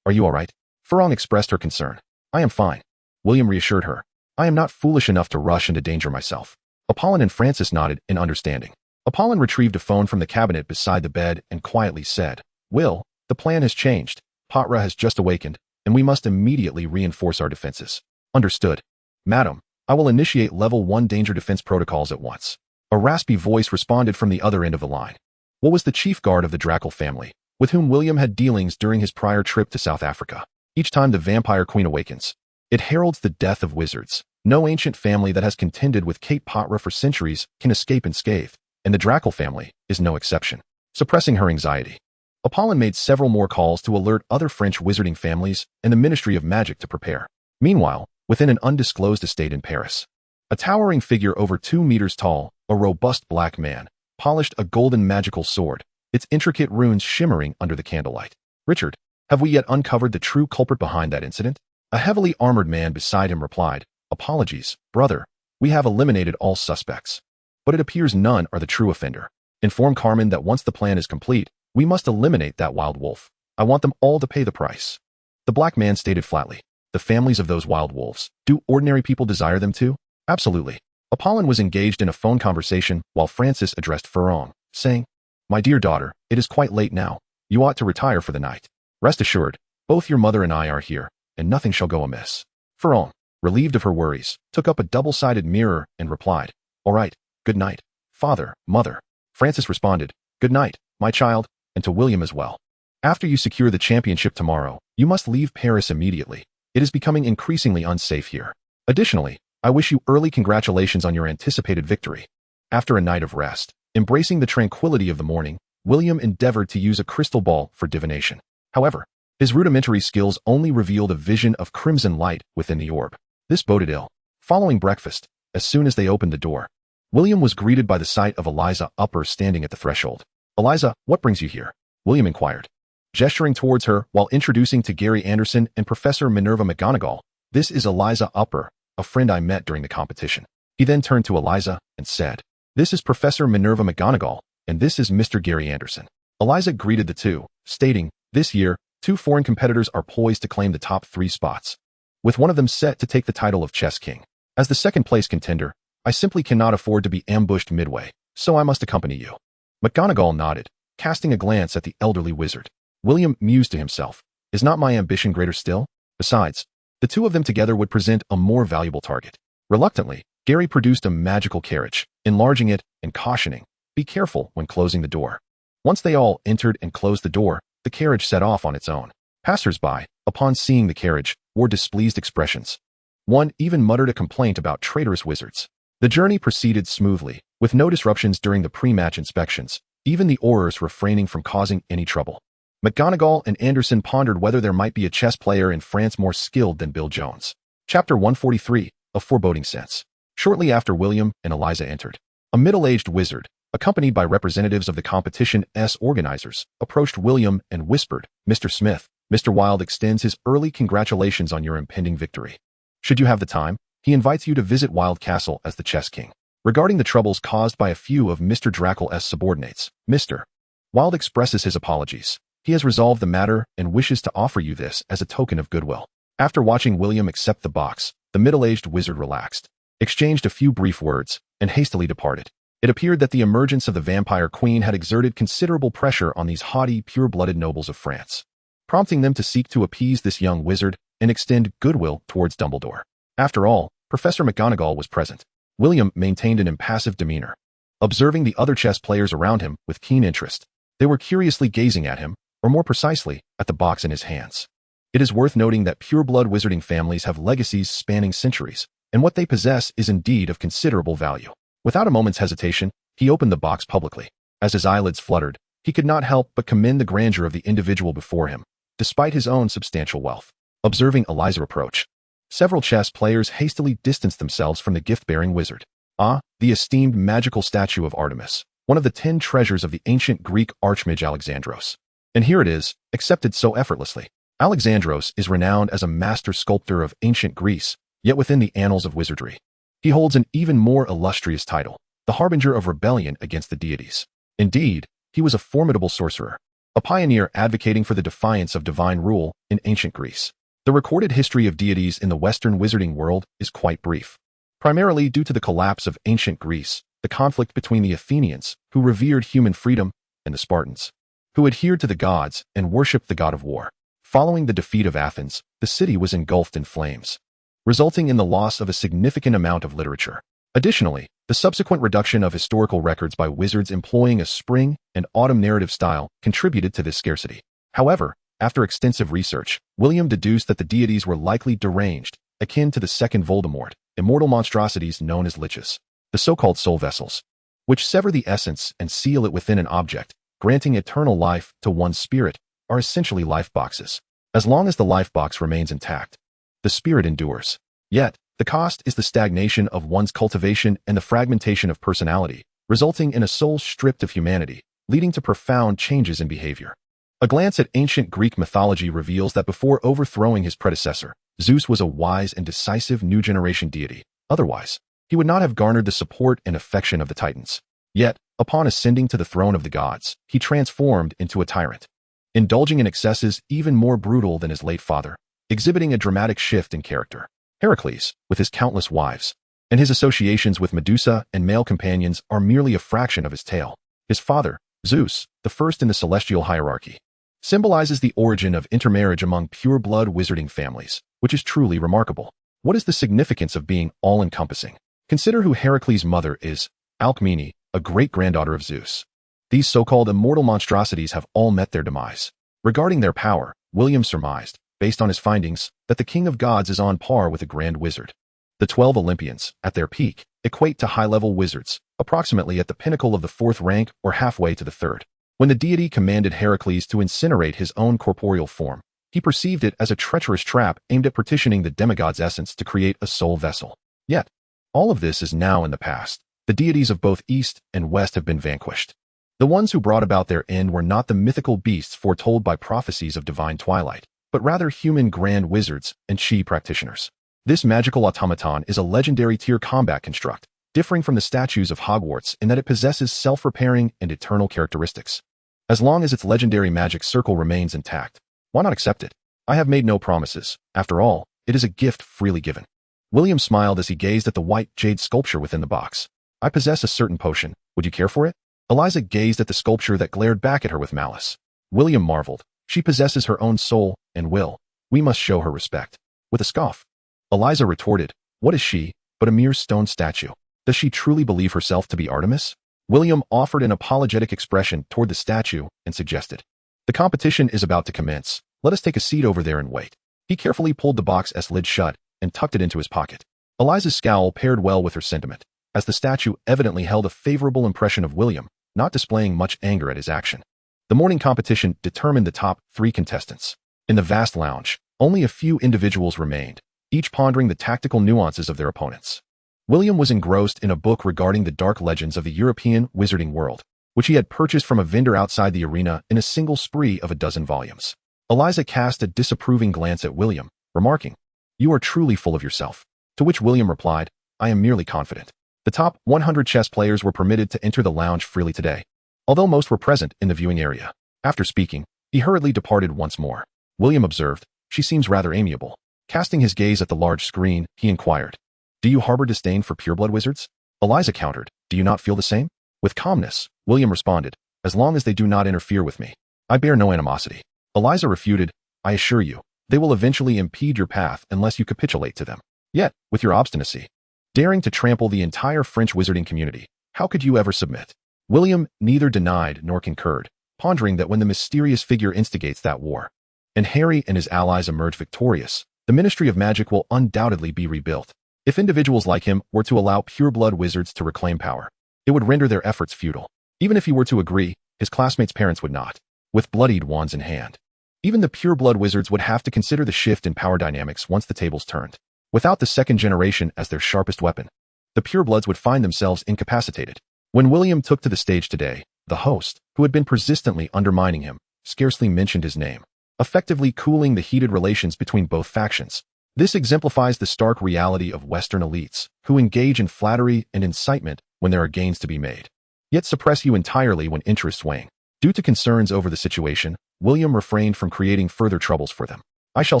"Are you all right?" Fleur expressed her concern. "I am fine," William reassured her. "I am not foolish enough to rush into danger myself." Apollon and Francis nodded in understanding. Apollon retrieved a phone from the cabinet beside the bed and quietly said, "Will, the plan has changed. Potra has just awakened, and we must immediately reinforce our defenses." "Understood. Madam, I will initiate level 1 danger defense protocols at once." A raspy voice responded from the other end of the line. What was the chief guard of the Drackle family, with whom William had dealings during his prior trip to South Africa. Each time the vampire queen awakens, it heralds the death of wizards. No ancient family that has contended with Cape Potra for centuries can escape unscathed, and the Drackle family is no exception. Suppressing her anxiety, Apollon made several more calls to alert other French wizarding families and the Ministry of Magic to prepare. Meanwhile, within an undisclosed estate in Paris, a towering figure over 2 meters tall, a robust black man, polished a golden magical sword, its intricate runes shimmering under the candlelight. "Richard, have we yet uncovered the true culprit behind that incident?" A heavily armored man beside him replied, "Apologies, brother. We have eliminated all suspects, but it appears none are the true offender. Inform Carmen that once the plan is complete, we must eliminate that wild wolf. I want them all to pay the price." The black man stated flatly, "The families of those wild wolves, do ordinary people desire them too?" "Absolutely." Apollon was engaged in a phone conversation while Francis addressed Fleur, saying, "My dear daughter, it is quite late now. You ought to retire for the night. Rest assured, both your mother and I are here, and nothing shall go amiss." Fleur, relieved of her worries, took up a double-sided mirror and replied, "All right, good night, father, mother." Francis responded, "Good night, my child, and to William as well. After you secure the championship tomorrow, you must leave Paris immediately. It is becoming increasingly unsafe here. Additionally, I wish you early congratulations on your anticipated victory." After a night of rest, embracing the tranquility of the morning, William endeavored to use a crystal ball for divination. However, his rudimentary skills only revealed a vision of crimson light within the orb. This boded ill. Following breakfast, as soon as they opened the door, William was greeted by the sight of Eliza Upper standing at the threshold. "Eliza, what brings you here?" William inquired, gesturing towards her while introducing to Gary Anderson and Professor Minerva McGonagall, "This is Eliza Upper, a friend I met during the competition." He then turned to Eliza and said, "This is Professor Minerva McGonagall, and this is Mr. Gary Anderson." Eliza greeted the two, stating, "This year, 2 foreign competitors are poised to claim the top 3 spots, with one of them set to take the title of Chess King. As the second-place contender, I simply cannot afford to be ambushed midway, so I must accompany you." McGonagall nodded, casting a glance at the elderly wizard. William mused to himself, "Is not my ambition greater still? Besides, the two of them together would present a more valuable target." Reluctantly, Gary produced a magical carriage, enlarging it and cautioning, "Be careful when closing the door." Once they all entered and closed the door, the carriage set off on its own. Passers-by, upon seeing the carriage, wore displeased expressions. One even muttered a complaint about traitorous wizards. The journey proceeded smoothly, with no disruptions during the pre-match inspections, even the Aurors refraining from causing any trouble. McGonagall and Anderson pondered whether there might be a chess player in France more skilled than Bill Jones. Chapter 143, A Foreboding Sense. Shortly after William and Eliza entered, a middle-aged wizard, accompanied by representatives of the competition's organizers, approached William and whispered, "Mr. Smith, Mr. Wilde extends his early congratulations on your impending victory. Should you have the time, he invites you to visit Wilde Castle as the Chess King. Regarding the troubles caused by a few of Mr. Drackle's subordinates, Mr. Wilde expresses his apologies. He has resolved the matter and wishes to offer you this as a token of goodwill." After watching William accept the box, the middle-aged wizard relaxed, exchanged a few brief words, and hastily departed. It appeared that the emergence of the vampire queen had exerted considerable pressure on these haughty, pure-blooded nobles of France, prompting them to seek to appease this young wizard and extend goodwill towards Dumbledore. After all, Professor McGonagall was present. William maintained an impassive demeanor, observing the other chess players around him with keen interest. They were curiously gazing at him, or more precisely, at the box in his hands. It is worth noting that pure-blood wizarding families have legacies spanning centuries, and what they possess is indeed of considerable value. Without a moment's hesitation, he opened the box publicly. As his eyelids fluttered, he could not help but commend the grandeur of the individual before him, despite his own substantial wealth. Observing Eliza approach, several chess players hastily distanced themselves from the gift-bearing wizard. "Ah, the esteemed magical statue of Artemis," one of the 10 treasures of the ancient Greek archmage Alexandros. And here it is, accepted so effortlessly. Alexandros is renowned as a master sculptor of ancient Greece, yet within the annals of wizardry, he holds an even more illustrious title, the harbinger of rebellion against the deities. Indeed, he was a formidable sorcerer, a pioneer advocating for the defiance of divine rule in ancient Greece. The recorded history of deities in the Western wizarding world is quite brief. Primarily due to the collapse of ancient Greece, the conflict between the Athenians, who revered human freedom, and the Spartans, who adhered to the gods and worshipped the god of war. Following the defeat of Athens, the city was engulfed in flames, resulting in the loss of a significant amount of literature. Additionally, the subsequent reduction of historical records by wizards employing a spring and autumn narrative style contributed to this scarcity. However, after extensive research, William deduced that the deities were likely deranged, akin to the second Voldemort, immortal monstrosities known as liches, the so-called soul vessels, which sever the essence and seal it within an object, granting eternal life to one's spirit, are essentially life boxes. As long as the life box remains intact, the spirit endures. Yet, the cost is the stagnation of one's cultivation and the fragmentation of personality, resulting in a soul stripped of humanity, leading to profound changes in behavior. A glance at ancient Greek mythology reveals that before overthrowing his predecessor, Zeus was a wise and decisive new generation deity. Otherwise, he would not have garnered the support and affection of the Titans. Yet, upon ascending to the throne of the gods, he transformed into a tyrant, indulging in excesses even more brutal than his late father, exhibiting a dramatic shift in character. Heracles, with his countless wives, and his associations with Medusa and male companions are merely a fraction of his tale. His father, Zeus, the first in the celestial hierarchy, symbolizes the origin of intermarriage among pure-blood wizarding families, which is truly remarkable. What is the significance of being all-encompassing? Consider who Heracles' mother is, Alcmene, a great-granddaughter of Zeus. These so-called immortal monstrosities have all met their demise. Regarding their power, William surmised, based on his findings, that the king of gods is on par with a grand wizard. The 12 Olympians, at their peak, equate to high-level wizards, approximately at the pinnacle of the 4th rank or halfway to the 3rd. When the deity commanded Heracles to incinerate his own corporeal form, he perceived it as a treacherous trap aimed at partitioning the demigod's essence to create a soul vessel. Yet, all of this is now in the past. The deities of both East and West have been vanquished. The ones who brought about their end were not the mythical beasts foretold by prophecies of divine twilight, but rather human grand wizards and chi practitioners. This magical automaton is a legendary tier combat construct, differing from the statues of Hogwarts in that it possesses self-repairing and eternal characteristics. As long as its legendary magic circle remains intact, why not accept it? I have made no promises. After all, it is a gift freely given. William smiled as he gazed at the white jade sculpture within the box. I possess a certain potion. Would you care for it? Eliza gazed at the sculpture that glared back at her with malice. William marveled. She possesses her own soul and will. We must show her respect. With a scoff, Eliza retorted, what is she, but a mere stone statue? Does she truly believe herself to be Artemis? William offered an apologetic expression toward the statue and suggested, the competition is about to commence. Let us take a seat over there and wait. He carefully pulled the box's lid shut and tucked it into his pocket. Eliza's scowl paired well with her sentiment, as the statue evidently held a favorable impression of William, not displaying much anger at his action. The morning competition determined the top 3 contestants. In the vast lounge, only a few individuals remained, each pondering the tactical nuances of their opponents. William was engrossed in a book regarding the dark legends of the European wizarding world, which he had purchased from a vendor outside the arena in a single spree of a dozen volumes. Eliza cast a disapproving glance at William, remarking, you are truly full of yourself. To which William replied, I am merely confident. The top 100 chess players were permitted to enter the lounge freely today, although most were present in the viewing area. After speaking, he hurriedly departed once more. William observed, she seems rather amiable. Casting his gaze at the large screen, he inquired, do you harbor disdain for pureblood wizards? Eliza countered, do you not feel the same? With calmness, William responded, as long as they do not interfere with me, I bear no animosity. Eliza refuted, I assure you, they will eventually impede your path unless you capitulate to them. Yet, with your obstinacy, daring to trample the entire French wizarding community, how could you ever submit? William neither denied nor concurred, pondering that when the mysterious figure instigates that war, and Harry and his allies emerge victorious, the Ministry of Magic will undoubtedly be rebuilt. If individuals like him were to allow pure-blood wizards to reclaim power, it would render their efforts futile. Even if he were to agree, his classmates' parents would not, with bloodied wands in hand. Even the pure-blood wizards would have to consider the shift in power dynamics once the tables turned. Without the second generation as their sharpest weapon, the purebloods would find themselves incapacitated. When William took to the stage today, the host, who had been persistently undermining him, scarcely mentioned his name, effectively cooling the heated relations between both factions. This exemplifies the stark reality of Western elites, who engage in flattery and incitement when there are gains to be made, yet suppress you entirely when interests wane. Due to concerns over the situation, William refrained from creating further troubles for them. I shall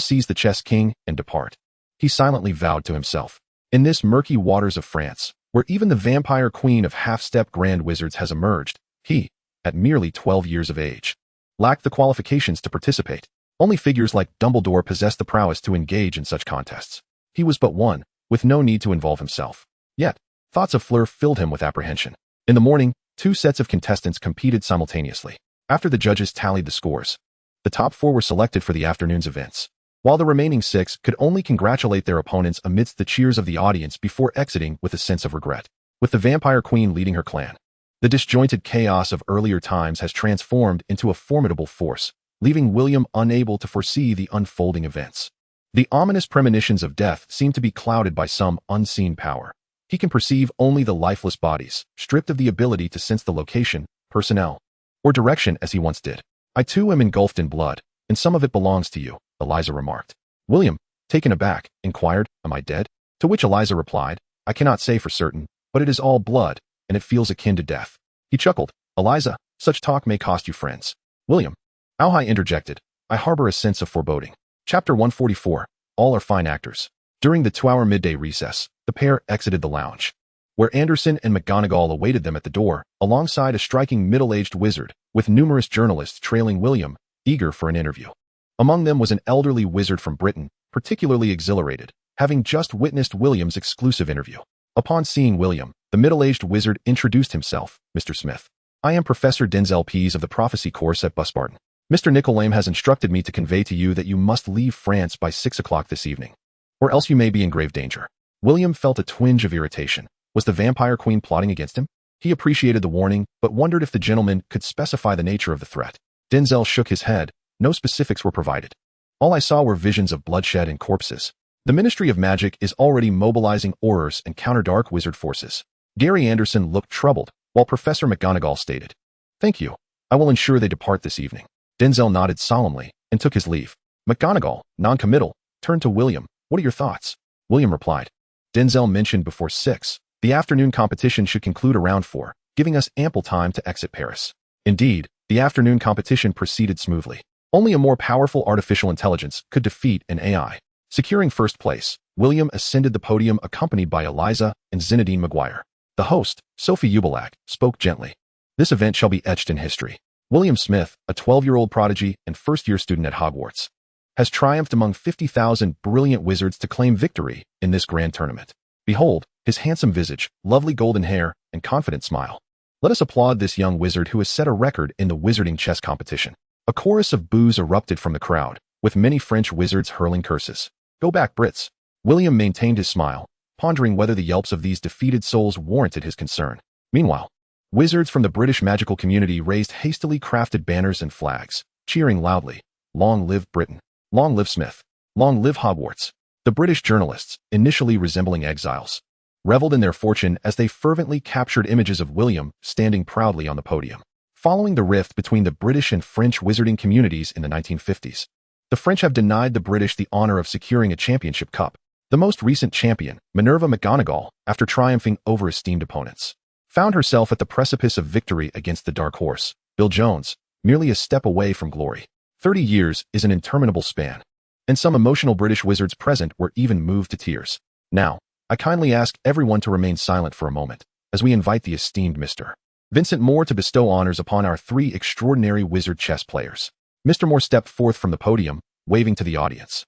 seize the chess king and depart, he silently vowed to himself. In this murky waters of France, where even the vampire queen of half-step grand wizards has emerged, he, at merely 12 years of age, lacked the qualifications to participate. Only figures like Dumbledore possessed the prowess to engage in such contests. He was but one, with no need to involve himself. Yet, thoughts of Fleur filled him with apprehension. In the morning, 2 sets of contestants competed simultaneously. After the judges tallied the scores, the top 4 were selected for the afternoon's events, while the remaining 6 could only congratulate their opponents amidst the cheers of the audience before exiting with a sense of regret. With the vampire queen leading her clan, the disjointed chaos of earlier times has transformed into a formidable force, leaving William unable to foresee the unfolding events. The ominous premonitions of death seem to be clouded by some unseen power. He can perceive only the lifeless bodies, stripped of the ability to sense the location, personnel, or direction as he once did. I too am engulfed in blood, and some of it belongs to you, Eliza remarked. William, taken aback, inquired, am I dead? To which Eliza replied, I cannot say for certain, but it is all blood, and it feels akin to death. He chuckled, Eliza, such talk may cost you friends. William, Auhai interjected, I harbor a sense of foreboding. Chapter 144, all are fine actors. During the 2-hour midday recess, the pair exited the lounge, where Anderson and McGonagall awaited them at the door, alongside a striking middle-aged wizard, with numerous journalists trailing William, eager for an interview. Among them was an elderly wizard from Britain, particularly exhilarated, having just witnessed William's exclusive interview. Upon seeing William, the middle-aged wizard introduced himself, Mr. Smith. I am Professor Denzel Pease of the Prophecy course at Busbarton. Mr. Nicholame has instructed me to convey to you that you must leave France by 6 o'clock this evening, or else you may be in grave danger. William felt a twinge of irritation. Was the vampire queen plotting against him? He appreciated the warning, but wondered if the gentleman could specify the nature of the threat. Denzel shook his head. No specifics were provided. All I saw were visions of bloodshed and corpses. The Ministry of Magic is already mobilizing Aurors and counter-dark wizard forces. Gary Anderson looked troubled, while Professor McGonagall stated, Thank you. I will ensure they depart this evening. Denzel nodded solemnly and took his leave. McGonagall, non-committal, turned to William. What are your thoughts? William replied. Denzel mentioned before 6. The afternoon competition should conclude around 4, giving us ample time to exit Paris. Indeed, the afternoon competition proceeded smoothly. Only a more powerful artificial intelligence could defeat an AI. Securing first place, William ascended the podium accompanied by Eliza and Zinedine Maguire. The host, Sophie Ubelak, spoke gently. This event shall be etched in history. William Smith, a 12-year-old prodigy and first-year student at Hogwarts, has triumphed among 50,000 brilliant wizards to claim victory in this grand tournament. Behold, his handsome visage, lovely golden hair, and confident smile. Let us applaud this young wizard who has set a record in the wizarding chess competition. A chorus of boos erupted from the crowd, with many French wizards hurling curses. Go back, Brits. William maintained his smile, pondering whether the yelps of these defeated souls warranted his concern. Meanwhile, wizards from the British magical community raised hastily crafted banners and flags, cheering loudly, Long live Britain! Long live Smith! Long live Hogwarts! The British journalists, initially resembling exiles, reveled in their fortune as they fervently captured images of William standing proudly on the podium. Following the rift between the British and French wizarding communities in the 1950s, the French have denied the British the honor of securing a championship cup. The most recent champion, Minerva McGonagall, after triumphing over esteemed opponents, found herself at the precipice of victory against the dark horse, Bill Jones, merely a step away from glory. 30 years is an interminable span, and some emotional British wizards present were even moved to tears. Now, I kindly ask everyone to remain silent for a moment, as we invite the esteemed Mr. Vincent Moore to bestow honors upon our 3 extraordinary wizard chess players. Mr. Moore stepped forth from the podium, waving to the audience.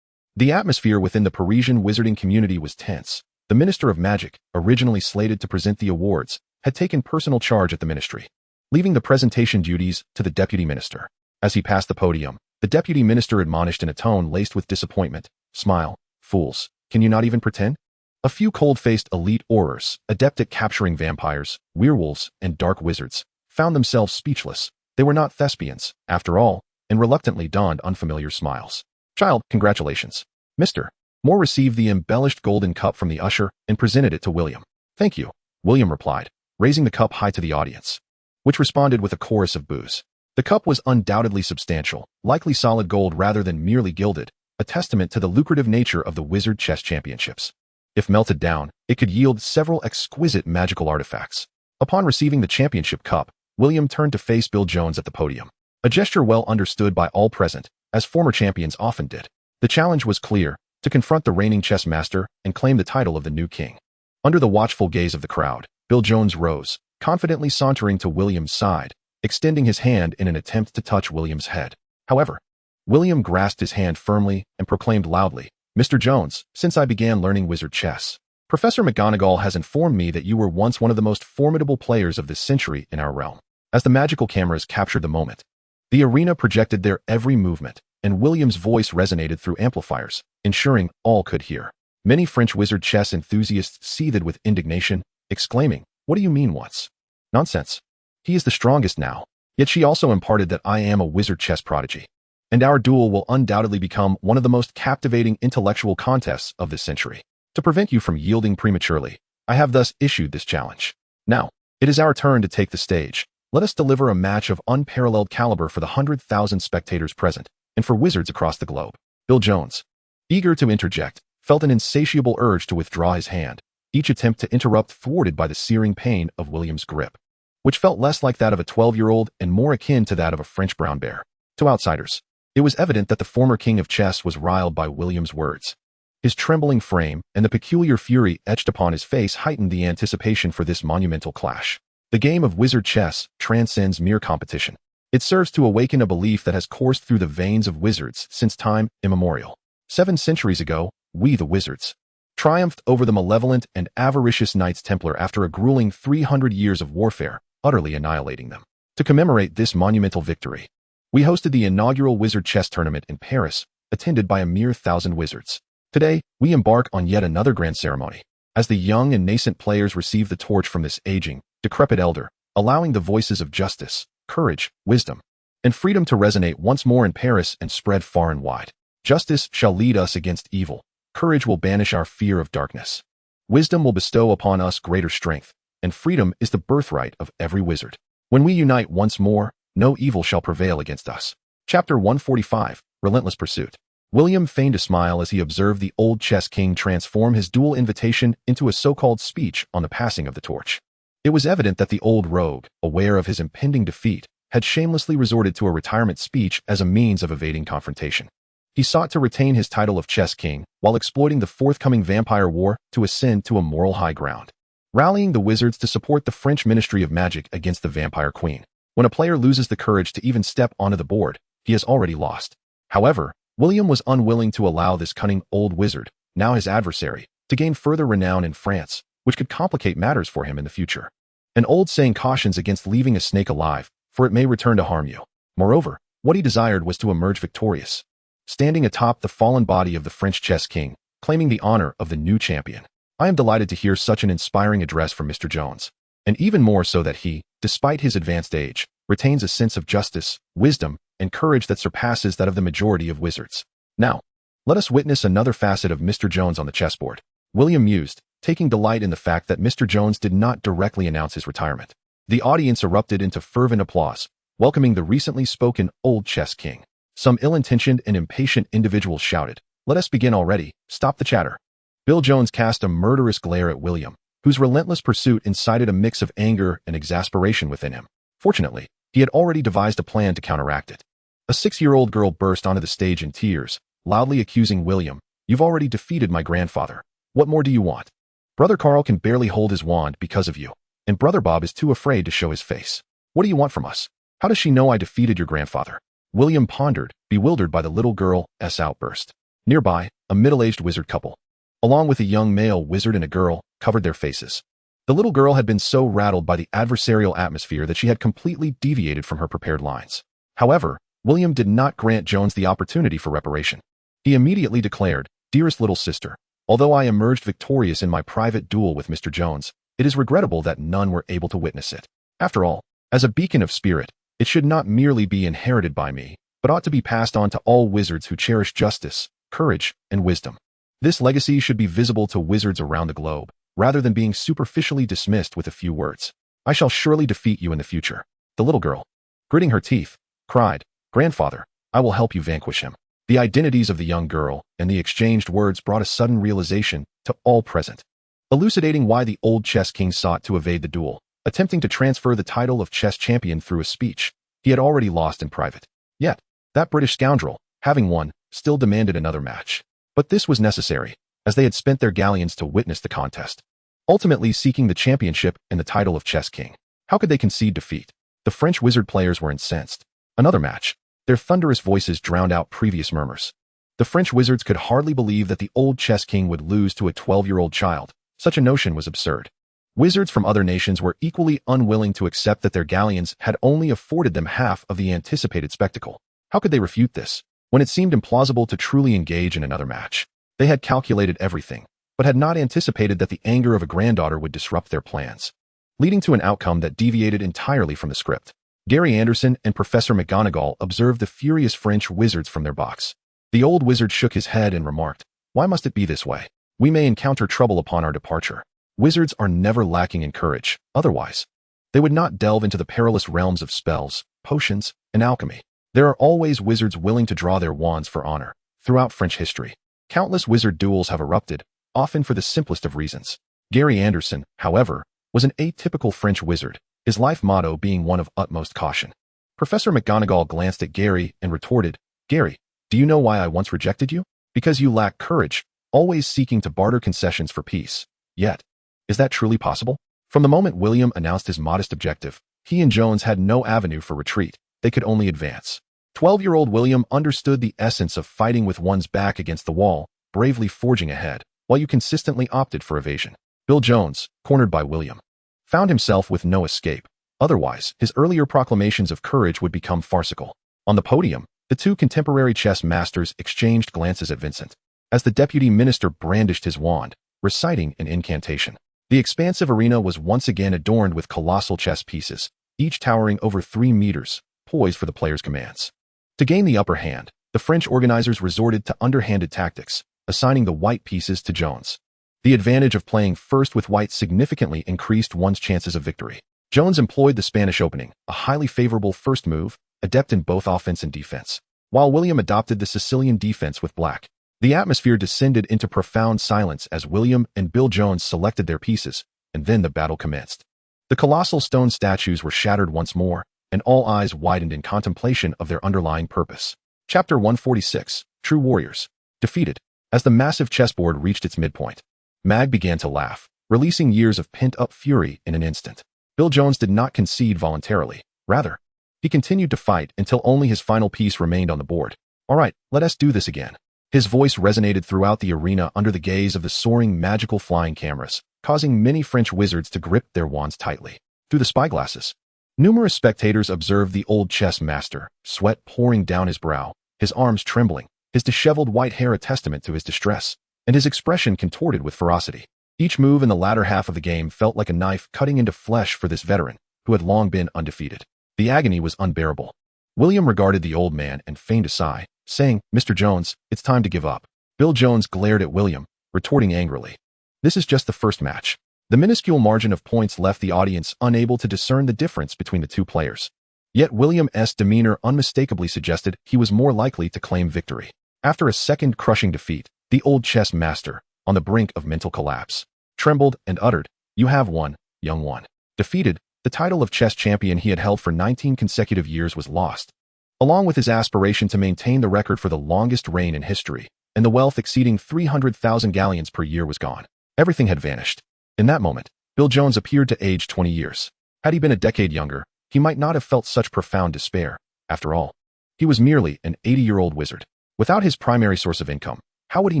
The atmosphere within the Parisian wizarding community was tense. The Minister of Magic, originally slated to present the awards, had taken personal charge at the ministry, leaving the presentation duties to the Deputy Minister. As he passed the podium, the Deputy Minister admonished in a tone laced with disappointment, Smile, fools, can you not even pretend? A few cold-faced elite Aurors, adept at capturing vampires, werewolves, and dark wizards, found themselves speechless. They were not thespians, after all, and reluctantly donned unfamiliar smiles. Child, congratulations. Mr. Moore received the embellished golden cup from the usher and presented it to William. Thank you, William replied, raising the cup high to the audience, which responded with a chorus of boos. The cup was undoubtedly substantial, likely solid gold rather than merely gilded, a testament to the lucrative nature of the Wizard Chess Championships. If melted down, it could yield several exquisite magical artifacts. Upon receiving the championship cup, William turned to face Bill Jones at the podium. A gesture well understood by all present, as former champions often did. The challenge was clear, to confront the reigning chess master and claim the title of the new king. Under the watchful gaze of the crowd, Bill Jones rose, confidently sauntering to William's side, extending his hand in an attempt to touch William's head. However, William grasped his hand firmly and proclaimed loudly, "Mr. Jones, since I began learning wizard chess, Professor McGonagall has informed me that you were once one of the most formidable players of this century in our realm." As the magical cameras captured the moment, the arena projected their every movement, and William's voice resonated through amplifiers, ensuring all could hear. Many French wizard chess enthusiasts seethed with indignation, exclaiming, "What do you mean once? Nonsense. He is the strongest now." Yet she also imparted that I am a wizard chess prodigy, and our duel will undoubtedly become one of the most captivating intellectual contests of this century. To prevent you from yielding prematurely, I have thus issued this challenge. Now, it is our turn to take the stage. Let us deliver a match of unparalleled caliber for the 100,000 spectators present, and for wizards across the globe. Bill Jones, eager to interject, felt an insatiable urge to withdraw his hand, each attempt to interrupt thwarted by the searing pain of William's grip, which felt less like that of a 12-year-old and more akin to that of a French brown bear. To outsiders, it was evident that the former king of chess was riled by William's words. His trembling frame and the peculiar fury etched upon his face heightened the anticipation for this monumental clash. The game of wizard chess transcends mere competition. It serves to awaken a belief that has coursed through the veins of wizards since time immemorial. 7 centuries ago, we the wizards triumphed over the malevolent and avaricious Knights Templar after a grueling 300 years of warfare, utterly annihilating them. To commemorate this monumental victory, we hosted the inaugural wizard chess tournament in Paris, attended by a mere 1,000 wizards. Today, we embark on yet another grand ceremony, as the young and nascent players receive the torch from this aging, decrepit elder, allowing the voices of justice, courage, wisdom, and freedom to resonate once more in Paris and spread far and wide. Justice shall lead us against evil. Courage will banish our fear of darkness. Wisdom will bestow upon us greater strength, and freedom is the birthright of every wizard. When we unite once more, no evil shall prevail against us. Chapter 145, Relentless Pursuit. William feigned a smile as he observed the old chess king transform his duel invitation into a so-called speech on the passing of the torch. It was evident that the old rogue, aware of his impending defeat, had shamelessly resorted to a retirement speech as a means of evading confrontation. He sought to retain his title of chess king while exploiting the forthcoming vampire war to ascend to a moral high ground, rallying the wizards to support the French Ministry of Magic against the vampire queen. When a player loses the courage to even step onto the board, he has already lost. However, William was unwilling to allow this cunning old wizard, now his adversary, to gain further renown in France, which could complicate matters for him in the future. An old saying cautions against leaving a snake alive, for it may return to harm you. Moreover, what he desired was to emerge victorious, standing atop the fallen body of the French chess king, claiming the honor of the new champion. I am delighted to hear such an inspiring address from Mr. Jones, and even more so that he, despite his advanced age, retains a sense of justice, wisdom, and courage that surpasses that of the majority of wizards. Now, let us witness another facet of Mr. Jones on the chessboard. William mused, taking delight in the fact that Mr. Jones did not directly announce his retirement. The audience erupted into fervent applause, welcoming the recently spoken old chess king. Some ill-intentioned and impatient individuals shouted, "Let us begin already, stop the chatter." Bill Jones cast a murderous glare at William, whose relentless pursuit incited a mix of anger and exasperation within him. Fortunately, he had already devised a plan to counteract it. A 6-year-old girl burst onto the stage in tears, loudly accusing William, "You've already defeated my grandfather. What more do you want? Brother Carl can barely hold his wand because of you, and Brother Bob is too afraid to show his face. What do you want from us? How does she know I defeated your grandfather?" William pondered, bewildered by the little girl's outburst. Nearby, a middle-aged wizard couple, along with a young male wizard and a girl, covered their faces. The little girl had been so rattled by the adversarial atmosphere that she had completely deviated from her prepared lines. However, William did not grant Jones the opportunity for reparation. He immediately declared, "Dearest little sister, although I emerged victorious in my private duel with Mr. Jones, it is regrettable that none were able to witness it. After all, as a beacon of spirit, it should not merely be inherited by me, but ought to be passed on to all wizards who cherish justice, courage, and wisdom. This legacy should be visible to wizards around the globe, rather than being superficially dismissed with a few words." I shall surely defeat you in the future. The little girl, gritting her teeth, cried, Grandfather, I will help you vanquish him. The identities of the young girl and the exchanged words brought a sudden realization to all present, elucidating why the old chess king sought to evade the duel, attempting to transfer the title of chess champion through a speech he had already lost in private. Yet, that British scoundrel, having won, still demanded another match. But this was necessary, as they had spent their galleons to witness the contest, ultimately seeking the championship and the title of chess king. How could they concede defeat? The French wizard players were incensed. Another match. Their thunderous voices drowned out previous murmurs. The French wizards could hardly believe that the old chess king would lose to a 12-year-old child. Such a notion was absurd. Wizards from other nations were equally unwilling to accept that their galleons had only afforded them half of the anticipated spectacle. How could they refute this, when it seemed implausible to truly engage in another match? They had calculated everything, but had not anticipated that the anger of a granddaughter would disrupt their plans, leading to an outcome that deviated entirely from the script. Gary Anderson and Professor McGonagall observed the furious French wizards from their box. The old wizard shook his head and remarked, Why must it be this way? We may encounter trouble upon our departure. Wizards are never lacking in courage. Otherwise, they would not delve into the perilous realms of spells, potions, and alchemy. There are always wizards willing to draw their wands for honor. Throughout French history, countless wizard duels have erupted, often for the simplest of reasons. Gary Anderson, however, was an atypical French wizard, his life motto being one of utmost caution. Professor McGonagall glanced at Gary and retorted, Gary, do you know why I once rejected you? Because you lack courage, always seeking to barter concessions for peace. Yet, is that truly possible? From the moment William announced his modest objective, he and Jones had no avenue for retreat. They could only advance. 12-year-old William understood the essence of fighting with one's back against the wall, bravely forging ahead, while you consistently opted for evasion. Bill Jones, cornered by William, found himself with no escape. Otherwise, his earlier proclamations of courage would become farcical. On the podium, the two contemporary chess masters exchanged glances at Vincent, as the deputy minister brandished his wand, reciting an incantation. The expansive arena was once again adorned with colossal chess pieces, each towering over 3 meters, poised for the player's commands. To gain the upper hand, the French organizers resorted to underhanded tactics, assigning the white pieces to Jones. The advantage of playing first with white significantly increased one's chances of victory. Jones employed the Spanish opening, a highly favorable first move, adept in both offense and defense, while William adopted the Sicilian defense with black. The atmosphere descended into profound silence as William and Bill Jones selected their pieces, and then the battle commenced. The colossal stone statues were shattered once more, and all eyes widened in contemplation of their underlying purpose. Chapter 146, True Warriors. Defeated. As the massive chessboard reached its midpoint, Mag began to laugh, releasing years of pent-up fury in an instant. Bill Jones did not concede voluntarily. Rather, he continued to fight until only his final piece remained on the board. All right, let us do this again. His voice resonated throughout the arena under the gaze of the soaring magical flying cameras, causing many French wizards to grip their wands tightly. Through the spyglasses, numerous spectators observed the old chess master, sweat pouring down his brow, his arms trembling, his disheveled white hair a testament to his distress, and his expression contorted with ferocity. Each move in the latter half of the game felt like a knife cutting into flesh for this veteran, who had long been undefeated. The agony was unbearable. William regarded the old man and feigned a sigh, saying, Mr. Jones, it's time to give up. Bill Jones glared at William, retorting angrily, This is just the first match. The minuscule margin of points left the audience unable to discern the difference between the two players. Yet William's demeanor unmistakably suggested he was more likely to claim victory. After a second crushing defeat, the old chess master, on the brink of mental collapse, trembled and uttered, You have won, young one. Defeated, the title of chess champion he had held for 19 consecutive years was lost, along with his aspiration to maintain the record for the longest reign in history, and the wealth exceeding 300,000 galleons per year was gone. Everything had vanished. In that moment, Bill Jones appeared to age 20 years. Had he been a decade younger, he might not have felt such profound despair. After all, he was merely an 80-year-old wizard. Without his primary source of income, how would he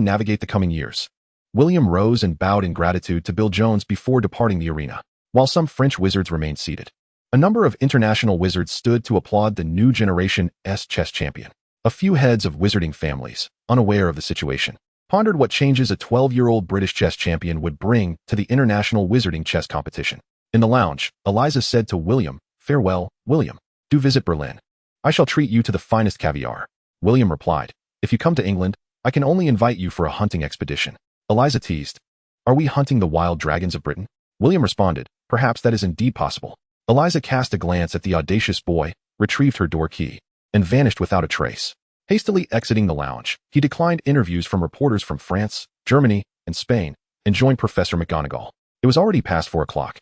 navigate the coming years? William rose and bowed in gratitude to Bill Jones before departing the arena, while some French wizards remained seated. A number of international wizards stood to applaud the new generation's chess champion. A few heads of wizarding families, unaware of the situation, pondered what changes a 12-year-old British chess champion would bring to the international wizarding chess competition. In the lounge, Eliza said to William, Farewell, William. Do visit Berlin. I shall treat you to the finest caviar. William replied, If you come to England, I can only invite you for a hunting expedition. Eliza teased, Are we hunting the wild dragons of Britain? William responded, Perhaps that is indeed possible. Eliza cast a glance at the audacious boy, retrieved her door key, and vanished without a trace. Hastily exiting the lounge, he declined interviews from reporters from France, Germany, and Spain, and joined Professor McGonagall. It was already past 4 o'clock,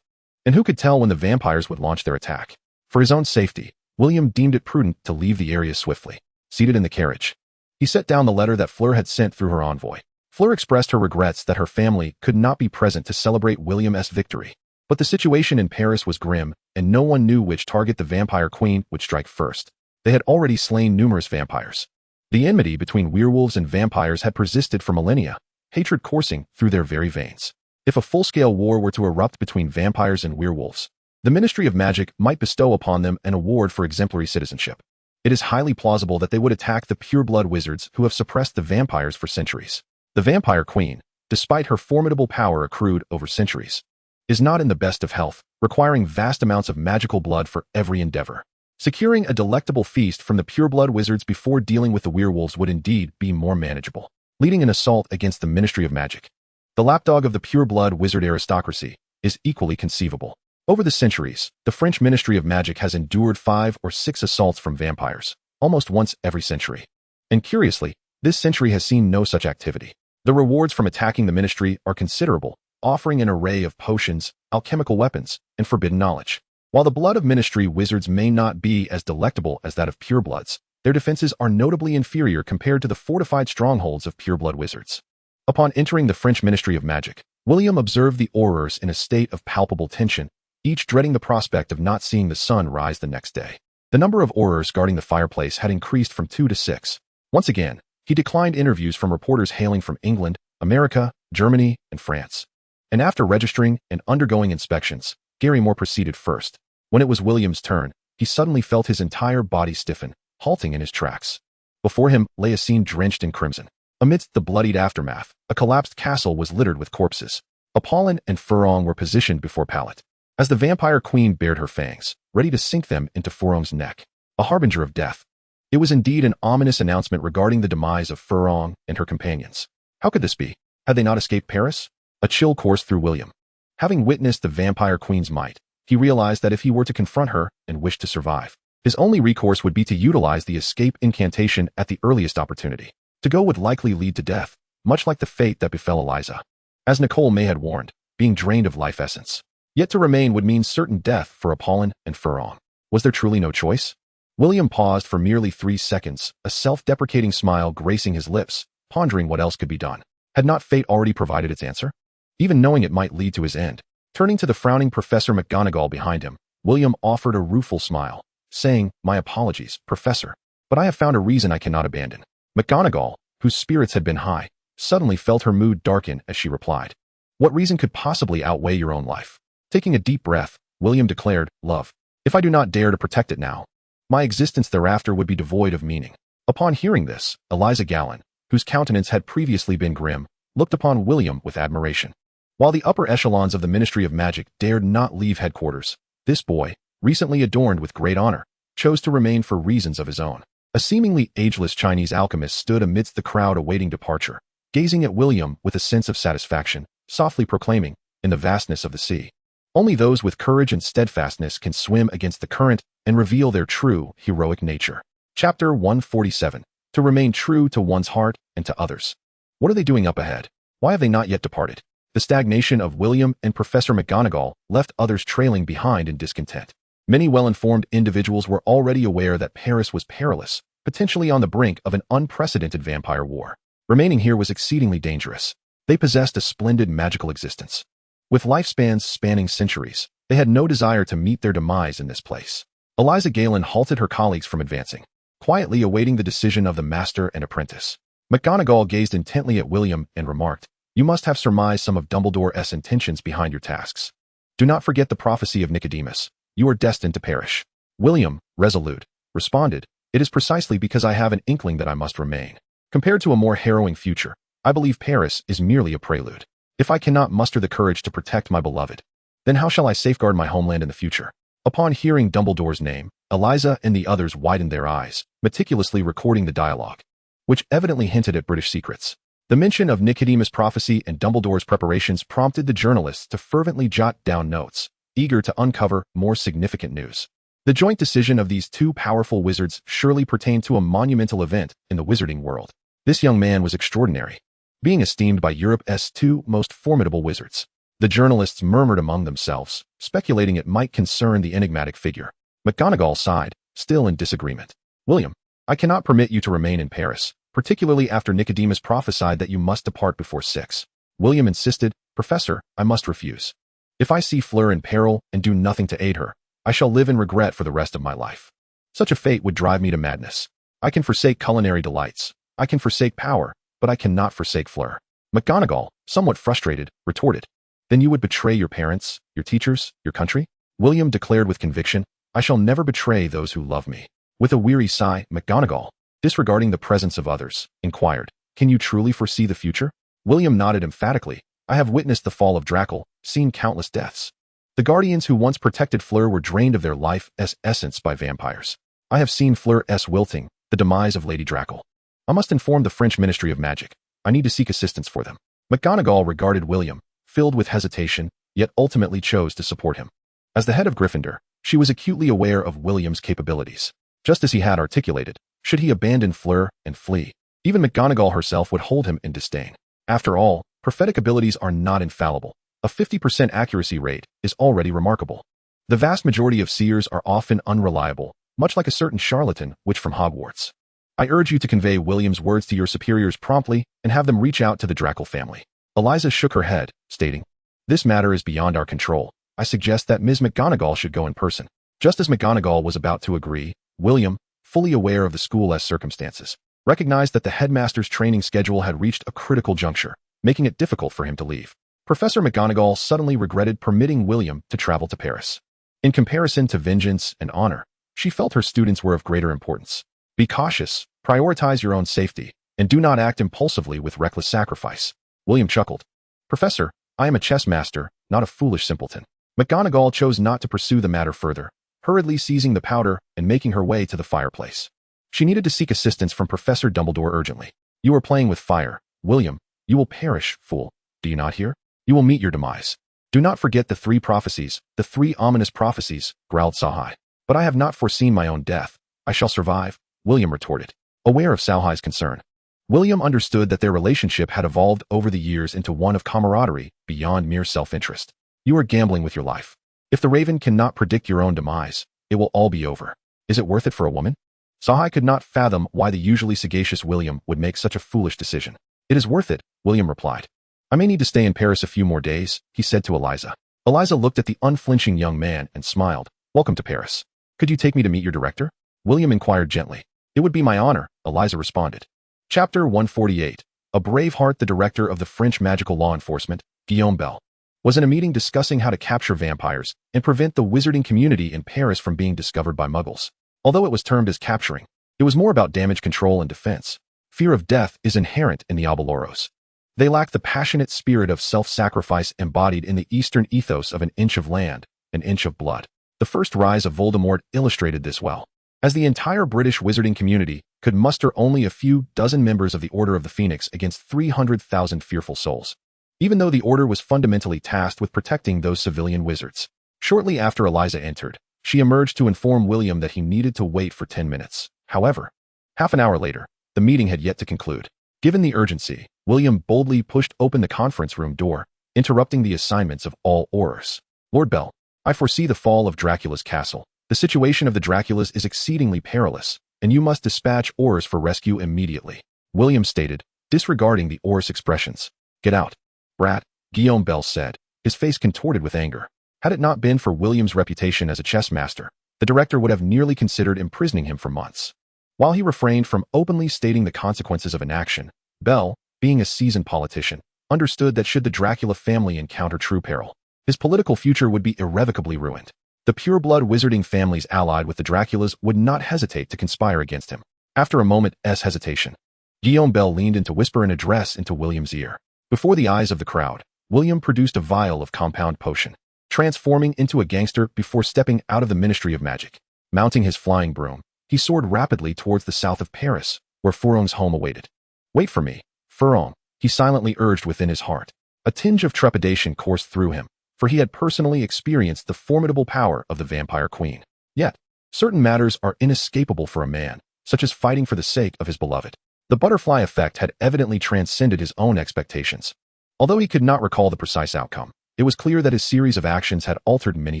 and who could tell when the vampires would launch their attack? For his own safety, William deemed it prudent to leave the area swiftly. Seated in the carriage, he set down the letter that Fleur had sent through her envoy. Fleur expressed her regrets that her family could not be present to celebrate William's victory. But the situation in Paris was grim, and no one knew which target the vampire queen would strike first. They had already slain numerous vampires. The enmity between werewolves and vampires had persisted for millennia, hatred coursing through their very veins. If a full-scale war were to erupt between vampires and werewolves, the Ministry of Magic might bestow upon them an award for exemplary citizenship. It is highly plausible that they would attack the pure-blood wizards who have suppressed the vampires for centuries. The vampire queen, despite her formidable power accrued over centuries, is not in the best of health, requiring vast amounts of magical blood for every endeavor. Securing a delectable feast from the pure-blood wizards before dealing with the werewolves would indeed be more manageable, leading an assault against the Ministry of Magic. The lapdog of the pure-blood wizard aristocracy is equally conceivable. Over the centuries, the French Ministry of Magic has endured 5 or 6 assaults from vampires, almost once every century. And curiously, this century has seen no such activity. The rewards from attacking the ministry are considerable, offering an array of potions, alchemical weapons, and forbidden knowledge. While the blood of ministry wizards may not be as delectable as that of purebloods, their defenses are notably inferior compared to the fortified strongholds of pureblood wizards. Upon entering the French Ministry of Magic, William observed the Aurors in a state of palpable tension, each dreading the prospect of not seeing the sun rise the next day. The number of Aurors guarding the fireplace had increased from 2 to 6. Once again, he declined interviews from reporters hailing from England, America, Germany, and France. And after registering and undergoing inspections, Gary Moore proceeded first. When it was William's turn, he suddenly felt his entire body stiffen, halting in his tracks. Before him lay a scene drenched in crimson. Amidst the bloodied aftermath, a collapsed castle was littered with corpses. Apollon and Furong were positioned before Pallet, as the vampire queen bared her fangs, ready to sink them into Furong's neck, a harbinger of death. It was indeed an ominous announcement regarding the demise of Furong and her companions. How could this be? Had they not escaped Paris? A chill coursed through William. Having witnessed the vampire queen's might, he realized that if he were to confront her and wish to survive, his only recourse would be to utilize the escape incantation at the earliest opportunity. To go would likely lead to death, much like the fate that befell Eliza. As Nicole May had warned, being drained of life essence. Yet to remain would mean certain death for Apollon and Furong. Was there truly no choice? William paused for merely 3 seconds, a self-deprecating smile gracing his lips, pondering what else could be done. Had not fate already provided its answer? Even knowing it might lead to his end. Turning to the frowning Professor McGonagall behind him, William offered a rueful smile, saying, "My apologies, Professor, but I have found a reason I cannot abandon." McGonagall, whose spirits had been high, suddenly felt her mood darken as she replied, "What reason could possibly outweigh your own life?" Taking a deep breath, William declared, "Love. If I do not dare to protect it now, my existence thereafter would be devoid of meaning." Upon hearing this, Eliza Gallen, whose countenance had previously been grim, looked upon William with admiration. While the upper echelons of the Ministry of Magic dared not leave headquarters, this boy, recently adorned with great honor, chose to remain for reasons of his own. A seemingly ageless Chinese alchemist stood amidst the crowd awaiting departure, gazing at William with a sense of satisfaction, softly proclaiming, "In the vastness of the sea, only those with courage and steadfastness can swim against the current and reveal their true, heroic nature." Chapter 147. To remain true to one's heart and to others. What are they doing up ahead? Why have they not yet departed? The stagnation of William and Professor McGonagall left others trailing behind in discontent. Many well-informed individuals were already aware that Paris was perilous, potentially on the brink of an unprecedented vampire war. Remaining here was exceedingly dangerous. They possessed a splendid magical existence. With lifespans spanning centuries, they had no desire to meet their demise in this place. Eliza Galen halted her colleagues from advancing, quietly awaiting the decision of the master and apprentice. McGonagall gazed intently at William and remarked, "You must have surmised some of Dumbledore's intentions behind your tasks. Do not forget the prophecy of Nicodemus. You are destined to perish." William, resolute, responded, "It is precisely because I have an inkling that I must remain. Compared to a more harrowing future, I believe Paris is merely a prelude. If I cannot muster the courage to protect my beloved, then how shall I safeguard my homeland in the future?" Upon hearing Dumbledore's name, Eliza and the others widened their eyes, meticulously recording the dialogue, which evidently hinted at British secrets. The mention of Nicodemus' prophecy and Dumbledore's preparations prompted the journalists to fervently jot down notes, eager to uncover more significant news. The joint decision of these two powerful wizards surely pertained to a monumental event in the wizarding world. This young man was extraordinary, being esteemed by Europe's two most formidable wizards. The journalists murmured among themselves, speculating it might concern the enigmatic figure. McGonagall sighed, still in disagreement. William, I cannot permit you to remain in Paris, particularly after Nicodemus prophesied that you must depart before 6. William insisted, Professor, I must refuse. If I see Fleur in peril and do nothing to aid her, I shall live in regret for the rest of my life. Such a fate would drive me to madness. I can forsake culinary delights. I can forsake power, but I cannot forsake Fleur. McGonagall, somewhat frustrated, retorted. Then you would betray your parents, your teachers, your country? William declared with conviction, I shall never betray those who love me. With a weary sigh, McGonagall, disregarding the presence of others, inquired, Can you truly foresee the future? William nodded emphatically. I have witnessed the fall of Draco, seen countless deaths. The guardians who once protected Fleur were drained of their life's essence by vampires. I have seen Fleur's wilting, the demise of Lady Draco. I must inform the French Ministry of Magic. I need to seek assistance for them. McGonagall regarded William, filled with hesitation, yet ultimately chose to support him. As the head of Gryffindor, she was acutely aware of William's capabilities. Just as he had articulated, should he abandon Fleur and flee, even McGonagall herself would hold him in disdain. After all, prophetic abilities are not infallible. A 50% accuracy rate is already remarkable. The vast majority of seers are often unreliable, much like a certain charlatan witch from Hogwarts. I urge you to convey William's words to your superiors promptly and have them reach out to the Draco family. Eliza shook her head, stating, This matter is beyond our control. I suggest that Ms. McGonagall should go in person. Just as McGonagall was about to agree, William, fully aware of the school's circumstances, recognized that the headmaster's training schedule had reached a critical juncture, making it difficult for him to leave. Professor McGonagall suddenly regretted permitting William to travel to Paris. In comparison to vengeance and honor, she felt her students were of greater importance. Be cautious, prioritize your own safety, and do not act impulsively with reckless sacrifice. William chuckled. Professor, I am a chess master, not a foolish simpleton. McGonagall chose not to pursue the matter further, hurriedly seizing the powder and making her way to the fireplace. She needed to seek assistance from Professor Dumbledore urgently. You are playing with fire, William. You will perish, fool. Do you not hear? You will meet your demise. Do not forget the 3 prophecies, the 3 ominous prophecies, growled Sahai. But I have not foreseen my own death. I shall survive, William retorted, aware of Sahai's concern. William understood that their relationship had evolved over the years into one of camaraderie beyond mere self-interest. You are gambling with your life. If the Raven cannot predict your own demise, it will all be over. Is it worth it for a woman? Sahai could not fathom why the usually sagacious William would make such a foolish decision. It is worth it, William replied. I may need to stay in Paris a few more days, he said to Eliza. Eliza looked at the unflinching young man and smiled. Welcome to Paris. Could you take me to meet your director? William inquired gently. It would be my honor, Eliza responded. Chapter 148. A brave heart. The director of the French magical law enforcement, Guillaume Bell, was in a meeting discussing how to capture vampires and prevent the wizarding community in Paris from being discovered by muggles. Although it was termed as capturing, it was more about damage control and defense. Fear of death is inherent in the Abeloros. They lack the passionate spirit of self-sacrifice embodied in the Eastern ethos of an inch of land, an inch of blood. The first rise of Voldemort illustrated this well. As the entire British wizarding community could muster only a few dozen members of the Order of the Phoenix against 300,000 fearful souls, even though the Order was fundamentally tasked with protecting those civilian wizards. Shortly after Eliza entered, she emerged to inform William that he needed to wait for 10 minutes. However, half an hour later, the meeting had yet to conclude. Given the urgency, William boldly pushed open the conference room door, interrupting the assignments of all Aurors. Lord Bell, I foresee the fall of Dracula's castle. The situation of the Draculas is exceedingly perilous, and you must dispatch Aurors for rescue immediately, William stated, disregarding the Aurors expressions. Get out, brat, Guillaume Bell said, his face contorted with anger. Had it not been for William's reputation as a chess master, the director would have nearly considered imprisoning him for months. While he refrained from openly stating the consequences of inaction, Bell, being a seasoned politician, understood that should the Dracula family encounter true peril, his political future would be irrevocably ruined. The pureblood wizarding families allied with the Draculas would not hesitate to conspire against him. After a moment's hesitation, Guillaume Bell leaned in to whisper an address into William's ear. Before the eyes of the crowd, William produced a vial of compound potion, transforming into a gangster before stepping out of the Ministry of Magic. Mounting his flying broom, he soared rapidly towards the south of Paris, where Furong's home awaited. Wait for me, Furong, he silently urged within his heart. A tinge of trepidation coursed through him, for he had personally experienced the formidable power of the vampire queen. Yet, certain matters are inescapable for a man, such as fighting for the sake of his beloved. The butterfly effect had evidently transcended his own expectations. Although he could not recall the precise outcome, it was clear that his series of actions had altered many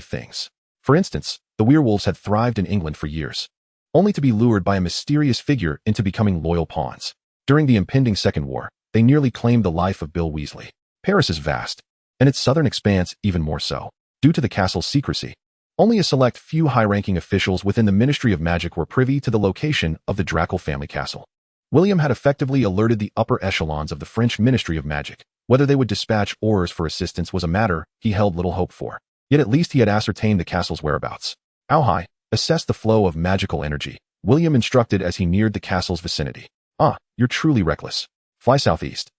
things. For instance, the werewolves had thrived in England for years, only to be lured by a mysterious figure into becoming loyal pawns. During the impending Second War, they nearly claimed the life of Bill Weasley. Paris is vast, and its southern expanse even more so. Due to the castle's secrecy, only a select few high-ranking officials within the Ministry of Magic were privy to the location of the Draco family castle. William had effectively alerted the upper echelons of the French Ministry of Magic. Whether they would dispatch Aurors for assistance was a matter he held little hope for. Yet at least he had ascertained the castle's whereabouts. Auhai, assess the flow of magical energy, William instructed as he neared the castle's vicinity. Ah, you're truly reckless. Fly southeast.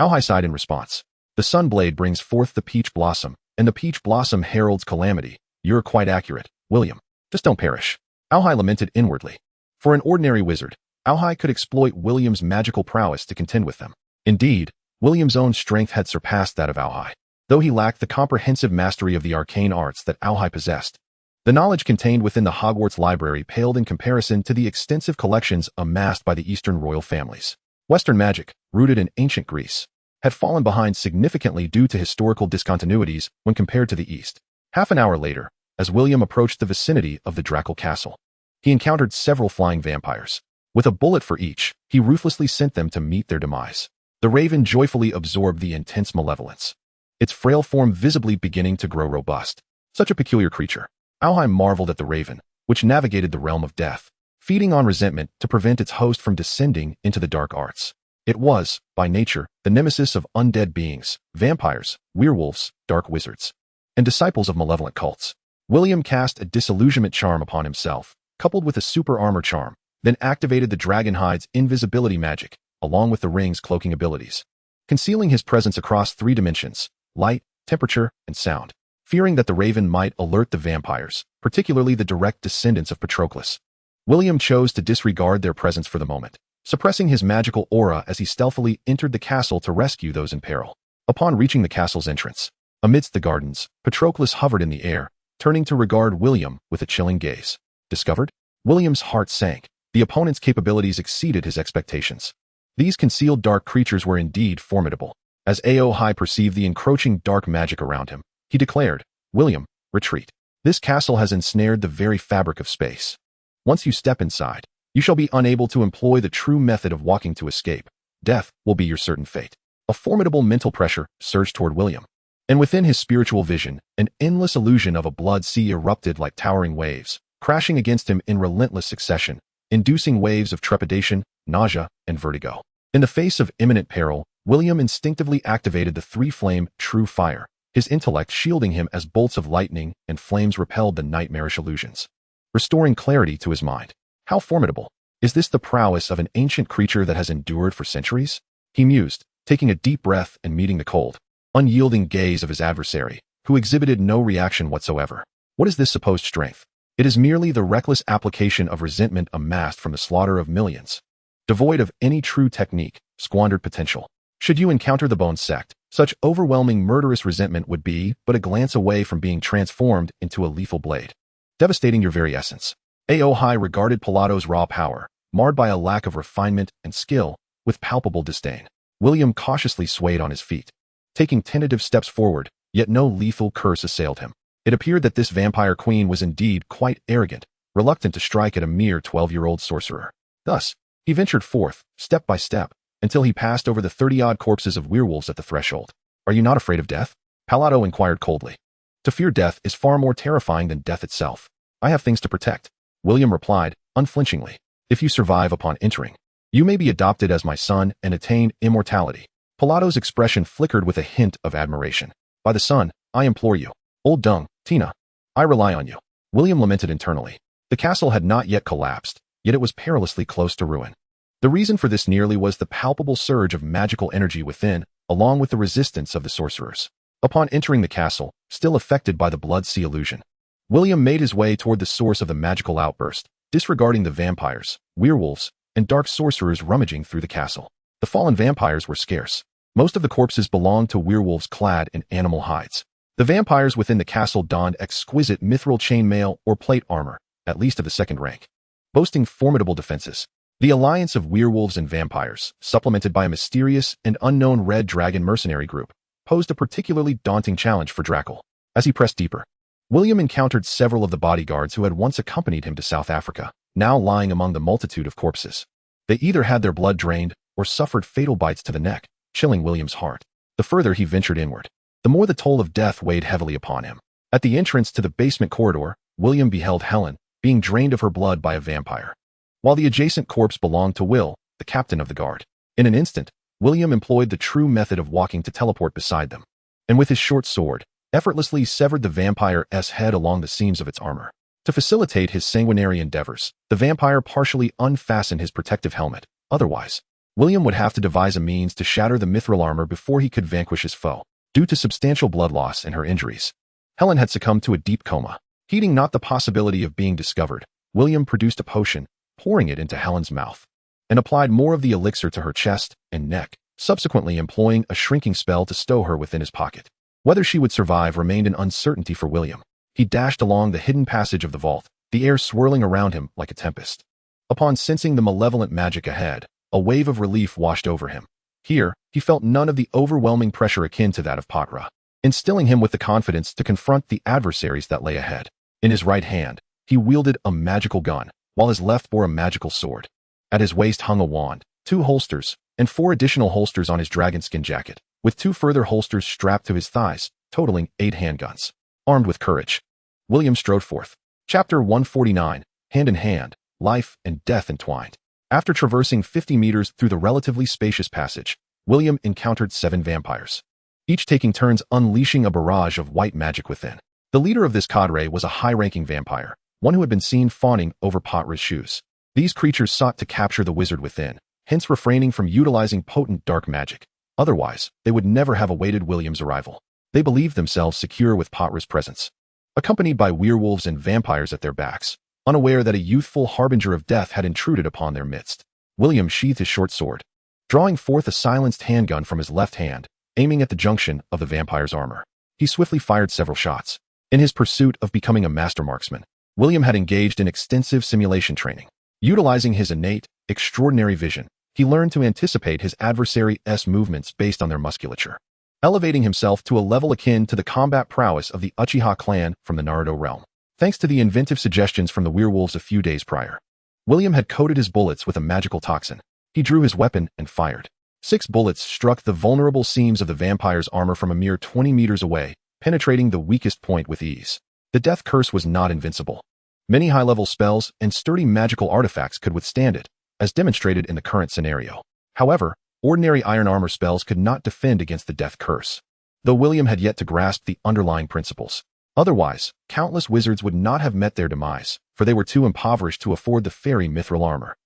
Auhai sighed in response. The sunblade brings forth the peach blossom, and the peach blossom heralds calamity. You're quite accurate, William. Just don't perish. Auhai lamented inwardly. For an ordinary wizard, Auhai could exploit William's magical prowess to contend with them. Indeed, William's own strength had surpassed that of Auhai, though he lacked the comprehensive mastery of the arcane arts that Auhai possessed. The knowledge contained within the Hogwarts library paled in comparison to the extensive collections amassed by the Eastern royal families. Western magic, rooted in ancient Greece, had fallen behind significantly due to historical discontinuities when compared to the East. Half an hour later, as William approached the vicinity of the Draco castle, he encountered several flying vampires. With a bullet for each, he ruthlessly sent them to meet their demise. The raven joyfully absorbed the intense malevolence, its frail form visibly beginning to grow robust. Such a peculiar creature. Auhai marveled at the raven, which navigated the realm of death, feeding on resentment to prevent its host from descending into the dark arts. It was, by nature, the nemesis of undead beings, vampires, werewolves, dark wizards, and disciples of malevolent cults. William cast a disillusionment charm upon himself, coupled with a super armor charm, then activated the Dragonhide's invisibility magic, along with the ring's cloaking abilities, concealing his presence across 3 dimensions, light, temperature, and sound. Fearing that the raven might alert the vampires, particularly the direct descendants of Patroclus, William chose to disregard their presence for the moment, suppressing his magical aura as he stealthily entered the castle to rescue those in peril. Upon reaching the castle's entrance, amidst the gardens, Patroclus hovered in the air, turning to regard William with a chilling gaze. Discovered? William's heart sank. The opponent's capabilities exceeded his expectations. These concealed dark creatures were indeed formidable. As Auhai perceived the encroaching dark magic around him, he declared, William, retreat. This castle has ensnared the very fabric of space. Once you step inside, you shall be unable to employ the true method of walking to escape. Death will be your certain fate. A formidable mental pressure surged toward William, and within his spiritual vision, an endless illusion of a blood sea erupted like towering waves, crashing against him in relentless succession, inducing waves of trepidation, nausea, and vertigo. In the face of imminent peril, William instinctively activated the 3-flame true fire, his intellect shielding him as bolts of lightning and flames repelled the nightmarish illusions, restoring clarity to his mind. How formidable! Is this the prowess of an ancient creature that has endured for centuries? He mused, taking a deep breath and meeting the cold, unyielding gaze of his adversary, who exhibited no reaction whatsoever. What is this supposed strength? It is merely the reckless application of resentment amassed from the slaughter of millions. Devoid of any true technique, squandered potential. Should you encounter the Bone Sect, such overwhelming murderous resentment would be but a glance away from being transformed into a lethal blade, devastating your very essence. Auhai regarded Palato's raw power, marred by a lack of refinement and skill, with palpable disdain. William cautiously swayed on his feet, taking tentative steps forward, yet no lethal curse assailed him. It appeared that this vampire queen was indeed quite arrogant, reluctant to strike at a mere 12-year-old sorcerer. Thus, he ventured forth, step by step, until he passed over the 30-odd corpses of werewolves at the threshold. Are you not afraid of death? Palato inquired coldly. To fear death is far more terrifying than death itself. I have things to protect, William replied, unflinchingly. If you survive upon entering, you may be adopted as my son and attain immortality. Palato's expression flickered with a hint of admiration. By the sun, I implore you. Old Dung, Tina, I rely on you. William lamented internally. The castle had not yet collapsed, yet it was perilously close to ruin. The reason for this nearly was the palpable surge of magical energy within, along with the resistance of the sorcerers. Upon entering the castle, still affected by the blood sea illusion, William made his way toward the source of the magical outburst, disregarding the vampires, werewolves, and dark sorcerers rummaging through the castle. The fallen vampires were scarce. Most of the corpses belonged to werewolves clad in animal hides. The vampires within the castle donned exquisite mithril chainmail or plate armor, at least of the second rank, boasting formidable defenses. The alliance of werewolves and vampires, supplemented by a mysterious and unknown red dragon mercenary group, posed a particularly daunting challenge for Drackle. As he pressed deeper, William encountered several of the bodyguards who had once accompanied him to South Africa, now lying among the multitude of corpses. They either had their blood drained or suffered fatal bites to the neck, chilling William's heart. The further he ventured inward, the more the toll of death weighed heavily upon him. At the entrance to the basement corridor, William beheld Helen, being drained of her blood by a vampire, while the adjacent corpse belonged to Will, the captain of the guard. In an instant, William employed the true method of walking to teleport beside them, and with his short sword, effortlessly severed the vampire's head along the seams of its armor. To facilitate his sanguinary endeavors, the vampire partially unfastened his protective helmet. Otherwise, William would have to devise a means to shatter the mithril armor before he could vanquish his foe. Due to substantial blood loss and her injuries, Helen had succumbed to a deep coma. Heeding not the possibility of being discovered, William produced a potion, pouring it into Helen's mouth, and applied more of the elixir to her chest and neck, subsequently employing a shrinking spell to stow her within his pocket. Whether she would survive remained an uncertainty for William. He dashed along the hidden passage of the vault, the air swirling around him like a tempest. Upon sensing the malevolent magic ahead, a wave of relief washed over him. Here, he felt none of the overwhelming pressure akin to that of Patra, instilling him with the confidence to confront the adversaries that lay ahead. In his right hand, he wielded a magical gun, while his left bore a magical sword. At his waist hung a wand, 2 holsters, and 4 additional holsters on his dragonskin jacket, with 2 further holsters strapped to his thighs, totaling 8 handguns. Armed with courage, William strode forth. Chapter 149, Hand in Hand, Life and Death Entwined. After traversing 50 meters through the relatively spacious passage, William encountered 7 vampires, each taking turns unleashing a barrage of white magic within. The leader of this cadre was a high-ranking vampire, one who had been seen fawning over Patra's shoes. These creatures sought to capture the wizard within, hence refraining from utilizing potent dark magic. Otherwise, they would never have awaited William's arrival. They believed themselves secure with Patra's presence, accompanied by werewolves and vampires at their backs, unaware that a youthful harbinger of death had intruded upon their midst. William sheathed his short sword, drawing forth a silenced handgun from his left hand, aiming at the junction of the vampire's armor. He swiftly fired several shots. In his pursuit of becoming a master marksman, William had engaged in extensive simulation training. Utilizing his innate, extraordinary vision, he learned to anticipate his adversary's movements based on their musculature, elevating himself to a level akin to the combat prowess of the Uchiha clan from the Naruto realm. Thanks to the inventive suggestions from the werewolves a few days prior, William had coated his bullets with a magical toxin. He drew his weapon and fired. 6 bullets struck the vulnerable seams of the vampire's armor from a mere 20 meters away, penetrating the weakest point with ease. The death curse was not invincible. Many high-level spells and sturdy magical artifacts could withstand it, as demonstrated in the current scenario. However, ordinary iron armor spells could not defend against the death curse, though William had yet to grasp the underlying principles. Otherwise, countless wizards would not have met their demise, for they were too impoverished to afford the fairy mithril armor.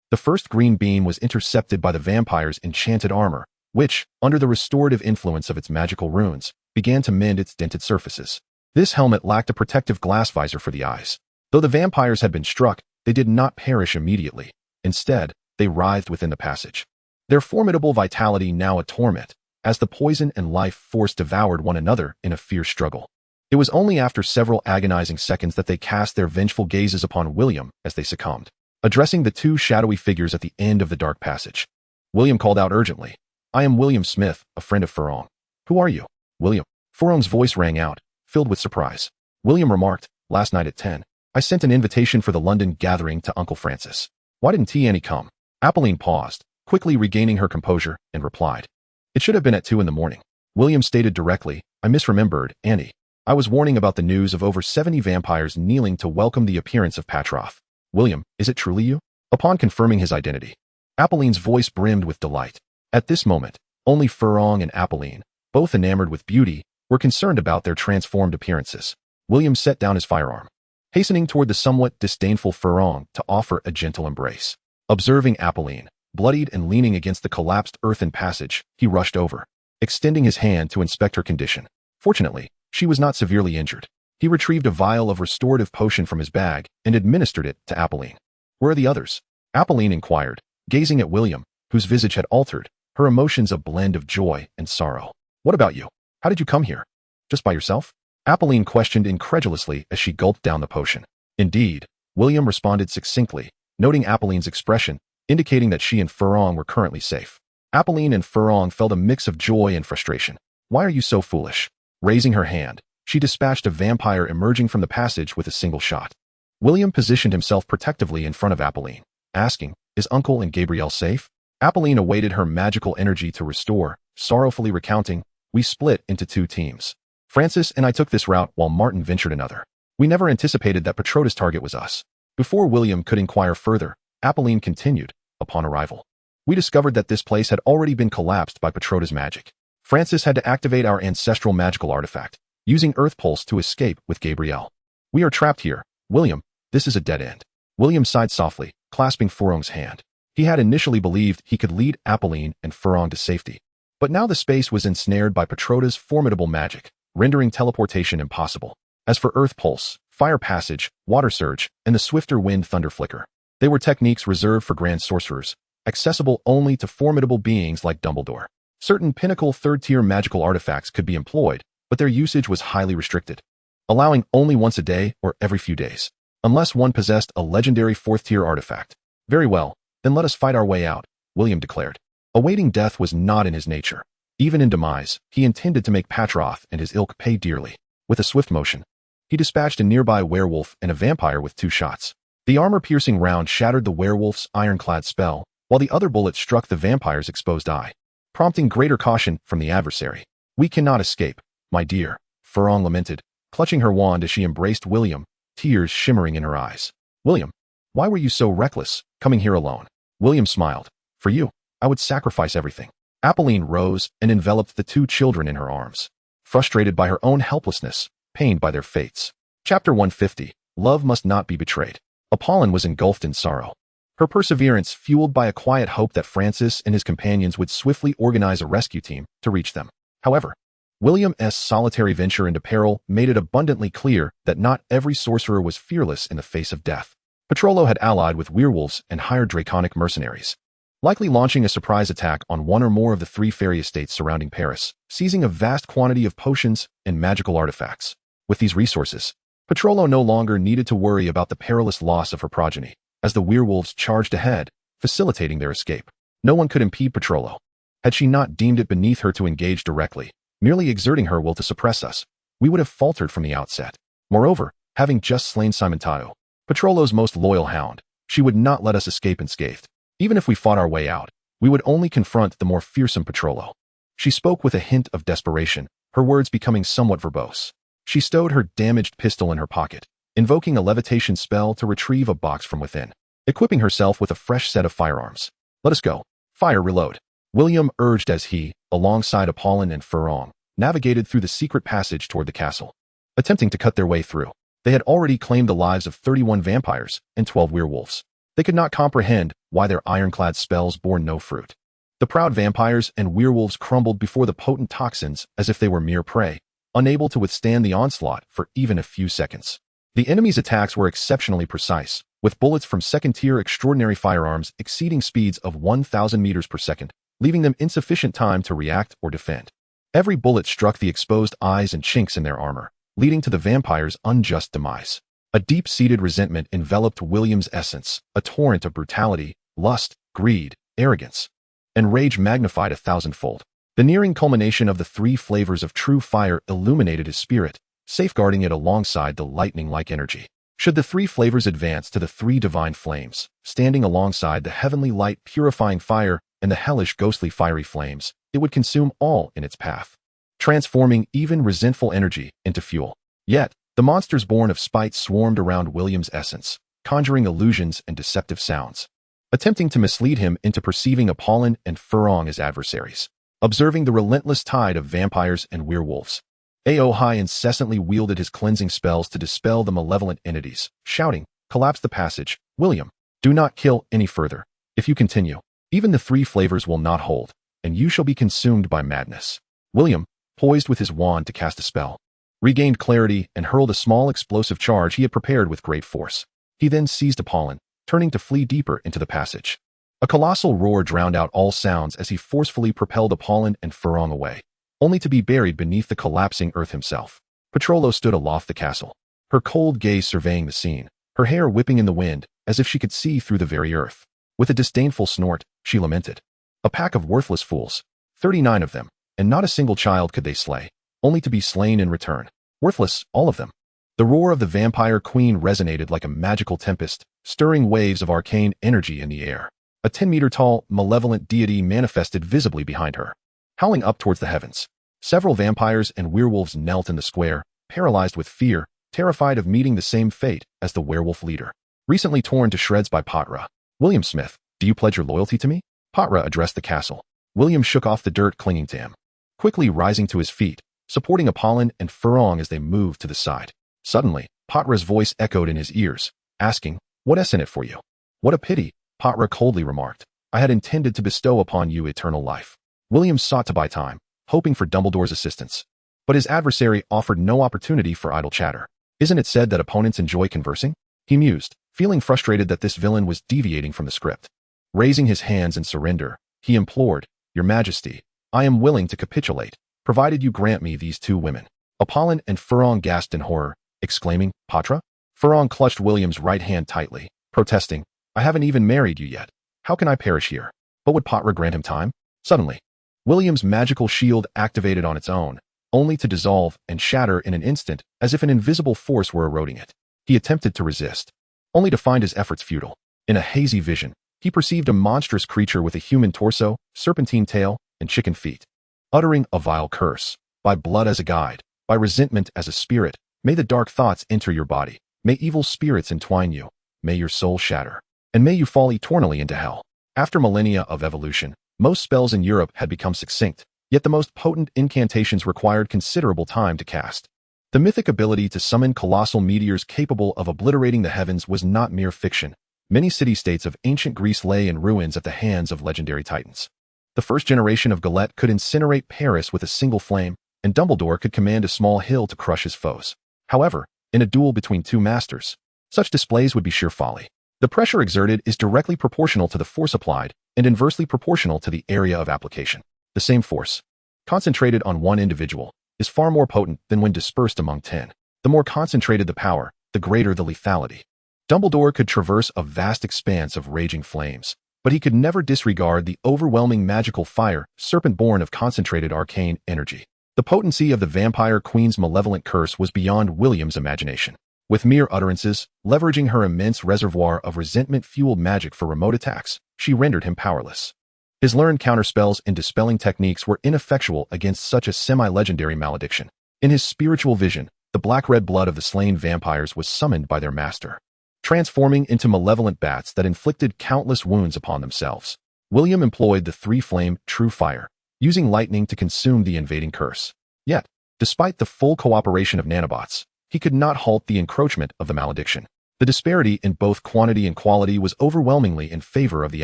The first green beam was intercepted by the vampire's enchanted armor, which, under the restorative influence of its magical runes, began to mend its dented surfaces. This helmet lacked a protective glass visor for the eyes. Though the vampires had been struck, they did not perish immediately. Instead, they writhed within the passage, their formidable vitality now a torment, as the poison and life force devoured one another in a fierce struggle. It was only after several agonizing seconds that they cast their vengeful gazes upon William as they succumbed. Addressing the 2 shadowy figures at the end of the dark passage, William called out urgently, "I am William Smith, a friend of Furong." "Who are you?" "William." Furong's voice rang out, filled with surprise. William remarked, "Last night at 10, I sent an invitation for the London gathering to Uncle Francis. Why didn't Annie come?" Apolline paused, quickly regaining her composure, and replied, "It should have been at 2 in the morning." William stated directly, "I misremembered, Annie. I was warning about the news of over 70 vampires kneeling to welcome the appearance of Patroth." "William, is it truly you?" Upon confirming his identity, Apolline's voice brimmed with delight. At this moment, only Furong and Apolline, both enamored with beauty, were concerned about their transformed appearances. William set down his firearm, hastening toward the somewhat disdainful Furong to offer a gentle embrace. Observing Apolline, bloodied and leaning against the collapsed earthen passage, he rushed over, extending his hand to inspect her condition. Fortunately, she was not severely injured. He retrieved a vial of restorative potion from his bag and administered it to Apolline. "Where are the others?" Apolline inquired, gazing at William, whose visage had altered, her emotions a blend of joy and sorrow. "What about you? How did you come here?" Just by yourself? Apolline questioned incredulously as she gulped down the potion. Indeed, William responded succinctly, noting Apolline's expression, indicating that she and Fleur were currently safe. Apolline and Fleur felt a mix of joy and frustration. Why are you so foolish? Raising her hand, she dispatched a vampire emerging from the passage with a single shot. William positioned himself protectively in front of Apolline, asking, "Is Uncle and Gabrielle safe?" Apolline awaited her magical energy to restore, sorrowfully recounting, "We split into two teams. Francis and I took this route while Martin ventured another. We never anticipated that Patrota's target was us." Before William could inquire further, Apolline continued, "Upon arrival, we discovered that this place had already been collapsed by Patrota's magic. Francis had to activate our ancestral magical artifact, using Earth Pulse to escape with Gabrielle. We are trapped here. William, this is a dead end." William sighed softly, clasping Furong's hand. He had initially believed he could lead Apolline and Furong to safety. But now the space was ensnared by Patrota's formidable magic, rendering teleportation impossible. As for Earth Pulse, Fire Passage, Water Surge, and the swifter Wind Thunder Flicker, they were techniques reserved for grand sorcerers, accessible only to formidable beings like Dumbledore. Certain pinnacle third-tier magical artifacts could be employed, but their usage was highly restricted, allowing only once a day or every few days, unless one possessed a legendary fourth-tier artifact. "Very well, then let us fight our way out," William declared. Awaiting death was not in his nature. Even in demise, he intended to make Patroth and his ilk pay dearly. With a swift motion, he dispatched a nearby werewolf and a vampire with 2 shots. The armor-piercing round shattered the werewolf's ironclad spell, while the other bullet struck the vampire's exposed eye, prompting greater caution from the adversary. "We cannot escape, my dear," Furong lamented, clutching her wand as she embraced William, tears shimmering in her eyes. "William, why were you so reckless, coming here alone?" William smiled. "For you, I would sacrifice everything." Apolline rose and enveloped the 2 children in her arms, frustrated by her own helplessness, pained by their fates. Chapter 150, Love Must Not Be Betrayed. Apolline was engulfed in sorrow, her perseverance fueled by a quiet hope that Francis and his companions would swiftly organize a rescue team to reach them. However, William's solitary venture into peril made it abundantly clear that not every sorcerer was fearless in the face of death. Petrolo had allied with werewolves and hired draconic mercenaries, likely launching a surprise attack on one or more of the 3 fairy estates surrounding Paris, seizing a vast quantity of potions and magical artifacts. With these resources, Petrolo no longer needed to worry about the perilous loss of her progeny, as the werewolves charged ahead, facilitating their escape. No one could impede Petrolo. Had she not deemed it beneath her to engage directly, merely exerting her will to suppress us, we would have faltered from the outset. Moreover, having just slain Simontato, Petrolo's most loyal hound, she would not let us escape unscathed. Even if we fought our way out, we would only confront the more fearsome Petrolo. She spoke with a hint of desperation, her words becoming somewhat verbose. She stowed her damaged pistol in her pocket, invoking a levitation spell to retrieve a box from within, equipping herself with a fresh set of firearms. "Let us go. Fire, reload," William urged as he, alongside Apolline and Furong, navigated through the secret passage toward the castle. Attempting to cut their way through, they had already claimed the lives of 31 vampires and 12 werewolves. They could not comprehend why their ironclad spells bore no fruit. The proud vampires and werewolves crumbled before the potent toxins as if they were mere prey, unable to withstand the onslaught for even a few seconds. The enemy's attacks were exceptionally precise, with bullets from second-tier extraordinary firearms exceeding speeds of 1,000 meters per second, leaving them insufficient time to react or defend. Every bullet struck the exposed eyes and chinks in their armor, leading to the vampire's unjust demise. A deep-seated resentment enveloped William's essence, a torrent of brutality, lust, greed, arrogance, and rage magnified 1,000-fold. The nearing culmination of the 3 flavors of true fire illuminated his spirit, safeguarding it alongside the lightning-like energy. Should the 3 flavors advance to the 3 divine flames, standing alongside the heavenly light purifying fire and the hellish ghostly fiery flames, it would consume all in its path, transforming even resentful energy into fuel. Yet, the monsters born of spite swarmed around William's essence, conjuring illusions and deceptive sounds, attempting to mislead him into perceiving Apolline and Furong as adversaries. Observing the relentless tide of vampires and werewolves, Aohai incessantly wielded his cleansing spells to dispel the malevolent entities, shouting, "Collapse the passage, William. Do not kill any further. If you continue, even the 3 flavors will not hold, and you shall be consumed by madness." William, poised with his wand to cast a spell, regained clarity and hurled a small explosive charge he had prepared with great force. He then seized Apolline, turning to flee deeper into the passage. A colossal roar drowned out all sounds as he forcefully propelled Apolline and Furong away, only to be buried beneath the collapsing earth himself. Petrolo stood aloft the castle, her cold gaze surveying the scene, her hair whipping in the wind as if she could see through the very earth. With a disdainful snort, she lamented. A pack of worthless fools, 39 of them, and not a single child could they slay, only to be slain in return. Worthless, all of them. The roar of the vampire queen resonated like a magical tempest, stirring waves of arcane energy in the air. A 10-meter-tall, malevolent deity manifested visibly behind her, howling up towards the heavens. Several vampires and werewolves knelt in the square, paralyzed with fear, terrified of meeting the same fate as the werewolf leader. Recently torn to shreds by Potra. William Smith, do you pledge your loyalty to me? Potra addressed the castle. William shook off the dirt clinging to him, quickly rising to his feet, supporting Apollon and Fleur as they moved to the side. Suddenly, Potra's voice echoed in his ears, asking, "What's in it for you?" "What a pity," Potra coldly remarked. "I had intended to bestow upon you eternal life." William sought to buy time, hoping for Dumbledore's assistance. But his adversary offered no opportunity for idle chatter. "Isn't it said that opponents enjoy conversing?" he mused, feeling frustrated that this villain was deviating from the script. Raising his hands in surrender, he implored, "Your Majesty, I am willing to capitulate, provided you grant me these two women." Apollon and Fleur gasped in horror, exclaiming, "Potra?" Fleur clutched William's right hand tightly, protesting, "I haven't even married you yet. How can I perish here?" But would Potra grant him time? Suddenly, William's magical shield activated on its own, only to dissolve and shatter in an instant as if an invisible force were eroding it. He attempted to resist, only to find his efforts futile. In a hazy vision, he perceived a monstrous creature with a human torso, serpentine tail, and chicken feet. Uttering a vile curse, "By blood as a guide, by resentment as a spirit, may the dark thoughts enter your body, may evil spirits entwine you, may your soul shatter, and may you fall eternally into hell." After millennia of evolution, most spells in Europe had become succinct, yet the most potent incantations required considerable time to cast. The mythic ability to summon colossal meteors capable of obliterating the heavens was not mere fiction. Many city-states of ancient Greece lay in ruins at the hands of legendary titans. The first generation of Gallet could incinerate Paris with a single flame, and Dumbledore could command a small hill to crush his foes. However, in a duel between two masters, such displays would be sheer folly. The pressure exerted is directly proportional to the force applied and inversely proportional to the area of application. The same force, concentrated on one individual, is far more potent than when dispersed among 10. The more concentrated the power, the greater the lethality. Dumbledore could traverse a vast expanse of raging flames, but he could never disregard the overwhelming magical fire, serpent-born of concentrated arcane energy. The potency of the vampire queen's malevolent curse was beyond William's imagination. With mere utterances, leveraging her immense reservoir of resentment-fueled magic for remote attacks, she rendered him powerless. His learned counterspells and dispelling techniques were ineffectual against such a semi-legendary malediction. In his spiritual vision, the black-red blood of the slain vampires was summoned by their master, transforming into malevolent bats that inflicted countless wounds upon themselves. William employed the three-flame, true fire, using lightning to consume the invading curse. Yet, despite the full cooperation of nanobots, he could not halt the encroachment of the malediction. The disparity in both quantity and quality was overwhelmingly in favor of the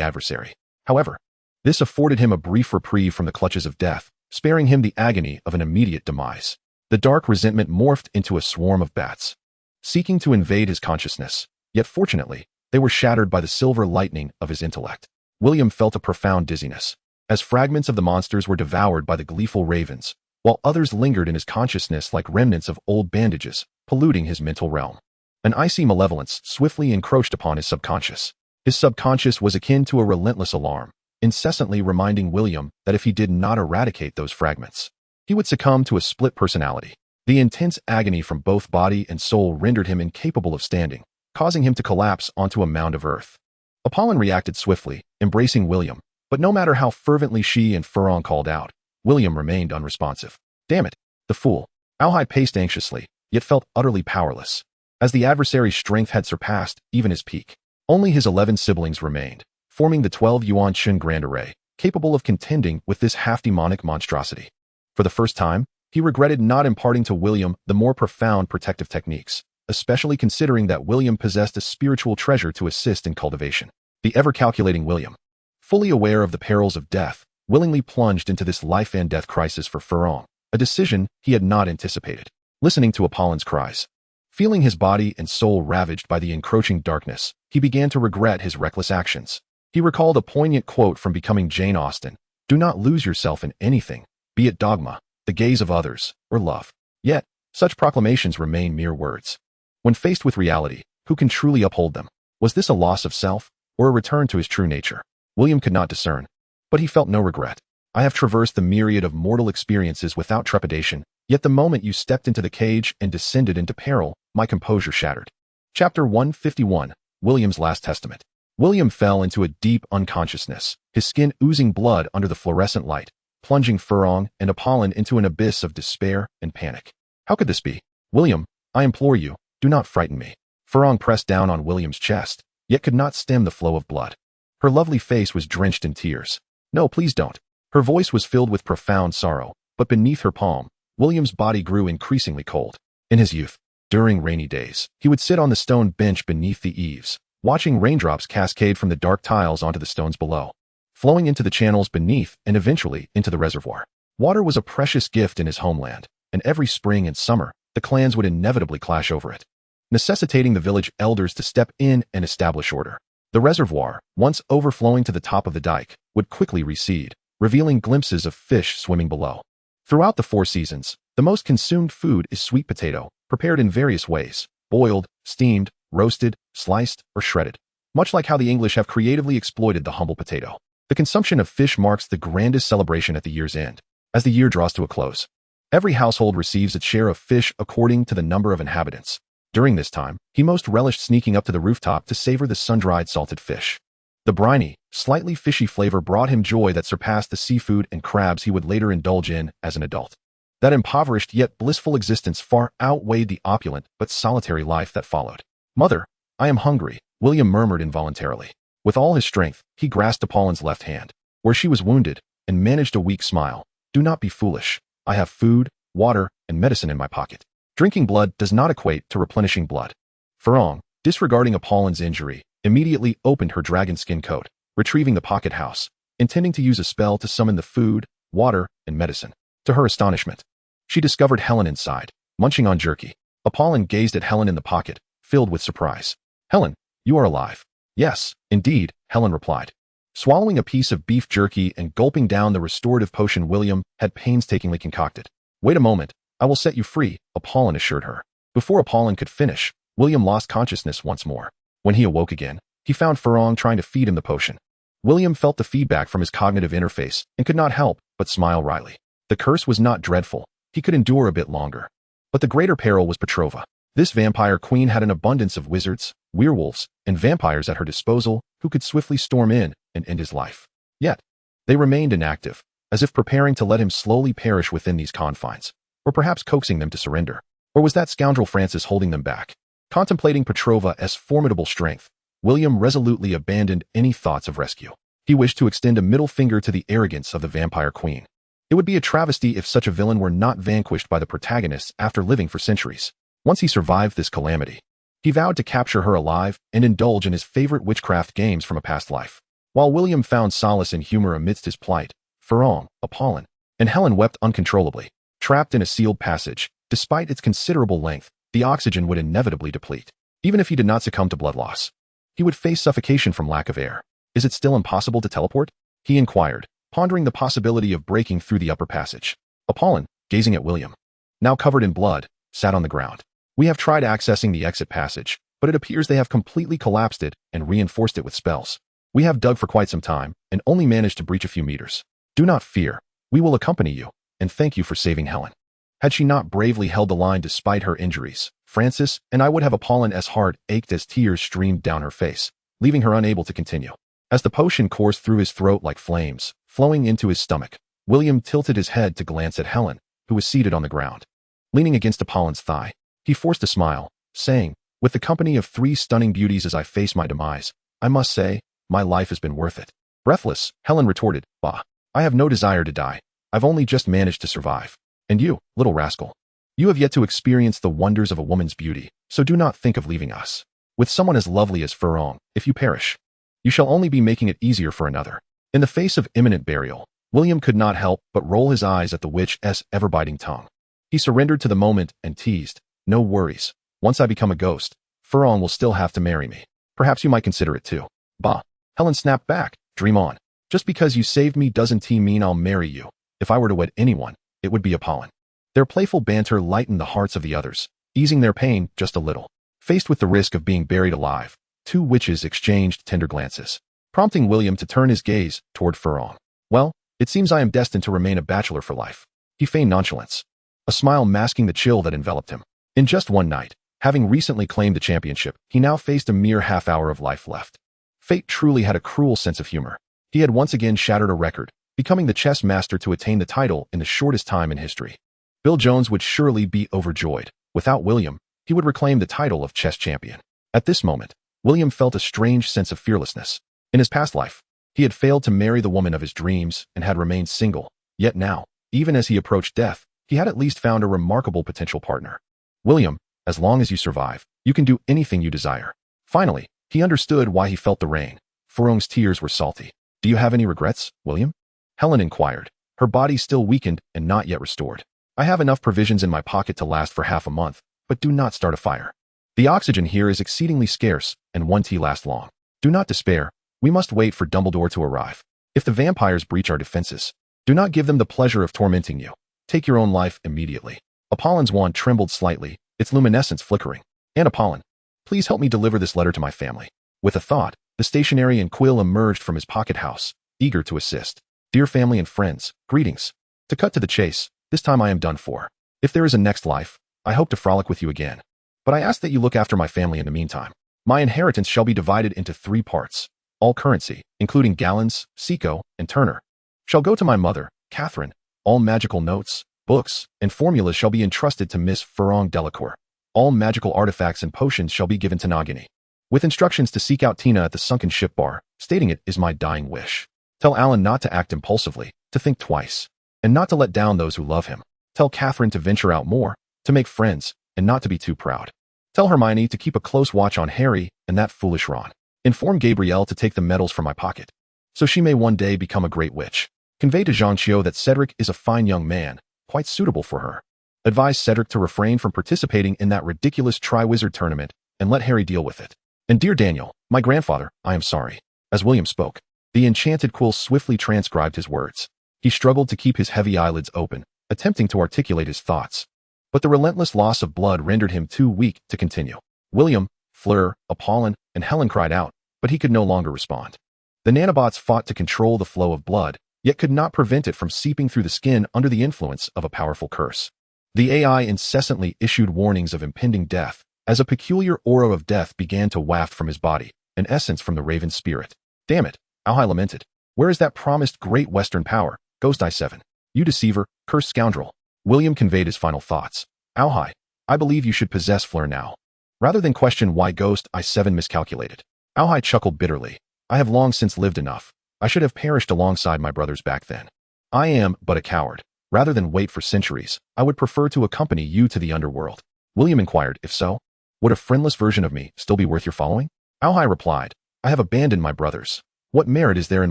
adversary. However, this afforded him a brief reprieve from the clutches of death, sparing him the agony of an immediate demise. The dark resentment morphed into a swarm of bats, seeking to invade his consciousness, yet fortunately, they were shattered by the silver lightning of his intellect. William felt a profound dizziness, as fragments of the monsters were devoured by the gleeful ravens, while others lingered in his consciousness like remnants of old bandages, polluting his mental realm. An icy malevolence swiftly encroached upon his subconscious. His subconscious was akin to a relentless alarm, incessantly reminding William that if he did not eradicate those fragments, he would succumb to a split personality. The intense agony from both body and soul rendered him incapable of standing, causing him to collapse onto a mound of earth. Apollon reacted swiftly, embracing William, but no matter how fervently she and Fleur called out, William remained unresponsive. Damn it, the fool. Alhai paced anxiously, yet felt utterly powerless, as the adversary's strength had surpassed even his peak. Only his 11 siblings remained, forming the 12 Yuan Chun Grand Array, capable of contending with this half-demonic monstrosity. For the first time, he regretted not imparting to William the more profound protective techniques, especially considering that William possessed a spiritual treasure to assist in cultivation. The ever-calculating William, fully aware of the perils of death, willingly plunged into this life-and-death crisis for Fleur, a decision he had not anticipated. Listening to Apollon's cries, feeling his body and soul ravaged by the encroaching darkness, he began to regret his reckless actions. He recalled a poignant quote from Becoming Jane Austen, "Do not lose yourself in anything, be it dogma, the gaze of others, or love. Yet, such proclamations remain mere words. When faced with reality, who can truly uphold them? Was this a loss of self, or a return to his true nature? William could not discern, but he felt no regret. I have traversed the myriad of mortal experiences without trepidation, yet the moment you stepped into the cage and descended into peril, my composure shattered. Chapter 151, William's Last Testament. William fell into a deep unconsciousness, his skin oozing blood under the fluorescent light, plunging Furong and Apollon into an abyss of despair and panic. How could this be? William, I implore you, do not frighten me. Furong pressed down on William's chest, yet could not stem the flow of blood. Her lovely face was drenched in tears. No, please don't. Her voice was filled with profound sorrow, but beneath her palm, William's body grew increasingly cold. In his youth, during rainy days, he would sit on the stone bench beneath the eaves, watching raindrops cascade from the dark tiles onto the stones below, flowing into the channels beneath and eventually into the reservoir. Water was a precious gift in his homeland, and every spring and summer, the clans would inevitably clash over it, necessitating the village elders to step in and establish order. The reservoir, once overflowing to the top of the dike, would quickly recede, revealing glimpses of fish swimming below. Throughout the 4 seasons, the most consumed food is sweet potato, prepared in various ways: boiled, steamed, roasted, sliced, or shredded. Much like how the English have creatively exploited the humble potato, the consumption of fish marks the grandest celebration at the year's end. As the year draws to a close, every household receives its share of fish according to the number of inhabitants. During this time, he most relished sneaking up to the rooftop to savor the sun-dried salted fish. The briny, slightly fishy flavor brought him joy that surpassed the seafood and crabs he would later indulge in as an adult. That impoverished yet blissful existence far outweighed the opulent but solitary life that followed. "Mother, I am hungry," William murmured involuntarily. With all his strength, he grasped Apollon's left hand, where she was wounded, and managed a weak smile. "Do not be foolish. I have food, water, and medicine in my pocket. Drinking blood does not equate to replenishing blood." Furong, disregarding Apollon's injury, immediately opened her dragon skin coat, retrieving the pocket house, intending to use a spell to summon the food, water, and medicine. To her astonishment, she discovered Helen inside, munching on jerky. Apollon gazed at Helen in the pocket, filled with surprise. "Helen, you are alive." "Yes, indeed," Helen replied, swallowing a piece of beef jerky and gulping down the restorative potion William had painstakingly concocted. "Wait a moment, I will set you free," Apollon assured her. Before Apollon could finish, William lost consciousness once more. When he awoke again, he found Furong trying to feed him the potion. William felt the feedback from his cognitive interface and could not help but smile wryly. The curse was not dreadful. He could endure a bit longer. But the greater peril was Petrova. This vampire queen had an abundance of wizards, werewolves, and vampires at her disposal who could swiftly storm in and end his life. Yet, they remained inactive, as if preparing to let him slowly perish within these confines, or perhaps coaxing them to surrender. Or was that scoundrel Francis holding them back? Contemplating Petrova's formidable strength, William resolutely abandoned any thoughts of rescue. He wished to extend a middle finger to the arrogance of the vampire queen. It would be a travesty if such a villain were not vanquished by the protagonists after living for centuries. Once he survived this calamity, he vowed to capture her alive and indulge in his favorite witchcraft games from a past life. While William found solace in humor amidst his plight, Furong, Apollon, and Helen wept uncontrollably. Trapped in a sealed passage, despite its considerable length, the oxygen would inevitably deplete. Even if he did not succumb to blood loss, he would face suffocation from lack of air. "Is it still impossible to teleport?" he inquired, pondering the possibility of breaking through the upper passage. Apollon, gazing at William, now covered in blood, sat on the ground. "We have tried accessing the exit passage, but it appears they have completely collapsed it and reinforced it with spells. We have dug for quite some time and only managed to breach a few meters. Do not fear. We will accompany you, and thank you for saving Helen." Had she not bravely held the line despite her injuries, Francis and I would have Apollon's heart ached as tears streamed down her face, leaving her unable to continue. As the potion coursed through his throat like flames, flowing into his stomach, William tilted his head to glance at Helen, who was seated on the ground. Leaning against Apollon's thigh, he forced a smile, saying, "With the company of 3 stunning beauties as I face my demise, I must say, my life has been worth it." Breathless, Helen retorted, "Bah, I have no desire to die. I've only just managed to survive. And you, little rascal, you have yet to experience the wonders of a woman's beauty, so do not think of leaving us. With someone as lovely as Furong, if you perish, you shall only be making it easier for another." In the face of imminent burial, William could not help but roll his eyes at the witch's ever-biting tongue. He surrendered to the moment and teased, "No worries. Once I become a ghost, Furong will still have to marry me. Perhaps you might consider it too." "Bah," Helen snapped back, "dream on. Just because you saved me doesn't mean I'll marry you. If I were to wed anyone, it would be Apollon. Their playful banter lightened the hearts of the others, easing their pain just a little. Faced with the risk of being buried alive, two witches exchanged tender glances, prompting William to turn his gaze toward Fleur. Well, it seems I am destined to remain a bachelor for life. He feigned nonchalance, a smile masking the chill that enveloped him. In just one night, having recently claimed the championship, he now faced a mere half-hour of life left. Fate truly had a cruel sense of humor. He had once again shattered a record, becoming the chess master to attain the title in the shortest time in history. Bill Jones would surely be overjoyed. Without William, he would reclaim the title of chess champion. At this moment, William felt a strange sense of fearlessness. In his past life, he had failed to marry the woman of his dreams and had remained single. Yet now, even as he approached death, he had at least found a remarkable potential partner. William, as long as you survive, you can do anything you desire. Finally, he understood why he felt the rain. Fleur's tears were salty. Do you have any regrets, William? Helen inquired, her body still weakened and not yet restored. I have enough provisions in my pocket to last for half a month, but do not start a fire. The oxygen here is exceedingly scarce, and one tea lasts long. Do not despair. We must wait for Dumbledore to arrive. If the vampires breach our defenses, do not give them the pleasure of tormenting you. Take your own life immediately. Apollon's wand trembled slightly, its luminescence flickering. And Apollon, please help me deliver this letter to my family. With a thought, the stationery and quill emerged from his pocket house, eager to assist. Dear family and friends, greetings. To cut to the chase, this time I am done for. If there is a next life, I hope to frolic with you again. But I ask that you look after my family in the meantime. My inheritance shall be divided into 3 parts. All currency, including gallons, Seco, and Turner, shall go to my mother, Catherine. All magical notes, books, and formulas shall be entrusted to Miss Fleur Delacour. All magical artifacts and potions shall be given to Nagini, with instructions to seek out Tina at the sunken ship bar, stating it is my dying wish. Tell Alan not to act impulsively, to think twice, and not to let down those who love him. Tell Catherine to venture out more, to make friends, and not to be too proud. Tell Hermione to keep a close watch on Harry and that foolish Ron. Inform Gabrielle to take the medals from my pocket, so she may one day become a great witch. Convey to Jean Chio that Cedric is a fine young man, quite suitable for her. Advise Cedric to refrain from participating in that ridiculous Triwizard tournament, and let Harry deal with it. And dear Daniel, my grandfather, I am sorry. As William spoke, the enchanted quill swiftly transcribed his words. He struggled to keep his heavy eyelids open, attempting to articulate his thoughts. But the relentless loss of blood rendered him too weak to continue. William, Fleur, Apollon, and Helen cried out, but he could no longer respond. The nanobots fought to control the flow of blood, yet could not prevent it from seeping through the skin under the influence of a powerful curse. The AI incessantly issued warnings of impending death, as a peculiar aura of death began to waft from his body, an essence from the raven's spirit. Damn it, Alhai lamented. Where is that promised great Western power, Ghost Eye 7? You deceiver, cursed scoundrel. William conveyed his final thoughts. Alhai, I believe you should possess Fleur now, rather than question why Ghost Eye 7 miscalculated. Alhai chuckled bitterly. I have long since lived enough. I should have perished alongside my brothers back then. I am but a coward. Rather than wait for centuries, I would prefer to accompany you to the underworld. William inquired, if so, would a friendless version of me still be worth your following? Alhai replied, I have abandoned my brothers. What merit is there in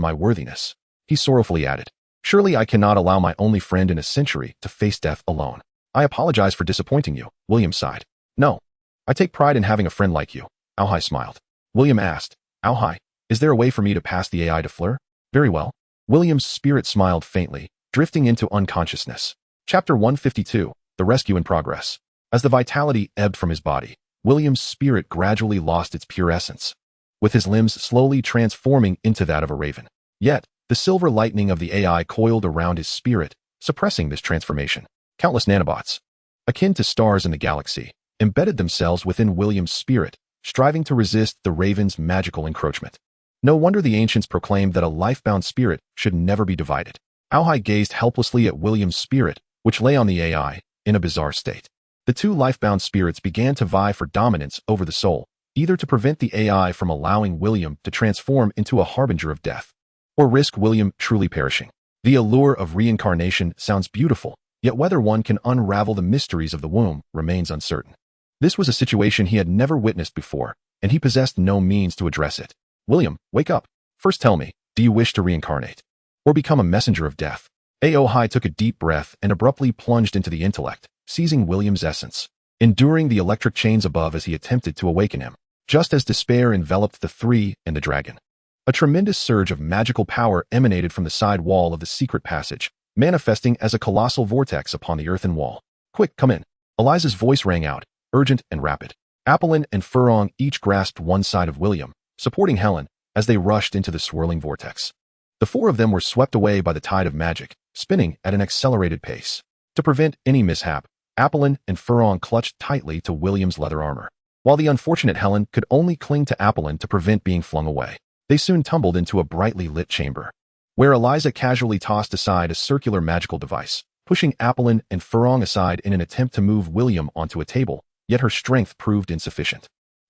my worthiness? He sorrowfully added, surely I cannot allow my only friend in a century to face death alone. I apologize for disappointing you, William sighed. No, I take pride in having a friend like you. Alhai smiled. William asked, Alhai, is there a way for me to pass the AI to Fleur? Very well. William's spirit smiled faintly, drifting into unconsciousness. Chapter 152, The Rescue in Progress. As the vitality ebbed from his body, William's spirit gradually lost its pure essence, with his limbs slowly transforming into that of a raven. Yet, the silver lightning of the AI coiled around his spirit, suppressing this transformation. Countless nanobots, akin to stars in the galaxy, embedded themselves within William's spirit, striving to resist the raven's magical encroachment. No wonder the ancients proclaimed that a life-bound spirit should never be divided. Alhai gazed helplessly at William's spirit, which lay on the AI, in a bizarre state. The two life-bound spirits began to vie for dominance over the soul, either to prevent the AI from allowing William to transform into a harbinger of death, or risk William truly perishing. The allure of reincarnation sounds beautiful, yet whether one can unravel the mysteries of the womb remains uncertain. This was a situation he had never witnessed before, and he possessed no means to address it. William, wake up. First tell me, do you wish to reincarnate, or become a messenger of death? Aohai took a deep breath and abruptly plunged into the intellect, seizing William's essence, enduring the electric chains above as he attempted to awaken him. Just as despair enveloped the three and the dragon, a tremendous surge of magical power emanated from the side wall of the secret passage, manifesting as a colossal vortex upon the earthen wall. "Quick, come in." Eliza's voice rang out, urgent and rapid. Applin and Furong each grasped one side of William, supporting Helen, as they rushed into the swirling vortex. The four of them were swept away by the tide of magic, spinning at an accelerated pace. To prevent any mishap, Applin and Furong clutched tightly to William's leather armor, while the unfortunate Helen could only cling to Applin to prevent being flung away. They soon tumbled into a brightly lit chamber, where Eliza casually tossed aside a circular magical device, pushing Applin and Furong aside in an attempt to move William onto a table, yet her strength proved insufficient.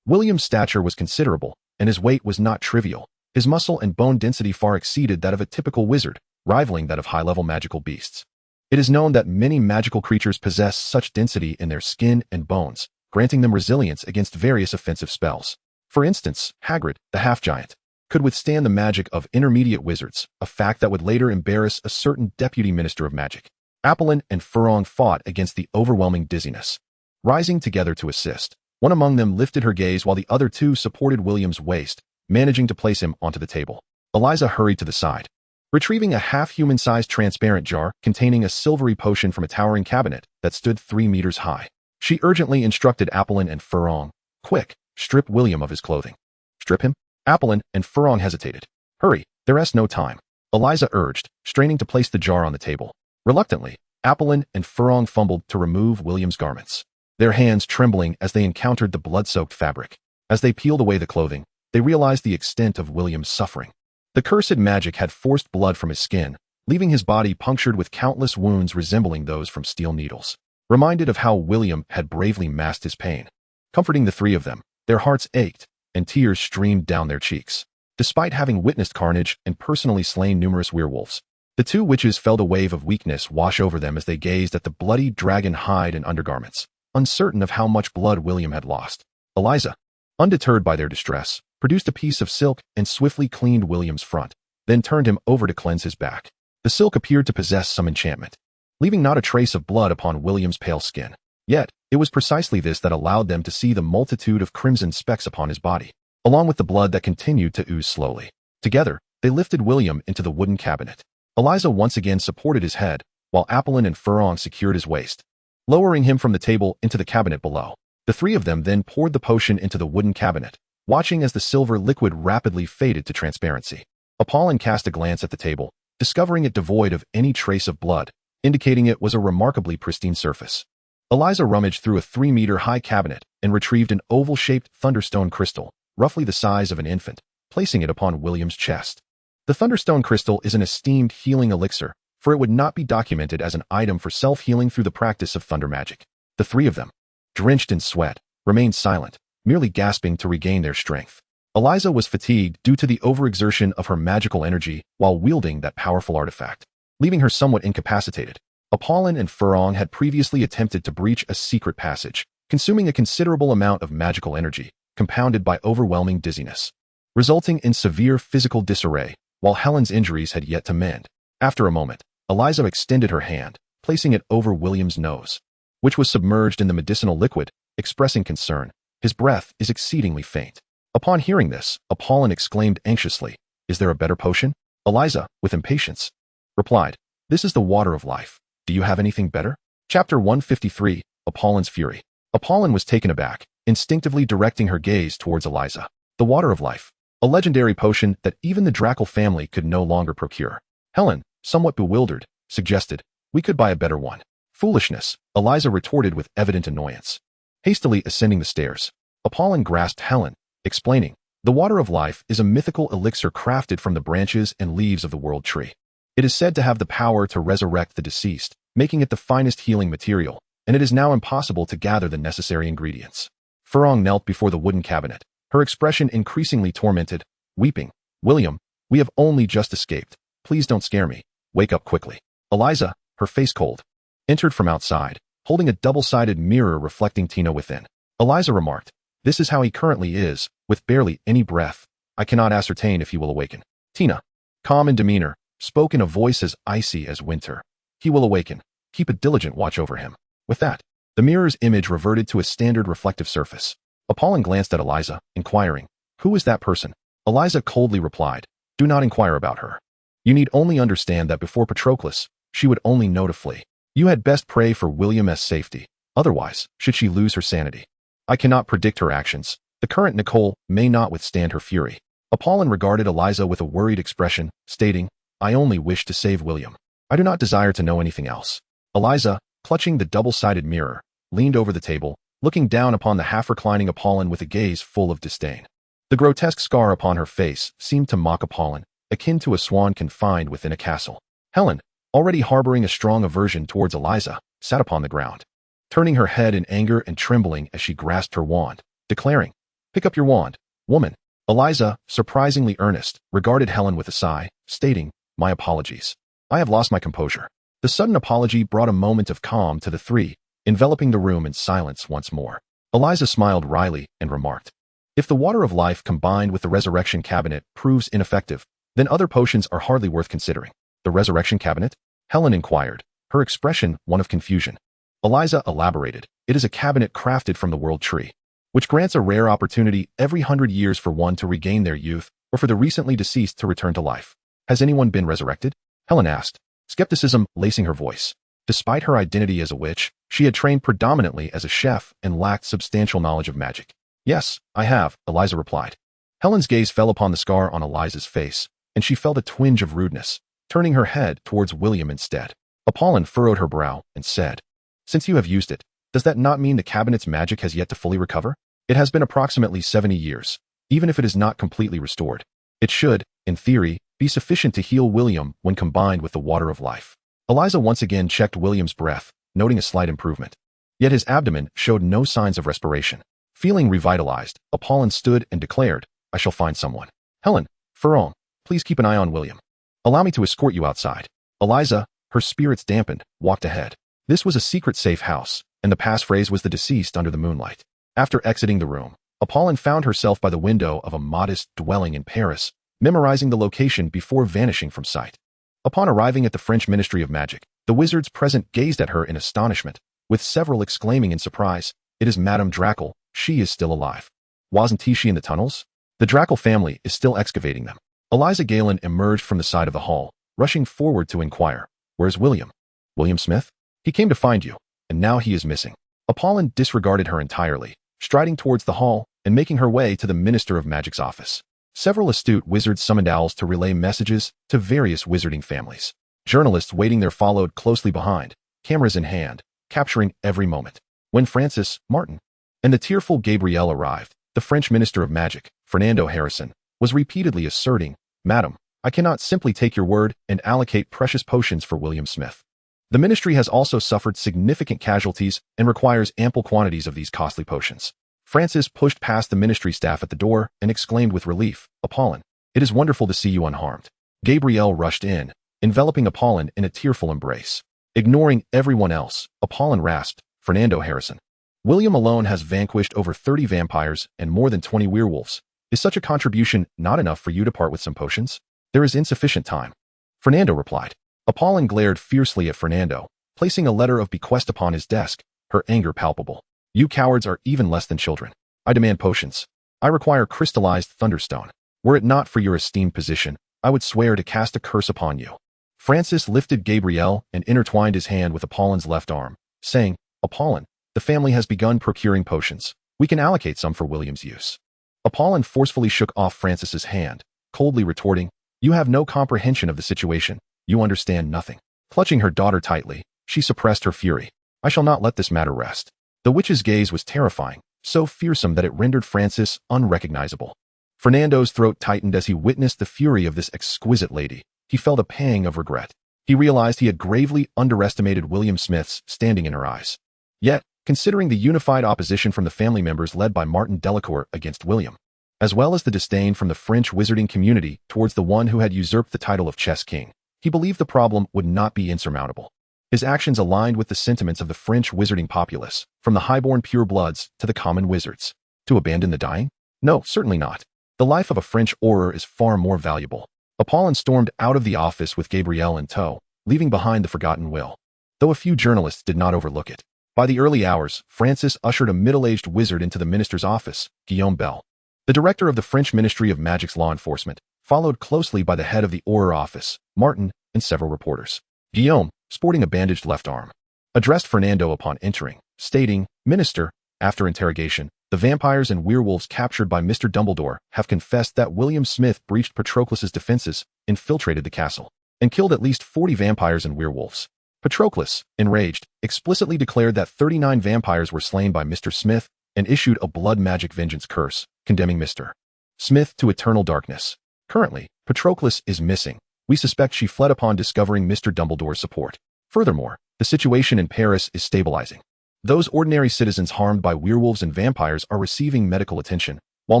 William's stature was considerable, and his weight was not trivial. His muscle and bone density far exceeded that of a typical wizard, rivaling that of high-level magical beasts. It is known that many magical creatures possess such density in their skin and bones, granting them resilience against various offensive spells. For instance, Hagrid, the half-giant, could withstand the magic of intermediate wizards, a fact that would later embarrass a certain deputy minister of magic. Applin and Furong fought against the overwhelming dizziness, rising together to assist. One among them lifted her gaze while the other two supported William's waist, managing to place him onto the table. Eliza hurried to the side, retrieving a half-human-sized transparent jar containing a silvery potion from a towering cabinet that stood 3 meters high. She urgently instructed Applin and Furong, "Quick, strip William of his clothing." "Strip him?" Applin and Furong hesitated. "Hurry, there is no time," Eliza urged, straining to place the jar on the table. Reluctantly, Applin and Furong fumbled to remove William's garments, their hands trembling as they encountered the blood-soaked fabric. As they peeled away the clothing, they realized the extent of William's suffering. The cursed magic had forced blood from his skin, leaving his body punctured with countless wounds resembling those from steel needles. Reminded of how William had bravely masked his pain, comforting the three of them, their hearts ached, and tears streamed down their cheeks. Despite having witnessed carnage and personally slain numerous werewolves, the two witches felt a wave of weakness wash over them as they gazed at the bloody dragon hide and undergarments, uncertain of how much blood William had lost. Eliza, undeterred by their distress, produced a piece of silk and swiftly cleaned William's front, then turned him over to cleanse his back. The silk appeared to possess some enchantment, leaving not a trace of blood upon William's pale skin. Yet, it was precisely this that allowed them to see the multitude of crimson specks upon his body, along with the blood that continued to ooze slowly. Together, they lifted William into the wooden cabinet. Eliza once again supported his head, while Applin and Furong secured his waist, lowering him from the table into the cabinet below. The three of them then poured the potion into the wooden cabinet, watching as the silver liquid rapidly faded to transparency. Applin cast a glance at the table, discovering it devoid of any trace of blood, indicating it was a remarkably pristine surface. Eliza rummaged through a 3-meter-high cabinet and retrieved an oval-shaped thunderstone crystal, roughly the size of an infant, placing it upon William's chest. The thunderstone crystal is an esteemed healing elixir, for it would not be documented as an item for self-healing through the practice of thunder magic. The three of them, drenched in sweat, remained silent, merely gasping to regain their strength. Eliza was fatigued due to the overexertion of her magical energy while wielding that powerful artifact, leaving her somewhat incapacitated. Applin and Furong had previously attempted to breach a secret passage, consuming a considerable amount of magical energy, compounded by overwhelming dizziness, resulting in severe physical disarray, while Helen's injuries had yet to mend. After a moment, Eliza extended her hand, placing it over William's nose, which was submerged in the medicinal liquid, expressing concern. "His breath is exceedingly faint." Upon hearing this, Applin exclaimed anxiously, "Is there a better potion?" Eliza, with impatience, replied, "This is the water of life. Do you have anything better?" Chapter 153, Applin's Fury. Applin was taken aback, instinctively directing her gaze towards Eliza. The water of life, a legendary potion that even the Drackle family could no longer procure. Helen, somewhat bewildered, suggested, "We could buy a better one." "Foolishness," Eliza retorted with evident annoyance. Hastily ascending the stairs, Applin grasped Helen, explaining, "The water of life is a mythical elixir crafted from the branches and leaves of the world tree. It is said to have the power to resurrect the deceased, making it the finest healing material, and it is now impossible to gather the necessary ingredients." Furong knelt before the wooden cabinet, her expression increasingly tormented, weeping, "William, we have only just escaped. Please don't scare me. Wake up quickly." Eliza, her face cold, entered from outside, holding a double-sided mirror reflecting Tina within. Eliza remarked, "This is how he currently is, with barely any breath. I cannot ascertain if he will awaken." Tina, calm in demeanor, spoke in a voice as icy as winter. "He will awaken. Keep a diligent watch over him." With that, the mirror's image reverted to a standard reflective surface. Applin glanced at Eliza, inquiring, "Who is that person?" Eliza coldly replied, "Do not inquire about her. You need only understand that before Patroclus, she would only know to flee. You had best pray for William's safety. Otherwise, should she lose her sanity? I cannot predict her actions. The current Nicole may not withstand her fury. Apollon regarded Eliza with a worried expression, stating, I only wish to save William. I do not desire to know anything else. Eliza, clutching the double-sided mirror, leaned over the table, looking down upon the half-reclining Apollon with a gaze full of disdain. The grotesque scar upon her face seemed to mock Apollon, akin to a swan confined within a castle. Helen, already harboring a strong aversion towards Eliza, sat upon the ground, turning her head in anger and trembling as she grasped her wand, declaring, Pick up your wand, woman. Eliza, surprisingly earnest, regarded Helen with a sigh, stating, My apologies. I have lost my composure. The sudden apology brought a moment of calm to the three, enveloping the room in silence once more. Eliza smiled wryly and remarked, If the water of life combined with the resurrection cabinet proves ineffective, then other potions are hardly worth considering. The resurrection cabinet? Helen inquired, her expression one of confusion. Eliza elaborated, It is a cabinet crafted from the world tree, which grants a rare opportunity every 100 years for one to regain their youth or for the recently deceased to return to life. Has anyone been resurrected? Helen asked, skepticism lacing her voice. Despite her identity as a witch, she had trained predominantly as a chef and lacked substantial knowledge of magic. Yes, I have, Eliza replied. Helen's gaze fell upon the scar on Eliza's face, and she felt a twinge of rudeness, turning her head towards William instead. Apollon furrowed her brow and said, Since you have used it, does that not mean the cabinet's magic has yet to fully recover? It has been approximately 70 years. Even if it is not completely restored, it should, in theory, be sufficient to heal William when combined with the water of life. Eliza once again checked William's breath, noting a slight improvement. Yet his abdomen showed no signs of respiration. Feeling revitalized, Apollon stood and declared, I shall find someone. Helen, Ferron, please keep an eye on William. Allow me to escort you outside. Eliza, her spirits dampened, walked ahead. This was a secret safe house, and the passphrase was the deceased under the moonlight. After exiting the room, Apollon found herself by the window of a modest dwelling in Paris, memorizing the location before vanishing from sight. Upon arriving at the French Ministry of Magic, the wizards present gazed at her in astonishment, with several exclaiming in surprise, It is Madame Drackle, she is still alive. Wasn't she in the tunnels? The Drackle family is still excavating them. Eliza Galen emerged from the side of the hall, rushing forward to inquire, Where's William? William Smith? He came to find you, and now he is missing. Apollon disregarded her entirely, striding towards the hall and making her way to the Minister of Magic's office. Several astute wizards summoned owls to relay messages to various wizarding families. Journalists waiting there followed closely behind, cameras in hand, capturing every moment. When Francis, Martin, and the tearful Gabrielle arrived, the French Minister of Magic, Fernando Harrison, was repeatedly asserting, Madam, I cannot simply take your word and allocate precious potions for William Smith. The ministry has also suffered significant casualties and requires ample quantities of these costly potions. Francis pushed past the ministry staff at the door and exclaimed with relief, Apollon, it is wonderful to see you unharmed. Gabrielle rushed in, enveloping Apollon in a tearful embrace. Ignoring everyone else, Apollon rasped, Fernando Harrison. William alone has vanquished over 30 vampires and more than 20 werewolves. Is such a contribution not enough for you to part with some potions? There is insufficient time. Fernando replied. Apollon glared fiercely at Fernando, placing a letter of bequest upon his desk, her anger palpable. You cowards are even less than children. I demand potions. I require crystallized thunderstone. Were it not for your esteemed position, I would swear to cast a curse upon you. Francis lifted Gabrielle and intertwined his hand with Apollon's left arm, saying, Apollon, the family has begun procuring potions. We can allocate some for William's use. Apollon forcefully shook off Francis's hand, coldly retorting, You have no comprehension of the situation. You understand nothing. Clutching her daughter tightly, she suppressed her fury. I shall not let this matter rest. The witch's gaze was terrifying, so fearsome that it rendered Francis unrecognizable. Fernando's throat tightened as he witnessed the fury of this exquisite lady. He felt a pang of regret. He realized he had gravely underestimated William Smith's standing in her eyes. Yet, considering the unified opposition from the family members led by Martin Delacour against William, as well as the disdain from the French wizarding community towards the one who had usurped the title of Chess King, he believed the problem would not be insurmountable. His actions aligned with the sentiments of the French wizarding populace, from the highborn purebloods to the common wizards. To abandon the dying? No, certainly not. The life of a French auror is far more valuable. Apollon stormed out of the office with Gabrielle in tow, leaving behind the forgotten will. Though a few journalists did not overlook it. By the early hours, Francis ushered a middle-aged wizard into the minister's office, Guillaume Bell. The director of the French Ministry of Magic's law enforcement, followed closely by the head of the Auror office, Martin, and several reporters. Guillaume, sporting a bandaged left arm. Addressed Fernando upon entering, stating, "Minister, after interrogation, the vampires and werewolves captured by Mr. Dumbledore have confessed that William Smith breached Patroclus's defenses, infiltrated the castle, and killed at least 40 vampires and werewolves." Patroclus, enraged, explicitly declared that 39 vampires were slain by Mr. Smith and issued a blood magic vengeance curse, condemning Mr. Smith to eternal darkness. Currently, Patroclus is missing. We suspect she fled upon discovering Mr. Dumbledore's support. Furthermore, the situation in Paris is stabilizing. Those ordinary citizens harmed by werewolves and vampires are receiving medical attention, while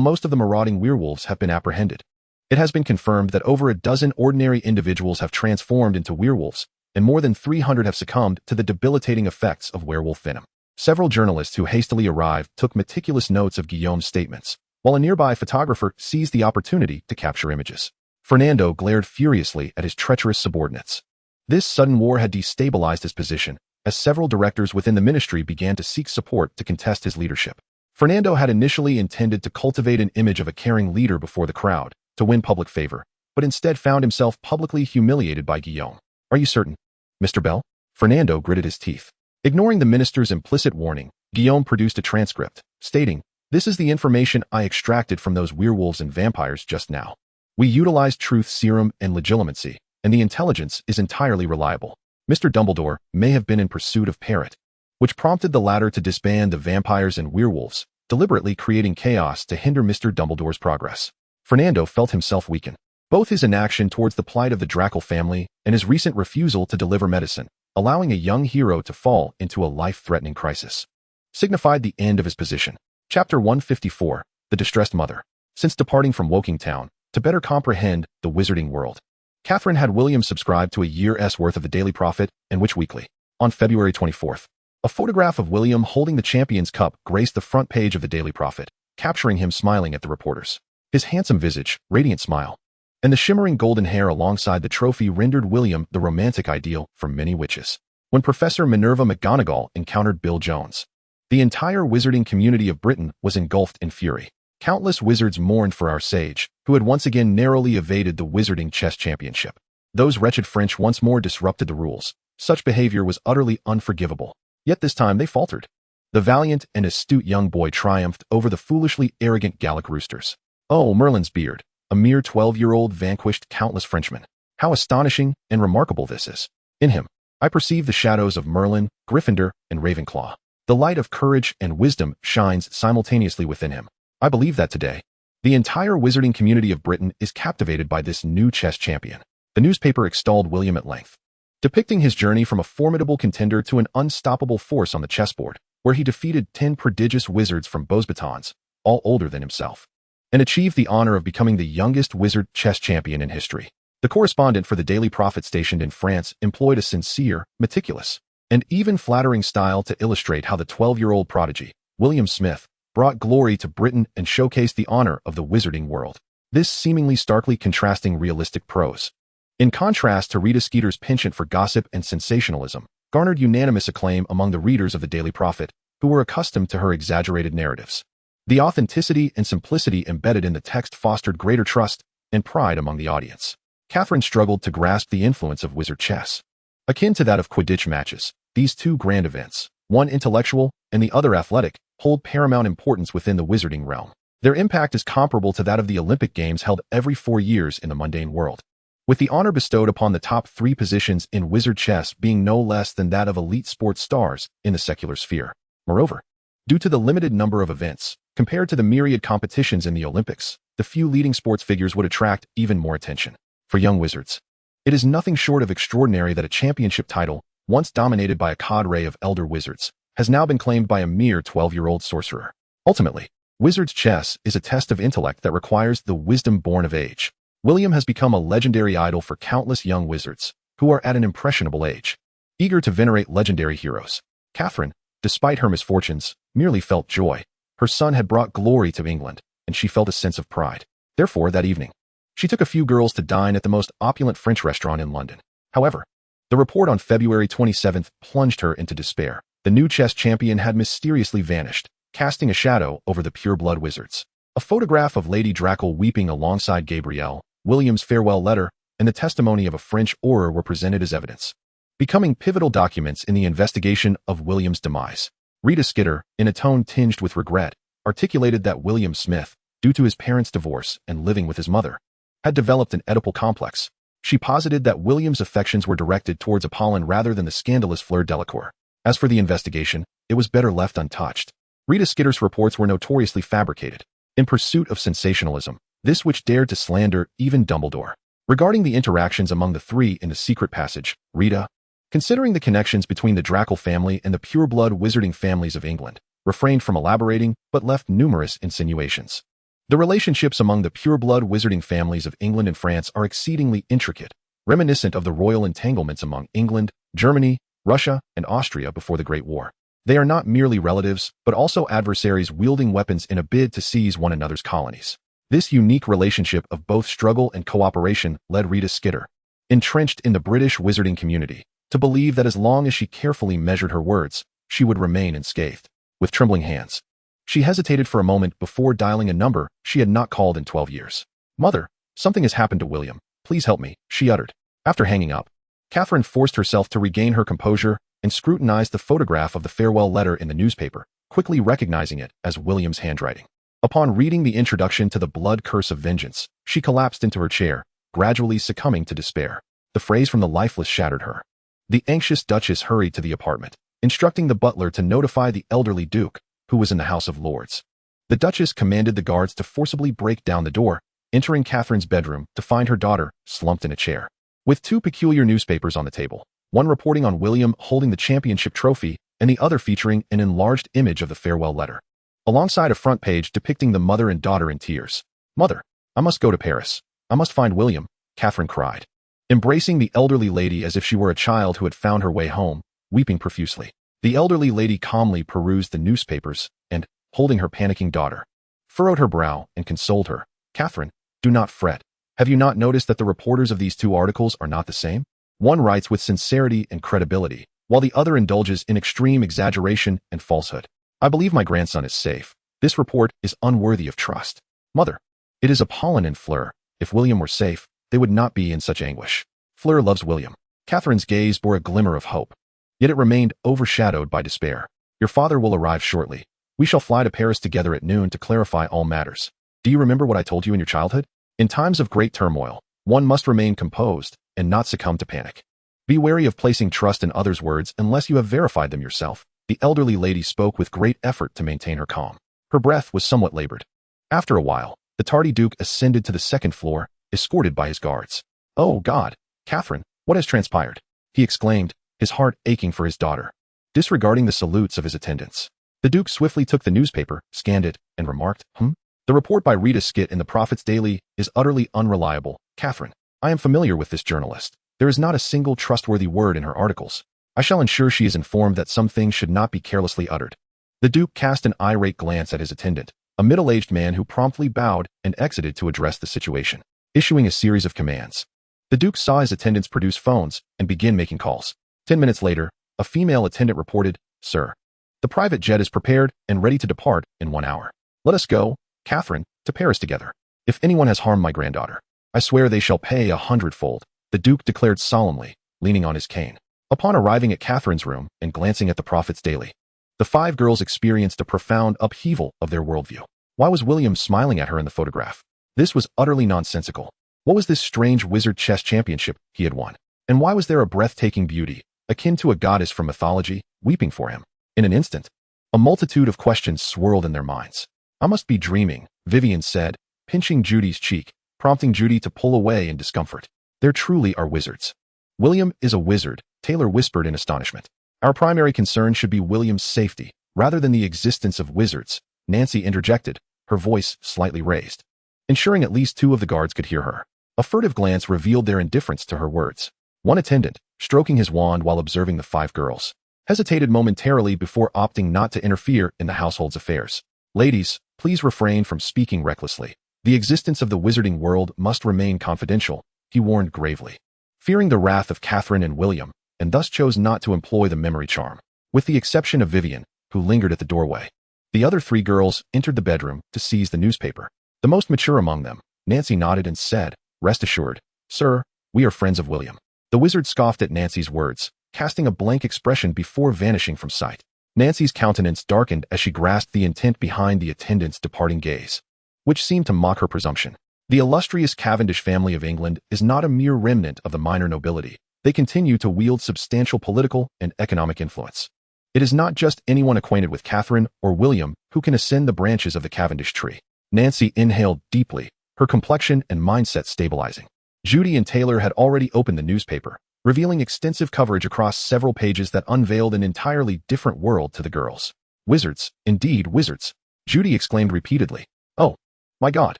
most of the marauding werewolves have been apprehended. It has been confirmed that over a dozen ordinary individuals have transformed into werewolves, and more than 300 have succumbed to the debilitating effects of werewolf venom. Several journalists who hastily arrived took meticulous notes of Guillaume's statements, while a nearby photographer seized the opportunity to capture images. Fernando glared furiously at his treacherous subordinates. This sudden war had destabilized his position, as several directors within the ministry began to seek support to contest his leadership. Fernando had initially intended to cultivate an image of a caring leader before the crowd, to win public favor, but instead found himself publicly humiliated by Guillaume. "Are you certain, Mr. Bell?" Fernando gritted his teeth. Ignoring the minister's implicit warning, Guillaume produced a transcript, stating, "This is the information I extracted from those werewolves and vampires just now. We utilized truth serum and legitimacy, and the intelligence is entirely reliable. Mr. Dumbledore may have been in pursuit of Parrot, which prompted the latter to disband the vampires and werewolves, deliberately creating chaos to hinder Mr. Dumbledore's progress." Fernando felt himself weaken. Both his inaction towards the plight of the Draco family and his recent refusal to deliver medicine, allowing a young hero to fall into a life-threatening crisis, signified the end of his position. Chapter 154, The Distressed Mother. Since departing from Woking Town, to better comprehend the wizarding world, Catherine had William subscribe to a year's worth of the Daily Prophet and Witch Weekly. On February 24th, a photograph of William holding the Champion's Cup graced the front page of the Daily Prophet, capturing him smiling at the reporters. His handsome visage, radiant smile, and the shimmering golden hair alongside the trophy rendered William the romantic ideal for many witches. When Professor Minerva McGonagall encountered Bill Jones, the entire wizarding community of Britain was engulfed in fury. Countless wizards mourned for our sage, who had once again narrowly evaded the wizarding chess championship. Those wretched French once more disrupted the rules. Such behavior was utterly unforgivable. Yet this time they faltered. The valiant and astute young boy triumphed over the foolishly arrogant Gallic roosters. Oh, Merlin's beard, a mere 12-year-old vanquished countless Frenchmen. How astonishing and remarkable this is. In him, I perceive the shadows of Merlin, Gryffindor, and Ravenclaw. The light of courage and wisdom shines simultaneously within him. I believe that today, the entire wizarding community of Britain is captivated by this new chess champion. The newspaper extolled William at length, depicting his journey from a formidable contender to an unstoppable force on the chessboard, where he defeated 10 prodigious wizards from Beauxbatons, all older than himself, and achieved the honor of becoming the youngest wizard chess champion in history. The correspondent for the Daily Prophet stationed in France employed a sincere, meticulous, and even flattering style to illustrate how the 12-year-old prodigy, William Smith, brought glory to Britain and showcased the honor of the wizarding world. This seemingly starkly contrasting realistic prose, in contrast to Rita Skeeter's penchant for gossip and sensationalism, garnered unanimous acclaim among the readers of the Daily Prophet, who were accustomed to her exaggerated narratives. The authenticity and simplicity embedded in the text fostered greater trust and pride among the audience. Catherine struggled to grasp the influence of wizard chess. Akin to that of Quidditch matches, these two grand events, one intellectual and the other athletic, hold paramount importance within the wizarding realm. Their impact is comparable to that of the Olympic Games held every 4 years in the mundane world, with the honor bestowed upon the top 3 positions in wizard chess being no less than that of elite sports stars in the secular sphere. Moreover, due to the limited number of events, compared to the myriad competitions in the Olympics, the few leading sports figures would attract even more attention. For young wizards, it is nothing short of extraordinary that a championship title, once dominated by a cadre of elder wizards, has now been claimed by a mere 12-year-old sorcerer. Ultimately, wizard's chess is a test of intellect that requires the wisdom born of age. William has become a legendary idol for countless young wizards, who are at an impressionable age, eager to venerate legendary heroes. Catherine, despite her misfortunes, merely felt joy. Her son had brought glory to England, and she felt a sense of pride. Therefore, that evening, she took a few girls to dine at the most opulent French restaurant in London. However, the report on February 27th plunged her into despair. The new chess champion had mysteriously vanished, casting a shadow over the pure-blood wizards. A photograph of Lady Draco weeping alongside Gabrielle, William's farewell letter, and the testimony of a French auror were presented as evidence. becoming pivotal documents in the investigation of William's demise. Rita Skeeter, in a tone tinged with regret, articulated that William Smith, due to his parents' divorce and living with his mother, had developed an Oedipal complex. She posited that William's affections were directed towards Apollon rather than the scandalous Fleur Delacour. As for the investigation, it was better left untouched. Rita Skeeter's reports were notoriously fabricated, in pursuit of sensationalism, this which dared to slander even Dumbledore. Regarding the interactions among the three in the secret passage, Rita, considering the connections between the Draco family and the pure-blood wizarding families of England, refrained from elaborating but left numerous insinuations. The relationships among the pure-blood wizarding families of England and France are exceedingly intricate, reminiscent of the royal entanglements among England, Germany, Russia, and Austria before the Great War. They are not merely relatives, but also adversaries wielding weapons in a bid to seize one another's colonies. This unique relationship of both struggle and cooperation led Rita Skeeter, entrenched in the British wizarding community, to believe that as long as she carefully measured her words, she would remain unscathed. With trembling hands, she hesitated for a moment before dialing a number she had not called in 12 years. "Mother, something has happened to William. Please help me," she uttered. After hanging up, Catherine forced herself to regain her composure and scrutinized the photograph of the farewell letter in the newspaper, quickly recognizing it as William's handwriting. Upon reading the introduction to the blood curse of vengeance, she collapsed into her chair, gradually succumbing to despair. The phrase from the lifeless shattered her. The anxious Duchess hurried to the apartment, instructing the butler to notify the elderly Duke, who was in the House of Lords. The Duchess commanded the guards to forcibly break down the door, entering Catherine's bedroom to find her daughter slumped in a chair, with two peculiar newspapers on the table, one reporting on William holding the championship trophy and the other featuring an enlarged image of the farewell letter, alongside a front page depicting the mother and daughter in tears. "Mother, I must go to Paris. I must find William," Catherine cried, embracing the elderly lady as if she were a child who had found her way home, weeping profusely. The elderly lady calmly perused the newspapers and, holding her panicking daughter, furrowed her brow and consoled her. "Catherine, do not fret. Have you not noticed that the reporters of these two articles are not the same? One writes with sincerity and credibility, while the other indulges in extreme exaggeration and falsehood. I believe my grandson is safe. This report is unworthy of trust. Mother, it is Apollon and Fleur. If William were safe, they would not be in such anguish. Fleur loves William." Catherine's gaze bore a glimmer of hope, yet it remained overshadowed by despair. "Your father will arrive shortly. We shall fly to Paris together at noon to clarify all matters. Do you remember what I told you in your childhood? In times of great turmoil, one must remain composed and not succumb to panic. Be wary of placing trust in others' words unless you have verified them yourself." The elderly lady spoke with great effort to maintain her calm. Her breath was somewhat labored. After a while, the tardy Duke ascended to the second floor, escorted by his guards. "Oh God, Catherine, what has transpired?" he exclaimed, his heart aching for his daughter. Disregarding the salutes of his attendants, the Duke swiftly took the newspaper, scanned it, and remarked, "The report by Rita Skeeter in the Prophet's Daily is utterly unreliable. Catherine, I am familiar with this journalist. There is not a single trustworthy word in her articles. I shall ensure she is informed that some things should not be carelessly uttered." The Duke cast an irate glance at his attendant, a middle-aged man who promptly bowed and exited to address the situation, issuing a series of commands. The Duke saw his attendants produce phones and begin making calls. 10 minutes later, a female attendant reported, "Sir, the private jet is prepared and ready to depart in 1 hour. Let us go, Catherine, to Paris together. If anyone has harmed my granddaughter, I swear they shall pay 100-fold," the Duke declared solemnly, leaning on his cane. Upon arriving at Catherine's room and glancing at the Prophet's Daily, the 5 girls experienced a profound upheaval of their worldview. Why was William smiling at her in the photograph? This was utterly nonsensical. What was this strange wizard chess championship he had won? And why was there a breathtaking beauty, akin to a goddess from mythology, weeping for him? In an instant, a multitude of questions swirled in their minds. "I must be dreaming," Vivian said, pinching Judy's cheek, prompting Judy to pull away in discomfort. "There truly are wizards." "William is a wizard," Taylor whispered in astonishment. "Our primary concern should be William's safety, rather than the existence of wizards," Nancy interjected, her voice slightly raised, ensuring at least 2 of the guards could hear her. A furtive glance revealed their indifference to her words. One attendant, stroking his wand while observing the 5 girls, hesitated momentarily before opting not to interfere in the household's affairs. "Ladies, please refrain from speaking recklessly. The existence of the wizarding world must remain confidential," he warned gravely, fearing the wrath of Catherine and William, and thus chose not to employ the memory charm. With the exception of Vivian, who lingered at the doorway, the other 3 girls entered the bedroom to seize the newspaper. The most mature among them, Nancy, nodded and said, "Rest assured, sir, we are friends of William." The wizard scoffed at Nancy's words, casting a blank expression before vanishing from sight. Nancy's countenance darkened as she grasped the intent behind the attendant's departing gaze, which seemed to mock her presumption. The illustrious Cavendish family of England is not a mere remnant of the minor nobility. They continue to wield substantial political and economic influence. It is not just anyone acquainted with Catherine or William who can ascend the branches of the Cavendish tree. Nancy inhaled deeply, her complexion and mindset stabilizing. Judy and Taylor had already opened the newspaper, revealing extensive coverage across several pages that unveiled an entirely different world to the girls. Wizards, indeed wizards, Judy exclaimed repeatedly. Oh, my God,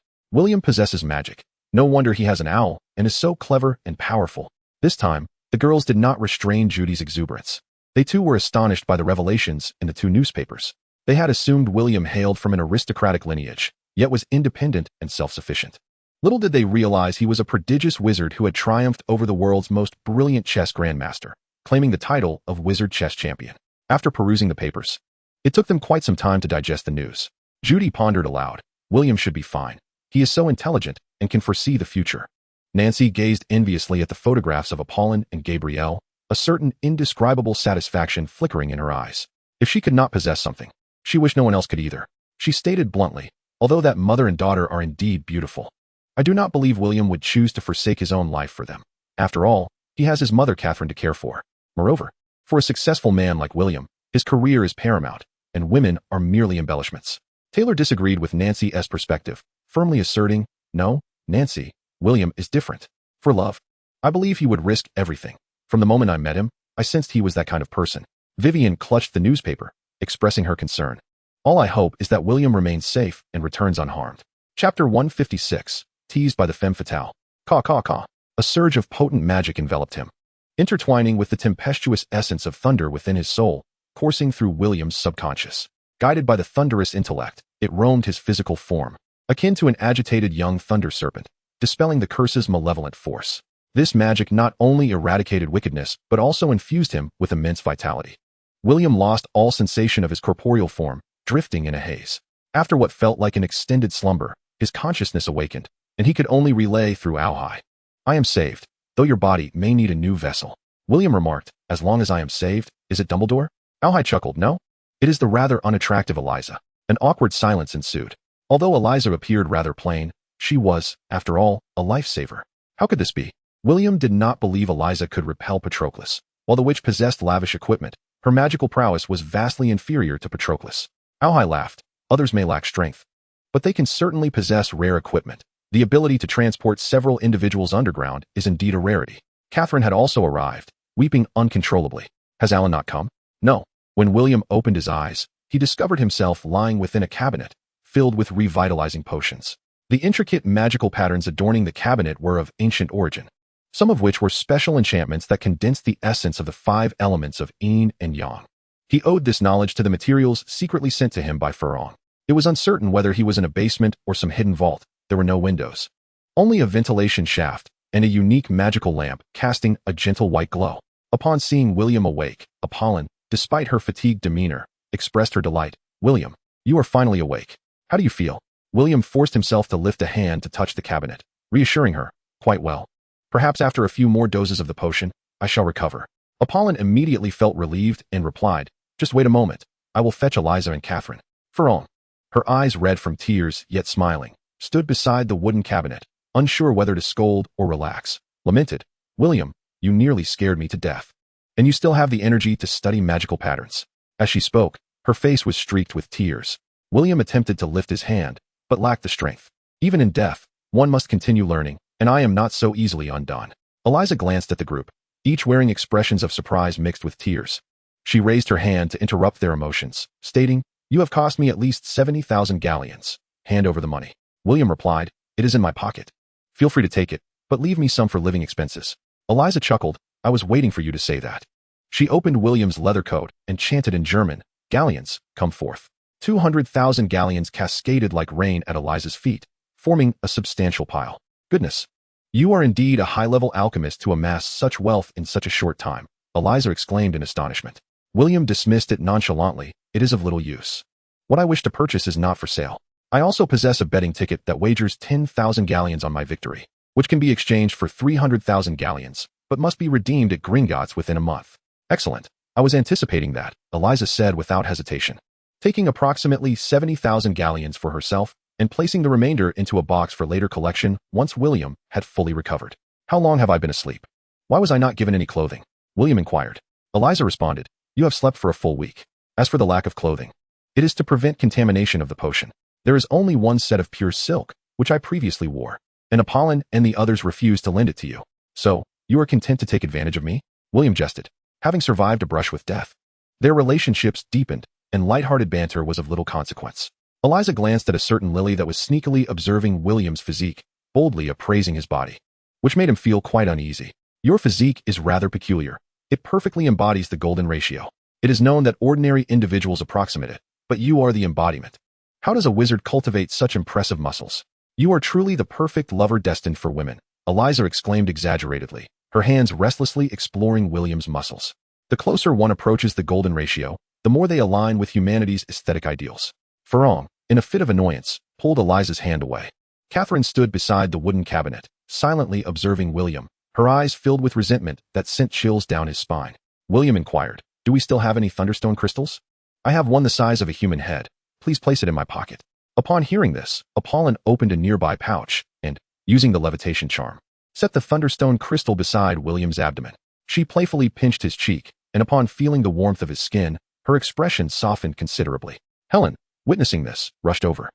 William possesses magic. No wonder he has an owl and is so clever and powerful. This time, the girls did not restrain Judy's exuberance. They too were astonished by the revelations in the two newspapers. They had assumed William hailed from an aristocratic lineage, yet was independent and self-sufficient. Little did they realize he was a prodigious wizard who had triumphed over the world's most brilliant chess grandmaster, claiming the title of wizard chess champion. After perusing the papers, it took them quite some time to digest the news. Judy pondered aloud. William should be fine. He is so intelligent and can foresee the future. Nancy gazed enviously at the photographs of Apollon and Gabrielle, a certain indescribable satisfaction flickering in her eyes. If she could not possess something, she wished no one else could either. She stated bluntly, although that mother and daughter are indeed beautiful, I do not believe William would choose to forsake his own life for them. After all, he has his mother Catherine to care for. Moreover, for a successful man like William, his career is paramount, and women are merely embellishments. Taylor disagreed with Nancy's perspective, firmly asserting, no, Nancy, William is different. For love, I believe he would risk everything. From the moment I met him, I sensed he was that kind of person. Vivian clutched the newspaper, expressing her concern. All I hope is that William remains safe and returns unharmed. Chapter 156, teased by the femme fatale. Caw caw caw. A surge of potent magic enveloped him, intertwining with the tempestuous essence of thunder within his soul, coursing through William's subconscious. Guided by the thunderous intellect, it roamed his physical form, akin to an agitated young thunder serpent, dispelling the curse's malevolent force. This magic not only eradicated wickedness, but also infused him with immense vitality. William lost all sensation of his corporeal form, drifting in a haze. After what felt like an extended slumber, his consciousness awakened, and he could only relay through Auhai. I am saved, though your body may need a new vessel. William remarked, as long as I am saved, is it Dumbledore? Auhai chuckled, no. It is the rather unattractive Eliza. An awkward silence ensued. Although Eliza appeared rather plain, she was, after all, a lifesaver. How could this be? William did not believe Eliza could repel Patroclus. While the witch possessed lavish equipment, her magical prowess was vastly inferior to Patroclus. Auhai laughed. Others may lack strength, but they can certainly possess rare equipment. The ability to transport several individuals underground is indeed a rarity. Catherine had also arrived, weeping uncontrollably. Has Alan not come? No. When William opened his eyes, he discovered himself lying within a cabinet, filled with revitalizing potions. The intricate magical patterns adorning the cabinet were of ancient origin, some of which were special enchantments that condensed the essence of the 5 elements of yin and yang. He owed this knowledge to the materials secretly sent to him by Fleur. It was uncertain whether he was in a basement or some hidden vault. There were no windows, only a ventilation shaft and a unique magical lamp casting a gentle white glow. Upon seeing William awake, Apollon, despite her fatigued demeanor, expressed her delight. William, you are finally awake. How do you feel? William forced himself to lift a hand to touch the cabinet, reassuring her, quite well. Perhaps after a few more doses of the potion, I shall recover. Apollon immediately felt relieved and replied, just wait a moment. I will fetch Eliza and Catherine. Fleur, her eyes red from tears yet smiling, stood beside the wooden cabinet, unsure whether to scold or relax, lamented, William, you nearly scared me to death. And you still have the energy to study magical patterns. As she spoke, her face was streaked with tears. William attempted to lift his hand, but lacked the strength. Even in death, one must continue learning, and I am not so easily undone. Eliza glanced at the group, each wearing expressions of surprise mixed with tears. She raised her hand to interrupt their emotions, stating, you have cost me at least 70,000 galleons. Hand over the money. William replied, it is in my pocket. Feel free to take it, but leave me some for living expenses. Eliza chuckled, I was waiting for you to say that. She opened William's leather coat and chanted in German, galleons, come forth. 200,000 galleons cascaded like rain at Eliza's feet, forming a substantial pile. Goodness. You are indeed a high-level alchemist to amass such wealth in such a short time, Eliza exclaimed in astonishment. William dismissed it nonchalantly, it is of little use. What I wish to purchase is not for sale. I also possess a betting ticket that wagers 10,000 galleons on my victory, which can be exchanged for 300,000 galleons, but must be redeemed at Gringotts within a month. Excellent. I was anticipating that, Eliza said without hesitation. Taking approximately 70,000 galleons for herself and placing the remainder into a box for later collection once William had fully recovered. How long have I been asleep? Why was I not given any clothing? William inquired. Eliza responded, you have slept for a full week. As for the lack of clothing, it is to prevent contamination of the potion. There is only one set of pure silk, which I previously wore, and Apollon and the others refused to lend it to you. So, you are content to take advantage of me? William jested, having survived a brush with death. Their relationships deepened, and light-hearted banter was of little consequence. Eliza glanced at a certain Lily that was sneakily observing William's physique, boldly appraising his body, which made him feel quite uneasy. Your physique is rather peculiar. It perfectly embodies the golden ratio. It is known that ordinary individuals approximate it, but you are the embodiment. How does a wizard cultivate such impressive muscles? You are truly the perfect lover destined for women, Eliza exclaimed exaggeratedly, her hands restlessly exploring William's muscles. The closer one approaches the golden ratio, the more they align with humanity's aesthetic ideals. Farong, in a fit of annoyance, pulled Eliza's hand away. Catherine stood beside the wooden cabinet, silently observing William, her eyes filled with resentment that sent chills down his spine. William inquired, do we still have any thunderstone crystals? I have one the size of a human head. Please place it in my pocket. Upon hearing this, Apollon opened a nearby pouch and, using the levitation charm, set the thunderstone crystal beside William's abdomen. She playfully pinched his cheek, and upon feeling the warmth of his skin, her expression softened considerably. Helen, witnessing this, rushed over,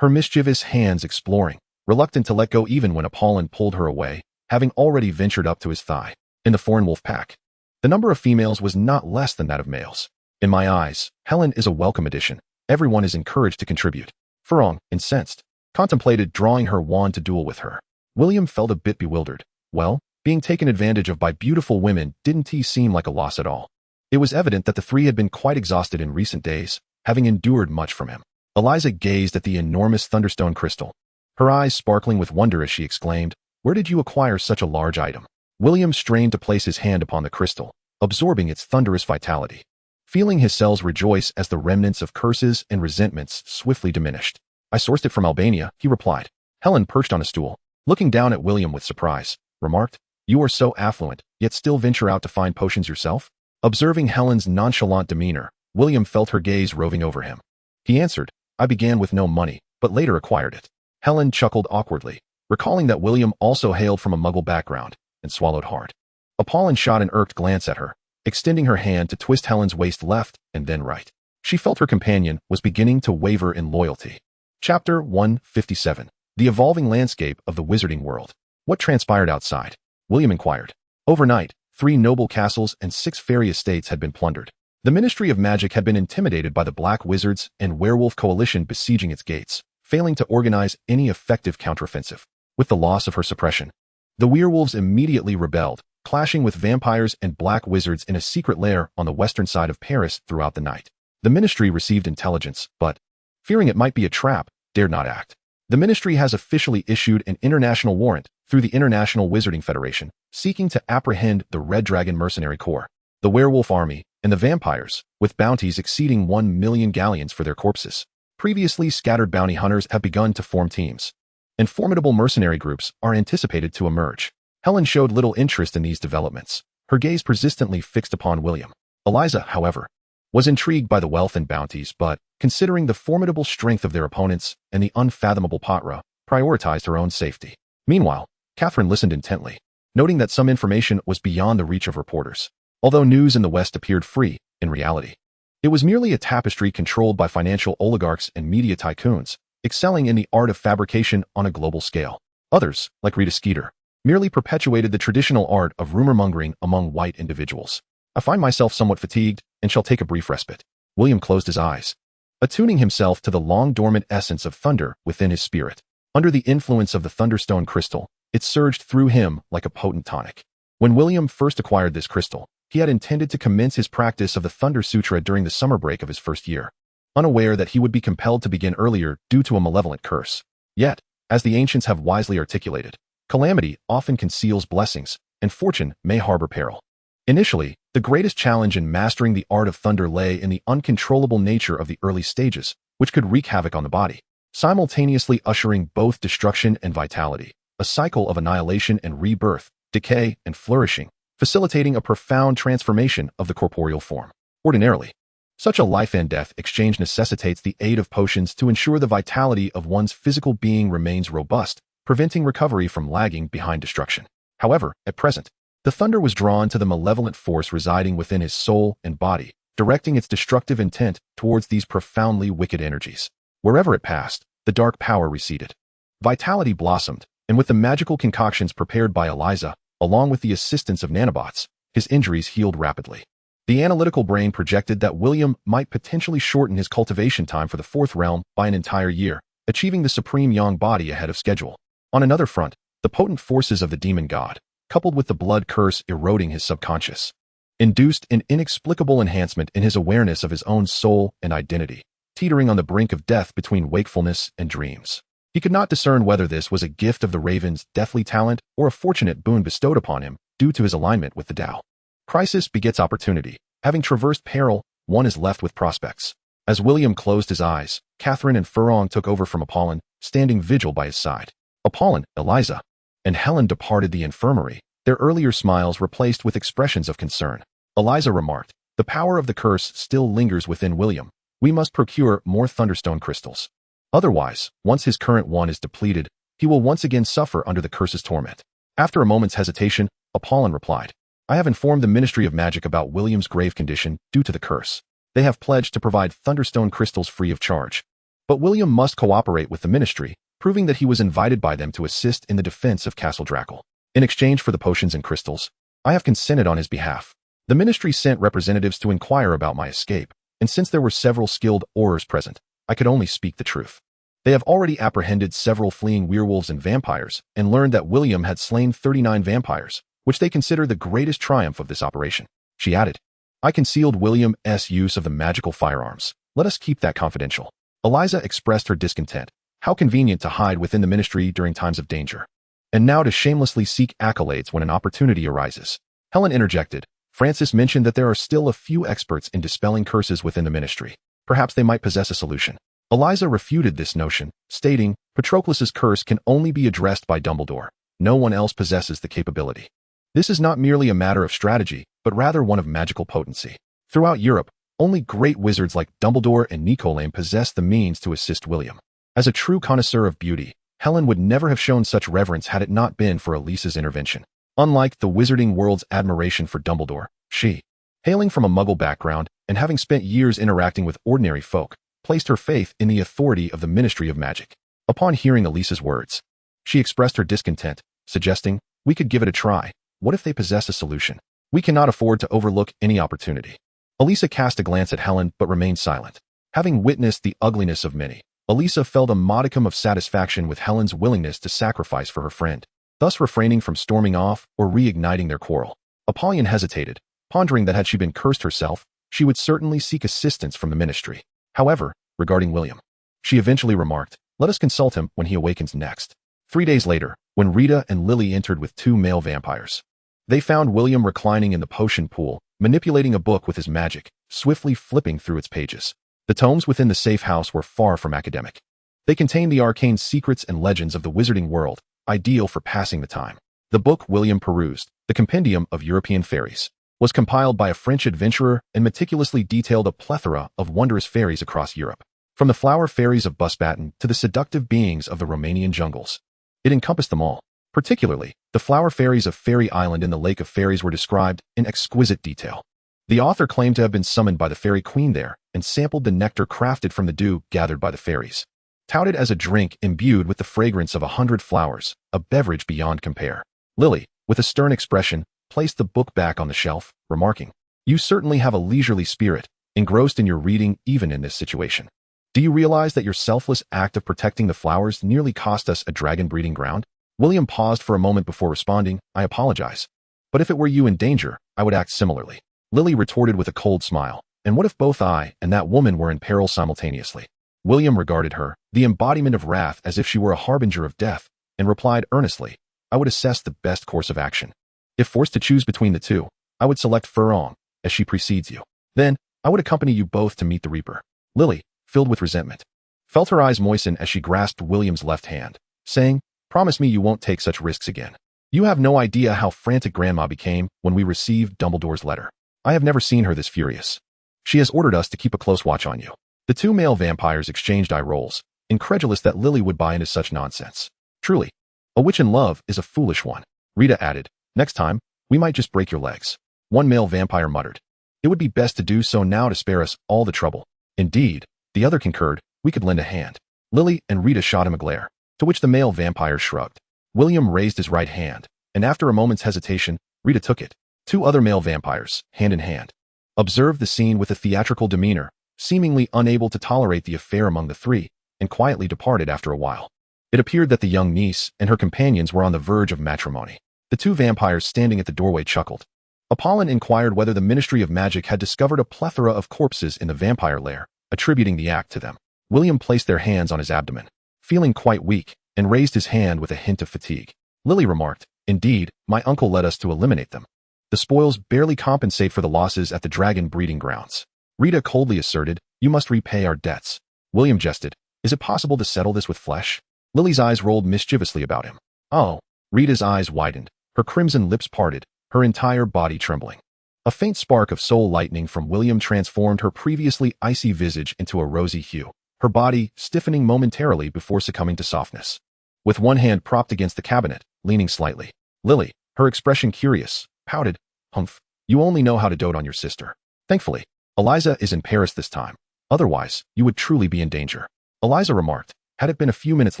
her mischievous hands exploring, reluctant to let go even when Apollon pulled her away, having already ventured up to his thigh. In the foreign wolf pack, the number of females was not less than that of males. In my eyes, Helen is a welcome addition. Everyone is encouraged to contribute. Farong, incensed, contemplated drawing her wand to duel with her. William felt a bit bewildered. Well, being taken advantage of by beautiful women didn't seem like a loss at all. It was evident that the three had been quite exhausted in recent days, having endured much from him. Eliza gazed at the enormous thunderstone crystal, her eyes sparkling with wonder as she exclaimed, where did you acquire such a large item? William strained to place his hand upon the crystal, absorbing its thunderous vitality, feeling his cells rejoice as the remnants of curses and resentments swiftly diminished. I sourced it from Albania, he replied. Helen, perched on a stool, looking down at William with surprise, remarked, you are so affluent, yet still venture out to find potions yourself? Observing Helen's nonchalant demeanor, William felt her gaze roving over him. He answered, I began with no money, but later acquired it. Helen chuckled awkwardly, recalling that William also hailed from a Muggle background, and swallowed hard. Apollon shot an irked glance at her, extending her hand to twist Helen's waist left and then right. She felt her companion was beginning to waver in loyalty. Chapter 157. The evolving landscape of the wizarding world. What transpired outside? William inquired. Overnight, 3 noble castles and 6 fairy estates had been plundered. The Ministry of Magic had been intimidated by the Black Wizards and Werewolf Coalition besieging its gates, failing to organize any effective counteroffensive. With the loss of her suppression, the werewolves immediately rebelled, clashing with vampires and black wizards in a secret lair on the western side of Paris throughout the night. The Ministry received intelligence, but, fearing it might be a trap, dared not act. The Ministry has officially issued an international warrant through the International Wizarding Federation, seeking to apprehend the Red Dragon Mercenary Corps, the Werewolf Army, and the vampires, with bounties exceeding 1 million galleons for their corpses. Previously scattered bounty hunters have begun to form teams, and formidable mercenary groups are anticipated to emerge. Helen showed little interest in these developments, her gaze persistently fixed upon William. Eliza, however, was intrigued by the wealth and bounties, but, considering the formidable strength of their opponents and the unfathomable Patra, prioritized her own safety. Meanwhile, Catherine listened intently, noting that some information was beyond the reach of reporters. Although news in the West appeared free, in reality, it was merely a tapestry controlled by financial oligarchs and media tycoons, excelling in the art of fabrication on a global scale. Others, like Rita Skeeter, merely perpetuated the traditional art of rumor-mongering among white individuals. I find myself somewhat fatigued and shall take a brief respite. William closed his eyes, attuning himself to the long-dormant essence of thunder within his spirit. Under the influence of the thunderstone crystal, it surged through him like a potent tonic. When William first acquired this crystal, he had intended to commence his practice of the Thunder Sutra during the summer break of his first year, unaware that he would be compelled to begin earlier due to a malevolent curse. Yet, as the ancients have wisely articulated, calamity often conceals blessings, and fortune may harbor peril. Initially, the greatest challenge in mastering the art of thunder lay in the uncontrollable nature of the early stages, which could wreak havoc on the body, simultaneously ushering both destruction and vitality, a cycle of annihilation and rebirth, decay and flourishing. facilitating a profound transformation of the corporeal form. Ordinarily, such a life-and-death exchange necessitates the aid of potions to ensure the vitality of one's physical being remains robust, preventing recovery from lagging behind destruction. However, at present, the thunder was drawn to the malevolent force residing within his soul and body, directing its destructive intent towards these profoundly wicked energies. Wherever it passed, the dark power receded. Vitality blossomed, and with the magical concoctions prepared by Eliza, along with the assistance of nanobots, his injuries healed rapidly. The analytical brain projected that William might potentially shorten his cultivation time for the fourth realm by an entire year, achieving the supreme young body ahead of schedule. On another front, the potent forces of the demon god, coupled with the blood curse eroding his subconscious, induced an inexplicable enhancement in his awareness of his own soul and identity, teetering on the brink of death between wakefulness and dreams. He could not discern whether this was a gift of the Raven's deathly talent or a fortunate boon bestowed upon him due to his alignment with the Tao. Crisis begets opportunity. Having traversed peril, one is left with prospects. As William closed his eyes, Catherine and Furlong took over from Apollon, standing vigil by his side. Apollon, Eliza, and Helen departed the infirmary, their earlier smiles replaced with expressions of concern. Eliza remarked, "The power of the curse still lingers within William. We must procure more thunderstone crystals. Otherwise, once his current one is depleted, he will once again suffer under the curse's torment." After a moment's hesitation, Apollon replied, "I have informed the Ministry of Magic about William's grave condition due to the curse. They have pledged to provide thunderstone crystals free of charge. But William must cooperate with the Ministry, proving that he was invited by them to assist in the defense of Castle Drackle. In exchange for the potions and crystals, I have consented on his behalf. The Ministry sent representatives to inquire about my escape, and since there were several skilled aurors present, I could only speak the truth. They have already apprehended several fleeing werewolves and vampires and learned that William had slain 39 vampires, which they consider the greatest triumph of this operation." She added, "I concealed William's use of the magical firearms. Let us keep that confidential." Eliza expressed her discontent. How convenient to hide within the Ministry during times of danger. And now to shamelessly seek accolades when an opportunity arises. Helen interjected. Francis mentioned that there are still a few experts in dispelling curses within the Ministry. Perhaps they might possess a solution. Eliza refuted this notion, stating, "Patroclus's curse can only be addressed by Dumbledore. No one else possesses the capability. This is not merely a matter of strategy, but rather one of magical potency. Throughout Europe, only great wizards like Dumbledore and Nicolae possess the means to assist William." As a true connoisseur of beauty, Helen would never have shown such reverence had it not been for Elisa's intervention. Unlike the wizarding world's admiration for Dumbledore, she, hailing from a Muggle background and having spent years interacting with ordinary folk, placed her faith in the authority of the Ministry of Magic. Upon hearing Elisa's words, she expressed her discontent, suggesting, "We could give it a try. What if they possess a solution? We cannot afford to overlook any opportunity." Elisa cast a glance at Helen but remained silent. Having witnessed the ugliness of many, Elisa felt a modicum of satisfaction with Helen's willingness to sacrifice for her friend, thus refraining from storming off or reigniting their quarrel. Apollyon hesitated, pondering that had she been cursed herself, she would certainly seek assistance from the Ministry. However, regarding William, she eventually remarked, "Let us consult him when he awakens next." 3 days later, when Rita and Lily entered with 2 male vampires, they found William reclining in the potion pool, manipulating a book with his magic, swiftly flipping through its pages. The tomes within the safe house were far from academic. They contained the arcane secrets and legends of the wizarding world, ideal for passing the time. The book William perused, The Compendium of European Fairies, was compiled by a French adventurer and meticulously detailed a plethora of wondrous fairies across Europe, from the flower fairies of Busbaton to the seductive beings of the Romanian jungles. It encompassed them all. Particularly, the flower fairies of Fairy Island in the Lake of Fairies were described in exquisite detail. The author claimed to have been summoned by the fairy queen there and sampled the nectar crafted from the dew gathered by the fairies. Touted as a drink imbued with the fragrance of 100 flowers, a beverage beyond compare. Lily, with a stern expression, placed the book back on the shelf, remarking, "You certainly have a leisurely spirit, engrossed in your reading even in this situation. Do you realize that your selfless act of protecting the flowers nearly cost us a dragon breeding ground?" William paused for a moment before responding, "I apologize. But if it were you in danger, I would act similarly." Lily retorted with a cold smile, "And what if both I and that woman were in peril simultaneously?" William regarded her, the embodiment of wrath, as if she were a harbinger of death, and replied earnestly, "I would assess the best course of action. If forced to choose between the two, I would select Furlong, as she precedes you. Then, I would accompany you both to meet the Reaper." Lily, filled with resentment, felt her eyes moisten as she grasped William's left hand, saying, "Promise me you won't take such risks again." You have no idea how frantic Grandma became when we received Dumbledore's letter. I have never seen her this furious. She has ordered us to keep a close watch on you." The two male vampires exchanged eye rolls, incredulous that Lily would buy into such nonsense. "Truly, a witch in love is a foolish one," Rita added. "Next time, we might just break your legs." One male vampire muttered. "It would be best to do so now to spare us all the trouble." "Indeed," the other concurred, "we could lend a hand." Lily and Rita shot him a glare, to which the male vampire shrugged. William raised his right hand, and after a moment's hesitation, Rita took it. Two other male vampires, hand in hand, observed the scene with a theatrical demeanor, seemingly unable to tolerate the affair among the three, and quietly departed after a while. It appeared that the young niece and her companions were on the verge of matrimony. The two vampires standing at the doorway chuckled. Apollon inquired whether the Ministry of Magic had discovered a plethora of corpses in the vampire lair, attributing the act to them. William placed their hands on his abdomen, feeling quite weak, and raised his hand with a hint of fatigue. Lily remarked, "Indeed, my uncle led us to eliminate them. The spoils barely compensate for the losses at the dragon breeding grounds." Rita coldly asserted, "You must repay our debts." William jested, "Is it possible to settle this with flesh?" Lily's eyes rolled mischievously about him. "Oh." Rita's eyes widened, her crimson lips parted, her entire body trembling. A faint spark of soul lightning from William transformed her previously icy visage into a rosy hue, her body stiffening momentarily before succumbing to softness. With one hand propped against the cabinet, leaning slightly, Lily, her expression curious, pouted, "Humph, you only know how to dote on your sister. Thankfully, Eliza is in Paris this time. Otherwise, you would truly be in danger." Eliza remarked, "Had it been a few minutes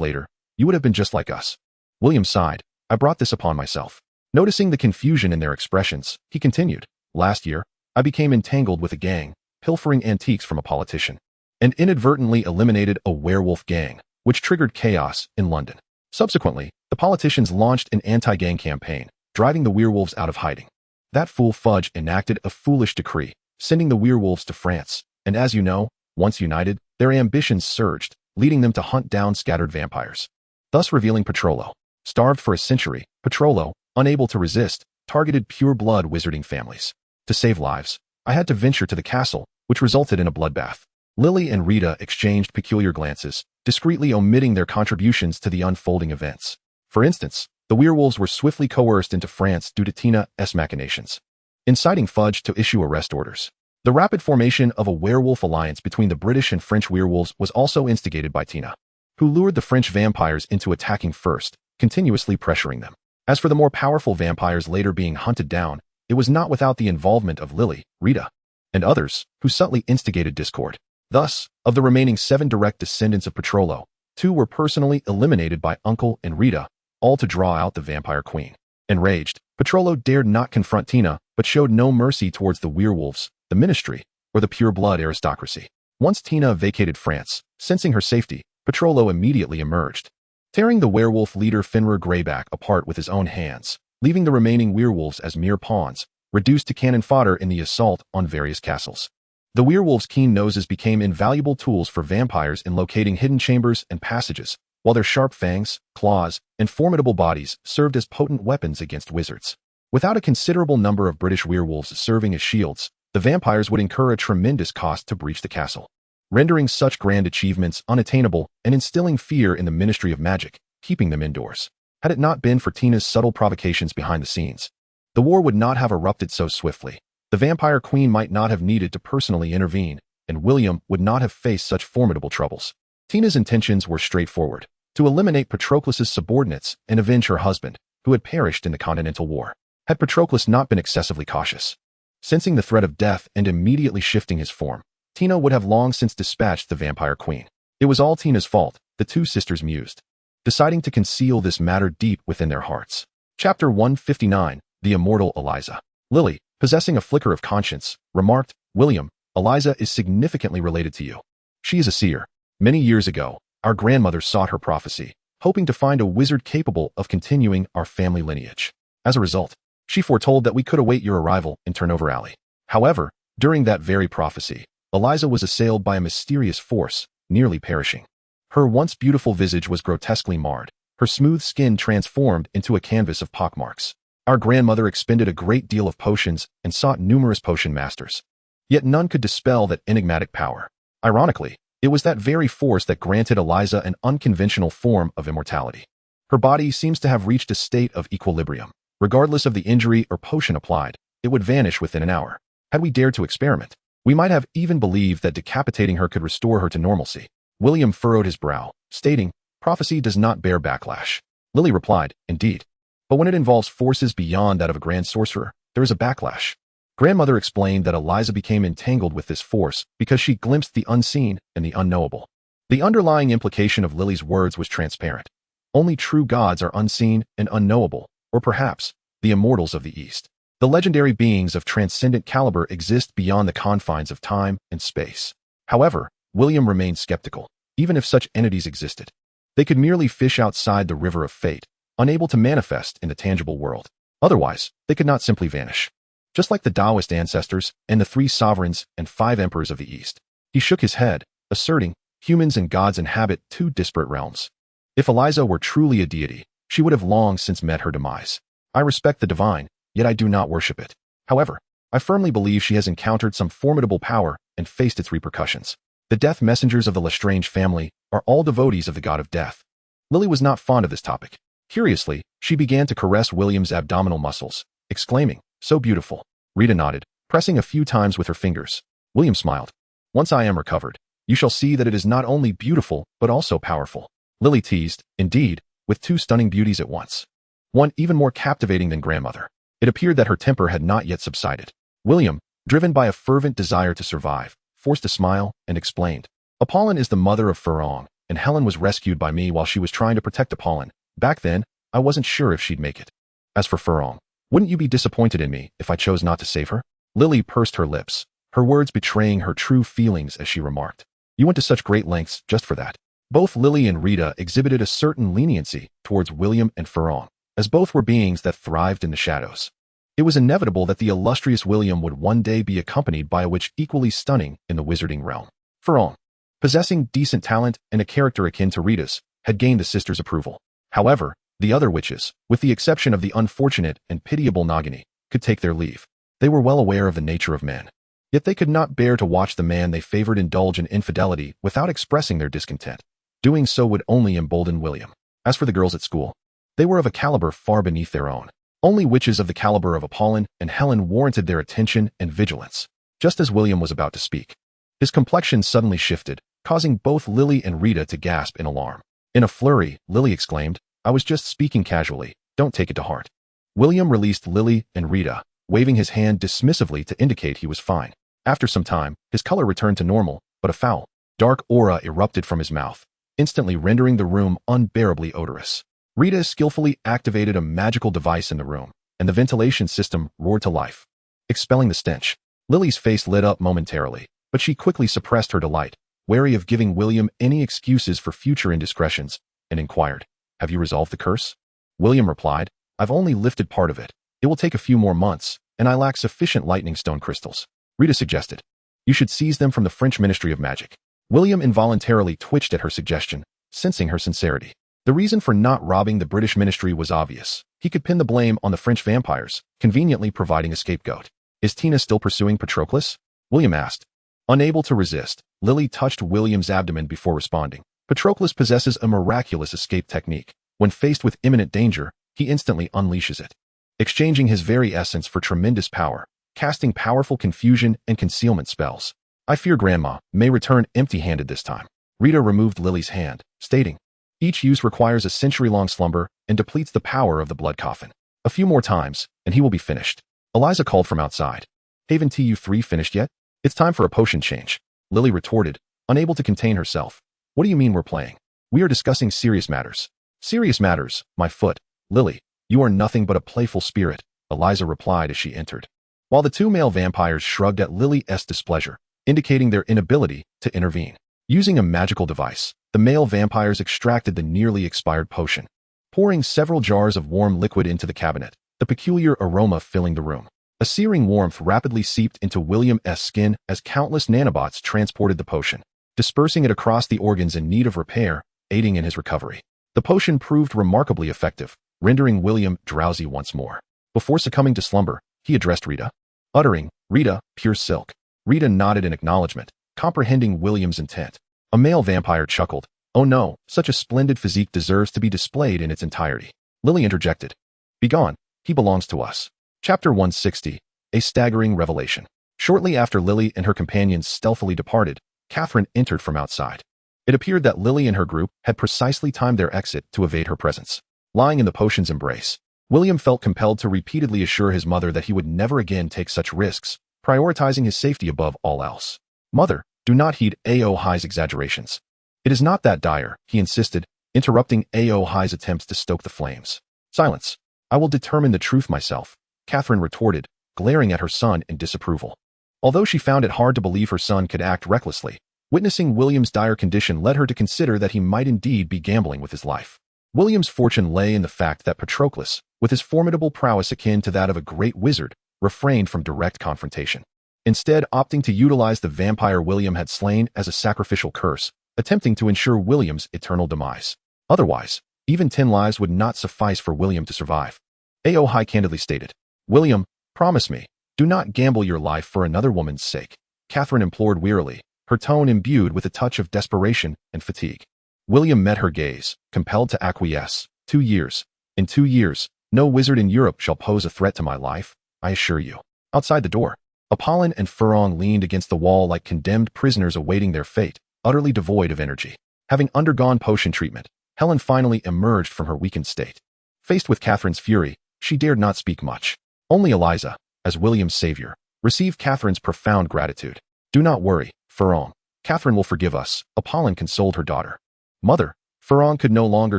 later, you would have been just like us." William sighed, "I brought this upon myself." Noticing the confusion in their expressions, he continued, "Last year, I became entangled with a gang, pilfering antiques from a politician, and inadvertently eliminated a werewolf gang, which triggered chaos in London. Subsequently, the politicians launched an anti-gang campaign, driving the werewolves out of hiding. That fool Fudge enacted a foolish decree, sending the werewolves to France, and as you know, once united, their ambitions surged, leading them to hunt down scattered vampires, thus revealing Petrolo. Starved for a century, Petrolo, unable to resist, targeted pure-blood wizarding families. To save lives, I had to venture to the castle, which resulted in a bloodbath." Lily and Rita exchanged peculiar glances, discreetly omitting their contributions to the unfolding events. For instance, the werewolves were swiftly coerced into France due to Tina's machinations, inciting Fudge to issue arrest orders. The rapid formation of a werewolf alliance between the British and French werewolves was also instigated by Tina, who lured the French vampires into attacking first, continuously pressuring them. As for the more powerful vampires later being hunted down, it was not without the involvement of Lily, Rita, and others, who subtly instigated discord. Thus, of the remaining 7 direct descendants of Petrolo, 2 were personally eliminated by Uncle and Rita, all to draw out the vampire queen. Enraged, Petrolo dared not confront Tina, but showed no mercy towards the werewolves, the ministry, or the pure-blood aristocracy. Once Tina vacated France, sensing her safety, Petrolo immediately emerged, tearing the werewolf leader Fenrir Greyback apart with his own hands, leaving the remaining werewolves as mere pawns, reduced to cannon fodder in the assault on various castles. The werewolves' keen noses became invaluable tools for vampires in locating hidden chambers and passages, while their sharp fangs, claws, and formidable bodies served as potent weapons against wizards. Without a considerable number of British werewolves serving as shields, the vampires would incur a tremendous cost to breach the castle, rendering such grand achievements unattainable and instilling fear in the Ministry of Magic, keeping them indoors. Had it not been for Tina's subtle provocations behind the scenes, the war would not have erupted so swiftly. The vampire queen might not have needed to personally intervene, and William would not have faced such formidable troubles. Tina's intentions were straightforward: to eliminate Patroclus's subordinates and avenge her husband, who had perished in the Continental War. Had Patroclus not been excessively cautious, sensing the threat of death and immediately shifting his form, Tina would have long since dispatched the vampire queen. It was all Tina's fault, the two sisters mused, deciding to conceal this matter deep within their hearts. Chapter 159, The Immortal Eliza. Lily, possessing a flicker of conscience, remarked, "William, Eliza is significantly related to you. She is a seer. Many years ago, our grandmother sought her prophecy, hoping to find a wizard capable of continuing our family lineage. As a result, she foretold that we could await your arrival in Turnover Alley. However, during that very prophecy, Eliza was assailed by a mysterious force, nearly perishing. Her once beautiful visage was grotesquely marred, her smooth skin transformed into a canvas of pockmarks. Our grandmother expended a great deal of potions and sought numerous potion masters. Yet none could dispel that enigmatic power. Ironically, it was that very force that granted Eliza an unconventional form of immortality. Her body seems to have reached a state of equilibrium. Regardless of the injury or potion applied, it would vanish within an hour. Had we dared to experiment, we might have even believed that decapitating her could restore her to normalcy. William furrowed his brow, stating, "Prophecy does not bear backlash." Lily replied, "Indeed. But when it involves forces beyond that of a grand sorcerer, there is a backlash." Grandmother explained that Eliza became entangled with this force because she glimpsed the unseen and the unknowable. The underlying implication of Lily's words was transparent. Only true gods are unseen and unknowable, or perhaps, the immortals of the East. The legendary beings of transcendent caliber exist beyond the confines of time and space. However, William remained skeptical. Even if such entities existed, they could merely fish outside the river of fate, unable to manifest in the tangible world. Otherwise, they could not simply vanish. Just like the Taoist ancestors and the 3 sovereigns and 5 emperors of the East. He shook his head, asserting, humans and gods inhabit 2 disparate realms. If Eliza were truly a deity, she would have long since met her demise. I respect the divine, yet I do not worship it. However, I firmly believe she has encountered some formidable power and faced its repercussions. The death messengers of the Lestrange family are all devotees of the god of death. Lily was not fond of this topic. Curiously, she began to caress William's abdominal muscles, exclaiming, "So beautiful." Rita nodded, pressing a few times with her fingers. William smiled. "Once I am recovered, you shall see that it is not only beautiful, but also powerful." Lily teased, indeed, with 2 stunning beauties at once. One even more captivating than grandmother. It appeared that her temper had not yet subsided. William, driven by a fervent desire to survive, forced a smile and explained, "Apollon is the mother of Fleur, and Helen was rescued by me while she was trying to protect Apollon. Back then, I wasn't sure if she'd make it. As for Fleur, wouldn't you be disappointed in me if I chose not to save her?" Lily pursed her lips, her words betraying her true feelings as she remarked, "You went to such great lengths just for that." Both Lily and Rita exhibited a certain leniency towards William and Fleur, as both were beings that thrived in the shadows. It was inevitable that the illustrious William would one day be accompanied by a witch equally stunning in the wizarding realm. Fleur, possessing decent talent and a character akin to Rita's, had gained the sisters' approval. However, the other witches, with the exception of the unfortunate and pitiable Nagini, could take their leave. They were well aware of the nature of men. Yet they could not bear to watch the man they favored indulge in infidelity without expressing their discontent. Doing so would only embolden William. As for the girls at school, they were of a caliber far beneath their own. Only witches of the caliber of Apollon and Helen warranted their attention and vigilance. Just as William was about to speak, his complexion suddenly shifted, causing both Lily and Rita to gasp in alarm. In a flurry, Lily exclaimed, "I was just speaking casually, don't take it to heart." William released Lily and Rita, waving his hand dismissively to indicate he was fine. After some time, his color returned to normal, but a foul, dark aura erupted from his mouth, instantly rendering the room unbearably odorous. Rita skillfully activated a magical device in the room, and the ventilation system roared to life, expelling the stench. Lily's face lit up momentarily, but she quickly suppressed her delight, wary of giving William any excuses for future indiscretions, and inquired, "Have you resolved the curse?" William replied, "I've only lifted part of it. It will take a few more months, and I lack sufficient lightning stone crystals." Rita suggested, "You should seize them from the French Ministry of Magic." William involuntarily twitched at her suggestion, sensing her sincerity. The reason for not robbing the British ministry was obvious. He could pin the blame on the French vampires, conveniently providing a scapegoat. "Is Tina still pursuing Patroclus?" William asked. Unable to resist, Lily touched William's abdomen before responding. "Patroclus possesses a miraculous escape technique. When faced with imminent danger, he instantly unleashes it, exchanging his very essence for tremendous power, casting powerful confusion and concealment spells. I fear Grandma may return empty-handed this time." Rita removed Lily's hand, stating, "Each use requires a century-long slumber and depletes the power of the blood coffin. A few more times, and he will be finished." Eliza called from outside. "Haven't you 3 finished yet? It's time for a potion change." Lily retorted, unable to contain herself. "What do you mean we're playing? We are discussing serious matters." "Serious matters, my foot. Lily, you are nothing but a playful spirit," Eliza replied as she entered. While the 2 male vampires shrugged at Lily's displeasure, indicating their inability to intervene. Using a magical device, the male vampires extracted the nearly expired potion, pouring several jars of warm liquid into the cabinet, the peculiar aroma filling the room. A searing warmth rapidly seeped into William's skin as countless nanobots transported the potion, dispersing it across the organs in need of repair, aiding in his recovery. The potion proved remarkably effective, rendering William drowsy once more. Before succumbing to slumber, he addressed Rita, uttering, "Rita, pure silk." Rita nodded in acknowledgement, comprehending William's intent. A male vampire chuckled, Oh no, such a splendid physique deserves to be displayed in its entirety. Lily interjected. Begone, he belongs to us. Chapter 160, A Staggering Revelation. Shortly after Lily and her companions stealthily departed, Catherine entered from outside. It appeared that Lily and her group had precisely timed their exit to evade her presence. Lying in the potion's embrace, William felt compelled to repeatedly assure his mother that he would never again take such risks, prioritizing his safety above all else. Mother, do not heed A.O. High's exaggerations. It is not that dire, he insisted, interrupting A.O. High's attempts to stoke the flames. Silence. I will determine the truth myself, Catherine retorted, glaring at her son in disapproval. Although she found it hard to believe her son could act recklessly, witnessing William's dire condition led her to consider that he might indeed be gambling with his life. William's fortune lay in the fact that Patroclus, with his formidable prowess akin to that of a great wizard, refrained from direct confrontation, instead opting to utilize the vampire William had slain as a sacrificial curse, attempting to ensure William's eternal demise. Otherwise, even 10 lives would not suffice for William to survive. A.O. High candidly stated, William, promise me, do not gamble your life for another woman's sake, Catherine implored wearily, her tone imbued with a touch of desperation and fatigue. William met her gaze, compelled to acquiesce. 2 years. In 2 years, no wizard in Europe shall pose a threat to my life, I assure you. Outside the door, Apollon and Furong leaned against the wall like condemned prisoners awaiting their fate, utterly devoid of energy. Having undergone potion treatment, Helen finally emerged from her weakened state. Faced with Catherine's fury, she dared not speak much. Only Eliza, as William's savior, received Catherine's profound gratitude. Do not worry, Furong. Catherine will forgive us, Apollon consoled her daughter. Mother, Furong could no longer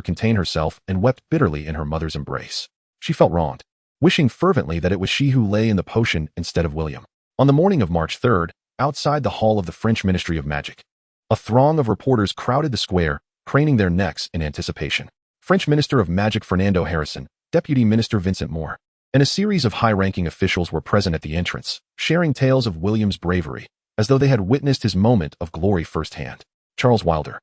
contain herself and wept bitterly in her mother's embrace. She felt wronged, wishing fervently that it was she who lay in the potion instead of William. On the morning of March 3rd, outside the hall of the French Ministry of Magic, a throng of reporters crowded the square, craning their necks in anticipation. French Minister of Magic Fernando Harrison, Deputy Minister Vincent Moore, and a series of high-ranking officials were present at the entrance, sharing tales of William's bravery, as though they had witnessed his moment of glory firsthand. Charles Wilder,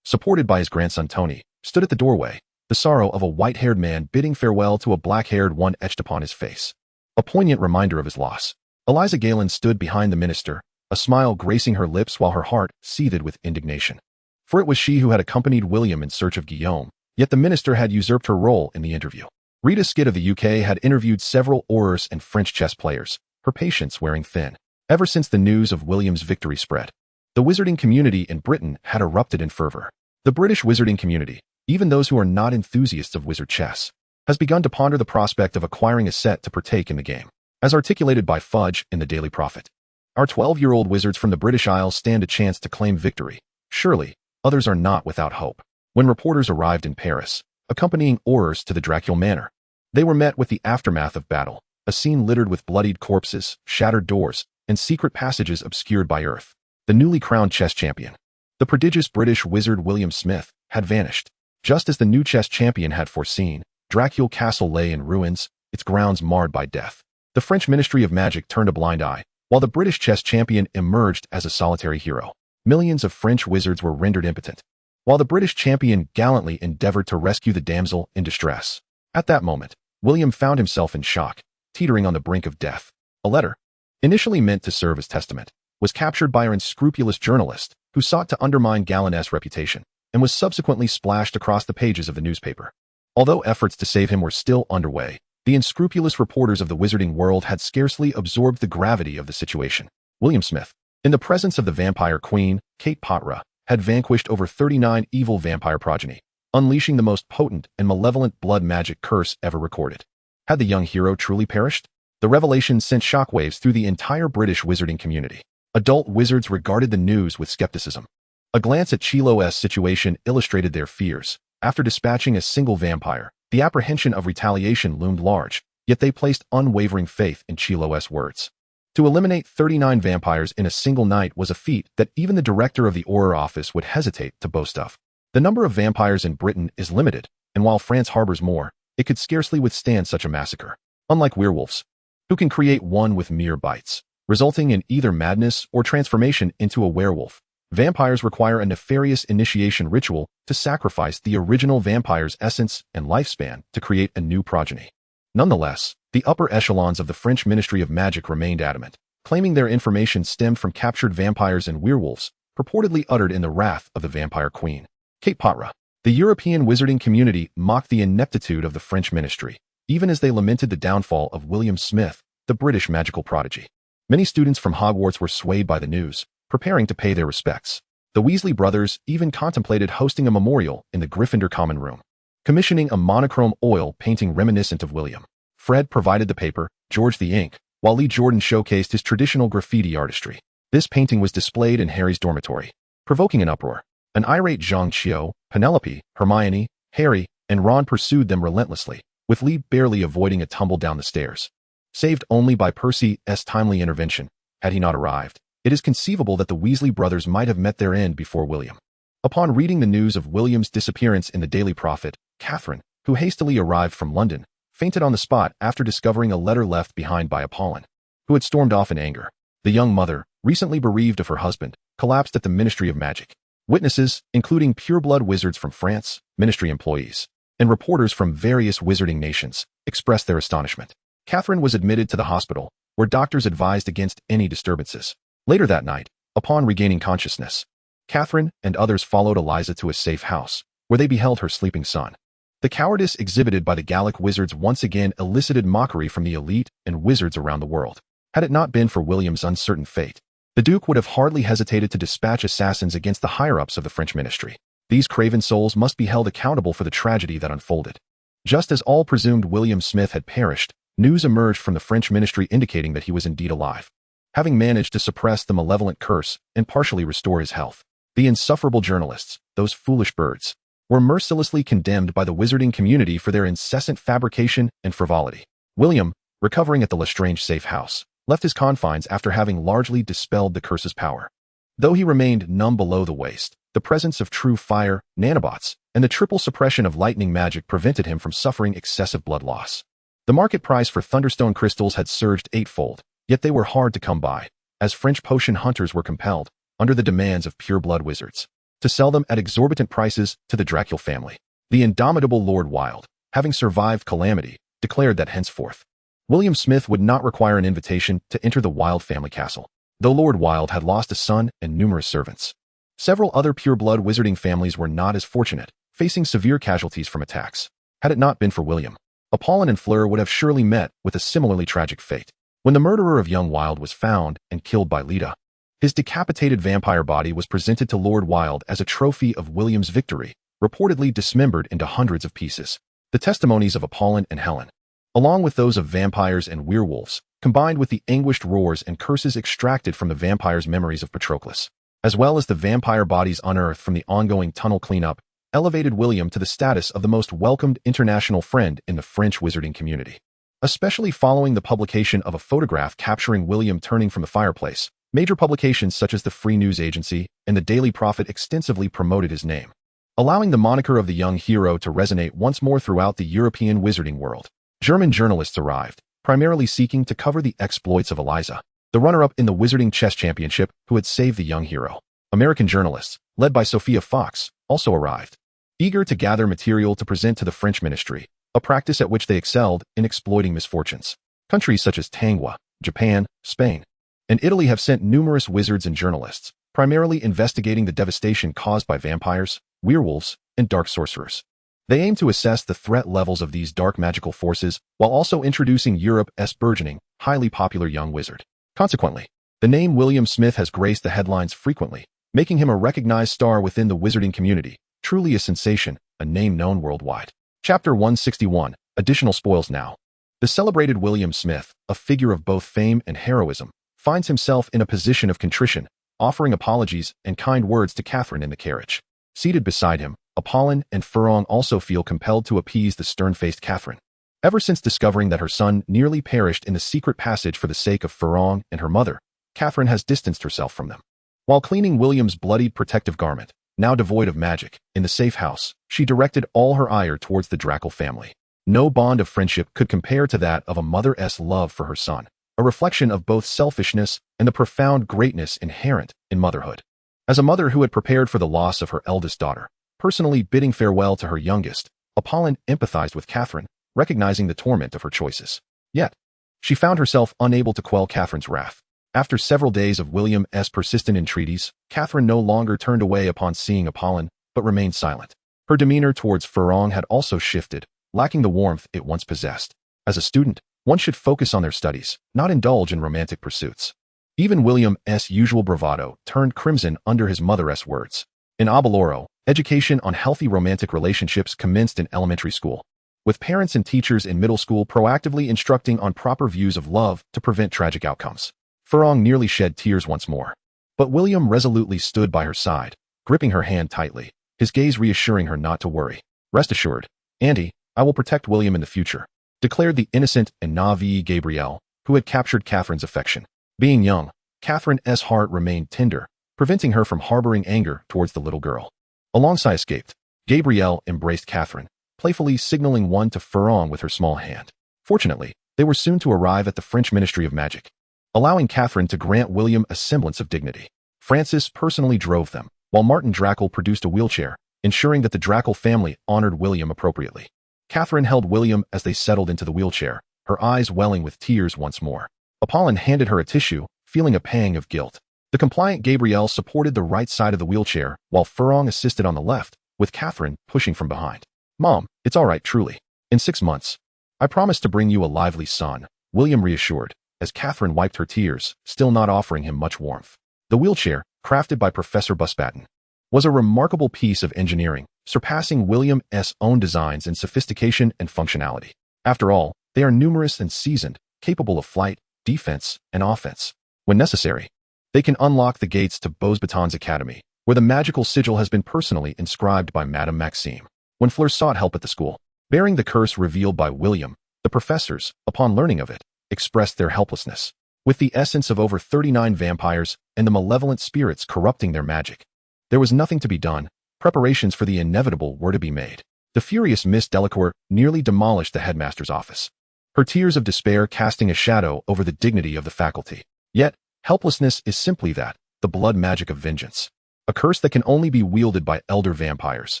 supported by his grandson Tony, stood at the doorway, the sorrow of a white-haired man bidding farewell to a black-haired one etched upon his face. A poignant reminder of his loss. Eliza Galen stood behind the minister, a smile gracing her lips while her heart seethed with indignation. For it was she who had accompanied William in search of Guillaume, yet the minister had usurped her role in the interview. Rita Skid of the UK had interviewed several aurors and French chess players, her patience wearing thin. Ever since the news of William's victory spread, the wizarding community in Britain had erupted in fervor. The British wizarding community, even those who are not enthusiasts of wizard chess, has begun to ponder the prospect of acquiring a set to partake in the game, as articulated by Fudge in the Daily Prophet. Our 12-year-old wizards from the British Isles stand a chance to claim victory. Surely, others are not without hope. When reporters arrived in Paris, accompanying aurors to the Dracul Manor, they were met with the aftermath of battle, a scene littered with bloodied corpses, shattered doors, and secret passages obscured by earth. The newly crowned chess champion, the prodigious British wizard William Smith, had vanished. Just as the new chess champion had foreseen, Dracul Castle lay in ruins, its grounds marred by death. The French Ministry of Magic turned a blind eye, while the British chess champion emerged as a solitary hero. Millions of French wizards were rendered impotent, while the British champion gallantly endeavored to rescue the damsel in distress. At that moment, William found himself in shock, teetering on the brink of death. A letter, initially meant to serve as testament, was captured by an unscrupulous journalist who sought to undermine Gallin's reputation, and was subsequently splashed across the pages of the newspaper. Although efforts to save him were still underway, the unscrupulous reporters of the wizarding world had scarcely absorbed the gravity of the situation. William Smith, in the presence of the vampire queen, Kate Potra, had vanquished over 39 evil vampire progeny, unleashing the most potent and malevolent blood magic curse ever recorded. Had the young hero truly perished? The revelation sent shockwaves through the entire British wizarding community. Adult wizards regarded the news with skepticism. A glance at Chilo's situation illustrated their fears. After dispatching a single vampire, the apprehension of retaliation loomed large, yet they placed unwavering faith in Chilo's words. To eliminate 39 vampires in a single night was a feat that even the director of the Auror office would hesitate to boast of. The number of vampires in Britain is limited, and while France harbors more, it could scarcely withstand such a massacre. Unlike werewolves, who can create one with mere bites, resulting in either madness or transformation into a werewolf, vampires require a nefarious initiation ritual to sacrifice the original vampire's essence and lifespan to create a new progeny. Nonetheless, the upper echelons of the French Ministry of Magic remained adamant, claiming their information stemmed from captured vampires and werewolves, purportedly uttered in the wrath of the vampire queen. Cape Patra. The European wizarding community mocked the ineptitude of the French ministry, even as they lamented the downfall of William Smith, the British magical prodigy. Many students from Hogwarts were swayed by the news, preparing to pay their respects. The Weasley brothers even contemplated hosting a memorial in the Gryffindor common room, commissioning a monochrome oil painting reminiscent of William. Fred provided the paper, George the ink, while Lee Jordan showcased his traditional graffiti artistry. This painting was displayed in Harry's dormitory, provoking an uproar. An irate Zhang Qiu, Penelope, Hermione, Harry, and Ron pursued them relentlessly, with Lee barely avoiding a tumble down the stairs. Saved only by Percy's timely intervention, had he not arrived, it is conceivable that the Weasley brothers might have met their end before William. Upon reading the news of William's disappearance in the Daily Prophet, Catherine, who hastily arrived from London, fainted on the spot after discovering a letter left behind by Apollon, who had stormed off in anger. The young mother, recently bereaved of her husband, collapsed at the Ministry of Magic. Witnesses, including pureblood wizards from France, ministry employees, and reporters from various wizarding nations, expressed their astonishment. Catherine was admitted to the hospital, where doctors advised against any disturbances. Later that night, upon regaining consciousness, Catherine and others followed Eliza to a safe house, where they beheld her sleeping son. The cowardice exhibited by the Gallic wizards once again elicited mockery from the elite and wizards around the world. Had it not been for William's uncertain fate, the Duke would have hardly hesitated to dispatch assassins against the higher-ups of the French ministry. These craven souls must be held accountable for the tragedy that unfolded. Just as all presumed William Smith had perished, news emerged from the French ministry indicating that he was indeed alive, having managed to suppress the malevolent curse and partially restore his health. The insufferable journalists, those foolish birds, were mercilessly condemned by the wizarding community for their incessant fabrication and frivolity. William, recovering at the Lestrange safe house, left his confines after having largely dispelled the curse's power. Though he remained numb below the waist, the presence of true fire, nanobots, and the triple suppression of lightning magic prevented him from suffering excessive blood loss. The market price for Thunderstone crystals had surged eightfold, yet they were hard to come by, as French potion hunters were compelled, under the demands of pure-blood wizards, to sell them at exorbitant prices to the Dracula family. The indomitable Lord Wilde, having survived calamity, declared that henceforth, William Smith would not require an invitation to enter the Wilde family castle. Though Lord Wilde had lost a son and numerous servants, several other pure-blood wizarding families were not as fortunate, facing severe casualties from attacks. Had it not been for William, Apollon and Fleur would have surely met with a similarly tragic fate. When the murderer of young Wilde was found and killed by Leda, his decapitated vampire body was presented to Lord Wilde as a trophy of William's victory, reportedly dismembered into hundreds of pieces. The testimonies of Apollon and Helen, along with those of vampires and werewolves, combined with the anguished roars and curses extracted from the vampires' memories of Patroclus, as well as the vampire bodies unearthed from the ongoing tunnel cleanup, elevated William to the status of the most welcomed international friend in the French wizarding community. Especially following the publication of a photograph capturing William turning from the fireplace, major publications such as the Free News Agency and the Daily Prophet extensively promoted his name, allowing the moniker of the young hero to resonate once more throughout the European wizarding world. German journalists arrived, primarily seeking to cover the exploits of Eliza, the runner-up in the Wizarding Chess Championship who had saved the young hero. American journalists, led by Sophia Fox, also arrived, eager to gather material to present to the French ministry, a practice at which they excelled in exploiting misfortunes. Countries such as Tangwa, Japan, Spain, and Italy have sent numerous wizards and journalists, primarily investigating the devastation caused by vampires, werewolves, and dark sorcerers. They aim to assess the threat levels of these dark magical forces while also introducing Europe's burgeoning, highly popular young wizard. Consequently, the name William Smith has graced the headlines frequently, making him a recognized star within the wizarding community, truly a sensation, a name known worldwide. Chapter 161, Additional Spoils Now. The celebrated William Smith, a figure of both fame and heroism, finds himself in a position of contrition, offering apologies and kind words to Catherine in the carriage. Seated beside him, Apollon and Fleur also feel compelled to appease the stern-faced Catherine. Ever since discovering that her son nearly perished in the secret passage for the sake of Fleur and her mother, Catherine has distanced herself from them. While cleaning William's bloodied protective garment, now devoid of magic, in the safe house, she directed all her ire towards the Dracula family. No bond of friendship could compare to that of a mother's love for her son, a reflection of both selfishness and the profound greatness inherent in motherhood. As a mother who had prepared for the loss of her eldest daughter, personally bidding farewell to her youngest, Apollon empathized with Catherine, recognizing the torment of her choices. Yet, she found herself unable to quell Catherine's wrath. After several days of William's persistent entreaties, Catherine no longer turned away upon seeing Apollon, but remained silent. Her demeanor towards Fleur had also shifted, lacking the warmth it once possessed. As a student, one should focus on their studies, not indulge in romantic pursuits. Even William's usual bravado turned crimson under his mother's words. In Abaloro, education on healthy romantic relationships commenced in elementary school, with parents and teachers in middle school proactively instructing on proper views of love to prevent tragic outcomes. Fleur nearly shed tears once more, but William resolutely stood by her side, gripping her hand tightly, his gaze reassuring her not to worry. "Rest assured, Auntie, I will protect William in the future," declared the innocent and naive Gabrielle, who had captured Catherine's affection. Being young, Catherine's heart remained tender, preventing her from harboring anger towards the little girl. Alongside escaped, Gabrielle embraced Catherine, playfully signaling one to Fleur with her small hand. Fortunately, they were soon to arrive at the French Ministry of Magic, allowing Catherine to grant William a semblance of dignity. Francis personally drove them, while Martin Drackle produced a wheelchair, ensuring that the Drackle family honored William appropriately. Catherine held William as they settled into the wheelchair, her eyes welling with tears once more. Apollon handed her a tissue, feeling a pang of guilt. The compliant Gabrielle supported the right side of the wheelchair, while Fleur assisted on the left, with Catherine pushing from behind. "Mom, it's all right, truly. In 6 months, I promise to bring you a lively son," William reassured, as Catherine wiped her tears, still not offering him much warmth. The wheelchair, crafted by Professor Busbatten, was a remarkable piece of engineering, surpassing William's own designs in sophistication and functionality. After all, they are numerous and seasoned, capable of flight, defense, and offense. When necessary, they can unlock the gates to Beauxbatons Academy, where the magical sigil has been personally inscribed by Madame Maxime. When Fleur sought help at the school, bearing the curse revealed by William, the professors, upon learning of it, expressed their helplessness. With the essence of over 39 vampires and the malevolent spirits corrupting their magic, there was nothing to be done. Preparations for the inevitable were to be made. The furious Miss Delacour nearly demolished the headmaster's office, her tears of despair casting a shadow over the dignity of the faculty. Yet, helplessness is simply that, the blood magic of vengeance. A curse that can only be wielded by elder vampires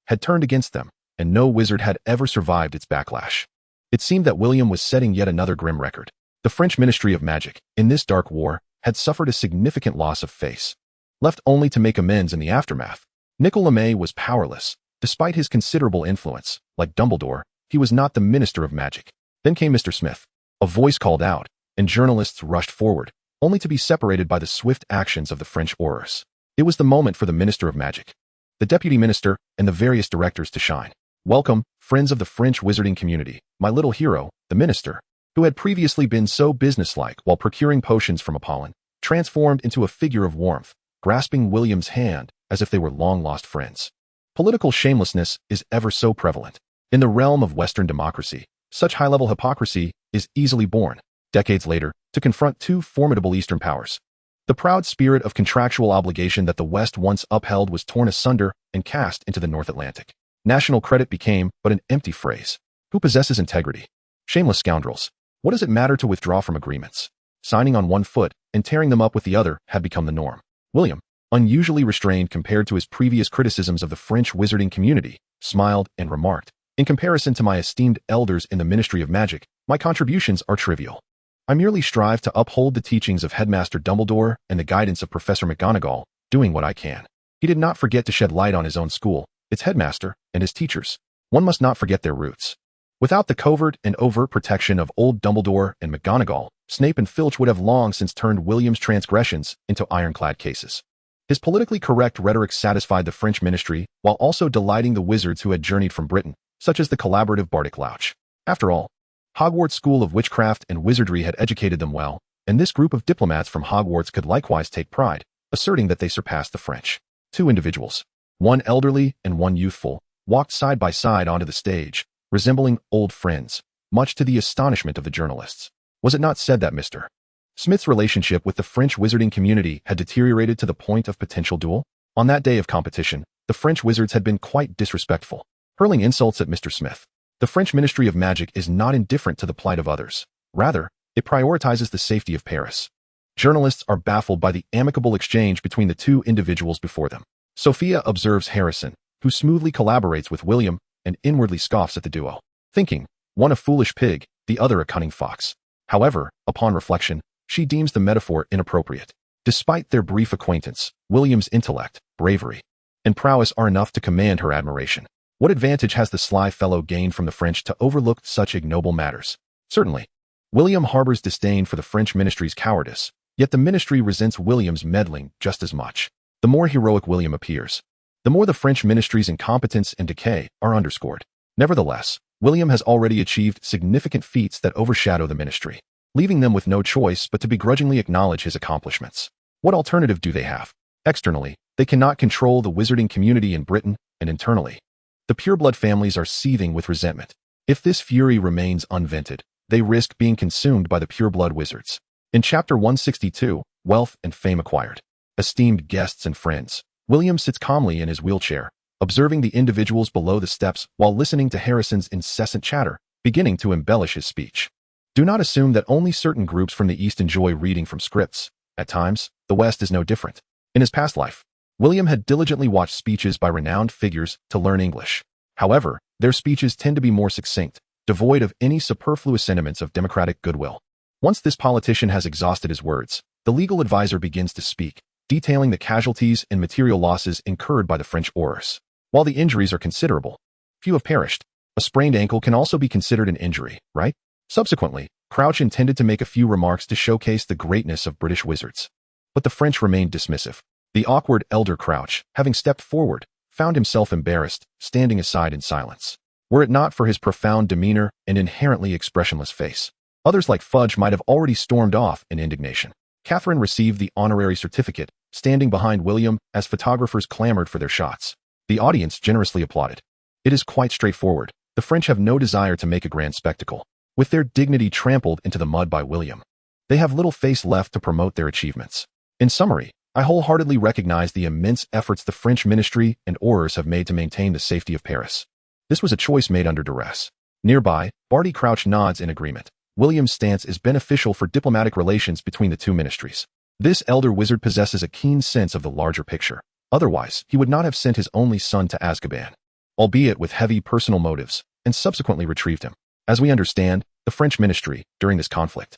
had turned against them, and no wizard had ever survived its backlash. It seemed that William was setting yet another grim record. The French Ministry of Magic, in this dark war, had suffered a significant loss of face. Left only to make amends in the aftermath, Nicolas Flamel was powerless. Despite his considerable influence, like Dumbledore, he was not the Minister of Magic. Then came Mr. Smith. A voice called out, and journalists rushed forward, only to be separated by the swift actions of the French aurors. It was the moment for the Minister of Magic, the Deputy Minister, and the various directors to shine. "Welcome, friends of the French wizarding community, my little hero," the Minister, who had previously been so businesslike while procuring potions from Apollon, transformed into a figure of warmth, grasping William's hand as if they were long-lost friends. Political shamelessness is ever so prevalent. In the realm of Western democracy, such high-level hypocrisy is easily borne, decades later, to confront two formidable Eastern powers. The proud spirit of contractual obligation that the West once upheld was torn asunder and cast into the North Atlantic. National credit became but an empty phrase. Who possesses integrity? Shameless scoundrels. What does it matter to withdraw from agreements? Signing on one foot and tearing them up with the other had become the norm. William, unusually restrained compared to his previous criticisms of the French wizarding community, smiled and remarked, "In comparison to my esteemed elders in the Ministry of Magic, my contributions are trivial. I merely strive to uphold the teachings of Headmaster Dumbledore and the guidance of Professor McGonagall, doing what I can." He did not forget to shed light on his own school, its headmaster, and his teachers. One must not forget their roots. Without the covert and overt protection of old Dumbledore and McGonagall, Snape and Filch would have long since turned William's transgressions into ironclad cases. His politically correct rhetoric satisfied the French ministry, while also delighting the wizards who had journeyed from Britain, such as the collaborative Bardic Louch. After all, Hogwarts' School of Witchcraft and Wizardry had educated them well, and this group of diplomats from Hogwarts could likewise take pride, asserting that they surpassed the French. Two individuals, one elderly and one youthful, walked side by side onto the stage, resembling old friends, much to the astonishment of the journalists. Was it not said that Mr. Smith's relationship with the French wizarding community had deteriorated to the point of potential duel? On that day of competition, the French wizards had been quite disrespectful, hurling insults at Mr. Smith. The French Ministry of Magic is not indifferent to the plight of others. Rather, it prioritizes the safety of Paris. Journalists are baffled by the amicable exchange between the two individuals before them. Sophia observes Harrison, who smoothly collaborates with William, and inwardly scoffs at the duo, thinking, one a foolish pig, the other a cunning fox. However, upon reflection, she deems the metaphor inappropriate. Despite their brief acquaintance, William's intellect, bravery, and prowess are enough to command her admiration. What advantage has the sly fellow gained from the French to overlook such ignoble matters? Certainly. William harbors disdain for the French ministry's cowardice, yet the ministry resents William's meddling just as much. The more heroic William appears, the more the French ministry's incompetence and decay are underscored. Nevertheless, William has already achieved significant feats that overshadow the ministry, leaving them with no choice but to begrudgingly acknowledge his accomplishments. What alternative do they have? Externally, they cannot control the wizarding community in Britain, and internally, the pureblood families are seething with resentment. If this fury remains unvented, they risk being consumed by the pureblood wizards. In Chapter 162, Wealth and Fame Acquired. Esteemed guests and friends, William sits calmly in his wheelchair, observing the individuals below the steps while listening to Harrison's incessant chatter, beginning to embellish his speech. Do not assume that only certain groups from the East enjoy reading from scripts. At times, the West is no different. In his past life, William had diligently watched speeches by renowned figures to learn English. However, their speeches tend to be more succinct, devoid of any superfluous sentiments of democratic goodwill. Once this politician has exhausted his words, the legal advisor begins to speak, detailing the casualties and material losses incurred by the French orators. While the injuries are considerable, few have perished. A sprained ankle can also be considered an injury, right? Subsequently, Crouch intended to make a few remarks to showcase the greatness of British wizards. But the French remained dismissive. The awkward elder Crouch, having stepped forward, found himself embarrassed, standing aside in silence. Were it not for his profound demeanor and inherently expressionless face, others like Fudge might have already stormed off in indignation. Catherine received the honorary certificate, standing behind William as photographers clamored for their shots. The audience generously applauded. It is quite straightforward. The French have no desire to make a grand spectacle. With their dignity trampled into the mud by William, they have little face left to promote their achievements. In summary, I wholeheartedly recognize the immense efforts the French ministry and orators have made to maintain the safety of Paris. This was a choice made under duress. Nearby, Barty Crouch nods in agreement. William's stance is beneficial for diplomatic relations between the two ministries. This elder wizard possesses a keen sense of the larger picture. Otherwise, he would not have sent his only son to Azkaban, albeit with heavy personal motives, and subsequently retrieved him. As we understand, the French ministry, during this conflict,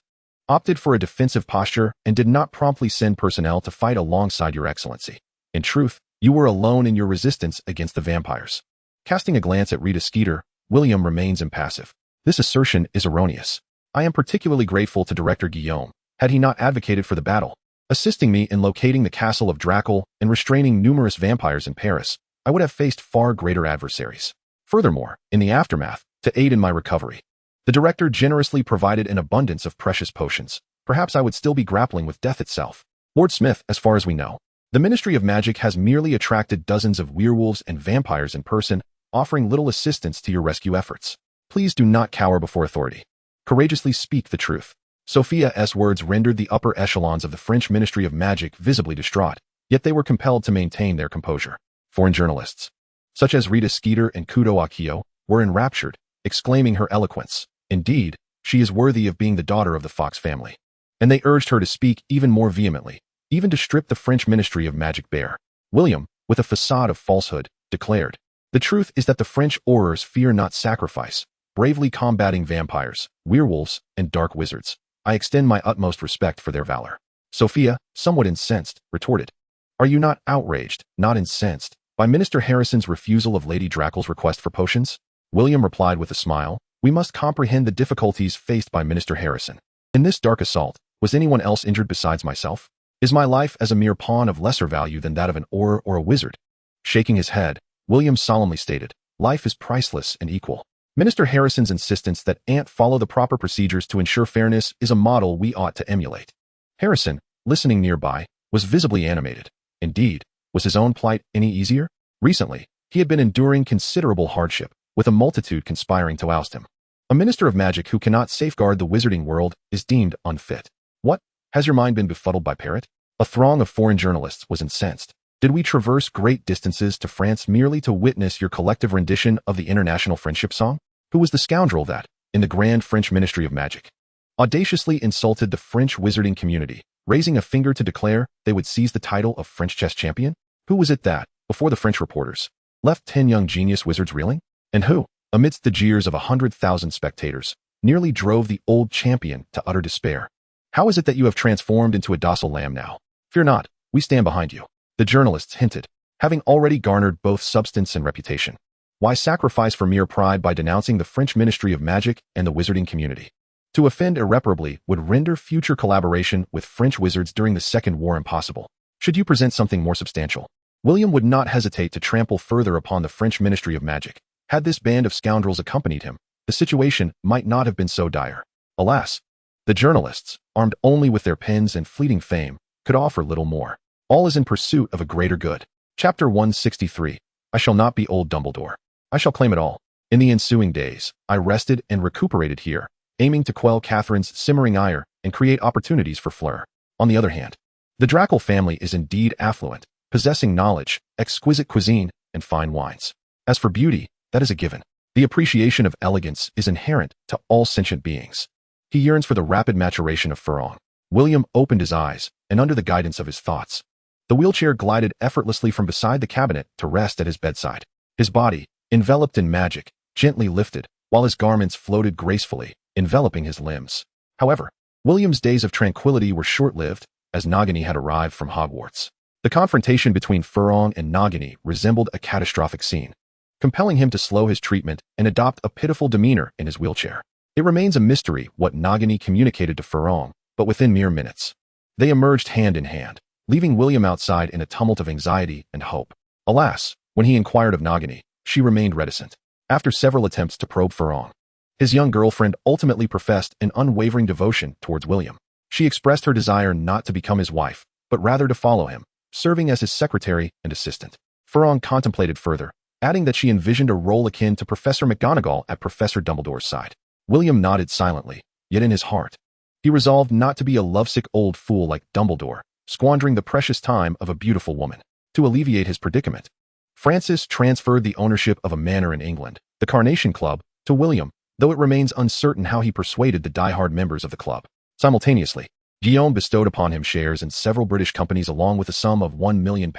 opted for a defensive posture and did not promptly send personnel to fight alongside your excellency. In truth, you were alone in your resistance against the vampires. Casting a glance at Rita Skeeter, William remains impassive. This assertion is erroneous. I am particularly grateful to Director Guillaume, had he not advocated for the battle, assisting me in locating the castle of Drackle and restraining numerous vampires in Paris. I would have faced far greater adversaries. Furthermore, in the aftermath, to aid in my recovery, the director generously provided an abundance of precious potions. Perhaps I would still be grappling with death itself. Lord Smith, as far as we know, the Ministry of Magic has merely attracted dozens of werewolves and vampires in person, offering little assistance to your rescue efforts. Please do not cower before authority. Courageously speak the truth. Sophia's words rendered the upper echelons of the French Ministry of Magic visibly distraught, yet they were compelled to maintain their composure. Foreign journalists, such as Rita Skeeter and Kudo Akio, were enraptured, exclaiming her eloquence. Indeed, she is worthy of being the daughter of the Fox family. And they urged her to speak even more vehemently, even to strip the French Ministry of Magic bare. William, with a facade of falsehood, declared, "The truth is that the French orators fear not sacrifice, bravely combating vampires, werewolves, and dark wizards. I extend my utmost respect for their valor." Sophia, somewhat incensed, retorted, "Are you not outraged, not incensed, by Minister Harrison's refusal of Lady Drackle's request for potions?" William replied with a smile, "We must comprehend the difficulties faced by Minister Harrison. In this dark assault, was anyone else injured besides myself? Is my life as a mere pawn of lesser value than that of an orator or a wizard?" Shaking his head, William solemnly stated, "Life is priceless and equal. Minister Harrison's insistence that Ant follow the proper procedures to ensure fairness is a model we ought to emulate." Harrison, listening nearby, was visibly animated. Indeed, was his own plight any easier? Recently, he had been enduring considerable hardship, with a multitude conspiring to oust him. A minister of magic who cannot safeguard the wizarding world is deemed unfit. What? Has your mind been befuddled by parrot? A throng of foreign journalists was incensed. Did we traverse great distances to France merely to witness your collective rendition of the international friendship song? Who was the scoundrel that, in the grand French Ministry of Magic, audaciously insulted the French wizarding community, raising a finger to declare they would seize the title of French chess champion? Who was it that, before the French reporters, left 10 young genius wizards reeling? And who, amidst the jeers of 100,000 spectators, nearly drove the old champion to utter despair? How is it that you have transformed into a docile lamb now? Fear not, we stand behind you. The journalists hinted. having already garnered both substance and reputation. Why sacrifice for mere pride by denouncing the French Ministry of Magic and the wizarding community? To offend irreparably would render future collaboration with French wizards during the Second War impossible. Should you present something more substantial? William would not hesitate to trample further upon the French Ministry of Magic. Had this band of scoundrels accompanied him, the situation might not have been so dire. Alas, the journalists, armed only with their pens and fleeting fame, could offer little more. All is in pursuit of a greater good. Chapter 163. I shall not be old Dumbledore. I shall claim it all. In the ensuing days, I rested and recuperated here, aiming to quell Catherine's simmering ire and create opportunities for Fleur. On the other hand, the Draco family is indeed affluent, possessing knowledge, exquisite cuisine, and fine wines. As for beauty, that is a given. The appreciation of elegance is inherent to all sentient beings. He yearns for the rapid maturation of Fleur. William opened his eyes, and under the guidance of his thoughts, the wheelchair glided effortlessly from beside the cabinet to rest at his bedside. His body, enveloped in magic, gently lifted, while his garments floated gracefully, enveloping his limbs. However, William's days of tranquility were short-lived, as Nagini had arrived from Hogwarts. The confrontation between Fleur and Nagini resembled a catastrophic scene, compelling him to slow his treatment and adopt a pitiful demeanor in his wheelchair. It remains a mystery what Nagini communicated to Fleur, but within mere minutes, they emerged hand in hand, leaving William outside in a tumult of anxiety and hope. Alas, when he inquired of Nagini, she remained reticent. After several attempts to probe Fleur, his young girlfriend ultimately professed an unwavering devotion towards William. She expressed her desire not to become his wife, but rather to follow him, serving as his secretary and assistant. Fleur contemplated further, adding that she envisioned a role akin to Professor McGonagall at Professor Dumbledore's side. William nodded silently, yet in his heart, he resolved not to be a lovesick old fool like Dumbledore, squandering the precious time of a beautiful woman. To alleviate his predicament, Francis transferred the ownership of a manor in England, the Carnation Club, to William, though it remains uncertain how he persuaded the die-hard members of the club. Simultaneously, Guillaume bestowed upon him shares in several British companies along with a sum of £1 million,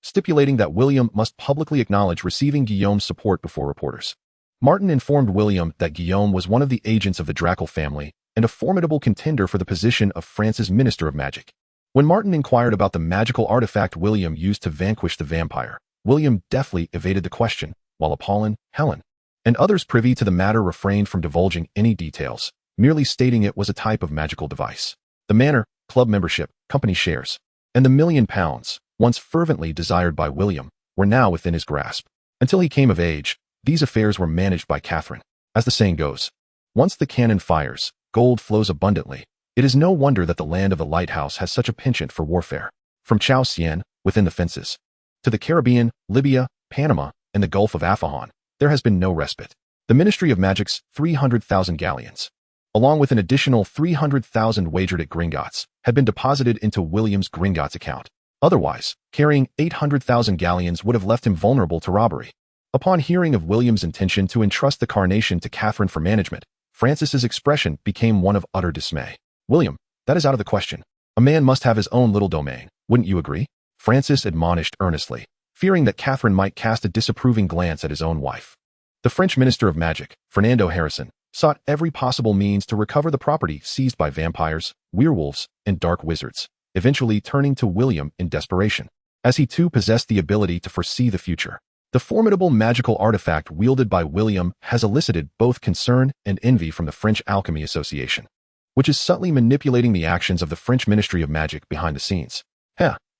stipulating that William must publicly acknowledge receiving Guillaume's support before reporters. Martin informed William that Guillaume was one of the agents of the Draco family and a formidable contender for the position of France's Minister of Magic. When Martin inquired about the magical artifact William used to vanquish the vampire, William deftly evaded the question, while Apollon, Helen, and others privy to the matter refrained from divulging any details, merely stating it was a type of magical device. The manor, club membership, company shares, and the £1 million, once fervently desired by William, were now within his grasp. Until he came of age, these affairs were managed by Catherine. As the saying goes, once the cannon fires, gold flows abundantly. It is no wonder that the land of the lighthouse has such a penchant for warfare. From Chao Sien, within the fences, to the Caribbean, Libya, Panama, and the Gulf of Afahan, there has been no respite. The Ministry of Magic's 300,000 galleons, along with an additional 300,000 wagered at Gringotts, had been deposited into William's Gringotts account. Otherwise, carrying 800,000 galleons would have left him vulnerable to robbery. Upon hearing of William's intention to entrust the Carnation to Catherine for management, Francis's expression became one of utter dismay. William, that is out of the question. A man must have his own little domain, wouldn't you agree? Francis admonished earnestly, fearing that Catherine might cast a disapproving glance at his own wife. The French Minister of Magic, Fernando Harrison, sought every possible means to recover the property seized by vampires, werewolves, and dark wizards, eventually turning to William in desperation, as he too possessed the ability to foresee the future. The formidable magical artifact wielded by William has elicited both concern and envy from the French Alchemy Association, which is subtly manipulating the actions of the French Ministry of Magic behind the scenes.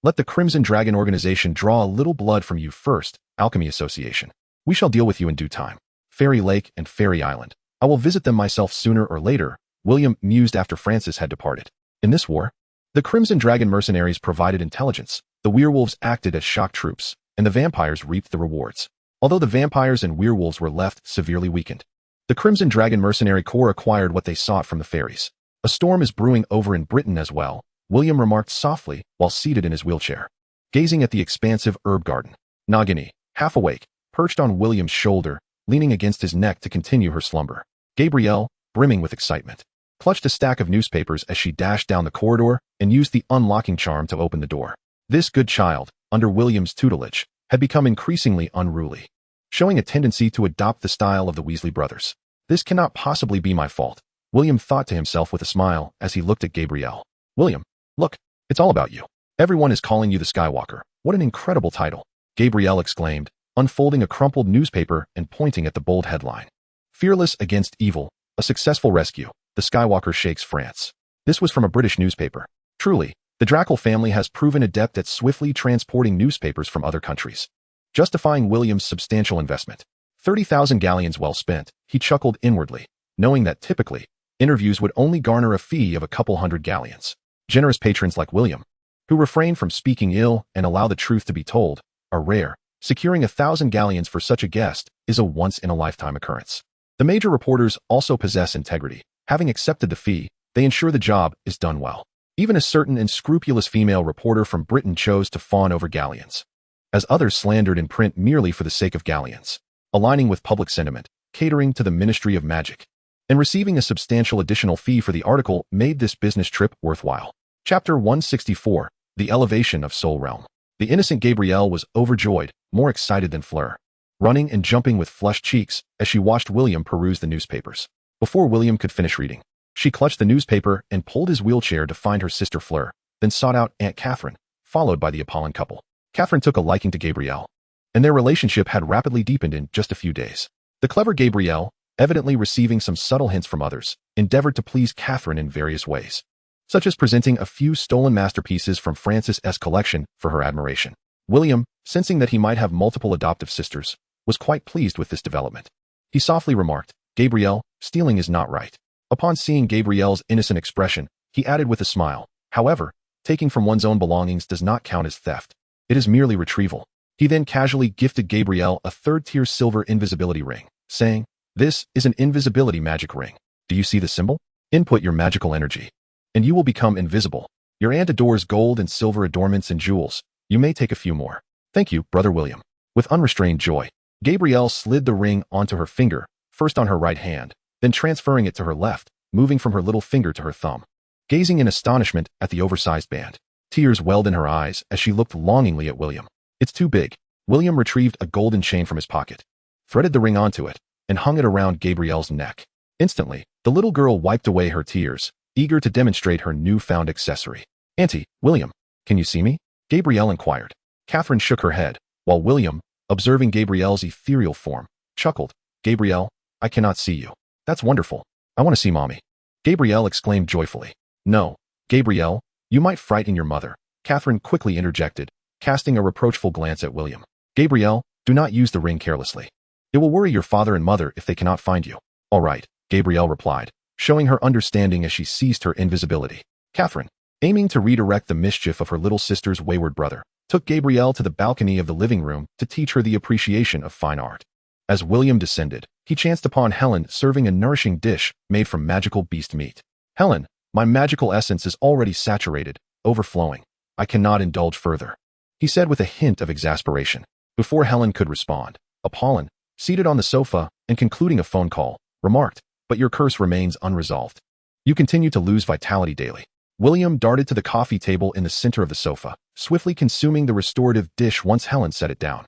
Let the Crimson Dragon organization draw a little blood from you first, Alchemy Association. We shall deal with you in due time. Fairy Lake and Fairy Island. I will visit them myself sooner or later, William mused after Francis had departed. In this war, the Crimson Dragon mercenaries provided intelligence, the werewolves acted as shock troops, and the vampires reaped the rewards. Although the vampires and werewolves were left severely weakened, the Crimson Dragon Mercenary Corps acquired what they sought from the fairies. A storm is brewing over in Britain as well, William remarked softly while seated in his wheelchair, gazing at the expansive herb garden. Nagini, half awake, perched on William's shoulder, leaning against his neck to continue her slumber. Gabrielle, brimming with excitement, clutched a stack of newspapers as she dashed down the corridor and used the unlocking charm to open the door. This good child, under William's tutelage, had become increasingly unruly, showing a tendency to adopt the style of the Weasley brothers. This cannot possibly be my fault, William thought to himself with a smile as he looked at Gabrielle. William, look, it's all about you. Everyone is calling you the Skywalker. What an incredible title. Gabrielle exclaimed, unfolding a crumpled newspaper and pointing at the bold headline. Fearless against evil, a successful rescue, the Skywalker shakes France. This was from a British newspaper. Truly, the Drackle family has proven adept at swiftly transporting newspapers from other countries, justifying William's substantial investment. 30,000 galleons well spent, he chuckled inwardly, knowing that typically, interviews would only garner a fee of a couple hundred galleons. Generous patrons like William, who refrain from speaking ill and allow the truth to be told, are rare. Securing 1,000 galleons for such a guest is a once-in-a-lifetime occurrence. The major reporters also possess integrity. Having accepted the fee, they ensure the job is done well. Even a certain unscrupulous female reporter from Britain chose to fawn over galleons, as others slandered in print merely for the sake of galleons, aligning with public sentiment, catering to the Ministry of Magic, and receiving a substantial additional fee for the article made this business trip worthwhile. Chapter 164, The Elevation of Soul Realm. The innocent Gabrielle was overjoyed, more excited than Fleur, running and jumping with flushed cheeks as she watched William peruse the newspapers. Before William could finish reading, she clutched the newspaper and pulled his wheelchair to find her sister Fleur, then sought out Aunt Catherine, followed by the Apollon couple. Catherine took a liking to Gabrielle, and their relationship had rapidly deepened in just a few days. The clever Gabrielle, evidently receiving some subtle hints from others, endeavored to please Catherine in various ways, such as presenting a few stolen masterpieces from Francis's collection for her admiration. William, sensing that he might have multiple adoptive sisters, was quite pleased with this development. He softly remarked, "Gabrielle, stealing is not right." Upon seeing Gabrielle's innocent expression, he added with a smile, "However, taking from one's own belongings does not count as theft. It is merely retrieval." He then casually gifted Gabrielle a third-tier silver invisibility ring, saying, "This is an invisibility magic ring. Do you see the symbol? Input your magical energy, and you will become invisible. Your aunt adores gold and silver adornments and jewels. You may take a few more." "Thank you, Brother William." With unrestrained joy, Gabrielle slid the ring onto her finger, first on her right hand, then transferring it to her left, moving from her little finger to her thumb. Gazing in astonishment at the oversized band, tears welled in her eyes as she looked longingly at William. "It's too big." William retrieved a golden chain from his pocket, threaded the ring onto it, and hung it around Gabrielle's neck. Instantly, the little girl wiped away her tears, eager to demonstrate her newfound accessory. "Auntie, William, can you see me?" Gabrielle inquired. Catherine shook her head, while William, observing Gabrielle's ethereal form, chuckled. "Gabrielle, I cannot see you." "That's wonderful. I want to see Mommy." Gabrielle exclaimed joyfully. "No, Gabrielle, you might frighten your mother," Catherine quickly interjected, casting a reproachful glance at William. "Gabrielle, do not use the ring carelessly. It will worry your father and mother if they cannot find you." "All right," Gabrielle replied, showing her understanding as she ceased her invisibility. Catherine, aiming to redirect the mischief of her little sister's wayward brother, took Gabrielle to the balcony of the living room to teach her the appreciation of fine art. As William descended, he chanced upon Helen serving a nourishing dish made from magical beast meat. "Helen, my magical essence is already saturated, overflowing. I cannot indulge further," he said with a hint of exasperation. Before Helen could respond, Apollon, seated on the sofa and concluding a phone call, remarked, "But your curse remains unresolved. You continue to lose vitality daily." William darted to the coffee table in the center of the sofa, swiftly consuming the restorative dish once Helen set it down.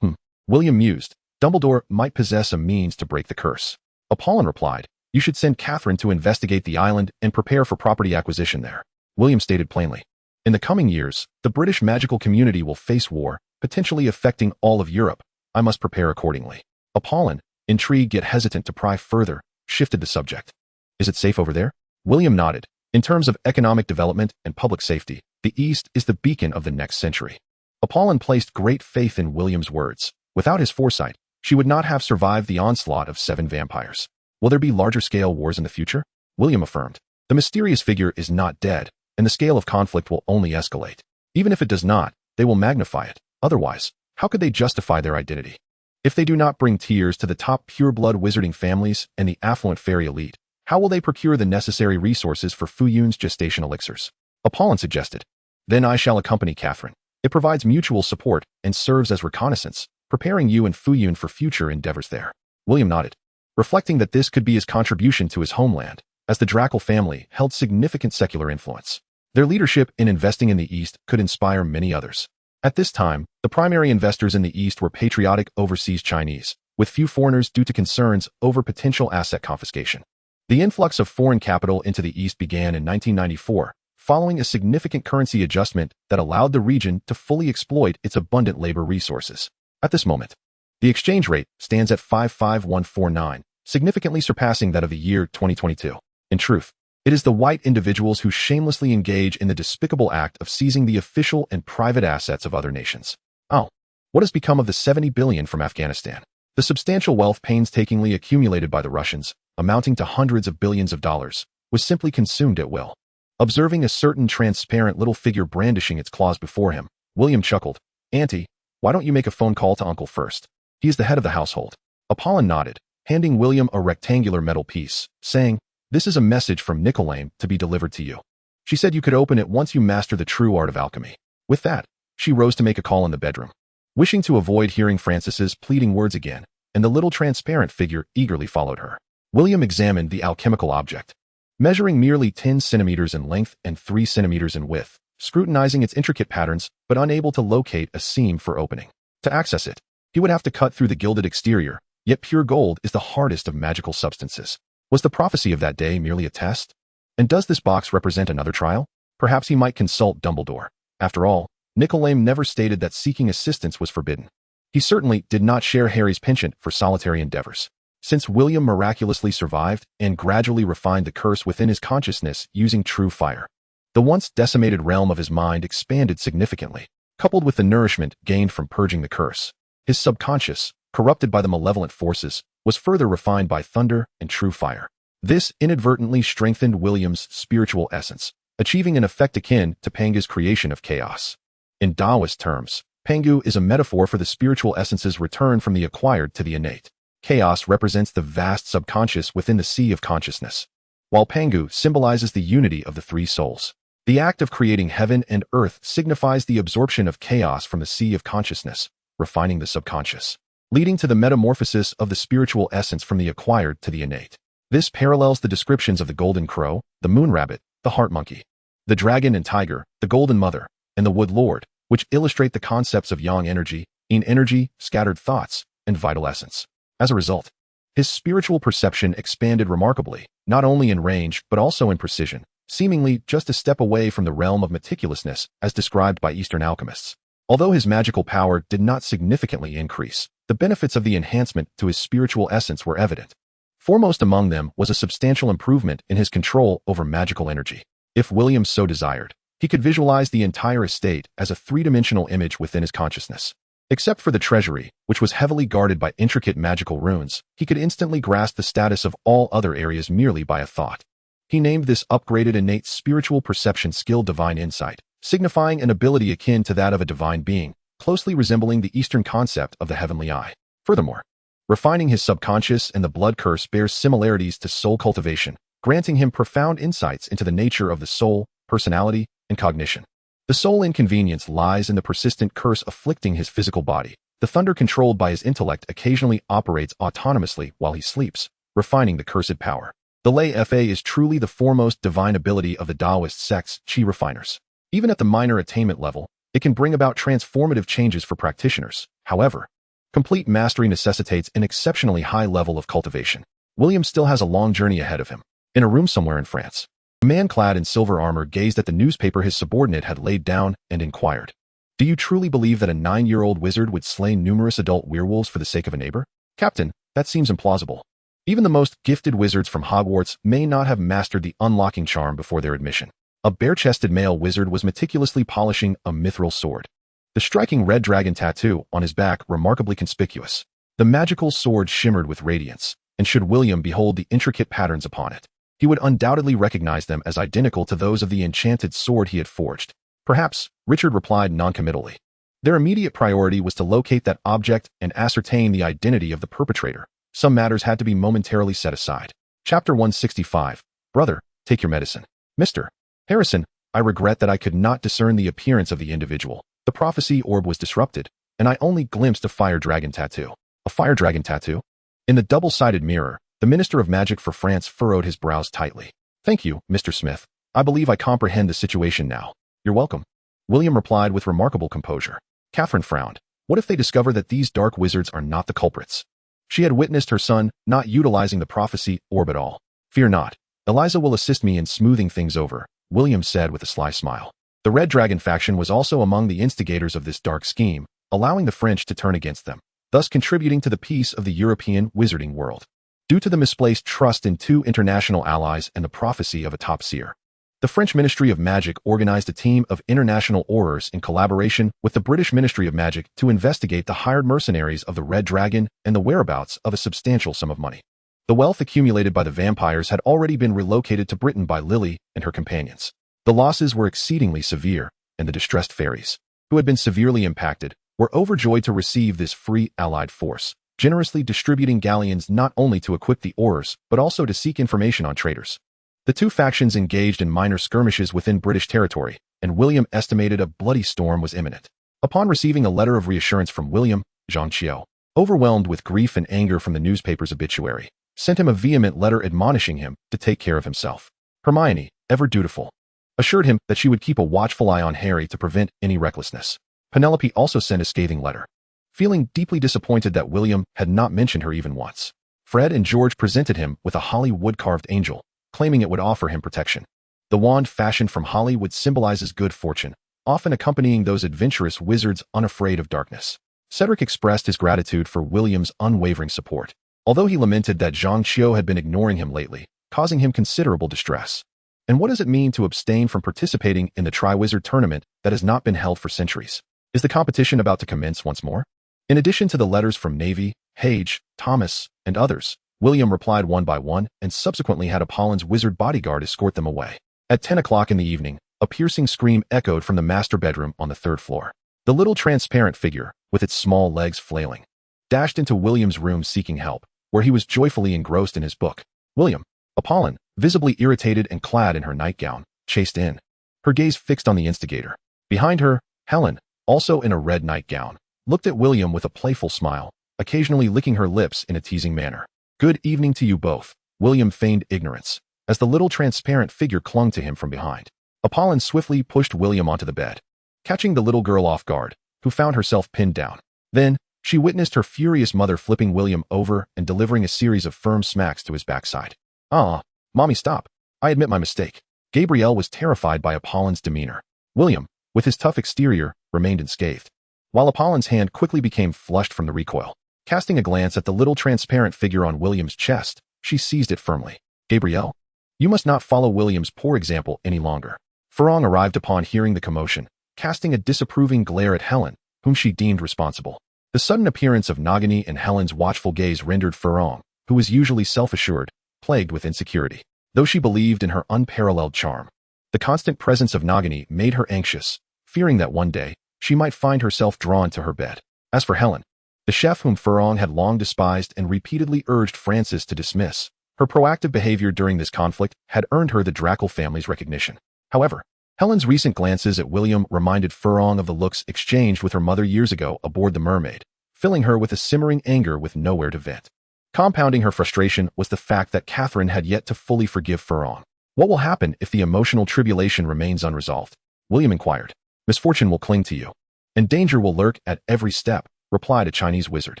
William mused. Dumbledore might possess a means to break the curse. Apollon replied, "You should send Catherine to investigate the island and prepare for property acquisition there." William stated plainly, "In the coming years, the British magical community will face war, potentially affecting all of Europe. I must prepare accordingly." Apollon, intrigued yet hesitant to pry further, shifted the subject. "Is it safe over there?" William nodded. "In terms of economic development and public safety, the East is the beacon of the next century." Apollon placed great faith in William's words. Without his foresight, she would not have survived the onslaught of 7 vampires. "Will there be larger-scale wars in the future?" William affirmed. "The mysterious figure is not dead, and the scale of conflict will only escalate. Even if it does not, they will magnify it. Otherwise, how could they justify their identity? If they do not bring tears to the top pure-blood wizarding families and the affluent fairy elite, how will they procure the necessary resources for Fu Yun's gestation elixirs?" Apollon suggested. "Then I shall accompany Catherine. It provides mutual support and serves as reconnaissance, preparing you and Fu Yun for future endeavors there." William nodded, reflecting that this could be his contribution to his homeland, as the Drackle family held significant secular influence. Their leadership in investing in the East could inspire many others. At this time, the primary investors in the East were patriotic overseas Chinese, with few foreigners due to concerns over potential asset confiscation. The influx of foreign capital into the East began in 1994, following a significant currency adjustment that allowed the region to fully exploit its abundant labor resources. At this moment, the exchange rate stands at 55149, significantly surpassing that of the year 2022. In truth, it is the white individuals who shamelessly engage in the despicable act of seizing the official and private assets of other nations. Oh, what has become of the 70 billion from Afghanistan? The substantial wealth painstakingly accumulated by the Russians, amounting to hundreds of billions of dollars, was simply consumed at will. Observing a certain transparent little figure brandishing its claws before him, William chuckled. "Auntie, why don't you make a phone call to Uncle first? He is the head of the household." Apollon nodded, handing William a rectangular metal piece, saying, "This is a message from Nicolaine to be delivered to you. She said you could open it once you master the true art of alchemy." With that, she rose to make a call in the bedroom. Wishing to avoid hearing Francis's pleading words again, and the little transparent figure eagerly followed her, William examined the alchemical object. Measuring merely 10 centimeters in length and 3 centimeters in width, scrutinizing its intricate patterns but unable to locate a seam for opening. To access it, he would have to cut through the gilded exterior, yet pure gold is the hardest of magical substances. Was the prophecy of that day merely a test? And does this box represent another trial? Perhaps he might consult Dumbledore. After all, Nicolaine never stated that seeking assistance was forbidden. He certainly did not share Harry's penchant for solitary endeavors. Since William miraculously survived and gradually refined the curse within his consciousness using true fire, the once decimated realm of his mind expanded significantly. Coupled with the nourishment gained from purging the curse, his subconscious, corrupted by the malevolent forces, was further refined by thunder and true fire. This inadvertently strengthened William's spiritual essence, achieving an effect akin to Pangu's creation of chaos. In Taoist terms, Pangu is a metaphor for the spiritual essence's return from the acquired to the innate. Chaos represents the vast subconscious within the sea of consciousness, while Pangu symbolizes the unity of the three souls. The act of creating heaven and earth signifies the absorption of chaos from the sea of consciousness, refining the subconscious, leading to the metamorphosis of the spiritual essence from the acquired to the innate. This parallels the descriptions of the golden crow, the moon rabbit, the heart monkey, the dragon and tiger, the golden mother, and the wood lord, which illustrate the concepts of yang energy, yin energy, scattered thoughts, and vital essence. As a result, his spiritual perception expanded remarkably, not only in range but also in precision, seemingly just a step away from the realm of meticulousness as described by Eastern alchemists. Although his magical power did not significantly increase, the benefits of the enhancement to his spiritual essence were evident. Foremost among them was a substantial improvement in his control over magical energy. If William so desired, he could visualize the entire estate as a three-dimensional image within his consciousness. Except for the treasury, which was heavily guarded by intricate magical runes, he could instantly grasp the status of all other areas merely by a thought. He named this upgraded innate spiritual perception skill Divine Insight, signifying an ability akin to that of a divine being, closely resembling the Eastern concept of the heavenly eye. Furthermore, refining his subconscious and the blood curse bears similarities to soul cultivation, granting him profound insights into the nature of the soul, personality, and cognition. The sole inconvenience lies in the persistent curse afflicting his physical body. The thunder controlled by his intellect occasionally operates autonomously while he sleeps, refining the cursed power. The Lei Fa is truly the foremost divine ability of the Taoist sect's Qi refiners. Even at the minor attainment level, it can bring about transformative changes for practitioners. However, complete mastery necessitates an exceptionally high level of cultivation. William still has a long journey ahead of him. In a room somewhere in France, a man clad in silver armor gazed at the newspaper his subordinate had laid down and inquired, "Do you truly believe that a 9-year-old wizard would slay numerous adult werewolves for the sake of a neighbor?" "Captain, that seems implausible. Even the most gifted wizards from Hogwarts may not have mastered the unlocking charm before their admission." A bare-chested male wizard was meticulously polishing a mithril sword, the striking red dragon tattoo on his back remarkably conspicuous. The magical sword shimmered with radiance, and should William behold the intricate patterns upon it, he would undoubtedly recognize them as identical to those of the enchanted sword he had forged. "Perhaps," Richard replied noncommittally. Their immediate priority was to locate that object and ascertain the identity of the perpetrator. Some matters had to be momentarily set aside. Chapter 165. Brother, take your medicine. Mr. Harrison, I regret that I could not discern the appearance of the individual. The prophecy orb was disrupted, and I only glimpsed a fire dragon tattoo. A fire dragon tattoo? In the double-sided mirror, the Minister of Magic for France furrowed his brows tightly. "Thank you, Mr. Smith. I believe I comprehend the situation now." "You're welcome," William replied with remarkable composure. Catherine frowned. What if they discover that these dark wizards are not the culprits? She had witnessed her son not utilizing the prophecy orb at all. "Fear not. Eliza will assist me in smoothing things over," William said with a sly smile. The Red Dragon faction was also among the instigators of this dark scheme, allowing the French to turn against them, thus contributing to the peace of the European wizarding world. Due to the misplaced trust in two international allies and the prophecy of a top seer, the French Ministry of Magic organized a team of international aurors in collaboration with the British Ministry of Magic to investigate the hired mercenaries of the Red Dragon and the whereabouts of a substantial sum of money. The wealth accumulated by the vampires had already been relocated to Britain by Lily and her companions. The losses were exceedingly severe, and the distressed fairies, who had been severely impacted, were overjoyed to receive this free allied force, generously distributing galleons not only to equip the aurors, but also to seek information on traitors. The two factions engaged in minor skirmishes within British territory, and William estimated a bloody storm was imminent. Upon receiving a letter of reassurance from William, Zhang Qiu, overwhelmed with grief and anger from the newspaper's obituary, sent him a vehement letter admonishing him to take care of himself. Hermione, ever dutiful, assured him that she would keep a watchful eye on Harry to prevent any recklessness. Penelope also sent a scathing letter, feeling deeply disappointed that William had not mentioned her even once. Fred and George presented him with a holly wood-carved angel, claiming it would offer him protection. The wand fashioned from holly wood symbolizes good fortune, often accompanying those adventurous wizards unafraid of darkness. Cedric expressed his gratitude for William's unwavering support, although he lamented that Zhang Qiu had been ignoring him lately, causing him considerable distress. And what does it mean to abstain from participating in the Triwizard tournament that has not been held for centuries? Is the competition about to commence once more? In addition to the letters from Navy, Hage, Thomas, and others, William replied one by one and subsequently had Apollin's wizard bodyguard escort them away. At 10 o'clock in the evening, a piercing scream echoed from the master bedroom on the third floor. The little transparent figure, with its small legs flailing, dashed into William's room seeking help, where he was joyfully engrossed in his book. William, Apollin, visibly irritated and clad in her nightgown, chased in, her gaze fixed on the instigator. Behind her, Helen, also in a red nightgown, looked at William with a playful smile, occasionally licking her lips in a teasing manner. Good evening to you both. William feigned ignorance, as the little transparent figure clung to him from behind. Apollin swiftly pushed William onto the bed, catching the little girl off guard, who found herself pinned down. Then, she witnessed her furious mother flipping William over and delivering a series of firm smacks to his backside. "Ah, Mommy, stop. I admit my mistake." Gabrielle was terrified by Apollin's demeanor. William, with his tough exterior, remained unscathed, while Apollin's hand quickly became flushed from the recoil. Casting a glance at the little transparent figure on William's chest, she seized it firmly. "Gabrielle, you must not follow William's poor example any longer." Fleur arrived upon hearing the commotion, casting a disapproving glare at Helen, whom she deemed responsible. The sudden appearance of Nagini and Helen's watchful gaze rendered Fleur, who was usually self-assured, plagued with insecurity. Though she believed in her unparalleled charm, the constant presence of Nagini made her anxious, fearing that one day, she might find herself drawn to her bed. As for Helen, the chef whom Fleur had long despised and repeatedly urged Francis to dismiss, her proactive behavior during this conflict had earned her the Drackle family's recognition. However, Helen's recent glances at William reminded Fleur of the looks exchanged with her mother years ago aboard the Mermaid, filling her with a simmering anger with nowhere to vent. Compounding her frustration was the fact that Catherine had yet to fully forgive Fleur. What will happen if the emotional tribulation remains unresolved? William inquired. Misfortune will cling to you, and danger will lurk at every step, replied a Chinese wizard.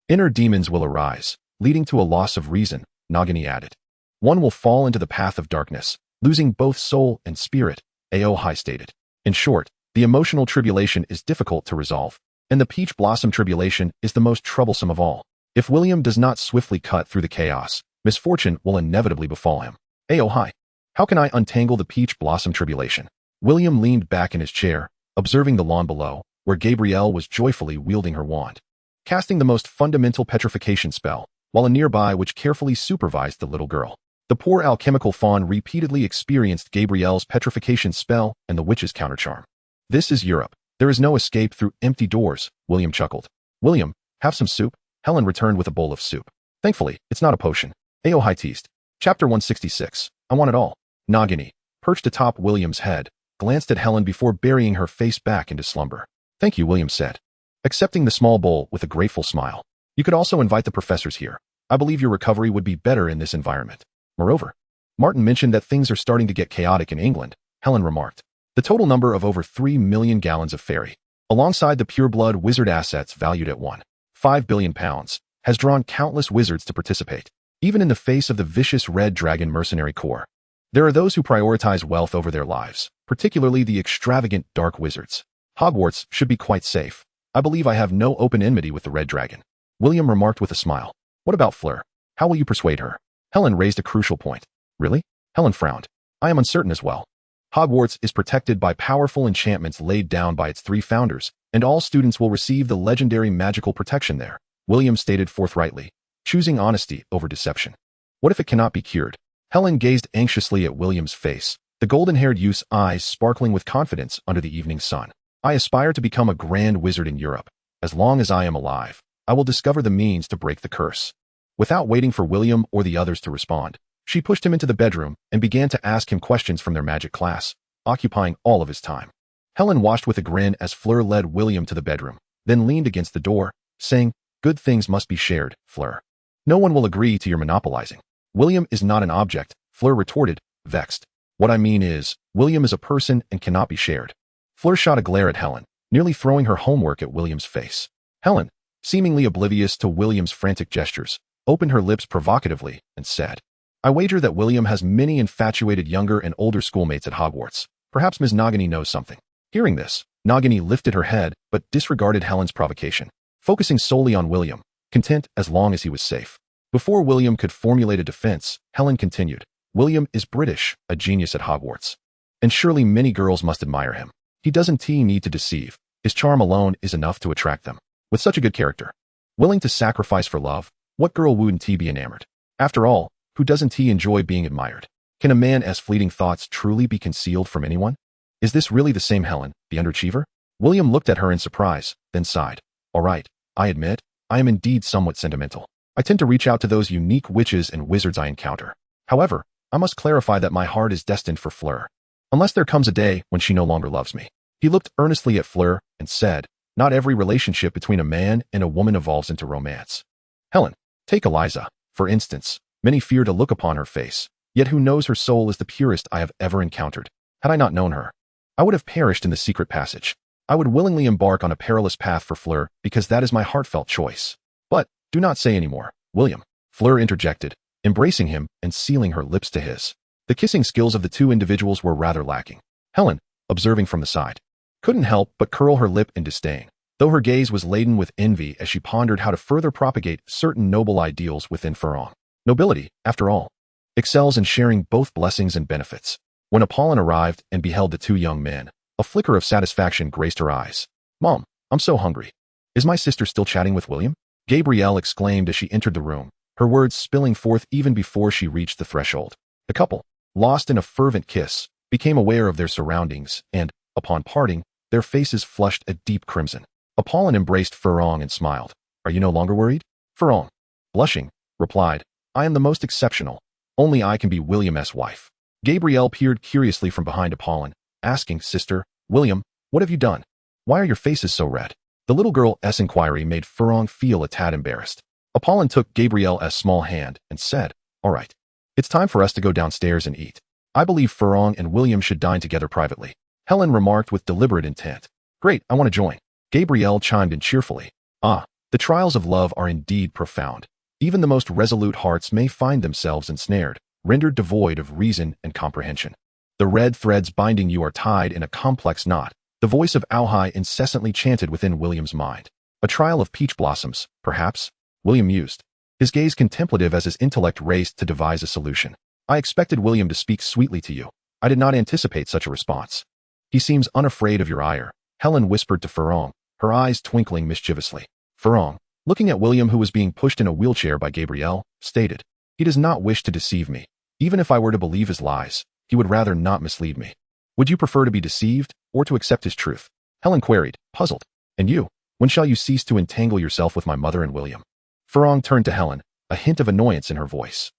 Inner demons will arise, leading to a loss of reason, Nagini added. One will fall into the path of darkness, losing both soul and spirit, Aohai stated. In short, the emotional tribulation is difficult to resolve, and the peach blossom tribulation is the most troublesome of all. If William does not swiftly cut through the chaos, misfortune will inevitably befall him. Aohai, how can I untangle the peach blossom tribulation? William leaned back in his chair, observing the lawn below, where Gabrielle was joyfully wielding her wand, casting the most fundamental petrification spell, while a nearby which carefully supervised the little girl. The poor alchemical fawn repeatedly experienced Gabrielle's petrification spell and the witch's countercharm. This is Europe. There is no escape through empty doors, William chuckled. William, have some soup? Helen returned with a bowl of soup. Thankfully, it's not a potion. Aohai teased. Chapter 166. I want it all. Nagini, perched atop William's head, glanced at Helen before burying her face back into slumber. Thank you, William said, accepting the small bowl with a grateful smile. You could also invite the professors here. I believe your recovery would be better in this environment. Moreover, Martin mentioned that things are starting to get chaotic in England, Helen remarked. The total number of over 3 million gallons of fairy, alongside the pureblood wizard assets valued at £1.5 billion, has drawn countless wizards to participate, even in the face of the vicious Red Dragon mercenary corps. There are those who prioritize wealth over their lives, particularly the extravagant dark wizards. Hogwarts should be quite safe. I believe I have no open enmity with the Red Dragon. William remarked with a smile. What about Fleur? How will you persuade her? Helen raised a crucial point. Really? Helen frowned. I am uncertain as well. Hogwarts is protected by powerful enchantments laid down by its 3 founders, and all students will receive the legendary magical protection there, William stated forthrightly, choosing honesty over deception. What if it cannot be cured? Helen gazed anxiously at William's face, the golden-haired youth's eyes sparkling with confidence under the evening sun. I aspire to become a grand wizard in Europe. As long as I am alive, I will discover the means to break the curse. Without waiting for William or the others to respond, she pushed him into the bedroom and began to ask him questions from their magic class, occupying all of his time. Helen watched with a grin as Fleur led William to the bedroom, then leaned against the door, saying, Good things must be shared, Fleur. No one will agree to your monopolizing. William is not an object, Fleur retorted, vexed. What I mean is, William is a person and cannot be shared. Fleur shot a glare at Helen, nearly throwing her homework at William's face. Helen, seemingly oblivious to William's frantic gestures, opened her lips provocatively and said, I wager that William has many infatuated younger and older schoolmates at Hogwarts. Perhaps Ms. Nagini knows something. Hearing this, Nagini lifted her head but disregarded Helen's provocation, focusing solely on William, content as long as he was safe. Before William could formulate a defense, Helen continued, William is British, a genius at Hogwarts. And surely many girls must admire him. He doesn't need to deceive. His charm alone is enough to attract them. With such a good character, willing to sacrifice for love, what girl wouldn't he be enamored? After all, who doesn't he enjoy being admired? Can a man's fleeting thoughts truly be concealed from anyone? Is this really the same Helen, the underachiever? William looked at her in surprise, then sighed. All right, I admit, I am indeed somewhat sentimental. I tend to reach out to those unique witches and wizards I encounter. However, I must clarify that my heart is destined for Fleur. Unless there comes a day when she no longer loves me. He looked earnestly at Fleur and said, Not every relationship between a man and a woman evolves into romance. Helen, take Eliza, for instance. Many fear to look upon her face, yet who knows her soul is the purest I have ever encountered. Had I not known her, I would have perished in the secret passage. I would willingly embark on a perilous path for Fleur because that is my heartfelt choice. But, do not say any more, William. Fleur interjected, embracing him and sealing her lips to his. The kissing skills of the 2 individuals were rather lacking. Helen, observing from the side, couldn't help but curl her lip in disdain, though her gaze was laden with envy as she pondered how to further propagate certain noble ideals within Fleur. Nobility, after all, excels in sharing both blessings and benefits. When Apollon arrived and beheld the 2 young men, a flicker of satisfaction graced her eyes. Mom, I'm so hungry. Is my sister still chatting with William? Gabrielle exclaimed as she entered the room, her words spilling forth even before she reached the threshold. The couple, lost in a fervent kiss, became aware of their surroundings and, upon parting, their faces flushed a deep crimson. Apollon embraced Fleur and smiled. Are you no longer worried? Fleur, blushing, replied, I am the most exceptional. Only I can be William's wife. Gabrielle peered curiously from behind Apollon, asking, Sister, William, what have you done? Why are your faces so red? The little girl's inquiry made Fleur feel a tad embarrassed. Apollon took Gabrielle's small hand and said, All right. It's time for us to go downstairs and eat. I believe Fleur and William should dine together privately. Helen remarked with deliberate intent. Great, I want to join. Gabrielle chimed in cheerfully. Ah, the trials of love are indeed profound. Even the most resolute hearts may find themselves ensnared, rendered devoid of reason and comprehension. The red threads binding you are tied in a complex knot, the voice of Auhai incessantly chanted within William's mind. A trial of peach blossoms, perhaps? William mused, his gaze contemplative as his intellect raced to devise a solution. I expected William to speak sweetly to you. I did not anticipate such a response. He seems unafraid of your ire, Helen whispered to Fleur, her eyes twinkling mischievously. Fleur, looking at William who was being pushed in a wheelchair by Gabrielle, stated, He does not wish to deceive me. Even if I were to believe his lies, he would rather not mislead me. Would you prefer to be deceived, or to accept his truth? Helen queried, puzzled. And you, when shall you cease to entangle yourself with my mother and William? Fleur turned to Helen, a hint of annoyance in her voice.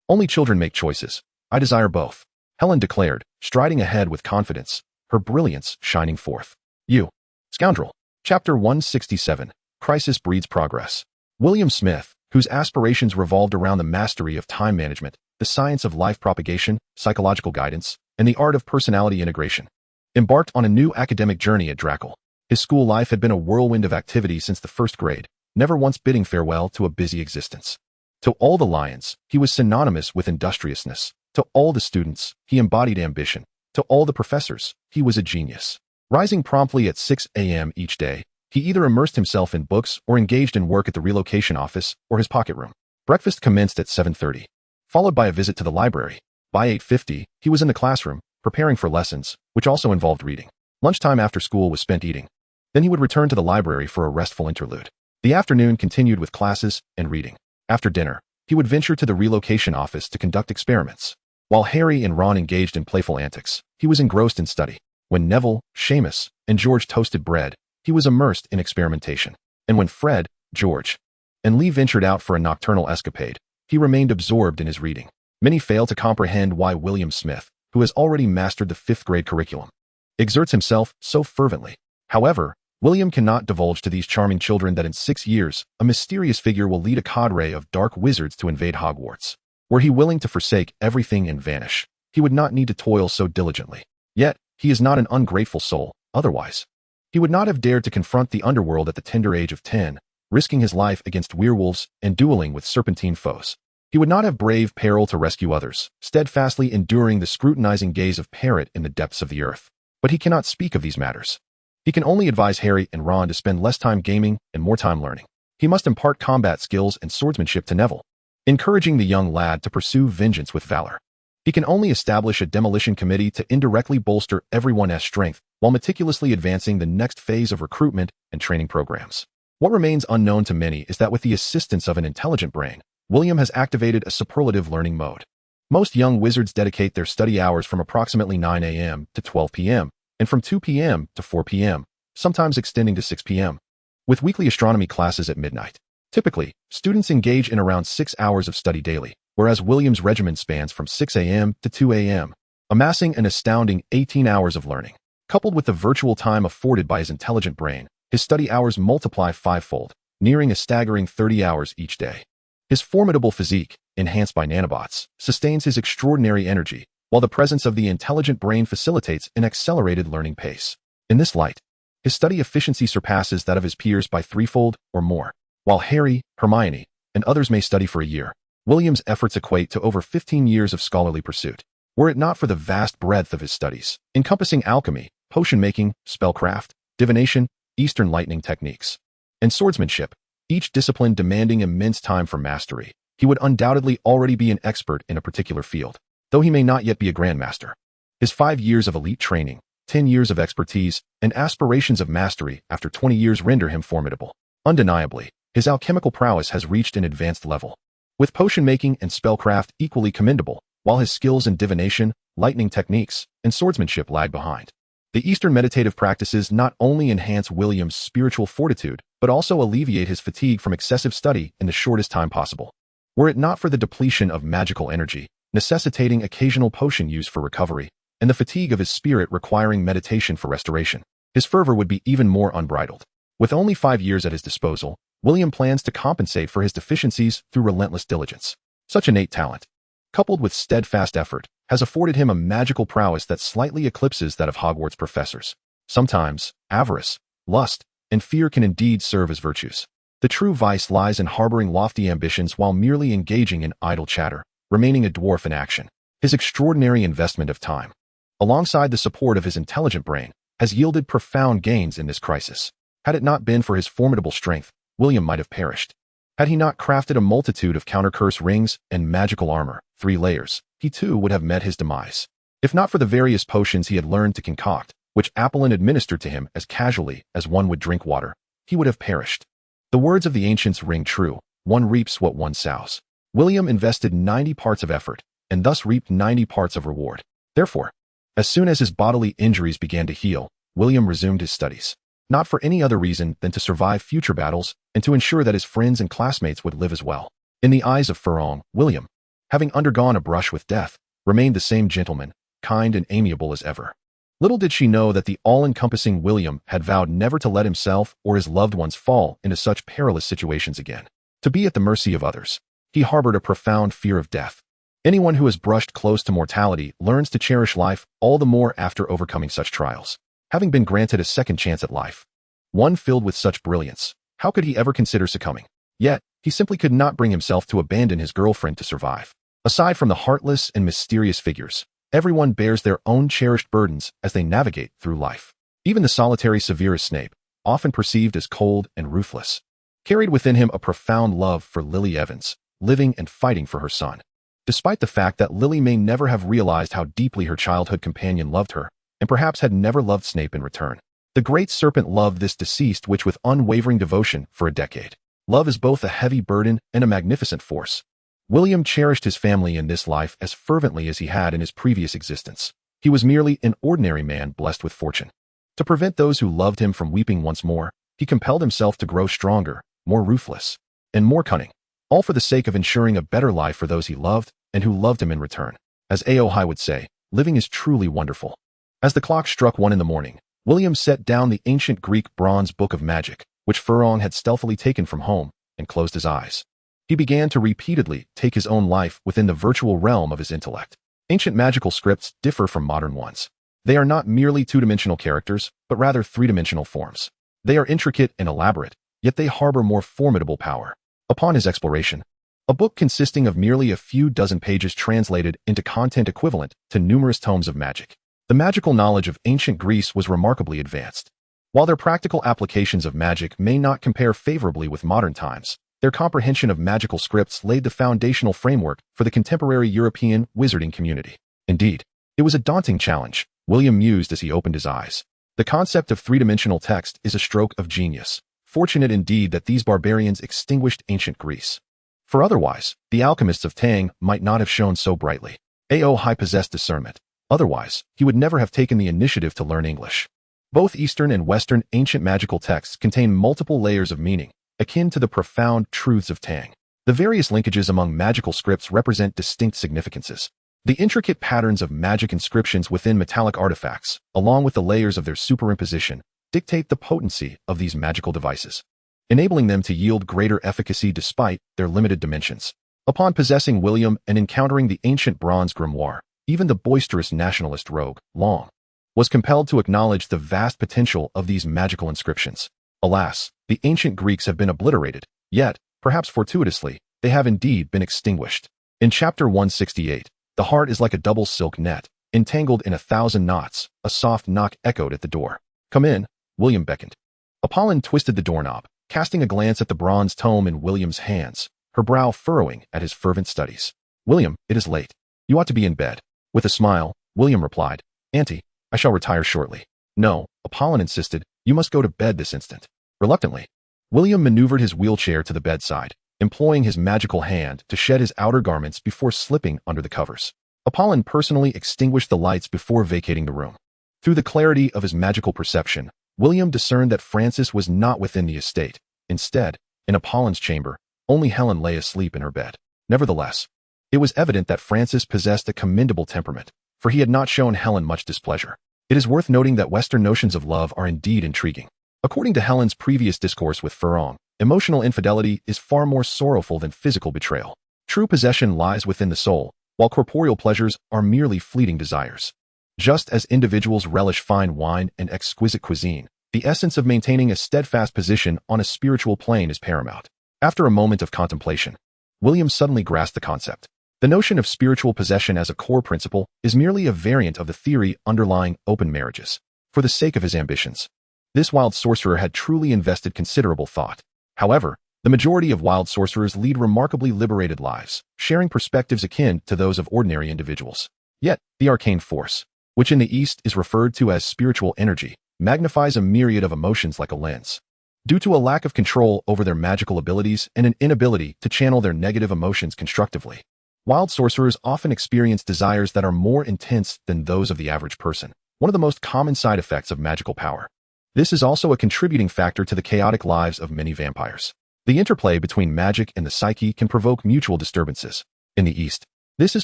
Only children make choices. I desire both, Helen declared, striding ahead with confidence, her brilliance shining forth. You scoundrel. Chapter 167. Crisis breeds progress. William Smith, whose aspirations revolved around the mastery of time management, the science of life propagation, psychological guidance, and the art of personality integration, embarked on a new academic journey at Drackle. His school life had been a whirlwind of activity since the first grade, never once bidding farewell to a busy existence. To all the lions, he was synonymous with industriousness, To all the students, he embodied ambition. To all the professors, he was a genius. Rising promptly at 6 a.m. each day, he either immersed himself in books or engaged in work at the relocation office or his pocket room. Breakfast commenced at 7:30, followed by a visit to the library. By 8:50, he was in the classroom, preparing for lessons, which also involved reading. Lunchtime after school was spent eating. Then he would return to the library for a restful interlude. The afternoon continued with classes and reading. After dinner, he would venture to the relocation office to conduct experiments. While Harry and Ron engaged in playful antics, he was engrossed in study. When Neville, Seamus, and George toasted bread, he was immersed in experimentation. And when Fred, George, and Lee ventured out for a nocturnal escapade, he remained absorbed in his reading. Many fail to comprehend why William Smith, who has already mastered the 5th grade curriculum, exerts himself so fervently. However, William cannot divulge to these charming children that in 6 years, a mysterious figure will lead a cadre of dark wizards to invade Hogwarts. Were he willing to forsake everything and vanish, he would not need to toil so diligently. Yet, he is not an ungrateful soul, otherwise he would not have dared to confront the underworld at the tender age of 10, risking his life against werewolves and dueling with serpentine foes. He would not have braved peril to rescue others, steadfastly enduring the scrutinizing gaze of Parrot in the depths of the earth. But he cannot speak of these matters. He can only advise Harry and Ron to spend less time gaming and more time learning. He must impart combat skills and swordsmanship to Neville, encouraging the young lad to pursue vengeance with valor. He can only establish a demolition committee to indirectly bolster everyone's strength while meticulously advancing the next phase of recruitment and training programs. What remains unknown to many is that with the assistance of an intelligent brain, William has activated a superlative learning mode. Most young wizards dedicate their study hours from approximately 9 a.m. to 12 p.m., and from 2 p.m. to 4 p.m., sometimes extending to 6 p.m., with weekly astronomy classes at midnight. Typically, students engage in around 6 hours of study daily, whereas William's regimen spans from 6 a.m. to 2 a.m., amassing an astounding 18 hours of learning. Coupled with the virtual time afforded by his intelligent brain, his study hours multiply fivefold, nearing a staggering 30 hours each day. His formidable physique, enhanced by nanobots, sustains his extraordinary energy, while the presence of the intelligent brain facilitates an accelerated learning pace. In this light, his study efficiency surpasses that of his peers by threefold or more. While Harry, Hermione, and others may study for a year, William's efforts equate to over 15 years of scholarly pursuit. Were it not for the vast breadth of his studies, encompassing alchemy, potion-making, spellcraft, divination, Eastern lightning techniques, and swordsmanship, each discipline demanding immense time for mastery, he would undoubtedly already be an expert in a particular field, though he may not yet be a grandmaster. His 5 years of elite training, 10 years of expertise, and aspirations of mastery after 20 years render him formidable. Undeniably, his alchemical prowess has reached an advanced level, with potion-making and spellcraft equally commendable, while his skills in divination, lightning techniques, and swordsmanship lag behind. The Eastern meditative practices not only enhance William's spiritual fortitude, but also alleviate his fatigue from excessive study in the shortest time possible. Were it not for the depletion of magical energy, necessitating occasional potion use for recovery, and the fatigue of his spirit requiring meditation for restoration, his fervor would be even more unbridled. With only 5 years at his disposal, William plans to compensate for his deficiencies through relentless diligence. Such innate talent, coupled with steadfast effort, has afforded him a magical prowess that slightly eclipses that of Hogwarts professors. Sometimes, avarice, lust, and fear can indeed serve as virtues. The true vice lies in harboring lofty ambitions while merely engaging in idle chatter, remaining a dwarf in action. His extraordinary investment of time, alongside the support of his intelligent brain, has yielded profound gains in this crisis. Had it not been for his formidable strength, William might have perished. Had he not crafted a multitude of counter-curse rings and magical armor, 3 layers, he too would have met his demise. If not for the various potions he had learned to concoct, which Apollon administered to him as casually as one would drink water, he would have perished. The words of the ancients ring true: one reaps what one sows. William invested 90 parts of effort, and thus reaped 90 parts of reward. Therefore, as soon as his bodily injuries began to heal, William resumed his studies, not for any other reason than to survive future battles and to ensure that his friends and classmates would live as well. In the eyes of Fleur, William, having undergone a brush with death, remained the same gentleman, kind and amiable as ever. Little did she know that the all-encompassing William had vowed never to let himself or his loved ones fall into such perilous situations again. To be at the mercy of others, he harbored a profound fear of death. Anyone who has brushed close to mortality learns to cherish life all the more after overcoming such trials. Having been granted a second chance at life, one filled with such brilliance, how could he ever consider succumbing? Yet, he simply could not bring himself to abandon his girlfriend to survive. Aside from the heartless and mysterious figures, everyone bears their own cherished burdens as they navigate through life. Even the solitary Severus Snape, often perceived as cold and ruthless, carried within him a profound love for Lily Evans, living and fighting for her son. Despite the fact that Lily may never have realized how deeply her childhood companion loved her, and perhaps had never loved Snape in return, the great serpent loved this deceased witch with unwavering devotion for a decade. Love is both a heavy burden and a magnificent force. William cherished his family in this life as fervently as he had in his previous existence. He was merely an ordinary man blessed with fortune. To prevent those who loved him from weeping once more, he compelled himself to grow stronger, more ruthless, and more cunning, all for the sake of ensuring a better life for those he loved and who loved him in return. As Aohai would say, living is truly wonderful. As the clock struck 1 in the morning, William set down the ancient Greek bronze book of magic, which Fleur had stealthily taken from home, and closed his eyes. He began to repeatedly take his own life within the virtual realm of his intellect. Ancient magical scripts differ from modern ones. They are not merely two-dimensional characters, but rather three-dimensional forms. They are intricate and elaborate, yet they harbor more formidable power. Upon his exploration, a book consisting of merely a few dozen pages translated into content equivalent to numerous tomes of magic. The magical knowledge of ancient Greece was remarkably advanced. While their practical applications of magic may not compare favorably with modern times, their comprehension of magical scripts laid the foundational framework for the contemporary European wizarding community. Indeed, it was a daunting challenge, William mused as he opened his eyes. The concept of three-dimensional text is a stroke of genius. Fortunate indeed that these barbarians extinguished ancient Greece. For otherwise, the alchemists of Chang might not have shone so brightly. Aohai possessed discernment. Otherwise, he would never have taken the initiative to learn English. Both Eastern and Western ancient magical texts contain multiple layers of meaning, akin to the profound truths of Chang. The various linkages among magical scripts represent distinct significances. The intricate patterns of magic inscriptions within metallic artifacts, along with the layers of their superimposition, dictate the potency of these magical devices, enabling them to yield greater efficacy despite their limited dimensions. Upon possessing William and encountering the ancient bronze grimoire, even the boisterous nationalist rogue, Long, was compelled to acknowledge the vast potential of these magical inscriptions. Alas, the ancient Greeks have been obliterated, yet, perhaps fortuitously, they have indeed been extinguished. In chapter 168, the heart is like a double silk net, entangled in 1,000 knots. A soft knock echoed at the door. "Come in," William beckoned. Apollon twisted the doorknob, casting a glance at the bronze tome in William's hands, her brow furrowing at his fervent studies. "William, it is late. You ought to be in bed." With a smile, William replied, "Auntie, I shall retire shortly." "No," Apollon insisted, "you must go to bed this instant." Reluctantly, William maneuvered his wheelchair to the bedside, employing his magical hand to shed his outer garments before slipping under the covers. Apollon personally extinguished the lights before vacating the room. Through the clarity of his magical perception, William discerned that Francis was not within the estate. Instead, in Apollon's chamber, only Helen lay asleep in her bed. Nevertheless, it was evident that Francis possessed a commendable temperament, for he had not shown Helen much displeasure. It is worth noting that Western notions of love are indeed intriguing. According to Helen's previous discourse with Fleur, emotional infidelity is far more sorrowful than physical betrayal. True possession lies within the soul, while corporeal pleasures are merely fleeting desires. Just as individuals relish fine wine and exquisite cuisine, the essence of maintaining a steadfast position on a spiritual plane is paramount. After a moment of contemplation, William suddenly grasped the concept. The notion of spiritual possession as a core principle is merely a variant of the theory underlying open marriages. For the sake of his ambitions, this wild sorcerer had truly invested considerable thought. However, the majority of wild sorcerers lead remarkably liberated lives, sharing perspectives akin to those of ordinary individuals. Yet, the arcane force, which in the East is referred to as spiritual energy, magnifies a myriad of emotions like a lens. Due to a lack of control over their magical abilities and an inability to channel their negative emotions constructively, wild sorcerers often experience desires that are more intense than those of the average person, one of the most common side effects of magical power. This is also a contributing factor to the chaotic lives of many vampires. The interplay between magic and the psyche can provoke mutual disturbances. In the East, this is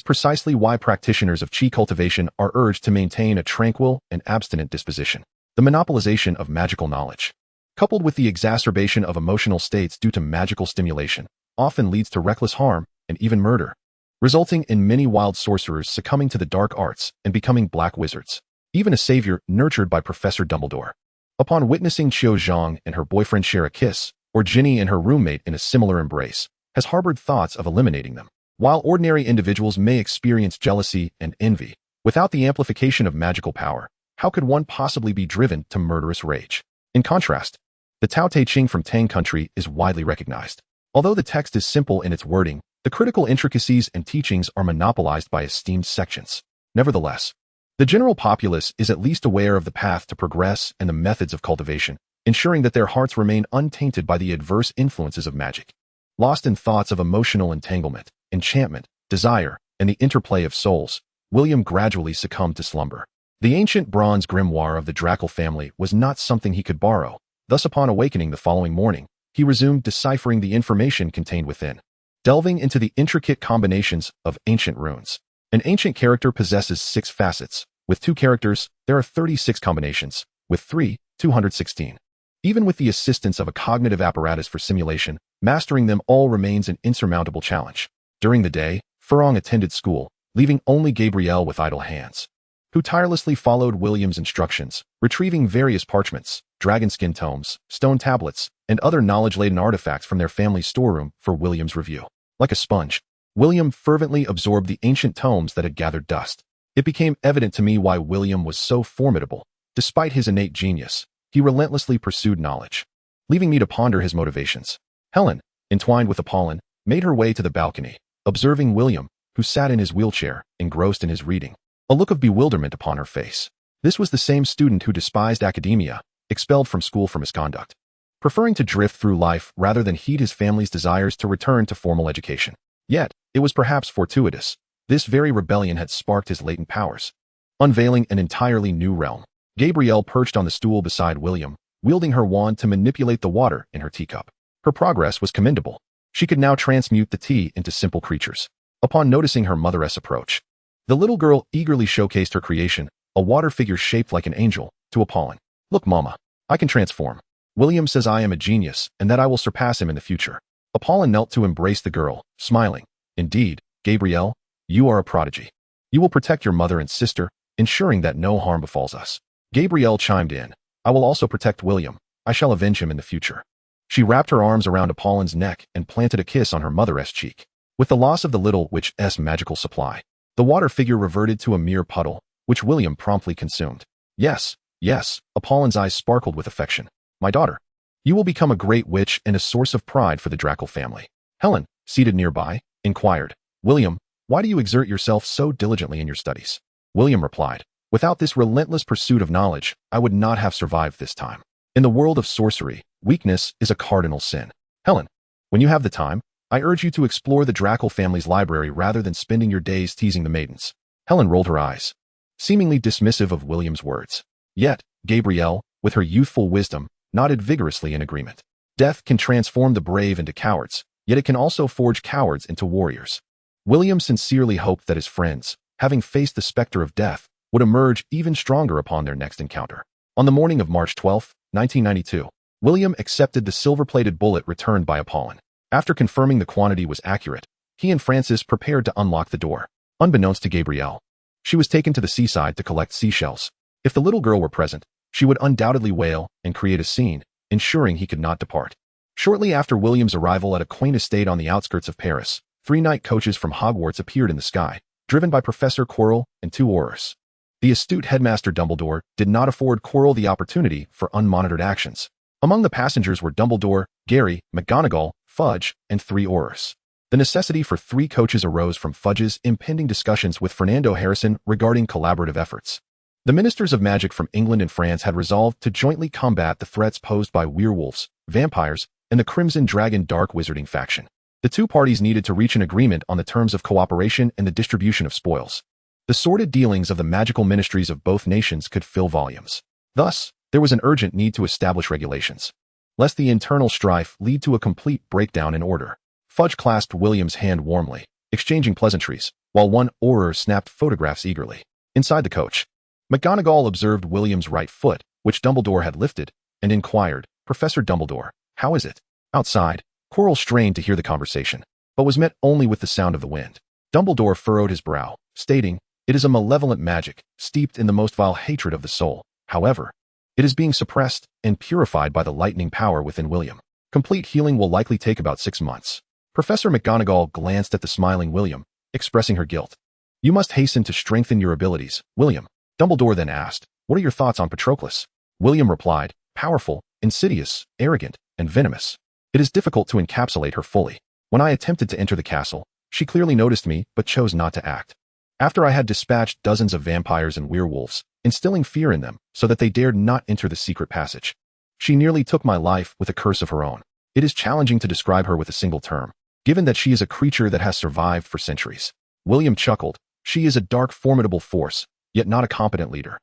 precisely why practitioners of chi cultivation are urged to maintain a tranquil and abstinent disposition. The monopolization of magical knowledge, coupled with the exacerbation of emotional states due to magical stimulation, often leads to reckless harm and even murder, resulting in many wild sorcerers succumbing to the dark arts and becoming black wizards. Even a savior nurtured by Professor Dumbledore, upon witnessing Qiu Zhang and her boyfriend share a kiss, or Ginny and her roommate in a similar embrace, has harbored thoughts of eliminating them. While ordinary individuals may experience jealousy and envy, without the amplification of magical power, how could one possibly be driven to murderous rage? In contrast, the Tao Te Ching from Tang country is widely recognized. Although the text is simple in its wording, the critical intricacies and teachings are monopolized by esteemed sections. Nevertheless, the general populace is at least aware of the path to progress and the methods of cultivation, ensuring that their hearts remain untainted by the adverse influences of magic. Lost in thoughts of emotional entanglement, enchantment, desire, and the interplay of souls, William gradually succumbed to slumber. The ancient bronze grimoire of the Drackle family was not something he could borrow. Thus, upon awakening the following morning, he resumed deciphering the information contained within, delving into the intricate combinations of ancient runes. An ancient character possesses 6 facets. With 2 characters, there are 36 combinations. With 3, 216. Even with the assistance of a cognitive apparatus for simulation, mastering them all remains an insurmountable challenge. During the day, Furlong attended school, leaving only Gabrielle with idle hands, who tirelessly followed William's instructions, retrieving various parchments, dragonskin tomes, stone tablets, and other knowledge-laden artifacts from their family's storeroom for William's review. Like a sponge, William fervently absorbed the ancient tomes that had gathered dust. It became evident to me why William was so formidable. Despite his innate genius, he relentlessly pursued knowledge, leaving me to ponder his motivations. Helen, entwined with Apollon, made her way to the balcony, observing William, who sat in his wheelchair, engrossed in his reading, a look of bewilderment upon her face. This was the same student who despised academia, expelled from school for misconduct, preferring to drift through life rather than heed his family's desires to return to formal education. Yet, it was perhaps fortuitous. This very rebellion had sparked his latent powers, unveiling an entirely new realm. Gabrielle perched on the stool beside William, wielding her wand to manipulate the water in her teacup. Her progress was commendable. She could now transmute the tea into simple creatures. Upon noticing her mother's approach, the little girl eagerly showcased her creation, a water figure shaped like an angel, to Apollon. "Look, Mama, I can transform. William says I am a genius and that I will surpass him in the future." Apollon knelt to embrace the girl, smiling. "Indeed, Gabrielle, you are a prodigy. You will protect your mother and sister, ensuring that no harm befalls us." Gabrielle chimed in. "I will also protect William. I shall avenge him in the future." She wrapped her arms around Apollon's neck and planted a kiss on her mother's cheek. With the loss of the little witch's magical supply, the water figure reverted to a mere puddle, which William promptly consumed. Yes, yes, Apollon's eyes sparkled with affection. "My daughter, you will become a great witch and a source of pride for the Drackle family." Helen, seated nearby, inquired, "William, why do you exert yourself so diligently in your studies?" William replied, "Without this relentless pursuit of knowledge, I would not have survived this time. In the world of sorcery, weakness is a cardinal sin." Helen, "When you have the time, I urge you to explore the Drackle family's library rather than spending your days teasing the maidens." Helen rolled her eyes, seemingly dismissive of William's words. Yet, Gabrielle, with her youthful wisdom, nodded vigorously in agreement. Death can transform the brave into cowards, yet it can also forge cowards into warriors. William sincerely hoped that his friends, having faced the specter of death, would emerge even stronger upon their next encounter. On the morning of March 12, 1992, William accepted the silver-plated bullet returned by Apollon. After confirming the quantity was accurate, he and Francis prepared to unlock the door. Unbeknownst to Gabrielle, she was taken to the seaside to collect seashells. If the little girl were present, she would undoubtedly wail and create a scene, ensuring he could not depart. Shortly after William's arrival at a quaint estate on the outskirts of Paris, 3 night coaches from Hogwarts appeared in the sky, driven by Professor Quirrell and 2 Aurors. The astute headmaster Dumbledore did not afford Quirrell the opportunity for unmonitored actions. Among the passengers were Dumbledore, Gary, McGonagall, Fudge, and 3 Aurors. The necessity for 3 coaches arose from Fudge's impending discussions with Fernando Harrison regarding collaborative efforts. The ministers of magic from England and France had resolved to jointly combat the threats posed by werewolves, vampires, and the Crimson Dragon Dark Wizarding faction. The 2 parties needed to reach an agreement on the terms of cooperation and the distribution of spoils. The sordid dealings of the magical ministries of both nations could fill volumes. Thus, there was an urgent need to establish regulations, lest the internal strife lead to a complete breakdown in order. Fudge clasped William's hand warmly, exchanging pleasantries, while 1 Auror snapped photographs eagerly. Inside the coach, McGonagall observed William's right foot, which Dumbledore had lifted, and inquired, "Professor Dumbledore, how is it?" Outside, Quirrell strained to hear the conversation, but was met only with the sound of the wind. Dumbledore furrowed his brow, stating, "It is a malevolent magic, steeped in the most vile hatred of the soul. However, it is being suppressed and purified by the lightning power within William. Complete healing will likely take about 6 months." Professor McGonagall glanced at the smiling William, expressing her guilt. You must hasten to strengthen your abilities, William. Dumbledore then asked, what are your thoughts on Patroclus? William replied, powerful, insidious, arrogant, and venomous. It is difficult to encapsulate her fully. When I attempted to enter the castle, she clearly noticed me but chose not to act. After I had dispatched dozens of vampires and werewolves, instilling fear in them so that they dared not enter the secret passage, she nearly took my life with a curse of her own. It is challenging to describe her with a single term, given that she is a creature that has survived for centuries. William chuckled. She is a dark, formidable force, yet not a competent leader.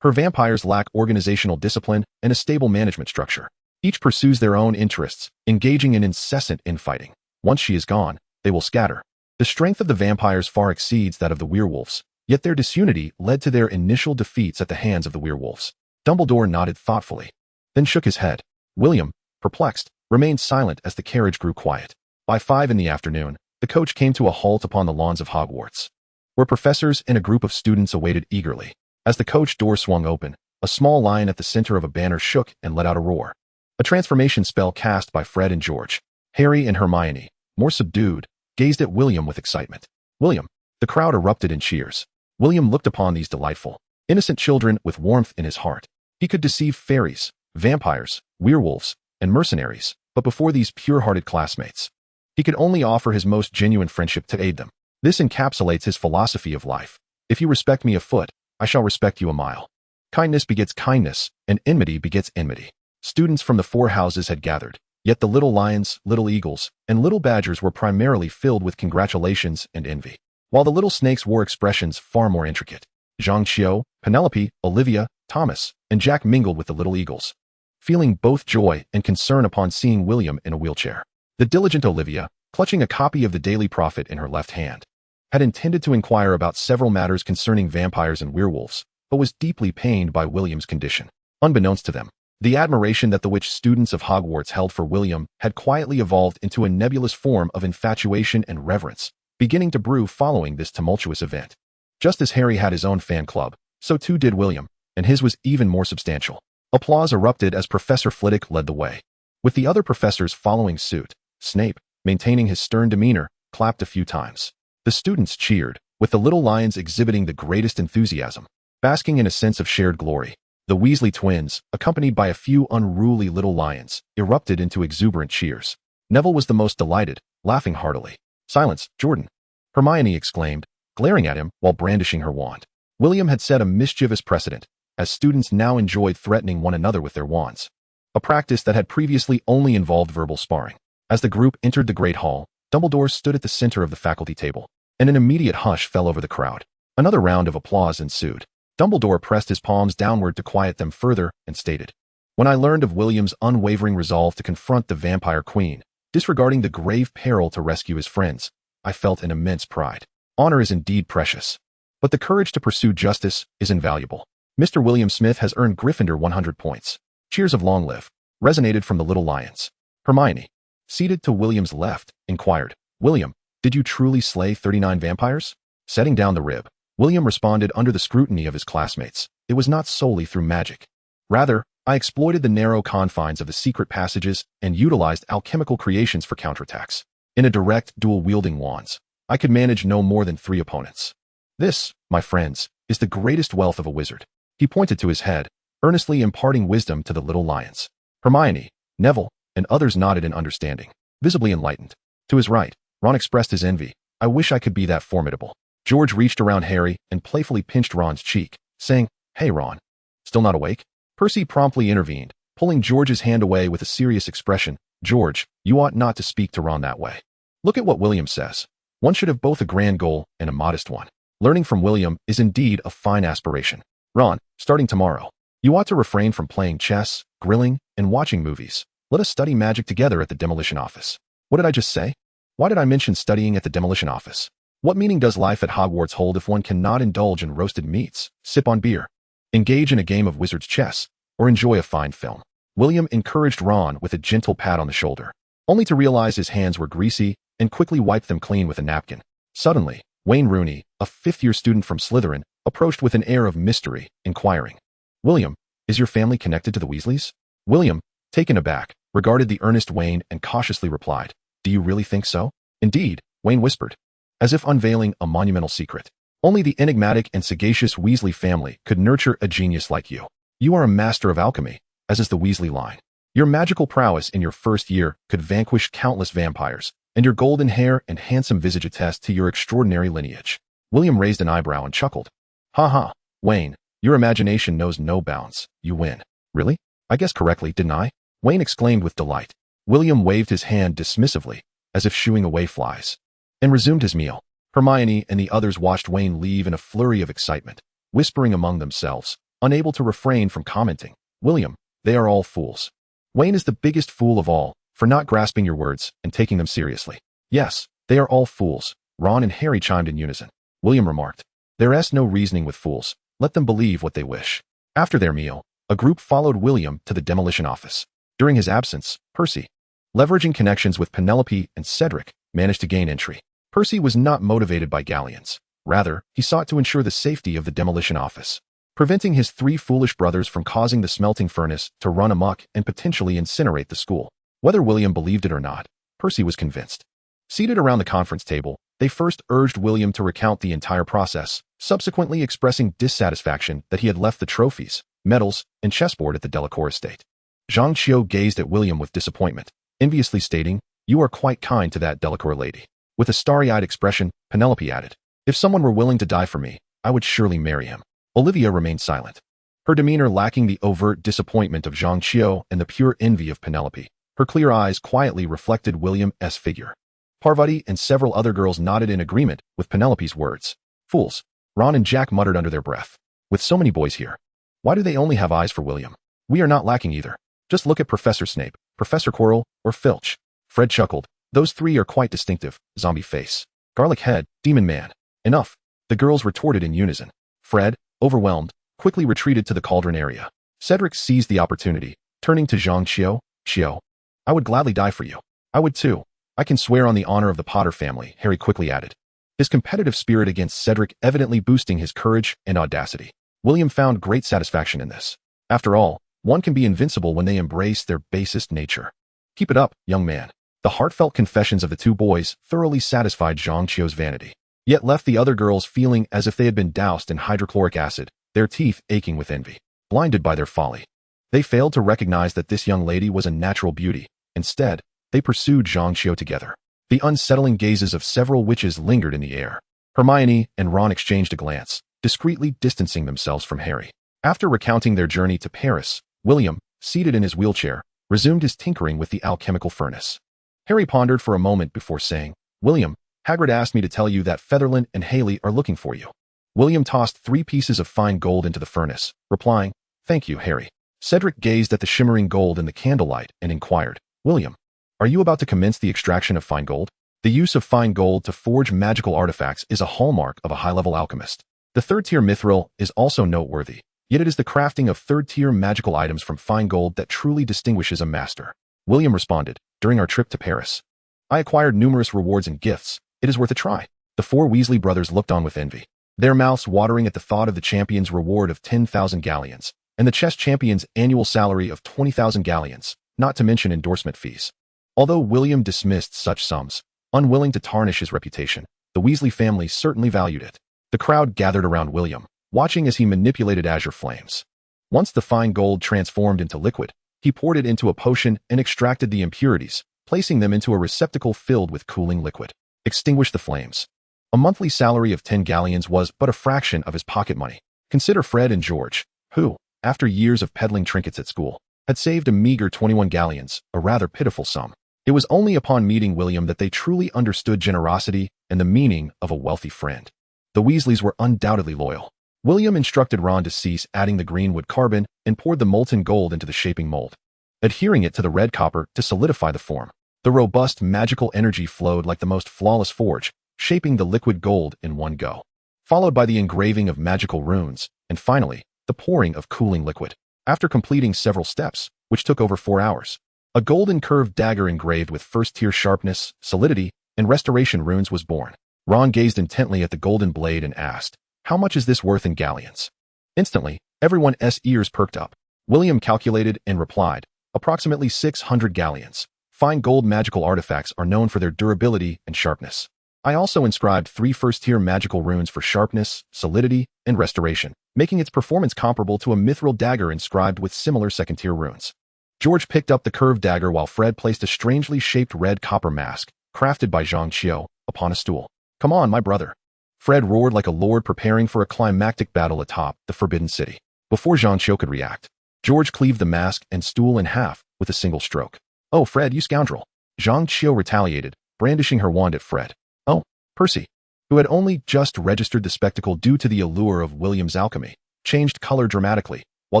Her vampires lack organizational discipline and a stable management structure. Each pursues their own interests, engaging in incessant infighting. Once she is gone, they will scatter. The strength of the vampires far exceeds that of the werewolves, yet their disunity led to their initial defeats at the hands of the werewolves. Dumbledore nodded thoughtfully, then shook his head. William, perplexed, remained silent as the carriage grew quiet. By 5 in the afternoon, the coach came to a halt upon the lawns of Hogwarts, where professors and a group of students awaited eagerly. As the coach door swung open, a small lion at the center of a banner shook and let out a roar. A transformation spell cast by Fred and George. Harry and Hermione, more subdued, gazed at William with excitement. William! The crowd erupted in cheers. William looked upon these delightful, innocent children with warmth in his heart. He could deceive fairies, vampires, werewolves, and mercenaries, but before these pure-hearted classmates, he could only offer his most genuine friendship to aid them. This encapsulates his philosophy of life. If you respect me a foot, I shall respect you a mile. Kindness begets kindness, and enmity begets enmity. Students from the 4 houses had gathered, yet the little lions, little eagles, and little badgers were primarily filled with congratulations and envy, while the little snakes wore expressions far more intricate. Zhang Qiu, Penelope, Olivia, Thomas, and Jack mingled with the little eagles, feeling both joy and concern upon seeing William in a wheelchair. The diligent Olivia, clutching a copy of the Daily Prophet in her left hand, had intended to inquire about several matters concerning vampires and werewolves, but was deeply pained by William's condition. Unbeknownst to them, the admiration that the which students of Hogwarts held for William had quietly evolved into a nebulous form of infatuation and reverence, beginning to brew following this tumultuous event. Just as Harry had his own fan club, so too did William, and his was even more substantial. Applause erupted as Professor Flitwick led the way, with the other professors following suit. Snape, maintaining his stern demeanor, clapped a few times. The students cheered, with the little lions exhibiting the greatest enthusiasm, basking in a sense of shared glory. The Weasley twins, accompanied by a few unruly little lions, erupted into exuberant cheers. Neville was the most delighted, laughing heartily. Silence, Jordan! Hermione exclaimed, glaring at him while brandishing her wand. William had set a mischievous precedent, as students now enjoyed threatening one another with their wands, a practice that had previously only involved verbal sparring. As the group entered the Great Hall, Dumbledore stood at the center of the faculty table, and an immediate hush fell over the crowd. Another round of applause ensued. Dumbledore pressed his palms downward to quiet them further and stated, when I learned of William's unwavering resolve to confront the Vampire Queen, disregarding the grave peril to rescue his friends, I felt an immense pride. Honor is indeed precious, but the courage to pursue justice is invaluable. Mr. William Smith has earned Gryffindor 100 points. Cheers of long live resonated from the little lions. Hermione, seated to William's left, inquired, William, did you truly slay 39 vampires? Setting down the rib, William responded under the scrutiny of his classmates. It was not solely through magic. Rather, I exploited the narrow confines of the secret passages and utilized alchemical creations for counterattacks. In a direct duel wielding wands, I could manage no more than 3 opponents. This, my friends, is the greatest wealth of a wizard. He pointed to his head, earnestly imparting wisdom to the little lions. Hermione, Neville, and others nodded in understanding, visibly enlightened. To his right, Ron expressed his envy. I wish I could be that formidable. George reached around Harry and playfully pinched Ron's cheek, saying, Hey Ron, still not awake? Percy promptly intervened, pulling George's hand away with a serious expression. George, you ought not to speak to Ron that way. Look at what William says. One should have both a grand goal and a modest one. Learning from William is indeed a fine aspiration. Ron, starting tomorrow, you ought to refrain from playing chess, grilling, and watching movies. Let us study magic together at the Demolition office. What did I just say? Why did I mention studying at the Demolition office? What meaning does life at Hogwarts hold if one cannot indulge in roasted meats, sip on beer, engage in a game of wizard's chess, or enjoy a fine film? William encouraged Ron with a gentle pat on the shoulder, only to realize his hands were greasy and quickly wiped them clean with a napkin. Suddenly, Wayne Rooney, a 5th-year student from Slytherin, approached with an air of mystery, inquiring, William, is your family connected to the Weasleys? William, taken aback, regarded the earnest Wayne and cautiously replied, Do you really think so? Indeed, Wayne whispered, as if unveiling a monumental secret. Only the enigmatic and sagacious Weasley family could nurture a genius like you. You are a master of alchemy, as is the Weasley line. Your magical prowess in your first year could vanquish countless vampires, and your golden hair and handsome visage attest to your extraordinary lineage. William raised an eyebrow and chuckled. Ha ha, Wayne, your imagination knows no bounds. You win. Really? I guessed correctly, didn't I? Wayne exclaimed with delight. William waved his hand dismissively, as if shooing away flies, and resumed his meal. Hermione and the others watched Wayne leave in a flurry of excitement, whispering among themselves, unable to refrain from commenting, William, they are all fools. Wayne is the biggest fool of all, for not grasping your words and taking them seriously. Yes, they are all fools, Ron and Harry chimed in unison. William remarked, There's no reasoning with fools, let them believe what they wish. After their meal, a group followed William to the demolition office. During his absence, Percy, leveraging connections with Penelope and Cedric, managed to gain entry. Percy was not motivated by galleons. Rather, he sought to ensure the safety of the demolition office, preventing his 3 foolish brothers from causing the smelting furnace to run amok and potentially incinerate the school. Whether William believed it or not, Percy was convinced. Seated around the conference table, they first urged William to recount the entire process, subsequently expressing dissatisfaction that he had left the trophies, medals, and chessboard at the Delacour estate. Zhang Qiu gazed at William with disappointment, enviously stating, You are quite kind to that Delacour lady. With a starry-eyed expression, Penelope added, If someone were willing to die for me, I would surely marry him. Olivia remained silent, her demeanor lacking the overt disappointment of Zhang Qiu and the pure envy of Penelope. Her clear eyes quietly reflected William's figure. Parvati and several other girls nodded in agreement with Penelope's words. Fools, Ron and Jack muttered under their breath. With so many boys here, why do they only have eyes for William? We are not lacking either. Just look at Professor Snape, Professor Quirrell, or Filch. Fred chuckled. Those 3 are quite distinctive. Zombie face, garlic head, demon man. Enough, the girls retorted in unison. Fred, overwhelmed, quickly retreated to the cauldron area. Cedric seized the opportunity, turning to Zhang Qiu. Qiu, I would gladly die for you. I would too. I can swear on the honor of the Potter family, Harry quickly added, his competitive spirit against Cedric evidently boosting his courage and audacity. William found great satisfaction in this. After all, one can be invincible when they embrace their basest nature. Keep it up, young man. The heartfelt confessions of the 2 boys thoroughly satisfied Zhang Qiu's vanity, yet left the other girls feeling as if they had been doused in hydrochloric acid, their teeth aching with envy. Blinded by their folly, they failed to recognize that this young lady was a natural beauty. Instead, they pursued Zhang Qiu together. The unsettling gazes of several witches lingered in the air. Hermione and Ron exchanged a glance, discreetly distancing themselves from Harry. After recounting their journey to Paris, William, seated in his wheelchair, resumed his tinkering with the alchemical furnace. Harry pondered for a moment before saying, William, Hagrid asked me to tell you that Featherland and Haley are looking for you. William tossed 3 pieces of fine gold into the furnace, replying, Thank you, Harry. Cedric gazed at the shimmering gold in the candlelight and inquired, William, are you about to commence the extraction of fine gold? The use of fine gold to forge magical artifacts is a hallmark of a high-level alchemist. The 3rd-tier mithril is also noteworthy, yet it is the crafting of 3rd-tier magical items from fine gold that truly distinguishes a master. William responded, During our trip to Paris, I acquired numerous rewards and gifts. It is worth a try. The 4 Weasley brothers looked on with envy, their mouths watering at the thought of the champion's reward of 10,000 galleons, and the chess champion's annual salary of 20,000 galleons, not to mention endorsement fees. Although William dismissed such sums, unwilling to tarnish his reputation, the Weasley family certainly valued it. The crowd gathered around William, watching as he manipulated azure flames. Once the fine gold transformed into liquid, he poured it into a potion and extracted the impurities, placing them into a receptacle filled with cooling liquid. Extinguish the flames. A monthly salary of 10 galleons was but a fraction of his pocket money. Consider Fred and George, who, after years of peddling trinkets at school, had saved a meager 21 galleons, a rather pitiful sum. It was only upon meeting William that they truly understood generosity and the meaning of a wealthy friend. The Weasleys were undoubtedly loyal. William instructed Ron to cease adding the greenwood carbon and poured the molten gold into the shaping mold, adhering it to the red copper to solidify the form. The robust magical energy flowed like the most flawless forge, shaping the liquid gold in one go, followed by the engraving of magical runes, and finally, the pouring of cooling liquid. After completing several steps, which took over 4 hours, a golden curved dagger engraved with first-tier sharpness, solidity, and restoration runes was born. Ron gazed intently at the golden blade and asked, "How much is this worth in galleons?" Instantly, everyone's ears perked up. William calculated and replied, "Approximately 600 galleons, Fine gold magical artifacts are known for their durability and sharpness. I also inscribed 3 first-tier magical runes for sharpness, solidity, and restoration, making its performance comparable to a mithril dagger inscribed with similar second-tier runes. George picked up the curved dagger while Fred placed a strangely shaped red copper mask, crafted by Zhang Qiu, upon a stool. "Come on, my brother." Fred roared like a lord preparing for a climactic battle atop the Forbidden City. Before Zhang Qiu could react, George cleaved the mask and stool in half with a single stroke. "Oh, Fred, you scoundrel." Zhang Qiu retaliated, brandishing her wand at Fred. "Oh, Percy," who had only just registered the spectacle due to the allure of William's alchemy, changed color dramatically, while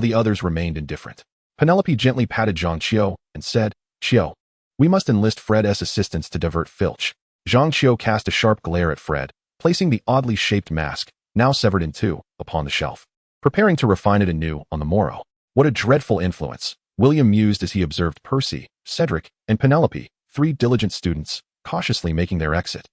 the others remained indifferent. Penelope gently patted Zhang Qiu and said, "Qiu, we must enlist Fred's assistance to divert Filch." Zhang Qiu cast a sharp glare at Fred, placing the oddly shaped mask, now severed in two, upon the shelf, preparing to refine it anew on the morrow. What a dreadful influence, William mused as he observed Percy, Cedric, and Penelope, 3 diligent students, cautiously making their exit,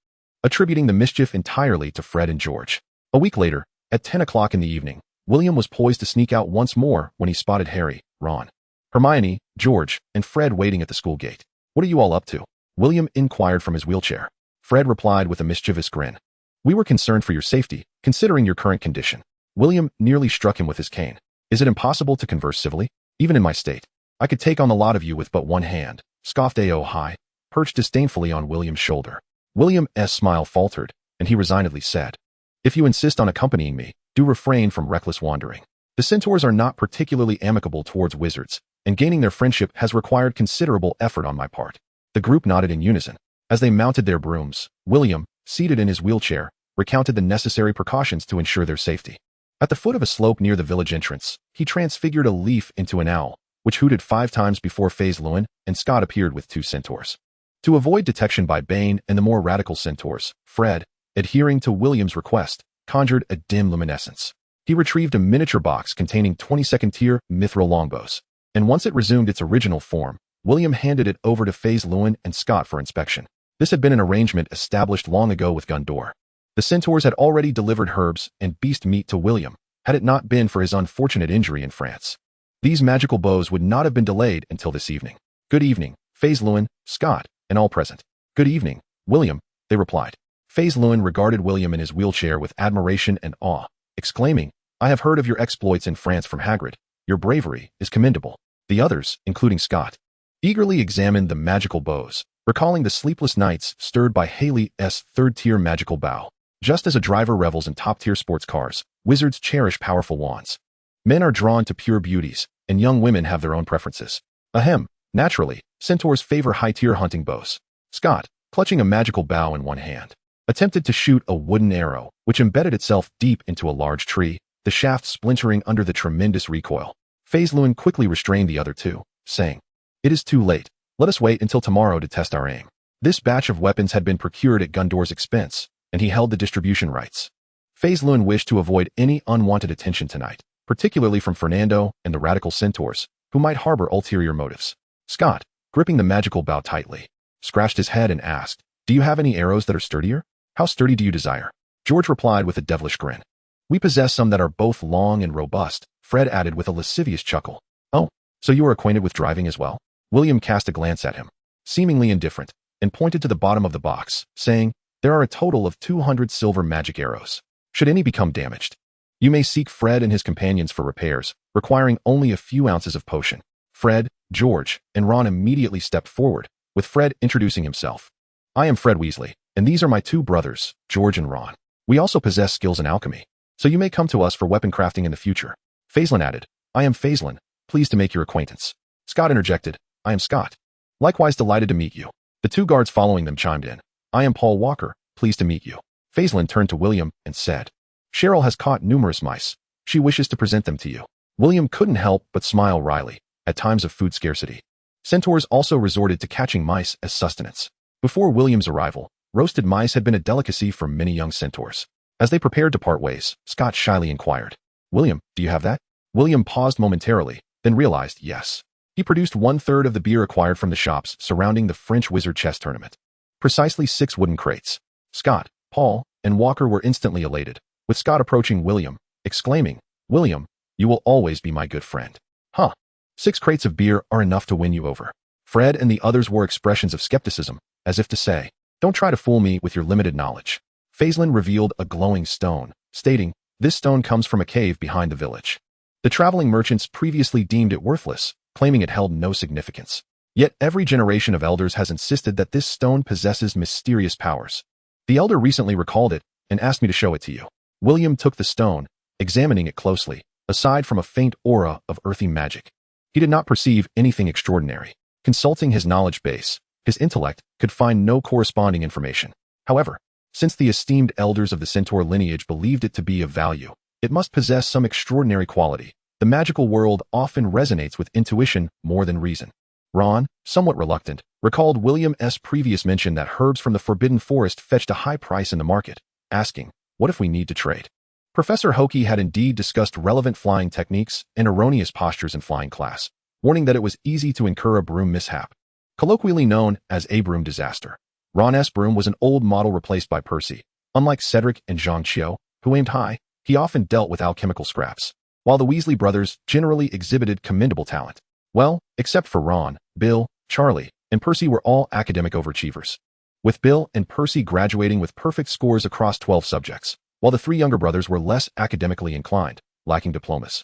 attributing the mischief entirely to Fred and George. A week later, at 10 o'clock in the evening, William was poised to sneak out once more when he spotted Harry, Ron, Hermione, George, and Fred waiting at the school gate. "What are you all up to?" William inquired from his wheelchair. Fred replied with a mischievous grin. "We were concerned for your safety, considering your current condition." William nearly struck him with his cane. "Is it impossible to converse civilly? Even in my state, I could take on the lot of you with but one hand," scoffed A.O. High, perched disdainfully on William's shoulder. William's smile faltered, and he resignedly said, "If you insist on accompanying me, do refrain from reckless wandering. The centaurs are not particularly amicable towards wizards, and gaining their friendship has required considerable effort on my part." The group nodded in unison. As they mounted their brooms, William, seated in his wheelchair, recounted the necessary precautions to ensure their safety. At the foot of a slope near the village entrance, he transfigured a leaf into an owl, which hooted 5 times before Faze Lewin and Scott appeared with 2 centaurs. To avoid detection by Bane and the more radical centaurs, Fred, adhering to William's request, conjured a dim luminescence. He retrieved a miniature box containing 22nd-tier mithril longbows, and once it resumed its original form, William handed it over to Faze Lewin and Scott for inspection. This had been an arrangement established long ago with Gundor. The centaurs had already delivered herbs and beast meat to William, had it not been for his unfortunate injury in France. These magical bows would not have been delayed until this evening. "Good evening, Faze Lewin, Scott, and all present." "Good evening, William," they replied. Faze Lewin regarded William in his wheelchair with admiration and awe, exclaiming, "I have heard of your exploits in France from Hagrid. Your bravery is commendable." The others, including Scott, eagerly examined the magical bows, recalling the sleepless nights stirred by Haley's 3rd-tier magical bow. Just as a driver revels in top-tier sports cars, wizards cherish powerful wands. Men are drawn to pure beauties, and young women have their own preferences. Ahem, naturally, centaurs favor high-tier hunting bows. Scott, clutching a magical bow in one hand, attempted to shoot a wooden arrow, which embedded itself deep into a large tree, the shaft splintering under the tremendous recoil. Faze Lewin quickly restrained the other 2, saying, "It is too late. Let us wait until tomorrow to test our aim." This batch of weapons had been procured at Gundor's expense, and he held the distribution rights. Faze Lewin wished to avoid any unwanted attention tonight, particularly from Fernando and the radical centaurs, who might harbor ulterior motives. Scott, gripping the magical bow tightly, scratched his head and asked, "Do you have any arrows that are sturdier? How sturdy do you desire?" George replied with a devilish grin. "We possess some that are both long and robust," Fred added with a lascivious chuckle. "Oh, so you are acquainted with driving as well?" William cast a glance at him, seemingly indifferent, and pointed to the bottom of the box, saying, "There are a total of 200 silver magic arrows. Should any become damaged, you may seek Fred and his companions for repairs, requiring only a few ounces of potion." Fred, George, and Ron immediately stepped forward, with Fred introducing himself. "I am Fred Weasley, and these are my 2 brothers, George and Ron. We also possess skills in alchemy, so you may come to us for weapon crafting in the future." Fazelin added, "I am Fazelin, pleased to make your acquaintance." Scott interjected, "I am Scott. Likewise delighted to meet you." The 2 guards following them chimed in, "I am Paul Walker, pleased to meet you." Fazelin turned to William and said, "Cheryl has caught numerous mice. She wishes to present them to you." William couldn't help but smile wryly, at times of food scarcity. Centaurs also resorted to catching mice as sustenance. Before William's arrival, roasted mice had been a delicacy for many young centaurs. As they prepared to part ways, Scott shyly inquired, "William, do you have that?" William paused momentarily, then realized yes. He produced 1/3 of the beer acquired from the shops surrounding the French wizard chess tournament. Precisely 6 wooden crates. Scott, Paul, and Walker were instantly elated, with Scott approaching William, exclaiming, "William, you will always be my good friend." "Huh. 6 crates of beer are enough to win you over." Fred and the others wore expressions of skepticism, as if to say, "Don't try to fool me with your limited knowledge." Faislin revealed a glowing stone, stating, "This stone comes from a cave behind the village." The traveling merchants previously deemed it worthless, claiming it held no significance. Yet every generation of elders has insisted that this stone possesses mysterious powers. The elder recently recalled it and asked me to show it to you. William took the stone, examining it closely. Aside from a faint aura of earthy magic, he did not perceive anything extraordinary. Consulting his knowledge base, his intellect could find no corresponding information. However, since the esteemed elders of the Centaur lineage believed it to be of value, it must possess some extraordinary quality. The magical world often resonates with intuition more than reason. Ron, somewhat reluctant, recalled William's previous mention that herbs from the Forbidden Forest fetched a high price in the market, asking, "What if we need to trade?" Professor Hokey had indeed discussed relevant flying techniques and erroneous postures in flying class, warning that it was easy to incur a broom mishap, colloquially known as a broom disaster. Ron's broom was an old model replaced by Percy. Unlike Cedric and Zhang Qiu, who aimed high, he often dealt with alchemical scraps, while the Weasley brothers generally exhibited commendable talent. Well, except for Ron, Bill, Charlie, and Percy were all academic overachievers, with Bill and Percy graduating with perfect scores across 12 subjects, while the three younger brothers were less academically inclined, lacking diplomas.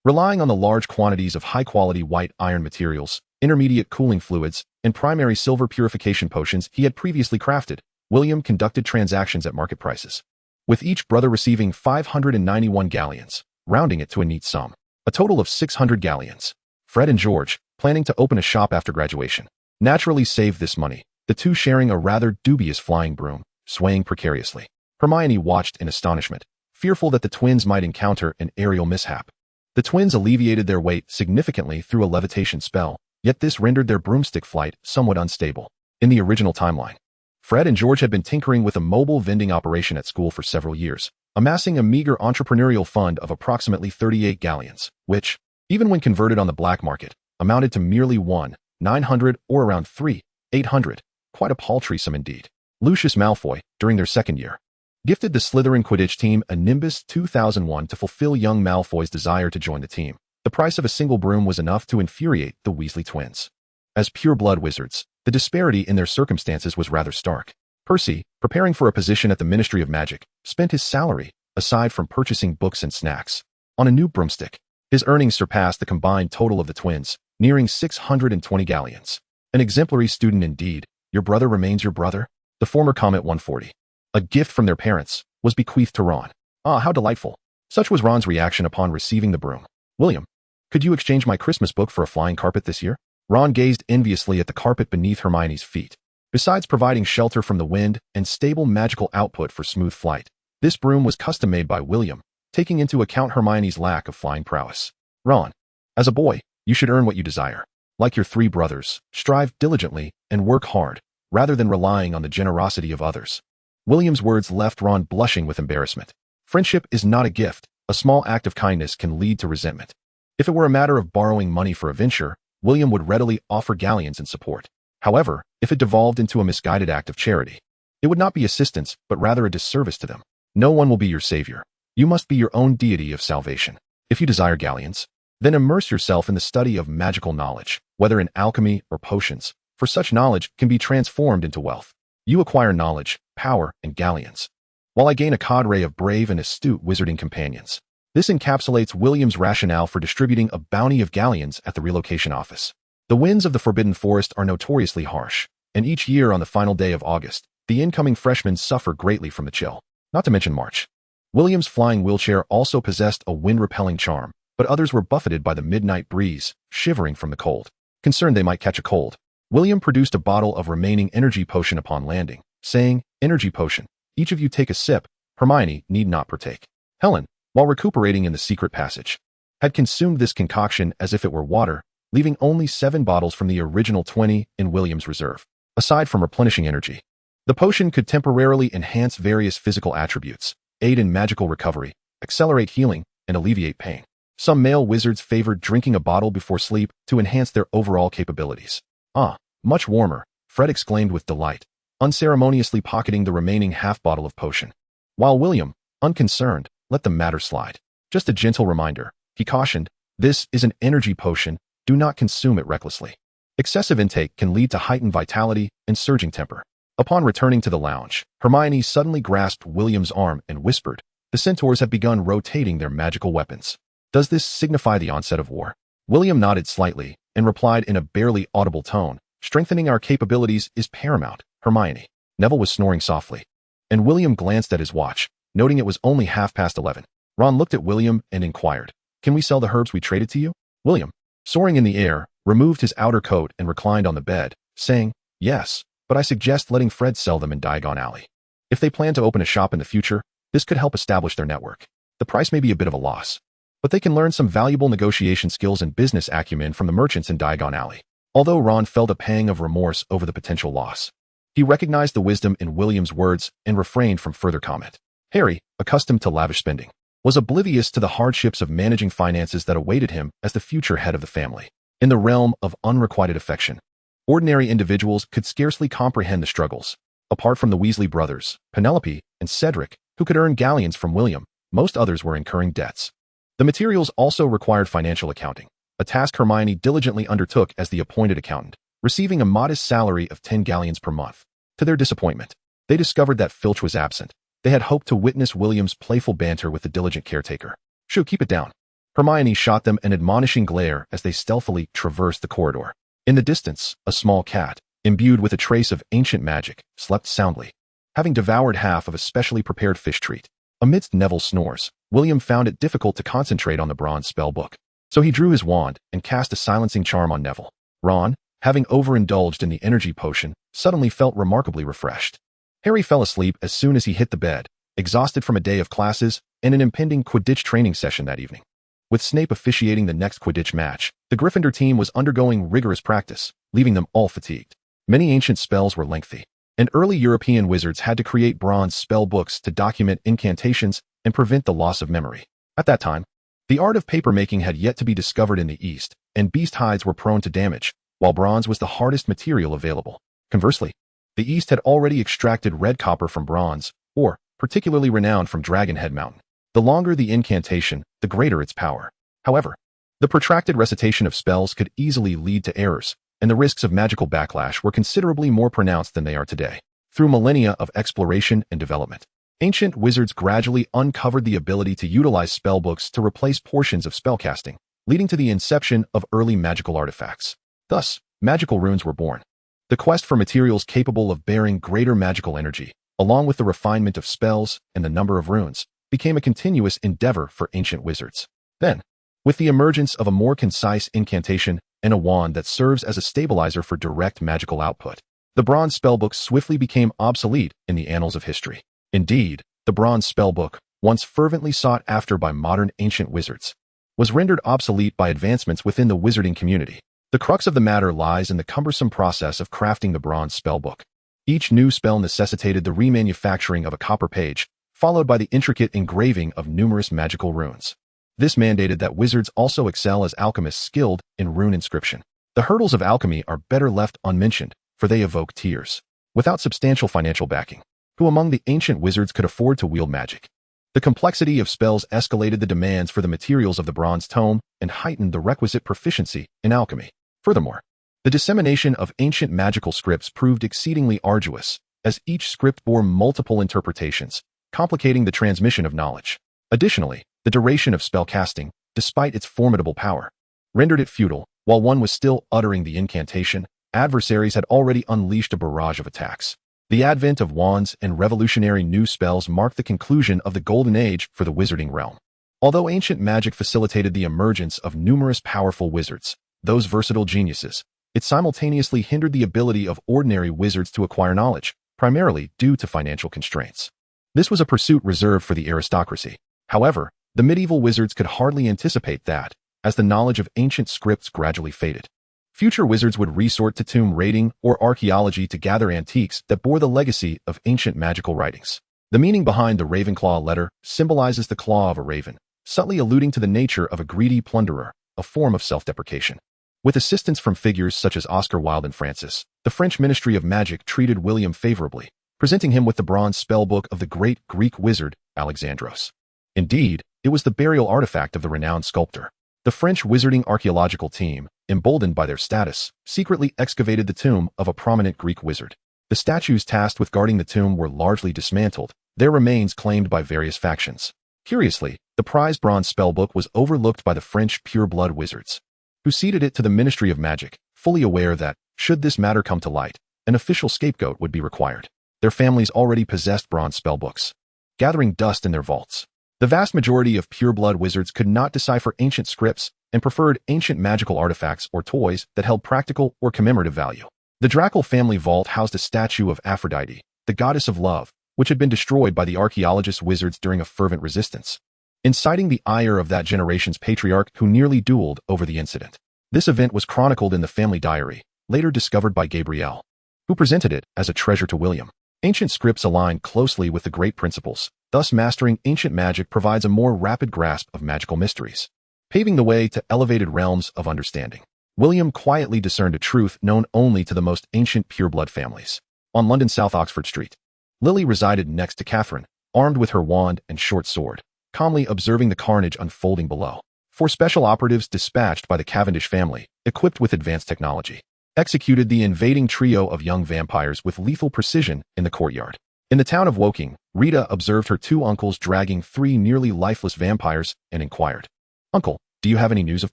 Relying on the large quantities of high-quality white iron materials, intermediate cooling fluids, and primary silver purification potions he had previously crafted, William conducted transactions at market prices, with each brother receiving 591 galleons, rounding it to a neat sum, a total of 600 galleons. Fred and George, planning to open a shop after graduation, naturally saved this money, the two sharing a rather dubious flying broom, swaying precariously. Hermione watched in astonishment, fearful that the twins might encounter an aerial mishap. The twins alleviated their weight significantly through a levitation spell, yet this rendered their broomstick flight somewhat unstable. In the original timeline, Fred and George had been tinkering with a mobile vending operation at school for several years, amassing a meager entrepreneurial fund of approximately 38 galleons, which, even when converted on the black market, amounted to merely 1,900 or around 3,800, quite a paltry sum indeed. Lucius Malfoy, during their second year, gifted the Slytherin Quidditch team a Nimbus 2001 to fulfill young Malfoy's desire to join the team. The price of a single broom was enough to infuriate the Weasley twins. As pure-blood wizards, the disparity in their circumstances was rather stark. Percy, preparing for a position at the Ministry of Magic, spent his salary, aside from purchasing books and snacks, on a new broomstick. His earnings surpassed the combined total of the twins, nearing 620 galleons. An exemplary student indeed. Your brother remains your brother? The former Comet 140. A gift from their parents, was bequeathed to Ron. Ah, how delightful. Such was Ron's reaction upon receiving the broom. William, could you exchange my Christmas book for a flying carpet this year? Ron gazed enviously at the carpet beneath Hermione's feet. Besides providing shelter from the wind and stable magical output for smooth flight, this broom was custom-made by William, taking into account Hermione's lack of flying prowess. Ron, as a boy, you should earn what you desire. Like your three brothers, strive diligently and work hard, rather than relying on the generosity of others. William's words left Ron blushing with embarrassment. Friendship is not a gift. A small act of kindness can lead to resentment. If it were a matter of borrowing money for a venture, William would readily offer galleons in support. However, if it devolved into a misguided act of charity, it would not be assistance, but rather a disservice to them. No one will be your savior. You must be your own deity of salvation. If you desire galleons, then immerse yourself in the study of magical knowledge, whether in alchemy or potions, for such knowledge can be transformed into wealth. You acquire knowledge, power, and galleons, while I gain a cadre of brave and astute wizarding companions. This encapsulates William's rationale for distributing a bounty of galleons at the relocation office. The winds of the Forbidden Forest are notoriously harsh, and each year on the final day of August, the incoming freshmen suffer greatly from the chill, not to mention March. William's flying wheelchair also possessed a wind-repelling charm, but others were buffeted by the midnight breeze, shivering from the cold. Concerned they might catch a cold, William produced a bottle of remaining energy potion upon landing, saying, "Energy potion. Each of you take a sip. Hermione need not partake." Helen, while recuperating in the secret passage, had consumed this concoction as if it were water, leaving only 7 bottles from the original 20 in William's reserve. Aside from replenishing energy, the potion could temporarily enhance various physical attributes, aid in magical recovery, accelerate healing, and alleviate pain. Some male wizards favored drinking a bottle before sleep to enhance their overall capabilities. Ah, much warmer, Fred exclaimed with delight, unceremoniously pocketing the remaining half-bottle of potion. While William, unconcerned, let the matter slide. Just a gentle reminder, he cautioned, this is an energy potion, do not consume it recklessly. Excessive intake can lead to heightened vitality and surging temper. Upon returning to the lounge, Hermione suddenly grasped William's arm and whispered, "The centaurs have begun rotating their magical weapons. Does this signify the onset of war?" William nodded slightly and replied in a barely audible tone, "Strengthening our capabilities is paramount, Hermione." Neville was snoring softly, and William glanced at his watch, noting it was only 11:30. Ron looked at William and inquired, "Can we sell the herbs we traded to you?" William, soaring in the air, removed his outer coat and reclined on the bed, saying, "Yes, but I suggest letting Fred sell them in Diagon Alley. If they plan to open a shop in the future, this could help establish their network. The price may be a bit of a loss, but they can learn some valuable negotiation skills and business acumen from the merchants in Diagon Alley." Although Ron felt a pang of remorse over the potential loss, he recognized the wisdom in William's words and refrained from further comment. Harry, accustomed to lavish spending, was oblivious to the hardships of managing finances that awaited him as the future head of the family. In the realm of unrequited affection, ordinary individuals could scarcely comprehend the struggles. Apart from the Weasley brothers, Penelope, and Cedric, who could earn galleons from William, most others were incurring debts. The materials also required financial accounting, a task Hermione diligently undertook as the appointed accountant, receiving a modest salary of 10 galleons per month. To their disappointment, they discovered that Filch was absent. They had hoped to witness William's playful banter with the diligent caretaker. "Shoo, keep it down." Hermione shot them an admonishing glare as they stealthily traversed the corridor. In the distance, a small cat, imbued with a trace of ancient magic, slept soundly, having devoured half of a specially prepared fish treat. Amidst Neville's snores, William found it difficult to concentrate on the bronze spell book, so he drew his wand and cast a silencing charm on Neville. Ron, having overindulged in the energy potion, suddenly felt remarkably refreshed. Harry fell asleep as soon as he hit the bed, exhausted from a day of classes and an impending Quidditch training session that evening. With Snape officiating the next Quidditch match, the Gryffindor team was undergoing rigorous practice, leaving them all fatigued. Many ancient spells were lengthy, and early European wizards had to create bronze spell books to document incantations and prevent the loss of memory. At that time, the art of papermaking had yet to be discovered in the East, and beast hides were prone to damage, while bronze was the hardest material available. Conversely, the East had already extracted red copper from bronze, ore, particularly renowned from Dragonhead Mountain. The longer the incantation, the greater its power. However, the protracted recitation of spells could easily lead to errors, and the risks of magical backlash were considerably more pronounced than they are today. Through millennia of exploration and development, ancient wizards gradually uncovered the ability to utilize spellbooks to replace portions of spellcasting, leading to the inception of early magical artifacts. Thus, magical runes were born. The quest for materials capable of bearing greater magical energy, along with the refinement of spells and the number of runes, became a continuous endeavor for ancient wizards. Then, with the emergence of a more concise incantation and a wand that serves as a stabilizer for direct magical output, the bronze spellbook swiftly became obsolete in the annals of history. Indeed, the bronze spellbook, once fervently sought after by modern ancient wizards, was rendered obsolete by advancements within the wizarding community. The crux of the matter lies in the cumbersome process of crafting the bronze spellbook. Each new spell necessitated the remanufacturing of a copper page, followed by the intricate engraving of numerous magical runes. This mandated that wizards also excel as alchemists skilled in rune inscription. The hurdles of alchemy are better left unmentioned, for they evoke tears. Without substantial financial backing, who among the ancient wizards could afford to wield magic? The complexity of spells escalated the demands for the materials of the bronze tome and heightened the requisite proficiency in alchemy. Furthermore, the dissemination of ancient magical scripts proved exceedingly arduous, as each script bore multiple interpretations, complicating the transmission of knowledge. Additionally, the duration of spellcasting, despite its formidable power, rendered it futile. While one was still uttering the incantation, adversaries had already unleashed a barrage of attacks. The advent of wands and revolutionary new spells marked the conclusion of the Golden Age for the wizarding realm. Although ancient magic facilitated the emergence of numerous powerful wizards, those versatile geniuses, it simultaneously hindered the ability of ordinary wizards to acquire knowledge, primarily due to financial constraints. This was a pursuit reserved for the aristocracy. However, the medieval wizards could hardly anticipate that, as the knowledge of ancient scripts gradually faded, future wizards would resort to tomb raiding or archaeology to gather antiques that bore the legacy of ancient magical writings. The meaning behind the Ravenclaw letter symbolizes the claw of a raven, subtly alluding to the nature of a greedy plunderer, a form of self-deprecation. With assistance from figures such as Oscar Wilde and Francis, the French Ministry of Magic treated William favorably, presenting him with the bronze spellbook of the great Greek wizard Alexandros. Indeed, it was the burial artifact of the renowned sculptor. The French wizarding archaeological team, emboldened by their status, secretly excavated the tomb of a prominent Greek wizard. The statues tasked with guarding the tomb were largely dismantled, their remains claimed by various factions. Curiously, the prized bronze spellbook was overlooked by the French pure-blood wizards, who ceded it to the Ministry of Magic, fully aware that, should this matter come to light, an official scapegoat would be required. Their families already possessed bronze spellbooks, gathering dust in their vaults. The vast majority of pure-blood wizards could not decipher ancient scripts and preferred ancient magical artifacts or toys that held practical or commemorative value. The Drackle family vault housed a statue of Aphrodite, the goddess of love, which had been destroyed by the archaeologist wizards during a fervent resistance, inciting the ire of that generation's patriarch who nearly dueled over the incident. This event was chronicled in the family diary, later discovered by Gabrielle, who presented it as a treasure to William. Ancient scripts align closely with the great principles, thus mastering ancient magic provides a more rapid grasp of magical mysteries, paving the way to elevated realms of understanding. William quietly discerned a truth known only to the most ancient pure-blood families. On London's South Oxford Street, Lily resided next to Catherine, armed with her wand and short sword, calmly observing the carnage unfolding below. 4 special operatives dispatched by the Cavendish family, equipped with advanced technology, executed the invading trio of young vampires with lethal precision in the courtyard. In the town of Woking, Rita observed her 2 uncles dragging 3 nearly lifeless vampires and inquired, "Uncle, do you have any news of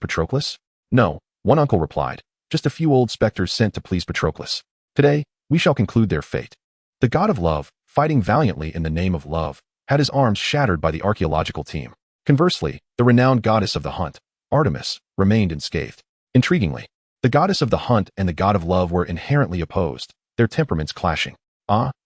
Patroclus?" "No," one uncle replied, "just a few old specters sent to please Patroclus. Today, we shall conclude their fate." The god of love, fighting valiantly in the name of love, had his arms shattered by the archaeological team. Conversely, the renowned goddess of the hunt, Artemis, remained unscathed. Intriguingly, the goddess of the hunt and the god of love were inherently opposed, their temperaments clashing.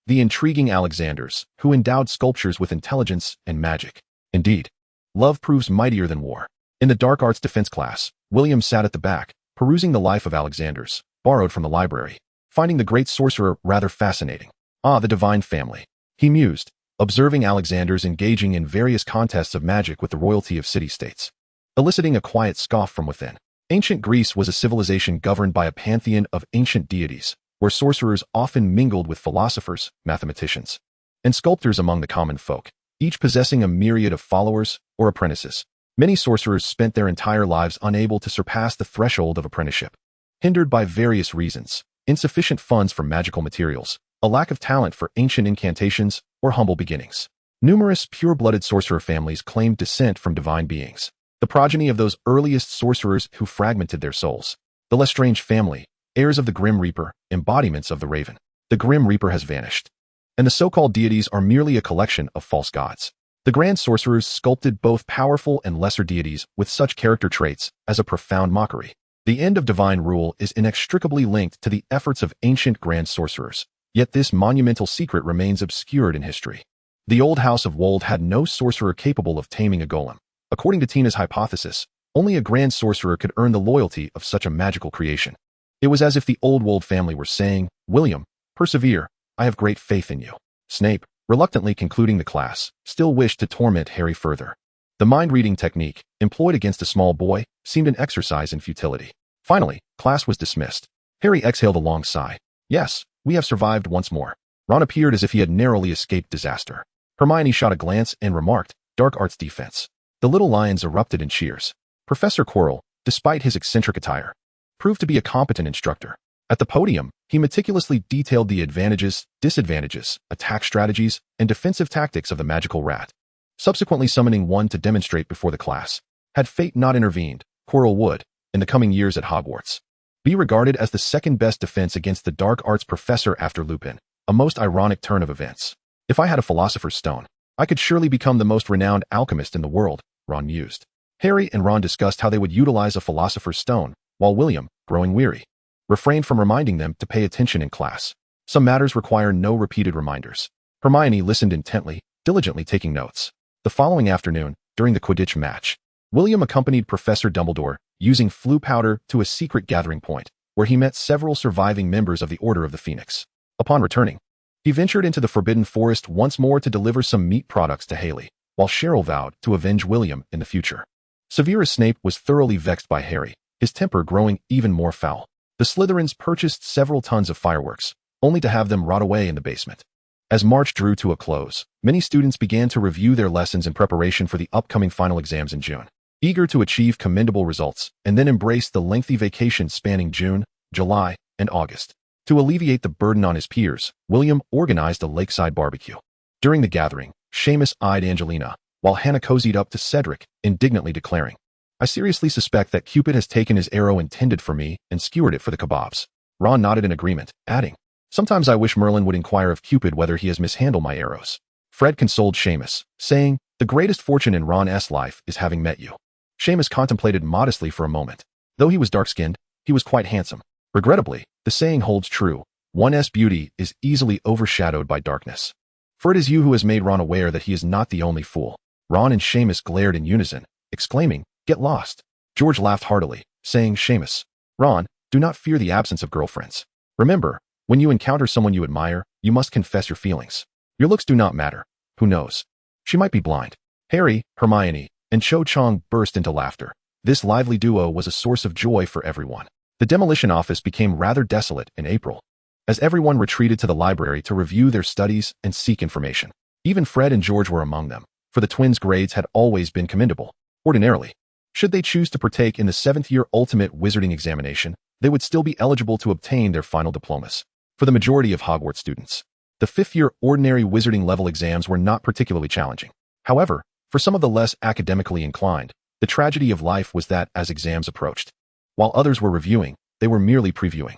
The intriguing Alexanders, who endowed sculptures with intelligence and magic. Indeed, love proves mightier than war. In the dark arts defense class, William sat at the back, perusing the life of Alexanders, borrowed from the library, finding the great sorcerer rather fascinating. The divine family, he mused, observing Alexanders engaging in various contests of magic with the royalty of city-states, eliciting a quiet scoff from within. Ancient Greece was a civilization governed by a pantheon of ancient deities, where sorcerers often mingled with philosophers, mathematicians, and sculptors among the common folk, each possessing a myriad of followers or apprentices. Many sorcerers spent their entire lives unable to surpass the threshold of apprenticeship, hindered by various reasons: insufficient funds for magical materials, a lack of talent for ancient incantations, or humble beginnings. Numerous pure-blooded sorcerer families claimed descent from divine beings, the progeny of those earliest sorcerers who fragmented their souls. The Lestrange family, heirs of the Grim Reaper, embodiments of the Raven. The Grim Reaper has vanished, and the so-called deities are merely a collection of false gods. The Grand Sorcerers sculpted both powerful and lesser deities with such character traits as a profound mockery. The end of divine rule is inextricably linked to the efforts of ancient Grand Sorcerers, yet this monumental secret remains obscured in history. The old House of Wold had no sorcerer capable of taming a golem. According to Tina's hypothesis, only a Grand Sorcerer could earn the loyalty of such a magical creation. It was as if the old Wold family were saying, "William, persevere, I have great faith in you." Snape, reluctantly concluding the class, still wished to torment Harry further. The mind-reading technique, employed against a small boy, seemed an exercise in futility. Finally, class was dismissed. Harry exhaled a long sigh. "Yes, we have survived once more." Ron appeared as if he had narrowly escaped disaster. Hermione shot a glance and remarked, "Dark arts defense." The little lions erupted in cheers. Professor Quirrell, despite his eccentric attire, proved to be a competent instructor. At the podium, he meticulously detailed the advantages, disadvantages, attack strategies, and defensive tactics of the magical rat, subsequently summoning one to demonstrate before the class. Had fate not intervened, Quirrell would, in the coming years at Hogwarts, be regarded as the second-best defense against the dark arts professor after Lupin, a most ironic turn of events. "If I had a philosopher's stone, I could surely become the most renowned alchemist in the world," Ron mused. Harry and Ron discussed how they would utilize a philosopher's stone, while William, growing weary, refrained from reminding them to pay attention in class. Some matters require no repeated reminders. Hermione listened intently, diligently taking notes. The following afternoon, during the Quidditch match, William accompanied Professor Dumbledore, using Fleur powder, to a secret gathering point, where he met several surviving members of the Order of the Phoenix. Upon returning, he ventured into the Forbidden Forest once more to deliver some meat products to Haley, while Cheryl vowed to avenge William in the future. Severus Snape was thoroughly vexed by Harry, his temper growing even more foul. The Slytherins purchased several tons of fireworks, only to have them rot away in the basement. As March drew to a close, many students began to review their lessons in preparation for the upcoming final exams in June. eager to achieve commendable results, and then embraced the lengthy vacation spanning June, July, and August. To alleviate the burden on his peers, William organized a lakeside barbecue. During the gathering, Seamus eyed Angelina, while Hannah cozied up to Cedric, indignantly declaring, "I seriously suspect that Cupid has taken his arrow intended for me and skewered it for the kebabs." Ron nodded in agreement, adding, "Sometimes I wish Merlin would inquire of Cupid whether he has mishandled my arrows." Fred consoled Seamus, saying, "The greatest fortune in Ron's life is having met you." Seamus contemplated modestly for a moment. Though he was dark-skinned, he was quite handsome. Regrettably, the saying holds true, one's beauty is easily overshadowed by darkness. For it is you who has made Ron aware that he is not the only fool. Ron and Seamus glared in unison, exclaiming, "Get lost." George laughed heartily, saying, "Seamus, Ron, do not fear the absence of girlfriends. Remember, when you encounter someone you admire, you must confess your feelings. Your looks do not matter. Who knows? She might be blind." Harry, Hermione, and Chang burst into laughter. This lively duo was a source of joy for everyone. The Demolition office became rather desolate in April, as everyone retreated to the library to review their studies and seek information. Even Fred and George were among them, for the twins' grades had always been commendable. Ordinarily, should they choose to partake in the 7th-year ultimate wizarding examination, they would still be eligible to obtain their final diplomas. For the majority of Hogwarts students, the 5th-year ordinary wizarding level exams were not particularly challenging. However, for some of the less academically inclined, the tragedy of life was that as exams approached, while others were reviewing, they were merely previewing.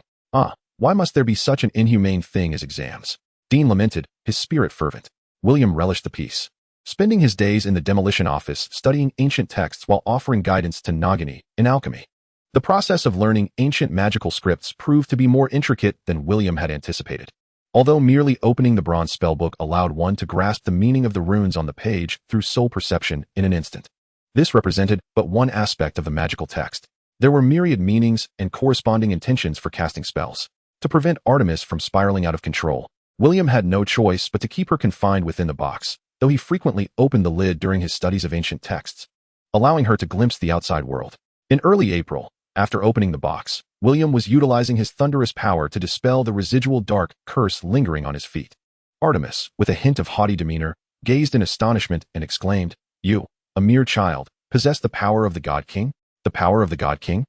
Why must there be such an inhumane thing as exams? Dean lamented, his spirit fervent. William relished the peace, spending his days in the Demolition office studying ancient texts while offering guidance to Nagini in alchemy. The process of learning ancient magical scripts proved to be more intricate than William had anticipated. Although merely opening the bronze spellbook allowed one to grasp the meaning of the runes on the page through soul perception in an instant, this represented but one aspect of the magical text. There were myriad meanings and corresponding intentions for casting spells. To prevent Artemis from spiraling out of control, William had no choice but to keep her confined within the box, though he frequently opened the lid during his studies of ancient texts, allowing her to glimpse the outside world. In early April, after opening the box, William was utilizing his thunderous power to dispel the residual dark curse lingering on his feet. Artemis, with a hint of haughty demeanor, gazed in astonishment and exclaimed, "You, a mere child, possess the power of the God King? The power of the God King?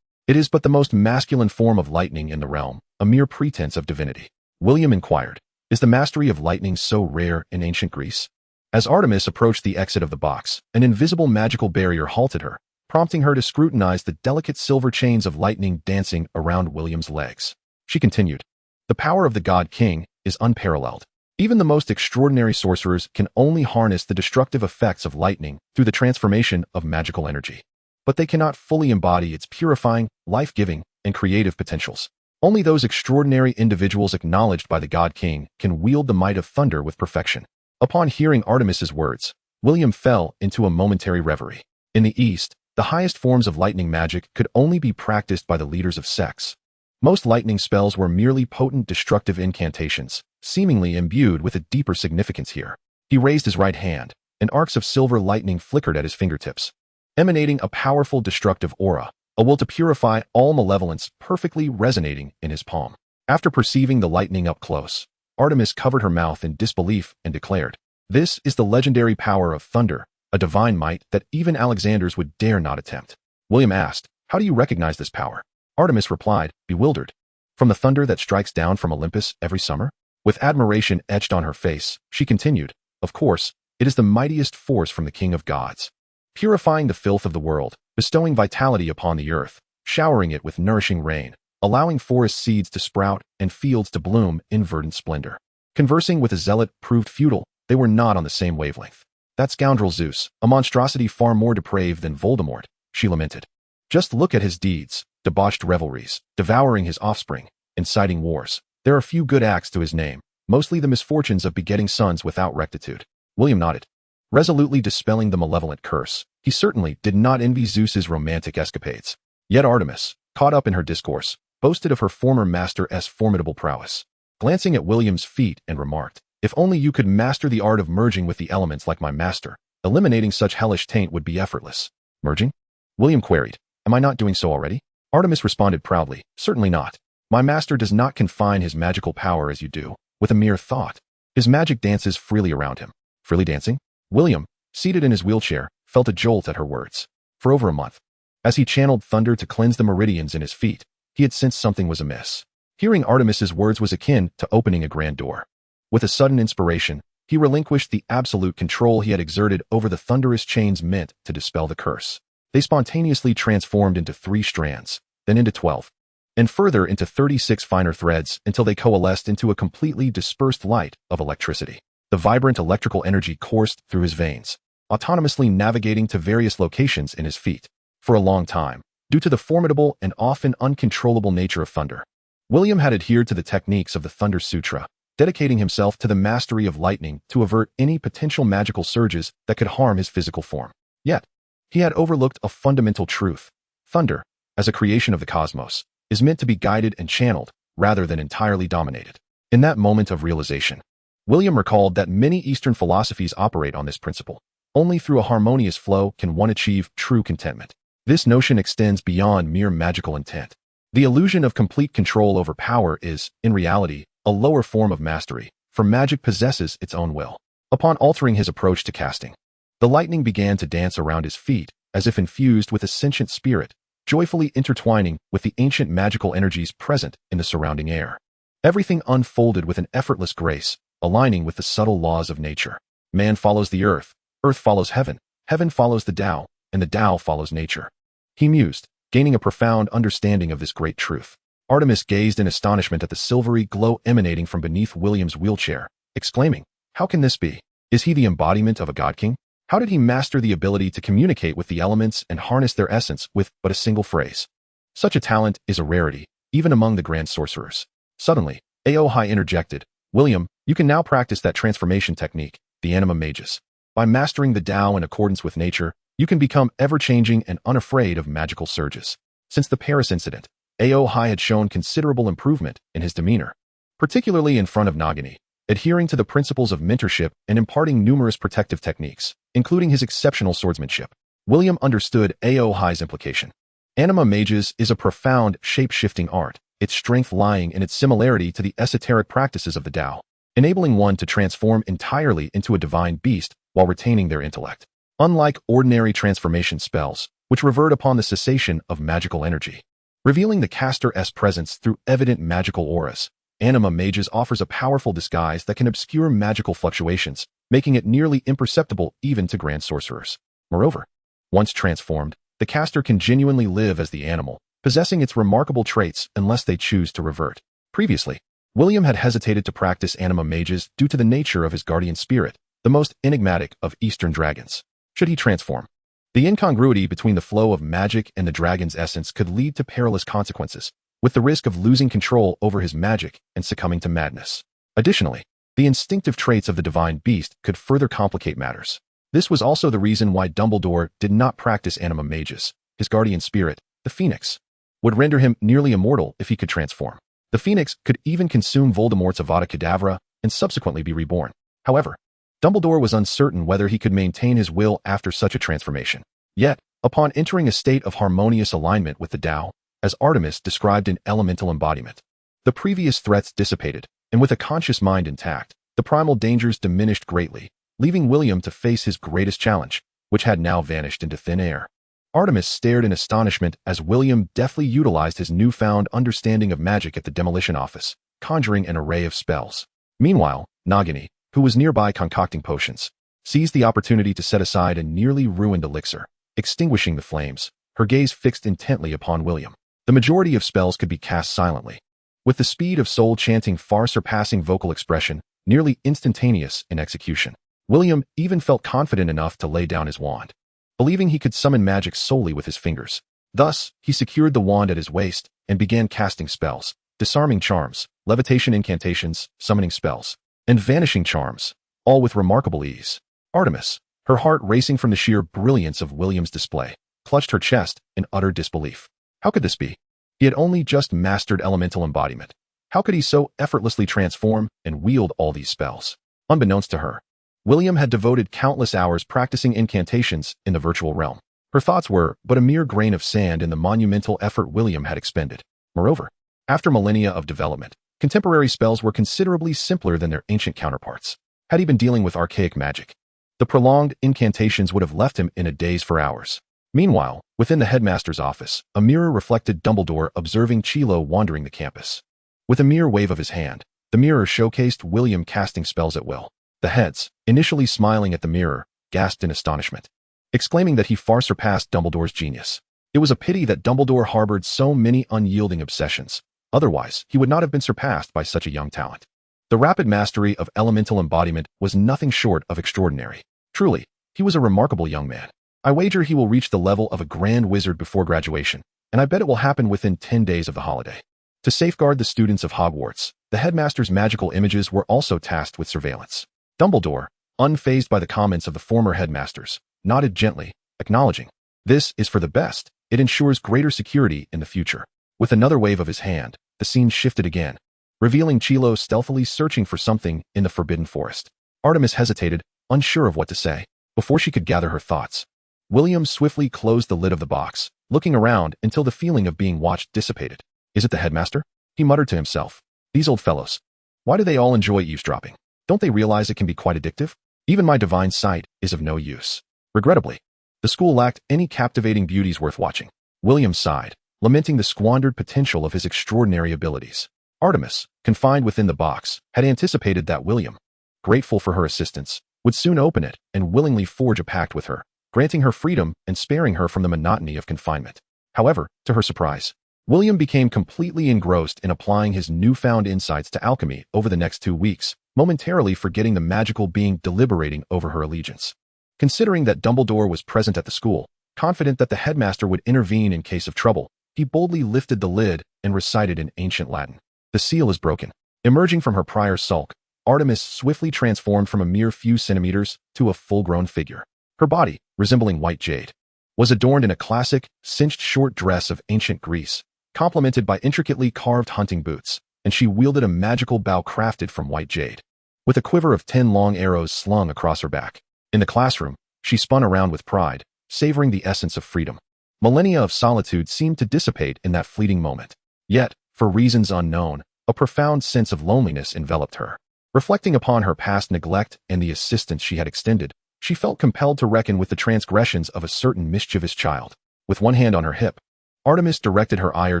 It is but the most masculine form of lightning in the realm, a mere pretense of divinity." William inquired, "Is the mastery of lightning so rare in ancient Greece?" As Artemis approached the exit of the box, an invisible magical barrier halted her, prompting her to scrutinize the delicate silver chains of lightning dancing around William's legs. She continued, "The power of the God King is unparalleled. Even the most extraordinary sorcerers can only harness the destructive effects of lightning through the transformation of magical energy. But they cannot fully embody its purifying, life-giving, and creative potentials. Only those extraordinary individuals acknowledged by the God King can wield the might of thunder with perfection." Upon hearing Artemis's words, William fell into a momentary reverie. In the East, the highest forms of lightning magic could only be practiced by the leaders of sects. Most lightning spells were merely potent destructive incantations, seemingly imbued with a deeper significance here. He raised his right hand, and arcs of silver lightning flickered at his fingertips, emanating a powerful destructive aura, a will to purify all malevolence perfectly resonating in his palm. After perceiving the lightning up close, Artemis covered her mouth in disbelief and declared, "This is the legendary power of thunder, a divine might that even Alexanders would dare not attempt." William asked, "How do you recognize this power?" Artemis replied, bewildered, "From the thunder that strikes down from Olympus every summer?" With admiration etched on her face, she continued, "Of course, it is the mightiest force from the King of Gods, purifying the filth of the world, bestowing vitality upon the earth, showering it with nourishing rain, allowing forest seeds to sprout and fields to bloom in verdant splendor." Conversing with a zealot proved futile. They were not on the same wavelength. "That scoundrel Zeus, a monstrosity far more depraved than Voldemort," she lamented. "Just look at his deeds, debauched revelries, devouring his offspring, inciting wars. There are few good acts to his name, mostly the misfortunes of begetting sons without rectitude." William nodded, resolutely dispelling the malevolent curse. He certainly did not envy Zeus's romantic escapades. Yet Artemis, caught up in her discourse, boasted of her former master's formidable prowess, glancing at William's feet and remarked, "If only you could master the art of merging with the elements like my master, eliminating such hellish taint would be effortless." "Merging?" William queried. "Am I not doing so already?" Artemis responded proudly, "Certainly not. My master does not confine his magical power as you do, with a mere thought. His magic dances freely around him." "Freely dancing?" William, seated in his wheelchair, felt a jolt at her words. for over a month. As he channeled thunder to cleanse the meridians in his feet, he had sensed something was amiss. Hearing Artemis's words was akin to opening a grand door. With a sudden inspiration, he relinquished the absolute control he had exerted over the thunderous chains meant to dispel the curse. They spontaneously transformed into 3 strands, then into 12, and further into 36 finer threads until they coalesced into a completely dispersed light of electricity. The vibrant electrical energy coursed through his veins, autonomously navigating to various locations in his feet. For a long time, due to the formidable and often uncontrollable nature of thunder, William had adhered to the techniques of the Thunder Sutra, dedicating himself to the mastery of lightning to avert any potential magical surges that could harm his physical form. Yet, he had overlooked a fundamental truth. Thunder, as a creation of the cosmos, is meant to be guided and channeled rather than entirely dominated. In that moment of realization, William recalled that many Eastern philosophies operate on this principle. Only through a harmonious flow can one achieve true contentment. This notion extends beyond mere magical intent. The illusion of complete control over power is, in reality, a lower form of mastery, for magic possesses its own will. Upon altering his approach to casting, the lightning began to dance around his feet, as if infused with a sentient spirit, joyfully intertwining with the ancient magical energies present in the surrounding air. Everything unfolded with an effortless grace, aligning with the subtle laws of nature. Man follows the earth follows heaven, heaven follows the Tao, and the Tao follows nature. He mused, gaining a profound understanding of this great truth. Artemis gazed in astonishment at the silvery glow emanating from beneath William's wheelchair, exclaiming, "How can this be? Is he the embodiment of a god king? How did he master the ability to communicate with the elements and harness their essence with but a single phrase? Such a talent is a rarity, even among the grand sorcerers." Suddenly, Aohai interjected, "William, you can now practice that transformation technique, the anima magus. By mastering the Tao in accordance with nature, you can become ever-changing and unafraid of magical surges." Since the Paris incident, Aohai had shown considerable improvement in his demeanor, particularly in front of Nagini, adhering to the principles of mentorship and imparting numerous protective techniques, including his exceptional swordsmanship. William understood Aohai's implication. Anima magus is a profound, shape-shifting art, its strength lying in its similarity to the esoteric practices of the Tao, enabling one to transform entirely into a divine beast while retaining their intellect. Unlike ordinary transformation spells, which revert upon the cessation of magical energy, revealing the caster's presence through evident magical auras, Anima magus offers a powerful disguise that can obscure magical fluctuations, making it nearly imperceptible even to grand sorcerers. Moreover, once transformed, the caster can genuinely live as the animal, possessing its remarkable traits unless they choose to revert. Previously, William had hesitated to practice Anima magus due to the nature of his guardian spirit, the most enigmatic of Eastern dragons. Should he transform, the incongruity between the flow of magic and the dragon's essence could lead to perilous consequences, with the risk of losing control over his magic and succumbing to madness. Additionally, the instinctive traits of the divine beast could further complicate matters. This was also the reason why Dumbledore did not practice Anima magus. His guardian spirit, the Phoenix, would render him nearly immortal if he could transform. The Phoenix could even consume Voldemort's Avada Kedavra and subsequently be reborn. However, Dumbledore was uncertain whether he could maintain his will after such a transformation. Yet, upon entering a state of harmonious alignment with the Tao, as Artemis described in elemental embodiment, the previous threats dissipated, and with a conscious mind intact, the primal dangers diminished greatly, leaving William to face his greatest challenge, which had now vanished into thin air. Artemis stared in astonishment as William deftly utilized his newfound understanding of magic at the Demolition office, conjuring an array of spells. Meanwhile, Nagini, who was nearby concocting potions, seized the opportunity to set aside a nearly ruined elixir, extinguishing the flames, her gaze fixed intently upon William. The majority of spells could be cast silently, with the speed of soul chanting far surpassing vocal expression, nearly instantaneous in execution. William even felt confident enough to lay down his wand, believing he could summon magic solely with his fingers. Thus, he secured the wand at his waist and began casting spells, disarming charms, levitation incantations, summoning spells, and vanishing charms, all with remarkable ease. Artemis, her heart racing from the sheer brilliance of William's display, clutched her chest in utter disbelief. How could this be? He had only just mastered elemental embodiment. How could he so effortlessly transform and wield all these spells? Unbeknownst to her, William had devoted countless hours practicing incantations in the virtual realm. Her thoughts were but a mere grain of sand in the monumental effort William had expended. Moreover, after millennia of development, contemporary spells were considerably simpler than their ancient counterparts. Had he been dealing with archaic magic, the prolonged incantations would have left him in a daze for hours. Meanwhile, within the headmaster's office, a mirror reflected Dumbledore observing Chilo wandering the campus. With a mere wave of his hand, the mirror showcased William casting spells at will. The heads, initially smiling at the mirror, gasped in astonishment, exclaiming that he far surpassed Dumbledore's genius. It was a pity that Dumbledore harbored so many unyielding obsessions. Otherwise, he would not have been surpassed by such a young talent. The rapid mastery of elemental embodiment was nothing short of extraordinary. Truly, he was a remarkable young man. I wager he will reach the level of a grand wizard before graduation, and I bet it will happen within 10 days of the holiday. To safeguard the students of Hogwarts, the headmaster's magical images were also tasked with surveillance. Dumbledore, unfazed by the comments of the former headmasters, nodded gently, acknowledging, "This is for the best. It ensures greater security in the future." With another wave of his hand, the scene shifted again, revealing Chilo stealthily searching for something in the Forbidden Forest. Artemis hesitated, unsure of what to say. Before she could gather her thoughts, William swiftly closed the lid of the box, looking around until the feeling of being watched dissipated. "Is it the headmaster?" he muttered to himself. "These old fellows. Why do they all enjoy eavesdropping? Don't they realize it can be quite addictive? Even my divine sight is of no use." Regrettably, the school lacked any captivating beauties worth watching. William sighed, lamenting the squandered potential of his extraordinary abilities. Artemis, confined within the box, had anticipated that William, grateful for her assistance, would soon open it and willingly forge a pact with her, granting her freedom and sparing her from the monotony of confinement. However, to her surprise, William became completely engrossed in applying his newfound insights to alchemy over the next 2 weeks, momentarily forgetting the magical being deliberating over her allegiance. Considering that Dumbledore was present at the school, confident that the headmaster would intervene in case of trouble, he boldly lifted the lid and recited in ancient Latin. The seal is broken. Emerging from her prior sulk, Artemis swiftly transformed from a mere few centimeters to a full-grown figure. Her body, resembling white jade, was adorned in a classic, cinched short dress of ancient Greece, complemented by intricately carved hunting boots, and she wielded a magical bow crafted from white jade, with a quiver of 10 long arrows slung across her back. In the classroom, she spun around with pride, savoring the essence of freedom. Millennia of solitude seemed to dissipate in that fleeting moment. Yet, for reasons unknown, a profound sense of loneliness enveloped her. Reflecting upon her past neglect and the assistance she had extended, she felt compelled to reckon with the transgressions of a certain mischievous child. With one hand on her hip, Artemis directed her ire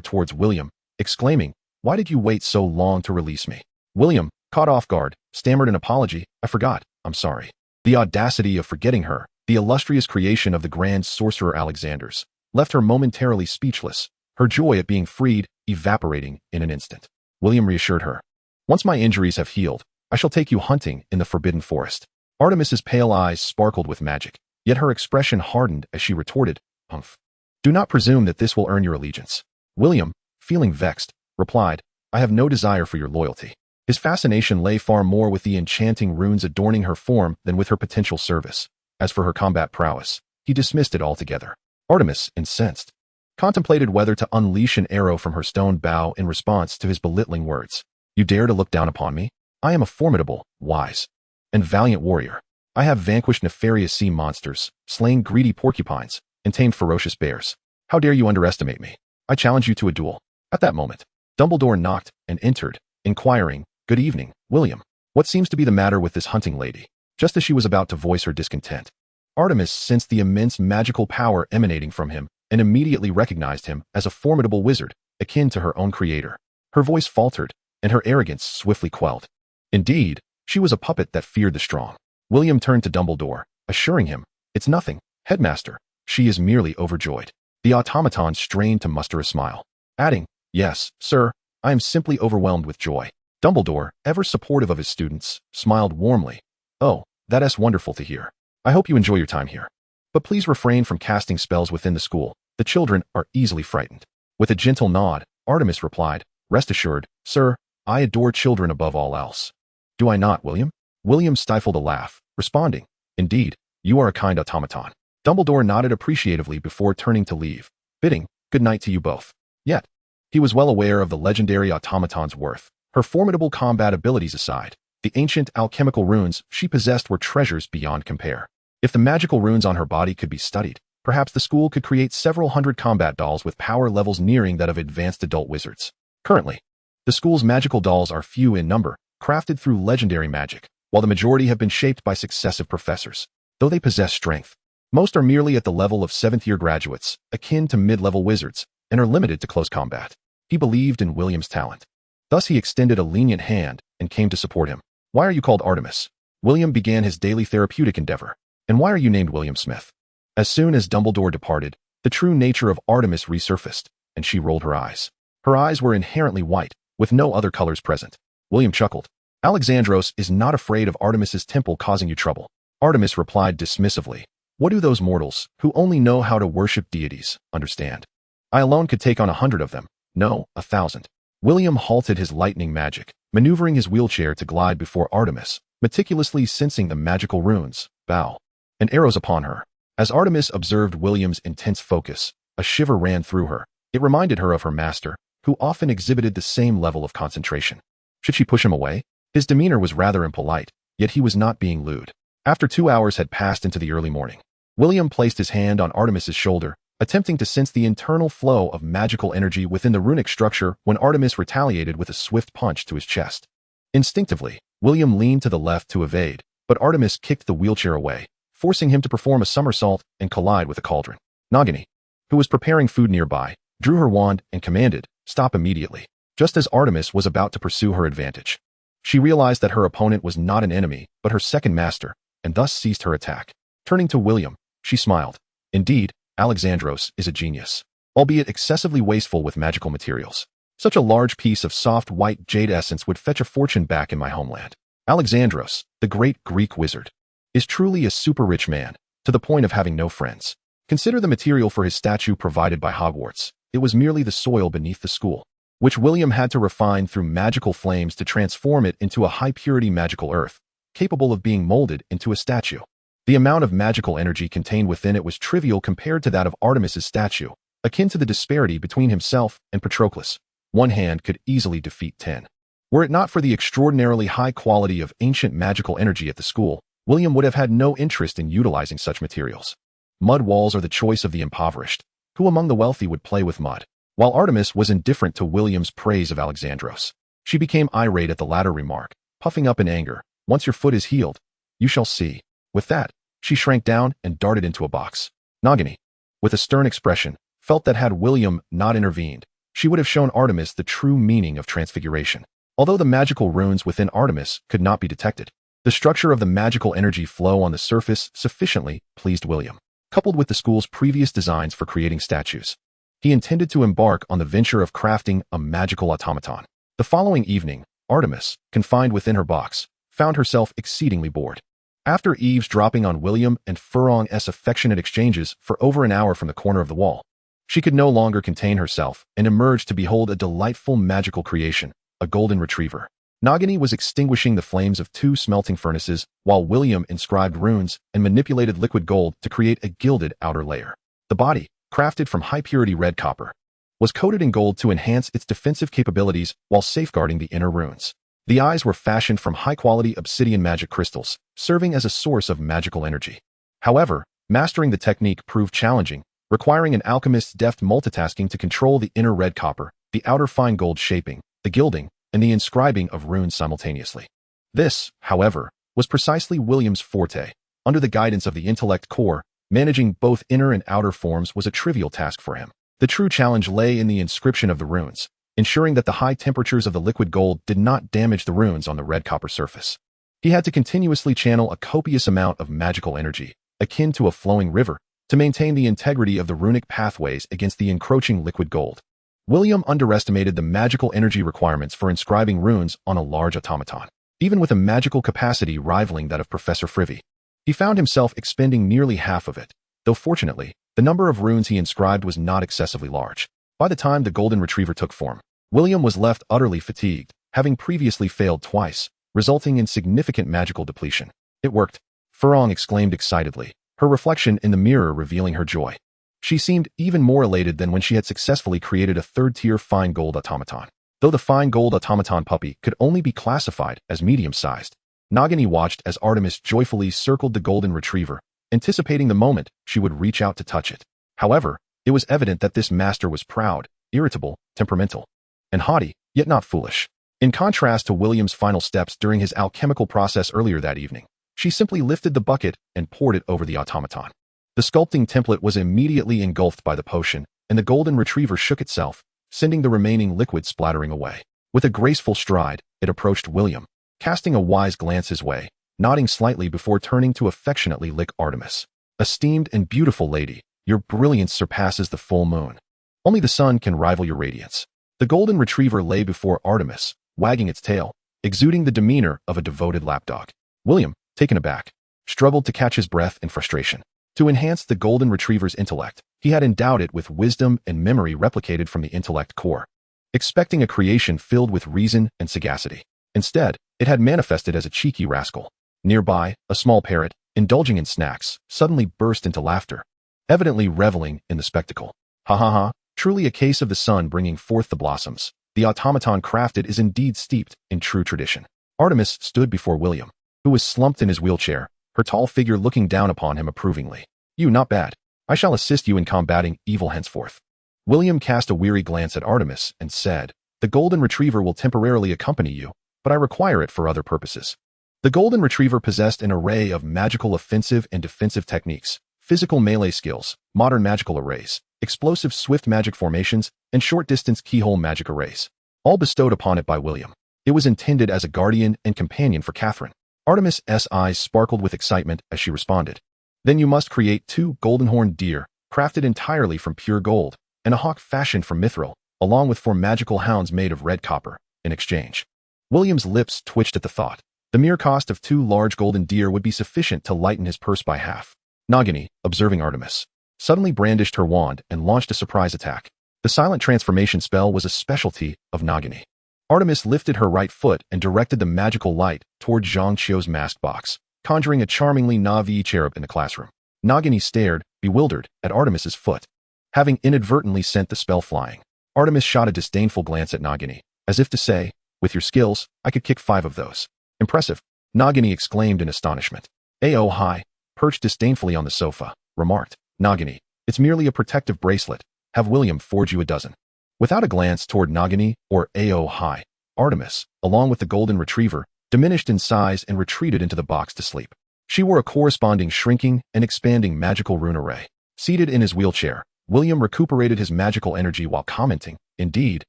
towards William, exclaiming, "Why did you wait so long to release me?" William, caught off guard, stammered an apology. "I forgot. I'm sorry." The audacity of forgetting her, the illustrious creation of the grand sorcerer Alexander's, left her momentarily speechless, her joy at being freed evaporating in an instant. William reassured her, "Once my injuries have healed, I shall take you hunting in the Forbidden Forest." Artemis's pale eyes sparkled with magic, yet her expression hardened as she retorted, "Humph. Do not presume that this will earn your allegiance." William, feeling vexed, replied, "I have no desire for your loyalty." His fascination lay far more with the enchanting runes adorning her form than with her potential service. As for her combat prowess, he dismissed it altogether. Artemis, incensed, contemplated whether to unleash an arrow from her stone bow in response to his belittling words. "You dare to look down upon me? I am a formidable, wise, and valiant warrior. I have vanquished nefarious sea monsters, slain greedy porcupines, and tamed ferocious bears. How dare you underestimate me? I challenge you to a duel." At that moment, Dumbledore knocked and entered, inquiring, "Good evening, William. What seems to be the matter with this hunting lady?" Just as she was about to voice her discontent, Artemis sensed the immense magical power emanating from him and immediately recognized him as a formidable wizard, akin to her own creator. Her voice faltered, and her arrogance swiftly quelled. Indeed, she was a puppet that feared the strong. William turned to Dumbledore, assuring him, "It's nothing, headmaster. She is merely overjoyed." The automaton strained to muster a smile, adding, "Yes, sir, I am simply overwhelmed with joy." Dumbledore, ever supportive of his students, smiled warmly. "Oh, that's wonderful to hear. I hope you enjoy your time here. But please refrain from casting spells within the school. The children are easily frightened." With a gentle nod, Artemis replied, "Rest assured, sir, I adore children above all else." "Do I not, William?" William stifled a laugh, responding, "Indeed, you are a kind automaton." Dumbledore nodded appreciatively before turning to leave, bidding, "Good night to you both." Yet, he was well aware of the legendary automaton's worth. Her formidable combat abilities aside, the ancient alchemical runes she possessed were treasures beyond compare. If the magical runes on her body could be studied, perhaps the school could create several hundred combat dolls with power levels nearing that of advanced adult wizards. Currently, the school's magical dolls are few in number, crafted through legendary magic, while the majority have been shaped by successive professors. Though they possess strength, Most are merely at the level of 7th-year graduates, akin to mid-level wizards, and are limited to close combat. He believed in William's talent. Thus he extended a lenient hand and came to support him. Why are you called Artemis? William began his daily therapeutic endeavor. And why are you named William Smith? As soon as Dumbledore departed, the true nature of Artemis resurfaced, and she rolled her eyes. Her eyes were inherently white, with no other colors present. William chuckled. Alexandros is not afraid of Artemis's temple causing you trouble. Artemis replied dismissively. What do those mortals, who only know how to worship deities, understand? I alone could take on 100 of them. No, 1,000. William halted his lightning magic, maneuvering his wheelchair to glide before Artemis, meticulously sensing the magical runes, bow, and arrows upon her. As Artemis observed William's intense focus, a shiver ran through her. It reminded her of her master, who often exhibited the same level of concentration. Should she push him away? His demeanor was rather impolite, yet he was not being lewd. After 2 hours had passed into the early morning, William placed his hand on Artemis's shoulder, attempting to sense the internal flow of magical energy within the runic structure when Artemis retaliated with a swift punch to his chest. Instinctively, William leaned to the left to evade, but Artemis kicked the wheelchair away, forcing him to perform a somersault and collide with a cauldron. Nagini, who was preparing food nearby, drew her wand and commanded, "Stop immediately," just as Artemis was about to pursue her advantage. She realized that her opponent was not an enemy, but her second master, and thus ceased her attack. Turning to William, she smiled. Indeed, Alexandros is a genius, albeit excessively wasteful with magical materials. Such a large piece of soft white jade essence would fetch a fortune back in my homeland. Alexandros, the great Greek wizard, is truly a super rich man, to the point of having no friends. Consider the material for his statue provided by Hogwarts. It was merely the soil beneath the school, which William had to refine through magical flames to transform it into a high-purity magical earth, capable of being molded into a statue. The amount of magical energy contained within it was trivial compared to that of Artemis's statue, akin to the disparity between himself and Patroclus. One hand could easily defeat 10. Were it not for the extraordinarily high quality of ancient magical energy at the school, William would have had no interest in utilizing such materials. Mud walls are the choice of the impoverished. Who among the wealthy would play with mud? While Artemis was indifferent to William's praise of Alexandros, she became irate at the latter remark, puffing up in anger. Once your foot is healed, you shall see. With that, she shrank down and darted into a box. Nagini, with a stern expression, felt that had William not intervened, she would have shown Artemis the true meaning of transfiguration. Although the magical runes within Artemis could not be detected, the structure of the magical energy flow on the surface sufficiently pleased William. Coupled with the school's previous designs for creating statues, he intended to embark on the venture of crafting a magical automaton. The following evening, Artemis, confined within her box, found herself exceedingly bored. After eavesdropping on William and Furlong's affectionate exchanges for over an hour from the corner of the wall, she could no longer contain herself and emerged to behold a delightful magical creation, a golden retriever. Nagini was extinguishing the flames of 2 smelting furnaces while William inscribed runes and manipulated liquid gold to create a gilded outer layer. The body, crafted from high-purity red copper, was coated in gold to enhance its defensive capabilities while safeguarding the inner runes. The eyes were fashioned from high-quality obsidian magic crystals, serving as a source of magical energy. However, mastering the technique proved challenging, requiring an alchemist's deft multitasking to control the inner red copper, the outer fine gold shaping, the gilding, and the inscribing of runes simultaneously. This, however, was precisely William's forte. Under the guidance of the intellect core, managing both inner and outer forms was a trivial task for him. The true challenge lay in the inscription of the runes, ensuring that the high temperatures of the liquid gold did not damage the runes on the red copper surface. He had to continuously channel a copious amount of magical energy, akin to a flowing river, to maintain the integrity of the runic pathways against the encroaching liquid gold. William underestimated the magical energy requirements for inscribing runes on a large automaton, even with a magical capacity rivaling that of Professor Frivy. He found himself expending nearly half of it, though fortunately, the number of runes he inscribed was not excessively large. By the time the golden retriever took form, William was left utterly fatigued, having previously failed twice, resulting in significant magical depletion. It worked, Furlong exclaimed excitedly, her reflection in the mirror revealing her joy. She seemed even more elated than when she had successfully created a third-tier fine gold automaton. Though the fine gold automaton puppy could only be classified as medium-sized, Nagini watched as Artemis joyfully circled the golden retriever, anticipating the moment she would reach out to touch it. However, it was evident that this master was proud, irritable, temperamental, and haughty, yet not foolish. In contrast to William's final steps during his alchemical process earlier that evening, she simply lifted the bucket and poured it over the automaton. The sculpting template was immediately engulfed by the potion, and the golden retriever shook itself, sending the remaining liquid splattering away. With a graceful stride, it approached William, casting a wise glance his way, nodding slightly before turning to affectionately lick Artemis. Esteemed and beautiful lady, your brilliance surpasses the full moon. Only the sun can rival your radiance. The golden retriever lay before Artemis, wagging its tail, exuding the demeanor of a devoted lapdog. William, taken aback, struggled to catch his breath in frustration. To enhance the golden retriever's intellect, he had endowed it with wisdom and memory replicated from the intellect core, expecting a creation filled with reason and sagacity. Instead, it had manifested as a cheeky rascal. Nearby, a small parrot, indulging in snacks, suddenly burst into laughter, evidently reveling in the spectacle. Ha ha ha, truly a case of the sun bringing forth the blossoms. The automaton crafted is indeed steeped in true tradition. Artemis stood before William, who was slumped in his wheelchair, her tall figure looking down upon him approvingly. You not bad. I shall assist you in combating evil henceforth. William cast a weary glance at Artemis and said, the golden retriever will temporarily accompany you, but I require it for other purposes. The golden retriever possessed an array of magical offensive and defensive techniques, physical melee skills, modern magical arrays, explosive swift magic formations, and short-distance keyhole magic arrays, all bestowed upon it by William. It was intended as a guardian and companion for Catherine. Artemis's eyes sparkled with excitement as she responded. Then you must create 2 golden-horned deer, crafted entirely from pure gold, and a hawk fashioned from mithril, along with 4 magical hounds made of red copper, in exchange. William's lips twitched at the thought. The mere cost of 2 large golden deer would be sufficient to lighten his purse by half. Nagini, observing Artemis, suddenly brandished her wand and launched a surprise attack. The silent transformation spell was a specialty of Nagini. Artemis lifted her right foot and directed the magical light toward Zhang Qiu's masked box, conjuring a charmingly Navi cherub in the classroom. Nagini stared, bewildered, at Artemis's foot. Having inadvertently sent the spell flying, Artemis shot a disdainful glance at Nagini, as if to say, with your skills, I could kick 5 of those. Impressive, Nagini exclaimed in astonishment. A.O. Hi, perched disdainfully on the sofa, remarked, Nagini, it's merely a protective bracelet. Have William forge you a dozen. Without a glance toward Nagini or A.O. Hi, Artemis, along with the golden retriever, diminished in size and retreated into the box to sleep. She wore a corresponding shrinking and expanding magical rune array. Seated in his wheelchair, William recuperated his magical energy while commenting, indeed,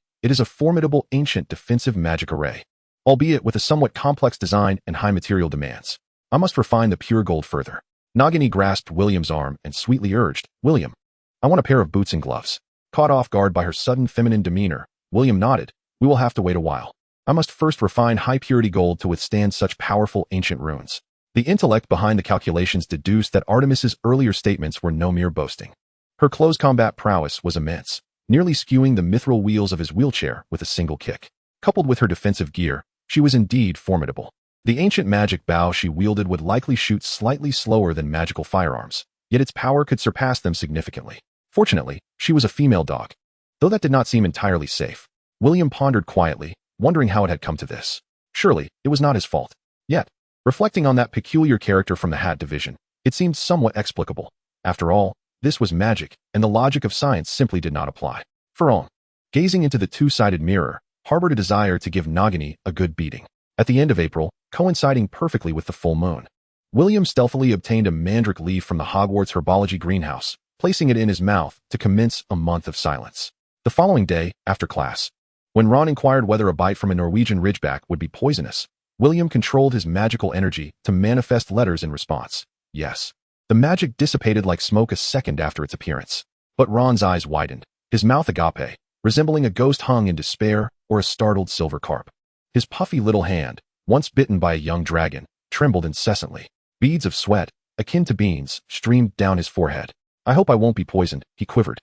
it is a formidable ancient defensive magic array, albeit with a somewhat complex design and high material demands. I must refine the pure gold further. Nagini grasped William's arm and sweetly urged, William, I want a pair of boots and gloves. Caught off guard by her sudden feminine demeanor, William nodded, we will have to wait a while. I must first refine high-purity gold to withstand such powerful ancient runes. The intellect behind the calculations deduced that Artemis's earlier statements were no mere boasting. Her close combat prowess was immense, nearly skewing the mithril wheels of his wheelchair with a single kick. Coupled with her defensive gear, she was indeed formidable. The ancient magic bow she wielded would likely shoot slightly slower than magical firearms, yet its power could surpass them significantly. Fortunately, she was a female dog. Though that did not seem entirely safe, William pondered quietly, wondering how it had come to this. Surely, it was not his fault. Yet, reflecting on that peculiar character from the Hat Division, it seemed somewhat explicable. After all, this was magic, and the logic of science simply did not apply. Fleur, gazing into the 2-sided mirror, harbored a desire to give Nagini a good beating. At the end of April, coinciding perfectly with the full moon, William stealthily obtained a mandrake leaf from the Hogwarts herbology greenhouse, placing it in his mouth to commence a month of silence. The following day, after class, when Ron inquired whether a bite from a Norwegian ridgeback would be poisonous, William controlled his magical energy to manifest letters in response. Yes. The magic dissipated like smoke a second after its appearance. But Ron's eyes widened, his mouth agape, resembling a ghost hung in despair or a startled silver carp. His puffy little hand, once bitten by a young dragon, trembled incessantly. Beads of sweat, akin to beans, streamed down his forehead. I hope I won't be poisoned, he quivered.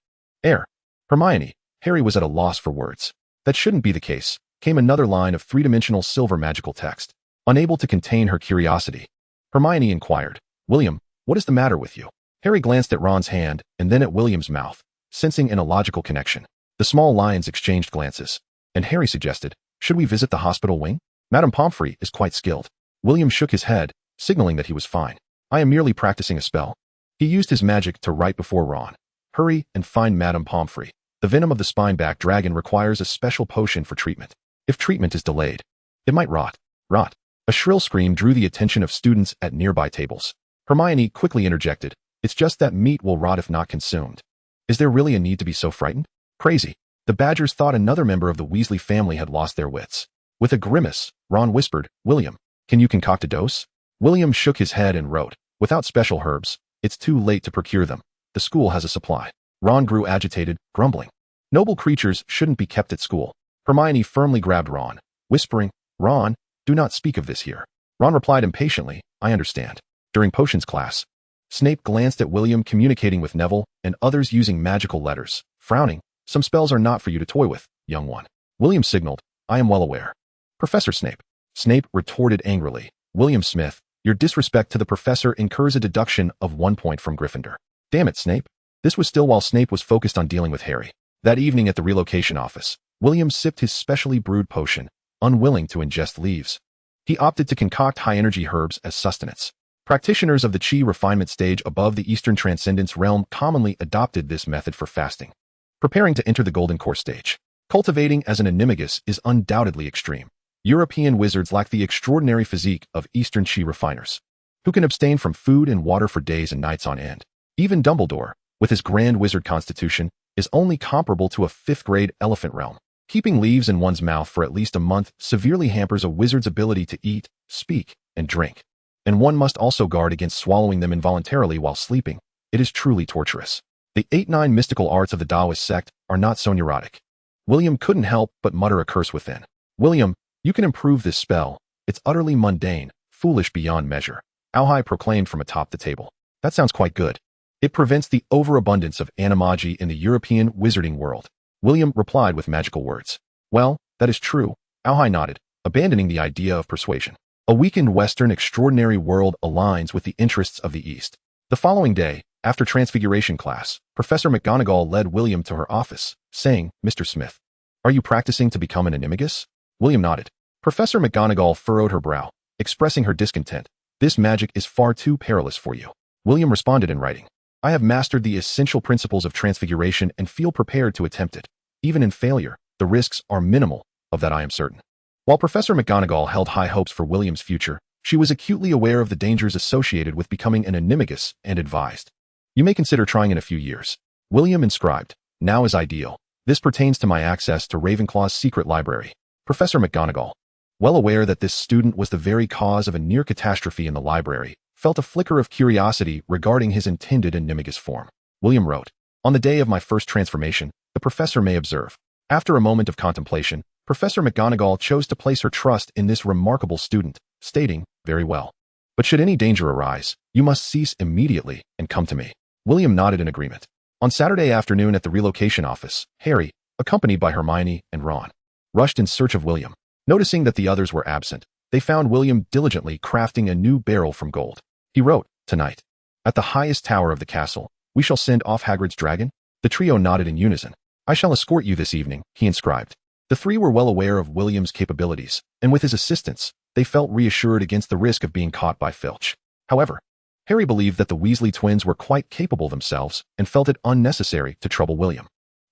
Hermione. Harry was at a loss for words. That shouldn't be the case, came another line of 3-dimensional silver magical text. Unable to contain her curiosity, Hermione inquired, William, what is the matter with you? Harry glanced at Ron's hand and then at William's mouth, sensing an illogical connection. The small lions exchanged glances, and Harry suggested, should we visit the hospital wing? Madame Pomfrey is quite skilled. William shook his head, signaling that he was fine. I am merely practicing a spell. He used his magic to write before Ron. Hurry and find Madame Pomfrey. The venom of the spineback dragon requires a special potion for treatment. If treatment is delayed, it might rot. Rot. A shrill scream drew the attention of students at nearby tables. Hermione quickly interjected, It's just that meat will rot if not consumed. Is there really a need to be so frightened? Crazy. The Badgers thought another member of the Weasley family had lost their wits. With a grimace, Ron whispered, "William, can you concoct a dose?" William shook his head and wrote, "Without special herbs, it's too late to procure them. The school has a supply." Ron grew agitated, grumbling. Noble creatures shouldn't be kept at school. Hermione firmly grabbed Ron, whispering, "Ron, do not speak of this here." Ron replied impatiently, "I understand." During potions class, Snape glanced at William communicating with Neville and others using magical letters, frowning. "Some spells are not for you to toy with, young one." William signaled, "I am well aware." "Professor Snape." Snape retorted angrily, "William Smith, your disrespect to the professor incurs a deduction of 1 point from Gryffindor." "Damn it, Snape." This was still while Snape was focused on dealing with Harry. That evening at the relocation office, William sipped his specially brewed potion, unwilling to ingest leaves. He opted to concoct high-energy herbs as sustenance. Practitioners of the chi refinement stage above the Eastern Transcendence realm commonly adopted this method for fasting. Preparing to enter the Golden Core stage. Cultivating as an animagus is undoubtedly extreme. European wizards lack the extraordinary physique of Eastern chi refiners, who can abstain from food and water for days and nights on end. Even Dumbledore, with his grand wizard constitution, is only comparable to a 5th-grade elephant realm. Keeping leaves in one's mouth for at least a month severely hampers a wizard's ability to eat, speak, and drink. And one must also guard against swallowing them involuntarily while sleeping. It is truly torturous. The 8-9 mystical arts of the Taoist sect are not so neurotic. William couldn't help but mutter a curse within. "William, you can improve this spell. It's utterly mundane, foolish beyond measure," Auhai proclaimed from atop the table. "That sounds quite good. It prevents the overabundance of animagi in the European wizarding world." William replied with magical words. "Well, that is true." Auhai nodded, abandoning the idea of persuasion. A weakened Western extraordinary world aligns with the interests of the East. The following day, after Transfiguration class, Professor McGonagall led William to her office, saying, "Mr. Smith, are you practicing to become an animagus?" William nodded. Professor McGonagall furrowed her brow, expressing her discontent. "This magic is far too perilous for you." William responded in writing, "I have mastered the essential principles of transfiguration and feel prepared to attempt it. Even in failure, the risks are minimal, of that I am certain." While Professor McGonagall held high hopes for William's future, she was acutely aware of the dangers associated with becoming an animagus and advised, "You may consider trying in a few years." William inscribed, "Now is ideal. This pertains to my access to Ravenclaw's secret library." Professor McGonagall, well aware that this student was the very cause of a near catastrophe in the library, felt a flicker of curiosity regarding his intended animagus form. William wrote, "On the day of my first transformation, the professor may observe." After a moment of contemplation, Professor McGonagall chose to place her trust in this remarkable student, stating, "Very well. But should any danger arise, you must cease immediately and come to me." William nodded in agreement. On Saturday afternoon at the relocation office, Harry, accompanied by Hermione and Ron, rushed in search of William. Noticing that the others were absent, they found William diligently crafting a new barrel from gold. He wrote, "Tonight, at the highest tower of the castle, we shall send off Hagrid's dragon." The trio nodded in unison. "I shall escort you this evening," he inscribed. The three were well aware of William's capabilities, and with his assistance, they felt reassured against the risk of being caught by Filch. However, Harry believed that the Weasley twins were quite capable themselves and felt it unnecessary to trouble William.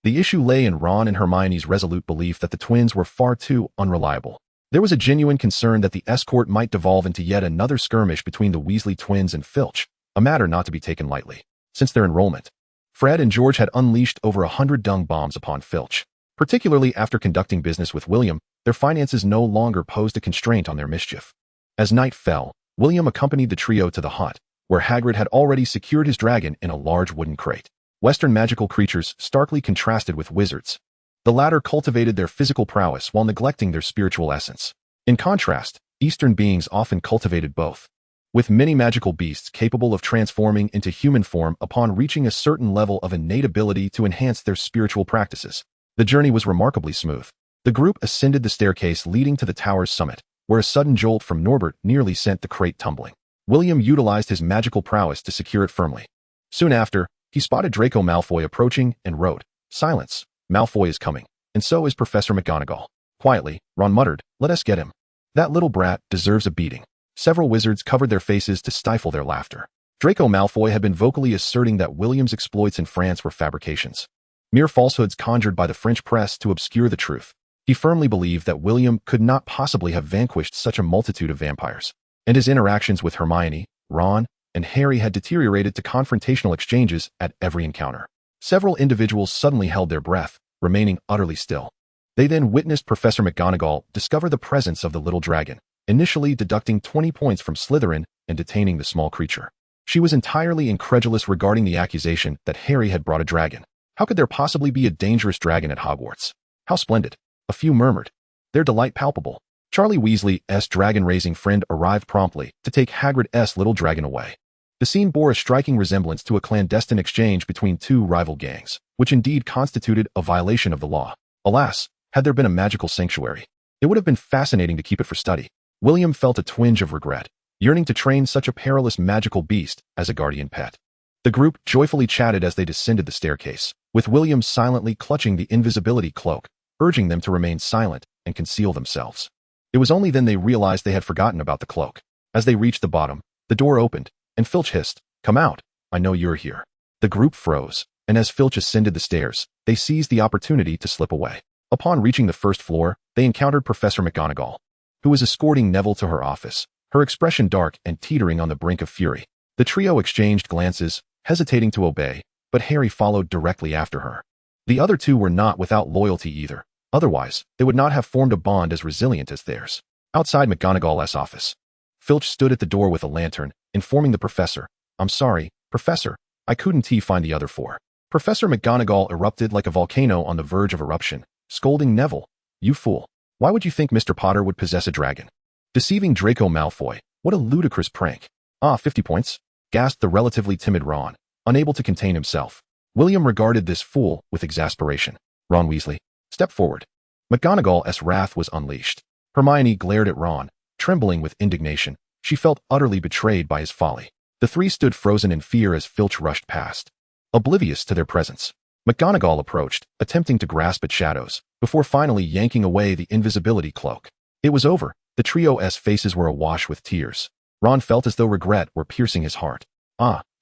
The issue lay in Ron and Hermione's resolute belief that the twins were far too unreliable. There was a genuine concern that the escort might devolve into yet another skirmish between the Weasley twins and Filch, a matter not to be taken lightly. Since their enrollment, Fred and George had unleashed over 100 dung bombs upon Filch. Particularly after conducting business with William, their finances no longer posed a constraint on their mischief. As night fell, William accompanied the trio to the hut, where Hagrid had already secured his dragon in a large wooden crate. Western magical creatures starkly contrasted with wizards. The latter cultivated their physical prowess while neglecting their spiritual essence. In contrast, Eastern beings often cultivated both, with many magical beasts capable of transforming into human form upon reaching a certain level of innate ability to enhance their spiritual practices. The journey was remarkably smooth. The group ascended the staircase leading to the tower's summit, where a sudden jolt from Norbert nearly sent the crate tumbling. William utilized his magical prowess to secure it firmly. Soon after, he spotted Draco Malfoy approaching and wrote, "Silence, Malfoy is coming, and so is Professor McGonagall." Quietly, Ron muttered, "Let us get him. That little brat deserves a beating." Several wizards covered their faces to stifle their laughter. Draco Malfoy had been vocally asserting that William's exploits in France were fabrications, mere falsehoods conjured by the French press to obscure the truth. He firmly believed that William could not possibly have vanquished such a multitude of vampires, and his interactions with Hermione, Ron, and Harry had deteriorated to confrontational exchanges at every encounter. Several individuals suddenly held their breath, remaining utterly still. They then witnessed Professor McGonagall discover the presence of the little dragon, initially deducting 20 points from Slytherin and detaining the small creature. She was entirely incredulous regarding the accusation that Harry had brought a dragon. How could there possibly be a dangerous dragon at Hogwarts? How splendid! A few murmured, their delight palpable. Charlie Weasley's dragon-raising friend arrived promptly to take Hagrid's little dragon away. The scene bore a striking resemblance to a clandestine exchange between two rival gangs, which indeed constituted a violation of the law. Alas, had there been a magical sanctuary, it would have been fascinating to keep it for study. William felt a twinge of regret, yearning to train such a perilous magical beast as a guardian pet. The group joyfully chatted as they descended the staircase, with William silently clutching the invisibility cloak, urging them to remain silent and conceal themselves. It was only then they realized they had forgotten about the cloak. As they reached the bottom, the door opened, and Filch hissed, "Come out, I know you're here." The group froze, and as Filch ascended the stairs, they seized the opportunity to slip away. Upon reaching the first floor, they encountered Professor McGonagall, who was escorting Neville to her office, her expression dark and teetering on the brink of fury. The trio exchanged glances, hesitating to obey, but Harry followed directly after her. The other two were not without loyalty either. Otherwise, they would not have formed a bond as resilient as theirs. Outside McGonagall's office, Filch stood at the door with a lantern, informing the professor, "I'm sorry, Professor, I couldn't find the other four." Professor McGonagall erupted like a volcano on the verge of eruption, scolding Neville, "You fool. Why would you think Mr. Potter would possess a dragon? Deceiving Draco Malfoy, what a ludicrous prank." 50 points, gasped the relatively timid Ron, unable to contain himself. William regarded this fool with exasperation. "Ron Weasley, step forward." McGonagall's wrath was unleashed. Hermione glared at Ron, trembling with indignation. She felt utterly betrayed by his folly. The three stood frozen in fear as Filch rushed past, oblivious to their presence. McGonagall approached, attempting to grasp at shadows, before finally yanking away the invisibility cloak. It was over. The trio's faces were awash with tears. Ron felt as though regret were piercing his heart.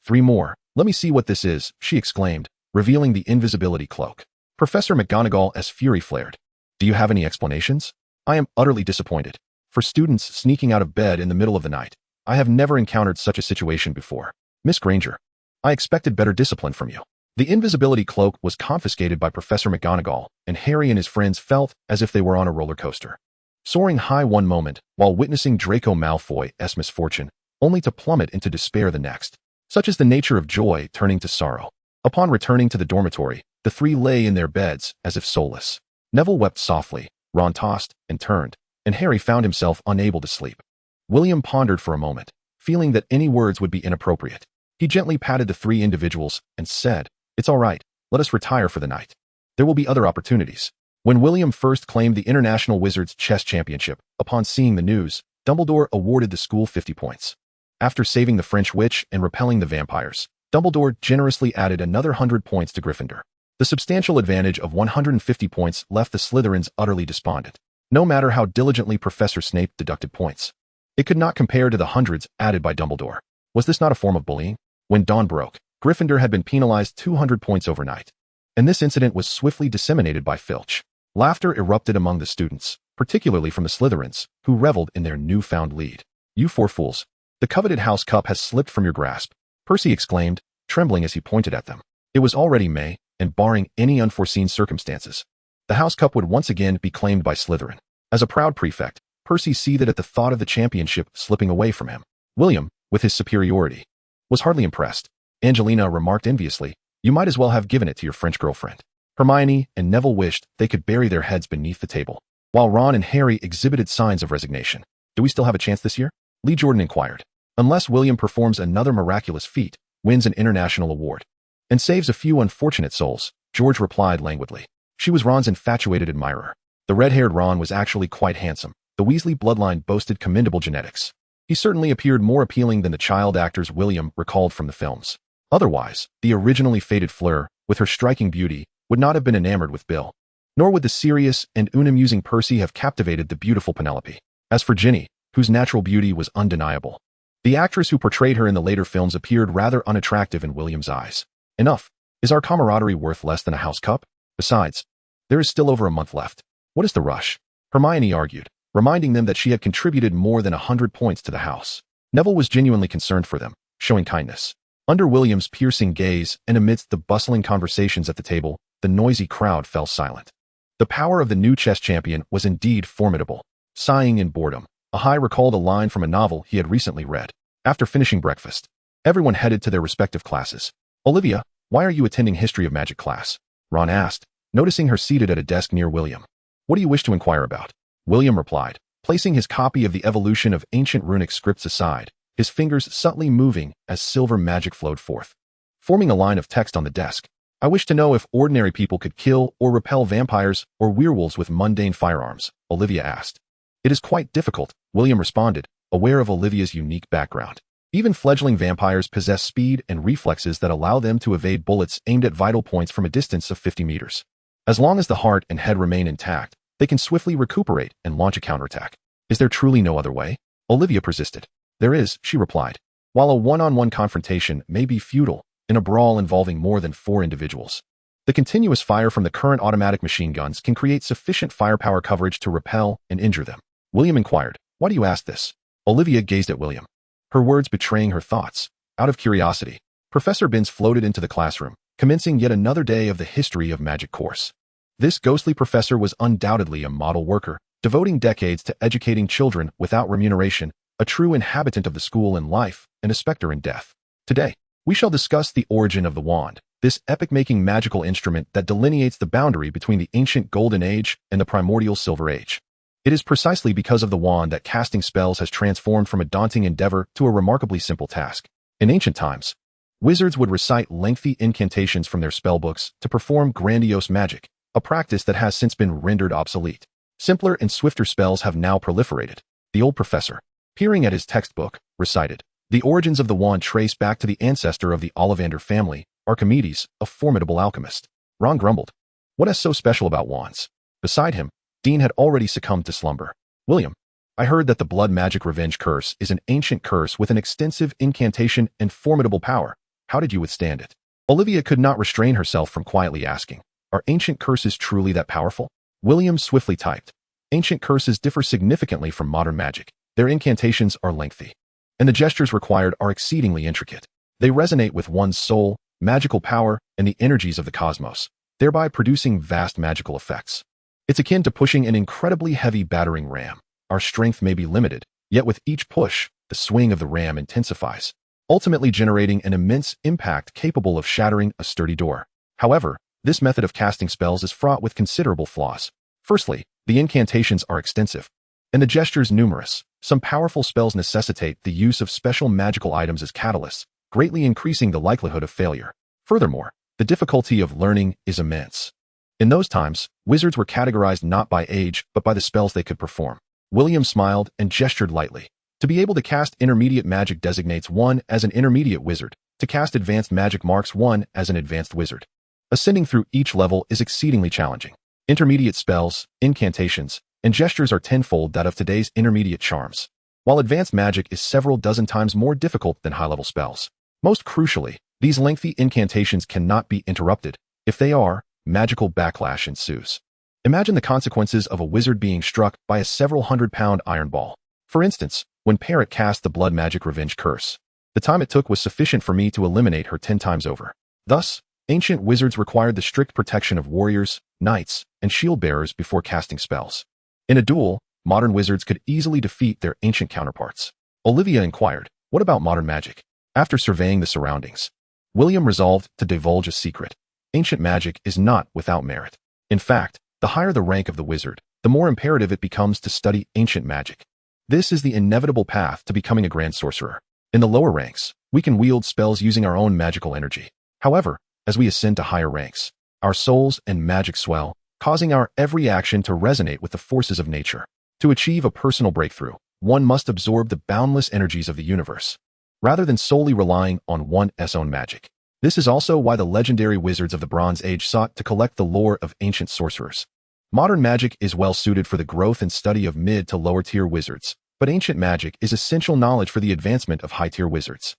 "3 more. Let me see what this is," she exclaimed, revealing the invisibility cloak. Professor McGonagall's fury flared. "Do you have any explanations? I am utterly disappointed. For students sneaking out of bed in the middle of the night, I have never encountered such a situation before. Miss Granger, I expected better discipline from you." The invisibility cloak was confiscated by Professor McGonagall, and Harry and his friends felt as if they were on a roller coaster, soaring high one moment while witnessing Draco Malfoy's misfortune, only to plummet into despair the next. Such is the nature of joy turning to sorrow. Upon returning to the dormitory, the three lay in their beds as if soulless. Neville wept softly, Ron tossed and turned, and Harry found himself unable to sleep. William pondered for a moment, feeling that any words would be inappropriate. He gently patted the three individuals and said, "It's all right, let us retire for the night. There will be other opportunities." When William first claimed the International Wizards Chess Championship, upon seeing the news, Dumbledore awarded the school 50 points. After saving the French witch and repelling the vampires, Dumbledore generously added another 100 points to Gryffindor. The substantial advantage of 150 points left the Slytherins utterly despondent. No matter how diligently Professor Snape deducted points, it could not compare to the hundreds added by Dumbledore. Was this not a form of bullying? When dawn broke, Gryffindor had been penalized 200 points overnight, and this incident was swiftly disseminated by Filch. Laughter erupted among the students, particularly from the Slytherins, who reveled in their newfound lead. "You four fools. The coveted house cup has slipped from your grasp," Percy exclaimed, trembling as he pointed at them. It was already May, and barring any unforeseen circumstances, the house cup would once again be claimed by Slytherin. As a proud prefect, Percy seethed at the thought of the championship slipping away from him. William, with his superiority, was hardly impressed. Angelina remarked enviously, "You might as well have given it to your French girlfriend." Hermione and Neville wished they could bury their heads beneath the table, while Ron and Harry exhibited signs of resignation. "Do we still have a chance this year?" Lee Jordan inquired. "Unless William performs another miraculous feat, wins an international award, and saves a few unfortunate souls," George replied languidly. She was Ron's infatuated admirer. The red-haired Ron was actually quite handsome. The Weasley bloodline boasted commendable genetics. He certainly appeared more appealing than the child actors William recalled from the films. Otherwise, the originally fated Fleur, with her striking beauty, would not have been enamored with Bill. Nor would the serious and unamusing Percy have captivated the beautiful Penelope. As for Ginny, whose natural beauty was undeniable, the actress who portrayed her in the later films appeared rather unattractive in William's eyes. Enough. Is our camaraderie worth less than a house cup? Besides, there is still over a month left. What is the rush? Hermione argued, reminding them that she had contributed more than 100 points to the house. Neville was genuinely concerned for them, showing kindness. Under William's piercing gaze and amidst the bustling conversations at the table, the noisy crowd fell silent. The power of the new chess champion was indeed formidable. Sighing in boredom, Ahai recalled a line from a novel he had recently read. After finishing breakfast, everyone headed to their respective classes. Olivia, why are you attending History of Magic class? Ron asked, noticing her seated at a desk near William. What do you wish to inquire about? William replied, placing his copy of the Evolution of Ancient Runic Scripts aside, his fingers subtly moving as silver magic flowed forth, forming a line of text on the desk. I wish to know if ordinary people could kill or repel vampires or werewolves with mundane firearms, Olivia asked. It is quite difficult, William responded, aware of Olivia's unique background. Even fledgling vampires possess speed and reflexes that allow them to evade bullets aimed at vital points from a distance of 50 meters. As long as the heart and head remain intact, they can swiftly recuperate and launch a counterattack. Is there truly no other way? Olivia persisted. There is, she replied. While a one-on-one confrontation may be futile, in a brawl involving more than 4 individuals, the continuous fire from the current automatic machine guns can create sufficient firepower coverage to repel and injure them. William inquired, why do you ask this? Olivia gazed at William, her words betraying her thoughts. Out of curiosity, Professor Binns floated into the classroom, commencing yet another day of the History of Magic course. This ghostly professor was undoubtedly a model worker, devoting decades to educating children without remuneration, a true inhabitant of the school in life and a specter in death. Today, we shall discuss the origin of the wand, this epic-making magical instrument that delineates the boundary between the ancient Golden Age and the primordial Silver Age. It is precisely because of the wand that casting spells has transformed from a daunting endeavor to a remarkably simple task. In ancient times, wizards would recite lengthy incantations from their spellbooks to perform grandiose magic, a practice that has since been rendered obsolete. Simpler and swifter spells have now proliferated. The old professor, peering at his textbook, recited, the origins of the wand trace back to the ancestor of the Ollivander family, Archimedes, a formidable alchemist. Ron grumbled. What is so special about wands? Beside him, Dean had already succumbed to slumber. William, I heard that the blood magic revenge curse is an ancient curse with an extensive incantation and formidable power. How did you withstand it? Olivia could not restrain herself from quietly asking, are ancient curses truly that powerful? William swiftly typed, ancient curses differ significantly from modern magic. Their incantations are lengthy, and the gestures required are exceedingly intricate. They resonate with one's soul, magical power, and the energies of the cosmos, thereby producing vast magical effects. It's akin to pushing an incredibly heavy battering ram. Our strength may be limited, yet with each push, the swing of the ram intensifies, ultimately generating an immense impact capable of shattering a sturdy door. However, this method of casting spells is fraught with considerable flaws. Firstly, the incantations are extensive, and the gestures numerous. Some powerful spells necessitate the use of special magical items as catalysts, greatly increasing the likelihood of failure. Furthermore, the difficulty of learning is immense. In those times, wizards were categorized not by age, but by the spells they could perform. William smiled and gestured lightly. To be able to cast intermediate magic designates one as an intermediate wizard. To cast advanced magic marks one as an advanced wizard. Ascending through each level is exceedingly challenging. Intermediate spells, incantations, and gestures are tenfold that of today's intermediate charms, while advanced magic is several dozen times more difficult than high-level spells. Most crucially, these lengthy incantations cannot be interrupted. If they are, magical backlash ensues. Imagine the consequences of a wizard being struck by a several hundred-pound iron ball. For instance, when Parrot cast the blood magic revenge curse, the time it took was sufficient for me to eliminate her 10 times over. Thus, ancient wizards required the strict protection of warriors, knights, and shield-bearers before casting spells. In a duel, modern wizards could easily defeat their ancient counterparts. Olivia inquired, what about modern magic? After surveying the surroundings, William resolved to divulge a secret. Ancient magic is not without merit. In fact, the higher the rank of the wizard, the more imperative it becomes to study ancient magic. This is the inevitable path to becoming a grand sorcerer. In the lower ranks, we can wield spells using our own magical energy. However, as we ascend to higher ranks, our souls and magic swell, causing our every action to resonate with the forces of nature. To achieve a personal breakthrough, one must absorb the boundless energies of the universe, rather than solely relying on one's own magic. This is also why the legendary wizards of the Bronze Age sought to collect the lore of ancient sorcerers. Modern magic is well suited for the growth and study of mid to lower tier wizards, but ancient magic is essential knowledge for the advancement of high tier wizards.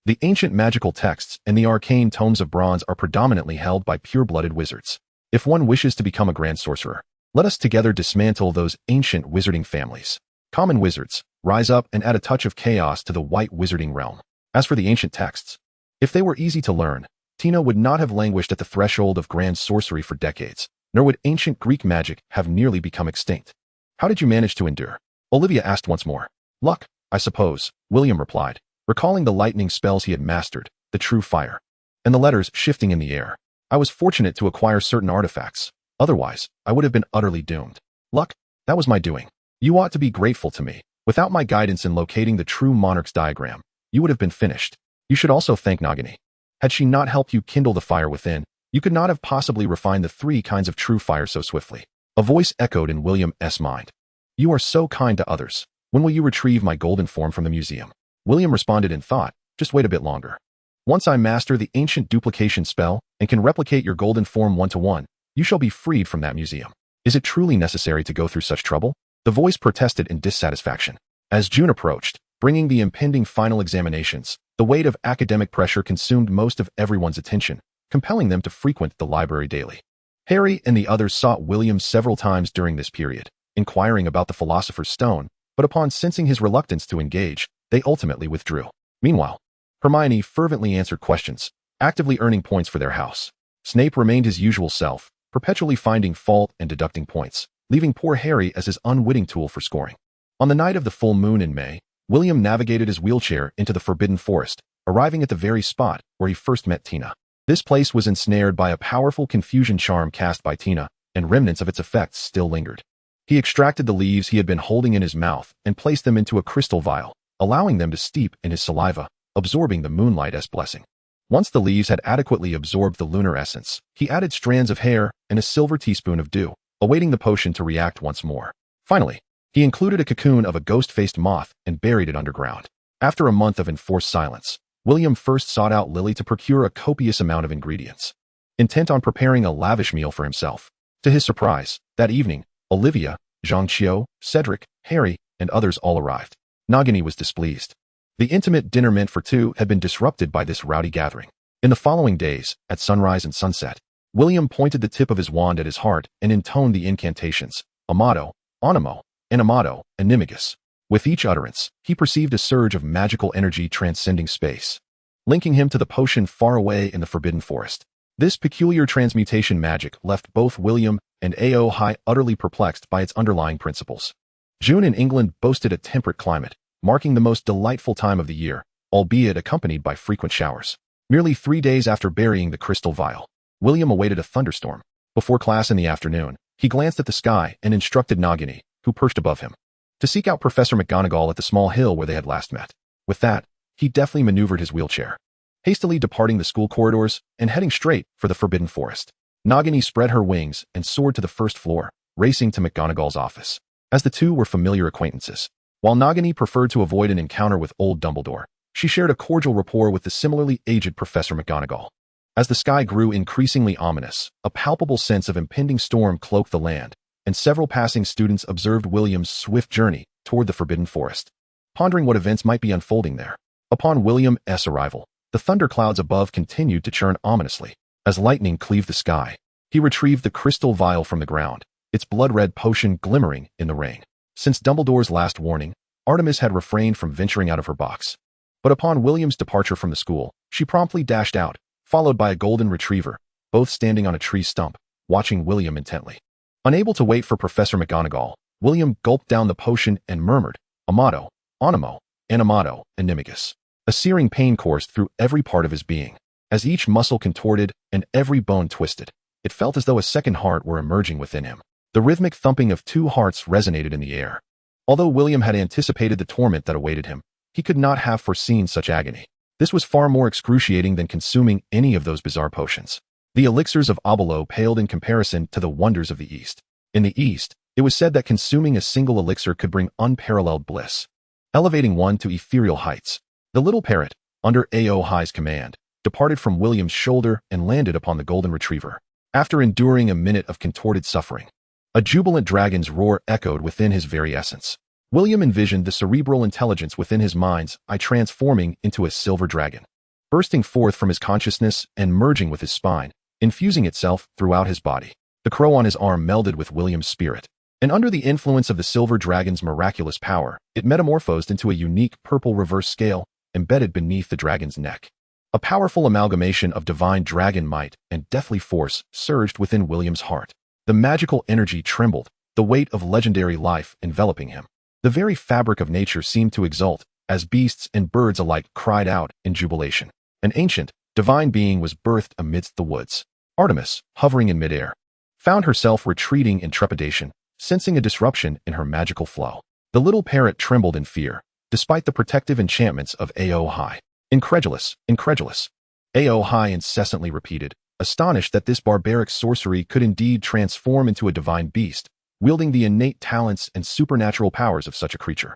The ancient magical texts and the arcane tomes of bronze are predominantly held by pure-blooded wizards. If one wishes to become a grand sorcerer, let us together dismantle those ancient wizarding families. Common wizards, rise up and add a touch of chaos to the white wizarding realm. As for the ancient texts, if they were easy to learn, Tina would not have languished at the threshold of grand sorcery for decades, nor would ancient Greek magic have nearly become extinct. How did you manage to endure? Olivia asked once more. Luck, I suppose, William replied, recalling the lightning spells he had mastered, the true fire, and the letters shifting in the air. I was fortunate to acquire certain artifacts. Otherwise, I would have been utterly doomed. Luck, that was my doing. You ought to be grateful to me. Without my guidance in locating the true monarch's diagram, you would have been finished. You should also thank Nagini. Had she not helped you kindle the fire within, you could not have possibly refined the 3 kinds of true fire so swiftly. A voice echoed in William's mind. You are so kind to others. When will you retrieve my golden form from the museum? William responded in thought, just wait a bit longer. Once I master the ancient duplication spell and can replicate your golden form 1-to-1, you shall be freed from that museum. Is it truly necessary to go through such trouble? The voice protested in dissatisfaction. As June approached, bringing the impending final examinations, the weight of academic pressure consumed most of everyone's attention, compelling them to frequent the library daily. Harry and the others sought William several times during this period, inquiring about the Philosopher's Stone, but upon sensing his reluctance to engage, they ultimately withdrew. Meanwhile, Hermione fervently answered questions, actively earning points for their house. Snape remained his usual self, perpetually finding fault and deducting points, leaving poor Harry as his unwitting tool for scoring. On the night of the full moon in May, William navigated his wheelchair into the Forbidden Forest, arriving at the very spot where he first met Tina. This place was ensnared by a powerful confusion charm cast by Tina, and remnants of its effects still lingered. He extracted the leaves he had been holding in his mouth and placed them into a crystal vial, allowing them to steep in his saliva, absorbing the moonlight's blessing. Once the leaves had adequately absorbed the lunar essence, he added strands of hair and a silver teaspoon of dew, awaiting the potion to react once more. Finally, he included a cocoon of a ghost-faced moth and buried it underground. After a month of enforced silence, William first sought out Lily to procure a copious amount of ingredients, intent on preparing a lavish meal for himself. To his surprise, that evening, Olivia, Zhang, Cedric, Harry, and others all arrived. Nagini was displeased. The intimate dinner meant for 2 had been disrupted by this rowdy gathering. In the following days, at sunrise and sunset, William pointed the tip of his wand at his heart and intoned the incantations, Amato, Onimo, Animato, Animagus. With each utterance, he perceived a surge of magical energy transcending space, linking him to the potion far away in the Forbidden Forest. This peculiar transmutation magic left both William and High utterly perplexed by its underlying principles. June in England boasted a temperate climate, marking the most delightful time of the year, albeit accompanied by frequent showers. Merely 3 days after burying the crystal vial, William awaited a thunderstorm. Before class in the afternoon, he glanced at the sky and instructed Nagini, who perched above him, to seek out Professor McGonagall at the small hill where they had last met. With that, he deftly maneuvered his wheelchair, hastily departing the school corridors and heading straight for the Forbidden Forest. Nagini spread her wings and soared to the first floor, racing to McGonagall's office. As the 2 were familiar acquaintances, while Nagini preferred to avoid an encounter with old Dumbledore, she shared a cordial rapport with the similarly aged Professor McGonagall. As the sky grew increasingly ominous, a palpable sense of impending storm cloaked the land, and several passing students observed William's swift journey toward the Forbidden Forest, pondering what events might be unfolding there. Upon William's arrival, the thunderclouds above continued to churn ominously. As lightning cleaved the sky, he retrieved the crystal vial from the ground, its blood-red potion glimmering in the rain. Since Dumbledore's last warning, Artemis had refrained from venturing out of her box. But upon William's departure from the school, she promptly dashed out, followed by a golden retriever, both standing on a tree stump, watching William intently. Unable to wait for Professor McGonagall, William gulped down the potion and murmured, Amato, Onimo, Animato, Animagus. A searing pain coursed through every part of his being. As each muscle contorted and every bone twisted, it felt as though a second heart were emerging within him. The rhythmic thumping of 2 hearts resonated in the air. Although William had anticipated the torment that awaited him, he could not have foreseen such agony. This was far more excruciating than consuming any of those bizarre potions. The elixirs of Obolo paled in comparison to the wonders of the East. In the East, it was said that consuming a single elixir could bring unparalleled bliss, elevating one to ethereal heights. The little parrot, under High's command, departed from William's shoulder and landed upon the golden retriever. After enduring a minute of contorted suffering, a jubilant dragon's roar echoed within his very essence. William envisioned the cerebral intelligence within his mind's eye transforming into a silver dragon, bursting forth from his consciousness and merging with his spine, infusing itself throughout his body. The crow on his arm melded with William's spirit, and under the influence of the silver dragon's miraculous power, it metamorphosed into a unique purple reverse scale, embedded beneath the dragon's neck. A powerful amalgamation of divine dragon might and deathly force surged within William's heart. The magical energy trembled, the weight of legendary life enveloping him. The very fabric of nature seemed to exult, as beasts and birds alike cried out in jubilation. An ancient, divine being was birthed amidst the woods. Artemis, hovering in midair, found herself retreating in trepidation, sensing a disruption in her magical flow. The little parrot trembled in fear, despite the protective enchantments of A.O. High. Incredulous, incredulous. A.O. High incessantly repeated, astonished that this barbaric sorcery could indeed transform into a divine beast, wielding the innate talents and supernatural powers of such a creature.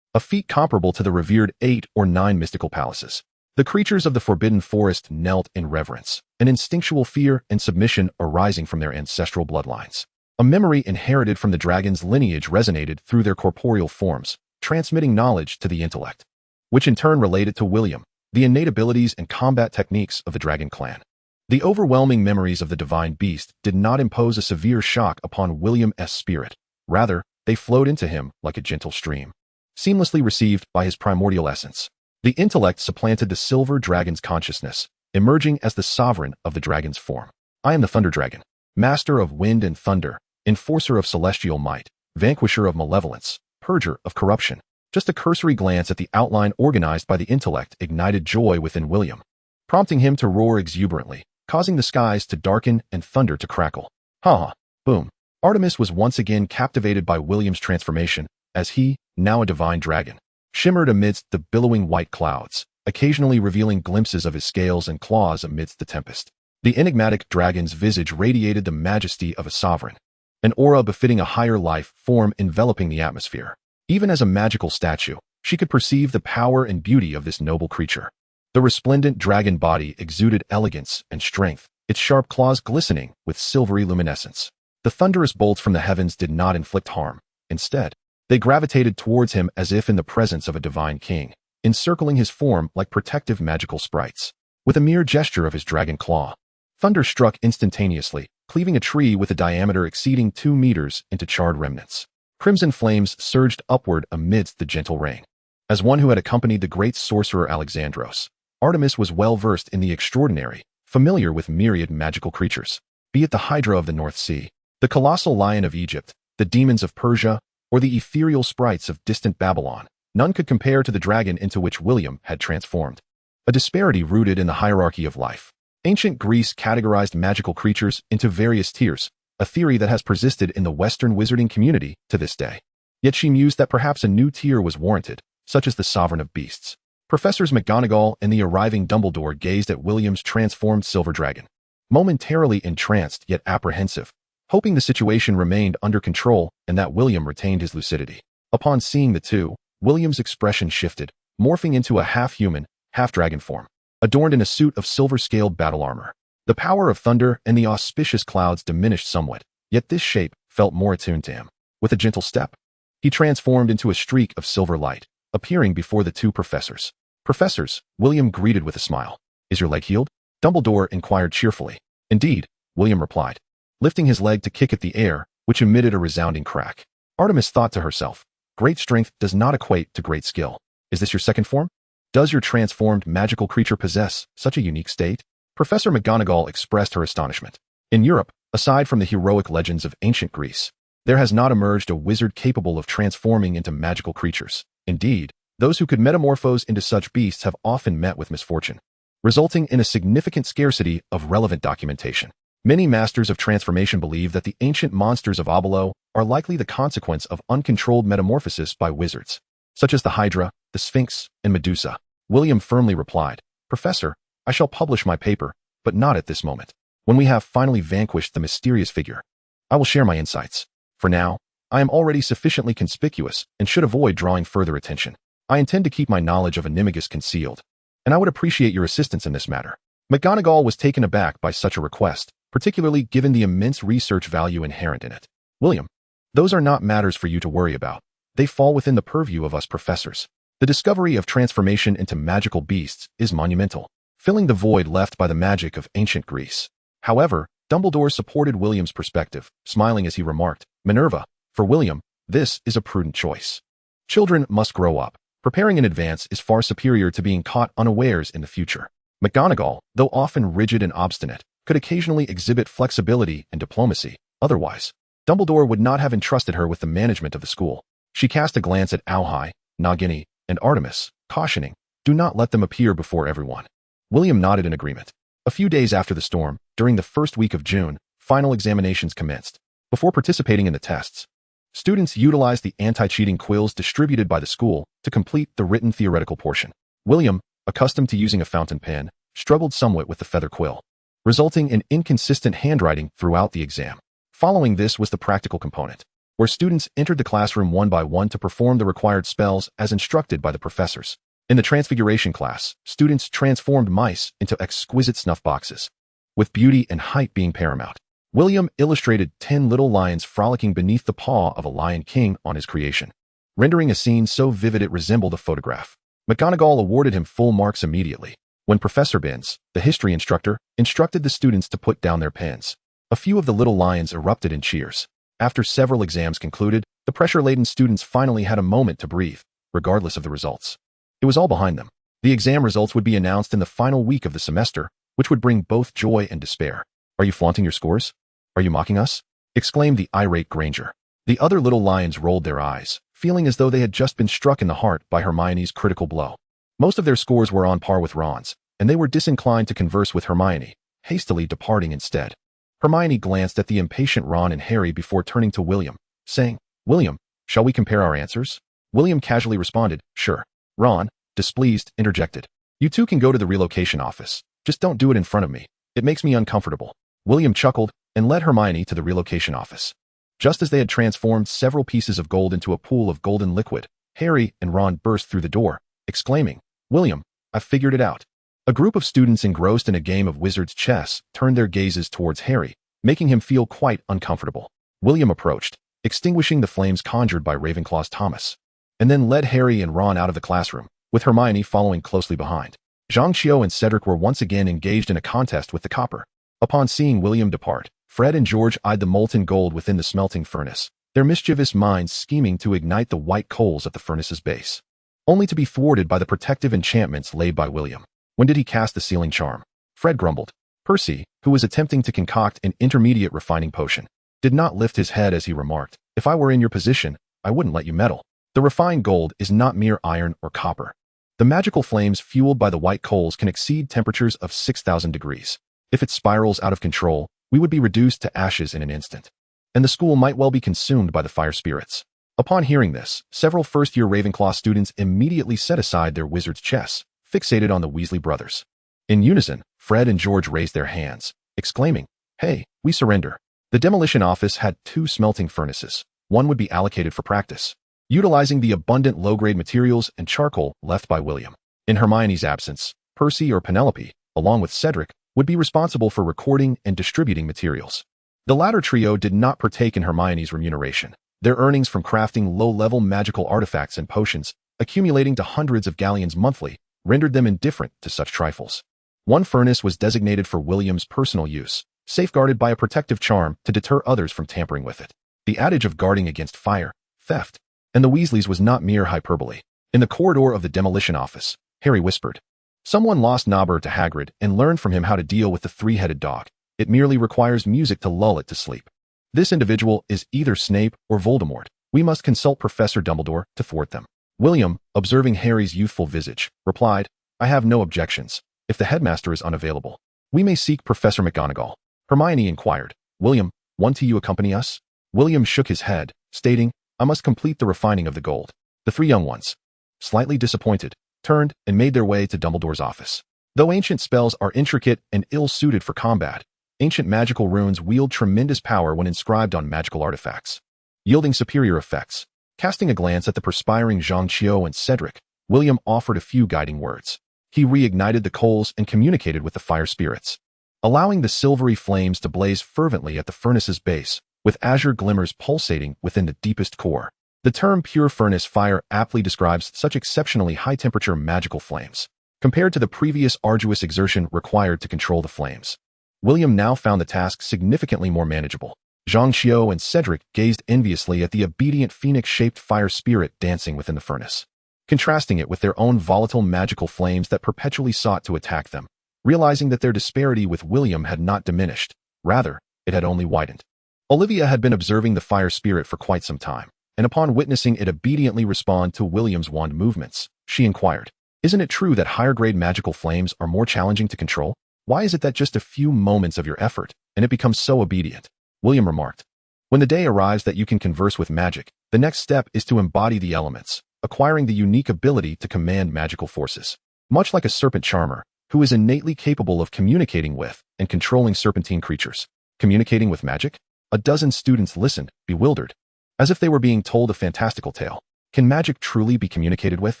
A feat comparable to the revered 8 or 9 mystical palaces. The creatures of the Forbidden Forest knelt in reverence, an instinctual fear and submission arising from their ancestral bloodlines. A memory inherited from the dragon's lineage resonated through their corporeal forms, transmitting knowledge to the intellect, which in turn related to William, the innate abilities and combat techniques of the dragon clan. The overwhelming memories of the divine beast did not impose a severe shock upon William's spirit. Rather, they flowed into him like a gentle stream, seamlessly received by his primordial essence. The intellect supplanted the silver dragon's consciousness, emerging as the sovereign of the dragon's form. I am the Thunder Dragon, master of wind and thunder, enforcer of celestial might, vanquisher of malevolence, purger of corruption. Just a cursory glance at the outline organized by the intellect ignited joy within William, prompting him to roar exuberantly, causing the skies to darken and thunder to crackle. Ha! Boom! Artemis was once again captivated by William's transformation, as he, now a divine dragon, shimmered amidst the billowing white clouds, occasionally revealing glimpses of his scales and claws amidst the tempest. The enigmatic dragon's visage radiated the majesty of a sovereign, an aura befitting a higher life form enveloping the atmosphere. Even as a magical statue, she could perceive the power and beauty of this noble creature. The resplendent dragon body exuded elegance and strength, its sharp claws glistening with silvery luminescence. The thunderous bolts from the heavens did not inflict harm. Instead, they gravitated towards him as if in the presence of a divine king, encircling his form like protective magical sprites. With a mere gesture of his dragon claw, thunder struck instantaneously, cleaving a tree with a diameter exceeding 2 meters into charred remnants. Crimson flames surged upward amidst the gentle rain. As one who had accompanied the great sorcerer Alexandros, Artemis was well versed in the extraordinary, familiar with myriad magical creatures, be it the Hydra of the North Sea, the colossal lion of Egypt, the demons of Persia, or the ethereal sprites of distant Babylon. None could compare to the dragon into which William had transformed. A disparity rooted in the hierarchy of life. Ancient Greece categorized magical creatures into various tiers, a theory that has persisted in the Western wizarding community to this day. Yet she mused that perhaps a new tier was warranted, such as the Sovereign of Beasts. Professors McGonagall and the arriving Dumbledore gazed at William's transformed silver dragon, momentarily entranced yet apprehensive, hoping the situation remained under control and that William retained his lucidity. Upon seeing the two, William's expression shifted, morphing into a half-human, half-dragon form, adorned in a suit of silver-scaled battle armor. The power of thunder and the auspicious clouds diminished somewhat, yet this shape felt more attuned to him. With a gentle step, he transformed into a streak of silver light, appearing before the two professors. Professors, William greeted with a smile. Is your leg healed? Dumbledore inquired cheerfully. Indeed, William replied, lifting his leg to kick at the air, which emitted a resounding crack. Artemis thought to herself, great strength does not equate to great skill. Is this your second form? Does your transformed magical creature possess such a unique state? Professor McGonagall expressed her astonishment. In Europe, aside from the heroic legends of ancient Greece, there has not emerged a wizard capable of transforming into magical creatures. Indeed, those who could metamorphose into such beasts have often met with misfortune, resulting in a significant scarcity of relevant documentation. Many masters of transformation believe that the ancient monsters of Abalo are likely the consequence of uncontrolled metamorphosis by wizards, such as the Hydra, the Sphinx, and Medusa. William firmly replied, Professor, I shall publish my paper, but not at this moment. When we have finally vanquished the mysterious figure, I will share my insights. For now, I am already sufficiently conspicuous and should avoid drawing further attention. I intend to keep my knowledge of Animagus concealed, and I would appreciate your assistance in this matter. McGonagall was taken aback by such a request, particularly given the immense research value inherent in it. William, those are not matters for you to worry about. They fall within the purview of us professors. The discovery of transformation into magical beasts is monumental, filling the void left by the magic of ancient Greece. However, Dumbledore supported William's perspective, smiling as he remarked, Minerva, for William, this is a prudent choice. Children must grow up, Preparing in advance is far superior to being caught unawares in the future. McGonagall, though often rigid and obstinate, could occasionally exhibit flexibility and diplomacy. Otherwise, Dumbledore would not have entrusted her with the management of the school. She cast a glance at Auhai, Nagini, and Artemis, cautioning, "Do not let them appear before everyone." William nodded in agreement. A few days after the storm, during the first week of June, final examinations commenced. Before participating in the tests, students utilized the anti-cheating quills distributed by the school to complete the written theoretical portion. William, accustomed to using a fountain pen, struggled somewhat with the feather quill, resulting in inconsistent handwriting throughout the exam. Following this was the practical component, where students entered the classroom one by one to perform the required spells as instructed by the professors. In the Transfiguration class, students transformed mice into exquisite snuff boxes, with beauty and height being paramount. William illustrated 10 little lions frolicking beneath the paw of a lion king on his creation, rendering a scene so vivid it resembled a photograph. McGonagall awarded him full marks immediately, when Professor Binns, the history instructor, instructed the students to put down their pens. A few of the little lions erupted in cheers. After several exams concluded, the pressure-laden students finally had a moment to breathe, regardless of the results. It was all behind them. The exam results would be announced in the final week of the semester, which would bring both joy and despair. "Are you flaunting your scores? Are you mocking us?" exclaimed the irate Granger. The other little lions rolled their eyes, feeling as though they had just been struck in the heart by Hermione's critical blow. Most of their scores were on par with Ron's, and they were disinclined to converse with Hermione, hastily departing instead. Hermione glanced at the impatient Ron and Harry before turning to William, saying, "William, shall we compare our answers?" William casually responded, "Sure." Ron, displeased, interjected, "You two can go to the relocation office. Just don't do it in front of me. It makes me uncomfortable." William chuckled and led Hermione to the relocation office. Just as they had transformed several pieces of gold into a pool of golden liquid, Harry and Ron burst through the door, exclaiming, "William, I've figured it out." A group of students engrossed in a game of wizard's chess turned their gazes towards Harry, making him feel quite uncomfortable. William approached, extinguishing the flames conjured by Ravenclaw's Thomas, and then led Harry and Ron out of the classroom, with Hermione following closely behind. Zhang Qiu and Cedric were once again engaged in a contest with the copper. Upon seeing William depart, Fred and George eyed the molten gold within the smelting furnace, their mischievous minds scheming to ignite the white coals at the furnace's base, only to be thwarted by the protective enchantments laid by William. When did he cast the sealing charm? Fred grumbled. Percy, who was attempting to concoct an intermediate refining potion, did not lift his head as he remarked, "If I were in your position, I wouldn't let you meddle. The refined gold is not mere iron or copper. The magical flames fueled by the white coals can exceed temperatures of 6,000 degrees. If it spirals out of control, we would be reduced to ashes in an instant, and the school might well be consumed by the fire spirits." Upon hearing this, several first-year Ravenclaw students immediately set aside their wizard's chess, fixated on the Weasley brothers. In unison, Fred and George raised their hands, exclaiming, "Hey, we surrender." The demolition office had 2 smelting furnaces. One would be allocated for practice, utilizing the abundant low-grade materials and charcoal left by William. In Hermione's absence, Percy or Penelope, along with Cedric, would be responsible for recording and distributing materials. The latter trio did not partake in Hermione's remuneration. Their earnings from crafting low-level magical artifacts and potions, accumulating to hundreds of galleons monthly, rendered them indifferent to such trifles. One furnace was designated for William's personal use, safeguarded by a protective charm to deter others from tampering with it. The adage of guarding against fire, theft, and the Weasleys was not mere hyperbole. In the corridor of the demolition office, Harry whispered, "Someone lost Nobber to Hagrid and learned from him how to deal with the 3-headed dog. It merely requires music to lull it to sleep. This individual is either Snape or Voldemort. We must consult Professor Dumbledore to thwart them." William, observing Harry's youthful visage, replied, "I have no objections. If the headmaster is unavailable, we may seek Professor McGonagall." Hermione inquired, "William, won't you accompany us?" William shook his head, stating, "I must complete the refining of the gold." The 3 young ones, slightly disappointed, turned and made their way to Dumbledore's office. Though ancient spells are intricate and ill-suited for combat, ancient magical runes wield tremendous power when inscribed on magical artifacts, yielding superior effects. Casting a glance at the perspiring Zhang Qiu and Cedric, William offered a few guiding words. He reignited the coals and communicated with the fire spirits, allowing the silvery flames to blaze fervently at the furnace's base, with azure glimmers pulsating within the deepest core. The term pure furnace fire aptly describes such exceptionally high-temperature magical flames. Compared to the previous arduous exertion required to control the flames, William now found the task significantly more manageable. Zhang Qiu and Cedric gazed enviously at the obedient phoenix-shaped fire spirit dancing within the furnace. contrasting it with their own volatile magical flames that perpetually sought to attack them, realizing that their disparity with William had not diminished. Rather, it had only widened. Olivia had been observing the fire spirit for quite some time, and upon witnessing it obediently respond to William's wand movements, she inquired, "Isn't it true that higher-grade magical flames are more challenging to control? Why is it that just a few moments of your effort, and it becomes so obedient?" William remarked, "When the day arrives that you can converse with magic, the next step is to embody the elements, acquiring the unique ability to command magical forces. Much like a serpent charmer, who is innately capable of communicating with and controlling serpentine creatures. Communicating with magic? A dozen students listened, bewildered, as if they were being told a fantastical tale. Can magic truly be communicated with?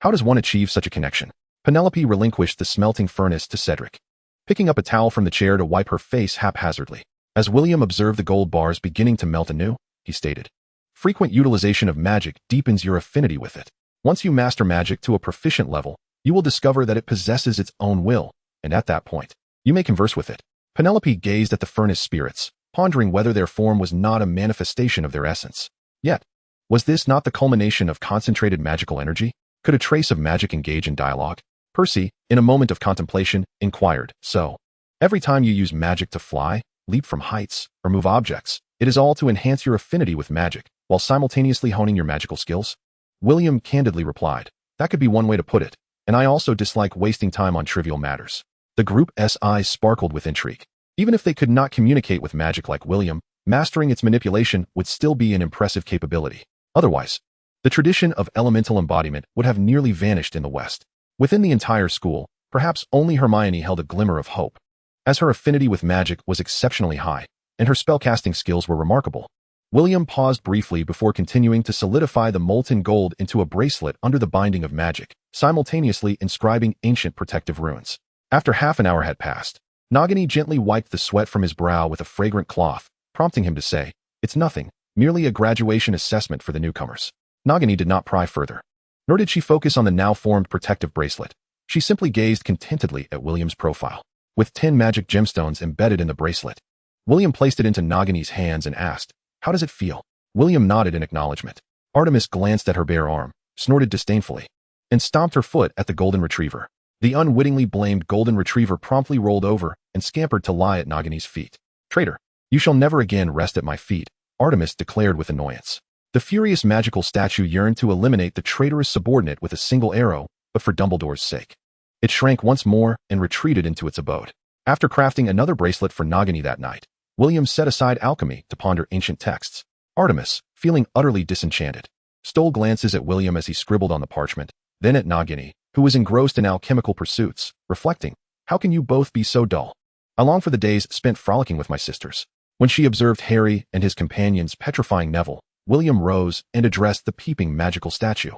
How does one achieve such a connection? Penelope relinquished the smelting furnace to Cedric, picking up a towel from the chair to wipe her face haphazardly. As William observed the gold bars beginning to melt anew, he stated, "Frequent utilization of magic deepens your affinity with it. Once you master magic to a proficient level, you will discover that it possesses its own will, and at that point, you may converse with it." Penelope gazed at the furnace spirits, pondering whether their form was not a manifestation of their essence. Yet, was this not the culmination of concentrated magical energy? Could a trace of magic engage in dialogue? Percy, in a moment of contemplation, inquired, "So, every time you use magic to fly, leap from heights, or move objects, it is all to enhance your affinity with magic, while simultaneously honing your magical skills?" William candidly replied, "That could be one way to put it, and I also dislike wasting time on trivial matters." The group's eyes sparkled with intrigue. Even if they could not communicate with magic like William, mastering its manipulation would still be an impressive capability. Otherwise, the tradition of elemental embodiment would have nearly vanished in the West. Within the entire school, perhaps only Hermione held a glimmer of hope, as her affinity with magic was exceptionally high, and her spellcasting skills were remarkable. William paused briefly before continuing to solidify the molten gold into a bracelet under the binding of magic, simultaneously inscribing ancient protective runes. After half an hour had passed, Nagini gently wiped the sweat from his brow with a fragrant cloth, prompting him to say, "It's nothing, merely a graduation assessment for the newcomers." Nagini did not pry further, nor did she focus on the now-formed protective bracelet. She simply gazed contentedly at William's profile, with 10 magic gemstones embedded in the bracelet. William placed it into Nagini's hands and asked, "How does it feel?" William nodded in acknowledgement. Artemis glanced at her bare arm, snorted disdainfully, and stomped her foot at the golden retriever. The unwittingly blamed golden retriever promptly rolled over and scampered to lie at Nagini's feet. "Traitor, you shall never again rest at my feet," Artemis declared with annoyance. The furious magical statue yearned to eliminate the traitorous subordinate with a single arrow, but for Dumbledore's sake. It shrank once more and retreated into its abode. After crafting another bracelet for Nagini that night, William set aside alchemy to ponder ancient texts. Artemis, feeling utterly disenchanted, stole glances at William as he scribbled on the parchment, then at Nagini, who was engrossed in alchemical pursuits, reflecting, "How can you both be so dull? I long for the days spent frolicking with my sisters." When she observed Harry and his companions petrifying Neville, William rose and addressed the peeping magical statue.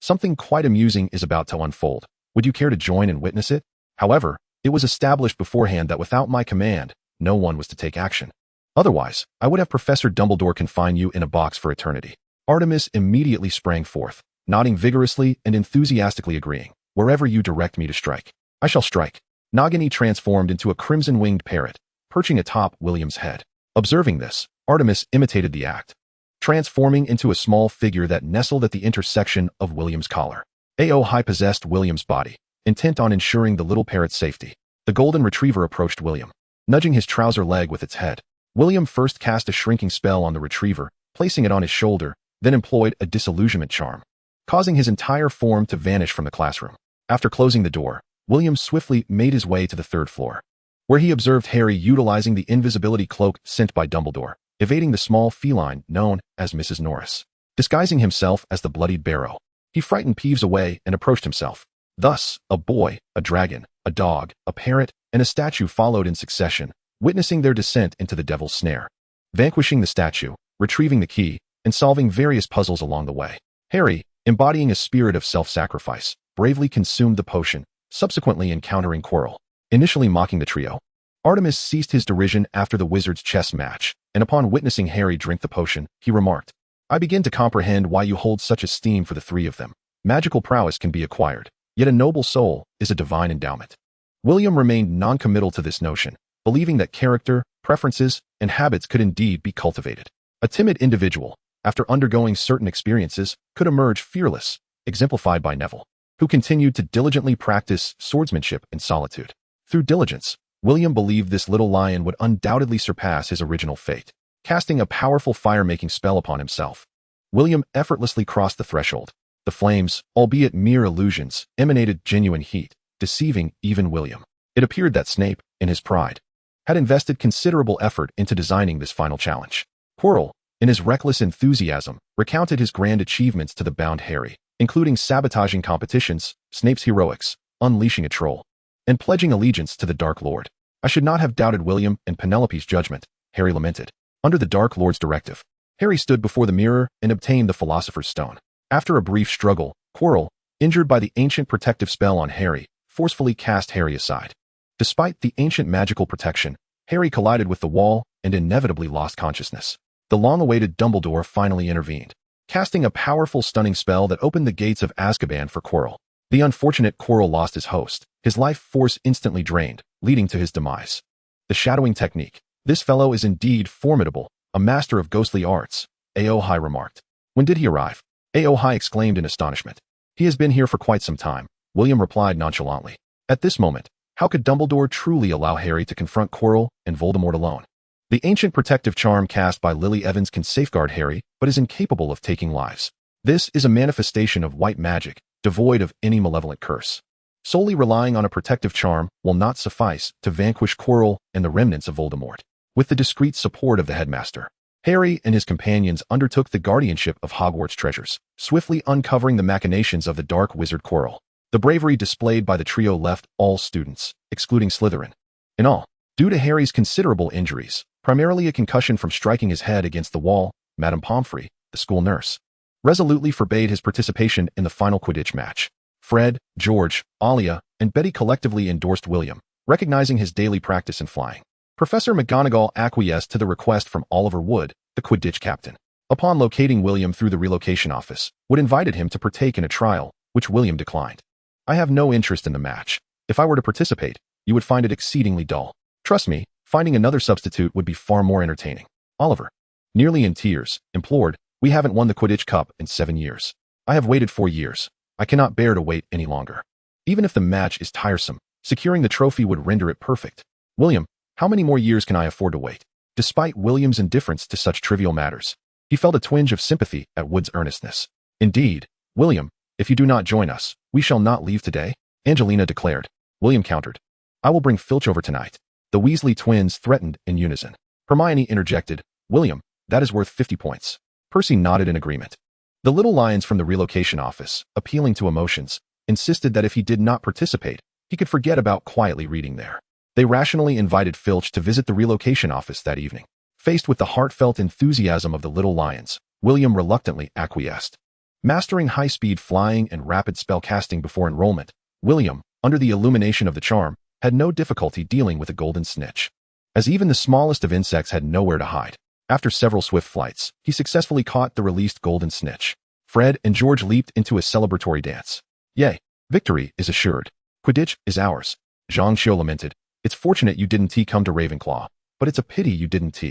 "Something quite amusing is about to unfold. Would you care to join and witness it? However, it was established beforehand that without my command, no one was to take action. Otherwise, I would have Professor Dumbledore confine you in a box for eternity." Artemis immediately sprang forth, nodding vigorously and enthusiastically agreeing. "Wherever you direct me to strike, I shall strike." Nagini transformed into a crimson-winged parrot, perching atop William's head. Observing this, Artemis imitated the act, transforming into a small figure that nestled at the intersection of William's collar. High possessed William's body, intent on ensuring the little parrot's safety. The golden retriever approached William, nudging his trouser leg with its head. William first cast a shrinking spell on the retriever, placing it on his shoulder, then employed a disillusionment charm, causing his entire form to vanish from the classroom. After closing the door, William swiftly made his way to the 3rd floor, where he observed Harry utilizing the invisibility cloak sent by Dumbledore, evading the small feline known as Mrs. Norris. Disguising himself as the bloodied Barrow, he frightened Peeves away and approached himself. Thus, a boy, a dragon, a dog, a parrot, and a statue followed in succession, witnessing their descent into the devil's snare, vanquishing the statue, retrieving the key, and solving various puzzles along the way. Harry, embodying a spirit of self-sacrifice, bravely consumed the potion, subsequently encountering Quirrell. Initially mocking the trio, Artemis ceased his derision after the wizard's chess match, and upon witnessing Harry drink the potion, he remarked, "I begin to comprehend why you hold such esteem for the 3 of them. Magical prowess can be acquired, yet a noble soul is a divine endowment." William remained non-committal to this notion, believing that character, preferences, and habits could indeed be cultivated. A timid individual, after undergoing certain experiences, could emerge fearless, exemplified by Neville, who continued to diligently practice swordsmanship in solitude. Through diligence, William believed this little lion would undoubtedly surpass his original fate. Casting a powerful fire-making spell upon himself, William effortlessly crossed the threshold. The flames, albeit mere illusions, emanated genuine heat, deceiving even William. It appeared that Snape, in his pride, had invested considerable effort into designing this final challenge. Quirrell, in his reckless enthusiasm, recounted his grand achievements to the bound Harry, including sabotaging competitions, Snape's heroics, unleashing a troll, and pledging allegiance to the Dark Lord. I should not have doubted William and Penelope's judgment, Harry lamented. Under the Dark Lord's directive, Harry stood before the mirror and obtained the Philosopher's Stone. After a brief struggle, Quirrell, injured by the ancient protective spell on Harry, forcefully cast Harry aside. Despite the ancient magical protection, Harry collided with the wall and inevitably lost consciousness. The long-awaited Dumbledore finally intervened, casting a powerful stunning spell that opened the gates of Azkaban for Quirrell. The unfortunate Quirrell lost his host, his life force instantly drained, leading to his demise. The shadowing technique. This fellow is indeed formidable, a master of ghostly arts, Aohai remarked. When did he arrive? Aohai exclaimed in astonishment. He has been here for quite some time, William replied nonchalantly. At this moment, how could Dumbledore truly allow Harry to confront Quirrell and Voldemort alone? The ancient protective charm cast by Lily Evans can safeguard Harry, but is incapable of taking lives. This is a manifestation of white magic, devoid of any malevolent curse. Solely relying on a protective charm will not suffice to vanquish Quirrell and the remnants of Voldemort. With the discreet support of the headmaster, Harry and his companions undertook the guardianship of Hogwarts treasures, swiftly uncovering the machinations of the dark wizard Quirrell. The bravery displayed by the trio left all students, excluding Slytherin, in awe. Due to Harry's considerable injuries, primarily a concussion from striking his head against the wall, Madame Pomfrey, the school nurse, resolutely forbade his participation in the final Quidditch match. Fred, George, Alia, and Betty collectively endorsed William, recognizing his daily practice in flying. Professor McGonagall acquiesced to the request from Oliver Wood, the Quidditch captain. Upon locating William through the relocation office, Wood invited him to partake in a trial, which William declined. I have no interest in the match. If I were to participate, you would find it exceedingly dull. Trust me, finding another substitute would be far more entertaining. Oliver, nearly in tears, implored, we haven't won the Quidditch Cup in 7 years. I have waited 4 years. I cannot bear to wait any longer. Even if the match is tiresome, securing the trophy would render it perfect. William, how many more years can I afford to wait? Despite William's indifference to such trivial matters, he felt a twinge of sympathy at Wood's earnestness. Indeed, William, if you do not join us, we shall not leave today, Angelina declared. William countered. I will bring Filch over tonight. The Weasley twins threatened in unison. Hermione interjected. William, that is worth 50 points. Percy nodded in agreement. The little lions from the relocation office, appealing to emotions, insisted that if he did not participate, he could forget about quietly reading there. They rationally invited Filch to visit the relocation office that evening. Faced with the heartfelt enthusiasm of the little lions, William reluctantly acquiesced. Mastering high-speed flying and rapid spellcasting before enrollment, William, under the illumination of the charm, had no difficulty dealing with a golden snitch. As even the smallest of insects had nowhere to hide, after several swift flights, he successfully caught the released golden snitch. Fred and George leaped into a celebratory dance. Yay! Victory is assured. Quidditch is ours. Zhang Xiu lamented. It's fortunate you didn't come to Ravenclaw, but it's a pity you didn't.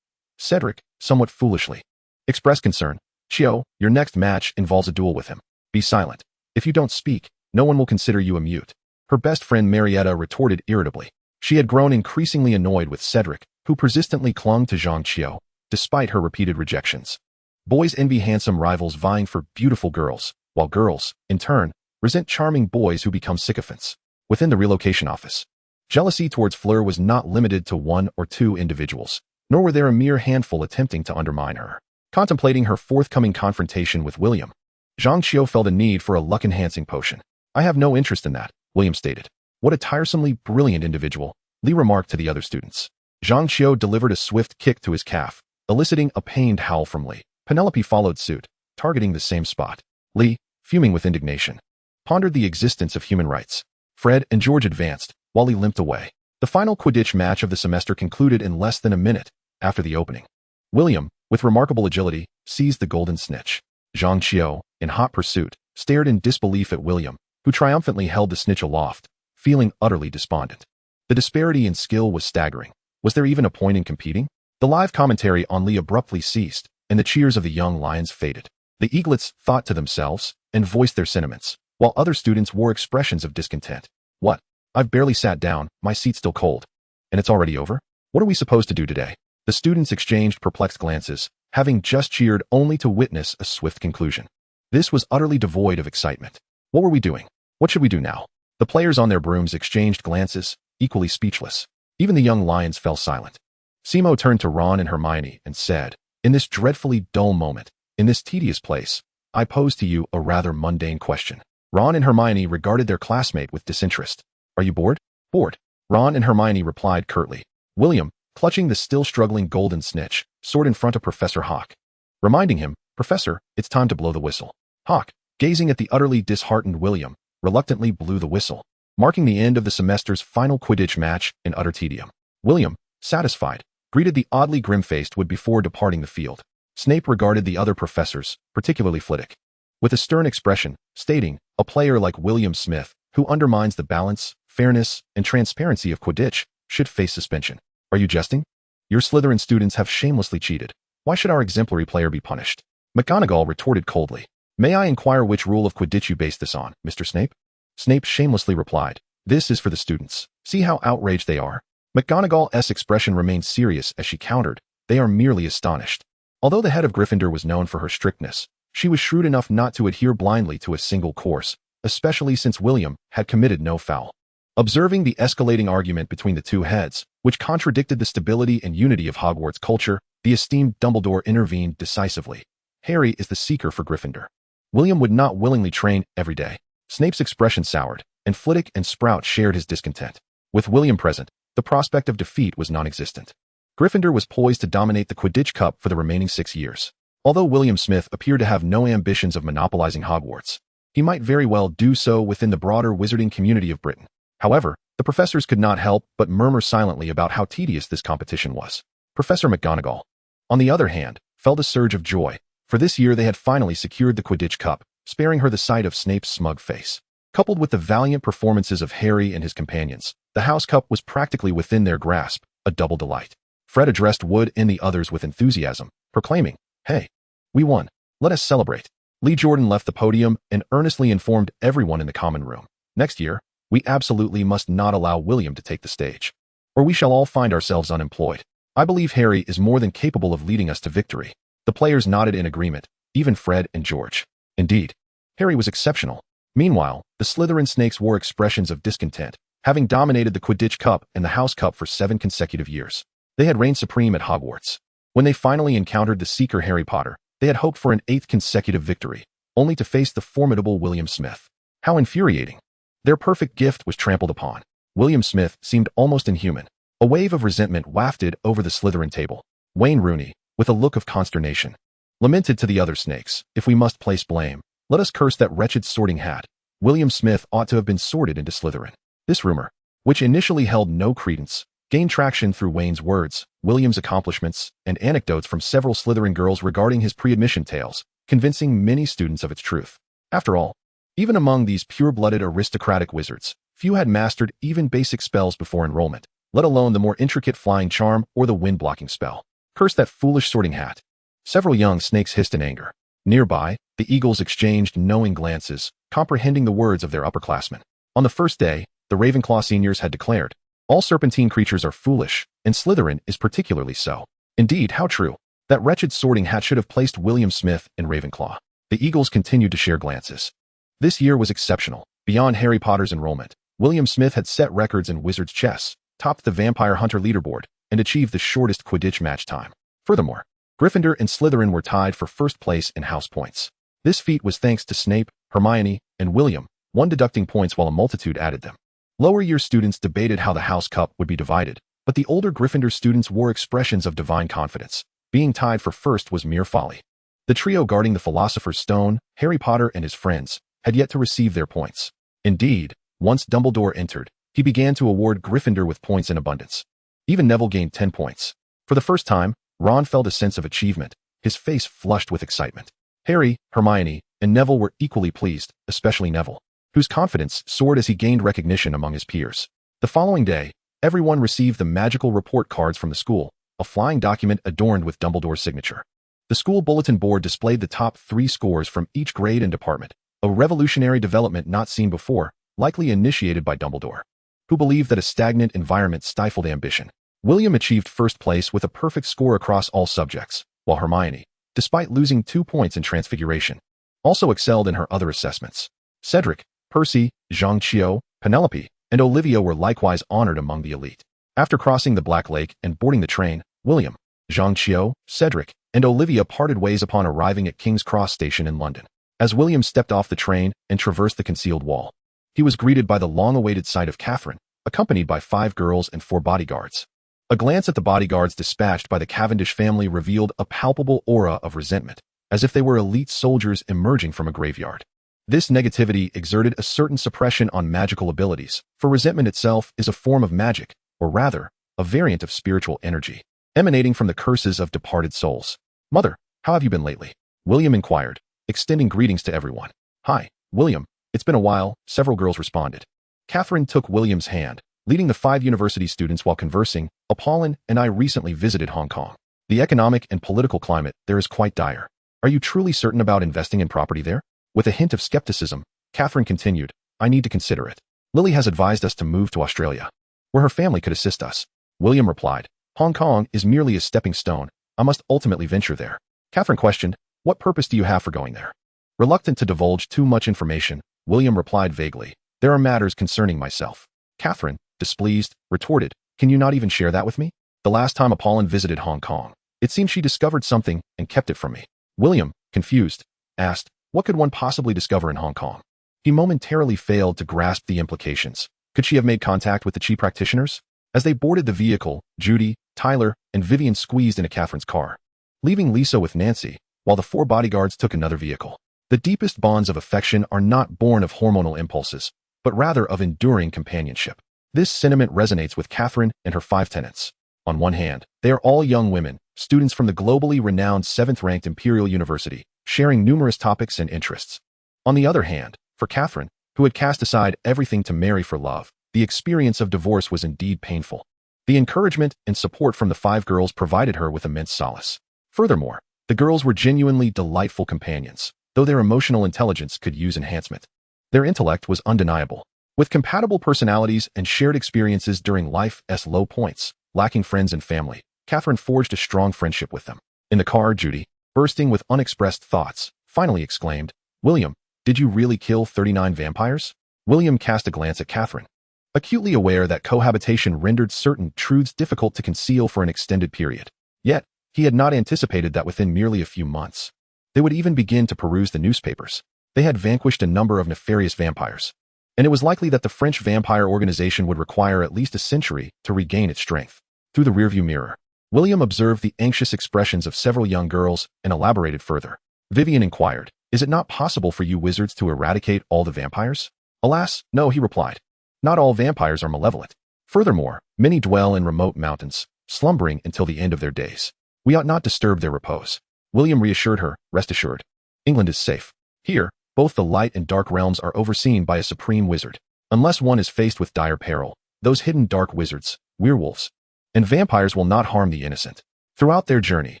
Cedric, somewhat foolishly, expressed concern. Xiu, your next match involves a duel with him. Be silent. If you don't speak, no one will consider you a mute. Her best friend Marietta retorted irritably. She had grown increasingly annoyed with Cedric, who persistently clung to Zhang Xiu, despite her repeated rejections. Boys envy handsome rivals vying for beautiful girls, while girls, in turn, resent charming boys who become sycophants. Within the relocation office, jealousy towards Fleur was not limited to 1 or 2 individuals, nor were there a mere handful attempting to undermine her. Contemplating her forthcoming confrontation with William, Zhang Xiu felt a need for a luck-enhancing potion. I have no interest in that, William stated. What a tiresomely brilliant individual, Li remarked to the other students. Zhang Xiu delivered a swift kick to his calf, eliciting a pained howl from Li. Penelope followed suit, targeting the same spot. Li, fuming with indignation, pondered the existence of human rights. Fred and George advanced, while Li limped away. The final Quidditch match of the semester concluded in less than a minute after the opening. William, with remarkable agility, seized the golden snitch. Zhang Xiu, in hot pursuit, stared in disbelief at William, who triumphantly held the snitch aloft, feeling utterly despondent. The disparity in skill was staggering. Was there even a point in competing? The live commentary on Li abruptly ceased, and the cheers of the young lions faded. The eaglets thought to themselves, and voiced their sentiments, while other students wore expressions of discontent. What? I've barely sat down, my seat's still cold. And it's already over? What are we supposed to do today? The students exchanged perplexed glances, having just cheered only to witness a swift conclusion. This was utterly devoid of excitement. What were we doing? What should we do now? The players on their brooms exchanged glances, equally speechless. Even the young lions fell silent. Simo turned to Ron and Hermione and said, "In this dreadfully dull moment, in this tedious place, I pose to you a rather mundane question." Ron and Hermione regarded their classmate with disinterest. "Are you bored?" "Bored." Ron and Hermione replied curtly. William, clutching the still struggling golden snitch, soared in front of Professor Hawk, reminding him, "Professor, it's time to blow the whistle." Hawk, gazing at the utterly disheartened William, reluctantly blew the whistle, marking the end of the semester's final Quidditch match in utter tedium. William, satisfied, greeted the oddly grim-faced Wood before departing the field. Snape regarded the other professors, particularly Flitwick, with a stern expression, stating, "A player like William Smith, who undermines the balance, fairness, and transparency of Quidditch, should face suspension." "Are you jesting? Your Slytherin students have shamelessly cheated. Why should our exemplary player be punished?" McGonagall retorted coldly. "May I inquire which rule of Quidditch you base this on, Mr. Snape?" Snape shamelessly replied, "This is for the students. See how outraged they are." McGonagall's expression remained serious as she countered, "They are merely astonished." Although the head of Gryffindor was known for her strictness, she was shrewd enough not to adhere blindly to a single course, especially since William had committed no foul. Observing the escalating argument between the two heads, which contradicted the stability and unity of Hogwarts culture, the esteemed Dumbledore intervened decisively. "Harry is the seeker for Gryffindor. William would not willingly train every day." Snape's expression soured, and Flitwick and Sprout shared his discontent. With William present, the prospect of defeat was non-existent. Gryffindor was poised to dominate the Quidditch Cup for the remaining 6 years. Although William Smith appeared to have no ambitions of monopolizing Hogwarts, he might very well do so within the broader wizarding community of Britain. However, the professors could not help but murmur silently about how tedious this competition was. Professor McGonagall, on the other hand, felt a surge of joy, for this year they had finally secured the Quidditch Cup, sparing her the sight of Snape's smug face. Coupled with the valiant performances of Harry and his companions, the House Cup was practically within their grasp, a double delight. Fred addressed Wood and the others with enthusiasm, proclaiming, "Hey, we won. Let us celebrate." Lee Jordan left the podium and earnestly informed everyone in the common room, "Next year, we absolutely must not allow William to take the stage, or we shall all find ourselves unemployed. I believe Harry is more than capable of leading us to victory." The players nodded in agreement, even Fred and George. Indeed, Harry was exceptional. Meanwhile, the Slytherin snakes wore expressions of discontent, having dominated the Quidditch Cup and the House Cup for 7 consecutive years. They had reigned supreme at Hogwarts. When they finally encountered the Seeker Harry Potter, they had hoped for an 8th consecutive victory, only to face the formidable William Smith. How infuriating. Their perfect gift was trampled upon. William Smith seemed almost inhuman. A wave of resentment wafted over the Slytherin table. Wayne Rooney, with a look of consternation, lamented to the other snakes, "If we must place blame, let us curse that wretched sorting hat. William Smith ought to have been sorted into Slytherin." This rumor, which initially held no credence, gained traction through Wayne's words, William's accomplishments, and anecdotes from several Slytherin girls regarding his pre-admission tales, convincing many students of its truth. After all, even among these pure-blooded aristocratic wizards, few had mastered even basic spells before enrollment, let alone the more intricate flying charm or the wind-blocking spell. "Curse that foolish sorting hat." Several young snakes hissed in anger. Nearby, the eagles exchanged knowing glances, comprehending the words of their upperclassmen. On the first day, the Ravenclaw seniors had declared, "All serpentine creatures are foolish, and Slytherin is particularly so." Indeed, how true. That wretched sorting hat should have placed William Smith in Ravenclaw. The eagles continued to share glances. This year was exceptional. Beyond Harry Potter's enrollment, William Smith had set records in Wizard's chess, topped the Vampire Hunter leaderboard, and achieved the shortest Quidditch match time. Furthermore, Gryffindor and Slytherin were tied for first place in house points. This feat was thanks to Snape, Hermione, and William, one deducting points while a multitude added them. Lower year students debated how the House Cup would be divided, but the older Gryffindor students wore expressions of divine confidence. Being tied for first was mere folly. The trio guarding the Philosopher's Stone, Harry Potter and his friends, had yet to receive their points. Indeed, once Dumbledore entered, he began to award Gryffindor with points in abundance. Even Neville gained 10 points. For the first time, Ron felt a sense of achievement, his face flushed with excitement. Harry, Hermione, and Neville were equally pleased, especially Neville, whose confidence soared as he gained recognition among his peers. The following day, everyone received the magical report cards from the school, a flying document adorned with Dumbledore's signature. The school bulletin board displayed the top 3 scores from each grade and department, a revolutionary development not seen before, likely initiated by Dumbledore, who believed that a stagnant environment stifled ambition. William achieved first place with a perfect score across all subjects, while Hermione, despite losing 2 points in Transfiguration, also excelled in her other assessments. Cedric, Percy, Zhang Qiu, Penelope, and Olivia were likewise honored among the elite. After crossing the Black Lake and boarding the train, William, Zhang Qiu, Cedric, and Olivia parted ways upon arriving at King's Cross Station in London. As William stepped off the train and traversed the concealed wall, he was greeted by the long-awaited sight of Catherine, accompanied by 5 girls and 4 bodyguards. A glance at the bodyguards dispatched by the Cavendish family revealed a palpable aura of resentment, as if they were elite soldiers emerging from a graveyard. This negativity exerted a certain suppression on magical abilities, for resentment itself is a form of magic, or rather, a variant of spiritual energy, emanating from the curses of departed souls. "Mother, how have you been lately?" William inquired, extending greetings to everyone. "Hi, William, it's been a while," several girls responded. Catherine took William's hand, leading the 5 university students while conversing. "Apollon and I recently visited Hong Kong. The economic and political climate there is quite dire. Are you truly certain about investing in property there?" With a hint of skepticism, Catherine continued, "I need to consider it. Lily has advised us to move to Australia, where her family could assist us." William replied, "Hong Kong is merely a stepping stone. I must ultimately venture there." Catherine questioned, "What purpose do you have for going there?" Reluctant to divulge too much information, William replied vaguely, "There are matters concerning myself." Catherine, displeased, retorted, "Can you not even share that with me? The last time Apollon visited Hong Kong, it seems she discovered something and kept it from me." William, confused, asked, "What could one possibly discover in Hong Kong?" He momentarily failed to grasp the implications. Could she have made contact with the chi practitioners? As they boarded the vehicle, Judy, Tyler, and Vivian squeezed into Catherine's car, leaving Lisa with Nancy, while the 4 bodyguards took another vehicle. The deepest bonds of affection are not born of hormonal impulses, but rather of enduring companionship. This sentiment resonates with Catherine and her 5 tenants. On one hand, they are all young women, students from the globally renowned 7th-ranked Imperial University, sharing numerous topics and interests. On the other hand, for Catherine, who had cast aside everything to marry for love, the experience of divorce was indeed painful. The encouragement and support from the 5 girls provided her with immense solace. Furthermore, the girls were genuinely delightful companions, though their emotional intelligence could use enhancement. Their intellect was undeniable. With compatible personalities and shared experiences during life's low points, lacking friends and family, Catherine forged a strong friendship with them. In the car, Judy, bursting with unexpressed thoughts, finally exclaimed, "William, did you really kill 39 vampires?" William cast a glance at Catherine, acutely aware that cohabitation rendered certain truths difficult to conceal for an extended period. Yet, he had not anticipated that within merely a few months, they would even begin to peruse the newspapers. They had vanquished a number of nefarious vampires, and it was likely that the French vampire organization would require at least a century to regain its strength. Through the rearview mirror, William observed the anxious expressions of several young girls and elaborated further. Vivian inquired, "Is it not possible for you wizards to eradicate all the vampires?" "Alas, no," he replied. "Not all vampires are malevolent. Furthermore, many dwell in remote mountains, slumbering until the end of their days. We ought not disturb their repose." William reassured her, "Rest assured. England is safe. Here, both the light and dark realms are overseen by a supreme wizard. Unless one is faced with dire peril, those hidden dark wizards, werewolves, and vampires will not harm the innocent." Throughout their journey,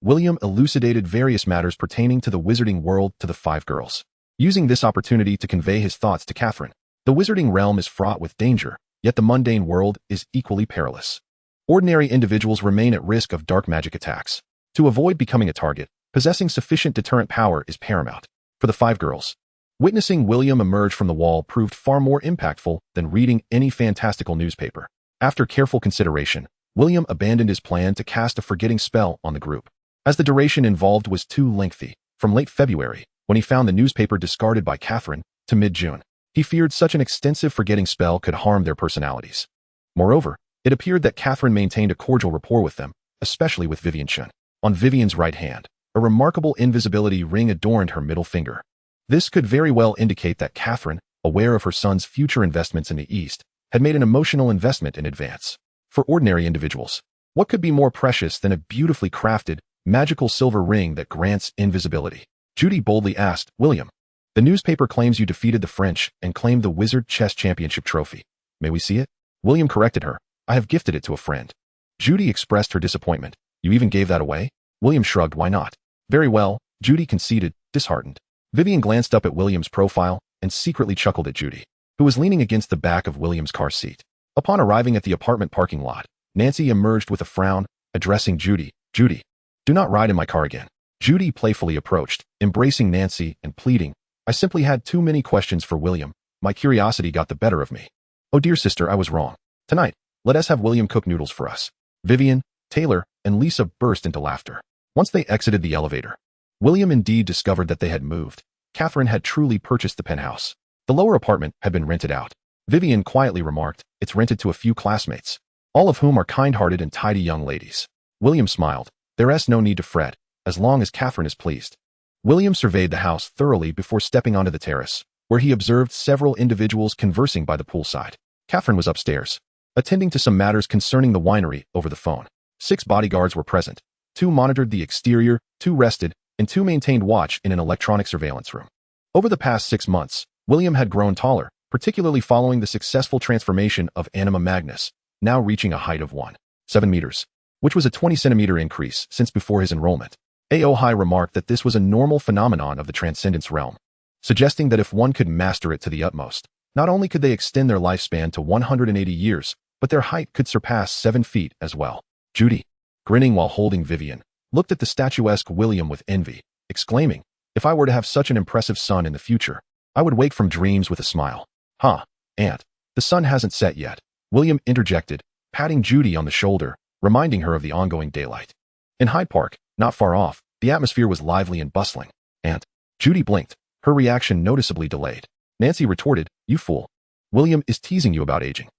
William elucidated various matters pertaining to the wizarding world to the 5 girls, using this opportunity to convey his thoughts to Catherine. The wizarding realm is fraught with danger, yet the mundane world is equally perilous. Ordinary individuals remain at risk of dark magic attacks. To avoid becoming a target, possessing sufficient deterrent power is paramount. For the 5 girls, witnessing William emerge from the wall proved far more impactful than reading any fantastical newspaper. After careful consideration, William abandoned his plan to cast a forgetting spell on the group, as the duration involved was too lengthy. From late February, when he found the newspaper discarded by Catherine, to mid-June, he feared such an extensive forgetting spell could harm their personalities. Moreover, it appeared that Catherine maintained a cordial rapport with them, especially with Vivian Chen. On Vivian's right hand, a remarkable invisibility ring adorned her middle finger. This could very well indicate that Catherine, aware of her son's future investments in the East, had made an emotional investment in advance. For ordinary individuals, what could be more precious than a beautifully crafted, magical silver ring that grants invisibility? Judy boldly asked, "William, the newspaper claims you defeated the French and claimed the Wizard Chess Championship trophy. May we see it?" William corrected her, "I have gifted it to a friend." Judy expressed her disappointment. "You even gave that away?" William shrugged, "Why not?" "Very well," Judy conceded, disheartened. Vivian glanced up at William's profile and secretly chuckled at Judy, who was leaning against the back of William's car seat. Upon arriving at the apartment parking lot, Nancy emerged with a frown, addressing Judy. Judy, do not ride in my car again. Judy playfully approached, embracing Nancy and pleading, I simply had too many questions for William. My curiosity got the better of me. Oh dear sister, I was wrong. Tonight, let us have William cook noodles for us. Vivian, Taylor, and Lisa burst into laughter. Once they exited the elevator, William indeed discovered that they had moved. Catherine had truly purchased the penthouse. The lower apartment had been rented out. Vivian quietly remarked, it's rented to a few classmates, all of whom are kind-hearted and tidy young ladies. William smiled. There's no need to fret, as long as Catherine is pleased. William surveyed the house thoroughly before stepping onto the terrace, where he observed several individuals conversing by the poolside. Catherine was upstairs, attending to some matters concerning the winery over the phone. 6 bodyguards were present. 2 monitored the exterior, 2 rested, and 2 maintained watch in an electronic surveillance room. Over the past 6 months, William had grown taller, particularly following the successful transformation of Anima Magnus, now reaching a height of 1.7 meters, which was a 20-centimeter increase since before his enrollment. Aohai remarked that this was a normal phenomenon of the transcendence realm, suggesting that if one could master it to the utmost, not only could they extend their lifespan to 180 years, but their height could surpass 7 feet as well. Judy, grinning while holding Vivian, looked at the statuesque William with envy, exclaiming, if I were to have such an impressive son in the future, I would wake from dreams with a smile. Aunt, the sun hasn't set yet, William interjected, patting Judy on the shoulder, reminding her of the ongoing daylight. In Hyde Park, not far off, the atmosphere was lively and bustling. Aunt, Judy blinked, her reaction noticeably delayed. Nancy retorted, you fool. William is teasing you about aging.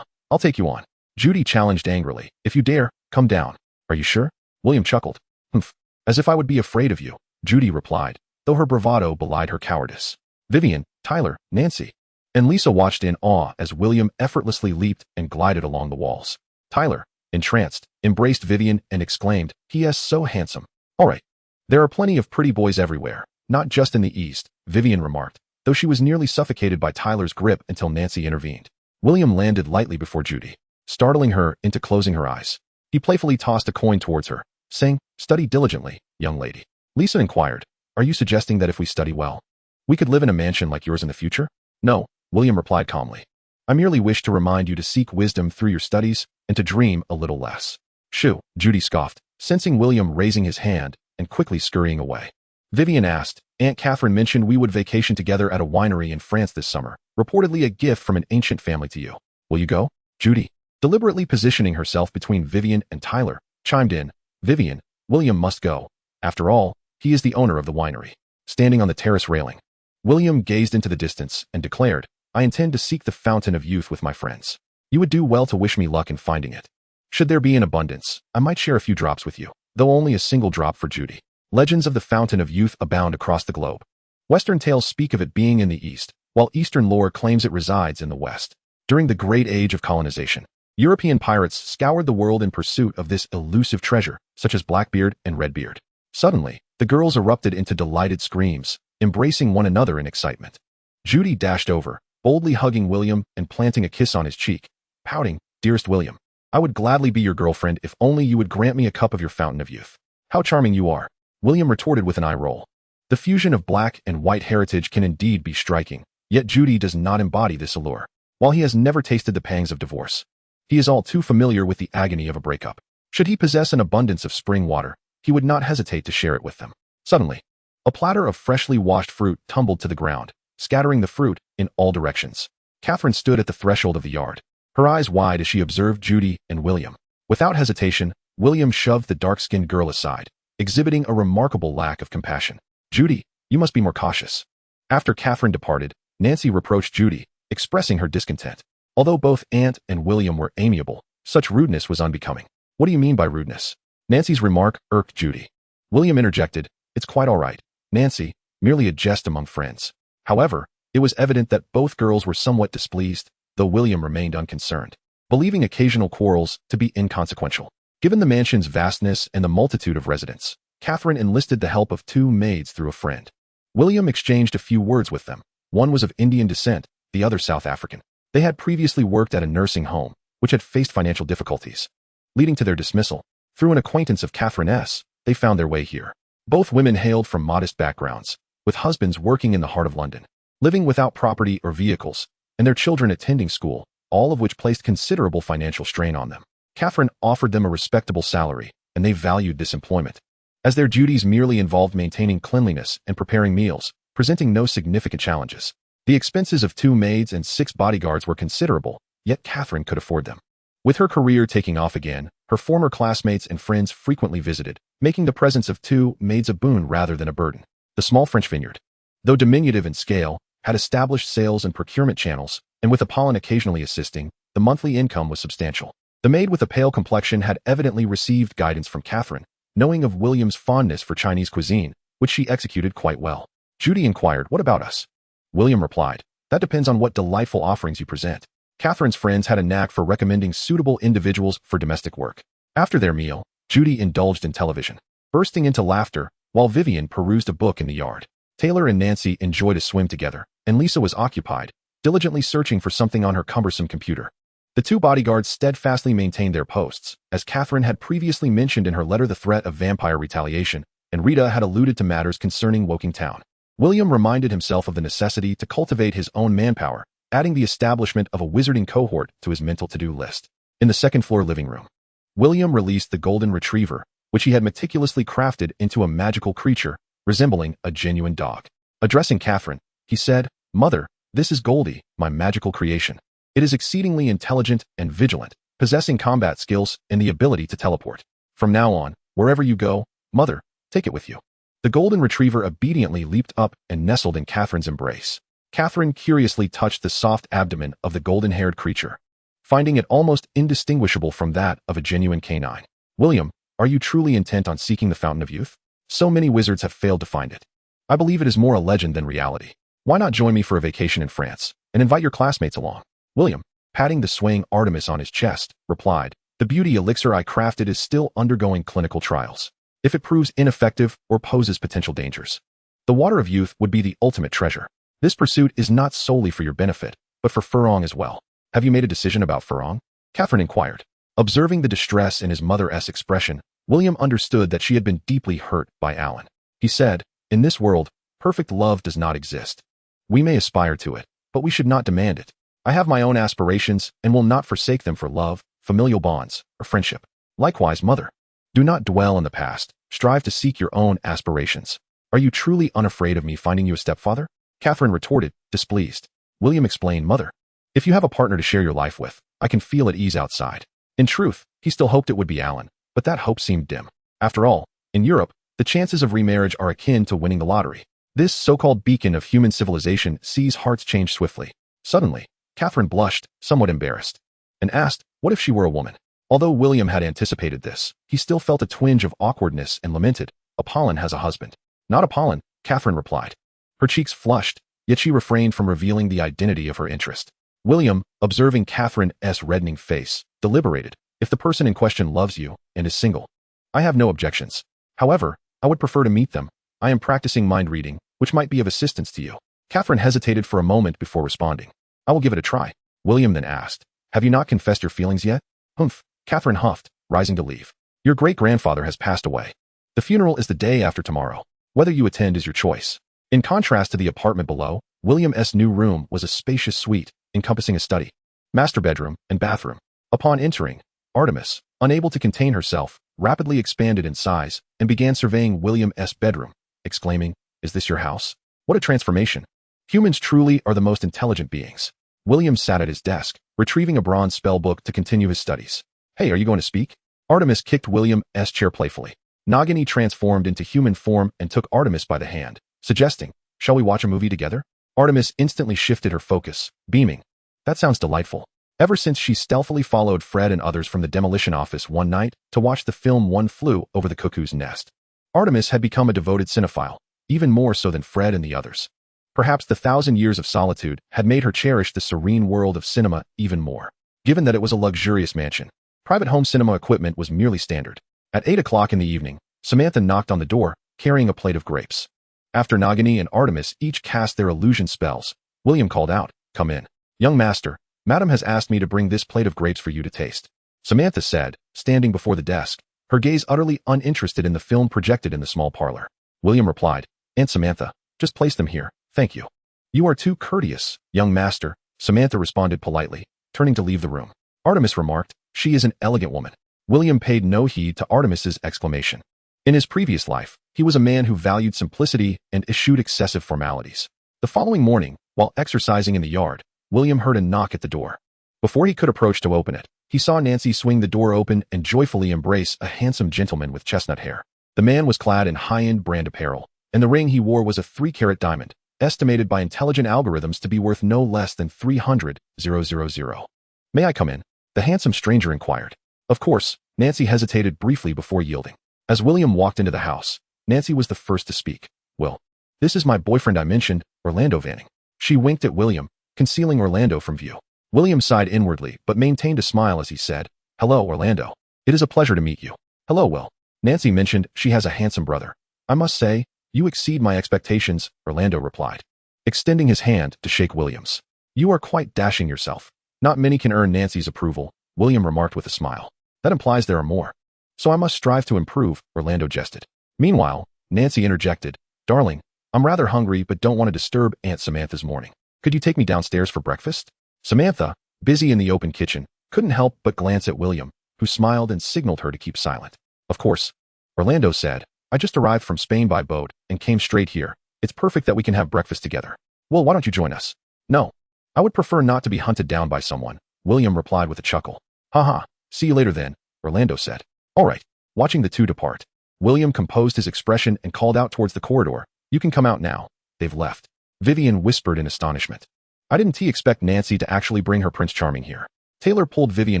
I'll take you on. Judy challenged angrily, if you dare, come down. Are you sure? William chuckled. Humph, as if I would be afraid of you, Judy replied, though her bravado belied her cowardice. Vivian, Tyler, Nancy, and Lisa watched in awe as William effortlessly leaped and glided along the walls. Tyler, entranced, embraced Vivian and exclaimed, he is so handsome. All right. There are plenty of pretty boys everywhere, not just in the East, Vivian remarked, though she was nearly suffocated by Tyler's grip until Nancy intervened. William landed lightly before Judy, startling her into closing her eyes. He playfully tossed a coin towards her, saying, study diligently, young lady. Lisa inquired, are you suggesting that if we study well, we could live in a mansion like yours in the future? No, William replied calmly. I merely wish to remind you to seek wisdom through your studies and to dream a little less. Shoo, Judy scoffed, sensing William raising his hand and quickly scurrying away. Vivian asked, Aunt Catherine mentioned we would vacation together at a winery in France this summer, reportedly a gift from an ancient family to you. Will you go? Judy, deliberately positioning herself between Vivian and Tyler, chimed in, Vivian, William must go. After all, he is the owner of the winery. Standing on the terrace railing, William gazed into the distance and declared, I intend to seek the fountain of youth with my friends. You would do well to wish me luck in finding it. Should there be an abundance, I might share a few drops with you, though only a single drop for Judy. Legends of the fountain of youth abound across the globe. Western tales speak of it being in the East, while Eastern lore claims it resides in the West. During the Great Age of colonization, European pirates scoured the world in pursuit of this elusive treasure, such as Blackbeard and Redbeard. Suddenly, the girls erupted into delighted screams, embracing one another in excitement. Judy dashed over, boldly hugging William and planting a kiss on his cheek, pouting, Dearest William, I would gladly be your girlfriend if only you would grant me a cup of your fountain of youth. How charming you are, William retorted with an eye roll. The fusion of black and white heritage can indeed be striking, yet Judy does not embody this allure. While he has never tasted the pangs of divorce, he is all too familiar with the agony of a breakup. Should he possess an abundance of spring water, he would not hesitate to share it with them. Suddenly, a platter of freshly washed fruit tumbled to the ground, scattering the fruit in all directions. Catherine stood at the threshold of the yard, her eyes wide as she observed Judy and William. Without hesitation, William shoved the dark-skinned girl aside, exhibiting a remarkable lack of compassion. Judy, you must be more cautious. After Catherine departed, Nancy reproached Judy, expressing her discontent. Although both Aunt and William were amiable, such rudeness was unbecoming. What do you mean by rudeness? Nancy's remark irked Judy. William interjected, it's quite all right, Nancy, merely a jest among friends. However, it was evident that both girls were somewhat displeased, though William remained unconcerned, believing occasional quarrels to be inconsequential. Given the mansion's vastness and the multitude of residents, Catherine enlisted the help of 2 maids through a friend. William exchanged a few words with them. One was of Indian descent, the other South African. They had previously worked at a nursing home, which had faced financial difficulties, leading to their dismissal. Through an acquaintance of Catherine's, they found their way here. Both women hailed from modest backgrounds, with husbands working in the heart of London, living without property or vehicles, and their children attending school, all of which placed considerable financial strain on them. Catherine offered them a respectable salary, and they valued this employment, as their duties merely involved maintaining cleanliness and preparing meals, presenting no significant challenges. The expenses of 2 maids and 6 bodyguards were considerable, yet Catherine could afford them. With her career taking off again, her former classmates and friends frequently visited, making the presence of 2 maids a boon rather than a burden. The small French vineyard, though diminutive in scale, had established sales and procurement channels, and with Apollon occasionally assisting, the monthly income was substantial. The maid with a pale complexion had evidently received guidance from Catherine, knowing of William's fondness for Chinese cuisine, which she executed quite well. Judy inquired, "What about us?" William replied, "That depends on what delightful offerings you present." Catherine's friends had a knack for recommending suitable individuals for domestic work. After their meal, Judy indulged in television, bursting into laughter, while Vivian perused a book in the yard. Taylor and Nancy enjoyed a swim together, and Lisa was occupied, diligently searching for something on her cumbersome computer. The 2 bodyguards steadfastly maintained their posts, as Catherine had previously mentioned in her letter the threat of vampire retaliation, and Rita had alluded to matters concerning Woking Town. William reminded himself of the necessity to cultivate his own manpower, adding the establishment of a wizarding cohort to his mental to-do list. In the second-floor living room, William released the golden retriever, which he had meticulously crafted into a magical creature, resembling a genuine dog. Addressing Catherine, he said, "Mother, this is Goldie, my magical creation. It is exceedingly intelligent and vigilant, possessing combat skills and the ability to teleport. From now on, wherever you go, Mother, take it with you." The golden retriever obediently leaped up and nestled in Catherine's embrace. Catherine curiously touched the soft abdomen of the golden-haired creature, finding it almost indistinguishable from that of a genuine canine. "William, are you truly intent on seeking the Fountain of Youth? So many wizards have failed to find it. I believe it is more a legend than reality. Why not join me for a vacation in France, and invite your classmates along?" William, patting the swaying Artemis on his chest, replied, "The beauty elixir I crafted is still undergoing clinical trials. If it proves ineffective or poses potential dangers, the Water of Youth would be the ultimate treasure. This pursuit is not solely for your benefit, but for Furong as well. Have you made a decision about Furong?" Catherine inquired. Observing the distress in his mother's expression, William understood that she had been deeply hurt by Alan. He said, "In this world, perfect love does not exist. We may aspire to it, but we should not demand it. I have my own aspirations and will not forsake them for love, familial bonds, or friendship. Likewise, Mother. Do not dwell in the past. Strive to seek your own aspirations. Are you truly unafraid of me finding you a stepfather?" Catherine retorted, displeased. William explained, "Mother, if you have a partner to share your life with, I can feel at ease outside." In truth, he still hoped it would be Alan, but that hope seemed dim. After all, in Europe, the chances of remarriage are akin to winning the lottery. This so-called beacon of human civilization sees hearts change swiftly. Suddenly, Catherine blushed, somewhat embarrassed, and asked, what if she were a woman? Although William had anticipated this, he still felt a twinge of awkwardness and lamented, "Apollon has a husband." "Not Apollon," Catherine replied. Her cheeks flushed, yet she refrained from revealing the identity of her interest. William, observing Catherine's reddening face, deliberated, "If the person in question loves you and is single, I have no objections. However, I would prefer to meet them. I am practicing mind reading, which might be of assistance to you." Catherine hesitated for a moment before responding. "I will give it a try." William then asked, "Have you not confessed your feelings yet?" "Humph," Catherine huffed, rising to leave. "Your great-grandfather has passed away. The funeral is the day after tomorrow. Whether you attend is your choice." In contrast to the apartment below, William's new room was a spacious suite, encompassing a study, master bedroom, and bathroom. Upon entering, Artemis, unable to contain herself, rapidly expanded in size and began surveying William's bedroom, exclaiming, "Is this your house? What a transformation! Humans truly are the most intelligent beings." William sat at his desk, retrieving a bronze spell book to continue his studies. "Hey, are you going to speak?" Artemis kicked William's chair playfully. Nagini transformed into human form and took Artemis by the hand, suggesting, "Shall we watch a movie together?" Artemis instantly shifted her focus, beaming. "That sounds delightful." Ever since she stealthily followed Fred and others from the Demolition office one night to watch the film One Flew Over the Cuckoo's Nest, Artemis had become a devoted cinephile, even more so than Fred and the others. Perhaps the 1,000 years of solitude had made her cherish the serene world of cinema even more. Given that it was a luxurious mansion, private home cinema equipment was merely standard. At 8 o'clock in the evening, Samantha knocked on the door, carrying a plate of grapes. After Nagini and Artemis each cast their illusion spells, William called out, "Come in. Young master, Madam has asked me to bring this plate of grapes for you to taste." Samantha said, standing before the desk, her gaze utterly uninterested in the film projected in the small parlor. William replied, "Aunt Samantha, Just place them here, thank you. You are too courteous, young master, Samantha responded politely, turning to leave the room. Artemis remarked, she is an elegant woman. William paid no heed to Artemis's exclamation. In his previous life, he was a man who valued simplicity and eschewed excessive formalities. The following morning, while exercising in the yard, William heard a knock at the door. Before he could approach to open it, he saw Nancy swing the door open and joyfully embrace a handsome gentleman with chestnut hair. The man was clad in high-end brand apparel, and the ring he wore was a 3-carat diamond, estimated by intelligent algorithms to be worth no less than 300,000. May I come in? The handsome stranger inquired. Of course, Nancy hesitated briefly before yielding. As William walked into the house, Nancy was the first to speak. Well, this is my boyfriend I mentioned, Orlando Vanning. She winked at William, concealing Orlando from view. William sighed inwardly but maintained a smile as he said, Hello, Orlando. It is a pleasure to meet you. Hello, Will. Nancy mentioned she has a handsome brother. I must say, you exceed my expectations, Orlando replied, extending his hand to shake William's. You are quite dashing yourself. Not many can earn Nancy's approval, William remarked with a smile. That implies there are more. So I must strive to improve, Orlando jested. Meanwhile, Nancy interjected, Darling, I'm rather hungry but don't want to disturb Aunt Samantha's morning. Could you take me downstairs for breakfast? Samantha, busy in the open kitchen, couldn't help but glance at William, who smiled and signaled her to keep silent. Of course, Orlando said, I just arrived from Spain by boat and came straight here. It's perfect that we can have breakfast together. Well, why don't you join us? No. I would prefer not to be hunted down by someone, William replied with a chuckle. Haha, see you later then, Orlando said. All right. Watching the two depart, William composed his expression and called out towards the corridor, You can come out now. They've left. Vivian whispered in astonishment. I didn't expect Nancy to actually bring her Prince Charming here. Taylor pulled Vivian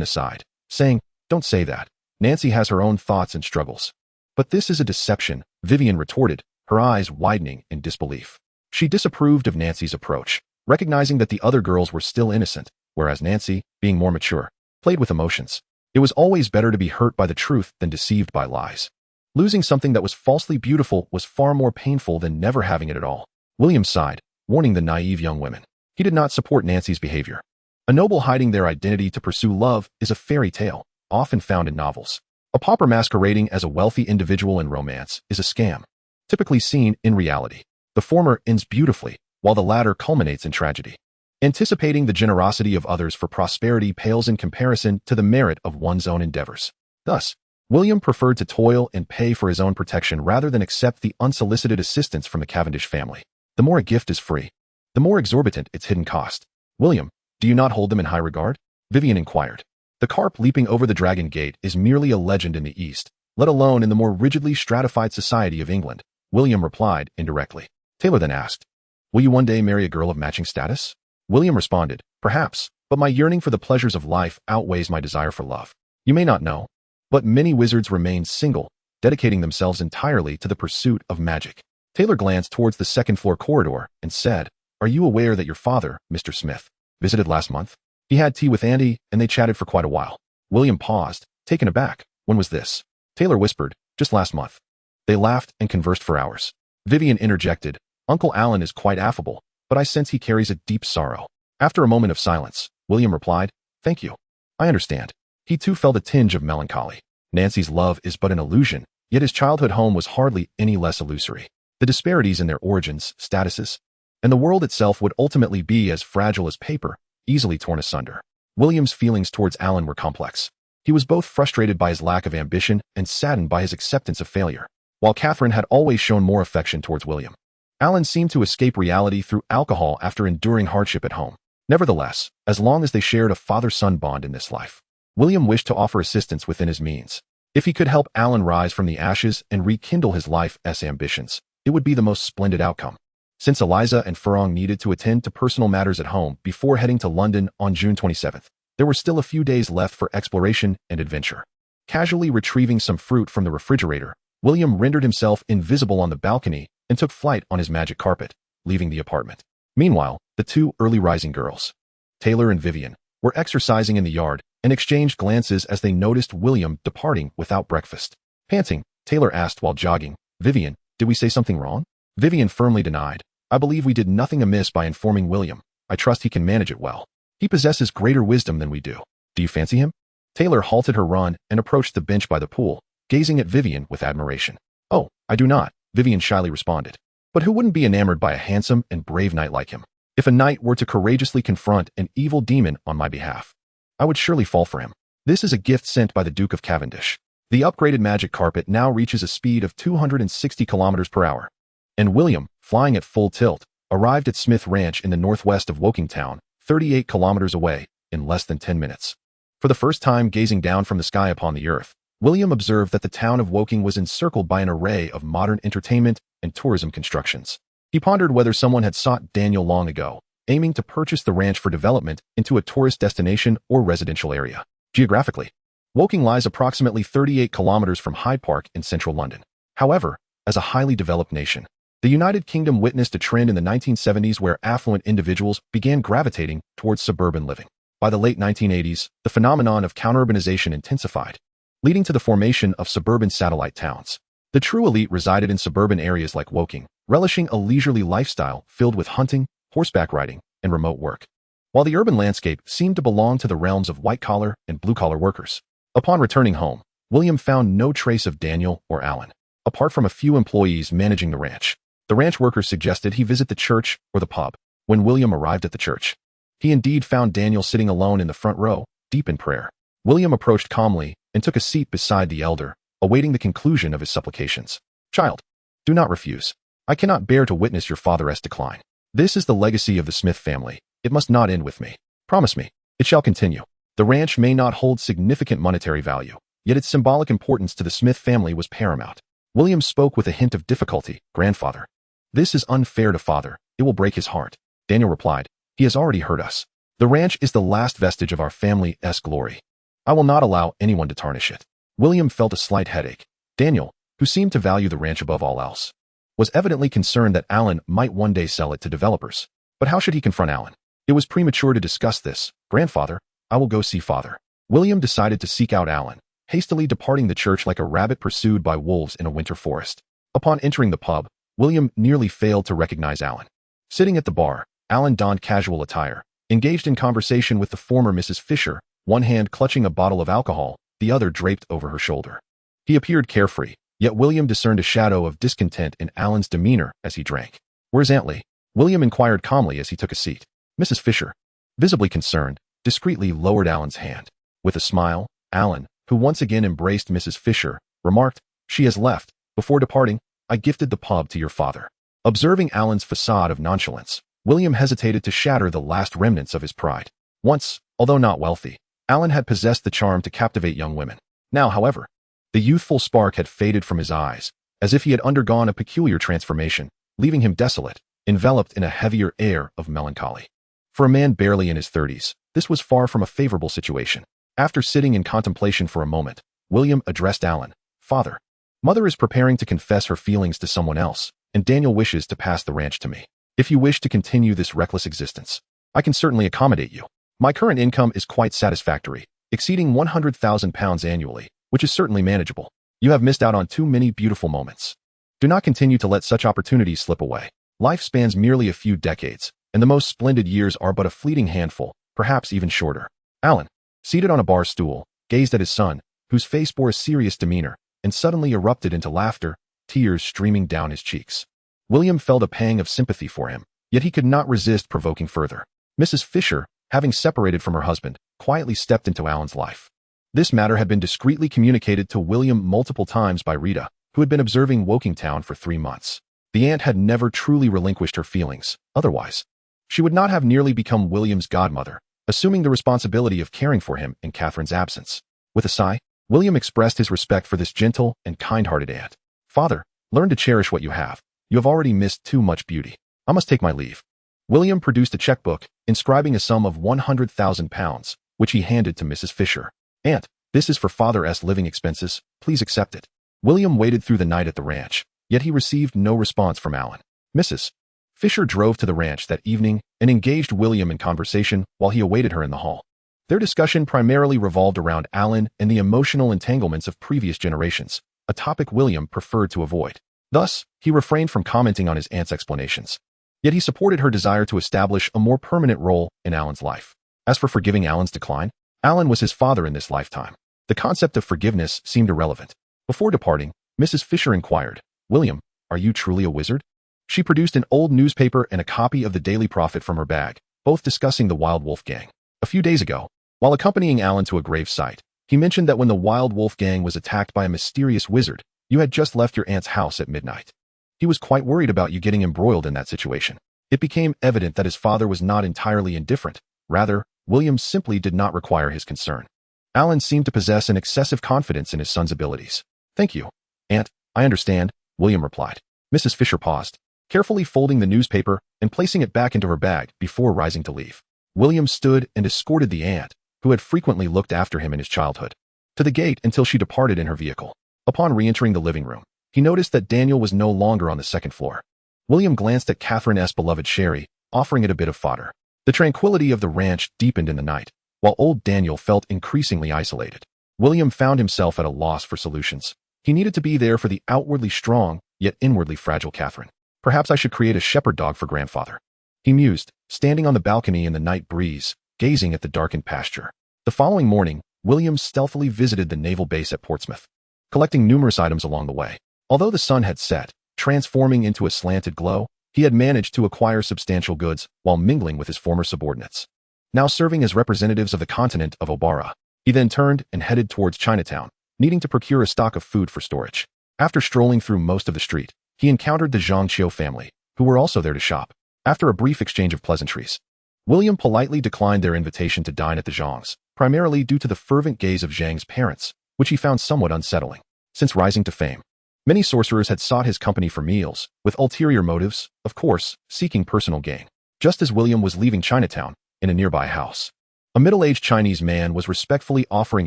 aside, saying, Don't say that. Nancy has her own thoughts and struggles. But this is a deception, Vivian retorted, her eyes widening in disbelief. She disapproved of Nancy's approach, recognizing that the other girls were still innocent, whereas Nancy, being more mature, played with emotions. It was always better to be hurt by the truth than deceived by lies. Losing something that was falsely beautiful was far more painful than never having it at all. William sighed, warning the naive young women. He did not support Nancy's behavior. A noble hiding their identity to pursue love is a fairy tale, often found in novels. A pauper masquerading as a wealthy individual in romance is a scam, typically seen in reality. The former ends beautifully, while the latter culminates in tragedy. Anticipating the generosity of others for prosperity pales in comparison to the merit of one's own endeavors. Thus, William preferred to toil and pay for his own protection rather than accept the unsolicited assistance from the Cavendish family. The more a gift is free, the more exorbitant its hidden cost. William, do you not hold them in high regard? Vivian inquired. The carp leaping over the dragon gate is merely a legend in the East, let alone in the more rigidly stratified society of England, William replied indirectly. Taylor then asked, Will you one day marry a girl of matching status? William responded, Perhaps, but my yearning for the pleasures of life outweighs my desire for love. You may not know, but many wizards remain single, dedicating themselves entirely to the pursuit of magic. Taylor glanced towards the second-floor corridor and said, Are you aware that your father, Mr. Smith, visited last month? He had tea with Andy, and they chatted for quite a while. William paused, taken aback. When was this? Taylor whispered, Just last month. They laughed and conversed for hours. Vivian interjected, Uncle Alan is quite affable, but I sense he carries a deep sorrow. After a moment of silence, William replied, Thank you. I understand. He too felt a tinge of melancholy. Nancy's love is but an illusion, yet his childhood home was hardly any less illusory. The disparities in their origins, statuses, and the world itself would ultimately be as fragile as paper, easily torn asunder. William's feelings towards Alan were complex. He was both frustrated by his lack of ambition and saddened by his acceptance of failure. While Catherine had always shown more affection towards William, Alan seemed to escape reality through alcohol after enduring hardship at home. Nevertheless, as long as they shared a father-son bond in this life, William wished to offer assistance within his means. If he could help Alan rise from the ashes and rekindle his life's ambitions, it would be the most splendid outcome. Since Eliza and Furlong needed to attend to personal matters at home before heading to London on June 27th, there were still a few days left for exploration and adventure. Casually retrieving some fruit from the refrigerator, William rendered himself invisible on the balcony and took flight on his magic carpet, leaving the apartment. Meanwhile, the two early rising girls, Taylor and Vivian, were exercising in the yard and exchanged glances as they noticed William departing without breakfast. Panting, Taylor asked while jogging, Vivian, did we say something wrong? Vivian firmly denied. I believe we did nothing amiss by informing William. I trust he can manage it well. He possesses greater wisdom than we do. Do you fancy him? Taylor halted her run and approached the bench by the pool, gazing at Vivian with admiration. Oh, I do not, Vivian shyly responded. But who wouldn't be enamored by a handsome and brave knight like him? If a knight were to courageously confront an evil demon on my behalf, I would surely fall for him. This is a gift sent by the Duke of Cavendish. The upgraded magic carpet now reaches a speed of 260 kilometers per hour. And William, flying at full tilt, arrived at Smith Ranch in the northwest of Woking Town, 38 kilometers away, in less than 10 minutes. For the first time gazing down from the sky upon the earth, William observed that the town of Woking was encircled by an array of modern entertainment and tourism constructions. He pondered whether someone had sought Daniel long ago, aiming to purchase the ranch for development into a tourist destination or residential area. Geographically, Woking lies approximately 38 kilometers from Hyde Park in central London. However, as a highly developed nation, the United Kingdom witnessed a trend in the 1970s where affluent individuals began gravitating towards suburban living. By the late 1980s, the phenomenon of counterurbanization intensified, leading to the formation of suburban satellite towns. The true elite resided in suburban areas like Woking, relishing a leisurely lifestyle filled with hunting, horseback riding, and remote work, while the urban landscape seemed to belong to the realms of white-collar and blue-collar workers. Upon returning home, William found no trace of Daniel or Alan, apart from a few employees managing the ranch. The ranch workers suggested he visit the church or the pub. When William arrived at the church, he indeed found Daniel sitting alone in the front row, deep in prayer. William approached calmly and took a seat beside the elder, awaiting the conclusion of his supplications. "Child, do not refuse. I cannot bear to witness your father's decline. This is the legacy of the Smith family. It must not end with me. Promise me, it shall continue." The ranch may not hold significant monetary value, yet its symbolic importance to the Smith family was paramount. William spoke with a hint of difficulty. "Grandfather, this is unfair to father. It will break his heart." Daniel replied, "He has already hurt us. The ranch is the last vestige of our family's glory. I will not allow anyone to tarnish it." William felt a slight headache. Daniel, who seemed to value the ranch above all else, was evidently concerned that Alan might one day sell it to developers. But how should he confront Alan? It was premature to discuss this. "Grandfather, I will go see father." William decided to seek out Alan, hastily departing the church like a rabbit pursued by wolves in a winter forest. Upon entering the pub, William nearly failed to recognize Alan. Sitting at the bar, Alan donned casual attire, engaged in conversation with the former Mrs. Fisher, one hand clutching a bottle of alcohol, the other draped over her shoulder. He appeared carefree, yet William discerned a shadow of discontent in Alan's demeanor as he drank. "Where's Aunt Lee?" William inquired calmly as he took a seat. Mrs. Fisher, visibly concerned, discreetly lowered Alan's hand. With a smile, Alan, who once again embraced Mrs. Fisher, remarked, "She has left. Before departing, I gifted the pub to your father." Observing Alan's facade of nonchalance, William hesitated to shatter the last remnants of his pride. Once, although not wealthy, Alan had possessed the charm to captivate young women. Now, however, the youthful spark had faded from his eyes, as if he had undergone a peculiar transformation, leaving him desolate, enveloped in a heavier air of melancholy. For a man barely in his 30s, this was far from a favorable situation. After sitting in contemplation for a moment, William addressed Alan. "Father, Mother is preparing to confess her feelings to someone else, and Daniel wishes to pass the ranch to me. If you wish to continue this reckless existence, I can certainly accommodate you. My current income is quite satisfactory, exceeding £100,000 annually, which is certainly manageable. You have missed out on too many beautiful moments. Do not continue to let such opportunities slip away. Life spans merely a few decades, and the most splendid years are but a fleeting handful, perhaps even shorter." Alan, seated on a bar stool, gazed at his son, whose face bore a serious demeanor, and suddenly erupted into laughter, tears streaming down his cheeks. William felt a pang of sympathy for him, yet he could not resist provoking further. Mrs. Fisher, having separated from her husband, quietly stepped into Alan's life. This matter had been discreetly communicated to William multiple times by Rita, who had been observing Woking Town for 3 months. The aunt had never truly relinquished her feelings. Otherwise, she would not have nearly become William's godmother, assuming the responsibility of caring for him in Catherine's absence. With a sigh, William expressed his respect for this gentle and kind-hearted aunt. "Father, learn to cherish what you have. You have already missed too much beauty. I must take my leave." William produced a checkbook, inscribing a sum of £100,000, which he handed to Mrs. Fisher. "Aunt, this is for Father's living expenses. Please accept it." William waited through the night at the ranch, yet he received no response from Alan. Mrs. Fisher drove to the ranch that evening and engaged William in conversation while he awaited her in the hall. Their discussion primarily revolved around Alan and the emotional entanglements of previous generations, a topic William preferred to avoid. Thus, he refrained from commenting on his aunt's explanations. Yet he supported her desire to establish a more permanent role in Alan's life. As for forgiving Alan's decline, Alan was his father in this lifetime. The concept of forgiveness seemed irrelevant. Before departing, Mrs. Fisher inquired, "William, are you truly a wizard?" She produced an old newspaper and a copy of the Daily Prophet from her bag, both discussing the Wild Wolf Gang. A few days ago, while accompanying Alan to a grave site, he mentioned that when the Wild Wolf Gang was attacked by a mysterious wizard, you had just left your aunt's house at midnight. He was quite worried about you getting embroiled in that situation. It became evident that his father was not entirely indifferent. Rather, William simply did not require his concern. Alan seemed to possess an excessive confidence in his son's abilities. Thank you, Aunt, I understand, William replied. Mrs. Fisher paused, carefully folding the newspaper and placing it back into her bag before rising to leave. William stood and escorted the aunt, who had frequently looked after him in his childhood, to the gate until she departed in her vehicle. Upon re-entering the living room, he noticed that Daniel was no longer on the second floor. William glanced at Catherine's beloved Sherry, offering it a bit of fodder. The tranquility of the ranch deepened in the night, while old Daniel felt increasingly isolated. William found himself at a loss for solutions. He needed to be there for the outwardly strong, yet inwardly fragile Catherine. Perhaps I should create a shepherd dog for grandfather, he mused, standing on the balcony in the night breeze, gazing at the darkened pasture. The following morning, William stealthily visited the naval base at Portsmouth, collecting numerous items along the way. Although the sun had set, transforming into a slanted glow, he had managed to acquire substantial goods while mingling with his former subordinates, now serving as representatives of the continent of Obara. He then turned and headed towards Chinatown, needing to procure a stock of food for storage. After strolling through most of the street, he encountered the Zhang Qiu family, who were also there to shop. After a brief exchange of pleasantries, William politely declined their invitation to dine at the Zhangs, primarily due to the fervent gaze of Zhang's parents, which he found somewhat unsettling. Since rising to fame, many sorcerers had sought his company for meals, with ulterior motives, of course, seeking personal gain. Just as William was leaving Chinatown, in a nearby house, a middle-aged Chinese man was respectfully offering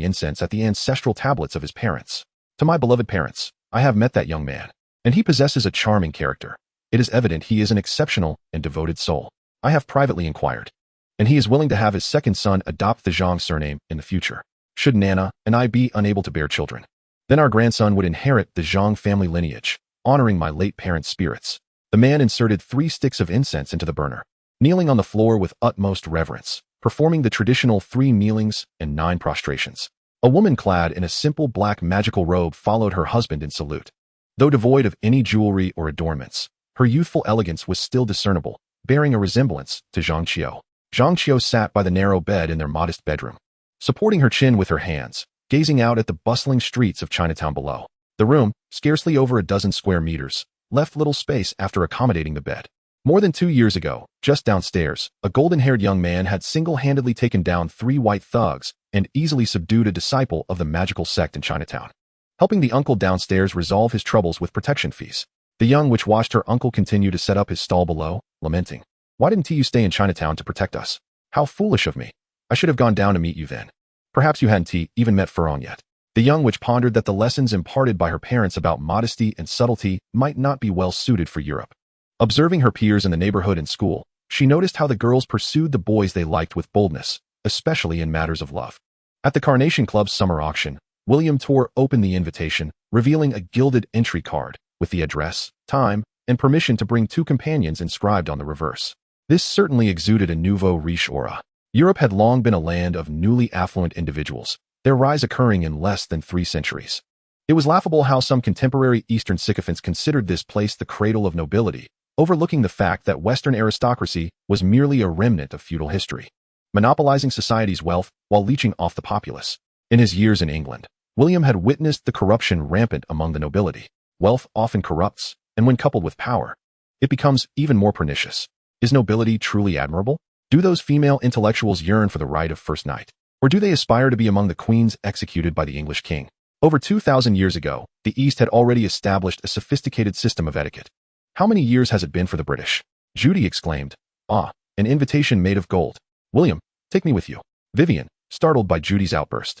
incense at the ancestral tablets of his parents. To my beloved parents, I have met that young man, and he possesses a charming character. It is evident he is an exceptional and devoted soul. I have privately inquired, and he is willing to have his second son adopt the Zhang surname in the future. Should Nana and I be unable to bear children, then our grandson would inherit the Zhang family lineage, honoring my late parents' spirits. The man inserted 3 sticks of incense into the burner, kneeling on the floor with utmost reverence, performing the traditional 3 kneelings and 9 prostrations. A woman clad in a simple black magical robe followed her husband in salute. Though devoid of any jewelry or adornments, her youthful elegance was still discernible, bearing a resemblance to Zhang Qiu. Zhang Qiu sat by the narrow bed in their modest bedroom, supporting her chin with her hands, gazing out at the bustling streets of Chinatown below. The room, scarcely over a dozen square meters, left little space after accommodating the bed. More than 2 years ago, just downstairs, a golden-haired young man had single-handedly taken down 3 white thugs and easily subdued a disciple of the magical sect in Chinatown, helping the uncle downstairs resolve his troubles with protection fees. The young witch watched her uncle continue to set up his stall below, lamenting, "Why didn't you stay in Chinatown to protect us? How foolish of me. I should have gone down to meet you then. Perhaps you hadn't even met Fleur yet." The young witch pondered that the lessons imparted by her parents about modesty and subtlety might not be well suited for Europe. Observing her peers in the neighborhood and school, she noticed how the girls pursued the boys they liked with boldness, especially in matters of love. At the Carnation Club's summer auction, William tore open the invitation, revealing a gilded entry card with the address, time, and permission to bring 2 companions inscribed on the reverse. This certainly exuded a nouveau riche aura. Europe had long been a land of newly affluent individuals, their rise occurring in less than 3 centuries. It was laughable how some contemporary Eastern sycophants considered this place the cradle of nobility, overlooking the fact that Western aristocracy was merely a remnant of feudal history, monopolizing society's wealth while leeching off the populace. In his years in England, William had witnessed the corruption rampant among the nobility. Wealth often corrupts, and when coupled with power, it becomes even more pernicious. Is nobility truly admirable? Do those female intellectuals yearn for the right of first night? Or do they aspire to be among the queens executed by the English king? Over 2,000 years ago, the East had already established a sophisticated system of etiquette. How many years has it been for the British? Judy exclaimed. "Ah, an invitation made of gold. William, take me with you." Vivian, startled by Judy's outburst,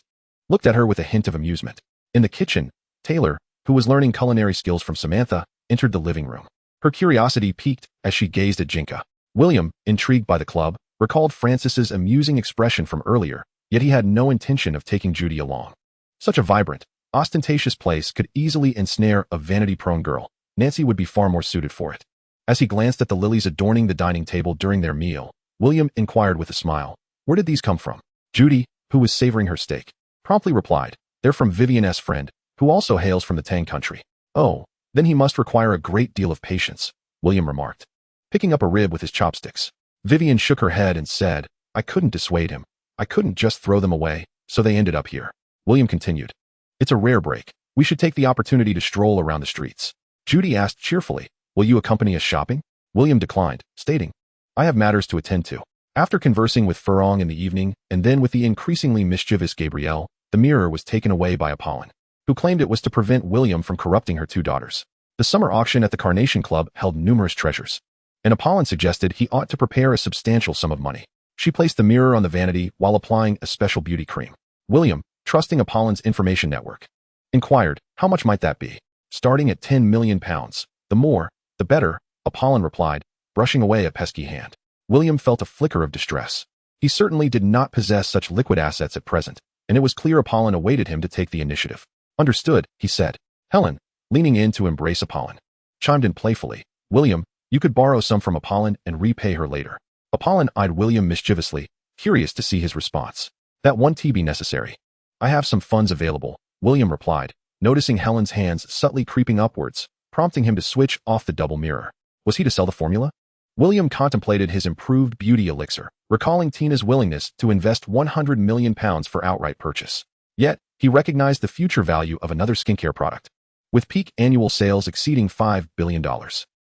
looked at her with a hint of amusement. In the kitchen, Taylor, who was learning culinary skills from Samantha, entered the living room. Her curiosity piqued as she gazed at Jinka. William, intrigued by the club, recalled Francis's amusing expression from earlier, yet he had no intention of taking Judy along. Such a vibrant, ostentatious place could easily ensnare a vanity-prone girl. Nancy would be far more suited for it. As he glanced at the lilies adorning the dining table during their meal, William inquired with a smile, "Where did these come from?" Judy, who was savoring her steak, promptly replied, "They're from Vivian's friend, who also hails from the Tang country." "Oh, then he must require a great deal of patience. William remarked, picking up a rib with his chopsticks. Vivian shook her head and said, I couldn't dissuade him. I couldn't just throw them away, so they ended up here. William continued, it's a rare break. We should take the opportunity to stroll around the streets. Judy asked cheerfully, will you accompany us shopping? William declined, stating, I have matters to attend to. After conversing with Furong in the evening, and then with the increasingly mischievous Gabrielle, the mirror was taken away by Apollon, who claimed it was to prevent William from corrupting her two daughters. The summer auction at the Carnation Club held numerous treasures, and Apollon suggested he ought to prepare a substantial sum of money. She placed the mirror on the vanity while applying a special beauty cream. William, trusting Apollon's information network, inquired, how much might that be? Starting at 10 million pounds. The more, the better, Apollon replied, brushing away a pesky hand. William felt a flicker of distress. He certainly did not possess such liquid assets at present, and it was clear Apollon awaited him to take the initiative. Understood, he said. Helen, leaning in to embrace Apollon, chimed in playfully, William, you could borrow some from Apollon and repay her later. Apollon eyed William mischievously, curious to see his response. That won't be necessary. I have some funds available, William replied, noticing Helen's hands subtly creeping upwards, prompting him to switch off the double mirror. Was he to sell the formula? William contemplated his improved beauty elixir, recalling Tina's willingness to invest 100 million pounds for outright purchase. Yet, he recognized the future value of another skincare product, with peak annual sales exceeding $5 billion.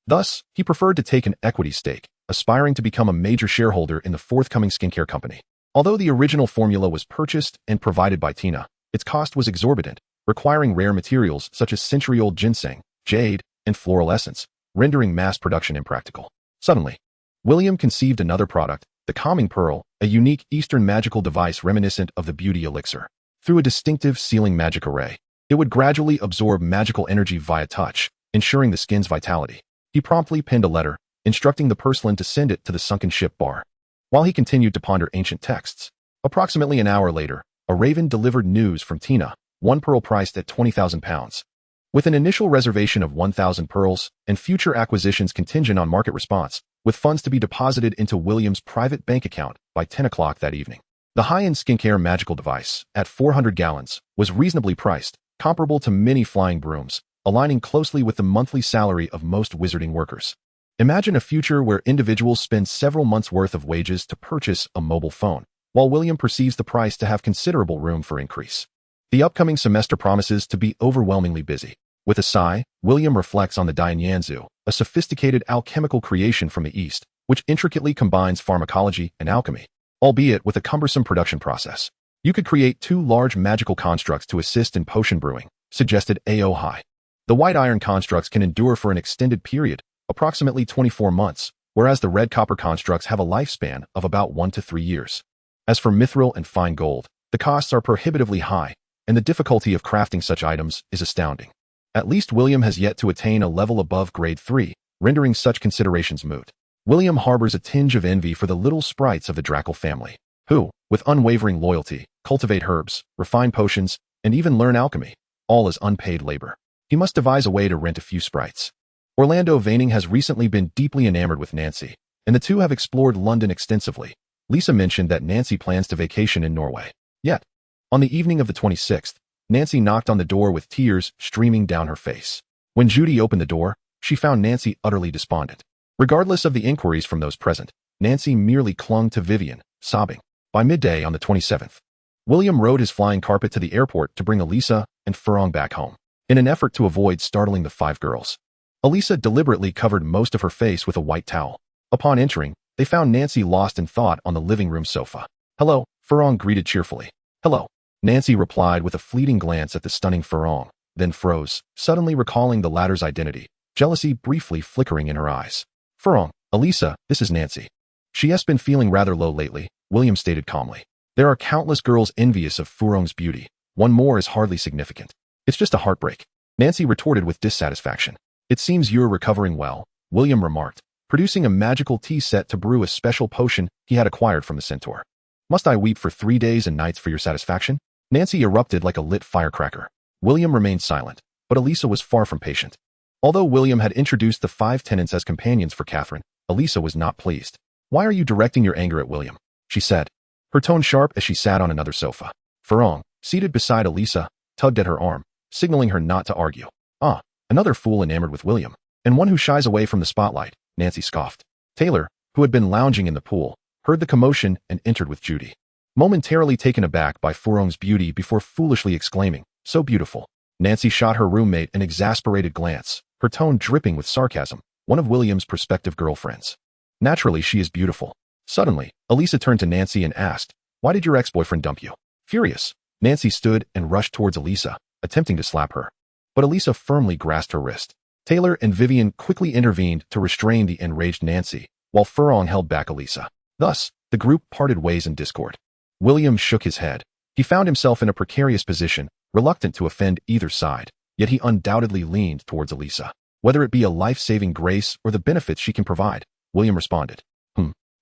Thus, he preferred to take an equity stake, aspiring to become a major shareholder in the forthcoming skincare company. Although the original formula was purchased and provided by Tina, its cost was exorbitant, requiring rare materials such as century-old ginseng, jade, and floral essence, rendering mass production impractical. Suddenly, William conceived another product, the Calming Pearl, a unique Eastern magical device reminiscent of the beauty elixir. Through a distinctive sealing magic array, it would gradually absorb magical energy via touch, ensuring the skin's vitality. He promptly penned a letter, instructing the purslane to send it to the sunken ship bar, while he continued to ponder ancient texts. Approximately an hour later, a raven delivered news from Tina, one pearl priced at 20,000 pounds. With an initial reservation of 1,000 pearls and future acquisitions contingent on market response, with funds to be deposited into William's private bank account by 10 o'clock that evening. The high-end skincare magical device, at 400 gallons, was reasonably priced, comparable to many flying brooms, aligning closely with the monthly salary of most wizarding workers. Imagine a future where individuals spend several months' worth of wages to purchase a mobile phone, while William perceives the price to have considerable room for increase. The upcoming semester promises to be overwhelmingly busy. With a sigh, William reflects on the Dianyanzu, a sophisticated alchemical creation from the East, which intricately combines pharmacology and alchemy, albeit with a cumbersome production process. You could create 2 large magical constructs to assist in potion brewing, suggested A.O. High. The white iron constructs can endure for an extended period, approximately 24 months, whereas the red copper constructs have a lifespan of about 1 to 3 years. As for mithril and fine gold, the costs are prohibitively high, and the difficulty of crafting such items is astounding. At least William has yet to attain a level above grade 3, rendering such considerations moot. William harbors a tinge of envy for the little sprites of the Drackle family, who, with unwavering loyalty, cultivate herbs, refine potions, and even learn alchemy, all as unpaid labor. He must devise a way to rent a few sprites. Orlando Veining has recently been deeply enamored with Nancy, and the two have explored London extensively. Lisa mentioned that Nancy plans to vacation in Norway. Yet, on the evening of the 26th, Nancy knocked on the door with tears streaming down her face. When Judy opened the door, she found Nancy utterly despondent. Regardless of the inquiries from those present, Nancy merely clung to Vivian, sobbing. By midday on the 27th, William rode his flying carpet to the airport to bring Elisa and Furong back home, in an effort to avoid startling the 5 girls. Elisa deliberately covered most of her face with a white towel. Upon entering, they found Nancy lost in thought on the living room sofa. Hello, Furong greeted cheerfully. Hello. Nancy replied with a fleeting glance at the stunning Furong, then froze, suddenly recalling the latter's identity, jealousy briefly flickering in her eyes. Furong, Elisa, this is Nancy. She has been feeling rather low lately, William stated calmly. There are countless girls envious of Furong's beauty. One more is hardly significant. It's just a heartbreak. Nancy retorted with dissatisfaction. It seems you're recovering well, William remarked, producing a magical tea set to brew a special potion he had acquired from the Centaur. Must I weep for 3 days and nights for your satisfaction? Nancy erupted like a lit firecracker. William remained silent, but Elisa was far from patient. Although William had introduced the 5 tenants as companions for Catherine, Elisa was not pleased. Why are you directing your anger at William? She said, her tone sharp as she sat on another sofa. Furong, seated beside Elisa, tugged at her arm, signaling her not to argue. Ah, another fool enamored with William. and one who shies away from the spotlight, Nancy scoffed. Taylor, who had been lounging in the pool, heard the commotion and entered with Judy. Momentarily taken aback by Furong's beauty before foolishly exclaiming, "So beautiful." Nancy shot her roommate an exasperated glance, her tone dripping with sarcasm, one of William's prospective girlfriends. Naturally, she is beautiful. Suddenly, Elisa turned to Nancy and asked, "Why did your ex-boyfriend dump you?" Furious, Nancy stood and rushed towards Elisa, attempting to slap her. But Elisa firmly grasped her wrist. Taylor and Vivian quickly intervened to restrain the enraged Nancy, while Furong held back Elisa. Thus, the group parted ways in discord. William shook his head. He found himself in a precarious position, reluctant to offend either side, yet he undoubtedly leaned towards Elisa. Whether it be a life-saving grace or the benefits she can provide, William responded.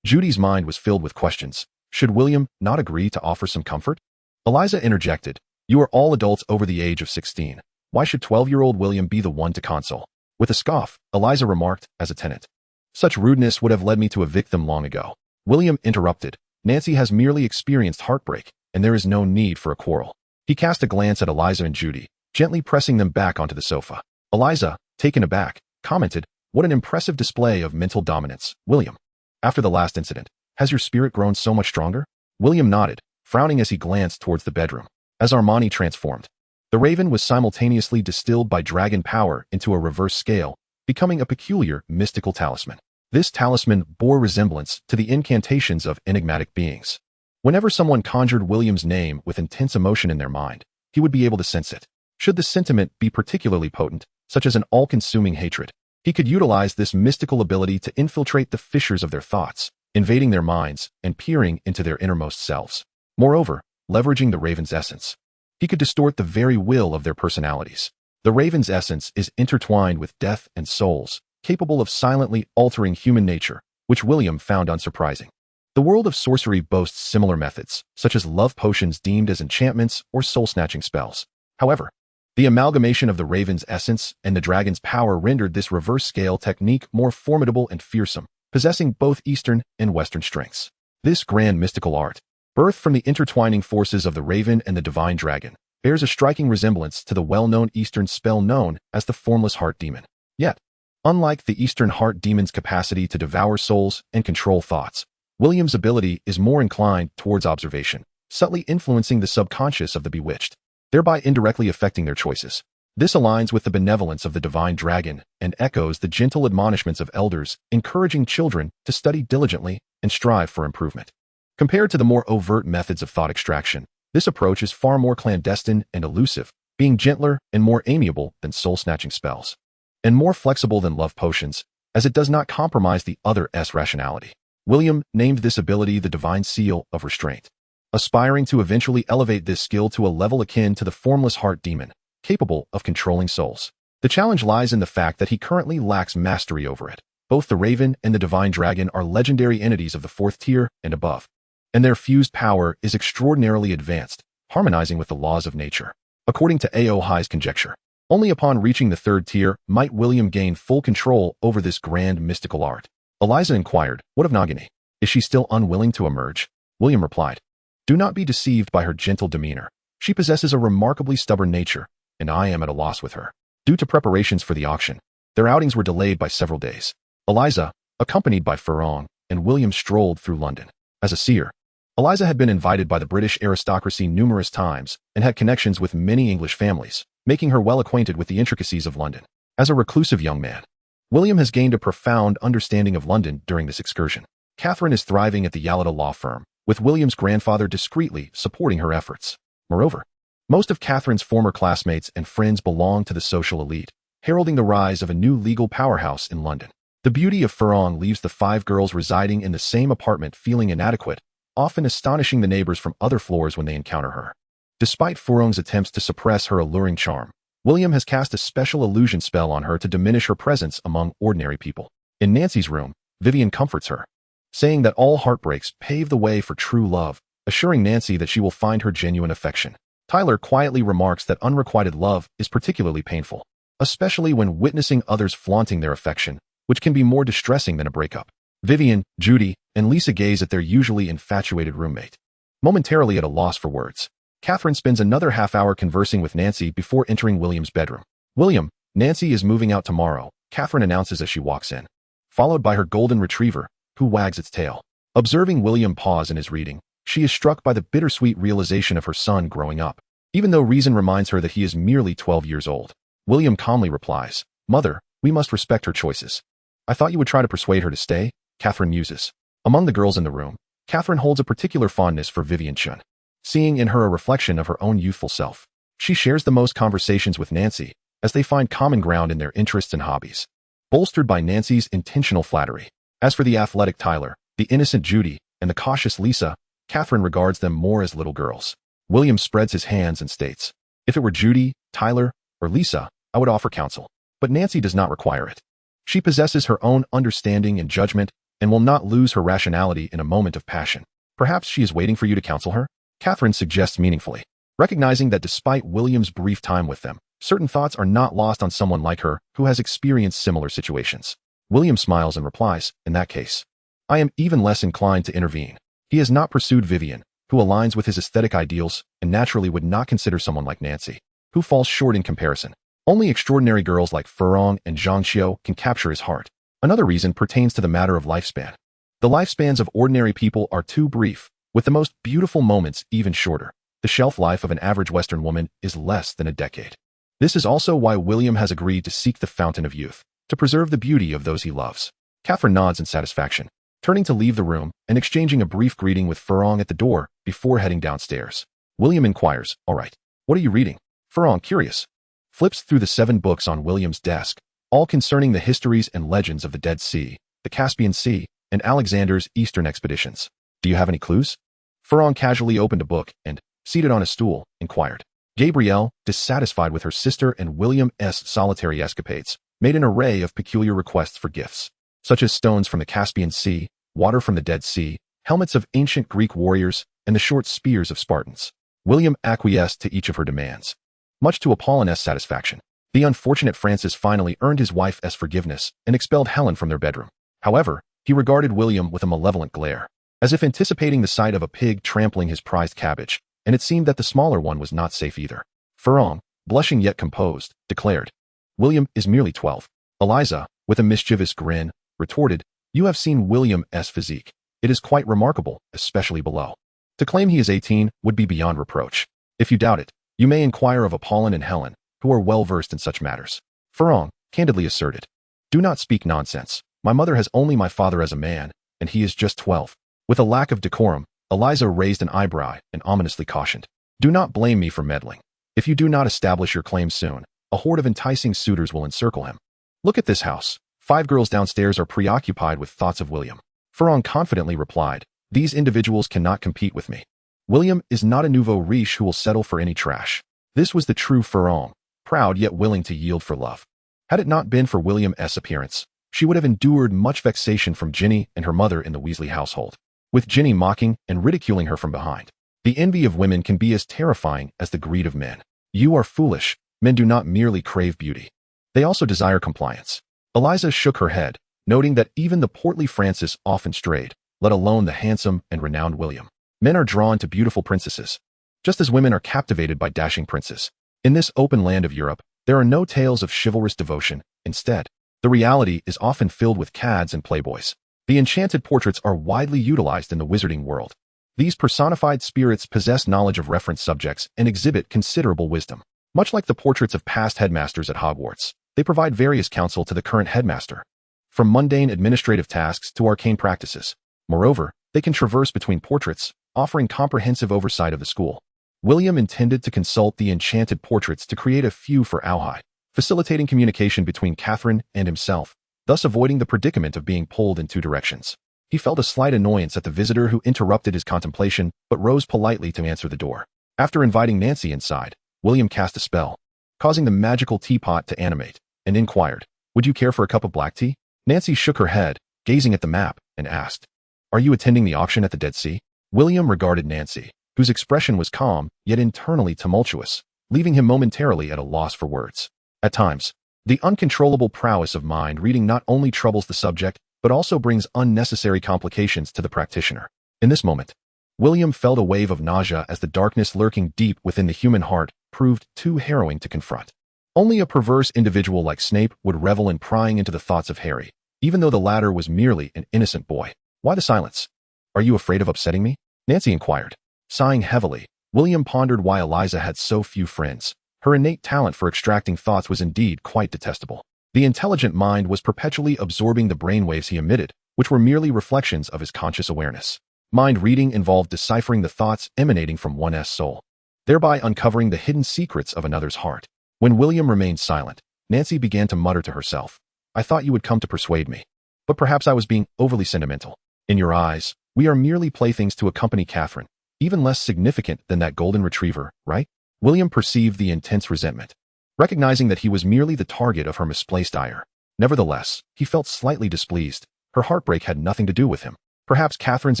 Judy's mind was filled with questions. Should William not agree to offer some comfort? Eliza interjected, "You are all adults over the age of 16. Why should 12-year-old William be the one to console?" With a scoff, Eliza remarked, as a tenant. "Such rudeness would have led me to evict them long ago." William interrupted. "Nancy has merely experienced heartbreak, and there is no need for a quarrel." He cast a glance at Eliza and Judy, gently pressing them back onto the sofa. Eliza, taken aback, commented, "What an impressive display of mental dominance, William. After the last incident, has your spirit grown so much stronger?" William nodded, frowning as he glanced towards the bedroom. As Armani transformed, the raven was simultaneously distilled by dragon power into a reverse scale, becoming a peculiar mystical talisman. This talisman bore resemblance to the incantations of enigmatic beings. Whenever someone conjured William's name with intense emotion in their mind, he would be able to sense it. Should the sentiment be particularly potent, such as an all-consuming hatred, he could utilize this mystical ability to infiltrate the fissures of their thoughts, invading their minds and peering into their innermost selves. Moreover, leveraging the raven's essence, he could distort the very will of their personalities. The raven's essence is intertwined with death and souls, capable of silently altering human nature, which William found unsurprising. The world of sorcery boasts similar methods, such as love potions deemed as enchantments or soul-snatching spells. However, the amalgamation of the raven's essence and the dragon's power rendered this reverse-scale technique more formidable and fearsome, possessing both Eastern and Western strengths. This grand mystical art, birthed from the intertwining forces of the raven and the divine dragon, bears a striking resemblance to the well-known Eastern spell known as the Formless Heart Demon. Yet, unlike the Eastern Heart Demon's capacity to devour souls and control thoughts, William's ability is more inclined towards observation, subtly influencing the subconscious of the bewitched, thereby indirectly affecting their choices. This aligns with the benevolence of the divine dragon and echoes the gentle admonishments of elders, encouraging children to study diligently and strive for improvement. Compared to the more overt methods of thought extraction, this approach is far more clandestine and elusive, being gentler and more amiable than soul-snatching spells, and more flexible than love potions, as it does not compromise the other's rationality. William named this ability the divine seal of restraint, aspiring to eventually elevate this skill to a level akin to the Formless Heart Demon, capable of controlling souls. The challenge lies in the fact that he currently lacks mastery over it. Both the Raven and the Divine Dragon are legendary entities of the 4th tier and above, and their fused power is extraordinarily advanced, harmonizing with the laws of nature. According to A.O. High's conjecture, only upon reaching the 3rd tier might William gain full control over this grand mystical art. Eliza inquired, "What of Nagini? Is she still unwilling to emerge?" William replied, "Do not be deceived by her gentle demeanor. She possesses a remarkably stubborn nature, and I am at a loss with her." Due to preparations for the auction, their outings were delayed by several days. Eliza, accompanied by Furong, and William strolled through London. As a seer, Eliza had been invited by the British aristocracy numerous times and had connections with many English families, making her well acquainted with the intricacies of London. As a reclusive young man, William has gained a profound understanding of London during this excursion. Catherine is thriving at the Yalita law firm, with William's grandfather discreetly supporting her efforts. Moreover, most of Catherine's former classmates and friends belong to the social elite, heralding the rise of a new legal powerhouse in London. The beauty of Furong leaves the 5 girls residing in the same apartment feeling inadequate, often astonishing the neighbors from other floors when they encounter her. Despite Furong's attempts to suppress her alluring charm, William has cast a special illusion spell on her to diminish her presence among ordinary people. In Nancy's room, Vivian comforts her, saying that all heartbreaks pave the way for true love, assuring Nancy that she will find her genuine affection. Tyler quietly remarks that unrequited love is particularly painful, especially when witnessing others flaunting their affection, which can be more distressing than a breakup. Vivian, Judy, and Lisa gaze at their usually infatuated roommate, momentarily at a loss for words. Catherine spends another half hour conversing with Nancy before entering William's bedroom. "William, Nancy is moving out tomorrow, Catherine announces as she walks in, followed by her golden retriever, who wags its tail. Observing William pause in his reading, she is struck by the bittersweet realization of her son growing up, even though reason reminds her that he is merely 12 years old. William calmly replies, "Mother, we must respect her choices." "I thought you would try to persuade her to stay," Catherine muses. Among the girls in the room, Catherine holds a particular fondness for Vivian Chun, seeing in her a reflection of her own youthful self. She shares the most conversations with Nancy, as they find common ground in their interests and hobbies, bolstered by Nancy's intentional flattery. As for the athletic Tyler, the innocent Judy, and the cautious Lisa, Catherine regards them more as little girls. William spreads his hands and states, "If it were Judy, Tyler, or Lisa, I would offer counsel. But Nancy does not require it. She possesses her own understanding and judgment and will not lose her rationality in a moment of passion. Perhaps she is waiting for you to counsel her?" Catherine suggests meaningfully, recognizing that despite William's brief time with them, certain thoughts are not lost on someone like her who has experienced similar situations. William smiles and replies, "In that case, I am even less inclined to intervene." He has not pursued Vivian, who aligns with his aesthetic ideals and naturally would not consider someone like Nancy, who falls short in comparison. Only extraordinary girls like Furong and Zhangxiu can capture his heart. Another reason pertains to the matter of lifespan. The lifespans of ordinary people are too brief, with the most beautiful moments even shorter. The shelf life of an average Western woman is less than a decade. This is also why William has agreed to seek the fountain of youth, to preserve the beauty of those he loves. Catherine nods in satisfaction, turning to leave the room and exchanging a brief greeting with Furong at the door before heading downstairs. William inquires, "All right, what are you reading?" Furong, curious, flips through the 7 books on William's desk, all concerning the histories and legends of the Dead Sea, the Caspian Sea, and Alexander's Eastern expeditions. "Do you have any clues?" Furong casually opened a book and, seated on a stool, inquired. Gabrielle, dissatisfied with her sister and William's solitary escapades, made an array of peculiar requests for gifts, such as stones from the Caspian Sea, water from the Dead Sea, helmets of ancient Greek warriors, and the short spears of Spartans. William acquiesced to each of her demands, much to Apollone's satisfaction. The unfortunate Francis finally earned his wife's forgiveness and expelled Helen from their bedroom. However, he regarded William with a malevolent glare, as if anticipating the sight of a pig trampling his prized cabbage, and it seemed that the smaller one was not safe either. Furong, blushing yet composed, declared, "William is merely 12. Eliza, with a mischievous grin, retorted, "You have seen William's physique. It is quite remarkable, especially below. To claim he is 18 would be beyond reproach. If you doubt it, you may inquire of Apollon and Helen, who are well versed in such matters." Furong candidly asserted, "Do not speak nonsense. My mother has only my father as a man, and he is just 12. With a lack of decorum, Eliza raised an eyebrow and ominously cautioned, "Do not blame me for meddling. If you do not establish your claim soon, a horde of enticing suitors will encircle him. Look at this house. 5 girls downstairs are preoccupied with thoughts of William." Furong confidently replied, "These individuals cannot compete with me. William is not a nouveau riche who will settle for any trash." This was the true Furong, proud yet willing to yield for love. Had it not been for William's appearance, she would have endured much vexation from Ginny and her mother in the Weasley household, with Ginny mocking and ridiculing her from behind. The envy of women can be as terrifying as the greed of men. You are foolish. Men do not merely crave beauty. They also desire compliance. Eliza shook her head, noting that even the portly Francis often strayed, let alone the handsome and renowned William. Men are drawn to beautiful princesses, just as women are captivated by dashing princes. In this open land of Europe, there are no tales of chivalrous devotion. Instead, the reality is often filled with cads and playboys. The enchanted portraits are widely utilized in the wizarding world. These personified spirits possess knowledge of reference subjects and exhibit considerable wisdom. Much like the portraits of past headmasters at Hogwarts, they provide various counsel to the current headmaster, from mundane administrative tasks to arcane practices. Moreover, they can traverse between portraits, offering comprehensive oversight of the school. William intended to consult the enchanted portraits to create a few for Auhai, facilitating communication between Catherine and himself, thus avoiding the predicament of being pulled in 2 directions. He felt a slight annoyance at the visitor who interrupted his contemplation, but rose politely to answer the door. After inviting Nancy inside, William cast a spell, causing the magical teapot to animate, and inquired, "Would you care for a cup of black tea?" Nancy shook her head, gazing at the map, and asked, "Are you attending the auction at the Dead Sea?" William regarded Nancy, whose expression was calm, yet internally tumultuous, leaving him momentarily at a loss for words. At times, the uncontrollable prowess of mind reading not only troubles the subject, but also brings unnecessary complications to the practitioner. In this moment, William felt a wave of nausea as the darkness lurking deep within the human heart proved too harrowing to confront. Only a perverse individual like Snape would revel in prying into the thoughts of Harry, even though the latter was merely an innocent boy. Why the silence? Are you afraid of upsetting me? Nancy inquired. Sighing heavily, William pondered why Eliza had so few friends. Her innate talent for extracting thoughts was indeed quite detestable. The intelligent mind was perpetually absorbing the brainwaves he emitted, which were merely reflections of his conscious awareness. Mind reading involved deciphering the thoughts emanating from one's soul, thereby uncovering the hidden secrets of another's heart. When William remained silent, Nancy began to mutter to herself, I thought you would come to persuade me. But perhaps I was being overly sentimental. In your eyes, we are merely playthings to accompany Catherine, even less significant than that golden retriever, right? William perceived the intense resentment, recognizing that he was merely the target of her misplaced ire. Nevertheless, he felt slightly displeased. Her heartbreak had nothing to do with him. Perhaps Catherine's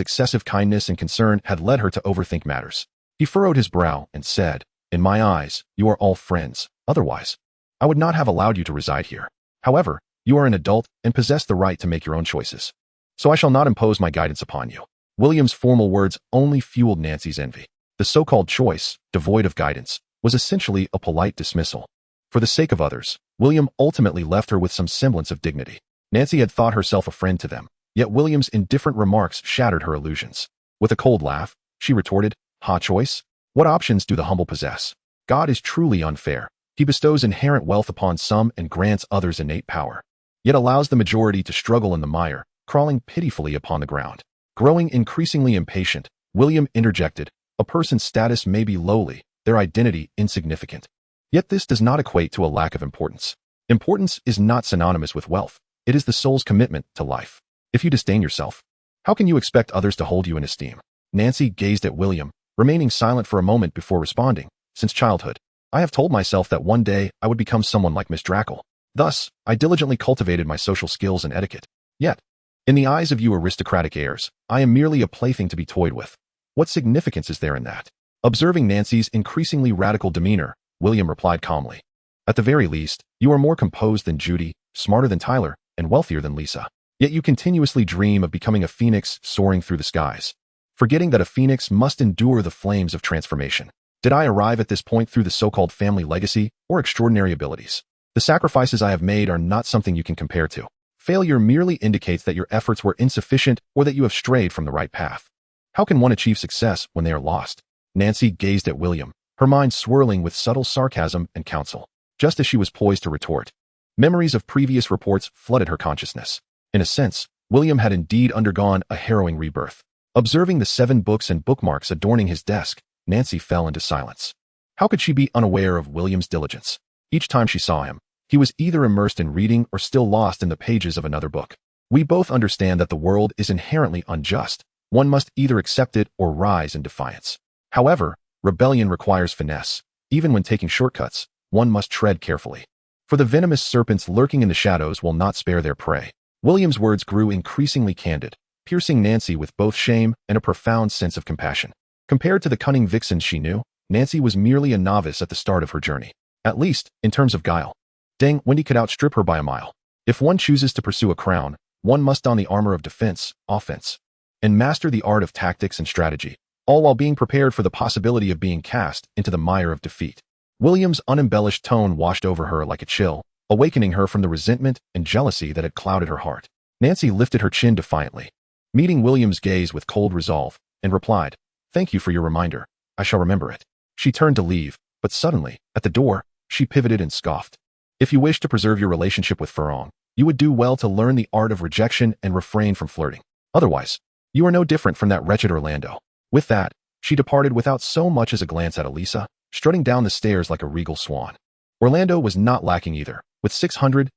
excessive kindness and concern had led her to overthink matters. He furrowed his brow and said, In my eyes, you are all friends. Otherwise, I would not have allowed you to reside here. However, you are an adult and possess the right to make your own choices. So I shall not impose my guidance upon you. William's formal words only fueled Nancy's envy. The so-called choice, devoid of guidance, was essentially a polite dismissal. For the sake of others, William ultimately left her with some semblance of dignity. Nancy had thought herself a friend to them, yet William's indifferent remarks shattered her illusions. With a cold laugh, she retorted, Ha choice? What options do the humble possess? God is truly unfair. He bestows inherent wealth upon some and grants others innate power, yet allows the majority to struggle in the mire, crawling pitifully upon the ground. Growing increasingly impatient, William interjected, A person's status may be lowly, their identity insignificant. Yet this does not equate to a lack of importance. Importance is not synonymous with wealth. It is the soul's commitment to life. If you disdain yourself, how can you expect others to hold you in esteem? Nancy gazed at William, remaining silent for a moment before responding. Since childhood, I have told myself that one day I would become someone like Miss Drackle. Thus, I diligently cultivated my social skills and etiquette. Yet, in the eyes of you aristocratic heirs, I am merely a plaything to be toyed with. What significance is there in that? Observing Nancy's increasingly radical demeanor, William replied calmly. At the very least, you are more composed than Judy, smarter than Tyler, and wealthier than Lisa. Yet you continuously dream of becoming a phoenix soaring through the skies, forgetting that a phoenix must endure the flames of transformation. Did I arrive at this point through the so-called family legacy or extraordinary abilities? The sacrifices I have made are not something you can compare to. Failure merely indicates that your efforts were insufficient or that you have strayed from the right path. How can one achieve success when they are lost? Nancy gazed at William, her mind swirling with subtle sarcasm and counsel. Just as she was poised to retort, memories of previous reports flooded her consciousness. In a sense, William had indeed undergone a harrowing rebirth. Observing the 7 books and bookmarks adorning his desk, Nancy fell into silence. How could she be unaware of William's diligence? Each time she saw him, he was either immersed in reading or still lost in the pages of another book. We both understand that the world is inherently unjust. One must either accept it or rise in defiance. However, rebellion requires finesse. Even when taking shortcuts, one must tread carefully. For the venomous serpents lurking in the shadows will not spare their prey. William's words grew increasingly candid, piercing Nancy with both shame and a profound sense of compassion. Compared to the cunning vixens she knew, Nancy was merely a novice at the start of her journey. At least, in terms of guile. Dang, Wendy could outstrip her by a mile. If one chooses to pursue a crown, one must don the armor of defense, offense, and master the art of tactics and strategy, all while being prepared for the possibility of being cast into the mire of defeat. William's unembellished tone washed over her like a chill, awakening her from the resentment and jealousy that had clouded her heart. Nancy lifted her chin defiantly, meeting William's gaze with cold resolve, and replied, Thank you for your reminder. I shall remember it. She turned to leave, but suddenly, at the door, she pivoted and scoffed. If you wish to preserve your relationship with Fleur, you would do well to learn the art of rejection and refrain from flirting. Otherwise, you are no different from that wretched Orlando. With that, she departed without so much as a glance at Elisa, strutting down the stairs like a regal swan. Orlando was not lacking either, with 600,000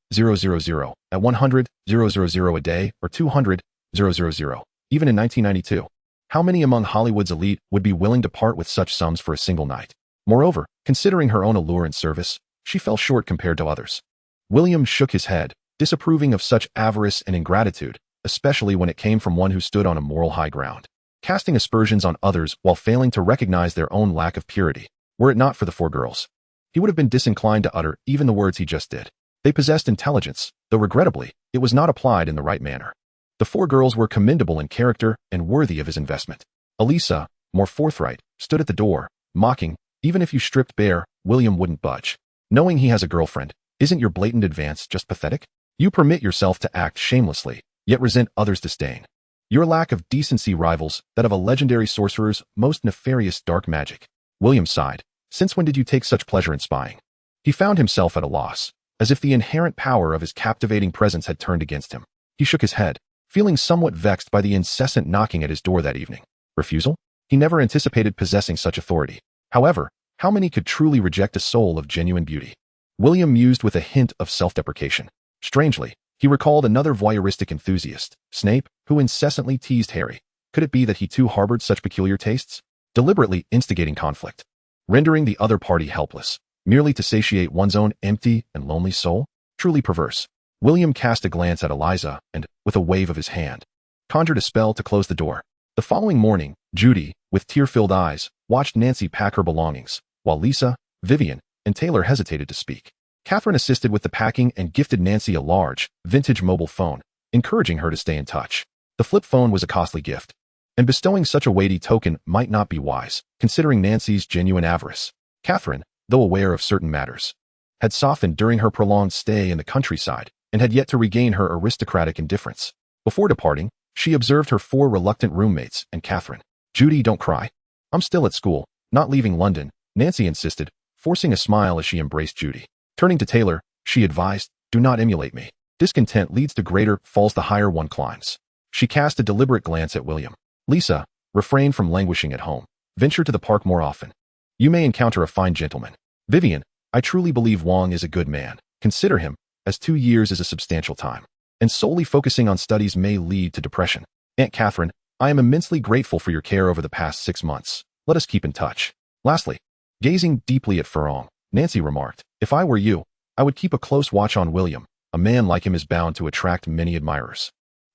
at 100,000 a day or 200,000, even in 1992. How many among Hollywood's elite would be willing to part with such sums for a single night? Moreover, considering her own allure and service, she fell short compared to others. William shook his head, disapproving of such avarice and ingratitude, especially when it came from one who stood on a moral high ground. Casting aspersions on others while failing to recognize their own lack of purity, were it not for the 4 girls, he would have been disinclined to utter even the words he just did. They possessed intelligence, though regrettably, it was not applied in the right manner. The 4 girls were commendable in character and worthy of his investment. Elisa, more forthright, stood at the door, mocking, even if you stripped bare, William wouldn't budge. Knowing he has a girlfriend, isn't your blatant advance just pathetic? You permit yourself to act shamelessly, yet resent others' disdain. Your lack of decency rivals that of a legendary sorcerer's most nefarious dark magic. William sighed. Since when did you take such pleasure in spying? He found himself at a loss, as if the inherent power of his captivating presence had turned against him. He shook his head, feeling somewhat vexed by the incessant knocking at his door that evening. Refusal? He never anticipated possessing such authority. However, how many could truly reject a soul of genuine beauty? William mused with a hint of self-deprecation. Strangely, he recalled another voyeuristic enthusiast, Snape, who incessantly teased Harry. Could it be that he too harbored such peculiar tastes? Deliberately instigating conflict, rendering the other party helpless, merely to satiate one's own empty and lonely soul? Truly perverse. William cast a glance at Eliza and, with a wave of his hand, conjured a spell to close the door. The following morning, Judy, with tear-filled eyes, watched Nancy pack her belongings, while Lisa, Vivian, and Taylor hesitated to speak. Catherine assisted with the packing and gifted Nancy a large, vintage mobile phone, encouraging her to stay in touch. The flip phone was a costly gift, and bestowing such a weighty token might not be wise, considering Nancy's genuine avarice. Catherine, though aware of certain matters, had softened during her prolonged stay in the countryside, and had yet to regain her aristocratic indifference. Before departing, she observed her 4 reluctant roommates and Catherine. Judy, don't cry. I'm still at school, not leaving London, Nancy insisted, forcing a smile as she embraced Judy. Turning to Taylor, she advised, do not emulate me. Discontent leads to greater, falls the higher one climbs. She cast a deliberate glance at William. Lisa, refrain from languishing at home. Venture to the park more often. You may encounter a fine gentleman. Vivian, I truly believe Wong is a good man. Consider him, as 2 years is a substantial time. And solely focusing on studies may lead to depression. Aunt Catherine, I am immensely grateful for your care over the past 6 months. Let us keep in touch. Lastly, gazing deeply at Fleur, Nancy remarked, if I were you, I would keep a close watch on William. A man like him is bound to attract many admirers.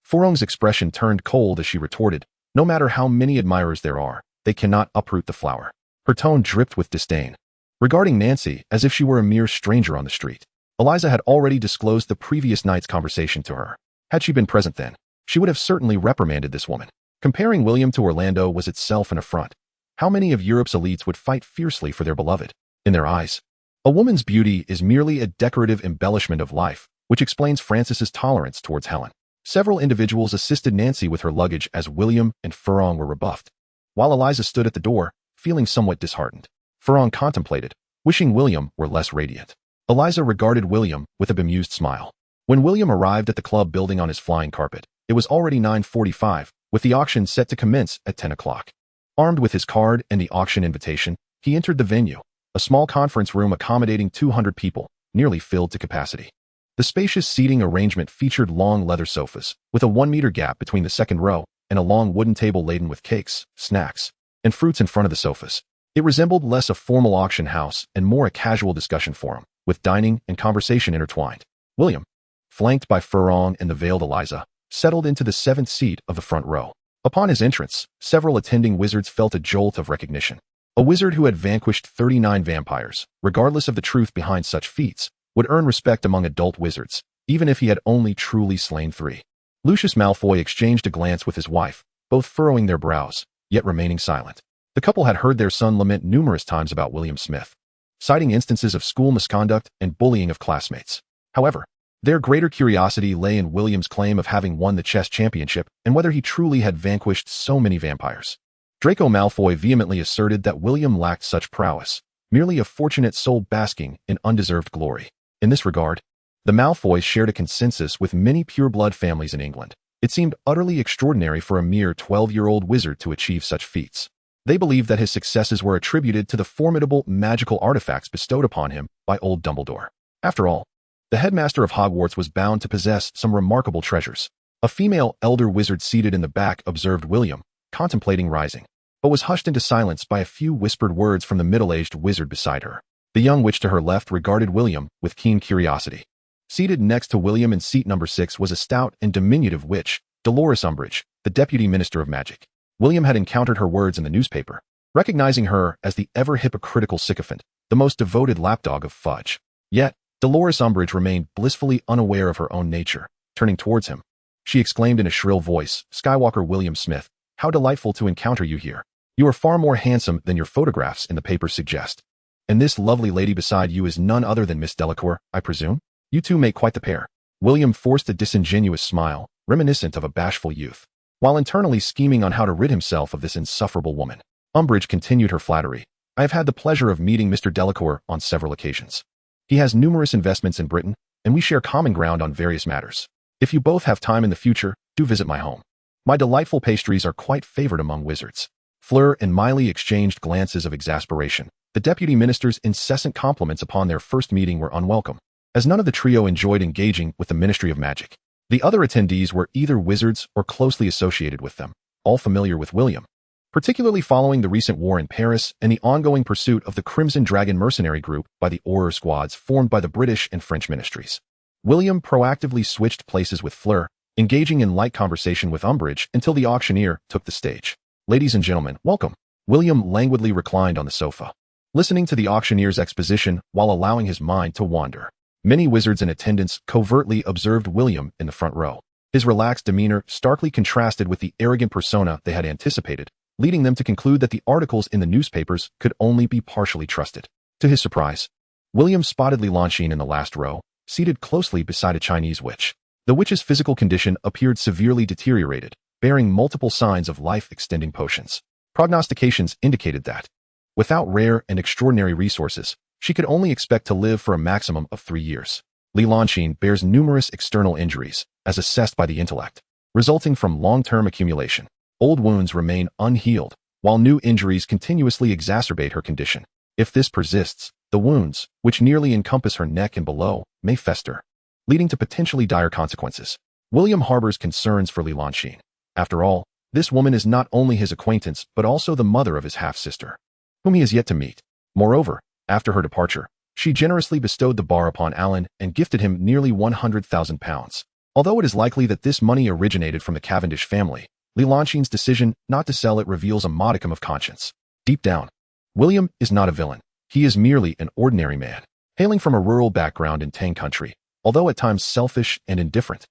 Furong's expression turned cold as she retorted, no matter how many admirers there are, they cannot uproot the flower. Her tone dripped with disdain. Regarding Nancy as if she were a mere stranger on the street, Eliza had already disclosed the previous night's conversation to her. Had she been present then, she would have certainly reprimanded this woman. Comparing William to Orlando was itself an affront. How many of Europe's elites would fight fiercely for their beloved? In their eyes, a woman's beauty is merely a decorative embellishment of life, which explains Francis's tolerance towards Helen. Several individuals assisted Nancy with her luggage as William and Furong were rebuffed, while Eliza stood at the door, feeling somewhat disheartened. Furong contemplated, wishing William were less radiant. Eliza regarded William with a bemused smile. When William arrived at the club building on his flying carpet, it was already 9:45, with the auction set to commence at 10 o'clock. Armed with his card and the auction invitation, he entered the venue, a small conference room accommodating 200 people, nearly filled to capacity. The spacious seating arrangement featured long leather sofas, with a 1-meter gap between the second row, and a long wooden table laden with cakes, snacks, and fruits in front of the sofas. It resembled less a formal auction house and more a casual discussion forum, with dining and conversation intertwined. William, flanked by Furong and the veiled Eliza, settled into the 7th seat of the front row. Upon his entrance, several attending wizards felt a jolt of recognition. A wizard who had vanquished 39 vampires, regardless of the truth behind such feats, would earn respect among adult wizards, even if he had only truly slain 3. Lucius Malfoy exchanged a glance with his wife, both furrowing their brows, yet remaining silent. The couple had heard their son lament numerous times about William Smith, citing instances of school misconduct and bullying of classmates. However, their greater curiosity lay in William's claim of having won the chess championship and whether he truly had vanquished so many vampires. Draco Malfoy vehemently asserted that William lacked such prowess, merely a fortunate soul basking in undeserved glory. In this regard, the Malfoys shared a consensus with many pure-blood families in England. It seemed utterly extraordinary for a mere 12-year-old wizard to achieve such feats. They believed that his successes were attributed to the formidable magical artifacts bestowed upon him by old Dumbledore. After all, the headmaster of Hogwarts was bound to possess some remarkable treasures. A female elder wizard seated in the back observed William, contemplating rising, but was hushed into silence by a few whispered words from the middle-aged wizard beside her. The young witch to her left regarded William with keen curiosity. Seated next to William in seat number 6 was a stout and diminutive witch, Dolores Umbridge, the deputy minister of magic. William had encountered her words in the newspaper, recognizing her as the ever-hypocritical sycophant, the most devoted lapdog of Fudge. Yet, Dolores Umbridge remained blissfully unaware of her own nature. Turning towards him, she exclaimed in a shrill voice, "Skywalker William Smith, how delightful to encounter you here. You are far more handsome than your photographs in the papers suggest." And this lovely lady beside you is none other than Miss Delacour, I presume? You two make quite the pair. William forced a disingenuous smile, reminiscent of a bashful youth. While internally scheming on how to rid himself of this insufferable woman, Umbridge continued her flattery. I have had the pleasure of meeting Mr. Delacour on several occasions. He has numerous investments in Britain, and we share common ground on various matters. If you both have time in the future, do visit my home. My delightful pastries are quite favored among wizards. Fleur and Miley exchanged glances of exasperation. The deputy minister's incessant compliments upon their first meeting were unwelcome, as none of the trio enjoyed engaging with the Ministry of Magic. The other attendees were either wizards or closely associated with them, all familiar with William, particularly following the recent war in Paris and the ongoing pursuit of the Crimson Dragon mercenary group by the Auror squads formed by the British and French ministries. William proactively switched places with Fleur, engaging in light conversation with Umbridge until the auctioneer took the stage. Ladies and gentlemen, welcome. William languidly reclined on the sofa, listening to the auctioneer's exposition while allowing his mind to wander. Many wizards in attendance covertly observed William in the front row. His relaxed demeanor starkly contrasted with the arrogant persona they had anticipated, leading them to conclude that the articles in the newspapers could only be partially trusted. To his surprise, William spotted Leloncine in the last row, seated closely beside a Chinese witch. The witch's physical condition appeared severely deteriorated, bearing multiple signs of life-extending potions. Prognostications indicated that, without rare and extraordinary resources, she could only expect to live for a maximum of 3 years. Leloncine bears numerous external injuries, as assessed by the intellect, resulting from long-term accumulation. Old wounds remain unhealed, while new injuries continuously exacerbate her condition. If this persists, the wounds, which nearly encompass her neck and below, may fester, leading to potentially dire consequences. William harbors concerns for Leloncine. After all, this woman is not only his acquaintance but also the mother of his half-sister, whom he has yet to meet. Moreover, after her departure, she generously bestowed the bar upon Alan and gifted him nearly £100,000. Although it is likely that this money originated from the Cavendish family, Leloncine's decision not to sell it reveals a modicum of conscience. Deep down, William is not a villain. He is merely an ordinary man, hailing from a rural background in Tang country. Although at times selfish and indifferent,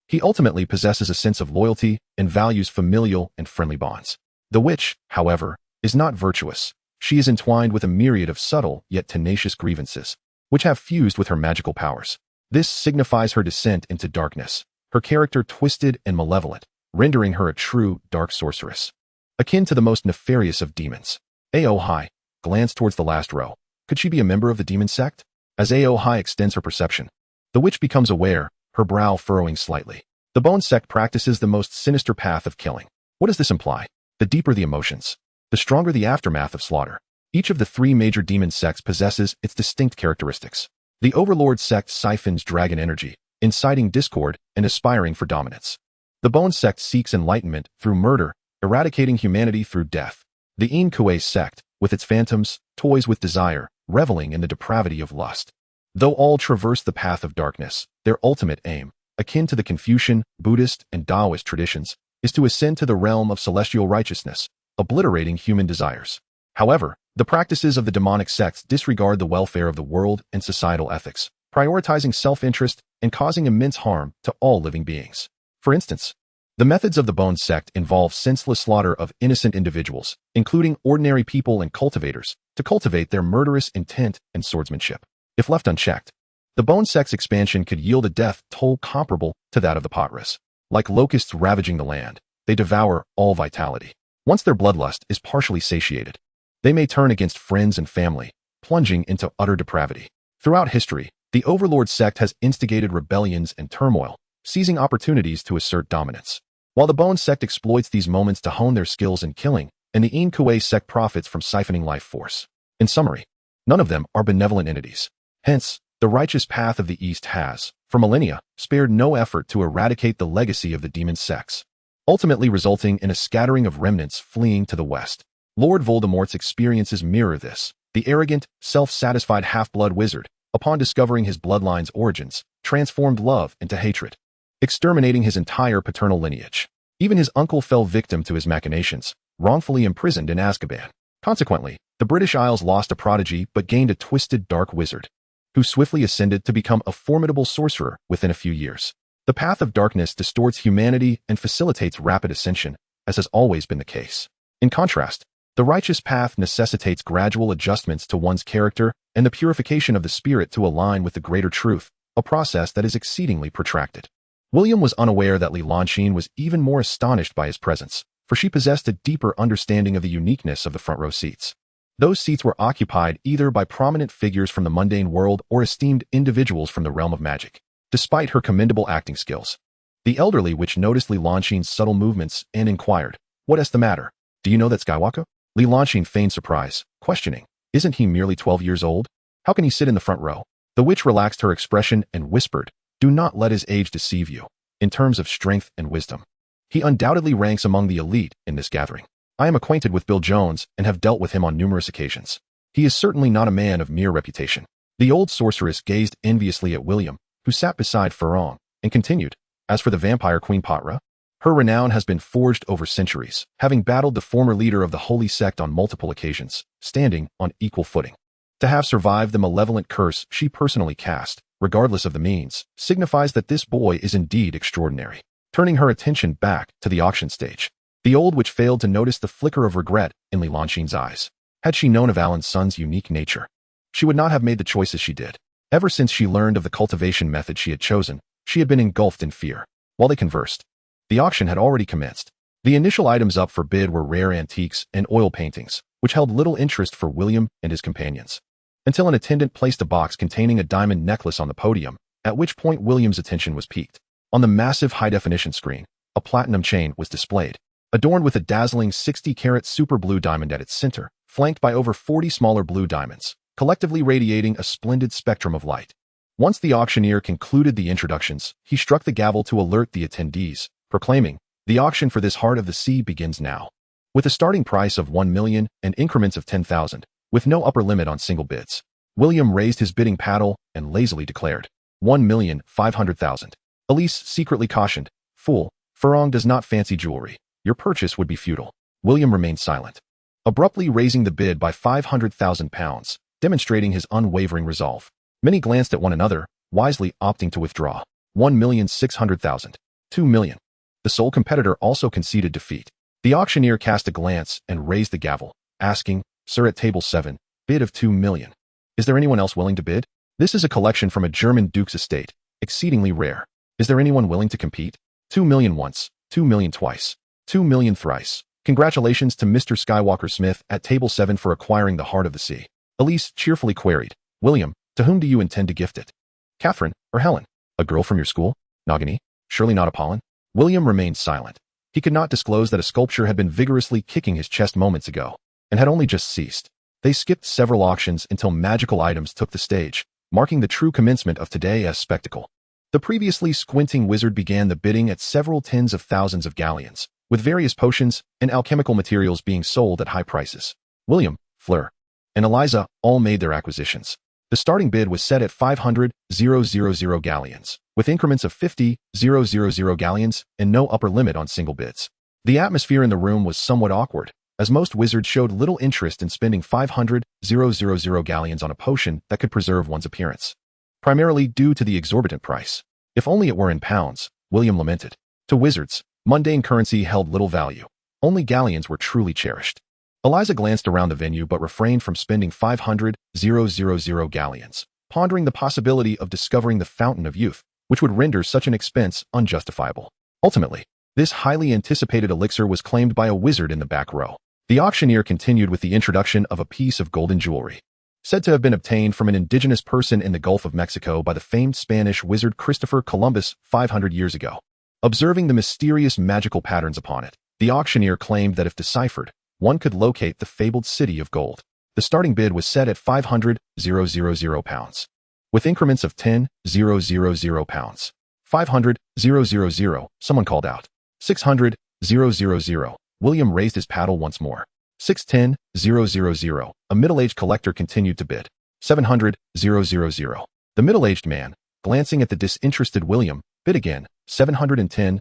he ultimately possesses a sense of loyalty and values familial and friendly bonds. The witch, however, is not virtuous. She is entwined with a myriad of subtle yet tenacious grievances, which have fused with her magical powers. This signifies her descent into darkness, her character twisted and malevolent, rendering her a true dark sorceress, akin to the most nefarious of demons. A.O. High glanced towards the last row. Could she be a member of the demon sect? As A.O. High extends her perception, the witch becomes aware, her brow furrowing slightly. The bone sect practices the most sinister path of killing. What does this imply? The deeper the emotions, the stronger the aftermath of slaughter. Each of the 3 major demon sects possesses its distinct characteristics. The Overlord sect siphons dragon energy, inciting discord and aspiring for dominance. The Bone sect seeks enlightenment through murder, eradicating humanity through death. The Intrigue sect, with its phantoms, toys with desire, reveling in the depravity of lust. Though all traverse the path of darkness, their ultimate aim, akin to the Confucian, Buddhist, and Taoist traditions, is to ascend to the realm of celestial righteousness, obliterating human desires. However, the practices of the demonic sects disregard the welfare of the world and societal ethics, prioritizing self-interest and causing immense harm to all living beings. For instance, the methods of the Bone sect involve senseless slaughter of innocent individuals, including ordinary people and cultivators, to cultivate their murderous intent and swordsmanship. If left unchecked, the Bone sect's expansion could yield a death toll comparable to that of the Potras. Like locusts ravaging the land, they devour all vitality. Once their bloodlust is partially satiated, they may turn against friends and family, plunging into utter depravity. Throughout history, the Overlord sect has instigated rebellions and turmoil, seizing opportunities to assert dominance. While the Bone sect exploits these moments to hone their skills in killing, and the Intrigue sect profits from siphoning life force. In summary, none of them are benevolent entities. Hence, the righteous path of the East has, for millennia, spared no effort to eradicate the legacy of the demon sects, ultimately resulting in a scattering of remnants fleeing to the West. Lord Voldemort's experiences mirror this. The arrogant, self-satisfied half-blood wizard, upon discovering his bloodline's origins, transformed love into hatred, exterminating his entire paternal lineage. Even his uncle fell victim to his machinations, wrongfully imprisoned in Azkaban. Consequently, the British Isles lost a prodigy but gained a twisted dark wizard, who swiftly ascended to become a formidable sorcerer within a few years. The path of darkness distorts humanity and facilitates rapid ascension, as has always been the case. In contrast, The righteous path necessitates gradual adjustments to one's character and the purification of the spirit to align with the greater truth, a process that is exceedingly protracted. William was unaware that Lelanchine was even more astonished by his presence, for she possessed a deeper understanding of the uniqueness of the front row seats. Those seats were occupied either by prominent figures from the mundane world or esteemed individuals from the realm of magic. Despite her commendable acting skills, the elderly witch noticed Lelanchine's subtle movements and inquired, "What is the matter? Do you know that Skywalker?" Lelanchine feigned surprise, questioning, "Isn't he merely 12 years old? How can he sit in the front row?" The witch relaxed her expression and whispered, "Do not let his age deceive you. In terms of strength and wisdom, he undoubtedly ranks among the elite in this gathering. I am acquainted with Bill Jones and have dealt with him on numerous occasions. He is certainly not a man of mere reputation." The old sorceress gazed enviously at William, who sat beside Fleur, and continued, "As for the vampire Queen Patra, her renown has been forged over centuries, having battled the former leader of the holy sect on multiple occasions, standing on equal footing. To have survived the malevolent curse she personally cast, regardless of the means, signifies that this boy is indeed extraordinary." Turning her attention back to the auction stage, the old witch failed to notice the flicker of regret in Lelanchine's eyes. Had she known of Alan's son's unique nature, she would not have made the choices she did. Ever since she learned of the cultivation method she had chosen, she had been engulfed in fear. While they conversed, the auction had already commenced. The initial items up for bid were rare antiques and oil paintings, which held little interest for William and his companions, until an attendant placed a box containing a diamond necklace on the podium, at which point William's attention was piqued. On the massive high-definition screen, a platinum chain was displayed, adorned with a dazzling 60-carat super blue diamond at its center, flanked by over 40 smaller blue diamonds, collectively radiating a splendid spectrum of light. Once the auctioneer concluded the introductions, he struck the gavel to alert the attendees, proclaiming, "The auction for this heart of the sea begins now." With a starting price of 1 million and increments of 10,000, with no upper limit on single bids, William raised his bidding paddle and lazily declared, 1,500,000. Elise secretly cautioned, "Fool, Fleur does not fancy jewelry. Your purchase would be futile." William remained silent, abruptly raising the bid by 500,000 pounds, demonstrating his unwavering resolve. Many glanced at one another, wisely opting to withdraw. 1,600,000. 2 million. The sole competitor also conceded defeat. The auctioneer cast a glance and raised the gavel, asking, "Sir, at table 7, bid of 2 million. Is there anyone else willing to bid? This is a collection from a German duke's estate, exceedingly rare. Is there anyone willing to compete? 2 million once, 2 million twice, 2 million thrice. Congratulations to Mr. Skywalker Smith at table 7 for acquiring the heart of the sea." Elise cheerfully queried, "William, to whom do you intend to gift it? Catherine or Helen? A girl from your school? Nagini? Surely not Apollon?" William remained silent. He could not disclose that a sculpture had been vigorously kicking his chest moments ago, and had only just ceased. They skipped several auctions until magical items took the stage, marking the true commencement of today's spectacle. The previously squinting wizard began the bidding at several tens of thousands of galleons, with various potions and alchemical materials being sold at high prices. William, Fleur, and Eliza all made their acquisitions. The starting bid was set at 500,000 galleons, with increments of 50,000 galleons and no upper limit on single bids. The atmosphere in the room was somewhat awkward, as most wizards showed little interest in spending 500,000 galleons on a potion that could preserve one's appearance, primarily due to the exorbitant price. If only it were in pounds, William lamented. To wizards, mundane currency held little value. Only galleons were truly cherished. Eliza glanced around the venue but refrained from spending 500,000 galleons, pondering the possibility of discovering the fountain of youth, which would render such an expense unjustifiable. Ultimately, this highly anticipated elixir was claimed by a wizard in the back row. The auctioneer continued with the introduction of a piece of golden jewelry, said to have been obtained from an indigenous person in the Gulf of Mexico by the famed Spanish wizard Christopher Columbus 500 years ago. Observing the mysterious magical patterns upon it, the auctioneer claimed that if deciphered, one could locate the fabled city of gold. The starting bid was set at 500,000 pounds, with increments of 10,000 pounds. 500,000, someone called out. 600,000, William raised his paddle once more. 610,000, a middle-aged collector continued to bid. 700,000. The middle-aged man, glancing at the disinterested William, bid again. 710,000.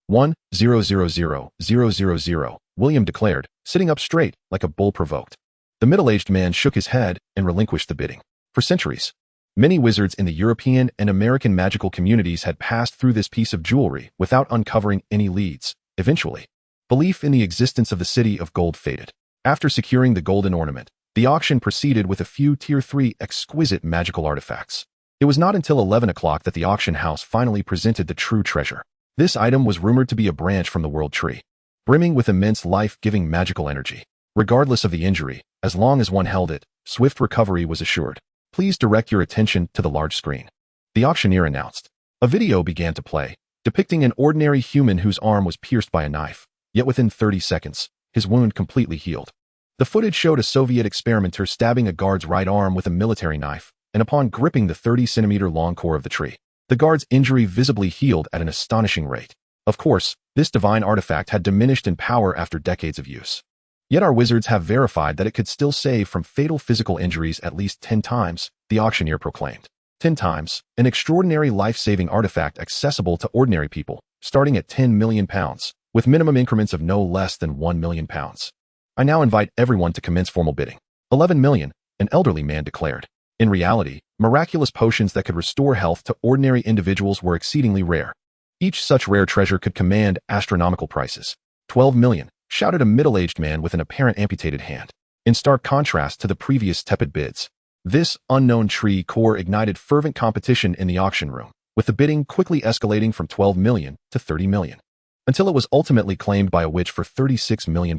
1,000,000, William declared, sitting up straight, like a bull provoked. The middle-aged man shook his head and relinquished the bidding. For centuries, many wizards in the European and American magical communities had passed through this piece of jewelry without uncovering any leads. Eventually, Belief in the existence of the city of gold faded. After securing the golden ornament, the auction proceeded with a few Tier 3 exquisite magical artifacts. It was not until 11 o'clock that the auction house finally presented the true treasure. This item was rumored to be a branch from the world tree, brimming with immense life-giving magical energy. Regardless of the injury, as long as one held it, swift recovery was assured. Please direct your attention to the large screen. The auctioneer announced. A video began to play, depicting an ordinary human whose arm was pierced by a knife, yet within 30 seconds, his wound completely healed. The footage showed a Soviet experimenter stabbing a guard's right arm with a military knife, and upon gripping the 30-centimeter long core of the tree, the guard's injury visibly healed at an astonishing rate. Of course, this divine artifact had diminished in power after decades of use. Yet our wizards have verified that it could still save from fatal physical injuries at least 10 times, the auctioneer proclaimed. 10 times, an extraordinary life-saving artifact accessible to ordinary people, starting at £10 million, with minimum increments of no less than £1 million. I now invite everyone to commence formal bidding. 11 million, an elderly man declared. In reality, miraculous potions that could restore health to ordinary individuals were exceedingly rare. Each such rare treasure could command astronomical prices. 12 million, shouted a middle-aged man with an apparent amputated hand. In stark contrast to the previous tepid bids, this unknown tree core ignited fervent competition in the auction room, with the bidding quickly escalating from 12 million to 30 million, until it was ultimately claimed by a witch for £36 million.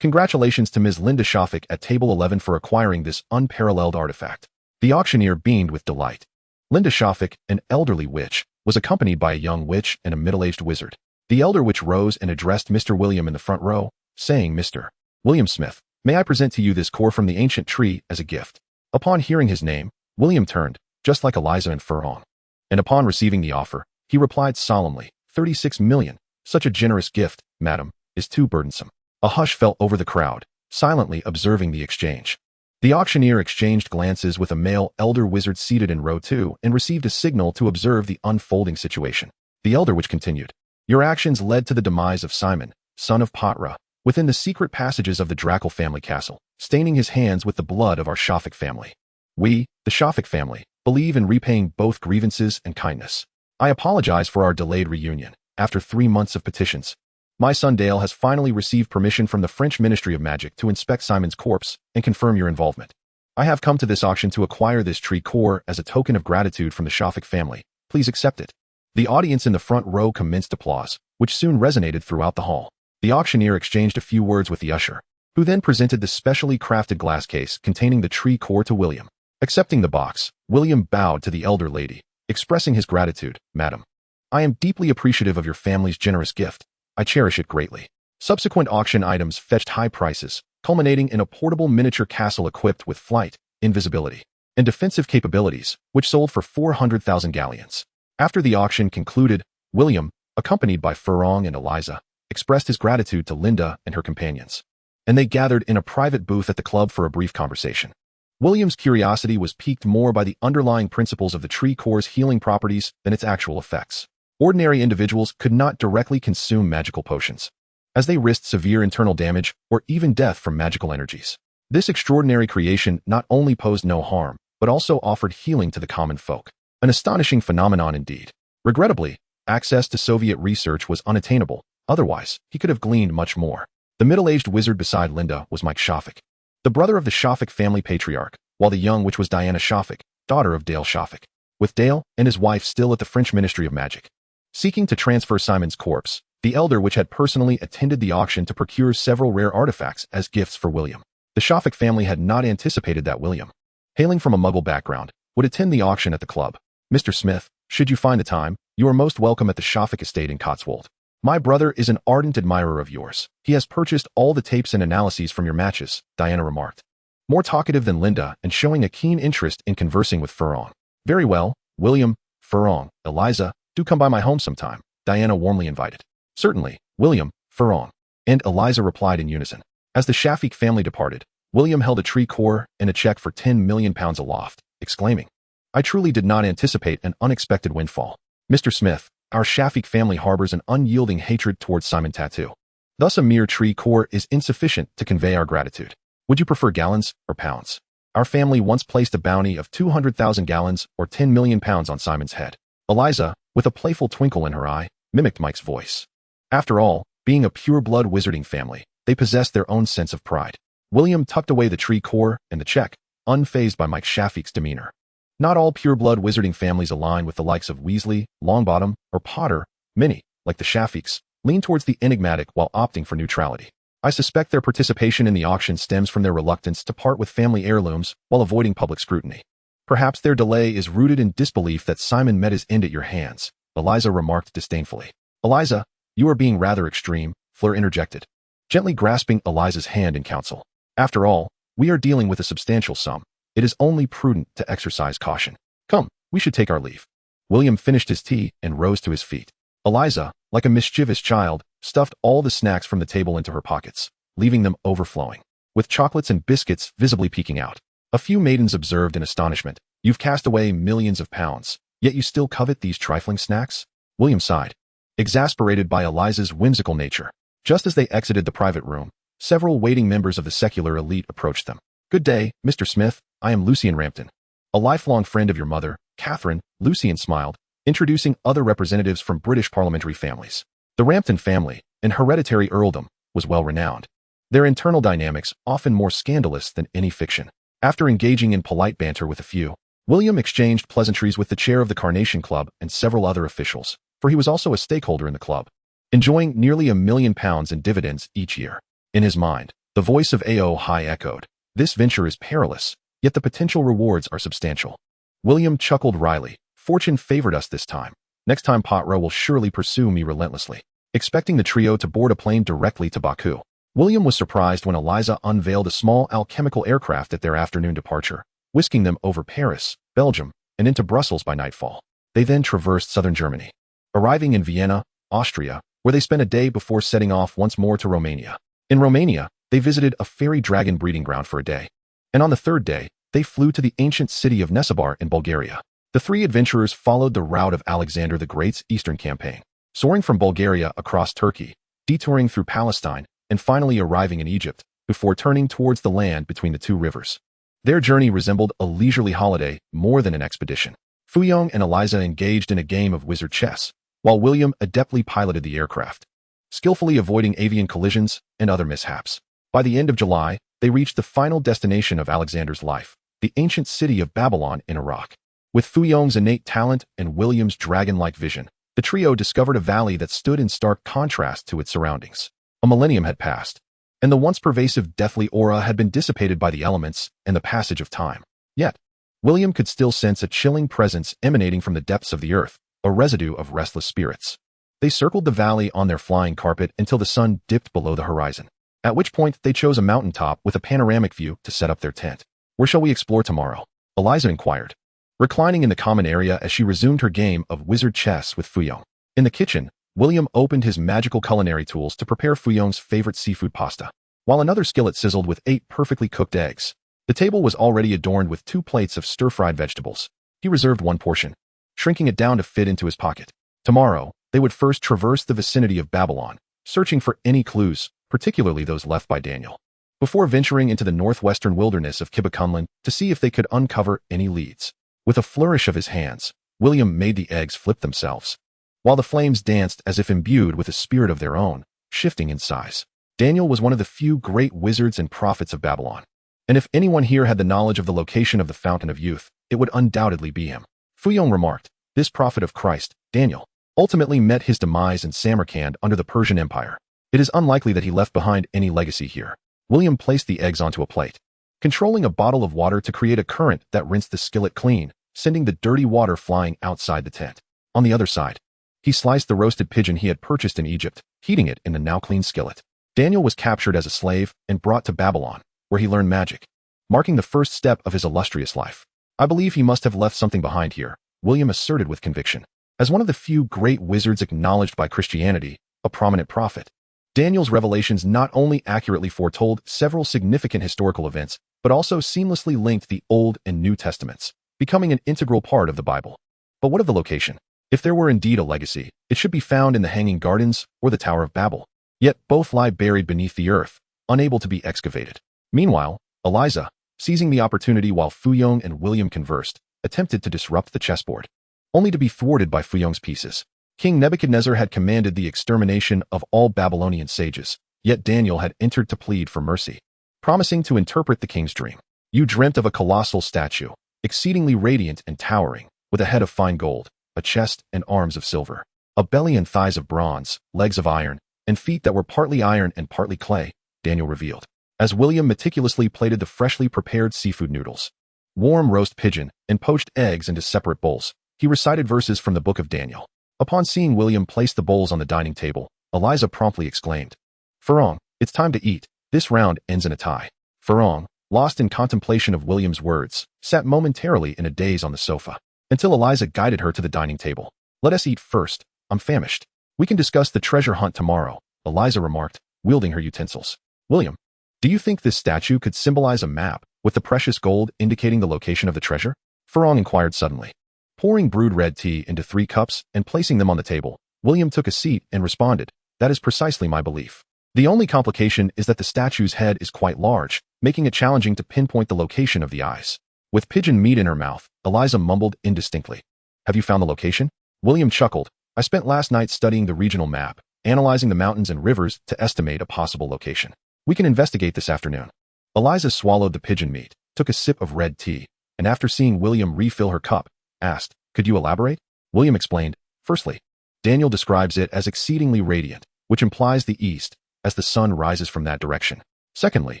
Congratulations to Ms. Linda Shafik at Table 11 for acquiring this unparalleled artifact. The auctioneer beamed with delight. Linda Shafik, an elderly witch, was accompanied by a young witch and a middle-aged wizard. The elder witch rose and addressed Mr. William in the front row, saying, "Mr. William Smith, may I present to you this core from the ancient tree as a gift?" Upon hearing his name, William turned, just like Eliza and Fleur. And upon receiving the offer, he replied solemnly, 36 million. Such a generous gift, madam, is too burdensome. A hush fell over the crowd, silently observing the exchange. The auctioneer exchanged glances with a male elder wizard seated in row 2 and received a signal to observe the unfolding situation. The elder witch continued, "Your actions led to the demise of Simon, son of Patra, within the secret passages of the Drackle family castle, staining his hands with the blood of our Shafik family. We, the Shafik family, believe in repaying both grievances and kindness. I apologize for our delayed reunion. After 3 months of petitions, my son Dale has finally received permission from the French Ministry of Magic to inspect Simon's corpse and confirm your involvement. I have come to this auction to acquire this tree core as a token of gratitude from the Shafik family. Please accept it." The audience in the front row commenced applause, which soon resonated throughout the hall. The auctioneer exchanged a few words with the usher, who then presented the specially crafted glass case containing the tree core to William. Accepting the box, William bowed to the elder lady, expressing his gratitude. "Madam, I am deeply appreciative of your family's generous gift. I cherish it greatly." Subsequent auction items fetched high prices, culminating in a portable miniature castle equipped with flight, invisibility, and defensive capabilities, which sold for 400,000 galleons. After the auction concluded, William, accompanied by Fleur and Eliza, expressed his gratitude to Linda and her companions, and they gathered in a private booth at the club for a brief conversation. William's curiosity was piqued more by the underlying principles of the tree core's healing properties than its actual effects. Ordinary individuals could not directly consume magical potions, as they risked severe internal damage or even death from magical energies. This extraordinary creation not only posed no harm, but also offered healing to the common folk. An astonishing phenomenon indeed. Regrettably, access to Soviet research was unattainable, otherwise he could have gleaned much more. The middle-aged wizard beside Linda was Mike Shafik, the brother of the Shafik family patriarch, while the young witch was Diana Shafik, daughter of Dale Shafik, with Dale and his wife still at the French Ministry of Magic. Seeking to transfer Simon's corpse, the elder witch had personally attended the auction to procure several rare artifacts as gifts for William. The Shafik family had not anticipated that William, hailing from a Muggle background, would attend the auction at the club. "Mr. Smith, should you find the time, you are most welcome at the Shafik estate in Cotswold. My brother is an ardent admirer of yours. He has purchased all the tapes and analyses from your matches," Diana remarked, more talkative than Linda and showing a keen interest in conversing with Fleur. "Very well, William, Fleur, Eliza, do come by my home sometime," Diana warmly invited. "Certainly, William, Fleur," and Eliza replied in unison. As the Shafik family departed, William held a tree core and a check for £10 million aloft, exclaiming, "I truly did not anticipate an unexpected windfall. Mr. Smith, our Shafik family harbors an unyielding hatred towards Simon Tattoo. Thus a mere tree core is insufficient to convey our gratitude. Would you prefer gallons or pounds? Our family once placed a bounty of 200,000 gallons or £10 million on Simon's head." Eliza, with a playful twinkle in her eye, mimicked Mike's voice. After all, Being a pure-blood wizarding family, they possessed their own sense of pride. William tucked away the tree core and the check, unfazed by Mike Shafiq's demeanor. Not all pure-blood wizarding families align with the likes of Weasley, Longbottom, or Potter. Many, like the Shafiqs, lean towards the enigmatic while opting for neutrality. I suspect their participation in the auction stems from their reluctance to part with family heirlooms while avoiding public scrutiny. Perhaps their delay is rooted in disbelief that Simon met his end at your hands, Eliza remarked disdainfully. Eliza, you are being rather extreme, Fleur interjected, gently grasping Eliza's hand in counsel. After all, we are dealing with a substantial sum. It is only prudent to exercise caution. Come, we should take our leave. William finished his tea and rose to his feet. Eliza, like a mischievous child, stuffed all the snacks from the table into her pockets, leaving them overflowing, with chocolates and biscuits visibly peeking out. A few maidens observed in astonishment. You've cast away millions of pounds, yet you still covet these trifling snacks? William sighed, exasperated by Eliza's whimsical nature. Just as they exited the private room, several waiting members of the secular elite approached them. Good day, Mr. Smith, I am Lucian Rampton. A lifelong friend of your mother, Catherine, Lucian smiled, introducing other representatives from British parliamentary families. The Rampton family, an hereditary earldom, was well renowned. Their internal dynamics often more scandalous than any fiction. After engaging in polite banter with a few, William exchanged pleasantries with the chair of the Carnation Club and several other officials, for he was also a stakeholder in the club, enjoying nearly £1 million in dividends each year. In his mind, the voice of A.O. High echoed, this venture is perilous, yet the potential rewards are substantial. William chuckled wryly, fortune favored us this time. Next time Potter will surely pursue me relentlessly. Expecting the trio to board a plane directly to Baku, William was surprised when Eliza unveiled a small alchemical aircraft at their afternoon departure, whisking them over Paris, Belgium, and into Brussels by nightfall. They then traversed southern Germany, arriving in Vienna, Austria, where they spent a day before setting off once more to Romania. In Romania, they visited a fairy dragon breeding ground for a day, and on the third day, they flew to the ancient city of Nesebar in Bulgaria. The three adventurers followed the route of Alexander the Great's eastern campaign, soaring from Bulgaria across Turkey, detouring through Palestine, and finally arriving in Egypt, before turning towards the land between the two rivers. Their journey resembled a leisurely holiday more than an expedition. Fuyong and Eliza engaged in a game of wizard chess, while William adeptly piloted the aircraft, skillfully avoiding avian collisions and other mishaps. By the end of July, they reached the final destination of Alexander's life, the ancient city of Babylon in Iraq. With Fuyong's innate talent and William's dragon-like vision, the trio discovered a valley that stood in stark contrast to its surroundings. A millennium had passed, and the once pervasive deathly aura had been dissipated by the elements and the passage of time. Yet, William could still sense a chilling presence emanating from the depths of the earth, a residue of restless spirits. They circled the valley on their flying carpet until the sun dipped below the horizon, at which point they chose a mountaintop with a panoramic view to set up their tent. Where shall we explore tomorrow? Eliza inquired, reclining in the common area as she resumed her game of wizard chess with Fuyong. In the kitchen, William opened his magical culinary tools to prepare Fuyong's favorite seafood pasta, while another skillet sizzled with 8 perfectly cooked eggs. The table was already adorned with 2 plates of stir-fried vegetables. He reserved one portion, shrinking it down to fit into his pocket. Tomorrow, they would first traverse the vicinity of Babylon, searching for any clues, particularly those left by Daniel, before venturing into the northwestern wilderness of Kibakunlan to see if they could uncover any leads. With a flourish of his hands, William made the eggs flip themselves, while the flames danced as if imbued with a spirit of their own, shifting in size. Daniel was one of the few great wizards and prophets of Babylon, and if anyone here had the knowledge of the location of the Fountain of Youth, it would undoubtedly be him. Fuyong remarked, this prophet of Christ, Daniel, ultimately met his demise in Samarkand under the Persian Empire. It is unlikely that he left behind any legacy here. William placed the eggs onto a plate, controlling a bottle of water to create a current that rinsed the skillet clean, sending the dirty water flying outside the tent. On the other side, he sliced the roasted pigeon he had purchased in Egypt, heating it in the now clean skillet. Daniel was captured as a slave and brought to Babylon, where he learned magic, marking the first step of his illustrious life. I believe he must have left something behind here, William asserted with conviction. As one of the few great wizards acknowledged by Christianity, a prominent prophet, Daniel's revelations not only accurately foretold several significant historical events, but also seamlessly linked the Old and New Testaments, becoming an integral part of the Bible. But what of the location? If there were indeed a legacy, it should be found in the Hanging Gardens or the Tower of Babel. Yet both lie buried beneath the earth, unable to be excavated. Meanwhile, Eliza, seizing the opportunity while Fuyong and William conversed, attempted to disrupt the chessboard, only to be thwarted by Fuyong's pieces. King Nebuchadnezzar had commanded the extermination of all Babylonian sages, yet Daniel had entered to plead for mercy, promising to interpret the king's dream. You dreamt of a colossal statue, exceedingly radiant and towering, with a head of fine gold, a chest and arms of silver, a belly and thighs of bronze, legs of iron, and feet that were partly iron and partly clay, Daniel revealed, as William meticulously plated the freshly prepared seafood noodles, warm roast pigeon, and poached eggs into separate bowls. He recited verses from the book of Daniel. Upon seeing William place the bowls on the dining table, Eliza promptly exclaimed, "Farong, it's time to eat. This round ends in a tie." Farong, lost in contemplation of William's words, sat momentarily in a daze on the sofa, until Eliza guided her to the dining table. "Let us eat first. I'm famished. We can discuss the treasure hunt tomorrow," Eliza remarked, wielding her utensils. "William, do you think this statue could symbolize a map, with the precious gold indicating the location of the treasure?" Farong inquired suddenly. Pouring brewed red tea into 3 cups and placing them on the table, William took a seat and responded, "That is precisely my belief. The only complication is that the statue's head is quite large, making it challenging to pinpoint the location of the eyes." With pigeon meat in her mouth, Eliza mumbled indistinctly, "Have you found the location?" William chuckled, "I spent last night studying the regional map, analyzing the mountains and rivers to estimate a possible location. We can investigate this afternoon." Eliza swallowed the pigeon meat, took a sip of red tea, and after seeing William refill her cup, asked, "Could you elaborate?" William explained, "Firstly, Daniel describes it as exceedingly radiant, which implies the east, as the sun rises from that direction. Secondly,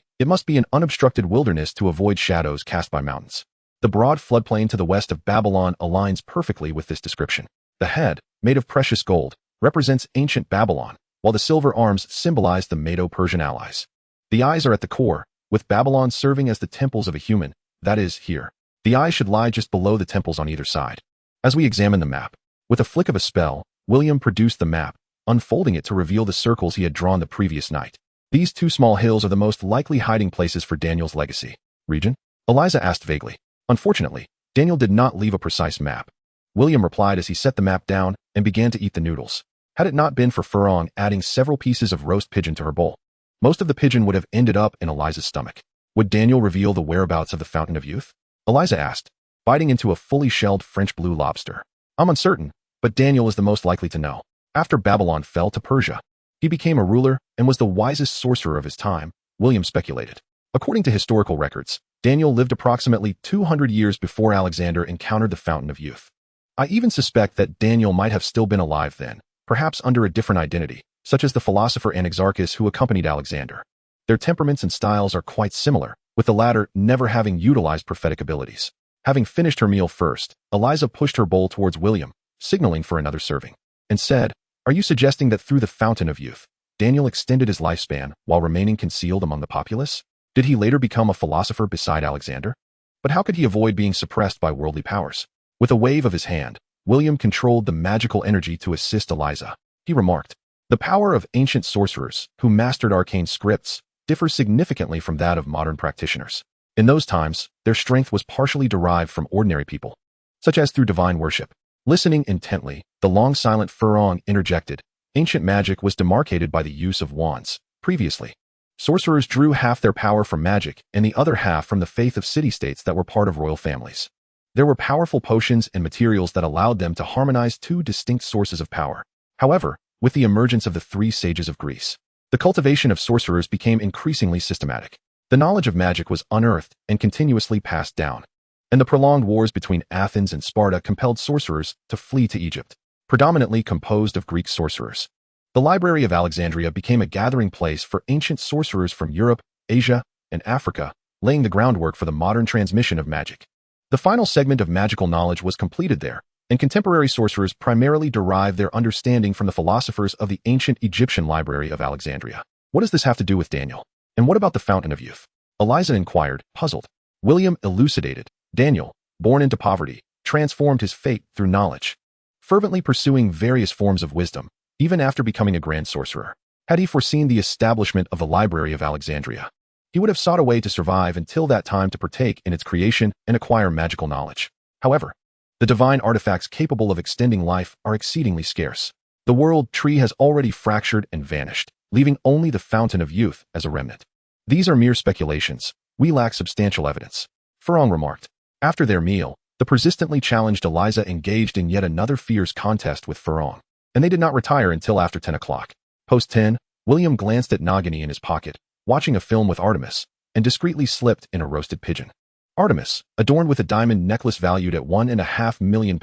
it must be an unobstructed wilderness to avoid shadows cast by mountains. The broad floodplain to the west of Babylon aligns perfectly with this description. The head, made of precious gold, represents ancient Babylon, while the silver arms symbolize the Medo-Persian allies. The eyes are at the core, with Babylon serving as the temples of a human, that is, here. The eyes should lie just below the temples on either side." As we examine the map, with a flick of a spell, William produced the map, unfolding it to reveal the circles he had drawn the previous night. "These 2 small hills are the most likely hiding places for Daniel's legacy." "Region?" Eliza asked vaguely. Unfortunately, Daniel did not leave a precise map. William replied as he set the map down and began to eat the noodles. Had it not been for Farong adding several pieces of roast pigeon to her bowl, most of the pigeon would have ended up in Eliza's stomach. Would Daniel reveal the whereabouts of the Fountain of Youth? Eliza asked, biting into a fully shelled French blue lobster. "I'm uncertain, but Daniel is the most likely to know. After Babylon fell to Persia, he became a ruler and was the wisest sorcerer of his time," William speculated. According to historical records, Daniel lived approximately 200 years before Alexander encountered the Fountain of Youth. I even suspect that Daniel might have still been alive then, perhaps under a different identity, such as the philosopher Anaxarchus who accompanied Alexander. Their temperaments and styles are quite similar, with the latter never having utilized prophetic abilities. Having finished her meal first, Eliza pushed her bowl towards William, signaling for another serving, and said, "Are you suggesting that through the Fountain of Youth, Daniel extended his lifespan while remaining concealed among the populace? Did he later become a philosopher beside Alexander? But how could he avoid being suppressed by worldly powers?" With a wave of his hand, William controlled the magical energy to assist Eliza. He remarked, "The power of ancient sorcerers, who mastered arcane scripts, differs significantly from that of modern practitioners. In those times, their strength was partially derived from ordinary people, such as through divine worship." Listening intently, the long silent Farong interjected, "Ancient magic was demarcated by the use of wands. Previously, sorcerers drew half their power from magic and the other half from the faith of city-states that were part of royal families. There were powerful potions and materials that allowed them to harmonize 2 distinct sources of power. However, with the emergence of the 3 sages of Greece, the cultivation of sorcerers became increasingly systematic. The knowledge of magic was unearthed and continuously passed down, and the prolonged wars between Athens and Sparta compelled sorcerers to flee to Egypt, predominantly composed of Greek sorcerers. The Library of Alexandria became a gathering place for ancient sorcerers from Europe, Asia, and Africa, laying the groundwork for the modern transmission of magic. The final segment of magical knowledge was completed there, and contemporary sorcerers primarily derive their understanding from the philosophers of the ancient Egyptian Library of Alexandria. What does this have to do with Daniel? And what about the Fountain of Youth? Eliza inquired, puzzled. William elucidated. Daniel, born into poverty, transformed his fate through knowledge, fervently pursuing various forms of wisdom, even after becoming a grand sorcerer. Had he foreseen the establishment of the Library of Alexandria, he would have sought a way to survive until that time to partake in its creation and acquire magical knowledge. However, the divine artifacts capable of extending life are exceedingly scarce. The world tree has already fractured and vanished, leaving only the Fountain of Youth as a remnant. These are mere speculations. We lack substantial evidence," Farong remarked. After their meal, the persistently challenged Eliza engaged in yet another fierce contest with Farong. and they did not retire until after 10 o'clock. Post 10, William glanced at Nagini in his pocket, watching a film with Artemis, and discreetly slipped in a roasted pigeon. Artemis, adorned with a diamond necklace valued at £1.5 million,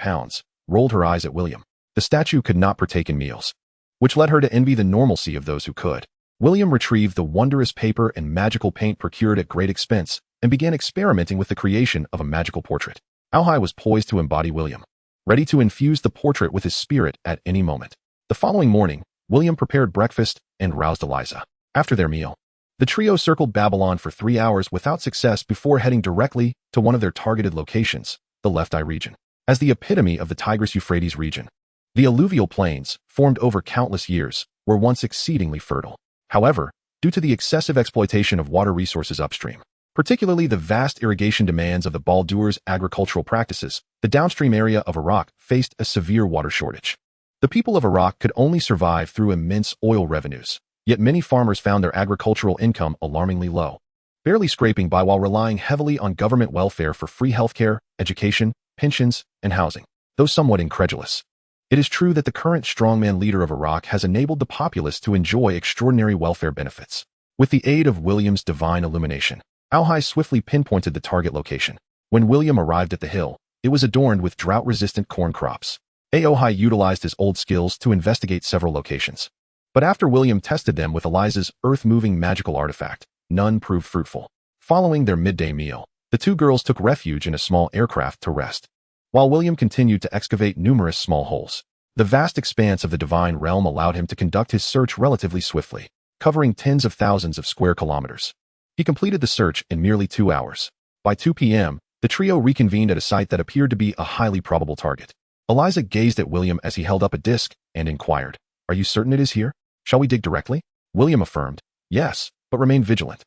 rolled her eyes at William. The statue could not partake in meals, which led her to envy the normalcy of those who could. William retrieved the wondrous paper and magical paint procured at great expense and began experimenting with the creation of a magical portrait. Alhai was poised to embody William, ready to infuse the portrait with his spirit at any moment. The following morning, William prepared breakfast and roused Eliza. After their meal, the trio circled Babylon for 3 hours without success before heading directly to one of their targeted locations, the Left Eye region. As the epitome of the Tigris-Euphrates region, the alluvial plains, formed over countless years, were once exceedingly fertile. However, due to the excessive exploitation of water resources upstream, particularly the vast irrigation demands of the Baldur's agricultural practices, the downstream area of Iraq faced a severe water shortage. The people of Iraq could only survive through immense oil revenues, yet many farmers found their agricultural income alarmingly low, barely scraping by while relying heavily on government welfare for free healthcare, education, pensions, and housing. Though somewhat incredulous, it is true that the current strongman leader of Iraq has enabled the populace to enjoy extraordinary welfare benefits. With the aid of William's divine illumination, Alhai swiftly pinpointed the target location. When William arrived at the hill, it was adorned with drought-resistant corn crops. Alhai utilized his old skills to investigate several locations. But after William tested them with Eliza's earth-moving magical artifact, none proved fruitful. Following their midday meal, the two girls took refuge in a small aircraft to rest, while William continued to excavate numerous small holes. The vast expanse of the divine realm allowed him to conduct his search relatively swiftly, covering tens of thousands of square kilometers. He completed the search in merely 2 hours. By 2 p.m., the trio reconvened at a site that appeared to be a highly probable target. Eliza gazed at William as he held up a disc and inquired, "Are you certain it is here? Shall we dig directly?" William affirmed, "Yes, but remain vigilant.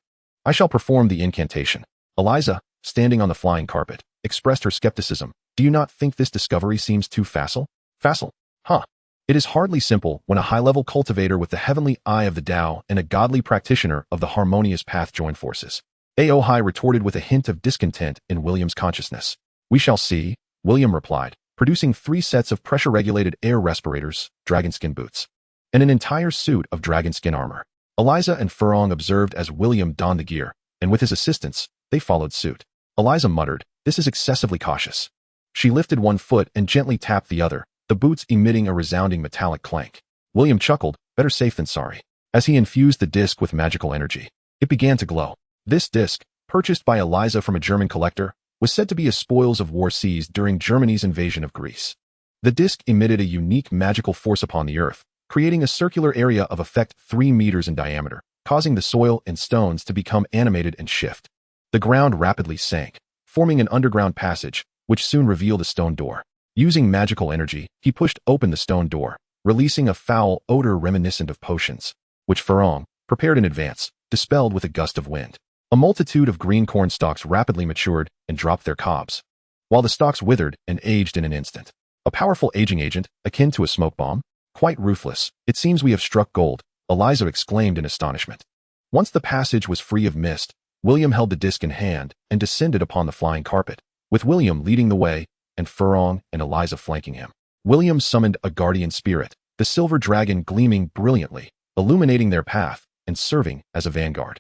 I shall perform the incantation." Eliza, standing on the flying carpet, expressed her skepticism. "Do you not think this discovery seems too facile?" "Facile? Huh. It is hardly simple when a high-level cultivator with the heavenly eye of the Tao and a godly practitioner of the harmonious path join forces." Aohai retorted with a hint of discontent in William's consciousness. "We shall see," William replied, producing 3 sets of pressure-regulated air respirators, dragonskin boots, and an entire suit of dragonskin armor. Eliza and Furong observed as William donned the gear, and with his assistance, they followed suit. Eliza muttered, "This is excessively cautious." She lifted one foot and gently tapped the other, the boots emitting a resounding metallic clank. William chuckled, better safe than sorry, as he infused the disc with magical energy. It began to glow. This disc, purchased by Eliza from a German collector, was said to be as spoils of war seized during Germany's invasion of Greece. The disc emitted a unique magical force upon the earth, creating a circular area of effect 3 meters in diameter, causing the soil and stones to become animated and shift. The ground rapidly sank, forming an underground passage, which soon revealed a stone door. Using magical energy, he pushed open the stone door, releasing a foul odor reminiscent of potions, which Furong, prepared in advance, dispelled with a gust of wind. A multitude of green corn stalks rapidly matured and dropped their cobs, while the stalks withered and aged in an instant. A powerful aging agent, akin to a smoke bomb? Quite ruthless. "It seems we have struck gold," Eliza exclaimed in astonishment. Once the passage was free of mist, William held the disc in hand and descended upon the flying carpet, with William leading the way and Furong and Eliza flanking him. William summoned a guardian spirit, the silver dragon gleaming brilliantly, illuminating their path and serving as a vanguard.